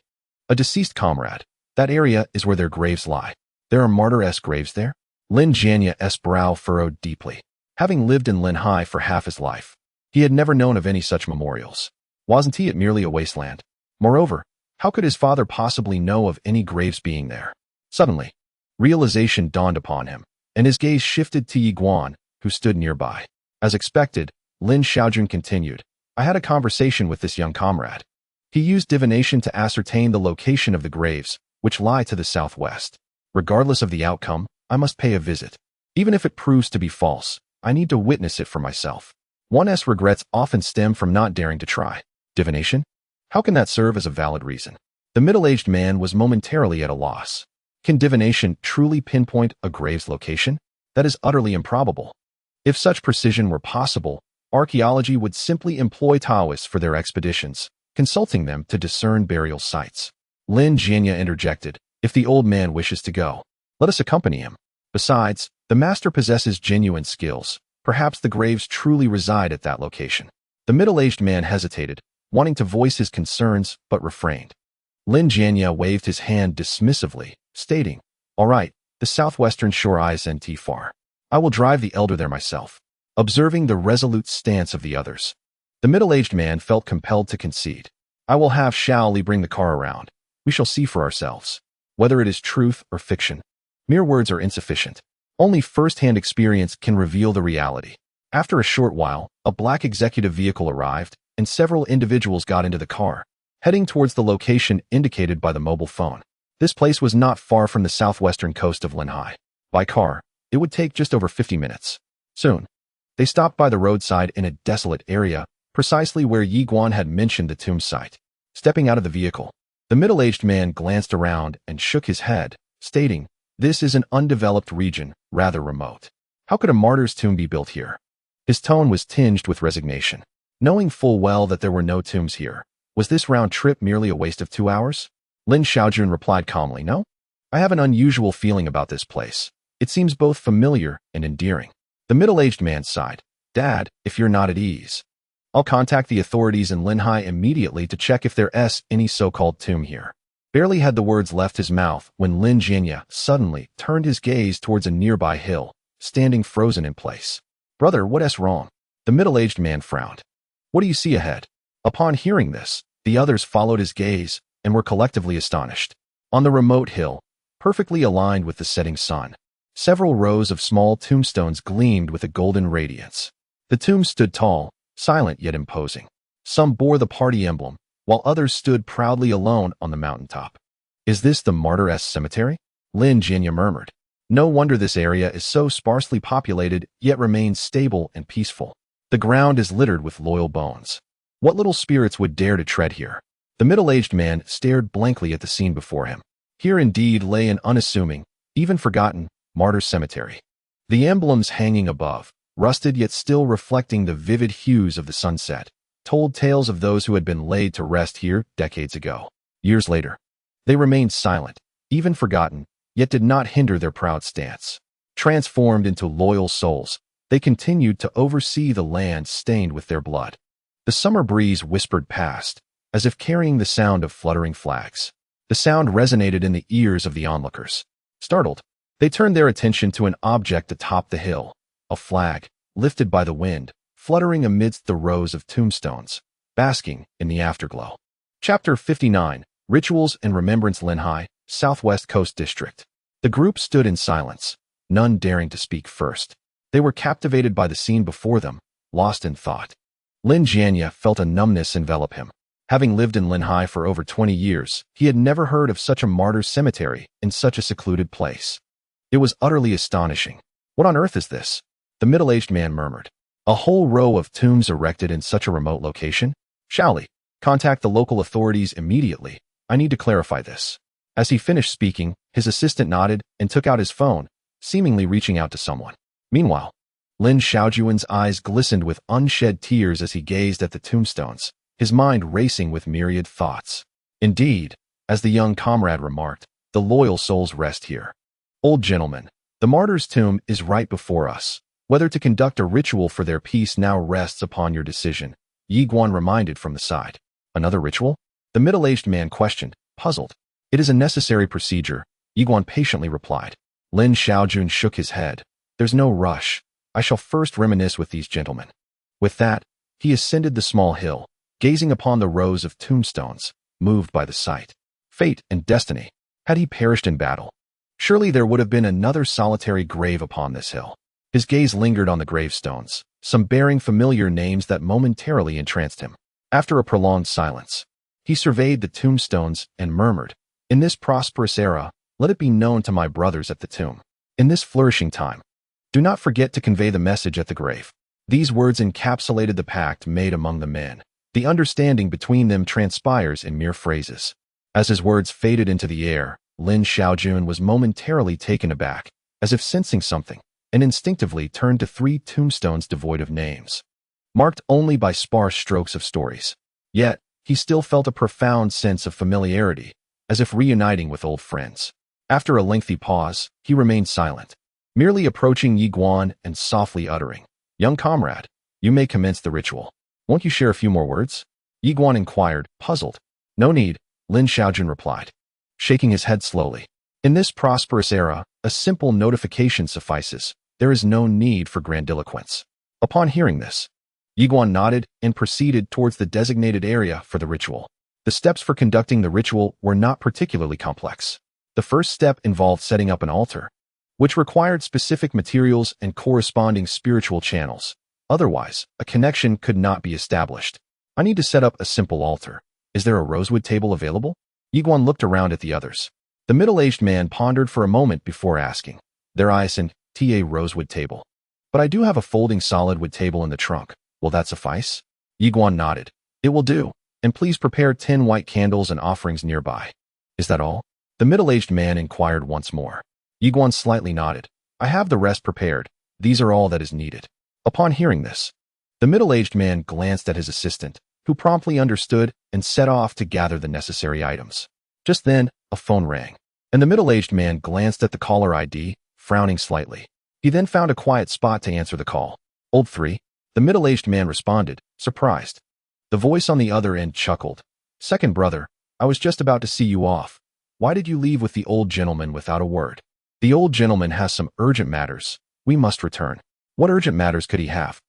A deceased comrade. That area is where their graves lie. There are martyr-esque graves there? Lin Jianya's brow furrowed deeply. Having lived in Linhai for half his life, he had never known of any such memorials. Wasn't it merely a wasteland? Moreover, how could his father possibly know of any graves being there? Suddenly, realization dawned upon him, and his gaze shifted to Yiguan, who stood nearby. As expected, Lin Xiaojun continued, I had a conversation with this young comrade. He used divination to ascertain the location of the graves, which lie to the southwest. Regardless of the outcome, I must pay a visit. Even if it proves to be false, I need to witness it for myself. One's regrets often stem from not daring to try. Divination? How can that serve as a valid reason? The middle-aged man was momentarily at a loss. Can divination truly pinpoint a grave's location? That is utterly improbable. If such precision were possible, Archaeology would simply employ Taoists for their expeditions, consulting them to discern burial sites. Lin Jianya interjected, "If the old man wishes to go, let us accompany him. Besides, the master possesses genuine skills. Perhaps the graves truly reside at that location." The middle-aged man hesitated, wanting to voice his concerns but refrained. Lin Jianya waved his hand dismissively, stating, "All right, the southwestern shore isn't far. I will drive the elder there myself." Observing the resolute stance of the others, the middle-aged man felt compelled to concede. "I will have Shao Li bring the car around. We shall see for ourselves. Whether it is truth or fiction, mere words are insufficient. Only first-hand experience can reveal the reality." After a short while, a black executive vehicle arrived, and several individuals got into the car, heading towards the location indicated by the mobile phone. This place was not far from the southwestern coast of Linhai. By car, it would take just over 50 minutes. Soon, they stopped by the roadside in a desolate area, precisely where Yi Guan had mentioned the tomb site. Stepping out of the vehicle, the middle-aged man glanced around and shook his head, stating, "This is an undeveloped region, rather remote. How could a martyr's tomb be built here?" His tone was tinged with resignation. Knowing full well that there were no tombs here, was this round trip merely a waste of 2 hours? Lin Xiaojun replied calmly, "No. I have an unusual feeling about this place. It seems both familiar and endearing." The middle-aged man sighed. "Dad, if you're not at ease, I'll contact the authorities in Linhai immediately to check if there's any so-called tomb here." Barely had the words left his mouth when Lin Jianya suddenly turned his gaze towards a nearby hill, standing frozen in place. "Brother, what's wrong?" The middle-aged man frowned. "What do you see ahead?" Upon hearing this, the others followed his gaze and were collectively astonished. On the remote hill, perfectly aligned with the setting sun, several rows of small tombstones gleamed with a golden radiance. The tombs stood tall, silent yet imposing. Some bore the party emblem, while others stood proudly alone on the mountaintop. "Is this the Martyrs' Cemetery?" Lin Jianya murmured. "No wonder this area is so sparsely populated yet remains stable and peaceful. The ground is littered with loyal bones. What little spirits would dare to tread here?" The middle-aged man stared blankly at the scene before him. Here indeed lay an unassuming, even forgotten, martyr's cemetery. The emblems hanging above, rusted yet still reflecting the vivid hues of the sunset, told tales of those who had been laid to rest here decades ago. Years later, they remained silent, even forgotten, yet did not hinder their proud stance. Transformed into loyal souls, they continued to oversee the land stained with their blood. The summer breeze whispered past, as if carrying the sound of fluttering flags. The sound resonated in the ears of the onlookers. Startled, they turned their attention to an object atop the hill, a flag, lifted by the wind, fluttering amidst the rows of tombstones, basking in the afterglow. Chapter 59, Rituals and Remembrance, Linhai, Southwest Coast District. The group stood in silence, none daring to speak first. They were captivated by the scene before them, lost in thought. Lin Jianya felt a numbness envelop him. Having lived in Linhai for over 20 years, he had never heard of such a martyr's cemetery in such a secluded place. It was utterly astonishing. "What on earth is this?" the middle-aged man murmured. "A whole row of tombs erected in such a remote location? Shao Li, contact the local authorities immediately. I need to clarify this." As he finished speaking, his assistant nodded and took out his phone, seemingly reaching out to someone. Meanwhile, Lin Xiaojuan's eyes glistened with unshed tears as he gazed at the tombstones, his mind racing with myriad thoughts. Indeed, as the young comrade remarked, the loyal souls rest here. "Old gentleman, the martyr's tomb is right before us. Whether to conduct a ritual for their peace now rests upon your decision," Yi Guan reminded from the side. "Another ritual?" the middle-aged man questioned, puzzled. "It is a necessary procedure," Yi Guan patiently replied. Lin Xiaojun shook his head. "There's no rush. I shall first reminisce with these gentlemen." With that, he ascended the small hill, gazing upon the rows of tombstones, moved by the sight. Fate and destiny. Had he perished in battle, surely there would have been another solitary grave upon this hill. His gaze lingered on the gravestones, some bearing familiar names that momentarily entranced him. After a prolonged silence, he surveyed the tombstones and murmured, "In this prosperous era, let it be known to my brothers at the tomb. In this flourishing time, do not forget to convey the message at the grave." These words encapsulated the pact made among the men. The understanding between them transpires in mere phrases. As his words faded into the air, Lin Xiaojun was momentarily taken aback, as if sensing something, and instinctively turned to 3 tombstones devoid of names. marked only by sparse strokes of stories. Yet, he still felt a profound sense of familiarity, as if reuniting with old friends. After a lengthy pause, he remained silent, merely approaching Yi Guan and softly uttering, "Young comrade, you may commence the ritual. Won't you share a few more words?" Yi Guan inquired, puzzled. "No need," Lin Xiaojun replied, shaking his head slowly. "In this prosperous era, a simple notification suffices. There is no need for grandiloquence." Upon hearing this, Yi Guan nodded and proceeded towards the designated area for the ritual. The steps for conducting the ritual were not particularly complex. The first step involved setting up an altar, which required specific materials and corresponding spiritual channels. Otherwise, a connection could not be established. "I need to set up a simple altar. Is there a rosewood table available?" Yi Guan looked around at the others. The middle-aged man pondered for a moment before asking. "There is an rosewood table. But I do have a folding solid wood table in the trunk. Will that suffice?" Yi Guan nodded. "It will do. And please prepare 10 white candles and offerings nearby." "Is that all?" The middle-aged man inquired once more. Yi Guan slightly nodded. "I have the rest prepared. These are all that is needed." Upon hearing this, the middle-aged man glanced at his assistant, who promptly understood and set off to gather the necessary items. Just then, a phone rang, and the middle-aged man glanced at the caller ID, frowning slightly. He then found a quiet spot to answer the call. "Old 3, the middle-aged man responded, surprised. The voice on the other end chuckled. "Second brother, I was just about to see you off. Why did you leave with the old gentleman without a word?" "The old gentleman has some urgent matters. We must return." "What urgent matters could he have?"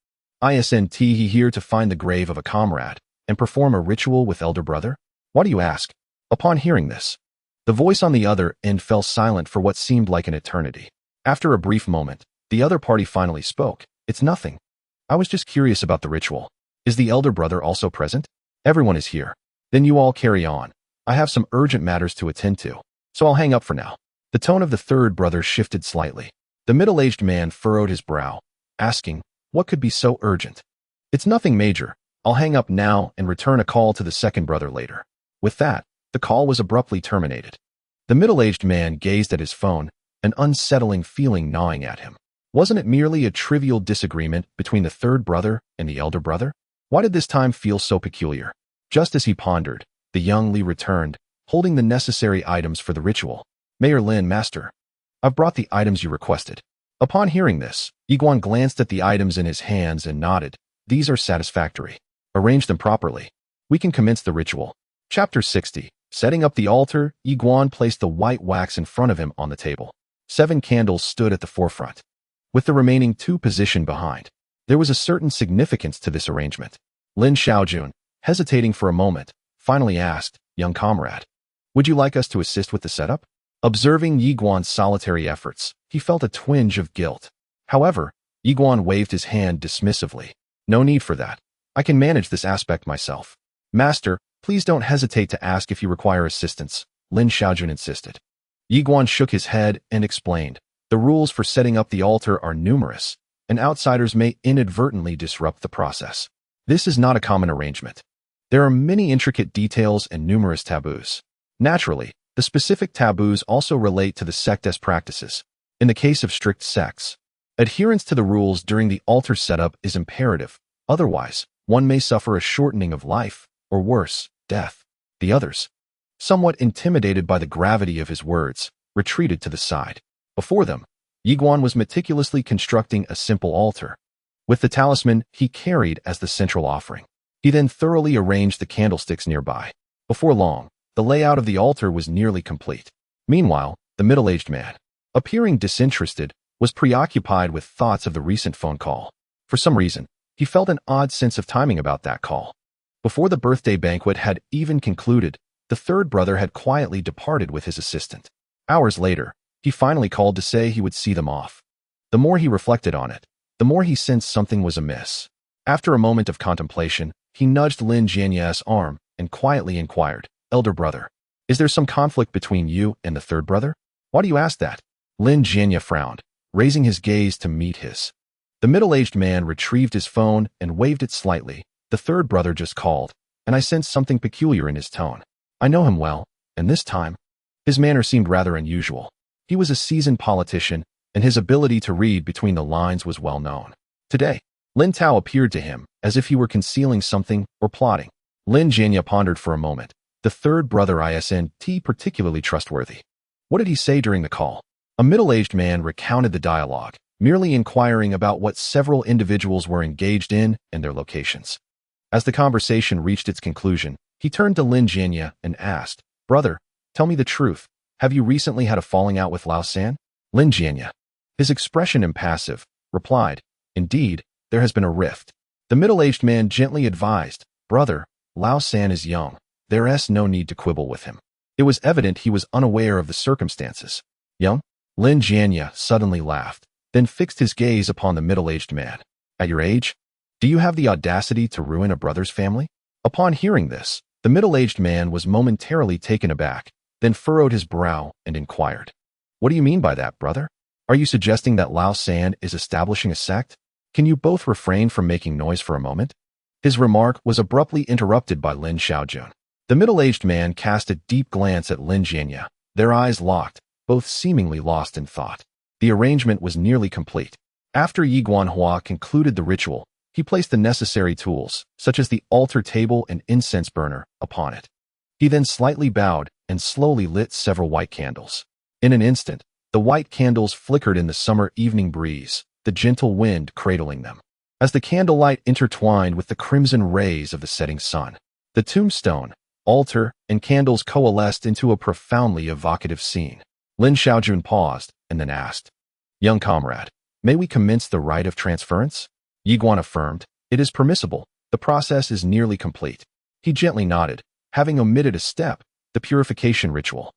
"Isn't he here to find the grave of a comrade and perform a ritual with elder brother?" "Why do you ask?" Upon hearing this, the voice on the other end fell silent for what seemed like an eternity. After a brief moment, the other party finally spoke. "It's nothing. I was just curious about the ritual. Is the elder brother also present?" "Everyone is here." "Then you all carry on. I have some urgent matters to attend to, so I'll hang up for now." The tone of the third brother shifted slightly. The middle-aged man furrowed his brow, asking, "What could be so urgent?" "It's nothing major. I'll hang up now and return a call to the second brother later." With that, the call was abruptly terminated. The middle-aged man gazed at his phone, an unsettling feeling gnawing at him. Wasn't it merely a trivial disagreement between the third brother and the elder brother? Why did this time feel so peculiar? Just as he pondered, the young Li returned, holding the necessary items for the ritual. "Mayor Lin, master, I've brought the items you requested." Upon hearing this, Yi Guan glanced at the items in his hands and nodded. "These are satisfactory. Arrange them properly. We can commence the ritual." Chapter 60. Setting up the altar, Yi Guan placed the white wax in front of him on the table. 7 candles stood at the forefront, with the remaining 2 positioned behind. There was a certain significance to this arrangement. Lin Xiaojun, hesitating for a moment, finally asked, "Young comrade, would you like us to assist with the setup?" Observing Yi Guan's solitary efforts, he felt a twinge of guilt. However, Yi Guan waved his hand dismissively. "No need for that. I can manage this aspect myself." "Master, please don't hesitate to ask if you require assistance," Lin Xiaojun insisted. Yi Guan shook his head and explained, "The rules for setting up the altar are numerous, and outsiders may inadvertently disrupt the process. This is not a common arrangement. There are many intricate details and numerous taboos. Naturally, the specific taboos also relate to the sect's practices. In the case of strict sects, adherence to the rules during the altar setup is imperative. Otherwise, one may suffer a shortening of life, or worse, death." The others, somewhat intimidated by the gravity of his words, retreated to the side. Before them, Yi Guan was meticulously constructing a simple altar, with the talisman he carried as the central offering. He then thoroughly arranged the candlesticks nearby. Before long, the layout of the altar was nearly complete. Meanwhile, the middle-aged man, appearing disinterested, was preoccupied with thoughts of the recent phone call. For some reason, he felt an odd sense of timing about that call. Before the birthday banquet had even concluded, the third brother had quietly departed with his assistant. Hours later, he finally called to say he would see them off. The more he reflected on it, the more he sensed something was amiss. After a moment of contemplation, he nudged Lin Jianya's arm and quietly inquired, "Elder brother, is there some conflict between you and the third brother?" "Why do you ask that?" Lin Jianya frowned, raising his gaze to meet his. The middle-aged man retrieved his phone and waved it slightly. "The third brother just called, and I sensed something peculiar in his tone. I know him well, and this time, his manner seemed rather unusual. He was a seasoned politician, and his ability to read between the lines was well known. Today, Lin Tao appeared to him, as if he were concealing something or plotting. Lin Jianya pondered for a moment. The third brother isn't particularly trustworthy. What did he say during the call? A middle-aged man recounted the dialogue, merely inquiring about what several individuals were engaged in and their locations. As the conversation reached its conclusion, he turned to Lin Jianya and asked, "Brother, tell me the truth. Have you recently had a falling out with Lao San?" Lin Jianya, his expression impassive, replied, "Indeed, there has been a rift." The middle-aged man gently advised, "Brother, Lao San is young. There's no need to quibble with him." It was evident he was unaware of the circumstances. "Young?" Lin Jianya suddenly laughed, then fixed his gaze upon the middle-aged man. "At your age? Do you have the audacity to ruin a brother's family?" Upon hearing this, the middle-aged man was momentarily taken aback, then furrowed his brow and inquired, "What do you mean by that, brother? Are you suggesting that Lao San is establishing a sect? Can you both refrain from making noise for a moment?" His remark was abruptly interrupted by Lin Xiaojun. The middle-aged man cast a deep glance at Lin Jianya, their eyes locked, both seemingly lost in thought. The arrangement was nearly complete. After Yi Guanhua concluded the ritual, he placed the necessary tools, such as the altar table and incense burner, upon it. He then slightly bowed and slowly lit several white candles. In an instant, the white candles flickered in the summer evening breeze, the gentle wind cradling them. As the candlelight intertwined with the crimson rays of the setting sun, the tombstone, altar, and candles coalesced into a profoundly evocative scene. Lin Xiaojun paused and then asked, "Young comrade, may we commence the rite of transference?" Yi Guan affirmed, "It is permissible. The process is nearly complete." He gently nodded, having omitted a step, the purification ritual.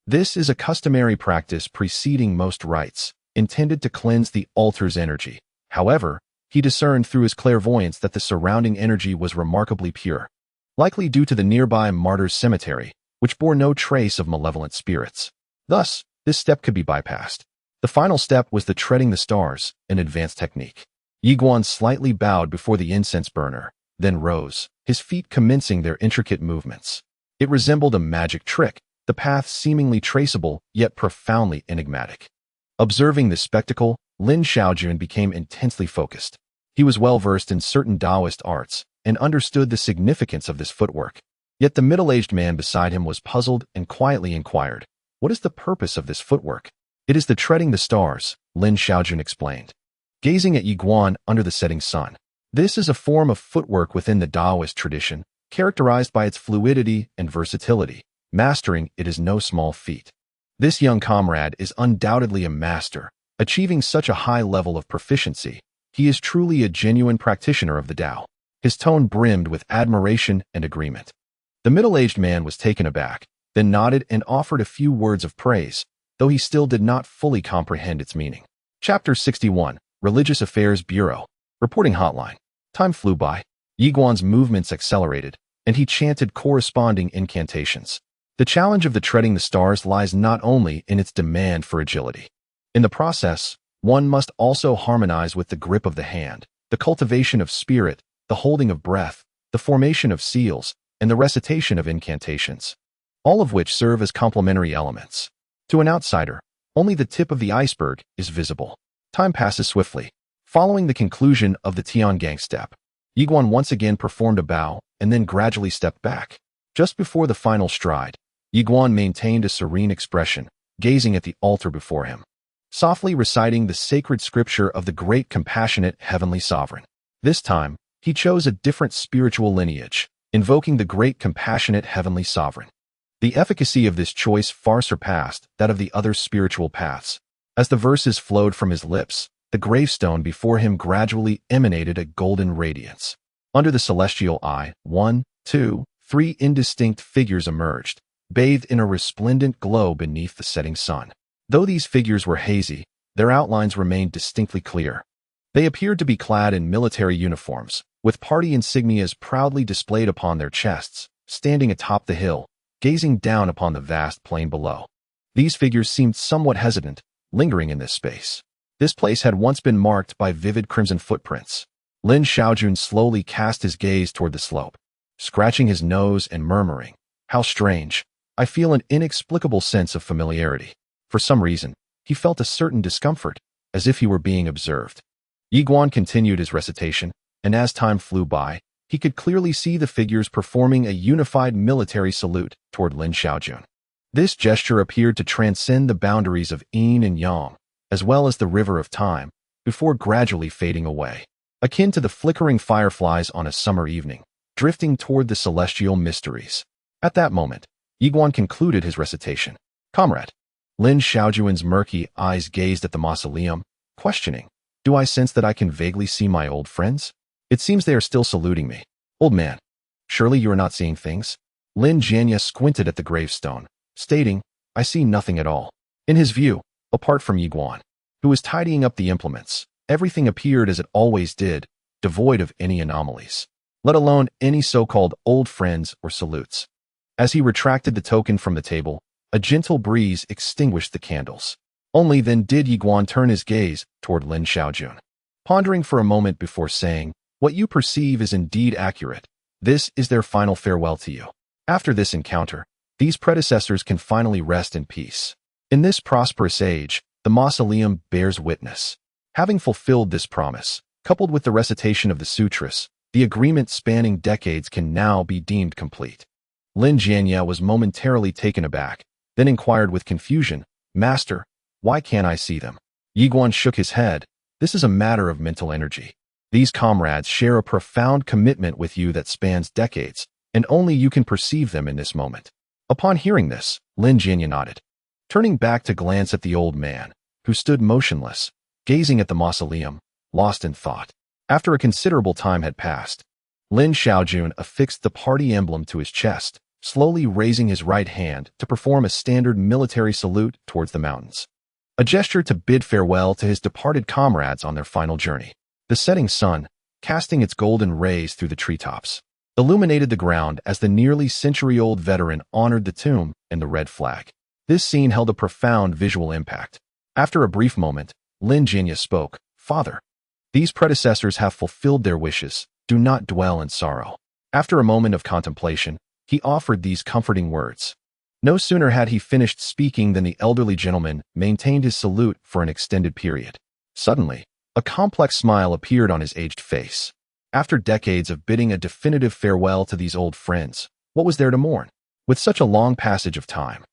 This is a customary practice preceding most rites, intended to cleanse the altar's energy. However, he discerned through his clairvoyance that the surrounding energy was remarkably pure, likely due to the nearby martyrs' cemetery, which bore no trace of malevolent spirits. Thus, this step could be bypassed. The final step was the treading the stars, an advanced technique. Yi Guan slightly bowed before the incense burner, then rose, his feet commencing their intricate movements. It resembled a magic trick, the path seemingly traceable yet profoundly enigmatic. Observing this spectacle, Lin Xiaojun became intensely focused. He was well-versed in certain Taoist arts and understood the significance of this footwork. Yet the middle-aged man beside him was puzzled and quietly inquired, "What is the purpose of this footwork?" "It is the treading the stars," Lin Xiaojun explained, gazing at Yi Guan under the setting sun. This is a form of footwork within the Taoist tradition, characterized by its fluidity and versatility. Mastering it is no small feat. This young comrade is undoubtedly a master, achieving such a high level of proficiency. He is truly a genuine practitioner of the Tao. His tone brimmed with admiration and agreement. The middle-aged man was taken aback, then nodded and offered a few words of praise, though he still did not fully comprehend its meaning. Chapter 61, Religious Affairs Bureau. Reporting Hotline. Time flew by. Yi Guan's movements accelerated, and he chanted corresponding incantations. The challenge of the treading the stars lies not only in its demand for agility. In the process, one must also harmonize with the grip of the hand, the cultivation of spirit, the holding of breath, the formation of seals, and the recitation of incantations, all of which serve as complementary elements. To an outsider, only the tip of the iceberg is visible. Time passes swiftly. Following the conclusion of the Tiangang step, Yi Guan once again performed a bow and then gradually stepped back. Just before the final stride, Yi Guan maintained a serene expression, gazing at the altar before him, softly reciting the sacred scripture of the great compassionate heavenly sovereign. This time, he chose a different spiritual lineage, invoking the great compassionate heavenly sovereign. The efficacy of this choice far surpassed that of the other spiritual paths. As the verses flowed from his lips, the gravestone before him gradually emanated a golden radiance. Under the celestial eye, 1, 2, 3 indistinct figures emerged, bathed in a resplendent glow beneath the setting sun. Though these figures were hazy, their outlines remained distinctly clear. They appeared to be clad in military uniforms, with party insignias proudly displayed upon their chests, standing atop the hill, gazing down upon the vast plain below. These figures seemed somewhat hesitant, lingering in this space. This place had once been marked by vivid crimson footprints. Lin Xiaojun slowly cast his gaze toward the slope, scratching his nose and murmuring, "How strange. I feel an inexplicable sense of familiarity." For some reason, he felt a certain discomfort, as if he were being observed. Yi Guan continued his recitation, and as time flew by, he could clearly see the figures performing a unified military salute toward Lin Xiaojun. This gesture appeared to transcend the boundaries of yin and yang, as well as the river of time, before gradually fading away, akin to the flickering fireflies on a summer evening, drifting toward the celestial mysteries. At that moment, Yi Guan concluded his recitation. Comrade. Lin Xiaojun's murky eyes gazed at the mausoleum, questioning, do I sense that I can vaguely see my old friends? It seems they are still saluting me. Old man, surely you are not seeing things? Lin Jianya squinted at the gravestone, stating, I see nothing at all. In his view, apart from Yi Guan, who was tidying up the implements, everything appeared as it always did, devoid of any anomalies, let alone any so-called old friends or salutes. As he retracted the token from the table, a gentle breeze extinguished the candles. Only then did Yi Guan turn his gaze toward Lin Xiaojun, pondering for a moment before saying, what you perceive is indeed accurate. This is their final farewell to you. After this encounter, these predecessors can finally rest in peace. In this prosperous age, the mausoleum bears witness. Having fulfilled this promise, coupled with the recitation of the sutras, the agreement spanning decades can now be deemed complete. Lin Jianya was momentarily taken aback, then inquired with confusion, Master, why can't I see them? Yi Guan shook his head. This is a matter of mental energy. These comrades share a profound commitment with you that spans decades, and only you can perceive them in this moment. Upon hearing this, Lin Jianya nodded, turning back to glance at the old man, who stood motionless, gazing at the mausoleum, lost in thought. After a considerable time had passed, Lin Xiaojun affixed the party emblem to his chest, slowly raising his right hand to perform a standard military salute towards the mountains, a gesture to bid farewell to his departed comrades on their final journey. The setting sun, casting its golden rays through the treetops, illuminated the ground as the nearly century-old veteran honored the tomb and the red flag. This scene held a profound visual impact. After a brief moment, Lin Jianya spoke, Father, these predecessors have fulfilled their wishes. Do not dwell in sorrow. After a moment of contemplation, he offered these comforting words. No sooner had he finished speaking than the elderly gentleman maintained his salute for an extended period. Suddenly, a complex smile appeared on his aged face. After decades of bidding a definitive farewell to these old friends, what was there to mourn? With such a long passage of time,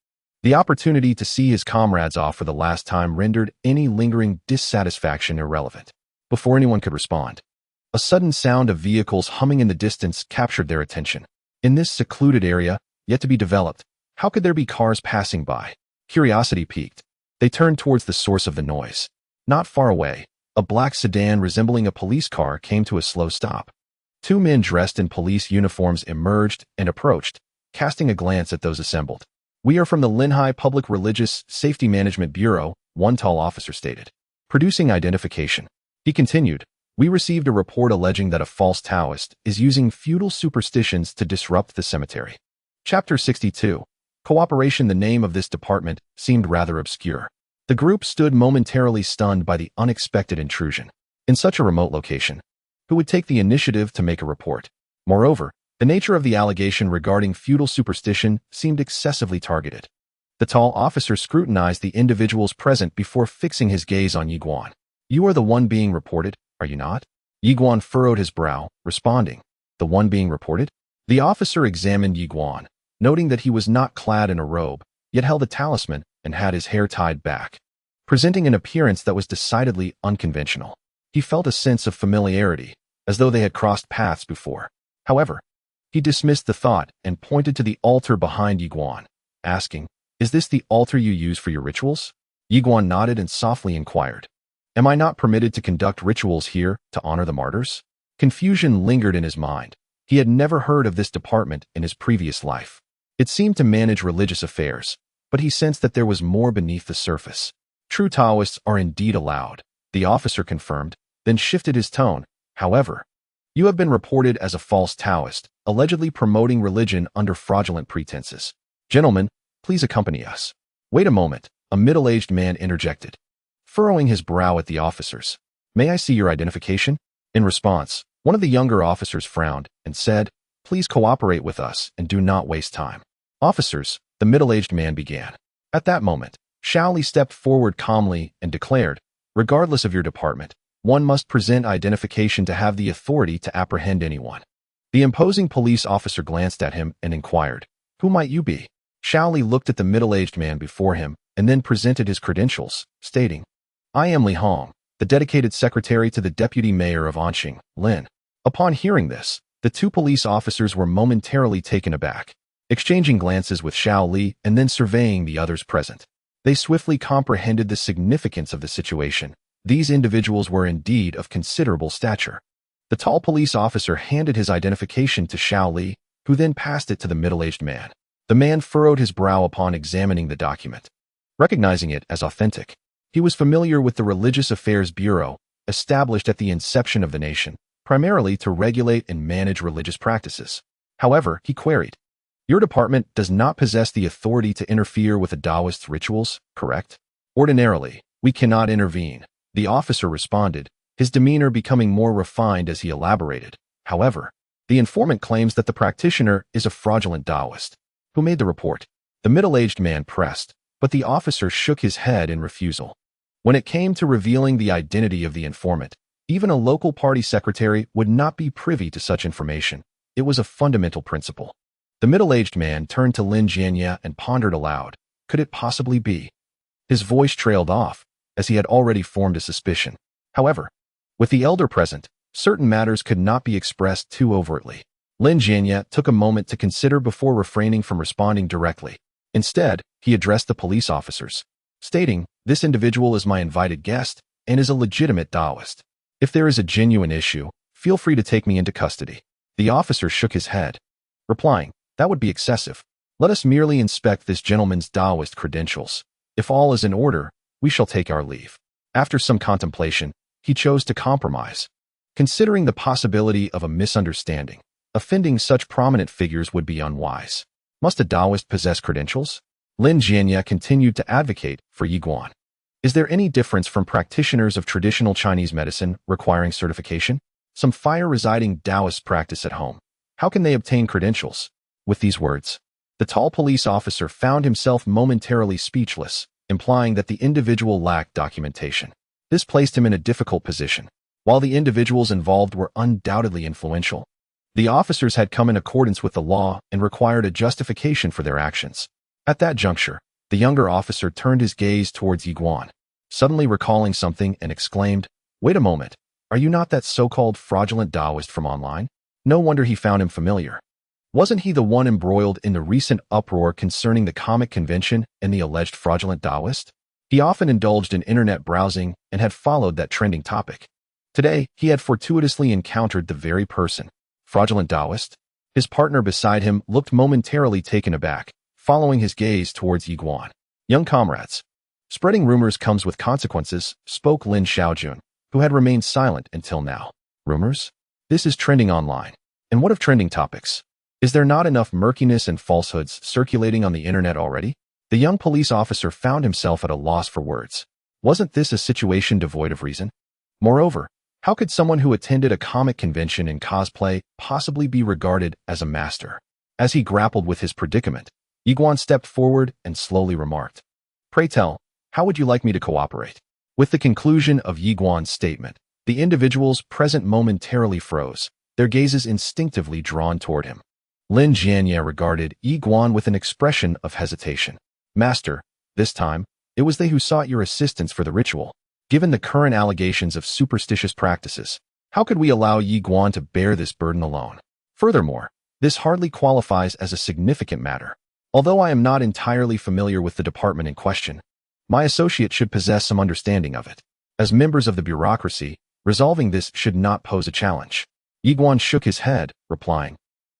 the opportunity to see his comrades off for the last time rendered any lingering dissatisfaction irrelevant. Before anyone could respond, a sudden sound of vehicles humming in the distance captured their attention. In this secluded area, yet to be developed, how could there be cars passing by? Curiosity piqued. They turned towards the source of the noise. Not far away, a black sedan resembling a police car came to a slow stop. Two men dressed in police uniforms emerged and approached, casting a glance at those assembled. We are from the Linhai Public Religious Safety Management Bureau, one tall officer stated. Producing identification. He continued, we received a report alleging that a false Taoist is using feudal superstitions to disrupt the cemetery. Chapter 62. Cooperation. The name of this department seemed rather obscure. The group stood momentarily stunned by the unexpected intrusion. In such a remote location, who would take the initiative to make a report? Moreover, the nature of the allegation regarding feudal superstition seemed excessively targeted. The tall officer scrutinized the individuals present before fixing his gaze on Yi Guan. You are the one being reported, are you not? Yi Guan furrowed his brow, responding, the one being reported? The officer examined Yi Guan, noting that he was not clad in a robe, yet held a talisman and had his hair tied back, presenting an appearance that was decidedly unconventional. He felt a sense of familiarity, as though they had crossed paths before. However, he dismissed the thought and pointed to the altar behind Yi Guan, asking, is this the altar you use for your rituals? Yi Guan nodded and softly inquired, am I not permitted to conduct rituals here to honor the martyrs? Confusion lingered in his mind. He had never heard of this department in his previous life. It seemed to manage religious affairs, but he sensed that there was more beneath the surface. True Taoists are indeed allowed, the officer confirmed, then shifted his tone. However, you have been reported as a false Taoist, allegedly promoting religion under fraudulent pretenses. Gentlemen, please accompany us. Wait a moment, a middle-aged man interjected, furrowing his brow at the officers. May I see your identification? In response, one of the younger officers frowned and said, please cooperate with us and do not waste time. Officers, the middle-aged man began. At that moment, Shaoli stepped forward calmly and declared, regardless of your department, One must present identification to have the authority to apprehend anyone. The imposing police officer glanced at him and inquired, "Who might you be?" Xiao Li looked at the middle-aged man before him and then presented his credentials, stating, "I am Li Hong, the dedicated secretary to the deputy mayor of Anqing, Lin." Upon hearing this, the two police officers were momentarily taken aback, exchanging glances with Xiao Li and then surveying the others present. They swiftly comprehended the significance of the situation. These individuals were indeed of considerable stature. The tall police officer handed his identification to Xiao Li, who then passed it to the middle-aged man. The man furrowed his brow upon examining the document. Recognizing it as authentic, he was familiar with the Religious Affairs Bureau, established at the inception of the nation, primarily to regulate and manage religious practices. However, he queried, "Your department does not possess the authority to interfere with a Taoist's rituals, correct?" "Ordinarily, we cannot intervene," the officer responded, his demeanor becoming more refined as he elaborated. "However, the informant claims that the practitioner is a fraudulent Taoist." "Who made the report?" The middle-aged man pressed, but the officer shook his head in refusal. When it came to revealing the identity of the informant, even a local party secretary would not be privy to such information. It was a fundamental principle. The middle-aged man turned to Lin Jianye and pondered aloud. Could it possibly be? His voice trailed off, as he had already formed a suspicion. However, with the elder present, certain matters could not be expressed too overtly. Lin Jianye took a moment to consider before refraining from responding directly. Instead, he addressed the police officers, stating, "This individual is my invited guest and is a legitimate Taoist. If there is a genuine issue, feel free to take me into custody." The officer shook his head, replying, "That would be excessive. Let us merely inspect this gentleman's Taoist credentials. If all is in order, we shall take our leave." After some contemplation, he chose to compromise. Considering the possibility of a misunderstanding, offending such prominent figures would be unwise. Must a Taoist possess credentials? Lin Jianye continued to advocate for Yiguan. Is there any difference from practitioners of traditional Chinese medicine requiring certification? Some fire-residing Taoists practice at home. How can they obtain credentials? With these words, the tall police officer found himself momentarily speechless, implying that the individual lacked documentation. This placed him in a difficult position. While the individuals involved were undoubtedly influential, the officers had come in accordance with the law and required a justification for their actions. At that juncture, the younger officer turned his gaze towards Yiguan, suddenly recalling something and exclaimed, "Wait a moment, are you not that so-called fraudulent Taoist from online?" No wonder he found him familiar. Wasn't he the one embroiled in the recent uproar concerning the comic convention and the alleged fraudulent Taoist? He often indulged in internet browsing and had followed that trending topic. Today, he had fortuitously encountered the very person. Fraudulent Taoist? His partner beside him looked momentarily taken aback, following his gaze towards Yiguan. "Young comrades, spreading rumors comes with consequences," spoke Lin Xiaojun, who had remained silent until now. "Rumors? This is trending online. And what of trending topics? Is there not enough murkiness and falsehoods circulating on the internet already?" The young police officer found himself at a loss for words. Wasn't this a situation devoid of reason? Moreover, how could someone who attended a comic convention in cosplay possibly be regarded as a master? As he grappled with his predicament, Yiguan stepped forward and slowly remarked, "Pray tell, how would you like me to cooperate?" With the conclusion of Yiguan's statement, the individuals present momentarily froze, their gazes instinctively drawn toward him. Lin Jianye regarded Yiguan with an expression of hesitation. "Master, this time, it was they who sought your assistance for the ritual. Given the current allegations of superstitious practices, how could we allow Yiguan to bear this burden alone? Furthermore, this hardly qualifies as a significant matter. Although I am not entirely familiar with the department in question, my associate should possess some understanding of it. As members of the bureaucracy, resolving this should not pose a challenge." Yiguan shook his head, replying,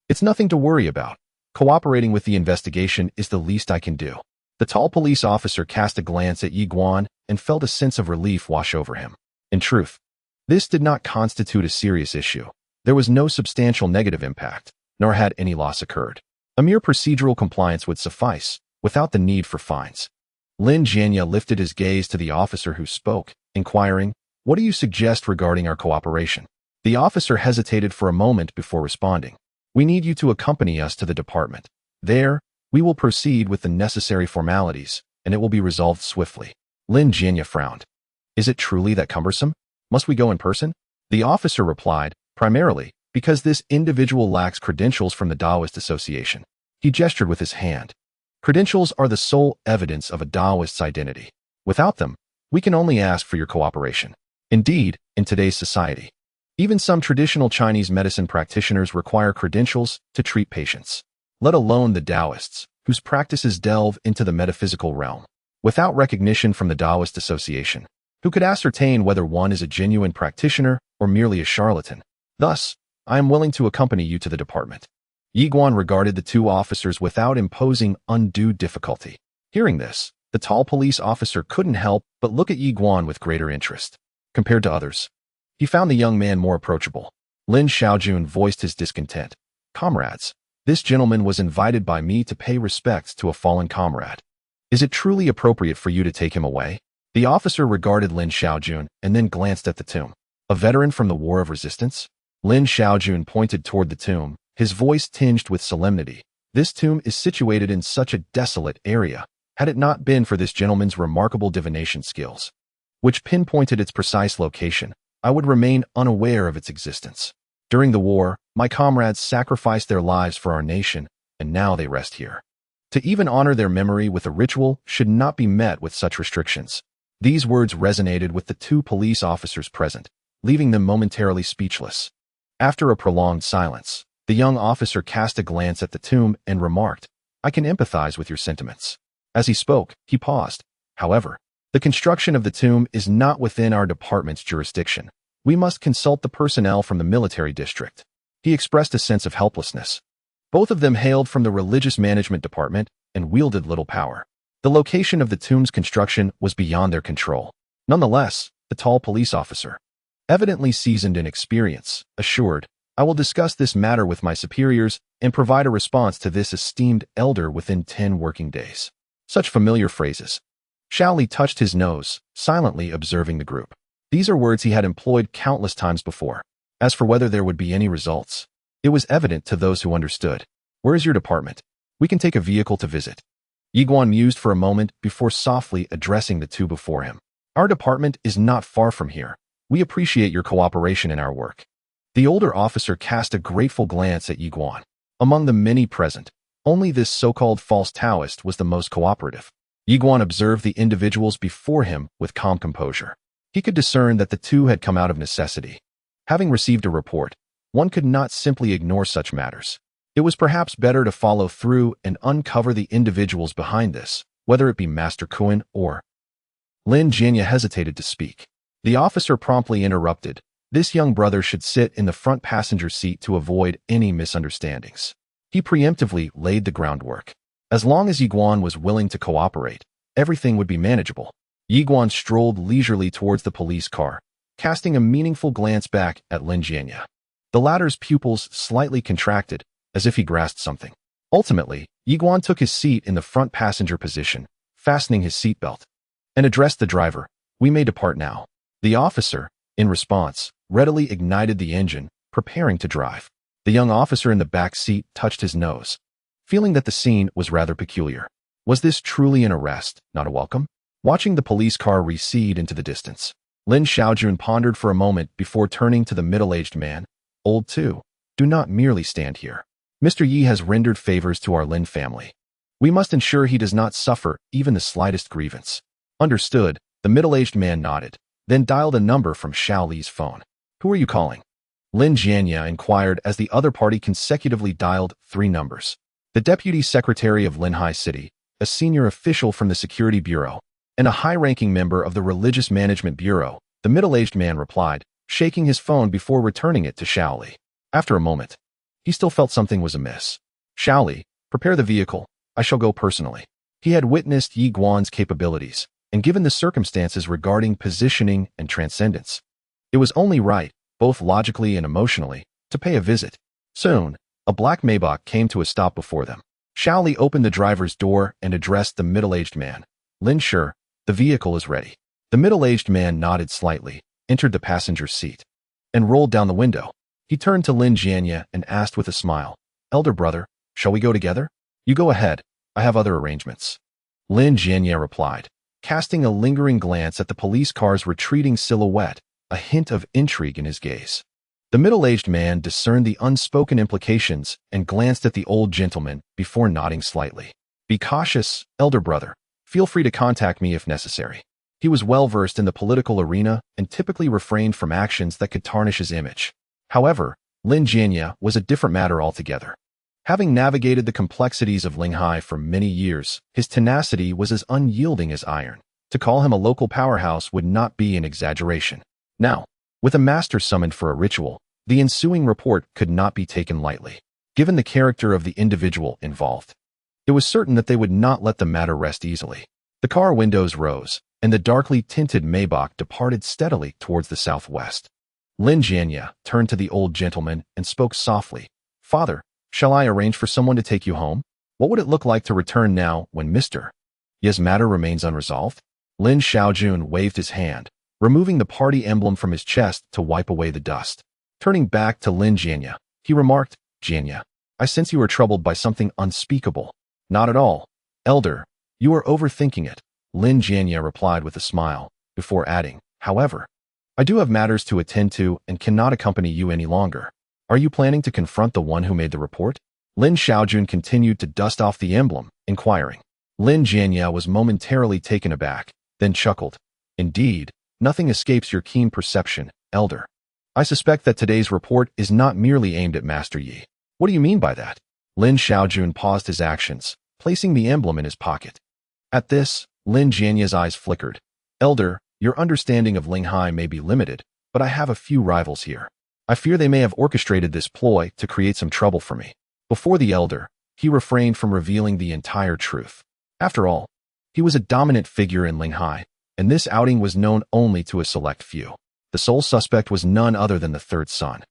"It's nothing to worry about. Cooperating with the investigation is the least I can do." The tall police officer cast a glance at Yiguan and felt a sense of relief wash over him. In truth, this did not constitute a serious issue. There was no substantial negative impact, nor had any loss occurred. A mere procedural compliance would suffice, without the need for fines. Lin Jianye lifted his gaze to the officer who spoke, inquiring, "What do you suggest regarding our cooperation?" The officer hesitated for a moment before responding. "We need you to accompany us to the department. There, we will proceed with the necessary formalities, and it will be resolved swiftly." Lin Jianye frowned. "Is it truly that cumbersome? Must we go in person? The officer replied, primarily, because this individual lacks credentials from the Taoist Association. He gestured with his hand. Credentials are the sole evidence of a Taoist's identity. Without them, we can only ask for your cooperation. Indeed, in today's society, even some traditional Chinese medicine practitioners require credentials to treat patients, let alone the Taoists, whose practices delve into the metaphysical realm. Without recognition from the Taoist Association, who could ascertain whether one is a genuine practitioner or merely a charlatan? Thus, I am willing to accompany you to the department. Yi Guan regarded the two officers without imposing undue difficulty. Hearing this, the tall police officer couldn't help but look at Yi Guan with greater interest. Compared to others, he found the young man more approachable. Lin Xiaojun voiced his discontent. Comrades, this gentleman was invited by me to pay respects to a fallen comrade. Is it truly appropriate for you to take him away? The officer regarded Lin Xiaojun and then glanced at the tomb. A veteran from the War of Resistance? Lin Xiaojun pointed toward the tomb, his voice tinged with solemnity. This tomb is situated in such a desolate area. Had it not been for this gentleman's remarkable divination skills, which pinpointed its precise location, I would remain unaware of its existence. During the war, my comrades sacrificed their lives for our nation, and now they rest here. To even honor their memory with a ritual should not be met with such restrictions. These words resonated with the two police officers present, leaving them momentarily speechless. After a prolonged silence, the young officer cast a glance at the tomb and remarked, "I can empathize with your sentiments." As he spoke, he paused. However, the construction of the tomb is not within our department's jurisdiction. We must consult the personnel from the military district. He expressed a sense of helplessness. Both of them hailed from the religious management department and wielded little power. The location of the tomb's construction was beyond their control. Nonetheless, the tall police officer, evidently seasoned in experience, assured, "I will discuss this matter with my superiors and provide a response to this esteemed elder within 10 working days." Such familiar phrases. Shaoli touched his nose, silently observing the group. These are words he had employed countless times before. As for whether there would be any results, it was evident to those who understood. "Where is your department? We can take a vehicle to visit." Yi Guan mused for a moment before softly addressing the two before him. "Our department is not far from here. We appreciate your cooperation in our work." The older officer cast a grateful glance at Yi Guan. Among the many present, only this so-called false Taoist was the most cooperative. Yi Guan observed the individuals before him with calm composure. He could discern that the two had come out of necessity. Having received a report, one could not simply ignore such matters. It was perhaps better to follow through and uncover the individuals behind this, whether it be Master Kuan or... Lin Jianya hesitated to speak. The officer promptly interrupted. This young brother should sit in the front passenger seat to avoid any misunderstandings. He preemptively laid the groundwork. As long as Yi Guan was willing to cooperate, everything would be manageable. Yi Guan strolled leisurely towards the police car, casting a meaningful glance back at Lin Jianya. The latter's pupils slightly contracted, as if he grasped something. Ultimately, Yi Guan took his seat in the front passenger position, fastening his seatbelt, and addressed the driver. "We may depart now." The officer, in response, readily ignited the engine, preparing to drive. The young officer in the back seat touched his nose, feeling that the scene was rather peculiar. Was this truly an arrest, not a welcome? Watching the police car recede into the distance, Lin Xiaojun pondered for a moment before turning to the middle-aged man. "Old too. Do not merely stand here. Mr. Yi has rendered favors to our Lin family. We must ensure he does not suffer even the slightest grievance." "Understood." The middle-aged man nodded, then dialed a number from Shaoli's phone. "Who are you calling?" Lin Jianya inquired as the other party consecutively dialed 3 numbers. The deputy secretary of Linhai City, a senior official from the Security Bureau, and a high-ranking member of the Religious Management Bureau, the middle-aged man replied, shaking his phone before returning it to Shaoli. After a moment, he still felt something was amiss. "Shaoli, prepare the vehicle. I shall go personally." He had witnessed Yi Guan's capabilities, and given the circumstances regarding positioning and transcendence, it was only right, both logically and emotionally, to pay a visit. Soon, a black Maybach came to a stop before them. Shaoli opened the driver's door and addressed the middle-aged man. "Lin Shi, the vehicle is ready." The middle-aged man nodded slightly, entered the passenger seat, and rolled down the window. He turned to Lin Jianya and asked with a smile, "Elder brother, shall we go together?" "You go ahead. I have other arrangements." Lin Jianya replied, casting a lingering glance at the police car's retreating silhouette a hint of intrigue in his gaze. The middle-aged man discerned the unspoken implications and glanced at the old gentleman before nodding slightly. "Be cautious, elder brother. Feel free to contact me if necessary." He was well-versed in the political arena and typically refrained from actions that could tarnish his image. However, Lin Jianya was a different matter altogether. Having navigated the complexities of Linghai for many years, his tenacity was as unyielding as iron. To call him a local powerhouse would not be an exaggeration. Now, with a master summoned for a ritual, the ensuing report could not be taken lightly. Given the character of the individual involved, it was certain that they would not let the matter rest easily. The car windows rose, and the darkly tinted Maybach departed steadily towards the southwest. Lin Jianya turned to the old gentleman and spoke softly. "Father, shall I arrange for someone to take you home? What would it look like to return now when Mr. Ye's matter remains unresolved?" Lin Xiaojun waved his hand, removing the party emblem from his chest to wipe away the dust. Turning back to Lin Jianya, he remarked, "Jianya, I sense you are troubled by something unspeakable." "Not at all, elder. You are overthinking it," Lin Jianya replied with a smile, before adding, "However, I do have matters to attend to and cannot accompany you any longer. Are you planning to confront the one who made the report?" Lin Xiaojun continued to dust off the emblem, inquiring. Lin Jianya was momentarily taken aback, then chuckled. "Indeed, nothing escapes your keen perception, elder. I suspect that today's report is not merely aimed at Master Yi." "What do you mean by that?" Lin Xiaojun paused his actions, placing the emblem in his pocket. At this, Lin Jianya's eyes flickered. "Elder, your understanding of Linghai may be limited, but I have a few rivals here. I fear they may have orchestrated this ploy to create some trouble for me." Before the elder, he refrained from revealing the entire truth. After all, he was a dominant figure in Linghai, and this outing was known only to a select few. The sole suspect was none other than the third son.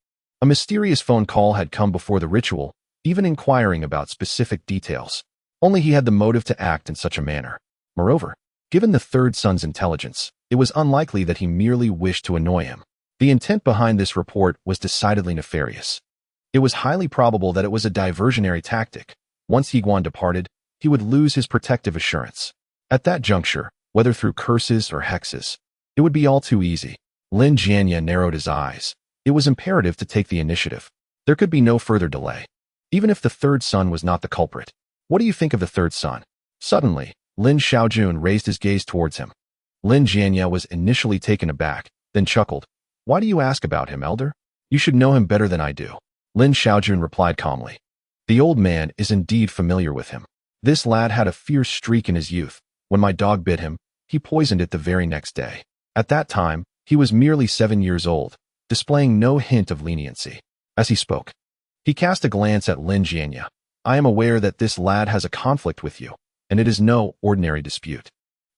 A mysterious phone call had come before the ritual, even inquiring about specific details. Only he had the motive to act in such a manner. Moreover, given the third son's intelligence, it was unlikely that he merely wished to annoy him. The intent behind this report was decidedly nefarious. It was highly probable that it was a diversionary tactic. Once Yiguan departed, he would lose his protective assurance. At that juncture, whether through curses or hexes, it would be all too easy. Lin Jianya narrowed his eyes. It was imperative to take the initiative. There could be no further delay. Even if the third son was not the culprit. "What do you think of the third son?" Suddenly, Lin Xiaojun raised his gaze towards him. Lin Jianya was initially taken aback, then chuckled. "Why do you ask about him, elder? You should know him better than I do." Lin Xiaojun replied calmly. "The old man is indeed familiar with him. This lad had a fierce streak in his youth. When my dog bit him, he poisoned it the very next day. At that time, he was merely 7 years old, displaying no hint of leniency." As he spoke, he cast a glance at Lin Jianya. "I am aware that this lad has a conflict with you, and it is no ordinary dispute.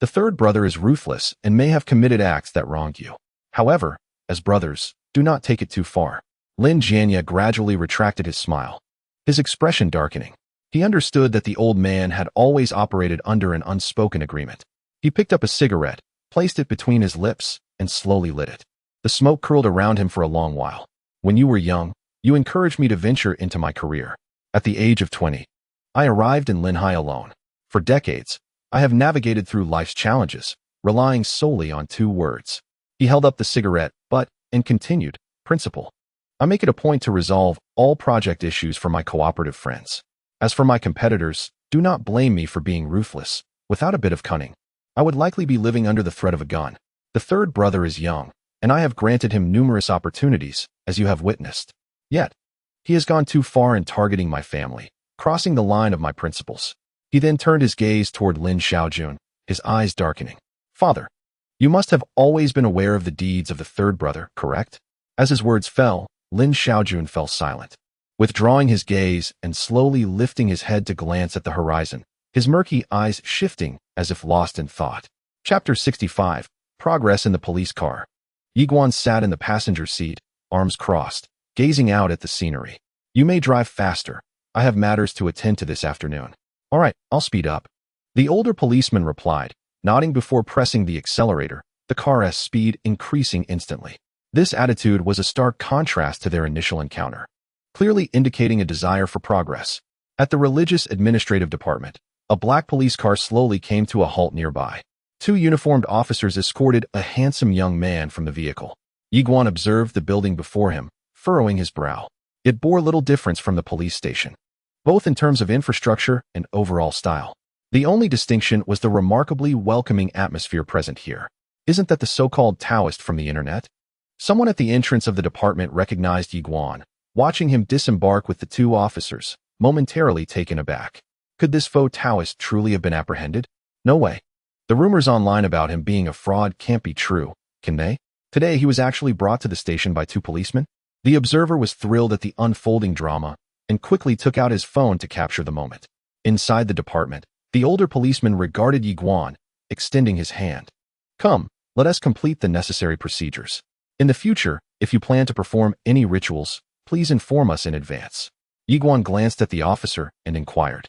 The third brother is ruthless and may have committed acts that wronged you. However, as brothers, do not take it too far." Lin Jianya gradually retracted his smile, his expression darkening. He understood that the old man had always operated under an unspoken agreement. He picked up a cigarette, placed it between his lips, and slowly lit it. The smoke curled around him for a long while. "When you were young, you encouraged me to venture into my career. At the age of 20, I arrived in Linghai alone. For decades, I have navigated through life's challenges, relying solely on 2 words." He held up the cigarette, and continued, "Principle. I make it a point to resolve all project issues for my cooperative friends. As for my competitors, do not blame me for being ruthless. Without a bit of cunning, I would likely be living under the threat of a gun. The third brother is young, and I have granted him numerous opportunities, as you have witnessed. Yet, he has gone too far in targeting my family, crossing the line of my principles." He then turned his gaze toward Lin Xiaojun, his eyes darkening. "Father, you must have always been aware of the deeds of the third brother, correct?" As his words fell, Lin Xiaojun fell silent. Withdrawing his gaze and slowly lifting his head to glance at the horizon, his murky eyes shifting as if lost in thought. Chapter 65. Progress in the police car. Yiguan sat in the passenger seat, arms crossed, gazing out at the scenery. "You may drive faster. I have matters to attend to this afternoon." "All right, I'll speed up." The older policeman replied, nodding before pressing the accelerator, the car's speed increasing instantly. This attitude was a stark contrast to their initial encounter, clearly indicating a desire for progress. At the Religious Administrative Department, a black police car slowly came to a halt nearby. 2 uniformed officers escorted a handsome young man from the vehicle. Yiguan observed the building before him, furrowing his brow. It bore little difference from the police station, both in terms of infrastructure and overall style. The only distinction was the remarkably welcoming atmosphere present here. Isn't that the so-called Taoist from the internet? Someone at the entrance of the department recognized Yiguan, watching him disembark with the two officers, momentarily taken aback. Could this faux Taoist truly have been apprehended? No way. The rumors online about him being a fraud can't be true, can they? Today he was actually brought to the station by two policemen. The observer was thrilled at the unfolding drama and quickly took out his phone to capture the moment. Inside the department, the older policeman regarded Yiguan, extending his hand. Come, let us complete the necessary procedures. In the future, if you plan to perform any rituals, please inform us in advance. Yiguan glanced at the officer and inquired,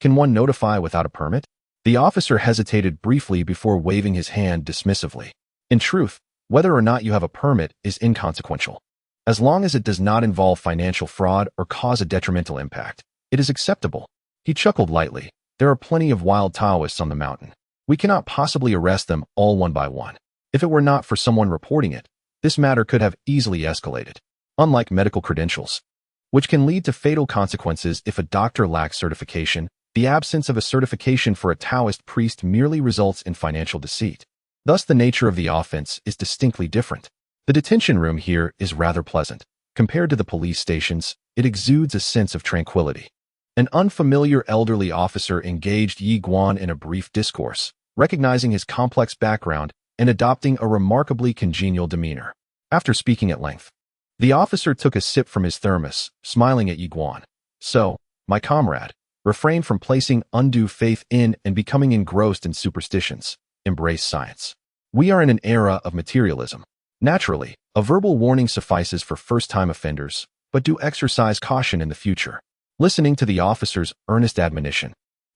Can one notify without a permit? The officer hesitated briefly before waving his hand dismissively. In truth, whether or not you have a permit is inconsequential. As long as it does not involve financial fraud or cause a detrimental impact, it is acceptable. He chuckled lightly. There are plenty of wild Taoists on the mountain. We cannot possibly arrest them all one by one. If it were not for someone reporting it, this matter could have easily escalated. Unlike medical credentials, which can lead to fatal consequences if a doctor lacks certification, the absence of a certification for a Taoist priest merely results in financial deceit. Thus, the nature of the offense is distinctly different. The detention room here is rather pleasant. Compared to the police stations, it exudes a sense of tranquility. An unfamiliar elderly officer engaged Yiguan in a brief discourse, recognizing his complex background and adopting a remarkably congenial demeanor. After speaking at length, the officer took a sip from his thermos, smiling at Yiguan. So, my comrade, refrain from placing undue faith in and becoming engrossed in superstitions. Embrace science. We are in an era of materialism. Naturally, a verbal warning suffices for first-time offenders, but do exercise caution in the future. Listening to the officer's earnest admonition,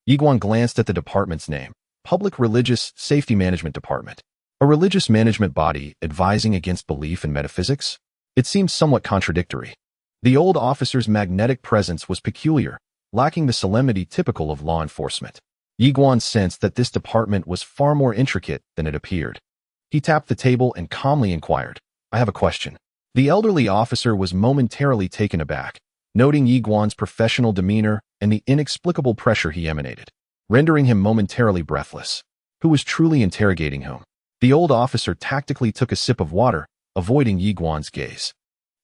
Yiguan glanced at the department's name, Public Religious Safety Management Department. A religious management body advising against belief in metaphysics? It seemed somewhat contradictory. The old officer's magnetic presence was peculiar, lacking the solemnity typical of law enforcement. Yiguan sensed that this department was far more intricate than it appeared. He tapped the table and calmly inquired, I have a question. The elderly officer was momentarily taken aback, noting Yiguan's professional demeanor and the inexplicable pressure he emanated, rendering him momentarily breathless. Who was truly interrogating whom? The old officer tactically took a sip of water, avoiding Yiguan's gaze.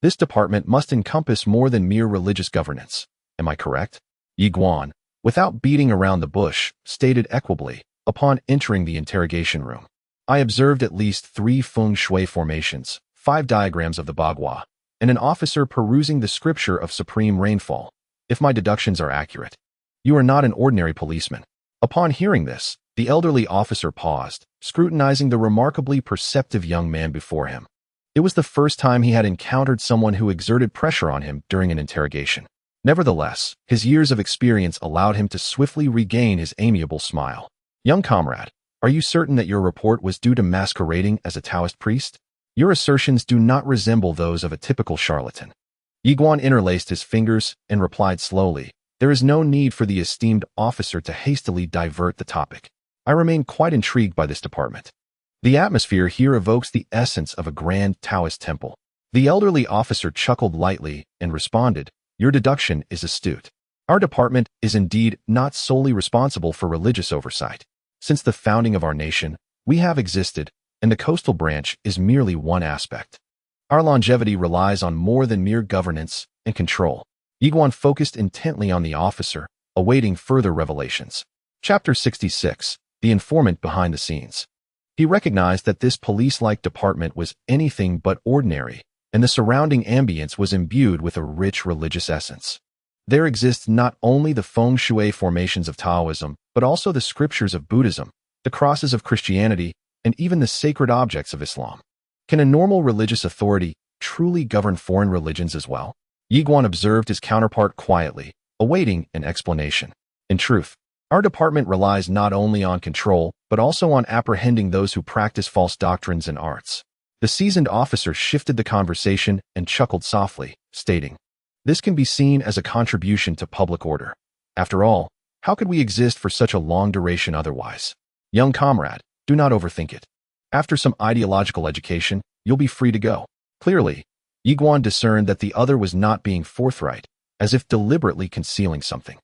This department must encompass more than mere religious governance. Am I correct? Yiguan, without beating around the bush, stated equably, upon entering the interrogation room. I observed at least 3 feng shui formations, 5 diagrams of the Bagua, and an officer perusing the scripture of supreme rainfall. If my deductions are accurate, you are not an ordinary policeman. Upon hearing this, the elderly officer paused, scrutinizing the remarkably perceptive young man before him. It was the first time he had encountered someone who exerted pressure on him during an interrogation. Nevertheless, his years of experience allowed him to swiftly regain his amiable smile. Young comrade, are you certain that your report was due to masquerading as a Taoist priest? Your assertions do not resemble those of a typical charlatan. Yiguan interlaced his fingers and replied slowly, There is no need for the esteemed officer to hastily divert the topic. I remain quite intrigued by this department. The atmosphere here evokes the essence of a grand Taoist temple. The elderly officer chuckled lightly and responded, Your deduction is astute. Our department is indeed not solely responsible for religious oversight. Since the founding of our nation, we have existed, and the coastal branch is merely one aspect. Our longevity relies on more than mere governance and control. Yiguan focused intently on the officer, awaiting further revelations. Chapter 66, The Informant Behind the Scenes. He recognized that this police-like department was anything but ordinary, and the surrounding ambience was imbued with a rich religious essence. There exists not only the feng shui formations of Taoism, but also the scriptures of Buddhism, the crosses of Christianity, and even the sacred objects of Islam. Can a normal religious authority truly govern foreign religions as well? Yiguan observed his counterpart quietly, awaiting an explanation. In truth, our department relies not only on control, but also on apprehending those who practice false doctrines and arts. The seasoned officer shifted the conversation and chuckled softly, stating, This can be seen as a contribution to public order. After all, how could we exist for such a long duration otherwise? Young comrade, do not overthink it. After some ideological education, you'll be free to go. Clearly, Yi Guan discerned that the other was not being forthright, as if deliberately concealing something.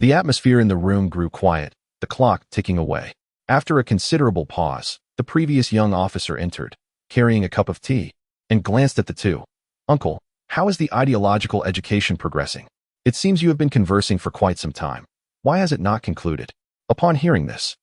The atmosphere in the room grew quiet, the clock ticking away. After a considerable pause, the previous young officer entered, carrying a cup of tea, and glanced at the two. "Uncle, how is the ideological education progressing? It seems you have been conversing for quite some time. Why has it not concluded?" Upon hearing this,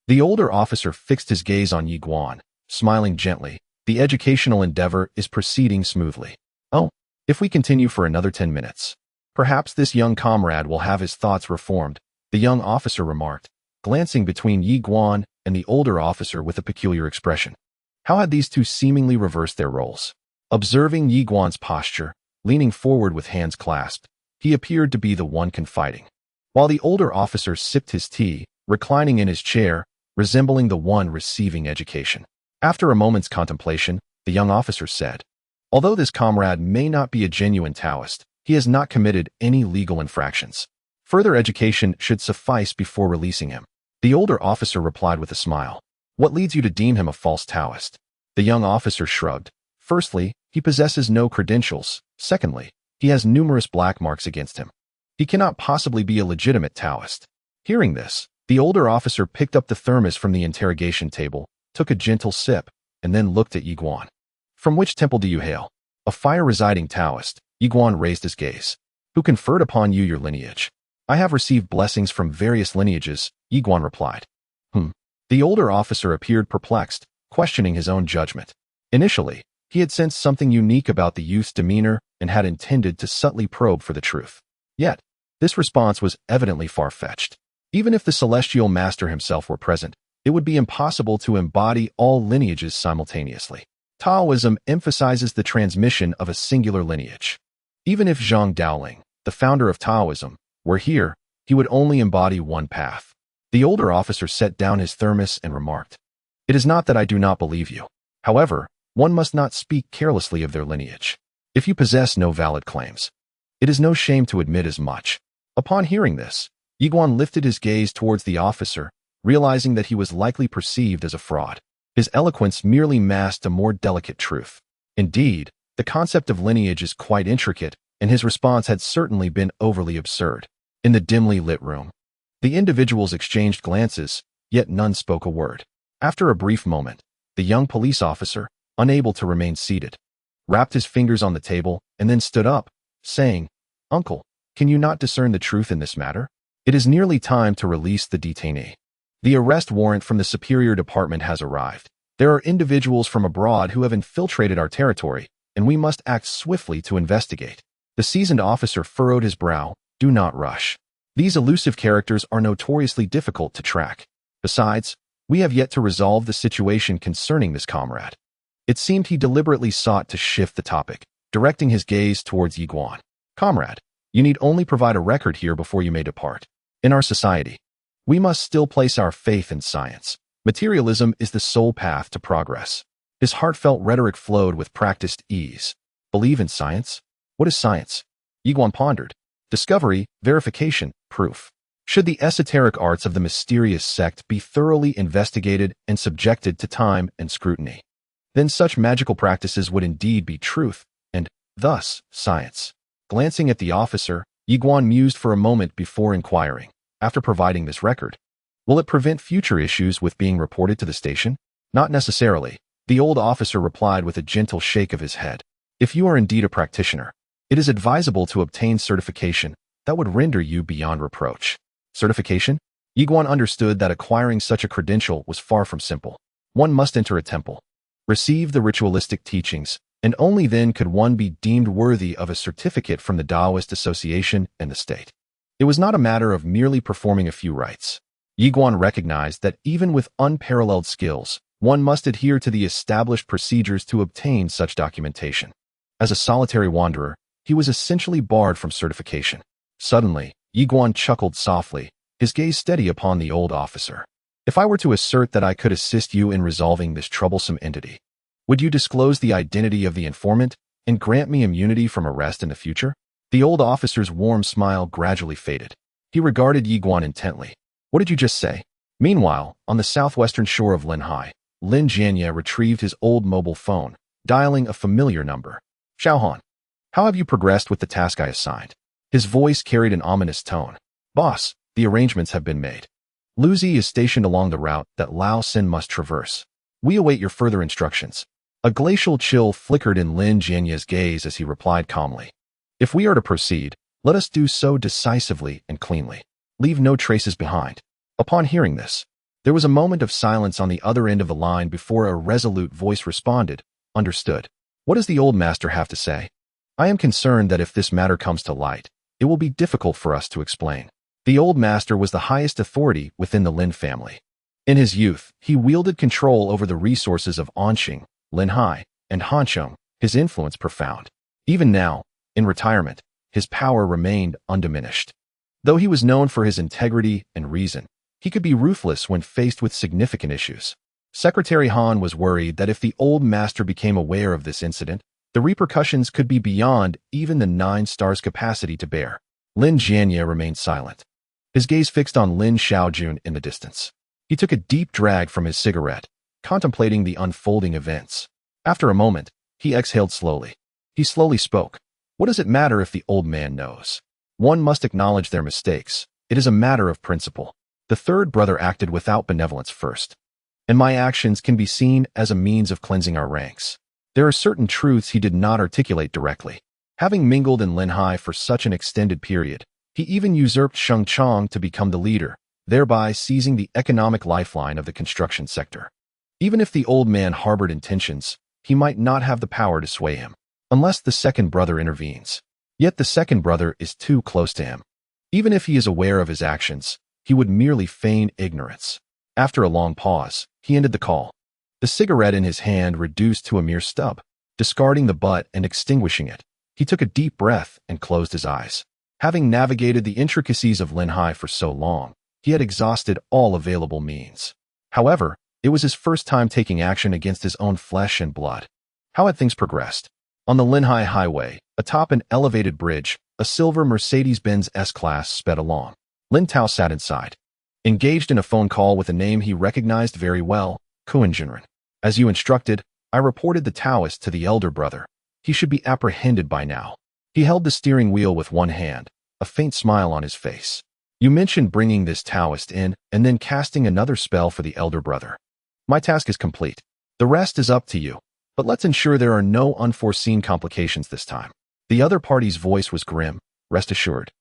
the older officer fixed his gaze on Yi Guan, smiling gently. "The educational endeavor is proceeding smoothly. Oh, if we continue for another 10 minutes, perhaps this young comrade will have his thoughts reformed," the young officer remarked, glancing between Yi Guan and the older officer with a peculiar expression. How had these two seemingly reversed their roles? Observing Yi Guan's posture, leaning forward with hands clasped, he appeared to be the one confiding, while the older officer sipped his tea, reclining in his chair, resembling the one receiving education. After a moment's contemplation, the young officer said, "Although this comrade may not be a genuine Taoist, he has not committed any legal infractions. Further education should suffice before releasing him." The older officer replied with a smile, "What leads you to deem him a false Taoist?" The young officer shrugged. "Firstly, he possesses no credentials. Secondly, he has numerous black marks against him. He cannot possibly be a legitimate Taoist." Hearing this, the older officer picked up the thermos from the interrogation table, took a gentle sip, and then looked at Yi Guan. "From which temple do you hail?" "A fire-residing Taoist." Yi Guan raised his gaze. "Who conferred upon you your lineage?" "I have received blessings from various lineages," Yi Guan replied. The older officer appeared perplexed, questioning his own judgment. Initially, he had sensed something unique about the youth's demeanor and had intended to subtly probe for the truth. Yet, this response was evidently far-fetched. Even if the celestial master himself were present, it would be impossible to embody all lineages simultaneously. Taoism emphasizes the transmission of a singular lineage. Even if Zhang Daoling, the founder of Taoism, were here, he would only embody one path. The older officer set down his thermos and remarked, "It is not that I do not believe you. However, one must not speak carelessly of their lineage. If you possess no valid claims, it is no shame to admit as much." Upon hearing this, Yi Guan lifted his gaze towards the officer, realizing that he was likely perceived as a fraud. His eloquence merely masked a more delicate truth. Indeed, the concept of lineage is quite intricate, and his response had certainly been overly absurd. In the dimly lit room, the individuals exchanged glances, yet none spoke a word. After a brief moment, the young police officer, unable to remain seated, rapped his fingers on the table and then stood up, saying, "Uncle, can you not discern the truth in this matter? It is nearly time to release the detainee. The arrest warrant from the Superior Department has arrived. There are individuals from abroad who have infiltrated our territory, and we must act swiftly to investigate." The seasoned officer furrowed his brow. "Do not rush. These elusive characters are notoriously difficult to track. Besides, we have yet to resolve the situation concerning this comrade." It seemed he deliberately sought to shift the topic, directing his gaze towards Yi Guan. "Comrade, you need only provide a record here before you may depart. In our society, we must still place our faith in science. Materialism is the sole path to progress." His heartfelt rhetoric flowed with practiced ease. "Believe in science? What is science?" Yi Guan pondered. "Discovery, verification, proof. Should the esoteric arts of the mysterious sect be thoroughly investigated and subjected to time and scrutiny, then such magical practices would indeed be truth, and, thus, science." Glancing at the officer, Yi Guan mused for a moment before inquiring, "After providing this record, will it prevent future issues with being reported to the station?" "Not necessarily," the old officer replied with a gentle shake of his head. "If you are indeed a practitioner, it is advisable to obtain certification that would render you beyond reproach." Certification? Yi Guan understood that acquiring such a credential was far from simple. One must enter a temple, receive the ritualistic teachings, and only then could one be deemed worthy of a certificate from the Taoist Association and the state. It was not a matter of merely performing a few rites. Yi Guan recognized that even with unparalleled skills, one must adhere to the established procedures to obtain such documentation. As a solitary wanderer, he was essentially barred from certification. Suddenly, Yi Guan chuckled softly, his gaze steady upon the old officer. "If I were to assert that I could assist you in resolving this troublesome entity, would you disclose the identity of the informant and grant me immunity from arrest in the future?" The old officer's warm smile gradually faded. He regarded Yi Guan intently. "What did you just say?" Meanwhile, on the southwestern shore of Linhai, Lin Jianye retrieved his old mobile phone, dialing a familiar number. Xiaohan, how have you progressed with the task I assigned? His voice carried an ominous tone. Boss, the arrangements have been made. Luzi is stationed along the route that Lao Xin must traverse. We await your further instructions. A glacial chill flickered in Lin Jianye's gaze as he replied calmly. If we are to proceed, let us do so decisively and cleanly. Leave no traces behind. Upon hearing this, there was a moment of silence on the other end of the line before a resolute voice responded, Understood. What does the old master have to say? I am concerned that if this matter comes to light, it will be difficult for us to explain. The old master was the highest authority within the Lin family. In his youth, he wielded control over the resources of Anqing, Linhai, and Hancheng, his influence profound. Even now, in retirement, his power remained undiminished. Though he was known for his integrity and reason, he could be ruthless when faced with significant issues. Secretary Han was worried that if the old master became aware of this incident, the repercussions could be beyond even the 9 stars' capacity to bear. Lin Jianye remained silent, his gaze fixed on Lin Xiaojun in the distance. He took a deep drag from his cigarette, contemplating the unfolding events. After a moment, he exhaled slowly. He slowly spoke. What does it matter if the old man knows? One must acknowledge their mistakes. It is a matter of principle. The third brother acted without benevolence first, and my actions can be seen as a means of cleansing our ranks. There are certain truths he did not articulate directly. Having mingled in Linhai for such an extended period, he even usurped Sheng Chong to become the leader, thereby seizing the economic lifeline of the construction sector. Even if the old man harbored intentions, he might not have the power to sway him, unless the second brother intervenes. Yet the second brother is too close to him. Even if he is aware of his actions, he would merely feign ignorance. After a long pause, he ended the call. The cigarette in his hand reduced to a mere stub. Discarding the butt and extinguishing it, he took a deep breath and closed his eyes. Having navigated the intricacies of Linhai for so long, he had exhausted all available means. However, it was his first time taking action against his own flesh and blood. How had things progressed? On the Linhai Highway, atop an elevated bridge, a silver Mercedes-Benz S-Class sped along. Lin Tao sat inside, engaged in a phone call with a name he recognized very well, Kuan-Jinren. As you instructed, I reported the Taoist to the elder brother. He should be apprehended by now. He held the steering wheel with one hand, a faint smile on his face. You mentioned bringing this Taoist in and then casting another spell for the elder brother. My task is complete. The rest is up to you, but let's ensure there are no unforeseen complications this time. The other party's voice was grim. Rest assured.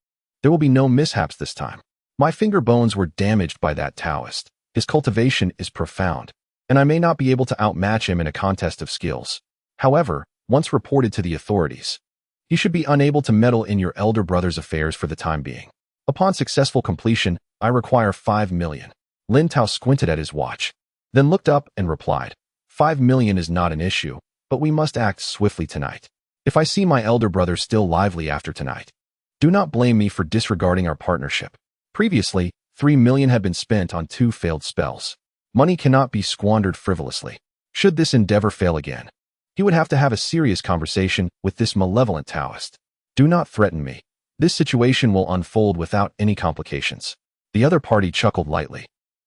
There will be no mishaps this time. My finger bones were damaged by that Taoist. His cultivation is profound, and I may not be able to outmatch him in a contest of skills. However, once reported to the authorities, he should be unable to meddle in your elder brother's affairs for the time being. Upon successful completion, I require 5 million. Lin Tao squinted at his watch, then looked up and replied, 5 million is not an issue, but we must act swiftly tonight. If I see my elder brother still lively after tonight, do not blame me for disregarding our partnership. Previously, 3 million had been spent on 2 failed spells. Money cannot be squandered frivolously. Should this endeavor fail again, he would have to have a serious conversation with this malevolent Taoist. Do not threaten me. This situation will unfold without any complications. The other party chuckled lightly,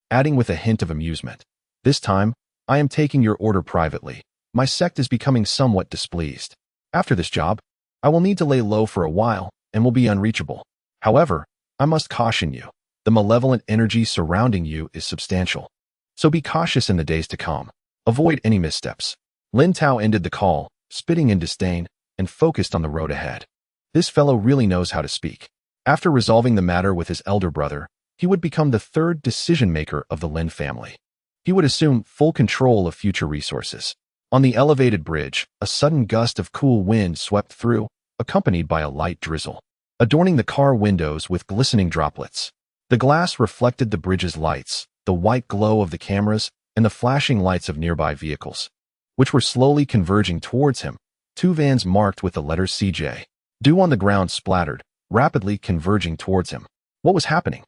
adding with a hint of amusement. This time, I am taking your order privately. My sect is becoming somewhat displeased. After this job, I will need to lay low for a while and will be unreachable. However, I must caution you. The malevolent energy surrounding you is substantial. So be cautious in the days to come. Avoid any missteps. Lin Tao ended the call, spitting in disdain, and focused on the road ahead. This fellow really knows how to speak. After resolving the matter with his elder brother, he would become the third decision-maker of the Lin family. He would assume full control of future resources. On the elevated bridge, a sudden gust of cool wind swept through, accompanied by a light drizzle, adorning the car windows with glistening droplets. The glass reflected the bridge's lights, the white glow of the cameras, and the flashing lights of nearby vehicles, which were slowly converging towards him. 2 vans marked with the letter CJ. Dew on the ground splattered, rapidly converging towards him. What was happening?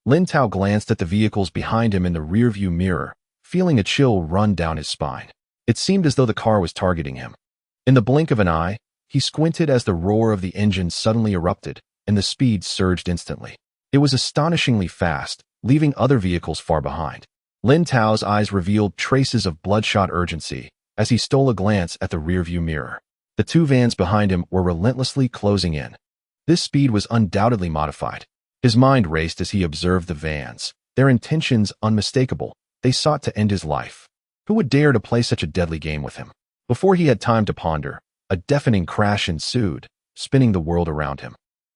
Lin Tao glanced at the vehicles behind him in the rearview mirror, feeling a chill run down his spine. It seemed as though the car was targeting him. In the blink of an eye, he squinted as the roar of the engine suddenly erupted, and the speed surged instantly. It was astonishingly fast, leaving other vehicles far behind. Lin Tao's eyes revealed traces of bloodshot urgency, as he stole a glance at the rearview mirror. The two vans behind him were relentlessly closing in. This speed was undoubtedly modified. His mind raced as he observed the vans, their intentions unmistakable. They sought to end his life. Who would dare to play such a deadly game with him? Before he had time to ponder, a deafening crash ensued, spinning the world around him.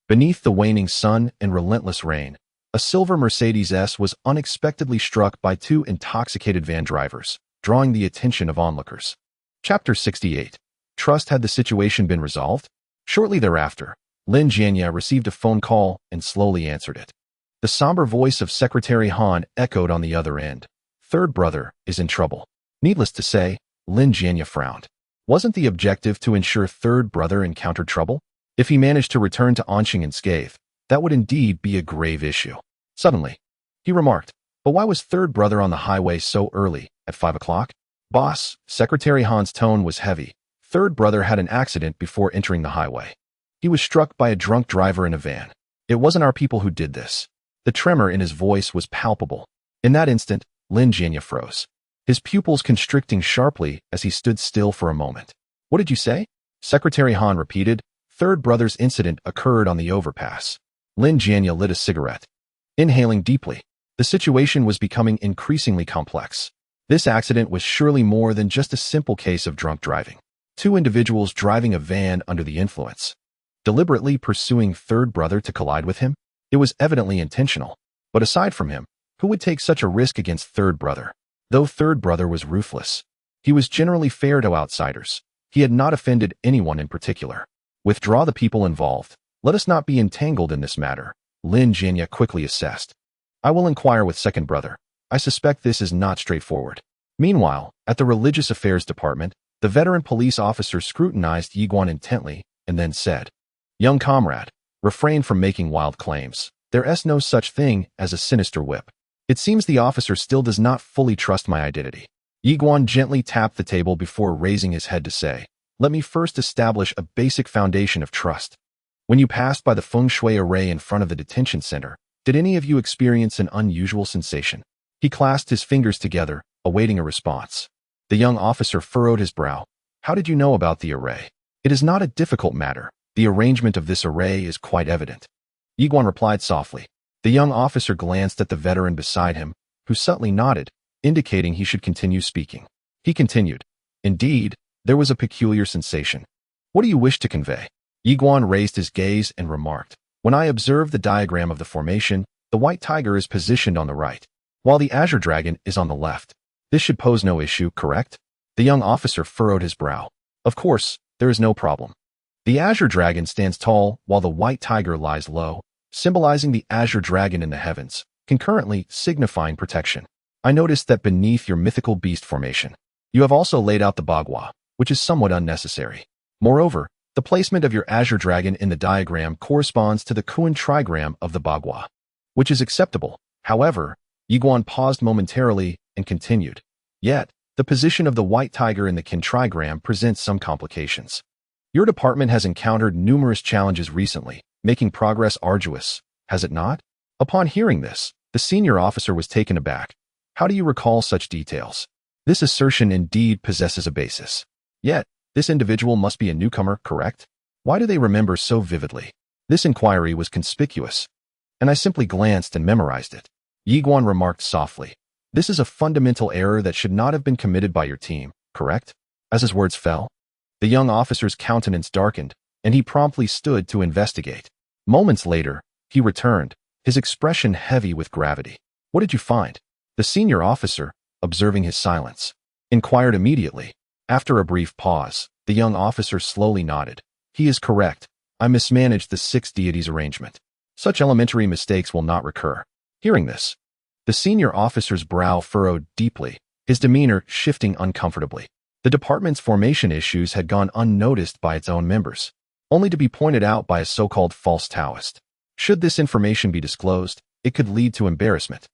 Beneath the waning sun and relentless rain, a silver Mercedes S was unexpectedly struck by two intoxicated van drivers, drawing the attention of onlookers. Chapter 68. Trust. Had the situation been resolved? Shortly thereafter, Lin Jianya received a phone call and slowly answered it. The somber voice of Secretary Han echoed on the other end. Third brother is in trouble. Needless to say, Lin Jianya frowned. Wasn't the objective to ensure third brother encountered trouble? If he managed to return to Anqing unscathed, that would indeed be a grave issue. Suddenly, he remarked, but why was third brother on the highway so early, at 5 o'clock? Boss, Secretary Han's tone was heavy. Third brother had an accident before entering the highway. He was struck by a drunk driver in a van. It wasn't our people who did this. The tremor in his voice was palpable. In that instant, Lin Jianya froze, his pupils constricting sharply as he stood still for a moment. What did you say? Secretary Han repeated. Third brother's incident occurred on the overpass. Lin Jianya lit a cigarette. Inhaling deeply, the situation was becoming increasingly complex. This accident was surely more than just a simple case of drunk driving. Two individuals driving a van under the influence, deliberately pursuing third brother to collide with him? It was evidently intentional. But aside from him, who would take such a risk against third brother? Though third brother was ruthless, he was generally fair to outsiders. He had not offended anyone in particular. Withdraw the people involved. Let us not be entangled in this matter, Lin Jianya quickly assessed. I will inquire with second brother. I suspect this is not straightforward. Meanwhile, at the Religious Affairs Department, the veteran police officer scrutinized Yiguan intently and then said, Young comrade, refrain from making wild claims. There is no such thing as a sinister whip. It seems the officer still does not fully trust my identity. Yiguan gently tapped the table before raising his head to say, let me first establish a basic foundation of trust. When you passed by the feng shui array in front of the detention center, did any of you experience an unusual sensation? He clasped his fingers together, awaiting a response. The young officer furrowed his brow. How did you know about the array? It is not a difficult matter. The arrangement of this array is quite evident. Yiguan replied softly. The young officer glanced at the veteran beside him, who subtly nodded, indicating he should continue speaking. He continued. Indeed, there was a peculiar sensation. What do you wish to convey? Yiguan raised his gaze and remarked. When I observe the diagram of the formation, the white tiger is positioned on the right, while the azure dragon is on the left. This should pose no issue, correct? The young officer furrowed his brow. Of course, there is no problem. The azure dragon stands tall while the white tiger lies low, symbolizing the azure dragon in the heavens, concurrently signifying protection. I noticed that beneath your mythical beast formation, you have also laid out the bagua, which is somewhat unnecessary. Moreover, the placement of your azure dragon in the diagram corresponds to the Kuan trigram of the bagua, which is acceptable. However, Yiguan paused momentarily and continued. Yet, the position of the white tiger in the Qin trigram presents some complications. Your department has encountered numerous challenges recently, making progress arduous, has it not? Upon hearing this, the senior officer was taken aback. How do you recall such details? This assertion indeed possesses a basis. Yet, this individual must be a newcomer, correct? Why do they remember so vividly? This inquiry was conspicuous, and I simply glanced and memorized it. Yiguan remarked softly. This is a fundamental error that should not have been committed by your team, correct? As his words fell, the young officer's countenance darkened, and he promptly stood to investigate. Moments later, he returned, his expression heavy with gravity. What did you find? The senior officer, observing his silence, inquired immediately. After a brief pause, the young officer slowly nodded. He is correct. I mismanaged the 6 deities arrangement. Such elementary mistakes will not recur. Hearing this, the senior officer's brow furrowed deeply, his demeanor shifting uncomfortably. The department's formation issues had gone unnoticed by its own members, only to be pointed out by a so-called false Taoist. Should this information be disclosed, it could lead to embarrassment.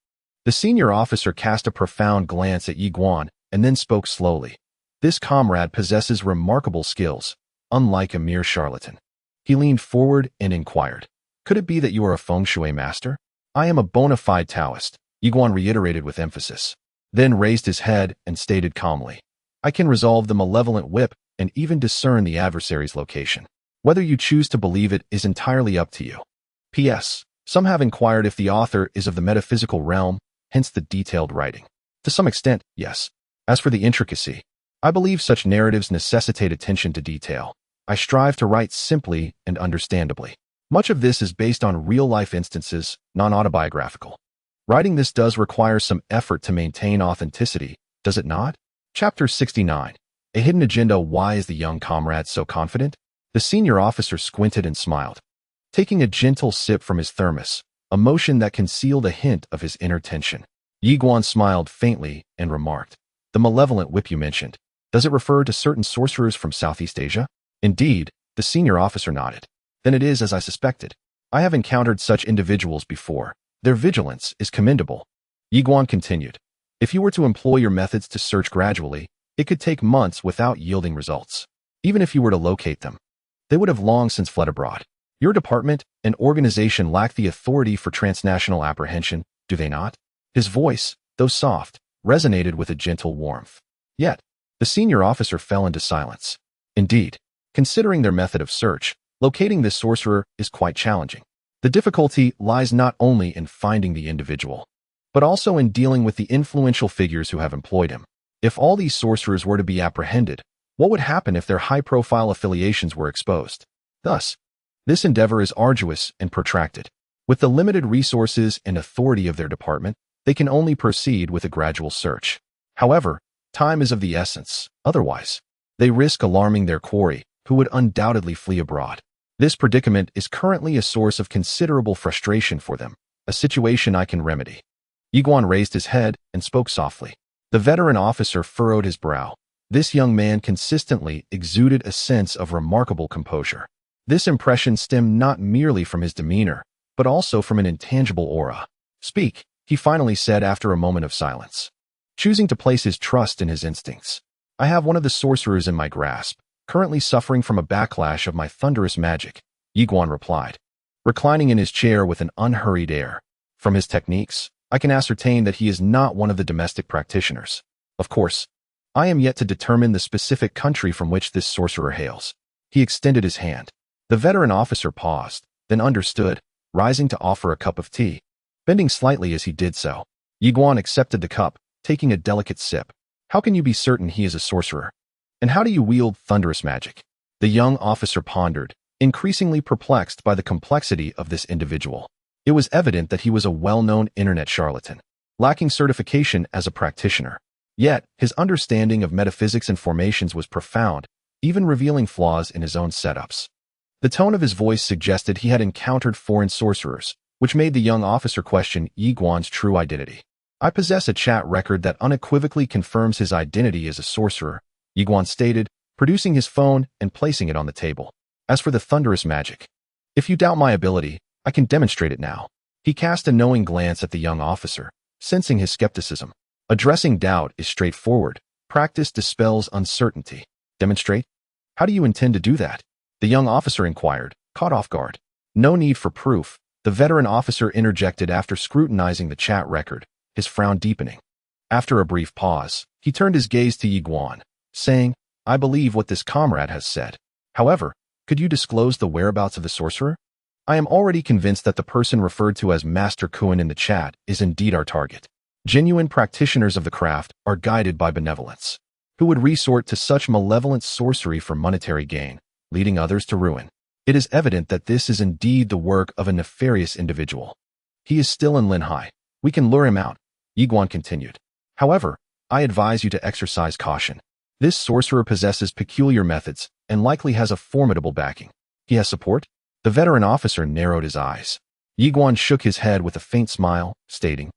The senior officer cast a profound glance at Yiguan and then spoke slowly. This comrade possesses remarkable skills, unlike a mere charlatan. He leaned forward and inquired, could it be that you are a feng shui master? I am a bona fide Taoist, Yiguan reiterated with emphasis, then raised his head and stated calmly, I can resolve the malevolent whip and even discern the adversary's location. Whether you choose to believe it is entirely up to you. P.S. Some have inquired if the author is of the metaphysical realm, hence the detailed writing. To some extent, yes. As for the intricacy, I believe such narratives necessitate attention to detail. I strive to write simply and understandably. Much of this is based on real-life instances, non-autobiographical. Writing this does require some effort to maintain authenticity, does it not? Chapter 69. A hidden agenda. Why is the young comrade so confident? The senior officer squinted and smiled, taking a gentle sip from his thermos, a motion that concealed a hint of his inner tension. Yi Guan smiled faintly and remarked, "The malevolent whip you mentioned, does it refer to certain sorcerers from Southeast Asia?" Indeed, the senior officer nodded. Then it is as I suspected. I have encountered such individuals before. Their vigilance is commendable. Yi Guan continued, "If you were to employ your methods to search gradually, it could take months without yielding results. Even if you were to locate them, they would have long since fled abroad. Your department and organization lack the authority for transnational apprehension, do they not?" His voice, though soft, resonated with a gentle warmth. Yet, the senior officer fell into silence. Indeed, considering their method of search, locating this sorcerer is quite challenging. The difficulty lies not only in finding the individual, but also in dealing with the influential figures who have employed him. If all these sorcerers were to be apprehended, what would happen if their high-profile affiliations were exposed? Thus, this endeavor is arduous and protracted. With the limited resources and authority of their department, they can only proceed with a gradual search. However, time is of the essence. Otherwise, they risk alarming their quarry, who would undoubtedly flee abroad. This predicament is currently a source of considerable frustration for them, a situation I can remedy. Yi Guan raised his head and spoke softly. The veteran officer furrowed his brow. This young man consistently exuded a sense of remarkable composure. This impression stemmed not merely from his demeanor, but also from an intangible aura. "Speak," he finally said after a moment of silence, choosing to place his trust in his instincts. "I have one of the sorcerers in my grasp, currently suffering from a backlash of my thunderous magic," Yi Guan replied, reclining in his chair with an unhurried air. "From his techniques, I can ascertain that he is not one of the domestic practitioners. Of course, I am yet to determine the specific country from which this sorcerer hails." He extended his hand. The veteran officer paused, then understood, rising to offer a cup of tea. Bending slightly as he did so, Yi Guan accepted the cup, taking a delicate sip. "How can you be certain he is a sorcerer? And how do you wield thunderous magic?" The young officer pondered, increasingly perplexed by the complexity of this individual. It was evident that he was a well-known internet charlatan, lacking certification as a practitioner. Yet, his understanding of metaphysics and formations was profound, even revealing flaws in his own setups. The tone of his voice suggested he had encountered foreign sorcerers, which made the young officer question Yi Guan's true identity. "I possess a chat record that unequivocally confirms his identity as a sorcerer," Yi Guan stated, producing his phone and placing it on the table. "As for the thunderous magic, if you doubt my ability, I can demonstrate it now." He cast a knowing glance at the young officer, sensing his skepticism. Addressing doubt is straightforward. Practice dispels uncertainty. "Demonstrate? How do you intend to do that?" the young officer inquired, caught off guard. "No need for proof," the veteran officer interjected after scrutinizing the chat record, his frown deepening. After a brief pause, he turned his gaze to Yi Guan, saying, "I believe what this comrade has said. However, could you disclose the whereabouts of the sorcerer? I am already convinced that the person referred to as Master Kuan in the chat is indeed our target. Genuine practitioners of the craft are guided by benevolence. Who would resort to such malevolent sorcery for monetary gain, leading others to ruin? It is evident that this is indeed the work of a nefarious individual. He is still in Linhai. We can lure him out," Yi Guan continued. "However, I advise you to exercise caution. This sorcerer possesses peculiar methods and likely has a formidable backing." "He has support?" The veteran officer narrowed his eyes. Yi Guan shook his head with a faint smile, stating,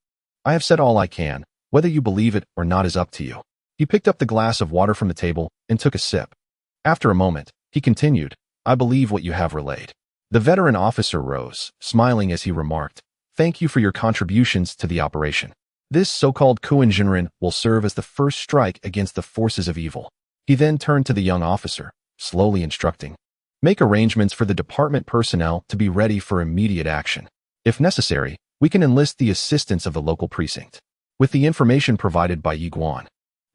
"I have said all I can. Whether you believe it or not is up to you." He picked up the glass of water from the table and took a sip. After a moment, he continued, "I believe what you have relayed." The veteran officer rose, smiling as he remarked, "Thank you for your contributions to the operation. This so-called Kuan will serve as the first strike against the forces of evil." He then turned to the young officer, slowly instructing, "Make arrangements for the department personnel to be ready for immediate action. If necessary, we can enlist the assistance of the local precinct." With the information provided by Yi Guan,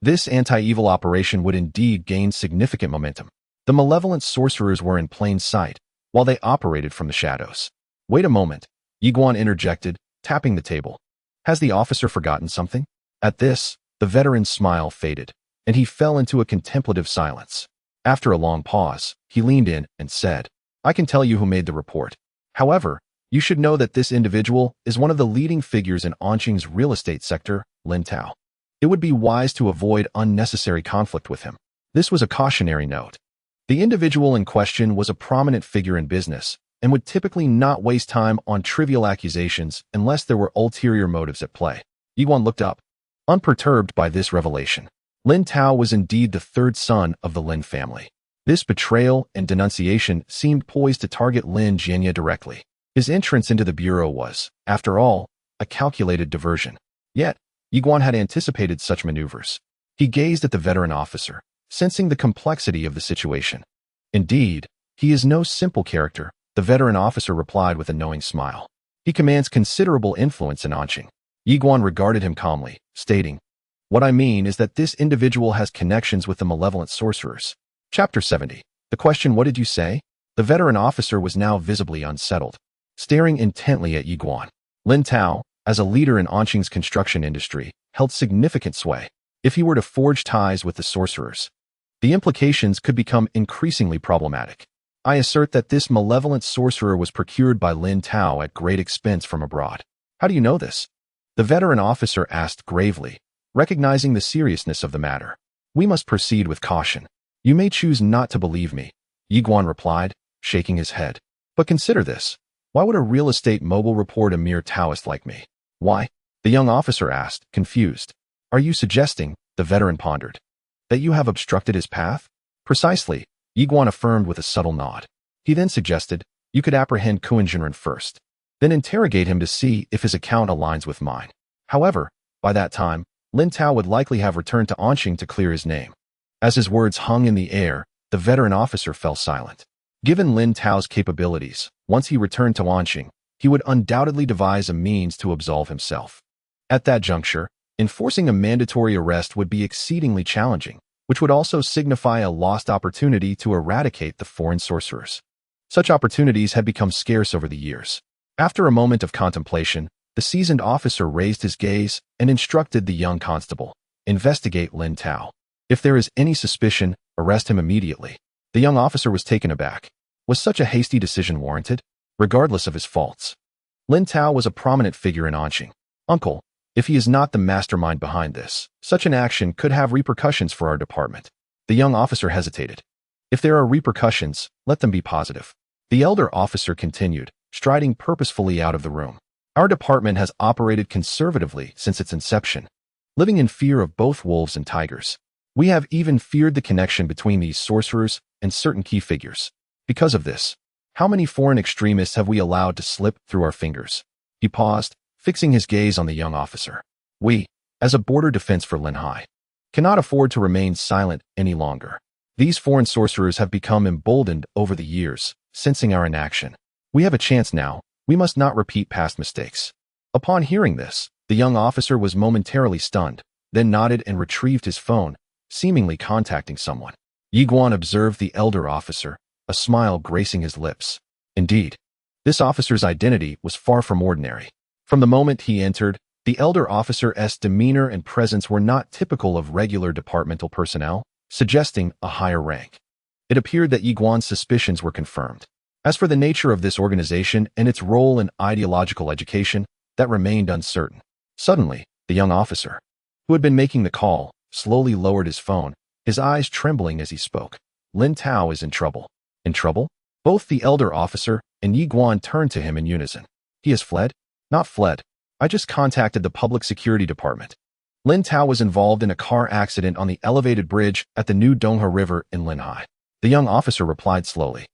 This anti-evil operation would indeed gain significant momentum. The malevolent sorcerers were in plain sight, while they operated from the shadows. Wait a moment, Yiguan interjected, tapping the table. Has the officer forgotten something? At this, the veteran's smile faded, and he fell into a contemplative silence. After a long pause, he leaned in and said, I can tell you who made the report. However, you should know that this individual is one of the leading figures in Anqing's real estate sector, Lin Tao. It would be wise to avoid unnecessary conflict with him. This was a cautionary note. The individual in question was a prominent figure in business and would typically not waste time on trivial accusations unless there were ulterior motives at play. Yiguan looked up, unperturbed by this revelation. Lin Tao was indeed the third son of the Lin family. This betrayal and denunciation seemed poised to target Lin Jianye directly. His entrance into the bureau was, after all, a calculated diversion. Yet, Yiguan had anticipated such maneuvers. He gazed at the veteran officer, sensing the complexity of the situation. Indeed, he is no simple character, the veteran officer replied with a knowing smile. He commands considerable influence in Anqing. Yiguan regarded him calmly, stating, What I mean is that this individual has connections with the malevolent sorcerers. Chapter 70. The question, what did you say? The veteran officer was now visibly unsettled, staring intently at Yiguan. Lin Tao, as a leader in Anqing's construction industry, held significant sway. If he were to forge ties with the sorcerers, the implications could become increasingly problematic. I assert that this malevolent sorcerer was procured by Lin Tao at great expense from abroad. How do you know this? The veteran officer asked gravely, recognizing the seriousness of the matter. We must proceed with caution. You may choose not to believe me, Yiguan replied, shaking his head. But consider this. Why would a real estate mogul report a mere Taoist like me? Why? The young officer asked, confused. Are you suggesting, the veteran pondered, that you have obstructed his path? Precisely, Yiguan affirmed with a subtle nod. He then suggested, you could apprehend Kuan-Jinren first, then interrogate him to see if his account aligns with mine. However, by that time, Lin Tao would likely have returned to Anqing to clear his name. As his words hung in the air, the veteran officer fell silent. Given Lin Tao's capabilities, once he returned to Anqing, he would undoubtedly devise a means to absolve himself. At that juncture, enforcing a mandatory arrest would be exceedingly challenging, which would also signify a lost opportunity to eradicate the foreign sorcerers. Such opportunities had become scarce over the years. After a moment of contemplation, the seasoned officer raised his gaze and instructed the young constable, investigate Lin Tao. If there is any suspicion, arrest him immediately. The young officer was taken aback. Was such a hasty decision warranted? Regardless of his faults, Lin Tao was a prominent figure in Anqing. Uncle, if he is not the mastermind behind this, such an action could have repercussions for our department. The young officer hesitated. If there are repercussions, let them be positive. The elder officer continued, striding purposefully out of the room. Our department has operated conservatively since its inception, living in fear of both wolves and tigers. We have even feared the connection between these sorcerers and certain key figures. Because of this, how many foreign extremists have we allowed to slip through our fingers? He paused, fixing his gaze on the young officer. We, as a border defense for Linhai, cannot afford to remain silent any longer. These foreign sorcerers have become emboldened over the years, sensing our inaction. We have a chance now. We must not repeat past mistakes. Upon hearing this, the young officer was momentarily stunned, then nodded and retrieved his phone, seemingly contacting someone. Yiguan observed the elder officer, a smile gracing his lips. Indeed, this officer's identity was far from ordinary. From the moment he entered, the elder officer's demeanor and presence were not typical of regular departmental personnel, suggesting a higher rank. It appeared that Yiguan's suspicions were confirmed. As for the nature of this organization and its role in ideological education, that remained uncertain. Suddenly, the young officer, who had been making the call, slowly lowered his phone, his eyes trembling as he spoke. Lin Tao is in trouble. In trouble? Both the elder officer and Yiguan turned to him in unison. He has fled? Not fled. I just contacted the public security department. Lin Tao was involved in a car accident on the elevated bridge at the new Donghe River in Linhai. The young officer replied slowly.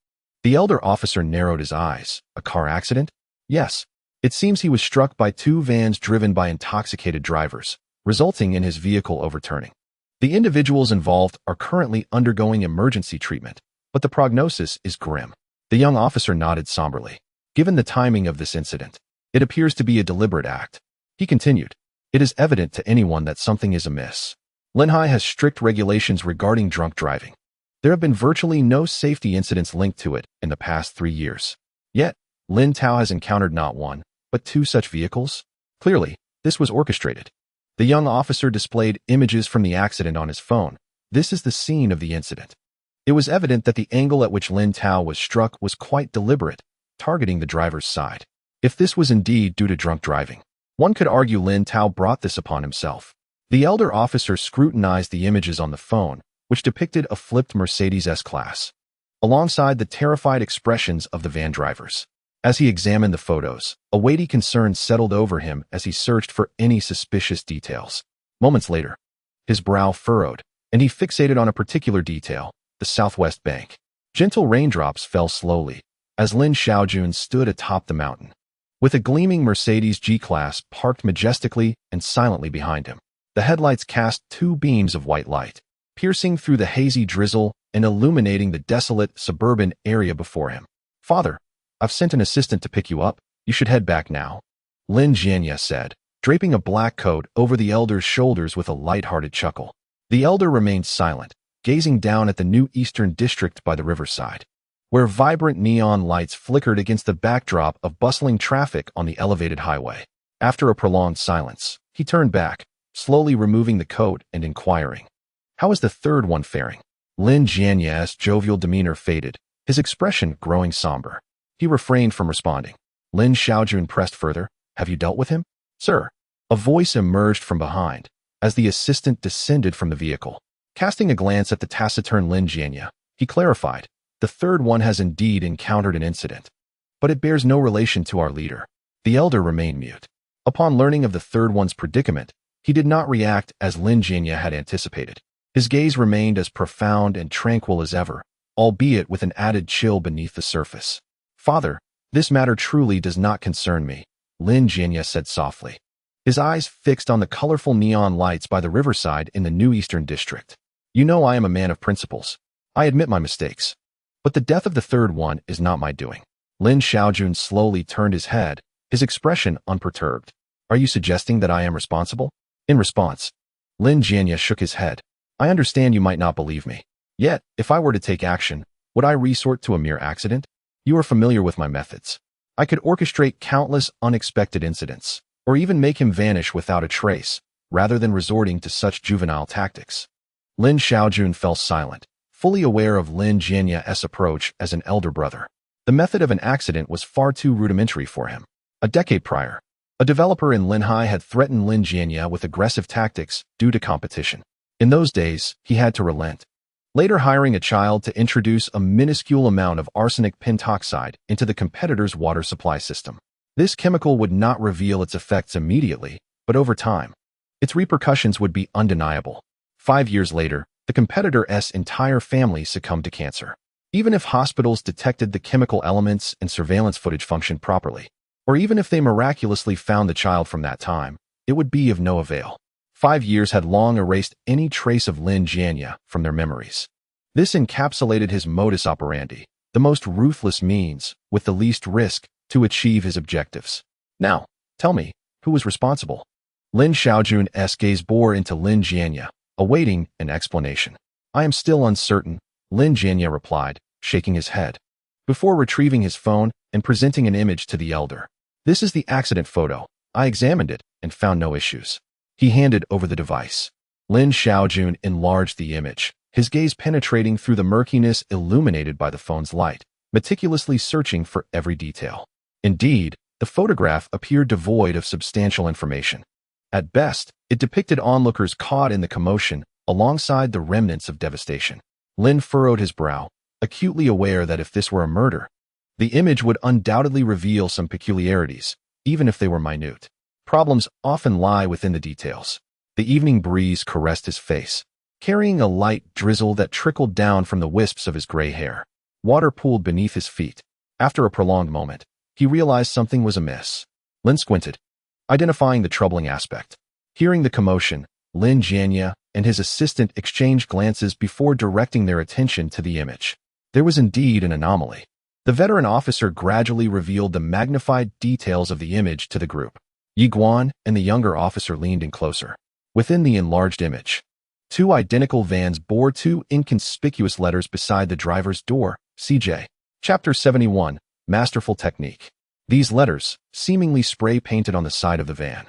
The elder officer narrowed his eyes. A car accident? Yes. It seems he was struck by two vans driven by intoxicated drivers, resulting in his vehicle overturning. The individuals involved are currently undergoing emergency treatment, but the prognosis is grim. The young officer nodded somberly. Given the timing of this incident, it appears to be a deliberate act. He continued, it is evident to anyone that something is amiss. Linhai has strict regulations regarding drunk driving. There have been virtually no safety incidents linked to it in the past 3 years. Yet, Lin Tao has encountered not one, but 2 such vehicles. Clearly, this was orchestrated. The young officer displayed images from the accident on his phone. This is the scene of the incident. It was evident that the angle at which Lin Tao was struck was quite deliberate, targeting the driver's side. If this was indeed due to drunk driving, one could argue Lin Tao brought this upon himself. The elder officer scrutinized the images on the phone, which depicted a flipped Mercedes S-Class, alongside the terrified expressions of the van drivers. As he examined the photos, a weighty concern settled over him as he searched for any suspicious details. Moments later, his brow furrowed, and he fixated on a particular detail: the southwest bank. Gentle raindrops fell slowly as Lin Xiaojun stood atop the mountain, with a gleaming Mercedes G-Class parked majestically and silently behind him. The headlights cast 2 beams of white light, piercing through the hazy drizzle and illuminating the desolate suburban area before him. "Father, I've sent an assistant to pick you up. You should head back now," Lin Jianya said, draping a black coat over the elder's shoulders with a light-hearted chuckle. The elder remained silent, gazing down at the new eastern district by the riverside, where vibrant neon lights flickered against the backdrop of bustling traffic on the elevated highway. After a prolonged silence, he turned back, slowly removing the coat and inquiring, "How is the third one faring?" Lin Jianya's jovial demeanor faded, his expression growing somber. He refrained from responding. Lin Xiaojun pressed further, "Have you dealt with him, sir?" A voice emerged from behind as the assistant descended from the vehicle. Casting a glance at the taciturn Lin Jianya, he clarified, "The third one has indeed encountered an incident, but it bears no relation to our leader." The elder remained mute. Upon learning of the third one's predicament, he did not react as Lin Jianya had anticipated. His gaze remained as profound and tranquil as ever, albeit with an added chill beneath the surface. "Father, this matter truly does not concern me," Lin Jianya said softly, his eyes fixed on the colorful neon lights by the riverside in the new eastern district. "You know I am a man of principles. I admit my mistakes. But the death of the third one is not my doing." Lin Xiaojun slowly turned his head, his expression unperturbed. "Are you suggesting that I am responsible?" In response, Lin Jianya shook his head. "I understand you might not believe me. Yet, if I were to take action, would I resort to a mere accident? You are familiar with my methods. I could orchestrate countless unexpected incidents, or even make him vanish without a trace, rather than resorting to such juvenile tactics." Lin Xiaojun fell silent, fully aware of Lin Jianya's approach as an elder brother. The method of an accident was far too rudimentary for him. A decade prior, a developer in Linhai had threatened Lin Jianya with aggressive tactics due to competition. In those days, he had to relent, later hiring a child to introduce a minuscule amount of arsenic pentoxide into the competitor's water supply system. This chemical would not reveal its effects immediately, but over time, its repercussions would be undeniable. 5 years later, the competitor's entire family succumbed to cancer. Even if hospitals detected the chemical elements and surveillance footage functioned properly, or even if they miraculously found the child from that time, it would be of no avail. 5 years had long erased any trace of Lin Jianya from their memories. This encapsulated his modus operandi, the most ruthless means, with the least risk, to achieve his objectives. "Now, tell me, who was responsible?" Lin Xiaojun's gaze bore into Lin Jianya, awaiting an explanation. "I am still uncertain," Lin Jianya replied, shaking his head, before retrieving his phone and presenting an image to the elder. "This is the accident photo. I examined it and found no issues." He handed over the device. Lin Xiaojun enlarged the image, his gaze penetrating through the murkiness illuminated by the phone's light, meticulously searching for every detail. Indeed, the photograph appeared devoid of substantial information. At best, it depicted onlookers caught in the commotion alongside the remnants of devastation. Lin furrowed his brow, acutely aware that if this were a murder, the image would undoubtedly reveal some peculiarities, even if they were minute. Problems often lie within the details. The evening breeze caressed his face, carrying a light drizzle that trickled down from the wisps of his gray hair. Water pooled beneath his feet. After a prolonged moment, he realized something was amiss. Lin squinted, identifying the troubling aspect. Hearing the commotion, Lin Jianya and his assistant exchanged glances before directing their attention to the image. There was indeed an anomaly. The veteran officer gradually revealed the magnified details of the image to the group. Yi Guan and the younger officer leaned in closer. Within the enlarged image, Two identical vans bore two inconspicuous letters beside the driver's door, CJ. Chapter 71, Masterful Technique. These letters, seemingly spray-painted on the side of the van,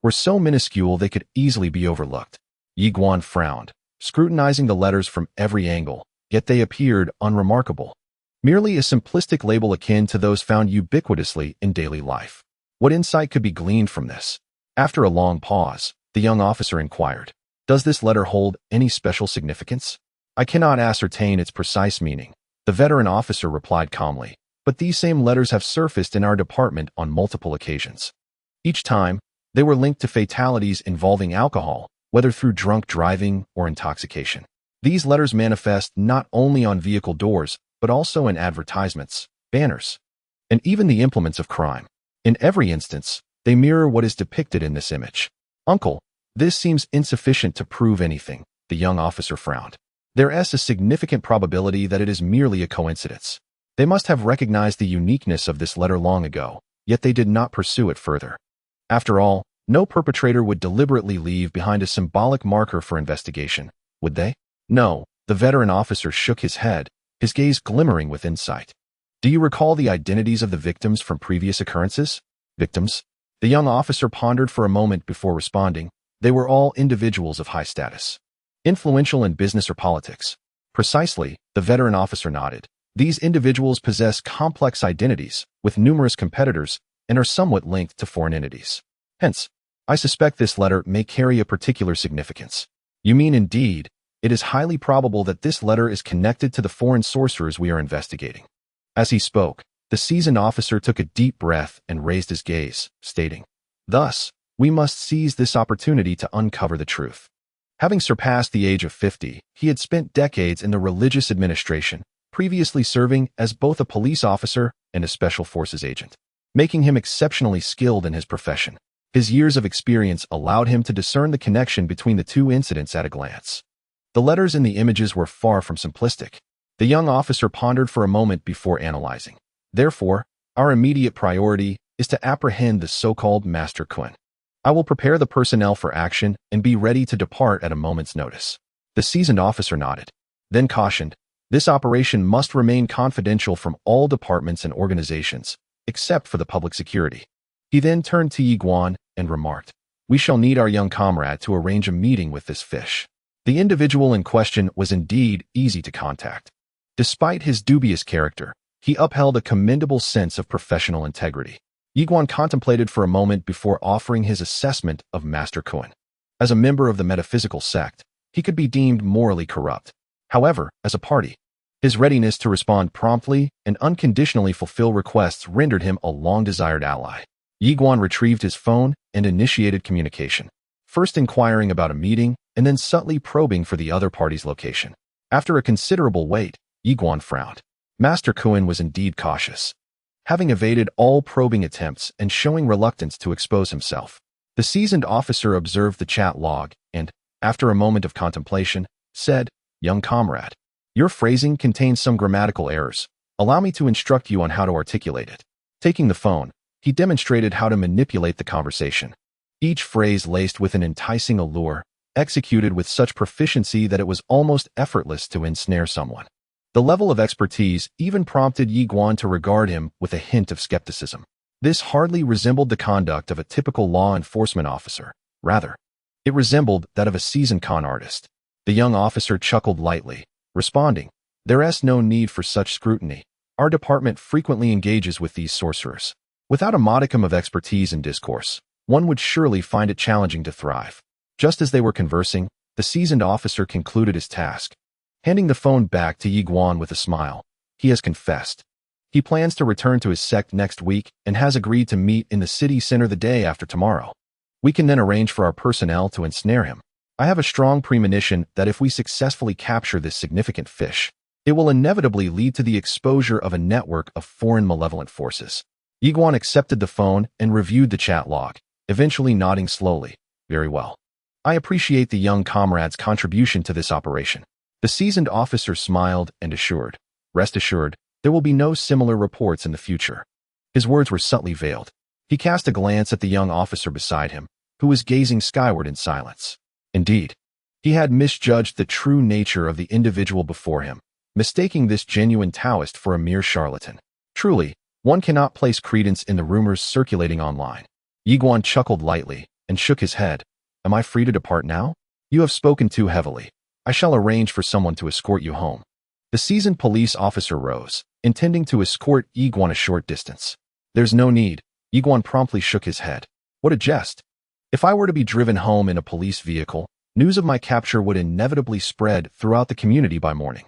were so minuscule they could easily be overlooked. Yi Guan frowned, scrutinizing the letters from every angle, yet they appeared unremarkable. Merely a simplistic label akin to those found ubiquitously in daily life. What insight could be gleaned from this? After a long pause, the young officer inquired, "Does this letter hold any special significance?" "I cannot ascertain its precise meaning," the veteran officer replied calmly, "but these same letters have surfaced in our department on multiple occasions. Each time, they were linked to fatalities involving alcohol, whether through drunk driving or intoxication. These letters manifest not only on vehicle doors, but also in advertisements, banners, and even the implements of crime. In every instance, they mirror what is depicted in this image." "Uncle, this seems insufficient to prove anything," the young officer frowned. "There is a significant probability that it is merely a coincidence. They must have recognized the uniqueness of this letter long ago, yet they did not pursue it further. After all, no perpetrator would deliberately leave behind a symbolic marker for investigation, would they?" "No," the veteran officer shook his head, his gaze glimmering with insight. "Do you recall the identities of the victims from previous occurrences?" "Victims?" The young officer pondered for a moment before responding. "They were all individuals of high status. Influential in business or politics." "Precisely," the veteran officer nodded. "These individuals possess complex identities, with numerous competitors, and are somewhat linked to foreign entities. Hence, I suspect this letter may carry a particular significance." "You mean indeed, it is highly probable that this letter is connected to the foreign sorcerers we are investigating." As he spoke, the seasoned officer took a deep breath and raised his gaze, stating, "Thus, we must seize this opportunity to uncover the truth." Having surpassed the age of 50, he had spent decades in the religious administration, previously serving as both a police officer and a special forces agent, making him exceptionally skilled in his profession. His years of experience allowed him to discern the connection between the two incidents at a glance. The letters in the images were far from simplistic. The young officer pondered for a moment before analyzing. "Therefore, our immediate priority is to apprehend the so-called Master Kun. I will prepare the personnel for action and be ready to depart at a moment's notice." The seasoned officer nodded, then cautioned, "This operation must remain confidential from all departments and organizations, except for the public security." He then turned to Yi Guan and remarked, "We shall need our young comrade to arrange a meeting with this fish." The individual in question was indeed easy to contact. Despite his dubious character, he upheld a commendable sense of professional integrity. Yi Guan contemplated for a moment before offering his assessment of Master Kun. As a member of the metaphysical sect, he could be deemed morally corrupt. However, as a party, his readiness to respond promptly and unconditionally fulfill requests rendered him a long-desired ally. Yi Guan retrieved his phone and initiated communication, first inquiring about a meeting and then subtly probing for the other party's location. After a considerable wait, Yi Guan frowned. Master Kun was indeed cautious, having evaded all probing attempts and showing reluctance to expose himself. The seasoned officer observed the chat log and, after a moment of contemplation, said, "Young comrade, your phrasing contains some grammatical errors. Allow me to instruct you on how to articulate it." Taking the phone, he demonstrated how to manipulate the conversation. Each phrase laced with an enticing allure, executed with such proficiency that it was almost effortless to ensnare someone. The level of expertise even prompted Yi Guan to regard him with a hint of skepticism. This hardly resembled the conduct of a typical law enforcement officer. Rather, it resembled that of a seasoned con artist. The young officer chuckled lightly, responding, "There is no need for such scrutiny. Our department frequently engages with these sorcerers. Without a modicum of expertise in discourse, one would surely find it challenging to thrive." Just as they were conversing, the seasoned officer concluded his task, handing the phone back to Yi Guan with a smile. "He has confessed. He plans to return to his sect next week and has agreed to meet in the city center the day after tomorrow. We can then arrange for our personnel to ensnare him. I have a strong premonition that if we successfully capture this significant fish, it will inevitably lead to the exposure of a network of foreign malevolent forces." Yi Guan accepted the phone and reviewed the chat log, eventually nodding slowly. "Very well. I appreciate the young comrade's contribution to this operation." The seasoned officer smiled and assured, "Rest assured, there will be no similar reports in the future." His words were subtly veiled. He cast a glance at the young officer beside him, who was gazing skyward in silence. Indeed, He had misjudged the true nature of the individual before him, mistaking this genuine Taoist for a mere charlatan. Truly, one cannot place credence in the rumors circulating online. Yiguan chuckled lightly and shook his head. Am I free to depart now? You have spoken too heavily. I shall arrange for someone to escort you home. The seasoned police officer rose, intending to escort Yiguan a short distance. There's no need. Yiguan promptly shook his head. What a jest. If I were to be driven home in a police vehicle, news of my capture would inevitably spread throughout the community by morning.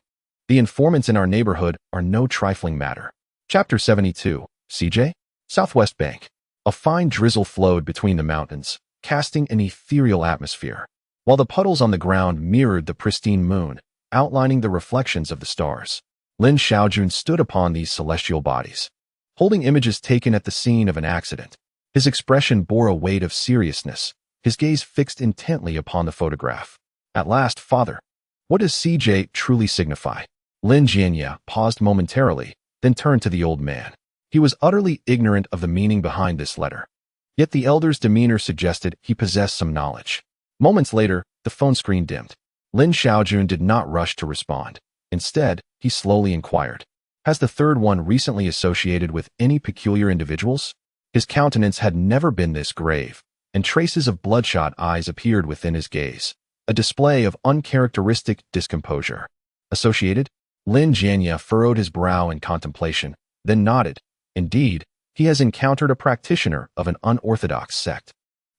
The informants in our neighborhood are no trifling matter. Chapter 72, CJ? Southwest Bank. A fine drizzle flowed between the mountains, casting an ethereal atmosphere, while the puddles on the ground mirrored the pristine moon, outlining the reflections of the stars. Lin Xiaojun stood upon these celestial bodies, holding images taken at the scene of an accident. His expression bore a weight of seriousness, his gaze fixed intently upon the photograph. At last, father. What does CJ truly signify? Lin Jianya paused momentarily, then turned to the old man. He was utterly ignorant of the meaning behind this letter. Yet the elder's demeanor suggested he possessed some knowledge. Moments later, the phone screen dimmed. Lin Xiaojun did not rush to respond. Instead, he slowly inquired, has the third one recently associated with any peculiar individuals? His countenance had never been this grave, and traces of bloodshot eyes appeared within his gaze, a display of uncharacteristic discomposure. Associated? Lin Jianya furrowed his brow in contemplation, then nodded. Indeed, he has encountered a practitioner of an unorthodox sect.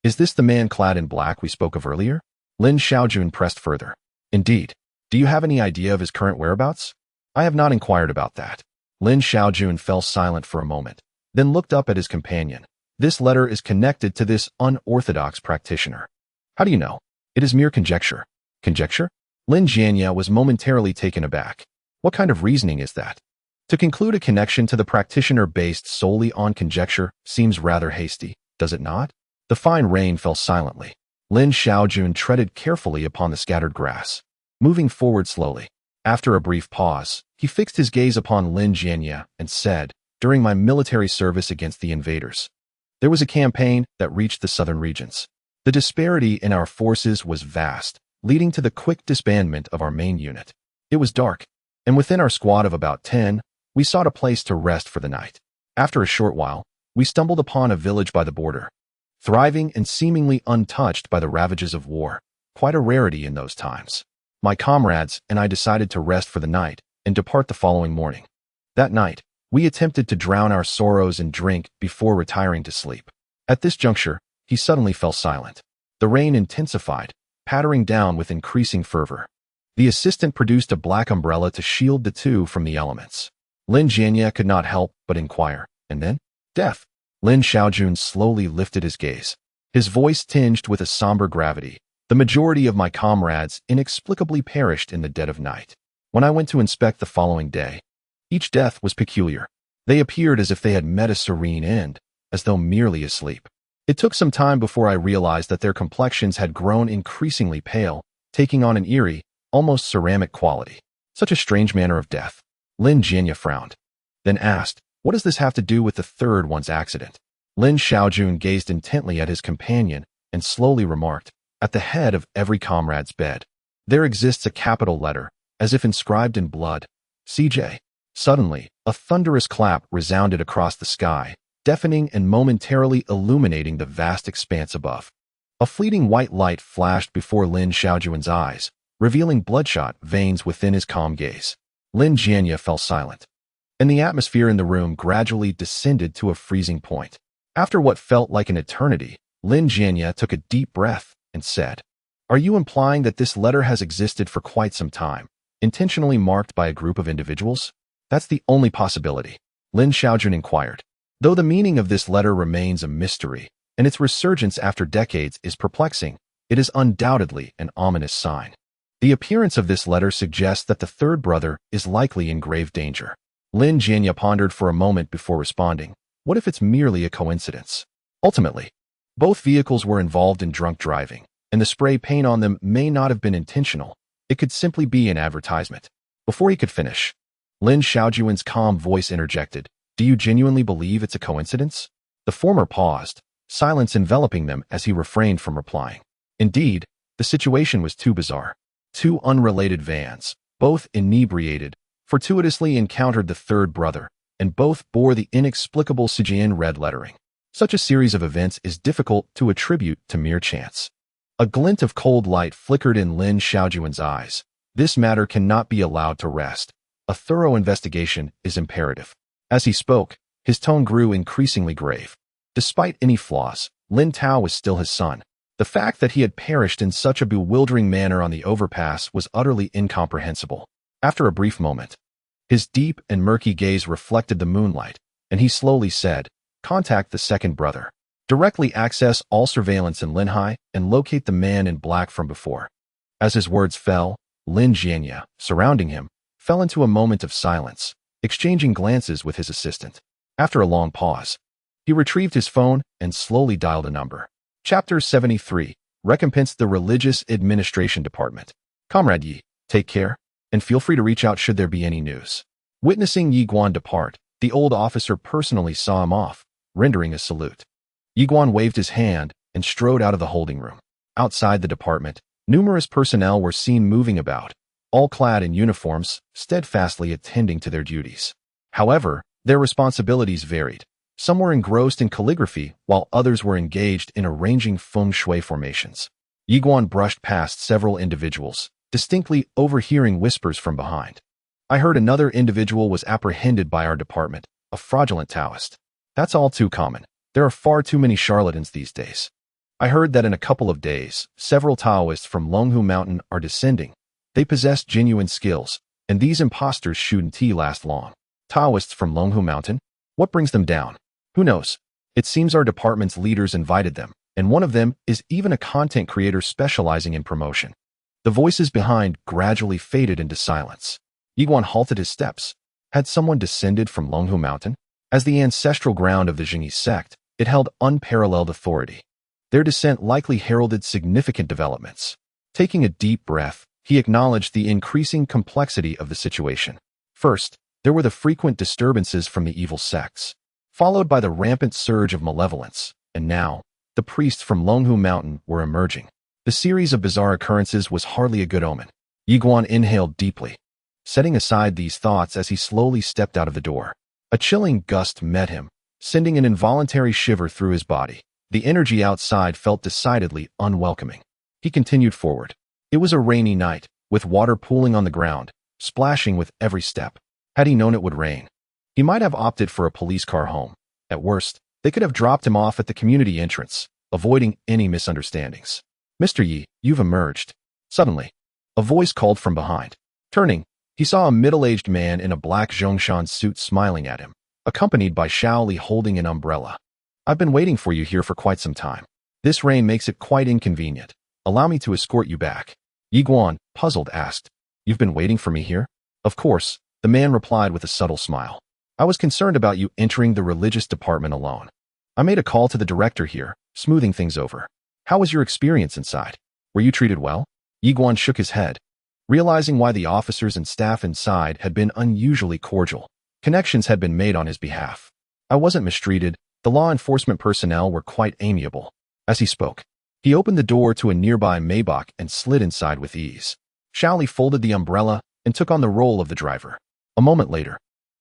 Is this the man clad in black we spoke of earlier? Lin Xiaojun pressed further. Indeed. Do you have any idea of his current whereabouts? I have not inquired about that. Lin Xiaojun fell silent for a moment, then looked up at his companion. This letter is connected to this unorthodox practitioner. How do you know? It is mere conjecture. Conjecture? Lin Jianya was momentarily taken aback. What kind of reasoning is that? To conclude a connection to the practitioner based solely on conjecture seems rather hasty, does it not? The fine rain fell silently. Lin Xiaojun treaded carefully upon the scattered grass, moving forward slowly. After a brief pause, he fixed his gaze upon Lin Jianya and said, during my military service against the invaders, there was a campaign that reached the southern regions. The disparity in our forces was vast, leading to the quick disbandment of our main unit. It was dark, and within our squad of about 10, we sought a place to rest for the night. After a short while, we stumbled upon a village by the border, thriving and seemingly untouched by the ravages of war, quite a rarity in those times. My comrades and I decided to rest for the night and depart the following morning. That night, we attempted to drown our sorrows in drink before retiring to sleep. At this juncture, he suddenly fell silent. The rain intensified, pattering down with increasing fervor. The assistant produced a black umbrella to shield the two from the elements. Lin Jianya could not help but inquire, and then? Death. Lin Xiaojun slowly lifted his gaze, his voice tinged with a somber gravity. The majority of my comrades inexplicably perished in the dead of night. When I went to inspect the following day, each death was peculiar. They appeared as if they had met a serene end, as though merely asleep. It took some time before I realized that their complexions had grown increasingly pale, taking on an eerie, almost ceramic quality. Such a strange manner of death. Lin Jianya frowned, then asked, what does this have to do with the third one's accident? Lin Xiaojun gazed intently at his companion and slowly remarked, at the head of every comrade's bed, there exists a capital letter, as if inscribed in blood. CJ. Suddenly, a thunderous clap resounded across the sky, deafening and momentarily illuminating the vast expanse above. A fleeting white light flashed before Lin Xiaojun's eyes, revealing bloodshot veins within his calm gaze. Lin Jianya fell silent, and the atmosphere in the room gradually descended to a freezing point. After what felt like an eternity, Lin Jianya took a deep breath and said, are you implying that this letter has existed for quite some time, intentionally marked by a group of individuals? That's the only possibility, Lin Xiaojun inquired. Though the meaning of this letter remains a mystery, and its resurgence after decades is perplexing, it is undoubtedly an ominous sign. The appearance of this letter suggests that the third brother is likely in grave danger. Lin Jianya pondered for a moment before responding. What if it's merely a coincidence? Ultimately, both vehicles were involved in drunk driving, and the spray paint on them may not have been intentional. It could simply be an advertisement. Before he could finish, Lin Xiaojun's calm voice interjected, do you genuinely believe it's a coincidence? The former paused, silence enveloping them as he refrained from replying. Indeed, The situation was too bizarre. Two unrelated vans, both inebriated, fortuitously encountered the third brother, and both bore the inexplicable Sijian red lettering. Such a series of events is difficult to attribute to mere chance. A glint of cold light flickered in Lin Xiaojuan's eyes. This matter cannot be allowed to rest. A thorough investigation is imperative. As he spoke, his tone grew increasingly grave. Despite any flaws, Lin Tao was still his son. The fact that he had perished in such a bewildering manner on the overpass was utterly incomprehensible. After a brief moment, his deep and murky gaze reflected the moonlight, and he slowly said, "Contact the second brother. Directly access all surveillance in Linhai and locate the man in black from before." As his words fell, Lin Jianya, surrounding him, fell into a moment of silence, exchanging glances with his assistant. After a long pause, he retrieved his phone and slowly dialed a number. Chapter 73, Recompense the Religious Administration Department. Comrade Yi, take care, and feel free to reach out should there be any news. Witnessing Yi Guan depart, the old officer personally saw him off, rendering a salute. Yi Guan waved his hand and strode out of the holding room. Outside the department, numerous personnel were seen moving about, all clad in uniforms, steadfastly attending to their duties. However, their responsibilities varied. Some were engrossed in calligraphy, while others were engaged in arranging feng shui formations. Yi Guan brushed past several individuals, distinctly overhearing whispers from behind. "I heard another individual was apprehended by our department, a fraudulent Taoist. That's all too common. There are far too many charlatans these days. I heard that in a couple of days, several Taoists from Longhu Mountain are descending. They possess genuine skills, and these imposters shouldn't last long." Taoists from Longhu Mountain? What brings them down? Who knows? It seems our department's leaders invited them, and one of them is even a content creator specializing in promotion. The voices behind gradually faded into silence. Yi Guan halted his steps. Had someone descended from Longhu Mountain? As the ancestral ground of the Jingyi sect, it held unparalleled authority. Their descent likely heralded significant developments. Taking a deep breath, he acknowledged the increasing complexity of the situation. First, there were the frequent disturbances from the evil sects, followed by the rampant surge of malevolence, and now, the priests from Longhu Mountain were emerging. The series of bizarre occurrences was hardly a good omen. Yi Guan inhaled deeply, setting aside these thoughts as he slowly stepped out of the door. A chilling gust met him, sending an involuntary shiver through his body. The energy outside felt decidedly unwelcoming. He continued forward. It was a rainy night, with water pooling on the ground, splashing with every step. Had he known it would rain, he might have opted for a police car home. At worst, they could have dropped him off at the community entrance, avoiding any misunderstandings. "Mr. Yi, you've emerged." Suddenly, a voice called from behind. Turning, he saw a middle-aged man in a black Zhongshan suit smiling at him, accompanied by Xiao Li holding an umbrella. "I've been waiting for you here for quite some time. This rain makes it quite inconvenient. Allow me to escort you back." Yi Guan, puzzled, asked, "You've been waiting for me here?" "Of course," the man replied with a subtle smile. "I was concerned about you entering the religious department alone. I made a call to the director here, smoothing things over. How was your experience inside? Were you treated well?" Yi Guan shook his head, realizing why the officers and staff inside had been unusually cordial. Connections had been made on his behalf. "I wasn't mistreated. The law enforcement personnel were quite amiable." As he spoke, he opened the door to a nearby Maybach and slid inside with ease. Xiao Li folded the umbrella and took on the role of the driver. A moment later,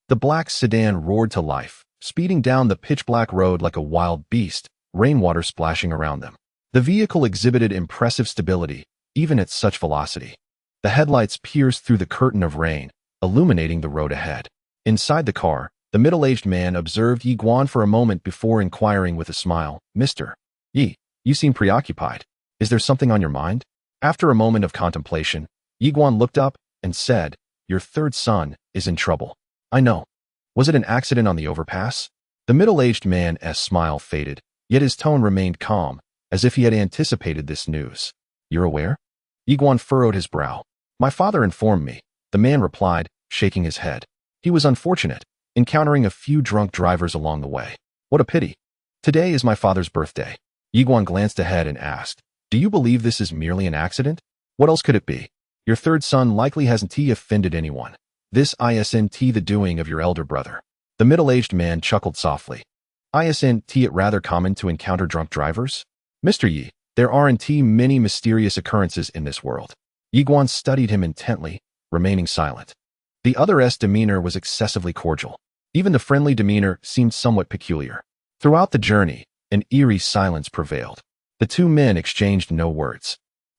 the black sedan roared to life, speeding down the pitch-black road like a wild beast, rainwater splashing around them. The vehicle exhibited impressive stability, even at such velocity. The headlights pierced through the curtain of rain, illuminating the road ahead. Inside the car, the middle-aged man observed Yi Guan for a moment before inquiring with a smile, "Mr. Yi, you seem preoccupied. Is there something on your mind?" After a moment of contemplation, Yi Guan looked up and said, "Your third son is in trouble." "I know. Was it an accident on the overpass?" The middle-aged man's smile faded, yet his tone remained calm, as if he had anticipated this news. "You're aware?" Yi Guan furrowed his brow. "My father informed me," the man replied, shaking his head. "He was unfortunate, encountering a few drunk drivers along the way. What a pity. Today is my father's birthday." Yi Guan glanced ahead and asked, "Do you believe this is merely an accident? What else could it be? Your third son likely hasn't offended anyone. This isn't the doing of your elder brother." The middle-aged man chuckled softly. "Isn't it rather common to encounter drunk drivers?" "Mr. Yi, There are indeed many mysterious occurrences in this world. Yiguan studied him intently, remaining silent. The other's demeanor was excessively cordial. Even the friendly demeanor seemed somewhat peculiar. Throughout the journey, an eerie silence prevailed. The two men exchanged no words.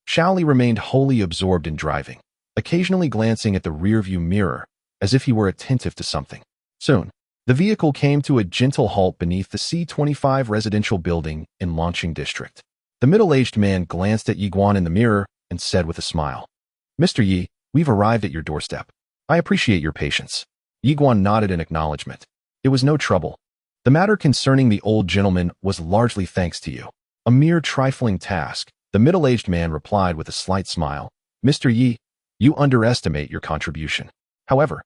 Shaoli remained wholly absorbed in driving, occasionally glancing at the rearview mirror, as if he were attentive to something. Soon, the vehicle came to a gentle halt beneath the C25 residential building in Launching District. The middle-aged man glanced at Yiguan in the mirror and said with a smile, "Mr. Yi, we've arrived at your doorstep. I appreciate your patience." Yiguan nodded in acknowledgement. It was no trouble. The matter concerning the old gentleman was largely thanks to you. A mere trifling task, the middle-aged man replied with a slight smile. "Mr. Yi, you underestimate your contribution. However,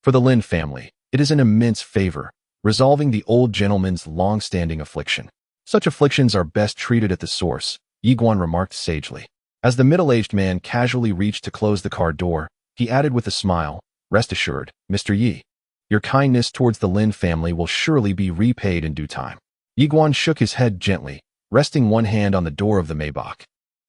for the Lin family, it is an immense favor, resolving the old gentleman's long-standing affliction. Such afflictions are best treated at the source," Yiguan remarked sagely. As the middle-aged man casually reached to close the car door, he added with a smile, "Rest assured, Mr. Yi, your kindness towards the Lin family will surely be repaid in due time." Yiguan shook his head gently, resting one hand on the door of the Maybach.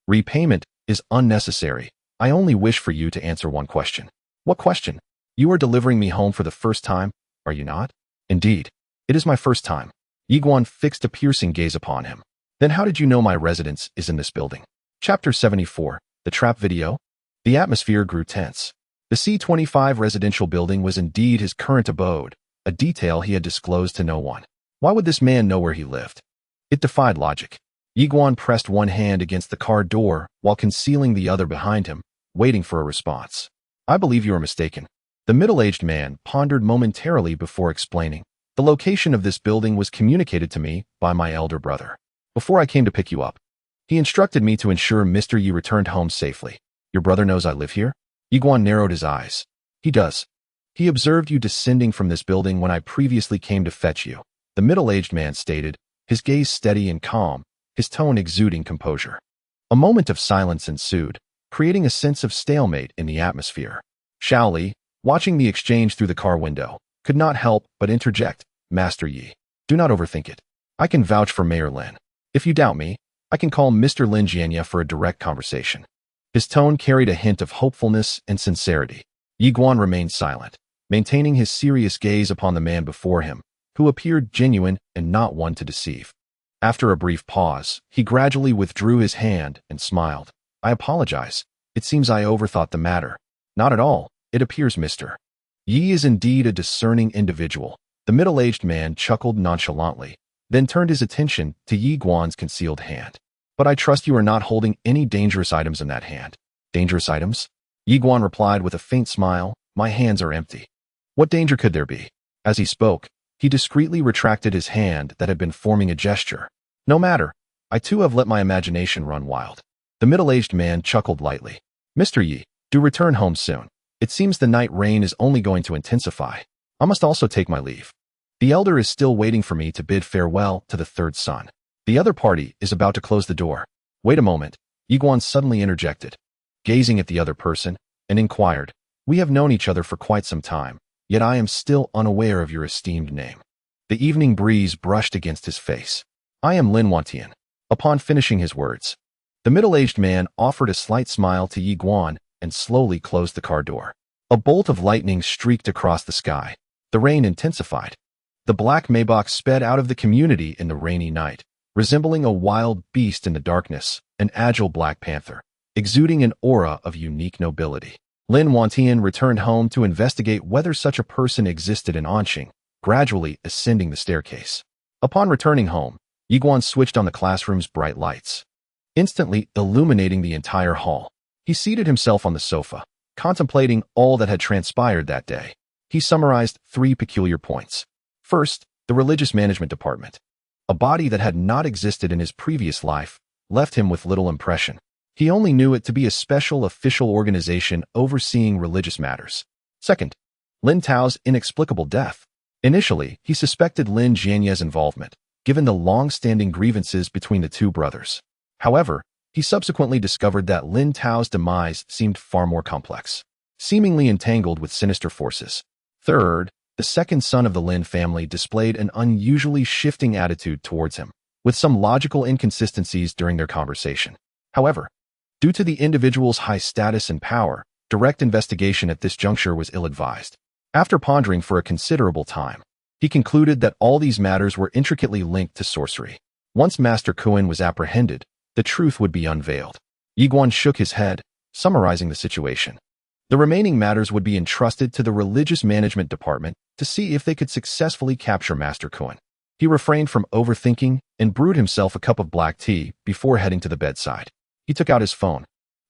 "Repayment is unnecessary. I only wish for you to answer one question." "What question?" "You are delivering me home for the first time, are you not?" "Indeed, it is my first time." Yiguan fixed a piercing gaze upon him. "Then how did you know my residence is in this building?" Chapter 74, The Trap Video. The atmosphere grew tense. The C25 residential building was indeed his current abode, a detail he had disclosed to no one. Why would this man know where he lived? It defied logic. Yiguan pressed one hand against the car door while concealing the other behind him, waiting for a response. "I believe you are mistaken." The middle-aged man pondered momentarily before explaining. "The location of this building was communicated to me by my elder brother. Before I came to pick you up, he instructed me to ensure Mr. Yi returned home safely." "Your brother knows I live here?" Yiguan narrowed his eyes. "He does. He observed you descending from this building when I previously came to fetch you," the middle-aged man stated, his gaze steady and calm, his tone exuding composure. A moment of silence ensued, creating a sense of stalemate in the atmosphere. Shaoli, watching the exchange through the car window, could not help but interject, "Master Yi, do not overthink it. I can vouch for Mayor Lin. If you doubt me, I can call Mr. Lin Jianya for a direct conversation." His tone carried a hint of hopefulness and sincerity. Yiguan remained silent, maintaining his serious gaze upon the man before him, who appeared genuine and not one to deceive. After a brief pause, he gradually withdrew his hand and smiled. "I apologize. It seems I overthought the matter." "Not at all. It appears Mr. Yi is indeed a discerning individual." The middle-aged man chuckled nonchalantly, then turned his attention to Yiguan's concealed hand. "But I trust you are not holding any dangerous items in that hand." "Dangerous items?" Yiguan replied with a faint smile, "My hands are empty." "What danger could there be?" As he spoke, he discreetly retracted his hand that had been forming a gesture. "No matter. I too have let my imagination run wild." The middle-aged man chuckled lightly. "Mr. Yi, do return home soon. It seems the night rain is only going to intensify. I must also take my leave. The elder is still waiting for me to bid farewell to the third son. The other party is about to close the door." "Wait a moment," Yiguan suddenly interjected, gazing at the other person, and inquired, "We have known each other for quite some time, yet I am still unaware of your esteemed name." The evening breeze brushed against his face. "I am Lin Wantian." Upon finishing his words, the middle-aged man offered a slight smile to Yiguan and slowly closed the car door. A bolt of lightning streaked across the sky. The rain intensified. The black Maybach sped out of the community in the rainy night, resembling a wild beast in the darkness, an agile black panther, exuding an aura of unique nobility. Lin Wantian returned home to investigate whether such a person existed in Anqing, gradually ascending the staircase. Upon returning home, Yiguan switched on the classroom's bright lights, instantly illuminating the entire hall. He seated himself on the sofa, contemplating all that had transpired that day. He summarized 3 peculiar points. First, the religious management department. A body that had not existed in his previous life left him with little impression. He only knew it to be a special official organization overseeing religious matters. Second, Lin Tao's inexplicable death. Initially, he suspected Lin Jianya's involvement, given the long-standing grievances between the two brothers. However, he subsequently discovered that Lin Tao's demise seemed far more complex, seemingly entangled with sinister forces. Third, the second son of the Lin family displayed an unusually shifting attitude towards him. with some logical inconsistencies during their conversation. However, due to the individual's high status and power, direct investigation at this juncture was ill-advised. After pondering for a considerable time, he concluded that all these matters were intricately linked to sorcery. Once Master Kuan was apprehended, the truth would be unveiled. Yiguan shook his head, summarizing the situation. The remaining matters would be entrusted to the Religious Management Department to see if they could successfully capture Master Kuan. He refrained from overthinking and brewed himself a cup of black tea before heading to the bedside. He took out his phone,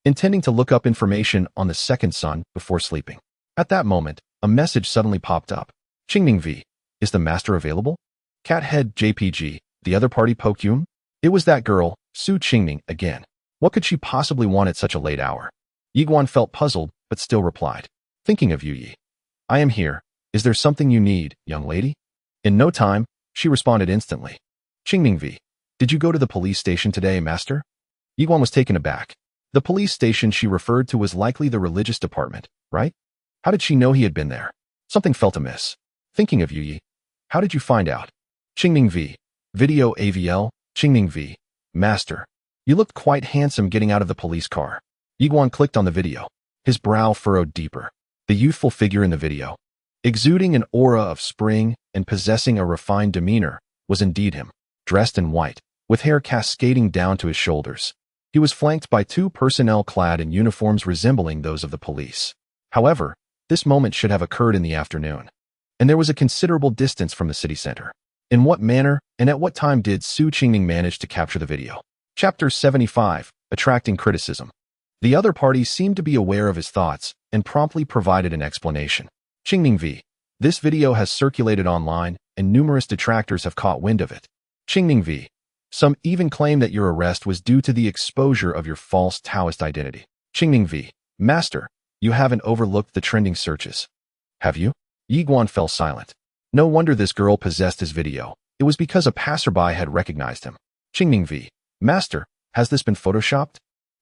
intending to look up information on the second son before sleeping. At that moment, a message suddenly popped up. Qingning V. Is the master available? Cathead JPG. The other party poked you? It was that girl, Su Qingning, again. What could she possibly want at such a late hour? Yiguan felt puzzled, but still replied. Thinking of you, Yi. I am here. Is there something you need, young lady? In no time, she responded instantly. Qingning V. Did you go to the police station today, master? Yiguan was taken aback. The police station she referred to was likely the religious department, right? How did she know he had been there? Something felt amiss. Thinking of you, Yi. How did you find out? Qingning V. Video AVL, Qingning V. Master. You looked quite handsome getting out of the police car. Yiguan clicked on the video. His brow furrowed deeper. The youthful figure in the video, exuding an aura of spring and possessing a refined demeanor, was indeed him. Dressed in white, with hair cascading down to his shoulders. He was flanked by two personnel clad in uniforms resembling those of the police. However, this moment should have occurred in the afternoon, and there was a considerable distance from the city center. In what manner and at what time did Su Qingning manage to capture the video? Chapter 75, Attracting Criticism. The other party seemed to be aware of his thoughts and promptly provided an explanation. Qingning V. This video has circulated online and numerous detractors have caught wind of it. Qingning V. Some even claim that your arrest was due to the exposure of your false Taoist identity. Qingning V. Master, you haven't overlooked the trending searches. Have you? Yiguan fell silent. No wonder this girl possessed his video. It was because a passerby had recognized him. Qingning V. Master, has this been photoshopped?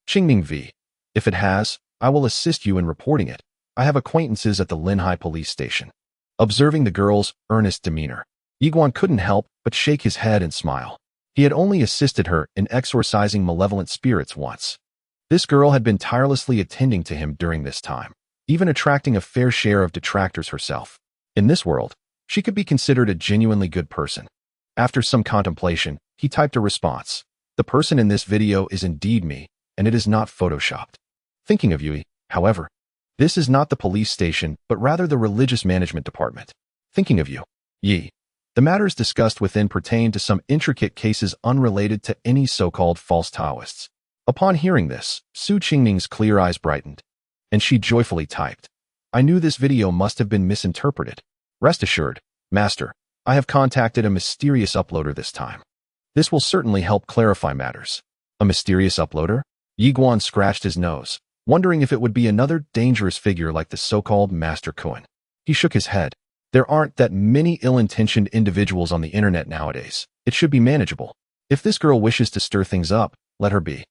Qingning V. If it has, I will assist you in reporting it. I have acquaintances at the Linhai police station. Observing the girl's earnest demeanor, Yiguan couldn't help but shake his head and smile. He had only assisted her in exorcising malevolent spirits once. This girl had been tirelessly attending to him during this time, even attracting a fair share of detractors herself. In this world, she could be considered a genuinely good person. After some contemplation, he typed a response. The person in this video is indeed me, and it is not photoshopped. Thinking of you, however. This is not the police station, but rather the Religious Management Department. Thinking of you, Yi. The matters discussed within pertain to some intricate cases unrelated to any so-called false Taoists. Upon hearing this, Su Qingning's clear eyes brightened, and she joyfully typed. I knew this video must have been misinterpreted. Rest assured, Master, I have contacted a mysterious uploader this time. This will certainly help clarify matters. A mysterious uploader? Yiguan scratched his nose, wondering if it would be another dangerous figure like the so-called Master Kuan. He shook his head. There aren't that many ill-intentioned individuals on the internet nowadays. It should be manageable. If this girl wishes to stir things up, let her be.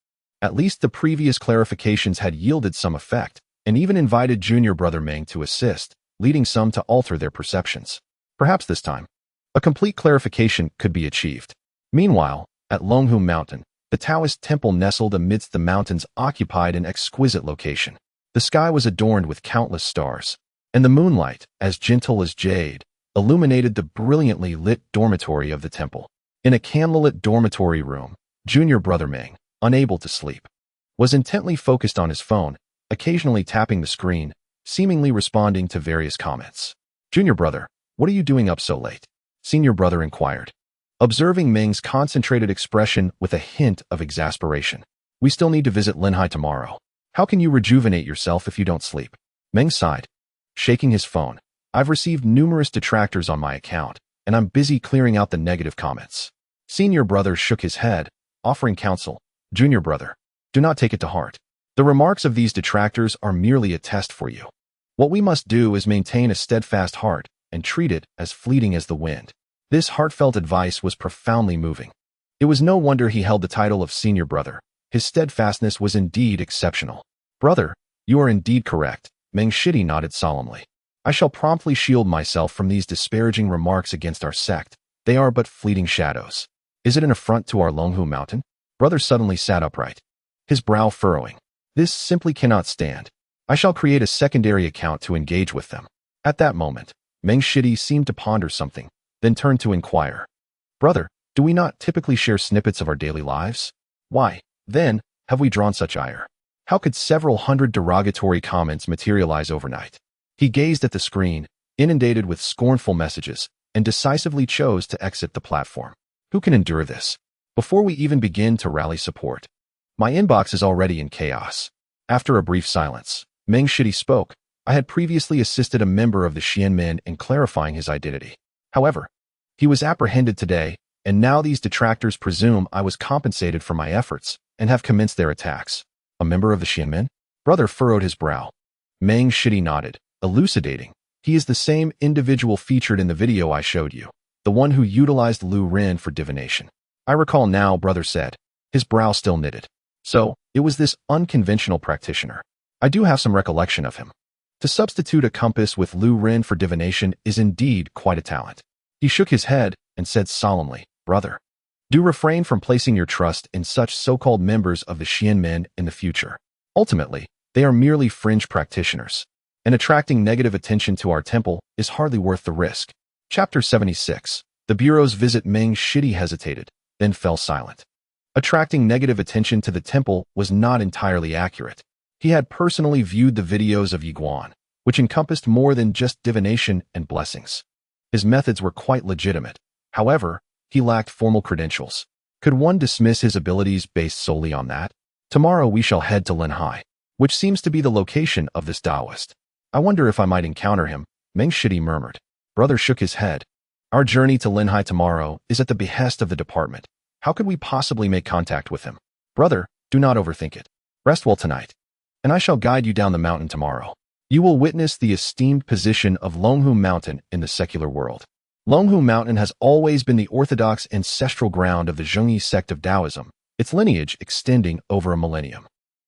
At least the previous clarifications had yielded some effect, and even invited junior brother Meng to assist, leading some to alter their perceptions. Perhaps this time, a complete clarification could be achieved. Meanwhile, at Longhu Mountain, the Taoist temple nestled amidst the mountains occupied an exquisite location. The sky was adorned with countless stars, and the moonlight, as gentle as jade, illuminated the brilliantly lit dormitory of the temple. In a candlelit dormitory room, junior brother Meng, unable to sleep, was intently focused on his phone, occasionally tapping the screen, seemingly responding to various comments. Junior brother, what are you doing up so late? Senior brother inquired, observing Meng's concentrated expression with a hint of exasperation. We still need to visit Linhai tomorrow. How can you rejuvenate yourself if you don't sleep? Meng sighed, shaking his phone. I've received numerous detractors on my account, and I'm busy clearing out the negative comments. Senior brother shook his head, offering counsel. Junior brother, do not take it to heart. The remarks of these detractors are merely a test for you. What we must do is maintain a steadfast heart and treat it as fleeting as the wind. This heartfelt advice was profoundly moving. It was no wonder he held the title of senior brother. His steadfastness was indeed exceptional. Brother, you are indeed correct, Meng Shidi nodded solemnly. I shall promptly shield myself from these disparaging remarks against our sect. They are but fleeting shadows. Is it an affront to our Longhu Mountain? Brother suddenly sat upright, his brow furrowing. This simply cannot stand. I shall create a secondary account to engage with them. At that moment, Meng Shidi seemed to ponder something, then turned to inquire. Brother, do we not typically share snippets of our daily lives? Why, then, have we drawn such ire? How could several hundred derogatory comments materialize overnight? He gazed at the screen, inundated with scornful messages, and decisively chose to exit the platform. Who can endure this? Before we even begin to rally support. My inbox is already in chaos. After a brief silence, Meng Shidi spoke. I had previously assisted a member of the Xianmen in clarifying his identity. However, he was apprehended today, and now these detractors presume I was compensated for my efforts and have commenced their attacks. A member of the Xianmen? Brother furrowed his brow. Meng Shidi nodded, elucidating. He is the same individual featured in the video I showed you, the one who utilized Lu Ren for divination. I recall now, brother said, his brow still knitted. So, it was this unconventional practitioner. I do have some recollection of him. To substitute a compass with Lu Ren for divination is indeed quite a talent. He shook his head and said solemnly, Brother, do refrain from placing your trust in such so-called members of the Xianmen in the future. Ultimately, they are merely fringe practitioners, and attracting negative attention to our temple is hardly worth the risk. Chapter 76. The Bureau's visit. Meng Shidi hesitated, then fell silent. Attracting negative attention to the temple was not entirely accurate. He had personally viewed the videos of Yiguan, which encompassed more than just divination and blessings. His methods were quite legitimate. However, he lacked formal credentials. Could one dismiss his abilities based solely on that? Tomorrow we shall head to Linhai, which seems to be the location of this Taoist. I wonder if I might encounter him, Meng Shidi murmured. Brother shook his head. Our journey to Linhai tomorrow is at the behest of the department. How could we possibly make contact with him? Brother, do not overthink it. Rest well tonight, and I shall guide you down the mountain tomorrow. You will witness the esteemed position of Longhu Mountain in the secular world. Longhu Mountain has always been the orthodox ancestral ground of the Zhengyi sect of Taoism, its lineage extending over a millennium.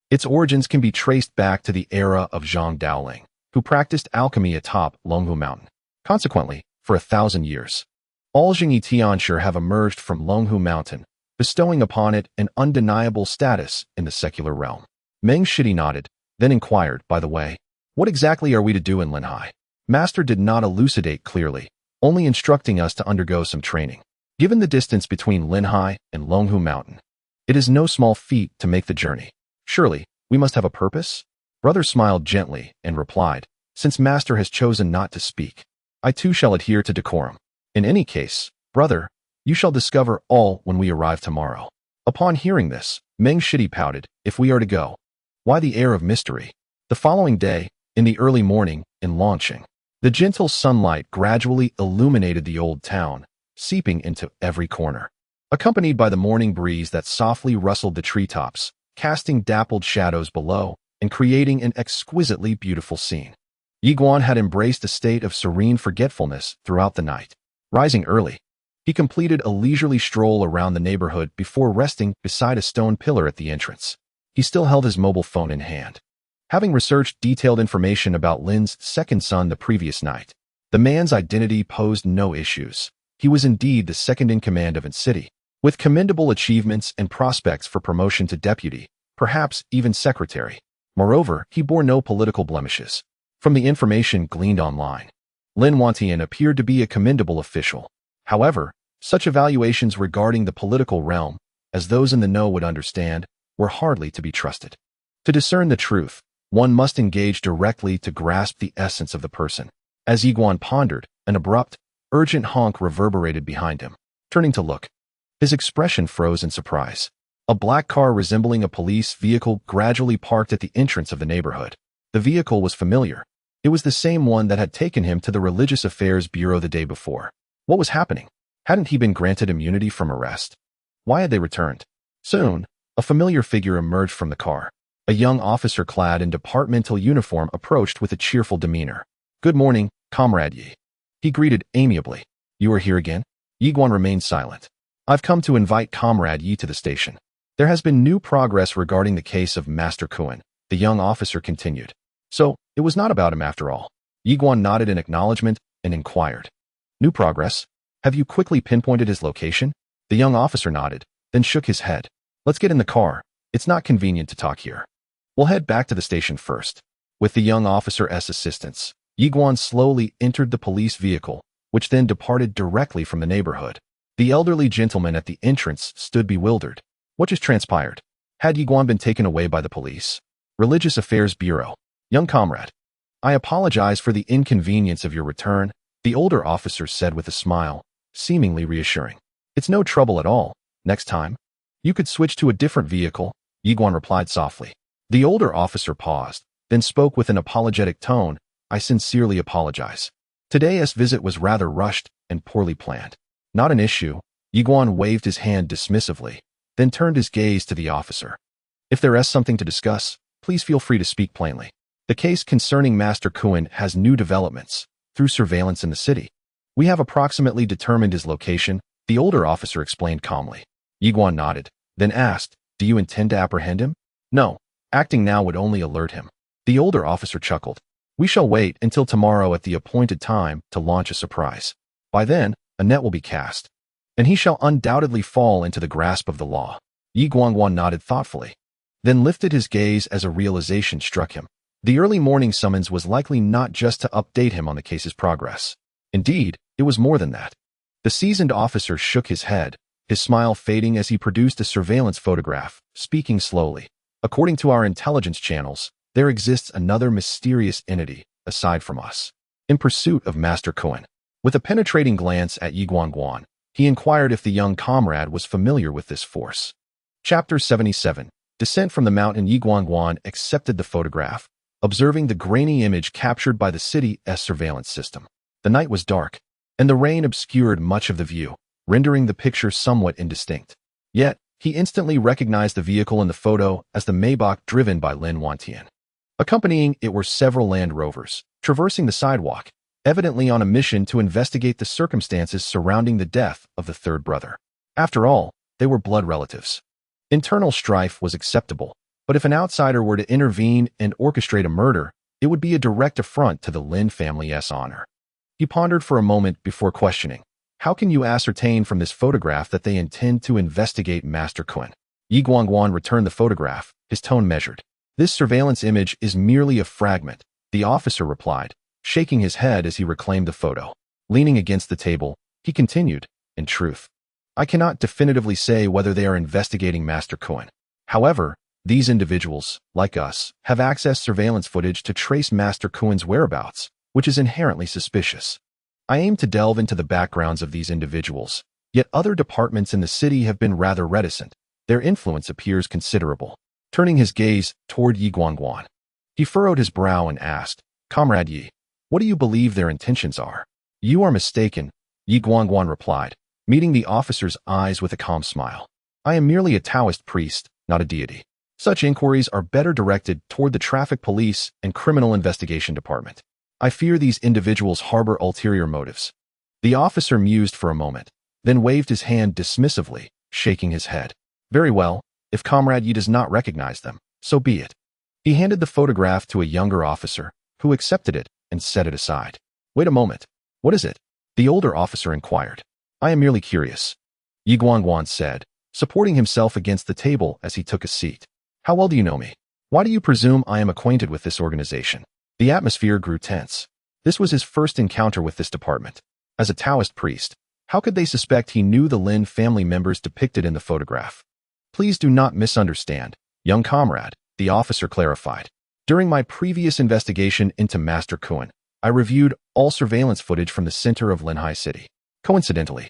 Its origins can be traced back to the era of Zhang Daoling, who practiced alchemy atop Longhu Mountain. Consequently, for 1,000 years, all Zhengyi Tianshi have emerged from Longhu Mountain, bestowing upon it an undeniable status in the secular realm. Meng Shidi nodded, then inquired, by the way, what exactly are we to do in Linhai? Master did not elucidate clearly, only instructing us to undergo some training. Given the distance between Linhai and Longhu Mountain, it is no small feat to make the journey. Surely, we must have a purpose? Brother smiled gently and replied, since Master has chosen not to speak, I too shall adhere to decorum. In any case, brother, you shall discover all when we arrive tomorrow. Upon hearing this, Meng Shidi pouted, if we are to go. Why the air of mystery? The following day, in the early morning, in Longqing, the gentle sunlight gradually illuminated the old town, seeping into every corner. Accompanied by the morning breeze that softly rustled the treetops, casting dappled shadows below, and creating an exquisitely beautiful scene. Yiguan had embraced a state of serene forgetfulness throughout the night. Rising early, he completed a leisurely stroll around the neighborhood before resting beside a stone pillar at the entrance. He still held his mobile phone in hand. Having researched detailed information about Lin's second son the previous night, the man's identity posed no issues. He was indeed the second in command of its city, with commendable achievements and prospects for promotion to deputy, perhaps even secretary. Moreover, he bore no political blemishes. From the information gleaned online, Lin Wantian appeared to be a commendable official. However, such evaluations regarding the political realm, as those in the know would understand, were hardly to be trusted. To discern the truth, one must engage directly to grasp the essence of the person. As Yiguan pondered, an abrupt, urgent honk reverberated behind him. Turning to look, his expression froze in surprise. A black car resembling a police vehicle gradually parked at the entrance of the neighborhood. The vehicle was familiar. It was the same one that had taken him to the Religious Affairs Bureau the day before. What was happening? Hadn't he been granted immunity from arrest? Why had they returned? Soon, a familiar figure emerged from the car. A young officer clad in departmental uniform approached with a cheerful demeanor. Good morning, Comrade Yi. He greeted amiably. You are here again? Yiguan remained silent. I've come to invite Comrade Yi to the station. There has been new progress regarding the case of Master Kuan, the young officer continued. So, it was not about him after all. Yiguan nodded in acknowledgement and inquired. New progress? Have you quickly pinpointed his location? The young officer nodded, then shook his head. Let's get in the car. It's not convenient to talk here. We'll head back to the station first. With the young officer's assistance, Yiguan slowly entered the police vehicle, which then departed directly from the neighborhood. The elderly gentleman at the entrance stood bewildered. What just transpired? Had Yiguan been taken away by the police? Religious Affairs Bureau. Young comrade. I apologize for the inconvenience of your return, the older officer said with a smile, seemingly reassuring. It's no trouble at all. Next time, you could switch to a different vehicle, Yiguan replied softly. The older officer paused, then spoke with an apologetic tone. I sincerely apologize. Today's visit was rather rushed and poorly planned. Not an issue. Yiguan waved his hand dismissively, then turned his gaze to the officer. If there is something to discuss, please feel free to speak plainly. The case concerning Master Kuan has new developments through surveillance in the city. We have approximately determined his location, the older officer explained calmly. Yiguan nodded, then asked, do you intend to apprehend him? No, acting now would only alert him. The older officer chuckled. We shall wait until tomorrow at the appointed time to launch a surprise. By then, a net will be cast, and he shall undoubtedly fall into the grasp of the law. Yiguan nodded thoughtfully, then lifted his gaze as a realization struck him. The early morning summons was likely not just to update him on the case's progress. Indeed, it was more than that. The seasoned officer shook his head, his smile fading as he produced a surveillance photograph, speaking slowly. According to our intelligence channels, there exists another mysterious entity, aside from us, in pursuit of Master Kuan. With a penetrating glance at Yiguan, he inquired if the young comrade was familiar with this force. Chapter 77. Descent from the mountain. Yiguan accepted the photograph, observing the grainy image captured by the city's surveillance system. The night was dark, and the rain obscured much of the view, rendering the picture somewhat indistinct. Yet, he instantly recognized the vehicle in the photo as the Maybach driven by Lin Wantian. Accompanying it were several Land Rovers, traversing the sidewalk, evidently on a mission to investigate the circumstances surrounding the death of the third brother. After all, they were blood relatives. Internal strife was acceptable, but if an outsider were to intervene and orchestrate a murder, it would be a direct affront to the Lin family's honor. He pondered for a moment before questioning. How can you ascertain from this photograph that they intend to investigate Master Kuan? Yiguan returned the photograph, his tone measured. This surveillance image is merely a fragment, the officer replied, shaking his head as he reclaimed the photo. Leaning against the table, he continued, in truth, I cannot definitively say whether they are investigating Master Kuan. However, these individuals, like us, have accessed surveillance footage to trace Master Kuan's whereabouts, which is inherently suspicious. I aim to delve into the backgrounds of these individuals, yet other departments in the city have been rather reticent. Their influence appears considerable. Turning his gaze toward Yiguan, he furrowed his brow and asked, Comrade Yi, what do you believe their intentions are? You are mistaken, Yiguan replied, meeting the officer's eyes with a calm smile. I am merely a Taoist priest, not a deity. Such inquiries are better directed toward the traffic police and criminal investigation department. I fear these individuals harbor ulterior motives. The officer mused for a moment, then waved his hand dismissively, shaking his head. Very well, if Comrade Yi does not recognize them, so be it. He handed the photograph to a younger officer, who accepted it and set it aside. Wait a moment. What is it? The older officer inquired. I am merely curious, Yiguan said, supporting himself against the table as he took a seat. How well do you know me? Why do you presume I am acquainted with this organization? The atmosphere grew tense. This was his first encounter with this department. As a Taoist priest, how could they suspect he knew the Lin family members depicted in the photograph? Please do not misunderstand, young comrade, the officer clarified. During my previous investigation into Master Kuan, I reviewed all surveillance footage from the center of Linhai City. Coincidentally,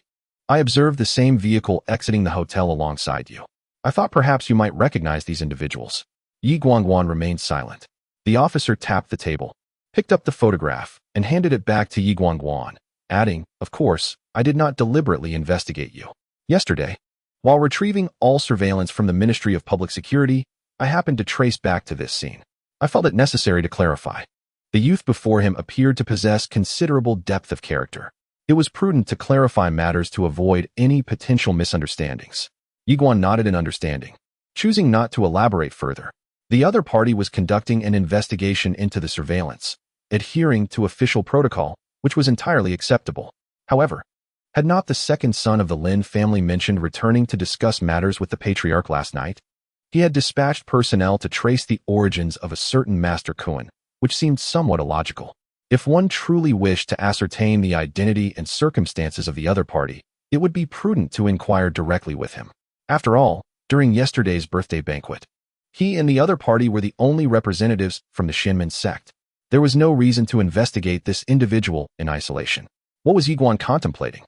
I observed the same vehicle exiting the hotel alongside you. I thought perhaps you might recognize these individuals. Yiguan remained silent. The officer tapped the table, picked up the photograph, and handed it back to Yiguan, adding, of course, I did not deliberately investigate you. Yesterday, while retrieving all surveillance from the Ministry of Public Security, I happened to trace back to this scene. I felt it necessary to clarify. The youth before him appeared to possess considerable depth of character. It was prudent to clarify matters to avoid any potential misunderstandings. Yiguan nodded in understanding, choosing not to elaborate further. The other party was conducting an investigation into the surveillance, adhering to official protocol, which was entirely acceptable. However, Had not the second son of the Lin family mentioned returning to discuss matters with the patriarch last night? He had dispatched personnel to trace the origins of a certain Master Kuan, which seemed somewhat illogical. If one truly wished to ascertain the identity and circumstances of the other party, it would be prudent to inquire directly with him. After all, during yesterday's birthday banquet, he and the other party were the only representatives from the Shinmen sect. There was no reason to investigate this individual in isolation. What was Yiguan contemplating?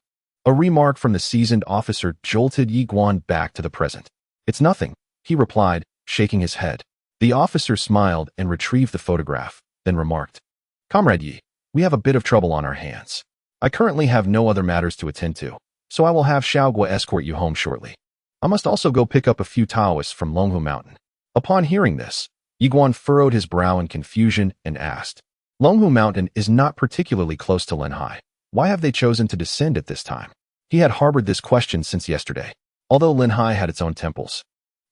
A remark from the seasoned officer jolted Yiguan back to the present. "It's nothing," he replied, shaking his head. The officer smiled and retrieved the photograph, then remarked, "Comrade Yi, we have a bit of trouble on our hands. I currently have no other matters to attend to, so I will have Xiaogua escort you home shortly. I must also go pick up a few Taoists from Longhu Mountain." Upon hearing this, Yiguan furrowed his brow in confusion and asked, "Longhu Mountain is not particularly close to Linhai. Why have they chosen to descend at this time?" He had harbored this question since yesterday. Although Linhai had its own temples,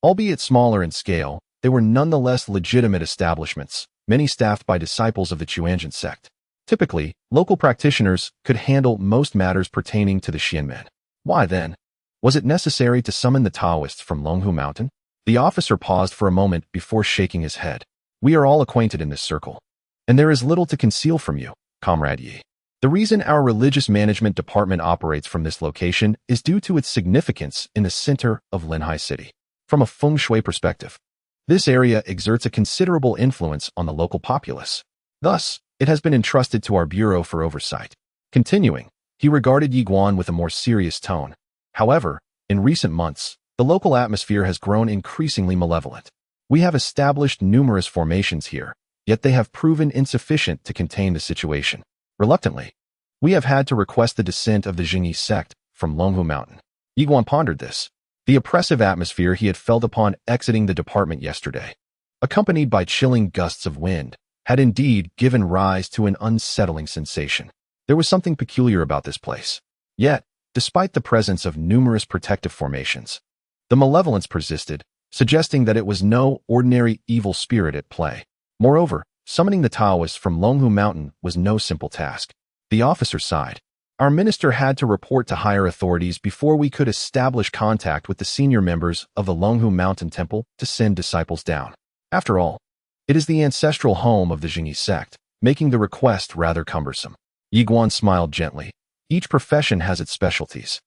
albeit smaller in scale, they were nonetheless legitimate establishments, many staffed by disciples of the Chuanjin sect. Typically, local practitioners could handle most matters pertaining to the Xianmen. Why then? Was it necessary to summon the Taoists from Longhu Mountain? The officer paused for a moment before shaking his head. "We are all acquainted in this circle, and there is little to conceal from you, Comrade Yi. The reason our religious management department operates from this location is due to its significance in the center of Linhai City. From a feng shui perspective, this area exerts a considerable influence on the local populace. Thus, it has been entrusted to our bureau for oversight." Continuing, he regarded Yiguan with a more serious tone. "However, in recent months, the local atmosphere has grown increasingly malevolent. We have established numerous formations here, yet they have proven insufficient to contain the situation. Reluctantly, we have had to request the descent of the Jingyi sect from Longhu Mountain." Yiguan pondered this. The oppressive atmosphere he had felt upon exiting the department yesterday, accompanied by chilling gusts of wind, had indeed given rise to an unsettling sensation. There was something peculiar about this place. Yet, despite the presence of numerous protective formations, the malevolence persisted, suggesting that it was no ordinary evil spirit at play. Moreover, summoning the Taoists from Longhu Mountain was no simple task. The officer sighed. "Our minister had to report to higher authorities before we could establish contact with the senior members of the Longhu Mountain Temple to send disciples down. After all, it is the ancestral home of the Jingyi sect, making the request rather cumbersome." Yiguan smiled gently. Each profession has its specialties.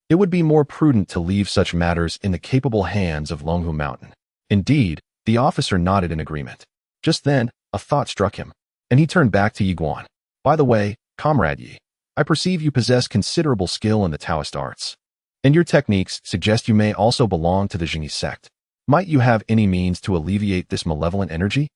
It would be more prudent to leave such matters in the capable hands of Longhu Mountain. Indeed, the officer nodded in agreement. Just then, a thought struck him, and he turned back to Yiguan. "By the way, Comrade Yi, I perceive you possess considerable skill in the Taoist arts, and your techniques suggest you may also belong to the Jingyi sect. Might you have any means to alleviate this malevolent energy?"